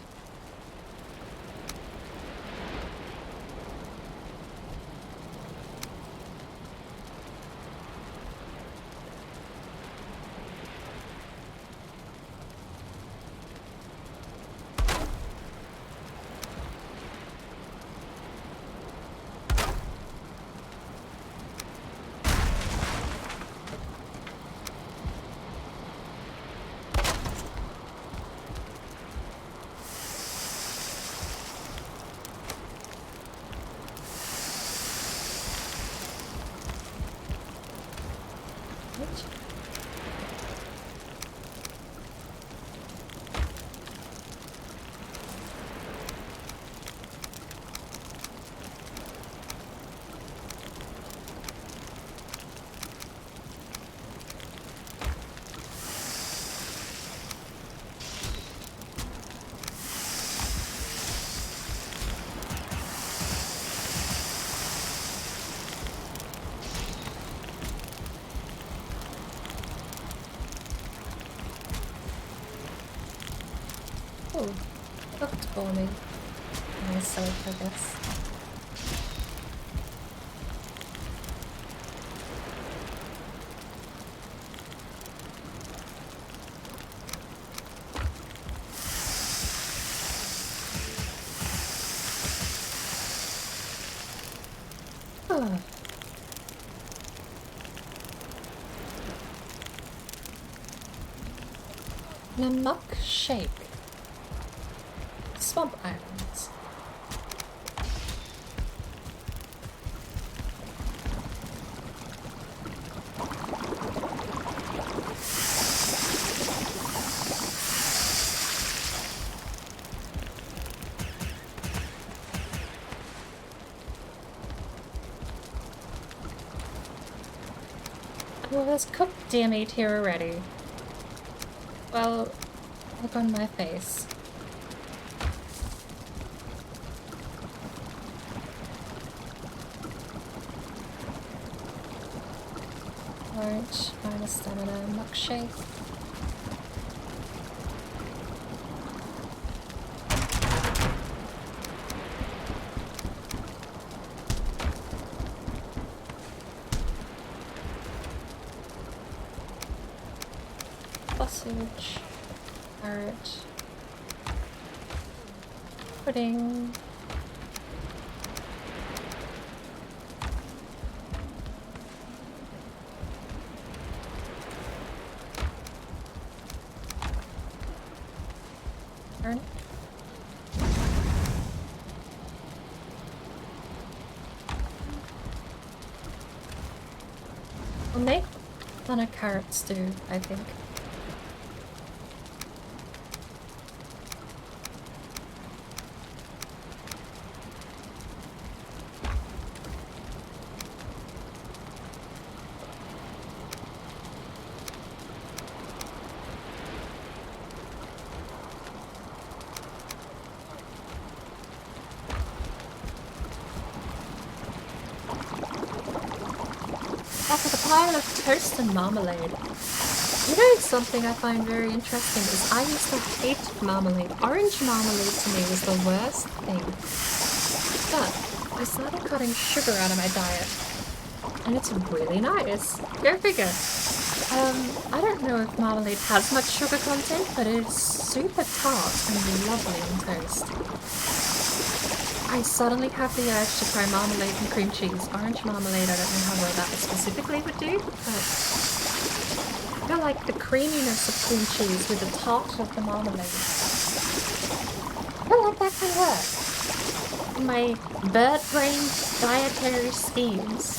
Oh, cooked for me. Myself, I guess. Oh. Namuk shake. Swamp Islands. Well, there's cooked deer meat here already. Well, look on my face. Orange, minus stamina, milkshake. Sausage, carrot, pudding. Turn. We'll make on a carrot stew, I think. Pile of toast and marmalade. You know, something I find very interesting is I used to hate marmalade. Orange marmalade to me was the worst thing. But I started cutting sugar out of my diet. And it's really nice. Go figure. I don't know if marmalade has much sugar content, but it's super tart and lovely on toast. I suddenly have the urge to try marmalade and cream cheese. Orange marmalade, I don't know how well that specifically would do, but I feel like the creaminess of cream cheese with the tart of the marmalade. I feel like that can work. In my bird-brain dietary schemes.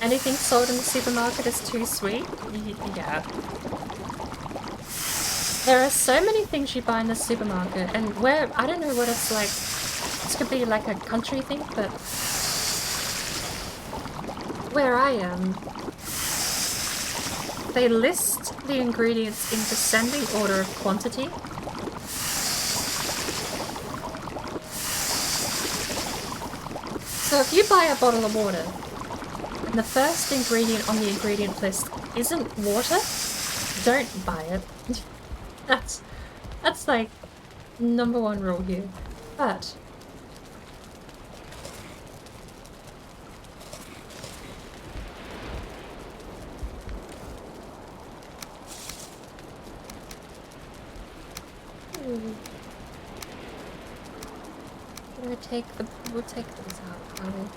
Anything sold in the supermarket is too sweet? Yeah. There are so many things you buy in the supermarket, and where, I don't know what it's like. This could be like a country thing, but where I am, they list the ingredients in descending order of quantity. So if you buy a bottle of water, and the first ingredient on the ingredient list isn't water, don't buy it. That's like #1 rule here. But we'll take these out, probably.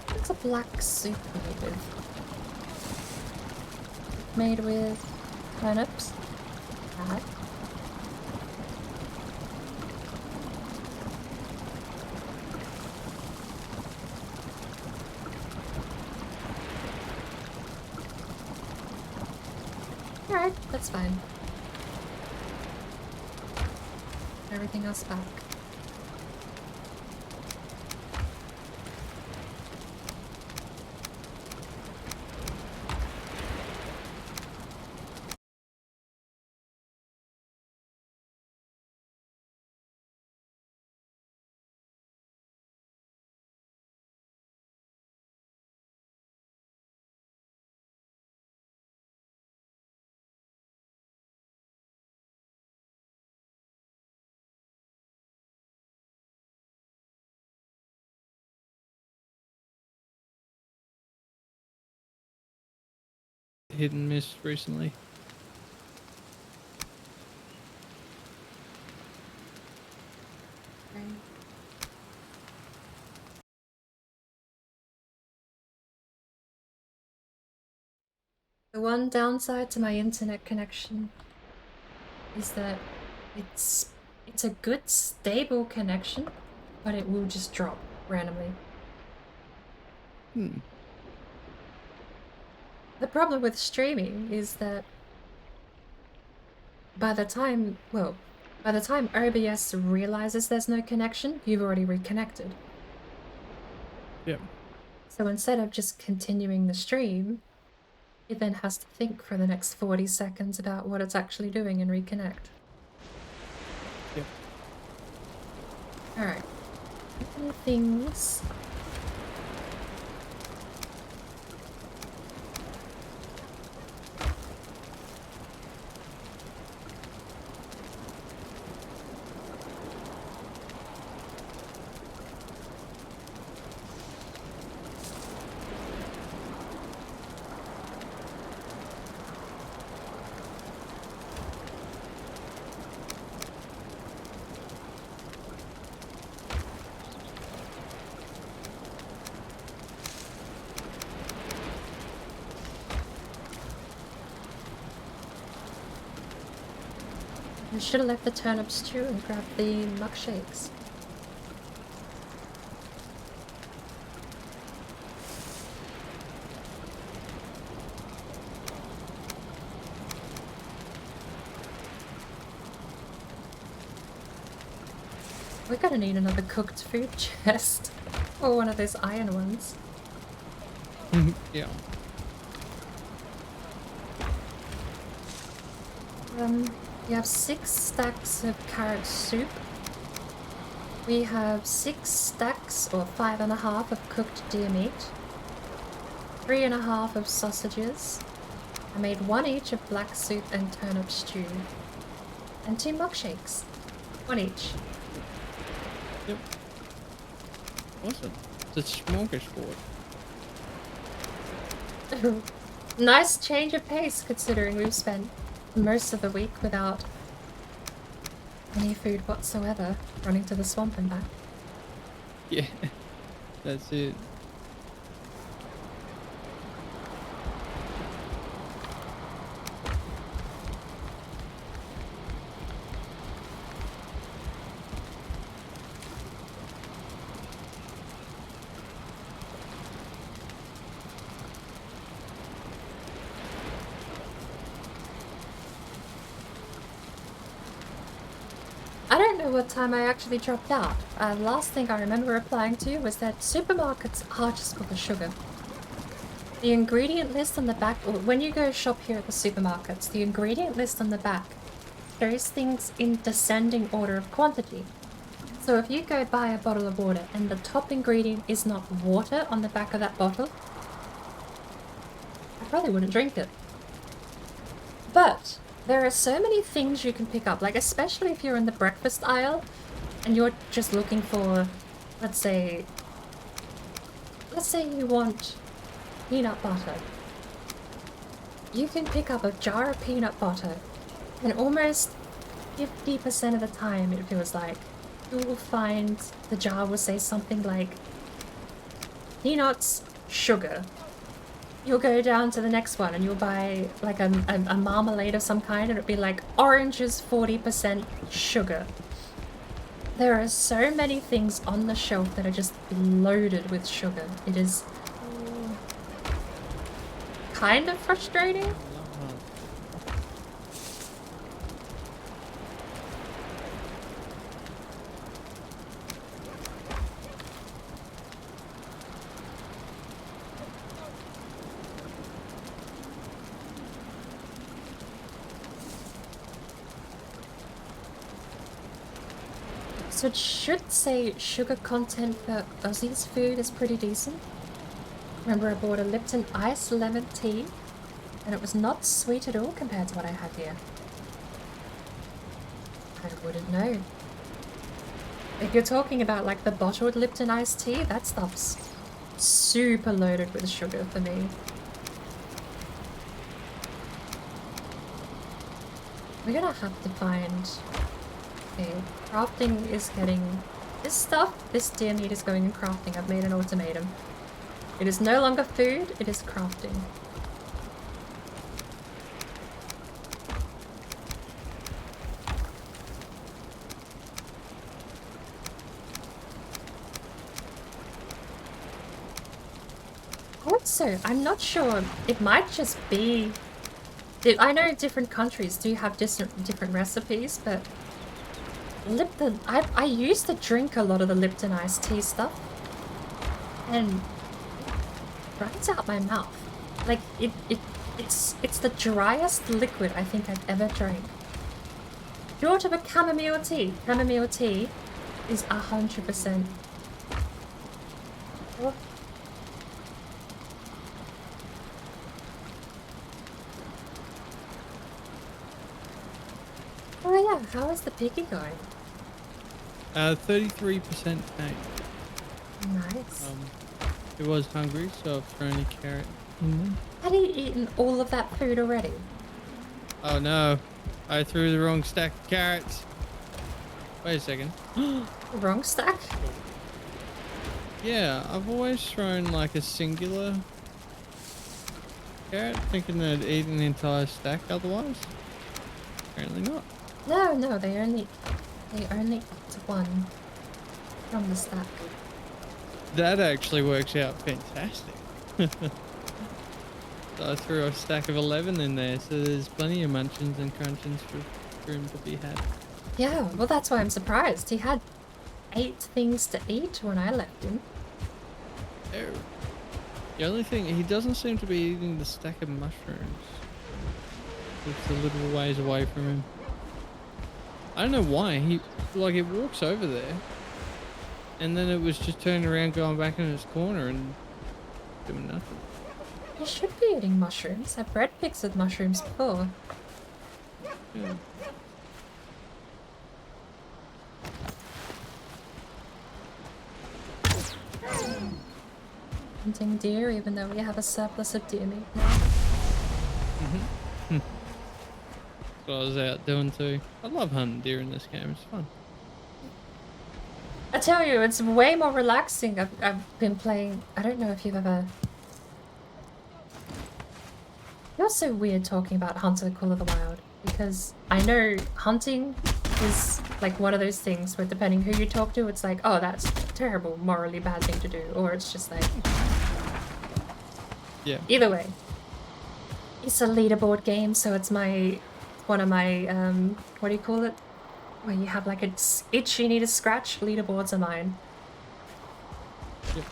What's a black soup made with? Made with turnips. That. Alright, that's fine. Everything else back. Hit and miss recently. The one downside to my internet connection is that it's a good stable connection, but it will just drop randomly. The problem with streaming is that by the time OBS realizes there's no connection, you've already reconnected. Yep. So instead of just continuing the stream, it then has to think for the next 40 seconds about what it's actually doing and reconnect. Yep. Alright. Things. I should have left the turnips too and grabbed the milkshakes. We're gonna need another cooked food chest. Or one of those iron ones. Yeah. We have 6 stacks of carrot soup. We have 6 stacks, or 5.5, of cooked deer meat. 3.5 of sausages. I made 1 each of black soup and turnip stew. And 2 milkshakes. 1 each. Yep. Awesome. It's a smorgasbord. Nice change of pace considering we've spent most of the week without any food whatsoever, running to the swamp and back. Yeah, that's it. what time I actually dropped out. Last thing I remember replying to was that supermarkets are just full of sugar. The ingredient list on the back, when you go shop here at the supermarkets, the ingredient list on the back shows things in descending order of quantity. So if you go buy a bottle of water and the top ingredient is not water on the back of that bottle, I probably wouldn't drink it. But there are so many things you can pick up, like especially if you're in the breakfast aisle and you're just looking for, let's say you want peanut butter. You can pick up a jar of peanut butter and almost 50% of the time it feels like you will find the jar will say something like peanuts, sugar. You'll go down to the next one and you'll buy like a marmalade of some kind and it'll be like oranges 40% sugar. There are so many things on the shelf that are just loaded with sugar. It is kind of frustrating. So it should say sugar content for Aussie's food is pretty decent. Remember, I bought a Lipton iced lemon tea and it was not sweet at all compared to what I had here. I wouldn't know. If you're talking about like the bottled Lipton iced tea, that stuff's super loaded with sugar for me. We're gonna have to find... Okay, crafting is getting... This deer meat is going in crafting. I've made an ultimatum. It is no longer food, it is crafting. Also, I'm not sure, it might just be... I know different countries do have different recipes, but Lipton, I used to drink a lot of the Lipton iced tea stuff, and it runs out my mouth. Like it's the driest liquid I think I've ever drank. Short of a chamomile tea. Chamomile tea is 100%. Oh yeah, how is the piggy going? 33% tank. Nice. It was hungry, so I've thrown a carrot in there. Had he eaten all of that food already? Oh no, I threw the wrong stack of carrots. Wait a second. Wrong stack? Yeah, I've always thrown like a singular carrot, thinking that I'd eat an entire stack otherwise. Apparently not. No, they only eat one from the stack. That actually works out fantastic. So I threw a stack of 11 in there, so there's plenty of munchins and crunchins for him to be had. Yeah, well that's why I'm surprised. He had 8 things to eat when I left him. Oh. The only thing, he doesn't seem to be eating the stack of mushrooms. It's a little ways away from him. I don't know why. He, like, it walks over there, and then it was just turning around, going back in its corner and doing nothing. He should be eating mushrooms. I've bred pigs with mushrooms before. Yeah. Hunting deer, even though we have a surplus of deer meat now. That's what I was out doing too. I love hunting deer in this game. It's fun. I tell you, it's way more relaxing. I've been playing... I don't know if you've ever... You're so weird talking about Hunter Call of the Wild, because I know hunting is like one of those things where depending who you talk to, it's like, oh, that's a terrible, morally bad thing to do, or it's just like... Yeah. Either way. It's a leaderboard game, so it's one of my, what do you call it? where you have like an itch you need to scratch, leaderboards are mine. Yep.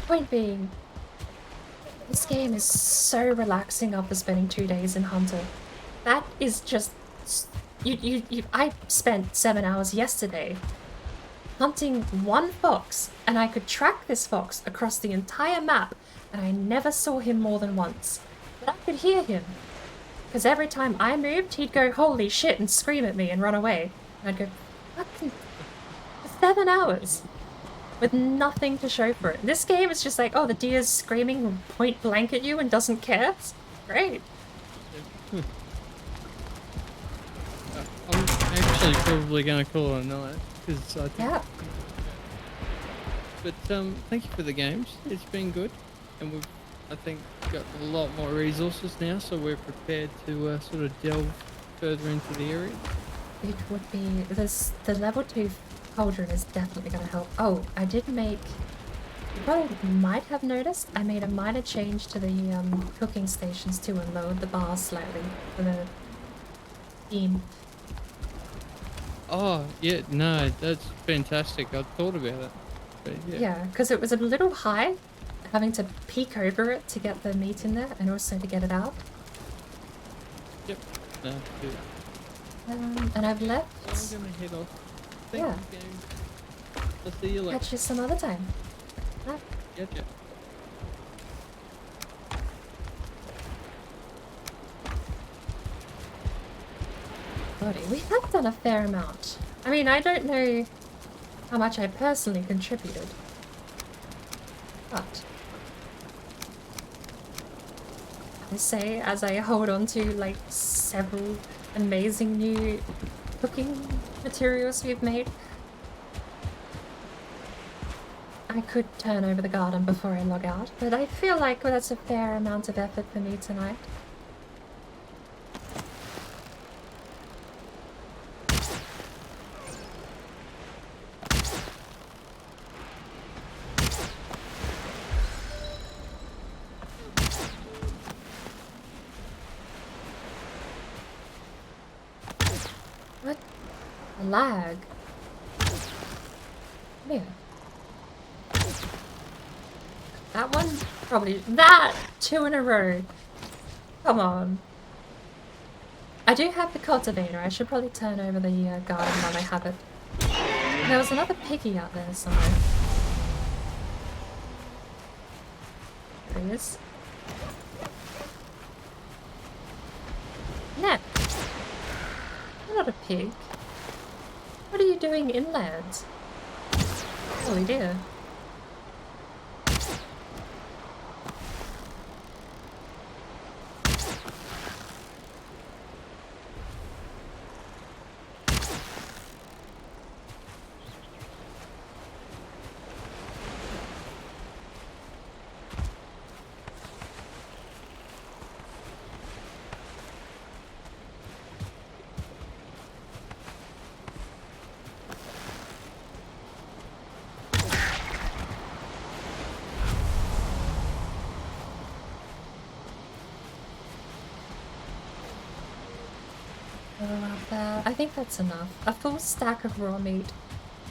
Point being, this game is so relaxing after spending 2 days in Hunter. That is just... I spent 7 hours yesterday hunting one fox, and I could track this fox across the entire map, and I never saw him more than once. But I could hear him. Because every time I moved, he'd go, holy shit, and scream at me and run away. And I'd go, fucking... for 7 hours. With nothing to show for it. This game is just like, oh, the deer's screaming point blank at you and doesn't care? It's great. I'm actually probably going to call it a night. Cause I think, yeah. But thank you for the games. It's been good. And we've, I think, got a lot more resources now, so we're prepared to sort of delve further into the area. It would be... the level 2 cauldron is definitely going to help. Oh, I did make... You probably might have noticed, I made a minor change to the cooking stations too and lowered the bar slightly for the theme. Oh, yeah, no, that's fantastic. I thought about it. But Yeah, because it was a little high, having to peek over it to get the meat in there and also to get it out. Yep. No, good. And I've left... I'm going to head off. Thank Yeah. you, game. I'll see you later. Catch you some other time. Bye. Gotcha. Bloody, we have done a fair amount. I mean, I don't know how much I personally contributed. But... I say, as I hold on to, like, several amazing new cooking materials we've made, I could turn over the garden before I log out, but I feel like that's a fair amount of effort for me tonight. What? Lag? Yeah. That one? Probably. That! 2 in a row. Come on. I do have the cultivator. I should probably turn over the garden while I have it. There was another piggy out there somewhere. There he is. Nep! You're not a pig. What are you doing inland? Holy dear. I think that's enough. A full stack of raw meat,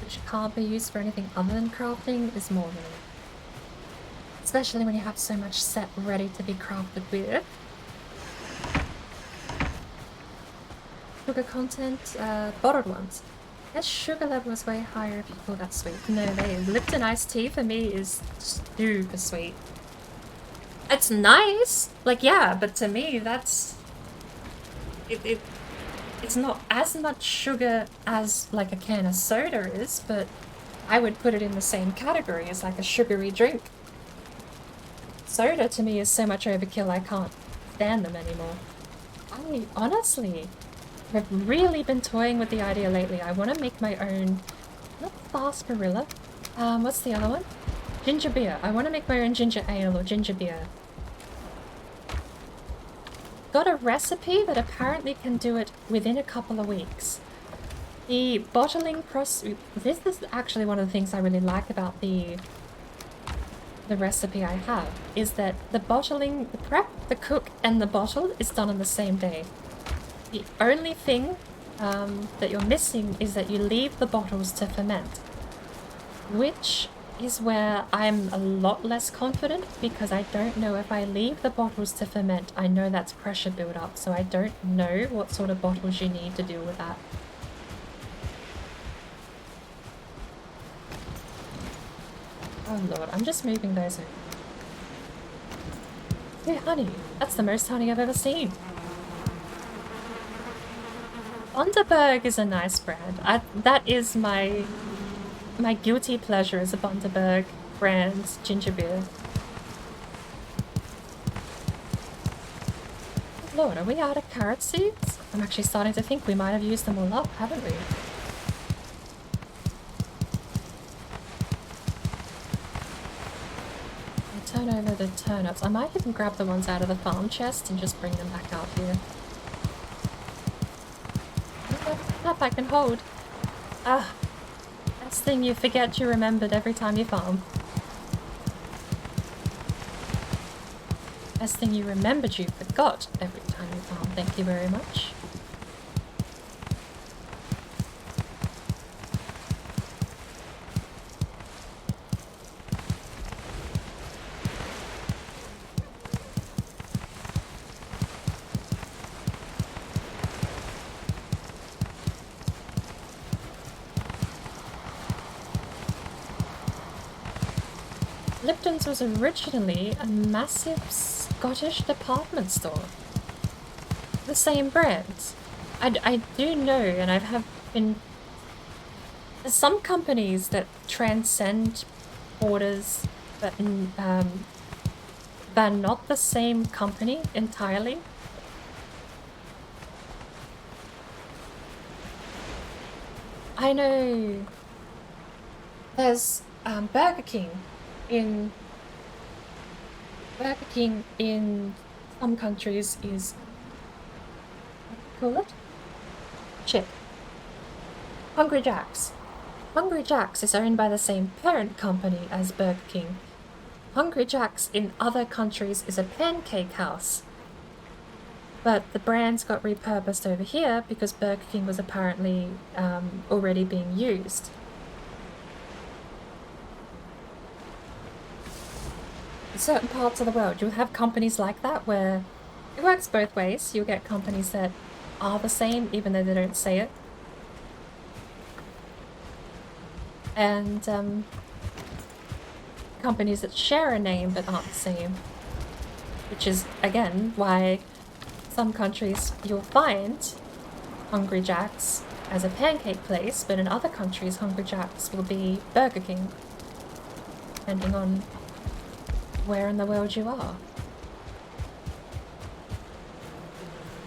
which can't be used for anything other than crafting, is more than enough. Especially when you have so much set ready to be crafted with. Sugar content, bottled ones. Yes, sugar level is way higher if you call that sweet. No, Lipton iced tea for me is super sweet. It's nice, like yeah, but to me that's... It's not as much sugar as like a can of soda is, but I would put it in the same category as like a sugary drink. Soda to me is so much overkill I can't stand them anymore. I honestly have really been toying with the idea lately. I want to make my own, not sarsaparilla, what's the other one? Ginger beer. I want to make my own ginger ale or ginger beer. Got a recipe that apparently can do it within a couple of weeks. The bottling process... This is actually one of the things I really like about the recipe I have, is that the bottling, the prep, the cook, and the bottle is done on the same day. The only thing that you're missing is that you leave the bottles to ferment, which is where I'm a lot less confident, because I don't know if I leave the bottles to ferment. I know that's pressure build-up, so I don't know what sort of bottles you need to deal with that. Oh lord, I'm just moving those over. Yeah, honey. That's the most honey I've ever seen. Bundaberg is a nice brand. That is my guilty pleasure, is a Bundaberg brand ginger beer. Lord, are we out of carrot seeds? I'm actually starting to think we might have used them all up, haven't we? Turn over the turnips. I might even grab the ones out of the farm chest and just bring them back out here. That I can hold. Ah, that's the thing you forget you remembered every time you farm. That's the thing you remembered you forgot every time you farm. Thank you very much. Lipton's was originally a massive Scottish department store. The same brand. I do know, and I have been... There's some companies that transcend borders, but they're not the same company entirely. I know there's Burger King in some countries is, what do you call it? Shit. Hungry Jack's. Hungry Jack's is owned by the same parent company as Burger King. Hungry Jack's in other countries is a pancake house. But the brands got repurposed over here because Burger King was apparently already being used. In certain parts of the world, you'll have companies like that where it works both ways. You'll get companies that are the same even though they don't say it. And companies that share a name but aren't the same. Which is, again, why some countries you'll find Hungry Jack's as a pancake place, but in other countries Hungry Jack's will be Burger King. Depending on where in the world you are.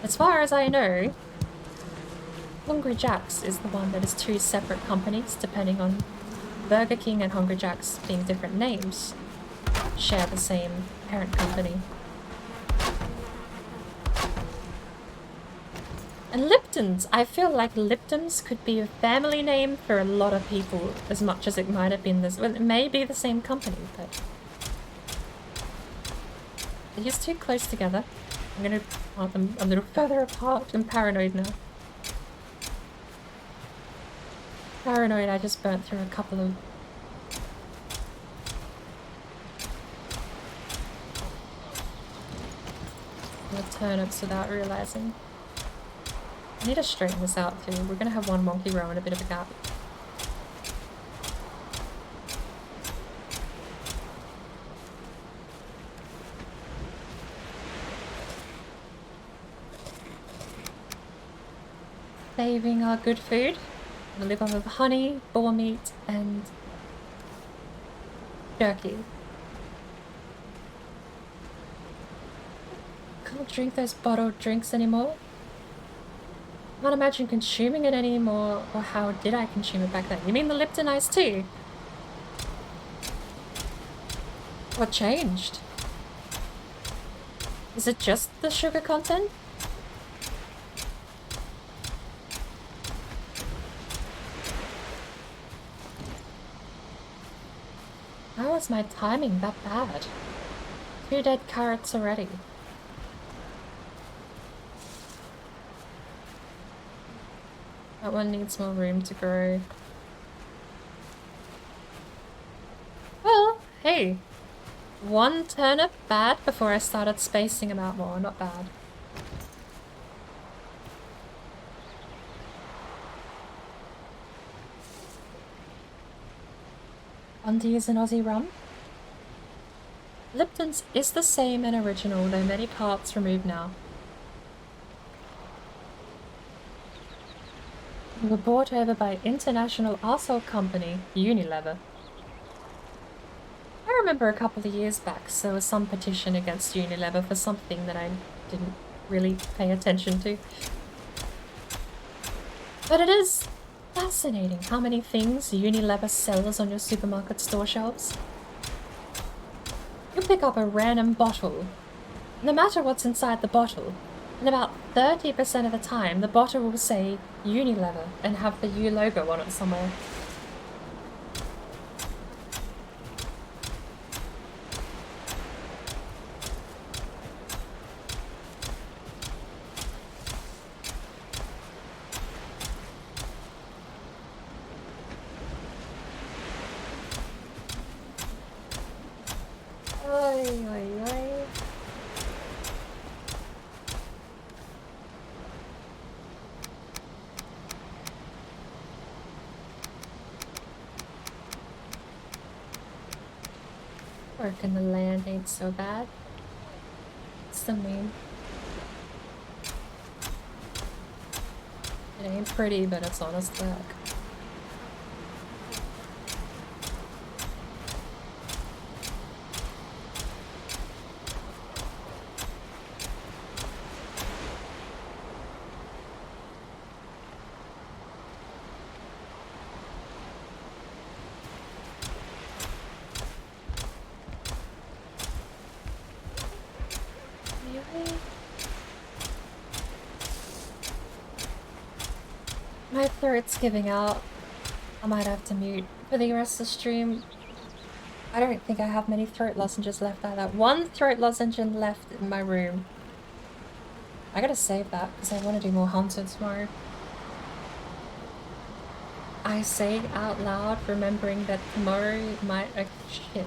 As far as I know, Hungry Jack's is the one that is two separate companies, depending on Burger King and Hungry Jack's being different names, share the same parent company. And Lipton's, I feel like Lipton's could be a family name for a lot of people, as much as it might have been this. Well, it may be the same company, but they're just too close together. I'm gonna plant them a little further apart. I'm paranoid now. Paranoid, I just burnt through a couple of turnips without realizing. I need to straighten this out too. We're gonna have one wonky row and a bit of a gap. Saving our good food. We live on with honey, boar meat, and jerky. Can't drink those bottled drinks anymore. Can't imagine consuming it anymore, or how did I consume it back then? You mean the Lipton iced tea? What changed? Is it just the sugar content? How is my timing that bad? 2 dead carrots already. I That one needs more room to grow. Well, hey. One turnip bad before I started spacing them out more. Not bad. Fun to use an Aussie rum. Lipton's is the same in original, though many parts removed now. We were bought over by international arsehole company, Unilever. I remember a couple of years back, there was some petition against Unilever for something that I didn't really pay attention to. But it is fascinating how many things Unilever sells on your supermarket store shelves. You pick up a random bottle, no matter what's inside the bottle, and about 30% of the time the bottle will say Unilever and have the U logo on it somewhere. Oi, oi, oi. Working the land ain't so bad. It's the meme. It ain't pretty, but it's honest work. My throat's giving out. I might have to mute for the rest of the stream. I don't think I have many throat lozenges left either. One throat lozenge left in my room. I gotta save that because I want to do more Haunted tomorrow. I say out loud, remembering that tomorrow might... shit.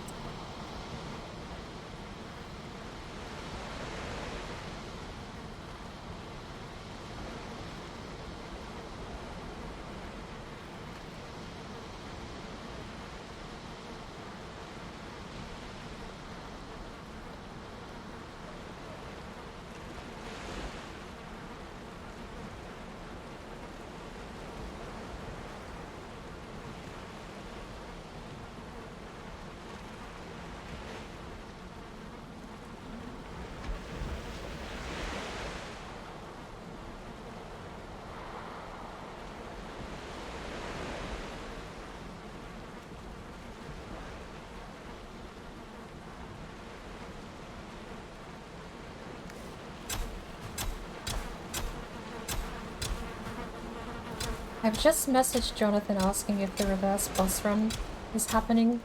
I've just messaged Jonathan asking if the reverse boss run is happening.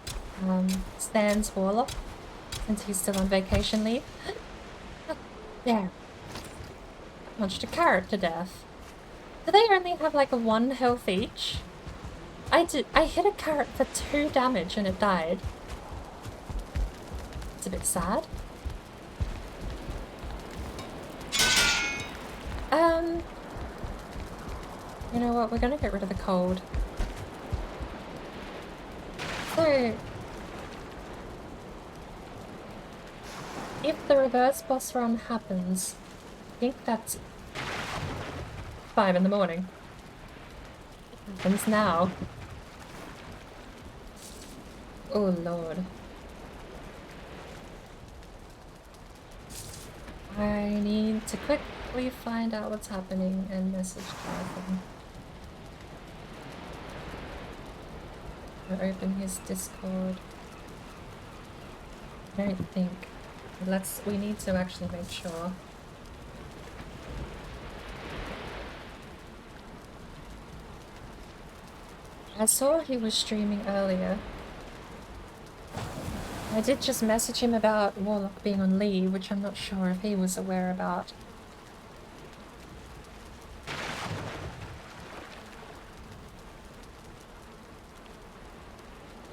Stan's Warlock, since he's still on vacation leave. There. Punched a carrot to death. Do they only have like a 1 health each? I hit a carrot for 2 damage and it died. It's a bit sad. You know what, we're gonna get rid of the cold. So, if the reverse boss run happens, I think that's 5 in the morning. It happens now. Oh lord. I need to quickly find out what's happening and message Jonathan. Or open his Discord. I don't think. We need to actually make sure. I saw he was streaming earlier. I did just message him about Warlock being on leave, which I'm not sure if he was aware about.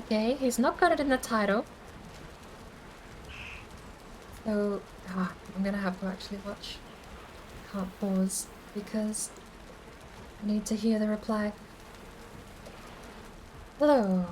Okay, he's not got it in the title. So, I'm gonna have to actually watch. Can't pause because I need to hear the reply. Hello.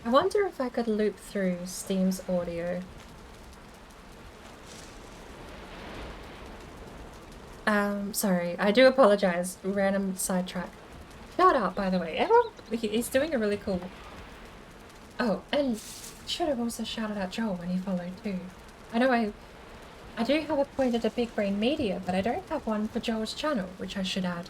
I wonder if I could loop through Steam's audio. Sorry, I do apologize. Random sidetrack. Shout out, by the way. Everyone, he's doing a really cool... Oh, and should have also shouted out Joel when he followed too. I know I do have a point at a BigBrainMedia, but I don't have one for Joel's channel, which I should add.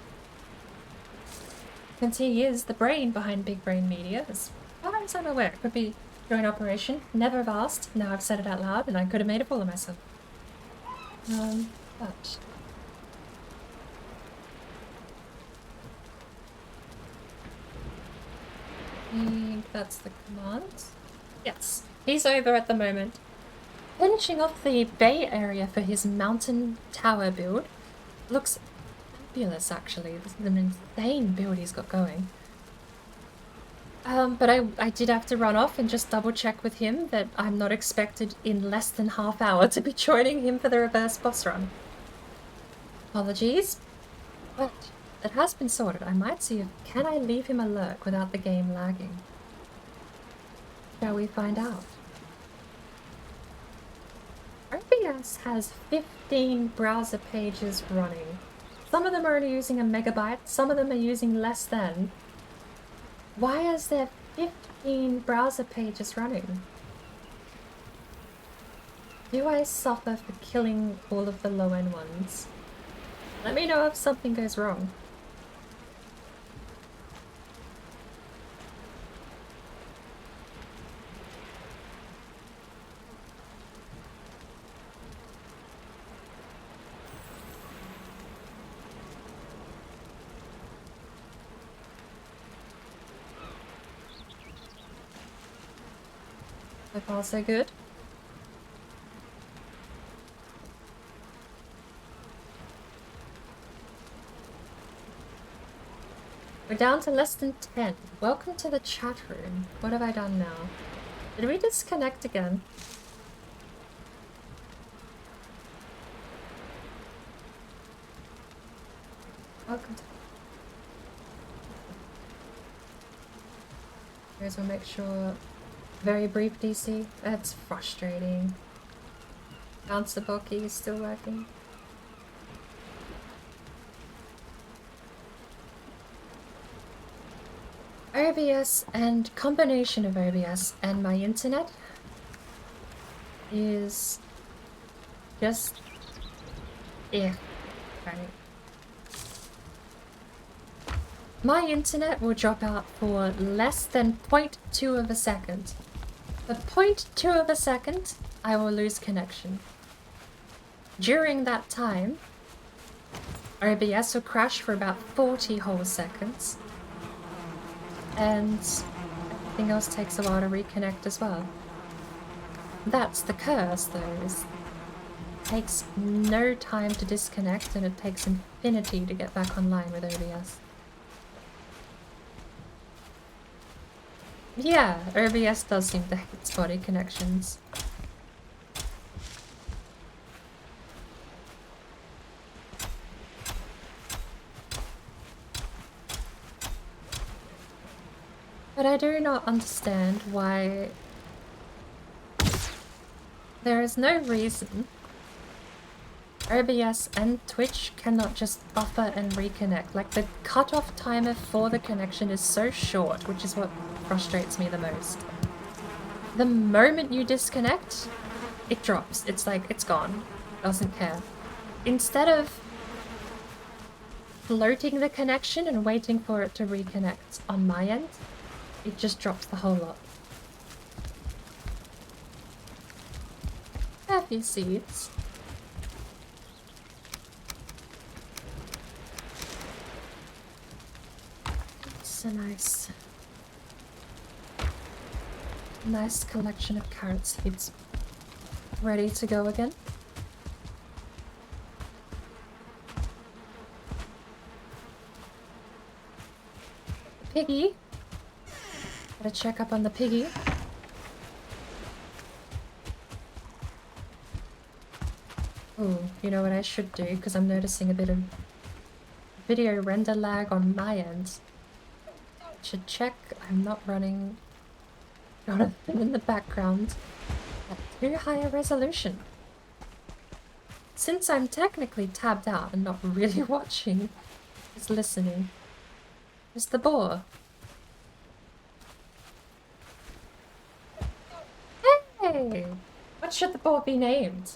Since he is the brain behind BigBrainMedia, as far as I'm aware, it could be joint operation. Never have asked. Now I've said it out loud, and I could have made a fool of myself. But... I think that's the command. Yes, he's over at the moment. Finishing off the Bay Area for his mountain tower build. Looks fabulous, actually. This is an insane build he's got going. But I did have to run off and just double check with him that I'm not expected in less than half hour to be joining him for the reverse boss run. Apologies, but it has been sorted. I might see if can I leave him a lurk without the game lagging. Shall we find out? OBS has 15 browser pages running. Some of them are only using a megabyte, some of them are using less than. Why is there 15 browser pages running? Do I suffer for killing all of the low-end ones? Let me know if something goes wrong. So far, so good. We're down to less than 10. Welcome to the chat room. What have I done now? Did we disconnect again? Welcome to... Here's we'll make sure... Very brief DC. That's frustrating. Bouncer Bulky is still working. OBS and combination of OBS and my internet is just right. my internet will drop out for less than 0.2 of a second. For 0.2 of a second, I will lose connection. During that time, OBS will crash for about 40 whole seconds. And everything else takes a while to reconnect as well. That's the curse though, is it takes no time to disconnect and it takes infinity to get back online with OBS. Yeah, OBS does seem to hate spotty connections. But I do not understand why there is no reason OBS and Twitch cannot just buffer and reconnect. Like, the cutoff timer for the connection is so short, which is what frustrates me the most. The moment you disconnect, it drops. It's like, it's gone. Doesn't care. Instead of floating the connection and waiting for it to reconnect on my end, it just drops the whole lot. Happy seeds. It's a nice collection of carrot seeds. Ready to go again? Piggy. Gotta check up on the piggy. Ooh, you know what I should do, because I'm noticing a bit of video render lag on my end. Should check I'm not running Jonathan in the background at too high a resolution. Since I'm technically tabbed out and not really watching, just listening. Is the boar? Hey! What should the boar be named?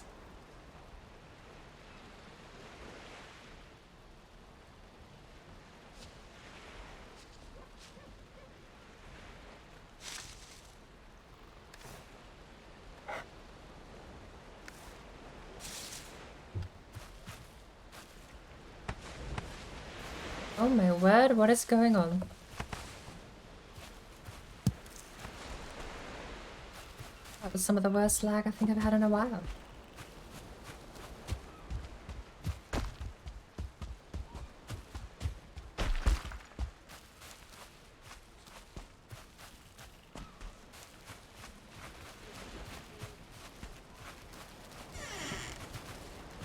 Oh my word, what is going on? That was some of the worst lag I think I've had in a while.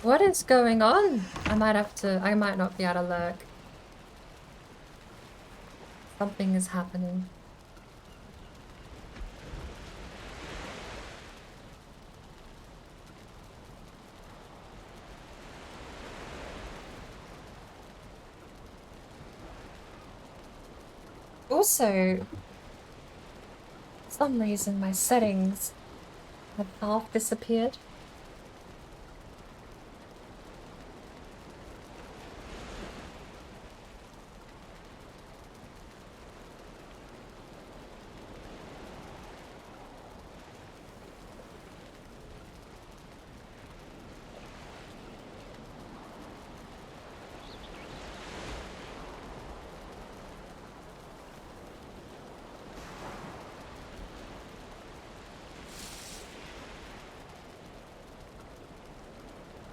What is going on? I might not be able to lurk. Something is happening. Also, for some reason my settings have half disappeared.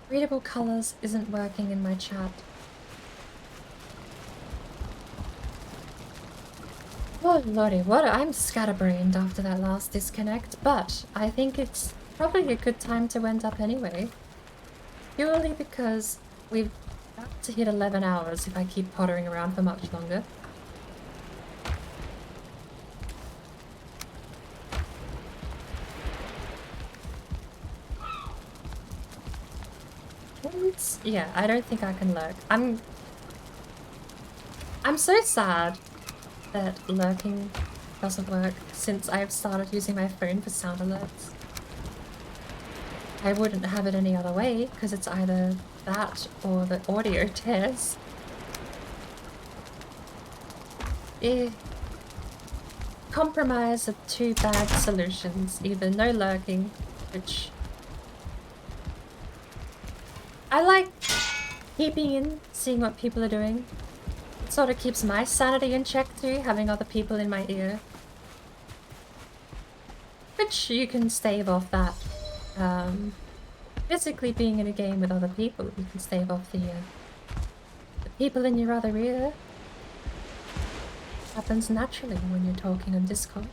Readable colors isn't working in my chat. Oh lordy, what? I'm scatterbrained after that last disconnect, but I think it's probably a good time to end up anyway. Purely because we've got to hit 11 hours if I keep pottering around for much longer. Yeah, I don't think I can lurk. I'm so sad that lurking doesn't work since I've started using my phone for sound alerts. I wouldn't have it any other way, because it's either that or the audio tears. compromise of two bad solutions. Either no lurking, which I like peeping in, seeing what people are doing. It sort of keeps my sanity in check too, having other people in my ear. Which you can stave off that. Physically being in a game with other people, you can stave off the people in your other ear. Happens naturally when you're talking on Discord.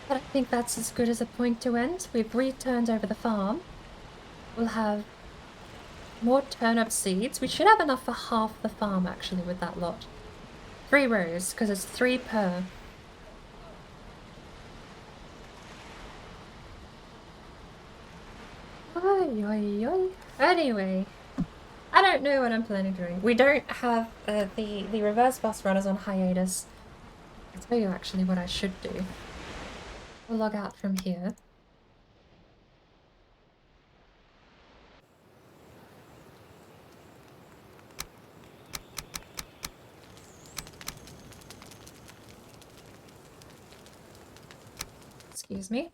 But I think that's as good as a point to end. We've returned over the farm. We'll have more turnip seeds. We should have enough for half the farm actually with that lot. 3 rows, because it's 3 per. Oi, oi, oi. Anyway, I don't know what I'm planning on doing. We don't have the reverse bus runners on hiatus. I'll tell you actually what I should do. We'll log out from here. Excuse me.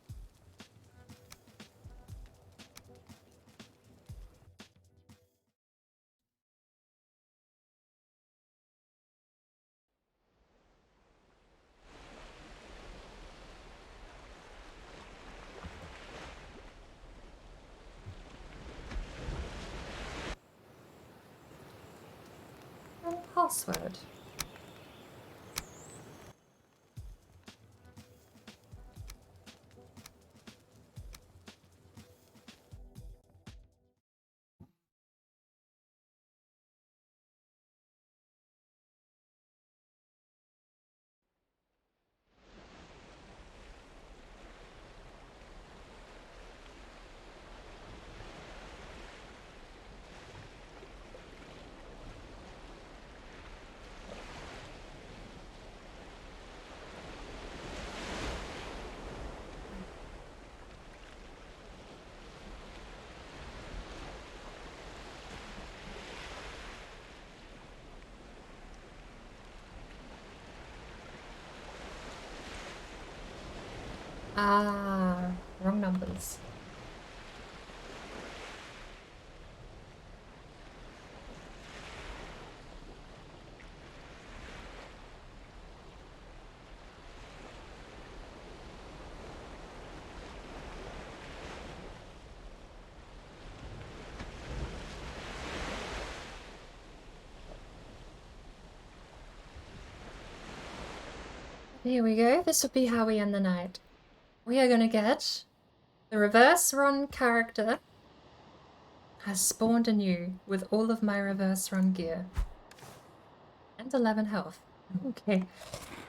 Password. Ah, wrong numbers. Here we go. This will be how we end the night. We are going to get the reverse run character has spawned anew with all of my reverse run gear. And 11 health. Okay.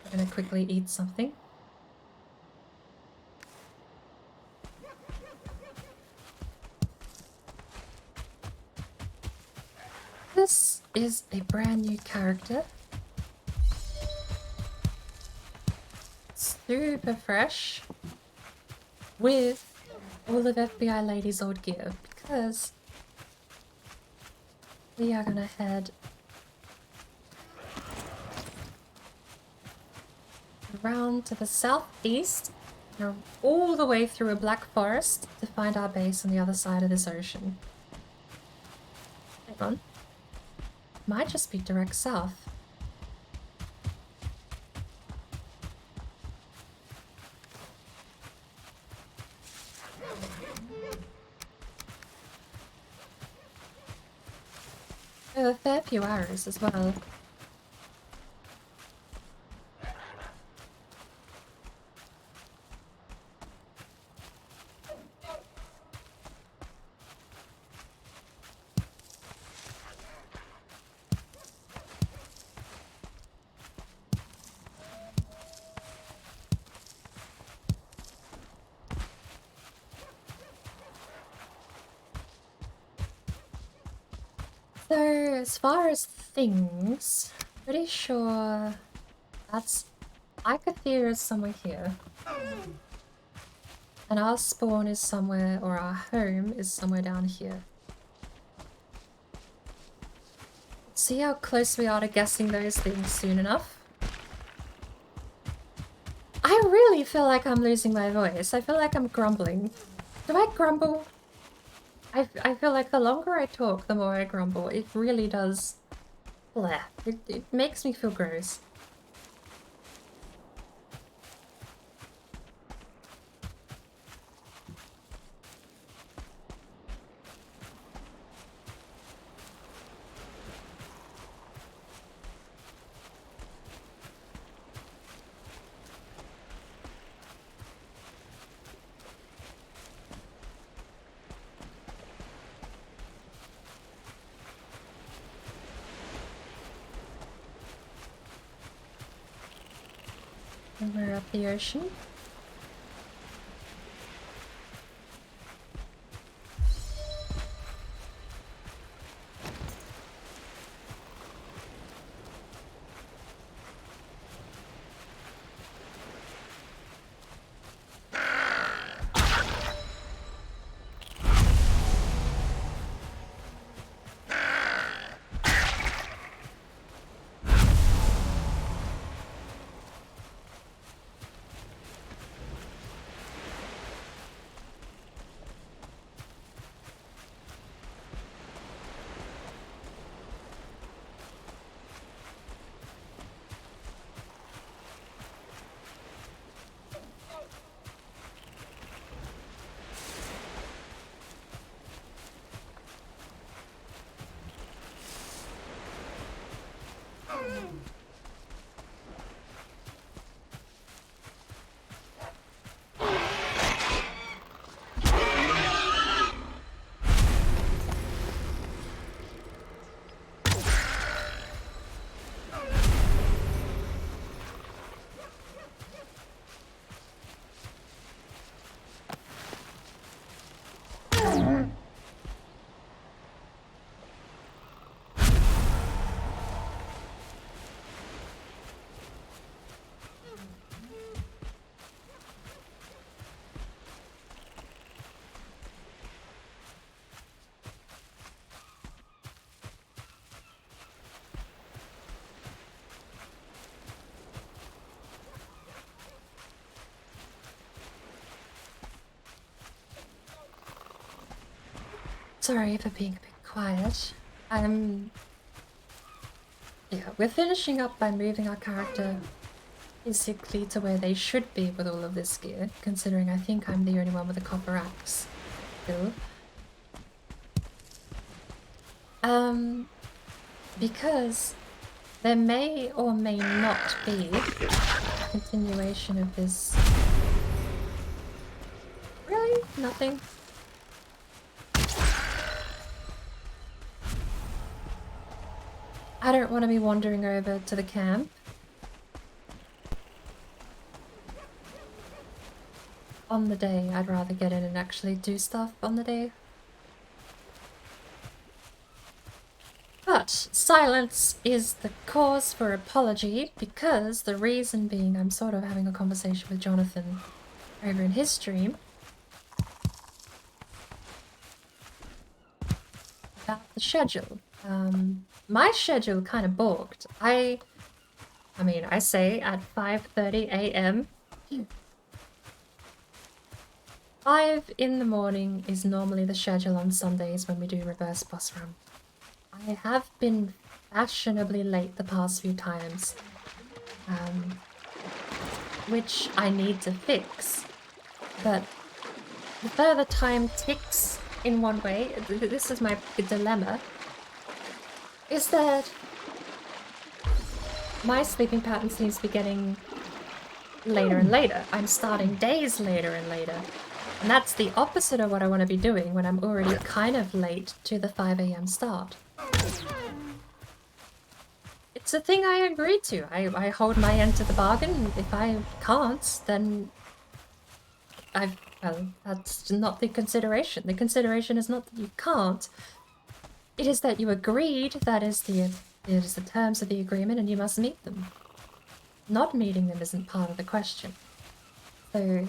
I'm going to quickly eat something. This is a brand new character. Super fresh. With all of FBI Lady's old gear. Because we are gonna head around to the southeast, all the way through a black forest to find our base on the other side of this ocean. Hang on. Might just be direct south. There are a fair few arrows as well. So, as far as things, pretty sure that's Icathea is somewhere here. And our spawn is somewhere, or our home is somewhere down here. see how close we are to guessing those things soon enough. I really feel like I'm losing my voice. I feel like I'm grumbling. Do I grumble? I feel like the longer I talk, the more I grumble. It really does. Bleh. It makes me feel gross. And we're at the ocean. Sorry for being a bit quiet. Yeah, we're finishing up by moving our character physically to where they should be with all of this gear, considering I think I'm the only one with a copper axe still. Because there may or may not be a continuation of this. Really? Nothing? I don't want to be wandering over to the camp. On the day, I'd rather get in and actually do stuff on the day. But silence is the cause for apology, because the reason being I'm sort of having a conversation with Jonathan over in his stream about the schedule. My schedule kind of booked. I mean, I say at 5:30 a.m. 5 in the morning is normally the schedule on Sundays when we do reverse bus run. I have been fashionably late the past few times, which I need to fix. But the further time ticks in one way, this is my dilemma, is that my sleeping pattern seems to be getting later and later. I'm starting days later and later. And that's the opposite of what I want to be doing when I'm already kind of late to the 5 a.m. start. It's a thing I agreed to. I hold my end to the bargain. If I can't, then well, that's not the consideration. The consideration is not that you can't. It is that you agreed. That is the terms of the agreement, and you must meet them. Not meeting them isn't part of the question. So,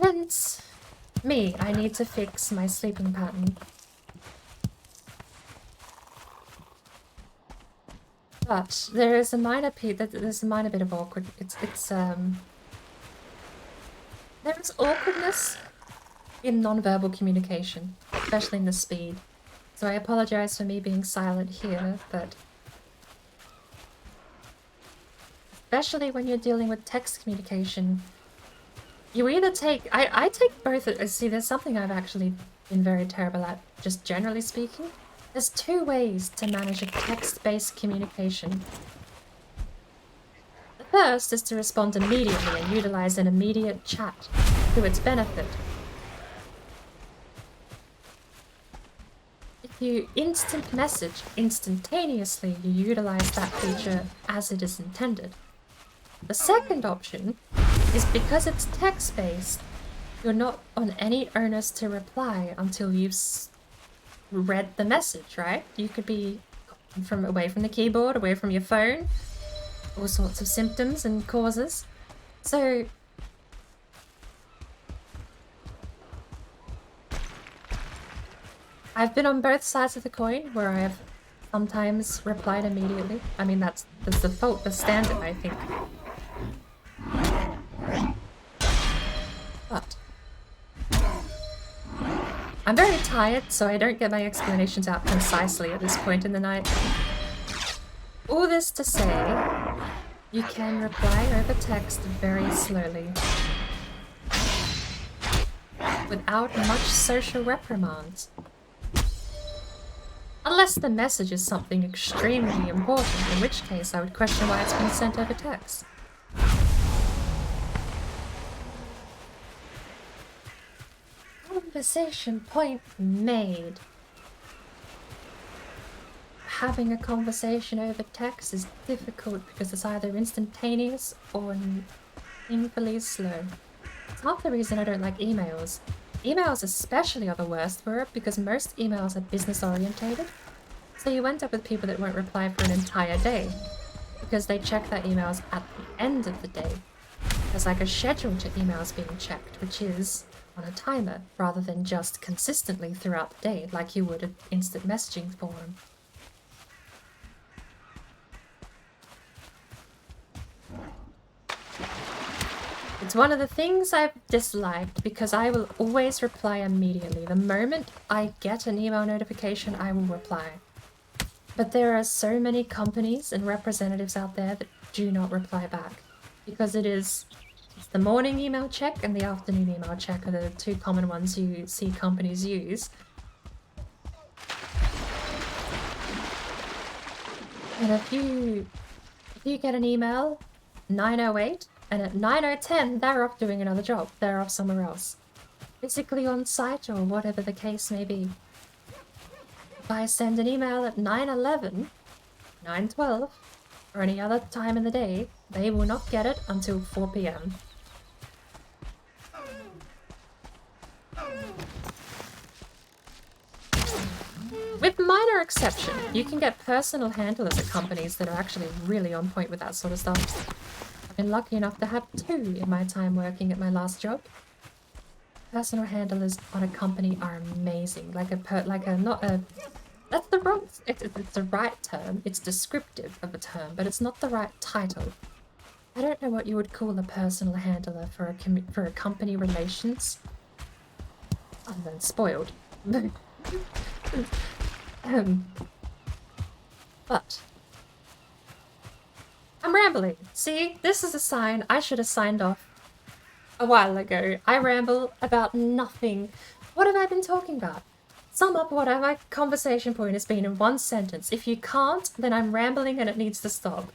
hence me. I need to fix my sleeping pattern. But there is a minor there's a minor bit of awkward. There's awkwardness in non-verbal communication, especially in the speed. So I apologize for me being silent here, but especially when you're dealing with text communication, you either take... I take both... See, there's something I've actually been very terrible at, just generally speaking. There's two ways to manage a text-based communication. The first is to respond immediately and utilize an immediate chat to its benefit. If you instant message instantaneously, you utilize that feature as it is intended. The second option is because it's text-based, you're not on any onus to reply until you've read the message, right? You could be away from the keyboard, away from your phone, all sorts of symptoms and causes. So I've been on both sides of the coin where I have sometimes replied immediately. I mean, that's the default, the standard, I think. But I'm very tired, so I don't get my explanations out concisely at this point in the night. All this to say, you can reply over text very slowly, without much social reprimands. Unless the message is something extremely important, in which case I would question why it's been sent over text. Conversation point made. Having a conversation over text is difficult because it's either instantaneous or painfully slow. It's half the reason I don't like emails. Emails especially are the worst for it because most emails are business orientated. So you end up with people that won't reply for an entire day because they check their emails at the end of the day. There's like a schedule to emails being checked, which is on a timer rather than just consistently throughout the day like you would an instant messaging forum. It's one of the things I've disliked because I will always reply immediately. The moment I get an email notification, I will reply. But there are so many companies and representatives out there that do not reply back because it's the morning email check and the afternoon email check are the two common ones you see companies use. And if you get an email 9:08 and at 9:10 they're off doing another job, they're off somewhere else, physically on site or whatever the case may be. If I send an email at 9:11, 9:12, or any other time in the day, they will not get it until 4 PM. With minor exception, you can get personal handlers at companies that are actually really on point with that sort of stuff. I've been lucky enough to have 2 in my time working at my last job. Personal handlers on a company are amazing. That's the wrong... It's the right term. It's descriptive of a term, but it's not the right title. I don't know what you would call a personal handler for a company relations. Other than spoiled. But I'm rambling. See, this is a sign I should have signed off a while ago. I ramble about nothing. What have I been talking about? Sum up what my conversation point has been in one sentence. If you can't, then I'm rambling and it needs to stop.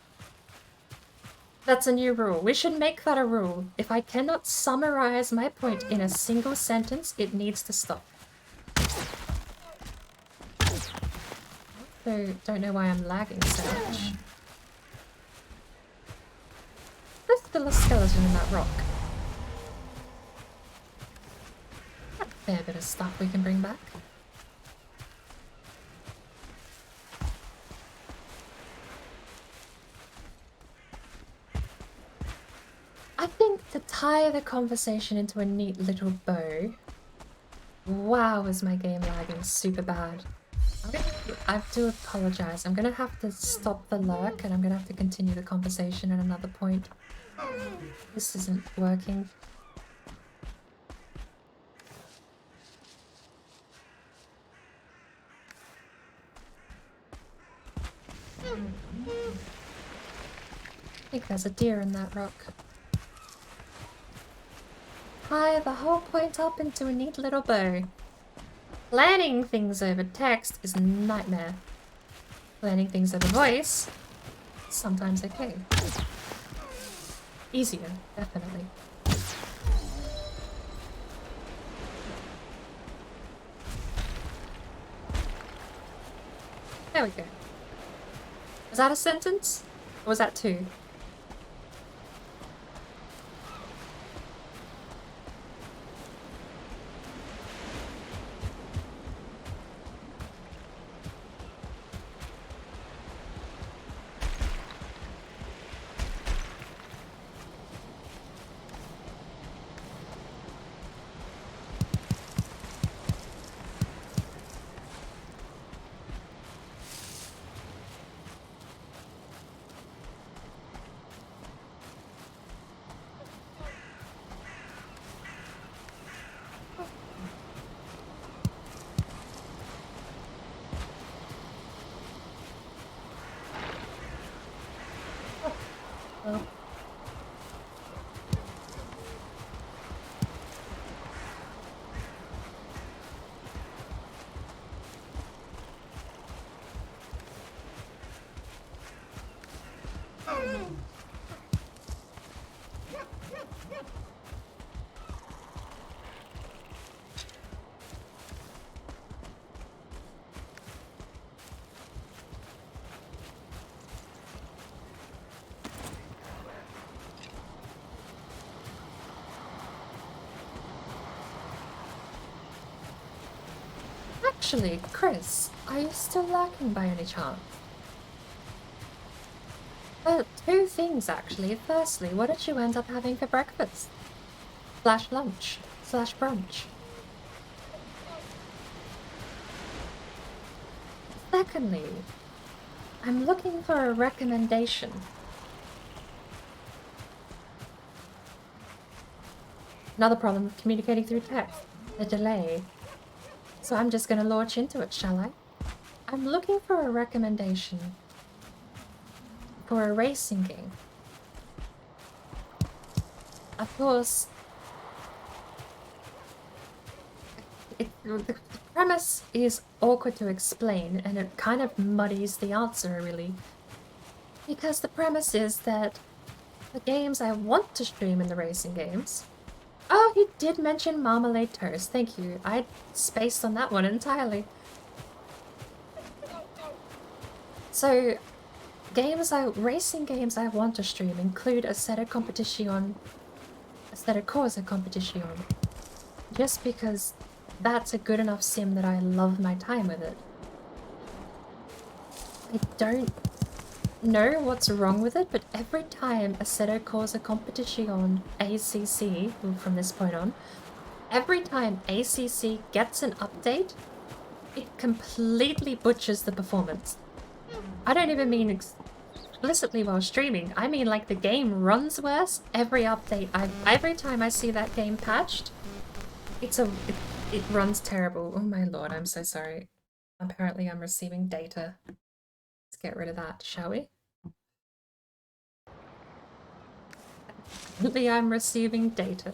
That's a new rule. We should make that a rule. If I cannot summarize my point in a single sentence, it needs to stop. So, don't know why I'm lagging so much. There's still a skeleton in that rock. A fair bit of stuff we can bring back. I think to tie the conversation into a neat little bow... Wow, is my game lagging super bad. I do apologize. I'm gonna have to stop the lurk and I'm gonna have to continue the conversation at another point. This isn't working. I think there's a deer in that rock. Hi, the whole point up into a neat little bow. Planning things over text is a nightmare. Planning things over voice, sometimes okay. Easier, definitely. There we go. Was that a sentence? Or was that two? Oh. Actually, Chris, are you still lurking by any chance? Two things actually. Firstly, what did you end up having for breakfast? / lunch / brunch. Secondly, I'm looking for a recommendation. Another problem with communicating through text, the delay. So I'm just gonna launch into it, shall I? I'm looking for a recommendation for a racing game. Of course, the premise is awkward to explain and it kind of muddies the answer really. Because the premise is that the games I want to stream in the racing games. Oh, he did mention Marmalade Toast, thank you. I spaced on that one entirely. So, racing games I want to stream include Assetto Competition, Assetto Corsa Competition, just because that's a good enough sim that I love my time with it. I don't know what's wrong with it, but every time Assetto Corsa Competition ACC, from this point on, every time ACC gets an update, it completely butchers the performance. I don't even mean explicitly while streaming, I mean like the game runs worse every update. Every time I see that game patched, it runs terrible. Oh my lord, I'm so sorry. Apparently I'm receiving data. Let's get rid of that, shall we? Apparently I'm receiving data.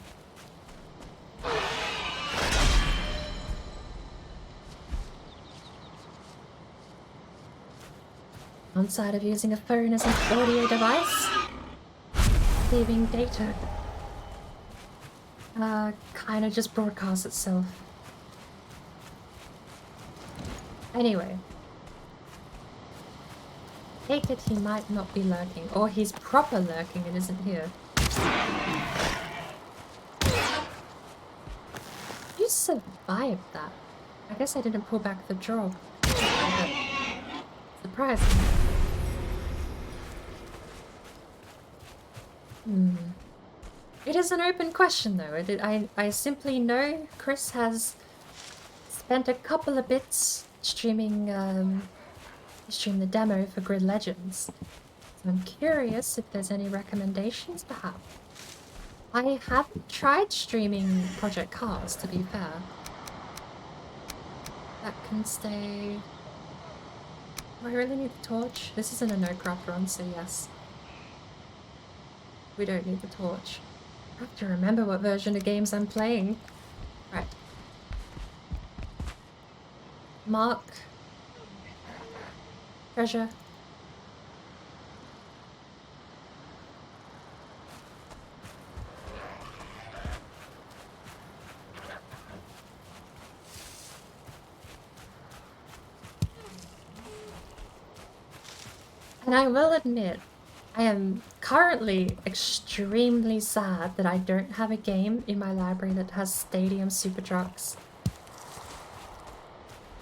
Downside of using a phone as an audio device, receiving data kind of just broadcasts itself. Anyway, take it he might not be lurking, or he's proper lurking and isn't here. You survived that. I guess I didn't pull back the draw. Surprising. It is an open question though. I simply know Chris has spent a couple of bits streaming stream the demo for Grid Legends. So I'm curious if there's any recommendations, perhaps. I haven't tried streaming Project Cars, to be fair. That can stay... Do I really need the torch? This isn't a no-craft run, so yes. We don't need the torch. I have to remember what version of games I'm playing. Right. Mark. Treasure. And I will admit, I am currently extremely sad that I don't have a game in my library that has stadium super trucks.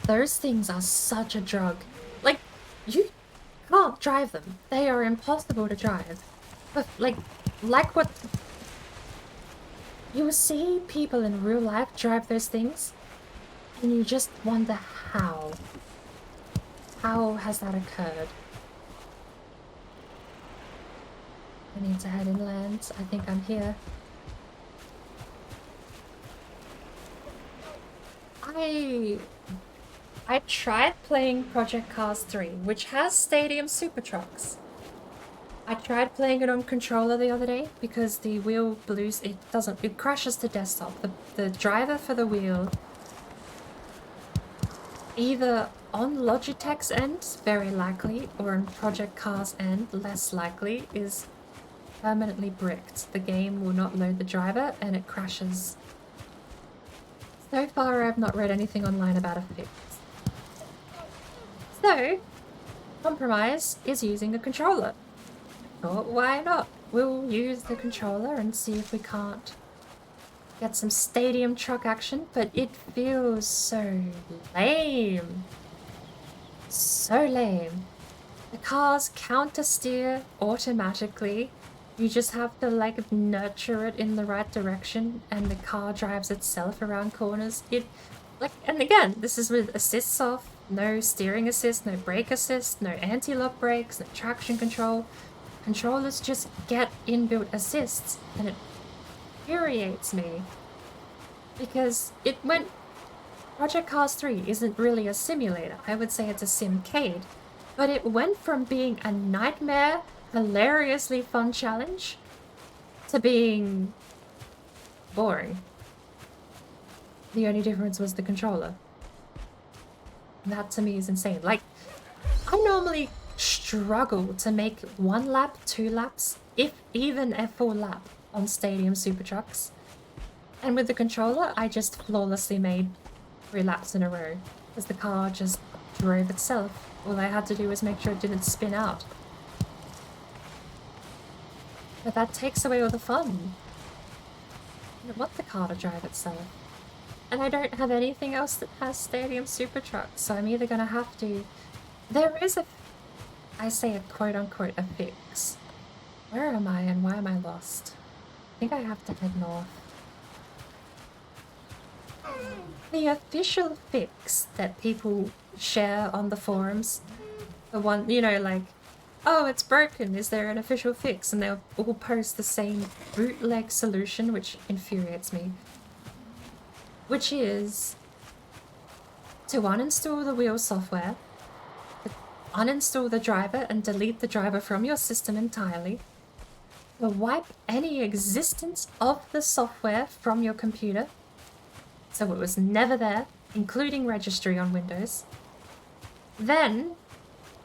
Those things are such a drug. Like, you can't drive them. They are impossible to drive. But like what... You will see people in real life drive those things, and you just wonder how. How has that occurred? I need to head inland. I think I'm here. I tried playing Project Cars 3, which has stadium super trucks. I tried playing it on controller the other day because the wheel blues, it crashes to desktop. The driver for the wheel, either on Logitech's end, very likely, or on Project Cars' end, less likely, is permanently bricked. The game will not load the driver and it crashes. So far I've not read anything online about a fix. So, compromise is using a controller. Thought, why not? We'll use the controller and see if we can't get some stadium truck action, but it feels so lame. So lame. The cars counter steer automatically. You just have to like nurture it in the right direction and the car drives itself around corners. And again, this is with assists off, no steering assist, no brake assist, no anti-lock brakes, no traction control. Controllers just get inbuilt assists and it infuriates me. Because Project Cars 3 isn't really a simulator. I would say it's a simcade. But it went from being a nightmare, hilariously fun challenge to being boring. The only difference was the controller. That to me is insane. Like, I normally struggle to make 1 lap, 2 laps, if even a full lap on stadium super trucks. And with the controller, I just flawlessly made 3 laps in a row because the car just drove itself. All I had to do was make sure it didn't spin out. But that takes away all the fun. I don't want the car to drive itself. And I don't have anything else that has stadium super trucks, so I'm either gonna have to... There is I say a quote-unquote a fix. Where am I and why am I lost? I think I have to head north. The official fix that people share on the forums, the one, you know, like, oh, it's broken, is there an official fix? And they'll all post the same bootleg solution, which infuriates me. Which is to uninstall the wheel software, uninstall the driver and delete the driver from your system entirely, to wipe any existence of the software from your computer, so it was never there, including registry on Windows, then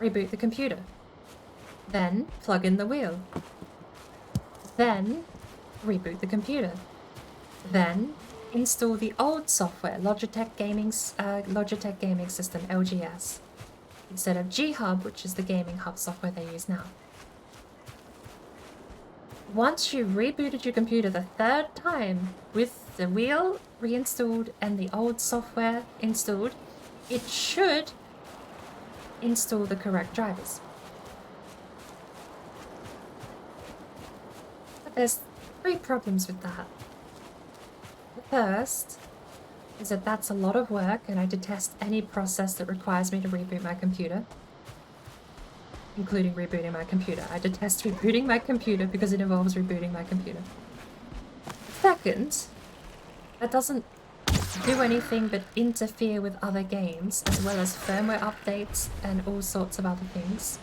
reboot the computer, then plug in the wheel, then reboot the computer, then install the old software, Logitech Gaming System, LGS, instead of G-Hub, which is the gaming hub software they use now. Once you rebooted your computer the 3rd time with the wheel reinstalled and the old software installed, it should install the correct drivers. But there's 3 problems with that. The first is that that's a lot of work and I detest any process that requires me to reboot my computer. including rebooting my computer. I detest rebooting my computer because it involves rebooting my computer. Second, that doesn't do anything but interfere with other games, as well as firmware updates and all sorts of other things.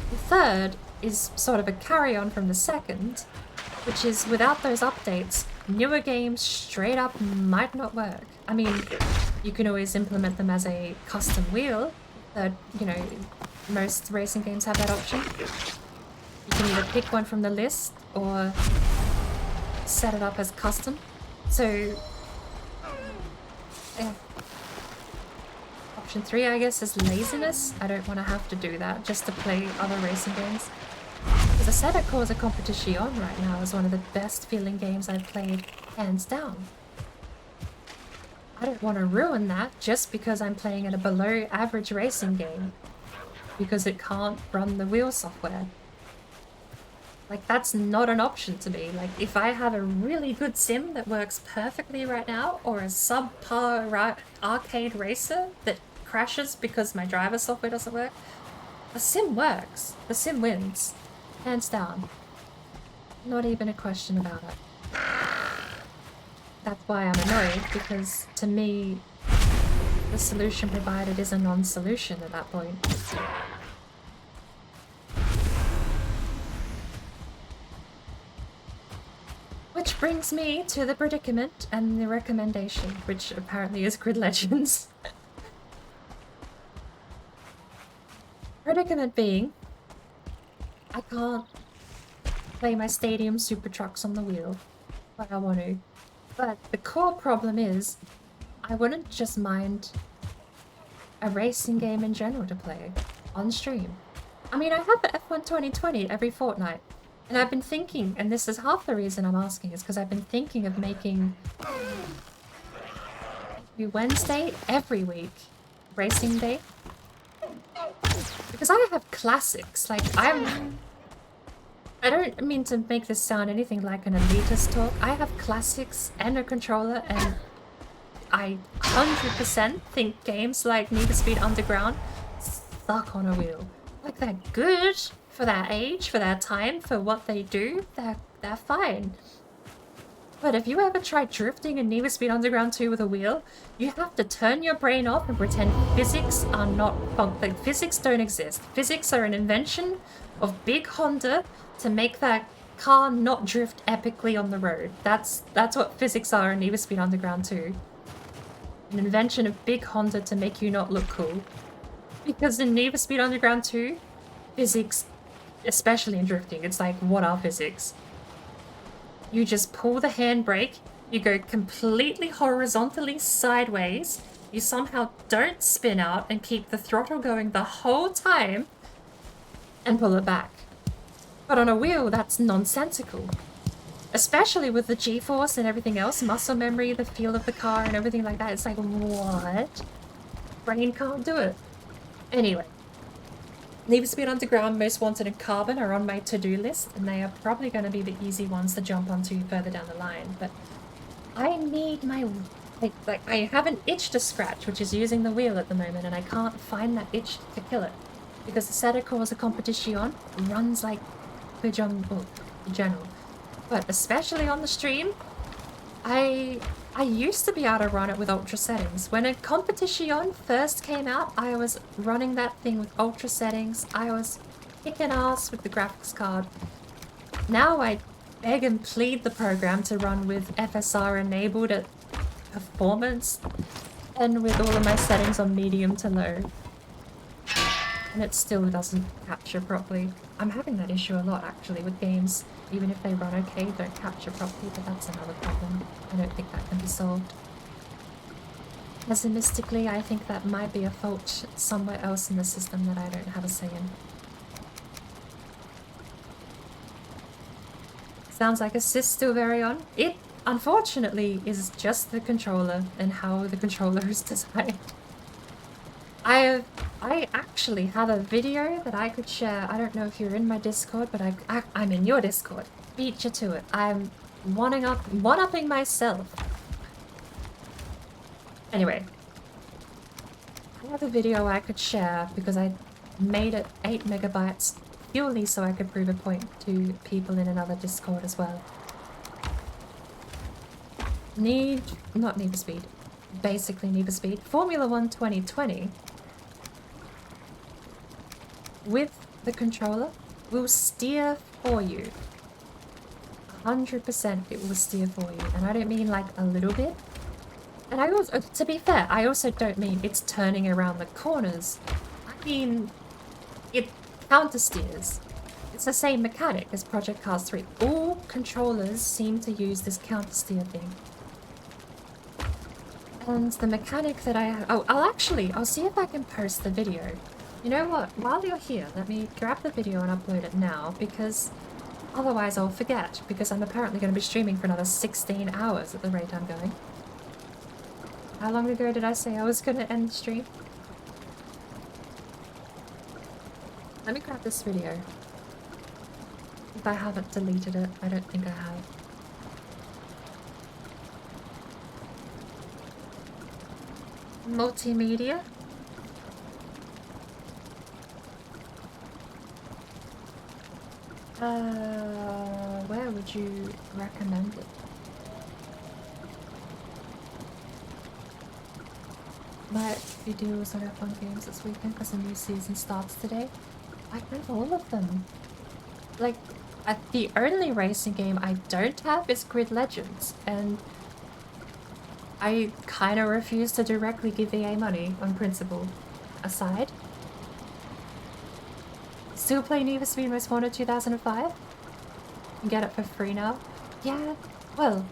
The third is sort of a carry-on from the second, which is without those updates, newer games straight up might not work. I mean, you can always implement them as a custom wheel, that, you know, most racing games have that option. You can either pick one from the list or set it up as custom. So, yeah. Option 3, I guess, is laziness. I don't want to have to do that just to play other racing games. Because I said it calls a competition right now is one of the best feeling games I've played, hands down. I don't want to ruin that just because I'm playing in a below average racing game because it can't run the wheel software. Like, that's not an option to me. Like, if I have a really good sim that works perfectly right now, or a subpar arcade racer that crashes because my driver software doesn't work, the sim works. The sim wins. Hands down. Not even a question about it. That's why I'm annoyed, because to me, the solution provided is a non-solution at that point. Which brings me to the predicament and the recommendation, which apparently is Grid Legends. Predicament being, I can't play my stadium super trucks on the wheel, but I want to. But the core problem is, I wouldn't just mind a racing game in general to play on stream. I mean, I have the F1 2020 every fortnight, and I've been thinking, and this is half the reason I'm asking, is because I've been thinking of making Wednesday every week racing day. Because I have classics, like I don't mean to make this sound anything like an elitist talk. I have classics and a controller, and I 100% think games like Need for Speed Underground suck on a wheel. Like, they're good for their age, for their time, for what they do. They're fine. But if you ever try drifting in Need for Speed Underground 2 with a wheel, you have to turn your brain off and pretend physics are not like, physics don't exist. Physics are an invention of Big Honda to make that car not drift epically on the road. That's what physics are in Need for Speed Underground 2. An invention of Big Honda to make you not look cool. Because in Need for Speed Underground 2, physics, especially in drifting, it's like, what are physics? You just pull the handbrake, you go completely horizontally sideways, you somehow don't spin out and keep the throttle going the whole time, and pull it back. But on a wheel, that's nonsensical. Especially with the G-force and everything else, muscle memory, the feel of the car and everything like that. It's like, what? Brain can't do it. Anyway. Need for Speed Underground, Most Wanted and Carbon are on my to-do list, and they are probably going to be the easy ones to jump onto further down the line. But I need my... Like, I have an itch to scratch, which is using the wheel at the moment, and I can't find that itch to kill it. Because the Setter as a competition runs like in general. But especially on the stream, I used to be able to run it with ultra settings. When a competition first came out, I was running that thing with ultra settings. I was kicking ass with the graphics card. Now I beg and plead the program to run with FSR enabled at performance and with all of my settings on medium to low. And it still doesn't capture properly. I'm having that issue a lot actually with games. Even if they run okay, don't capture properly, but that's another problem. I don't think that can be solved. Pessimistically, I think that might be a fault somewhere else in the system that I don't have a say in. Sounds like Assist still very on. It, unfortunately, is just the controller and how the controller is designed. I actually have a video that I could share. I don't know if you're in my Discord, but I'm in your Discord. Beat you to it. I'm one-upping myself. Anyway. I have a video I could share because I made it 8 megabytes purely so I could prove a point to people in another Discord as well. Not Need for Speed, basically Need for Speed. Formula 1 2020 with the controller will steer for you. 100% it will steer for you, and I don't mean like a little bit. And I also, to be fair, I also don't mean it's turning around the corners. I mean, it counter steers. It's the same mechanic as Project Cars 3. All controllers seem to use this counter steer thing. And the mechanic that I have... Oh, I'll see if I can post the video. You know what? While you're here, let me grab the video and upload it now, because otherwise I'll forget, because I'm apparently going to be streaming for another 16 hours at the rate I'm going. How long ago did I say I was going to end the stream? Let me grab this video. If I haven't deleted it, I don't think I have. Multimedia? Where would you recommend it? Might be doing some fun games this weekend because the new season starts today. I have all of them. Like, the only racing game I don't have is Grid Legends, and I kind of refuse to directly give EA money on principle. Aside. Still play Need for Speed Most Wanted 2005? And get it for free now? Yeah, well,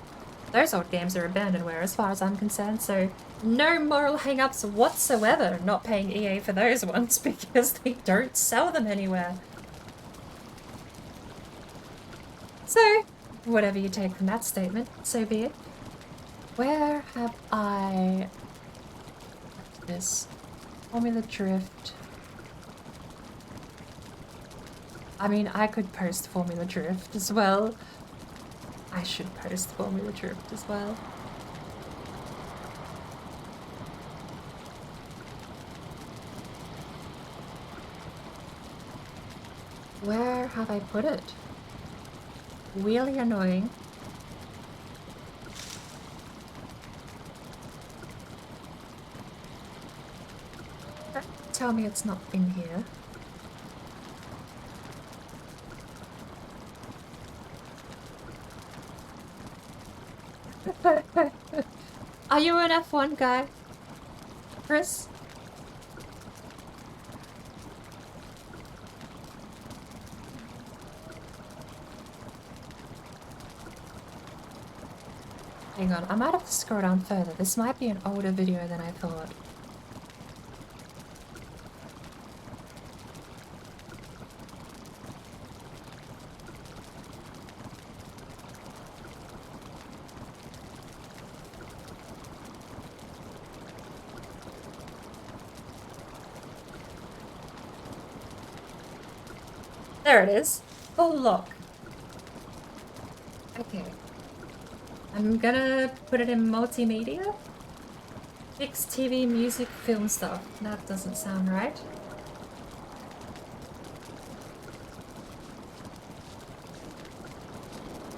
those old games are abandonware as far as I'm concerned, so no moral hang-ups whatsoever not paying EA for those ones because they don't sell them anywhere. So, whatever you take from that statement, so be it. Where have I... What's this? Formula Drift. I mean, I could post Formula Drift as well. I should post Formula Drift as well. Where have I put it? Really annoying. Tell me it's not in here. Are you an F1 guy, Chris? Hang on, I might have to scroll down further. This might be an older video than I thought. There it is. Full lock. Okay. I'm gonna put it in multimedia. Fix TV, music, film stuff. That doesn't sound right.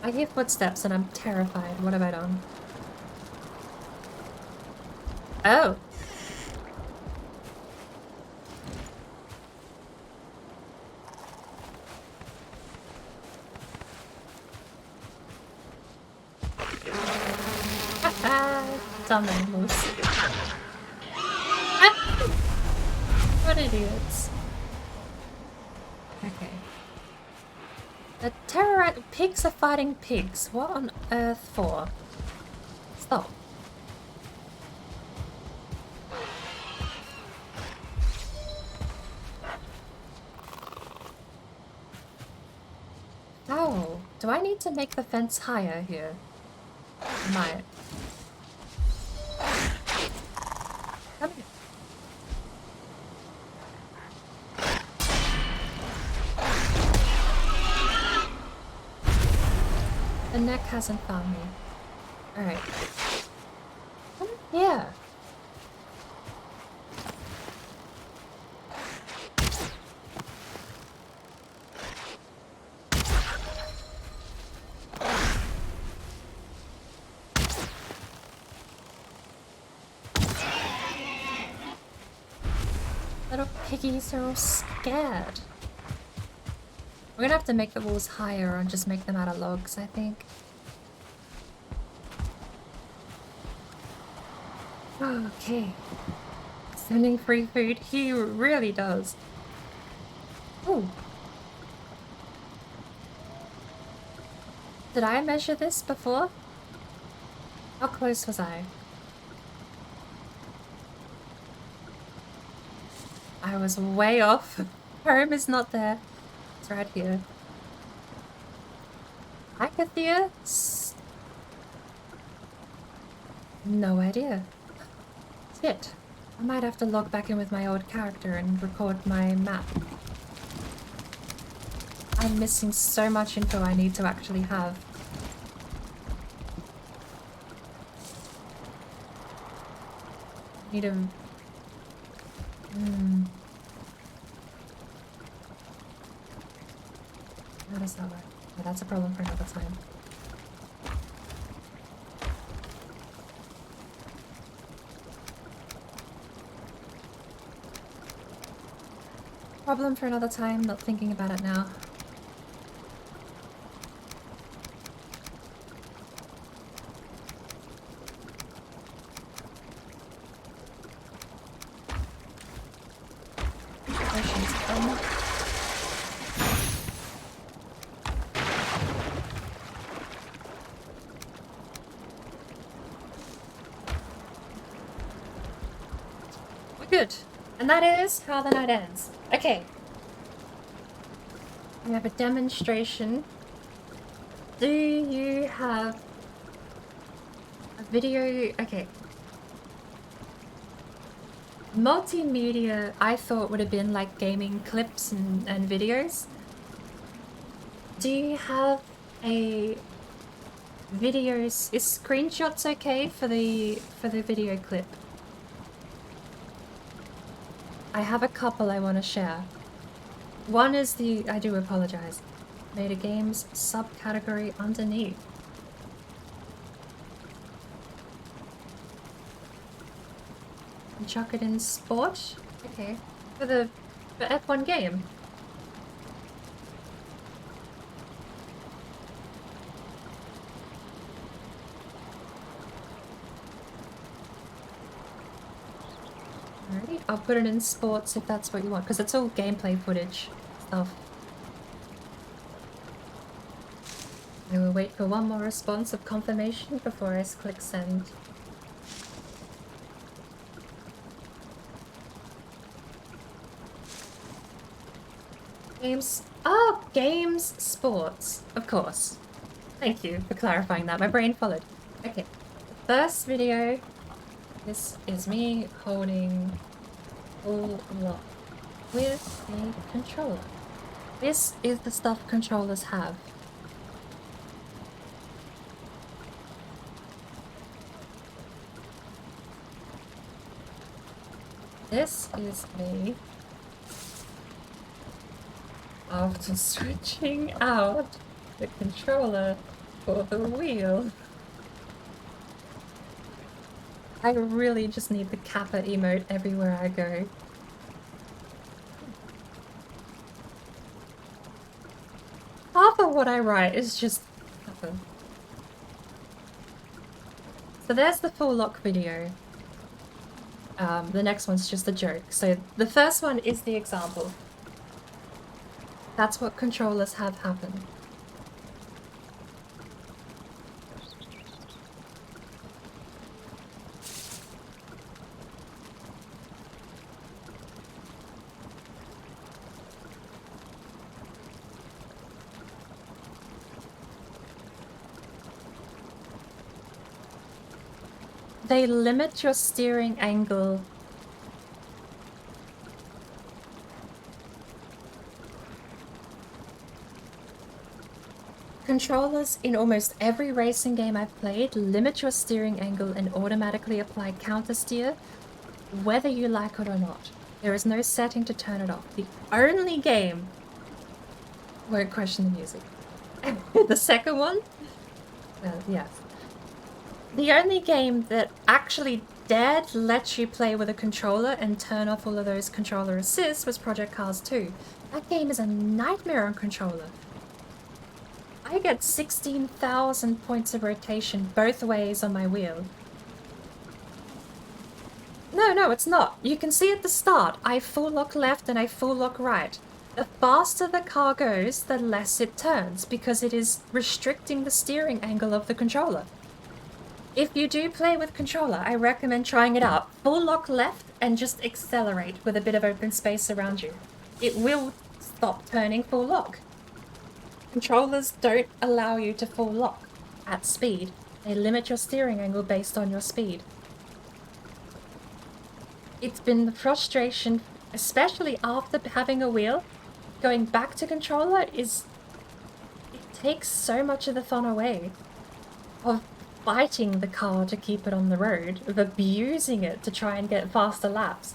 I hear footsteps and I'm terrified. What have I done? Oh. Dumb animals. Ah! What idiots. Okay. The pigs are fighting pigs. What on earth for? Stop. Oh, do I need to make the fence higher here? Might. Come here. The neck hasn't found me. Alright. Come here. Your piggies are all scared. We're gonna have to make the walls higher and just make them out of logs, I think. Okay. Sending free food. He really does. Ooh. Did I measure this before? How close was I? I was way off. Home is not there. It's right here. Acathia? No idea. Shit. I might have to log back in with my old character and record my map. I'm missing so much info I need to actually have. Need a... How does that work? Yeah, that's a problem for another time. Problem for another time, not thinking about it now. Good. And that is how the night ends. Okay. We have a demonstration. Do you have a video? Okay. Multimedia, I thought would have been like gaming clips and videos. Do you have a videos? Is screenshots okay for the video clip? I have a couple I want to share. One is the, I do apologize, made a games subcategory underneath. And chuck it in sport? Okay. For F1 game. Alrighty, I'll put it in sports if that's what you want, because it's all gameplay footage stuff. I will wait for one more response of confirmation before I click send. Games. Oh, games, sports. Of course. Thank you for clarifying that. My brain followed. Okay. First video. This is me holding full lock with a controller. This is the stuff controllers have. This is me after switching out the controller for the wheel. I really just need the Kappa emote everywhere I go. Half of what I write is just Kappa. So there's the full lock video. The next one's just a joke. So the first one is the example. That's what controllers have happen. They limit your steering angle. Controllers in almost every racing game I've played limit your steering angle and automatically apply counter steer, whether you like it or not. There is no setting to turn it off. The only game won't question the music. The second one? Yes. The only game that actually instead lets you play with a controller and turn off all of those controller assists was Project Cars 2. That game is a nightmare on controller. I get 16,000 points of rotation both ways on my wheel. No, it's not. You can see at the start, I full lock left and I full lock right. The faster the car goes, the less it turns, because it is restricting the steering angle of the controller. If you do play with controller, I recommend trying it out. Full lock left and just accelerate with a bit of open space around you. It will stop turning full lock. Controllers don't allow you to full lock at speed. They limit your steering angle based on your speed. It's been the frustration, especially after having a wheel, going back to controller it takes so much of the fun away of fighting the car to keep it on the road, of abusing it to try and get faster laps.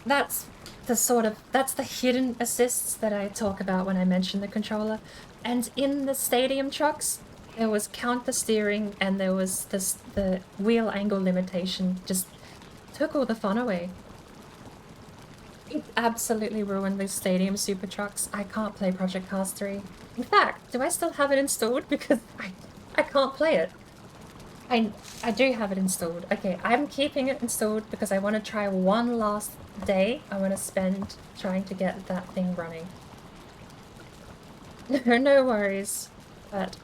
That's the hidden assists that I talk about when I mention the controller. And in the stadium trucks, there was counter steering and there was the wheel angle limitation. Just took all the fun away. It absolutely ruined these stadium super trucks. I can't play Project Cars 3. In fact, do I still have it installed? Because I can't play it. I do have it installed. Okay, I'm keeping it installed because I want to try one last day. I want to spend trying to get that thing running. No worries. But...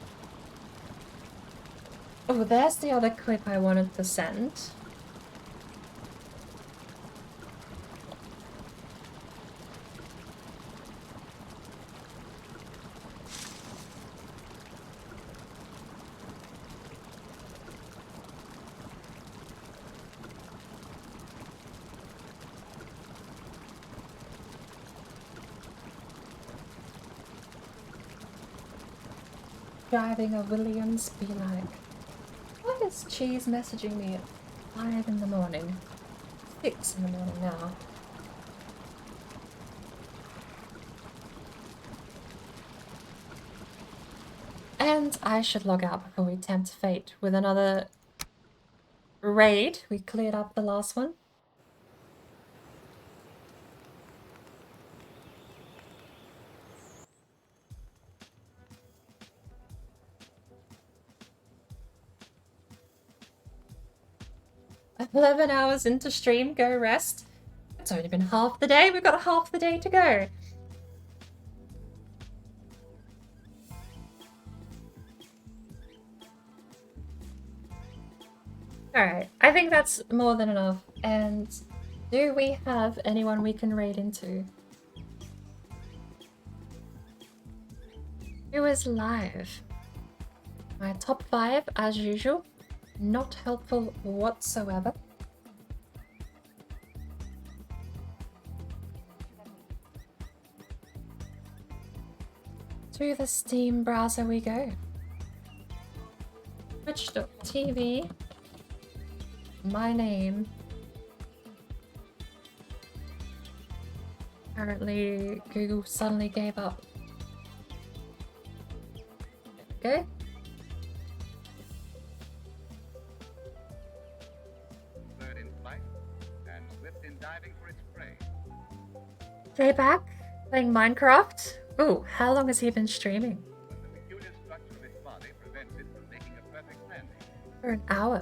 oh, there's the other clip I wanted to send. Driving a Williams be like, why is Cheese messaging me at 5 in the morning? 6 in the morning now. And I should log out before we tempt fate with another raid. We cleared up the last one. I'm 11 hours into stream, go rest. It's only been half the day, we've got half the day to go. Alright, I think that's more than enough. And do we have anyone we can raid into? Who is live? My top 5, as usual. Not helpful whatsoever. To the Steam browser we go. Twitch.tv. My name. Apparently Google suddenly gave up. There we go. Bird in flight and swift in diving for its prey. Playback? Playing Minecraft? Ooh, how long has he been streaming? But the peculiar structure of its body prevents it from making a perfect landing. For an hour.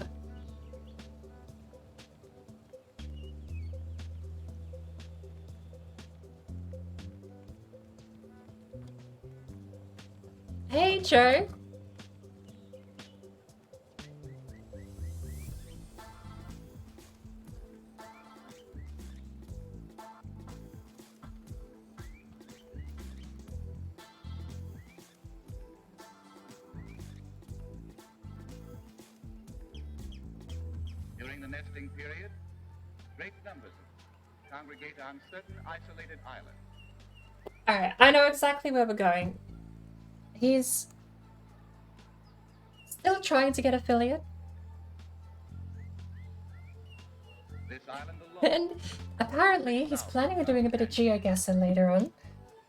Hey, Joe. During the nesting period, great numbers of them congregate on certain isolated islands. Alright, I know exactly where we're going. He's still trying to get affiliate. This island alone. And apparently he's planning on doing a bit of GeoGuessr later on,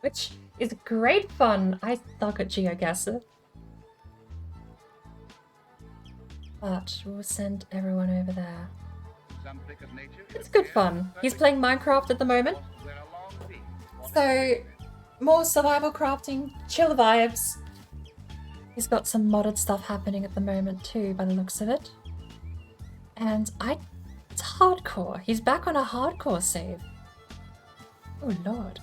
which is great fun. I suck at GeoGuessr. But we'll send everyone over there. Some trick of nature. It's good fun. He's playing Minecraft at the moment. So, more survival crafting, chill vibes. He's got some modded stuff happening at the moment too, by the looks of it. And it's hardcore. He's back on a hardcore save. Oh lord.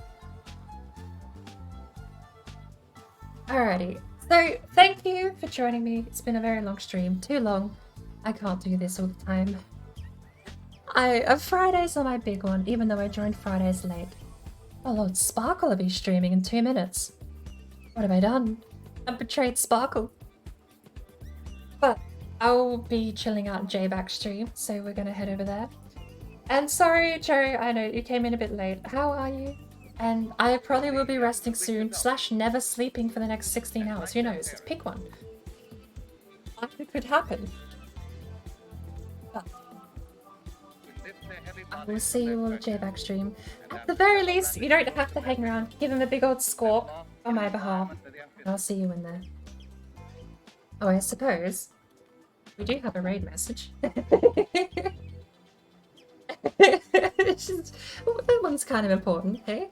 Alrighty. So, thank you for joining me. It's been a very long stream. Too long. I can't do this all the time. Fridays are my big one, even though I joined Fridays late. Oh lord, Sparkle will be streaming in 2 minutes. What have I done? I betrayed Sparkle. But I'll be chilling out in J-Back stream, so we're gonna head over there. And sorry, Joe, I know you came in a bit late. How are you? And I probably will be resting soon, / never sleeping for the next 16 hours. Who knows? Pick one. It could happen. But I will see you all at J-Back stream. At the very least, you don't have to hang around. Give him a big old squawk on my behalf. And I'll see you in there. Oh, I suppose we do have a raid message. That one's kind of important, hey?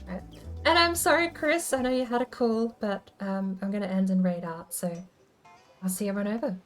Right. And I'm sorry, Chris, I know you had a call, but I'm gonna end in raid art, so I'll see everyone over.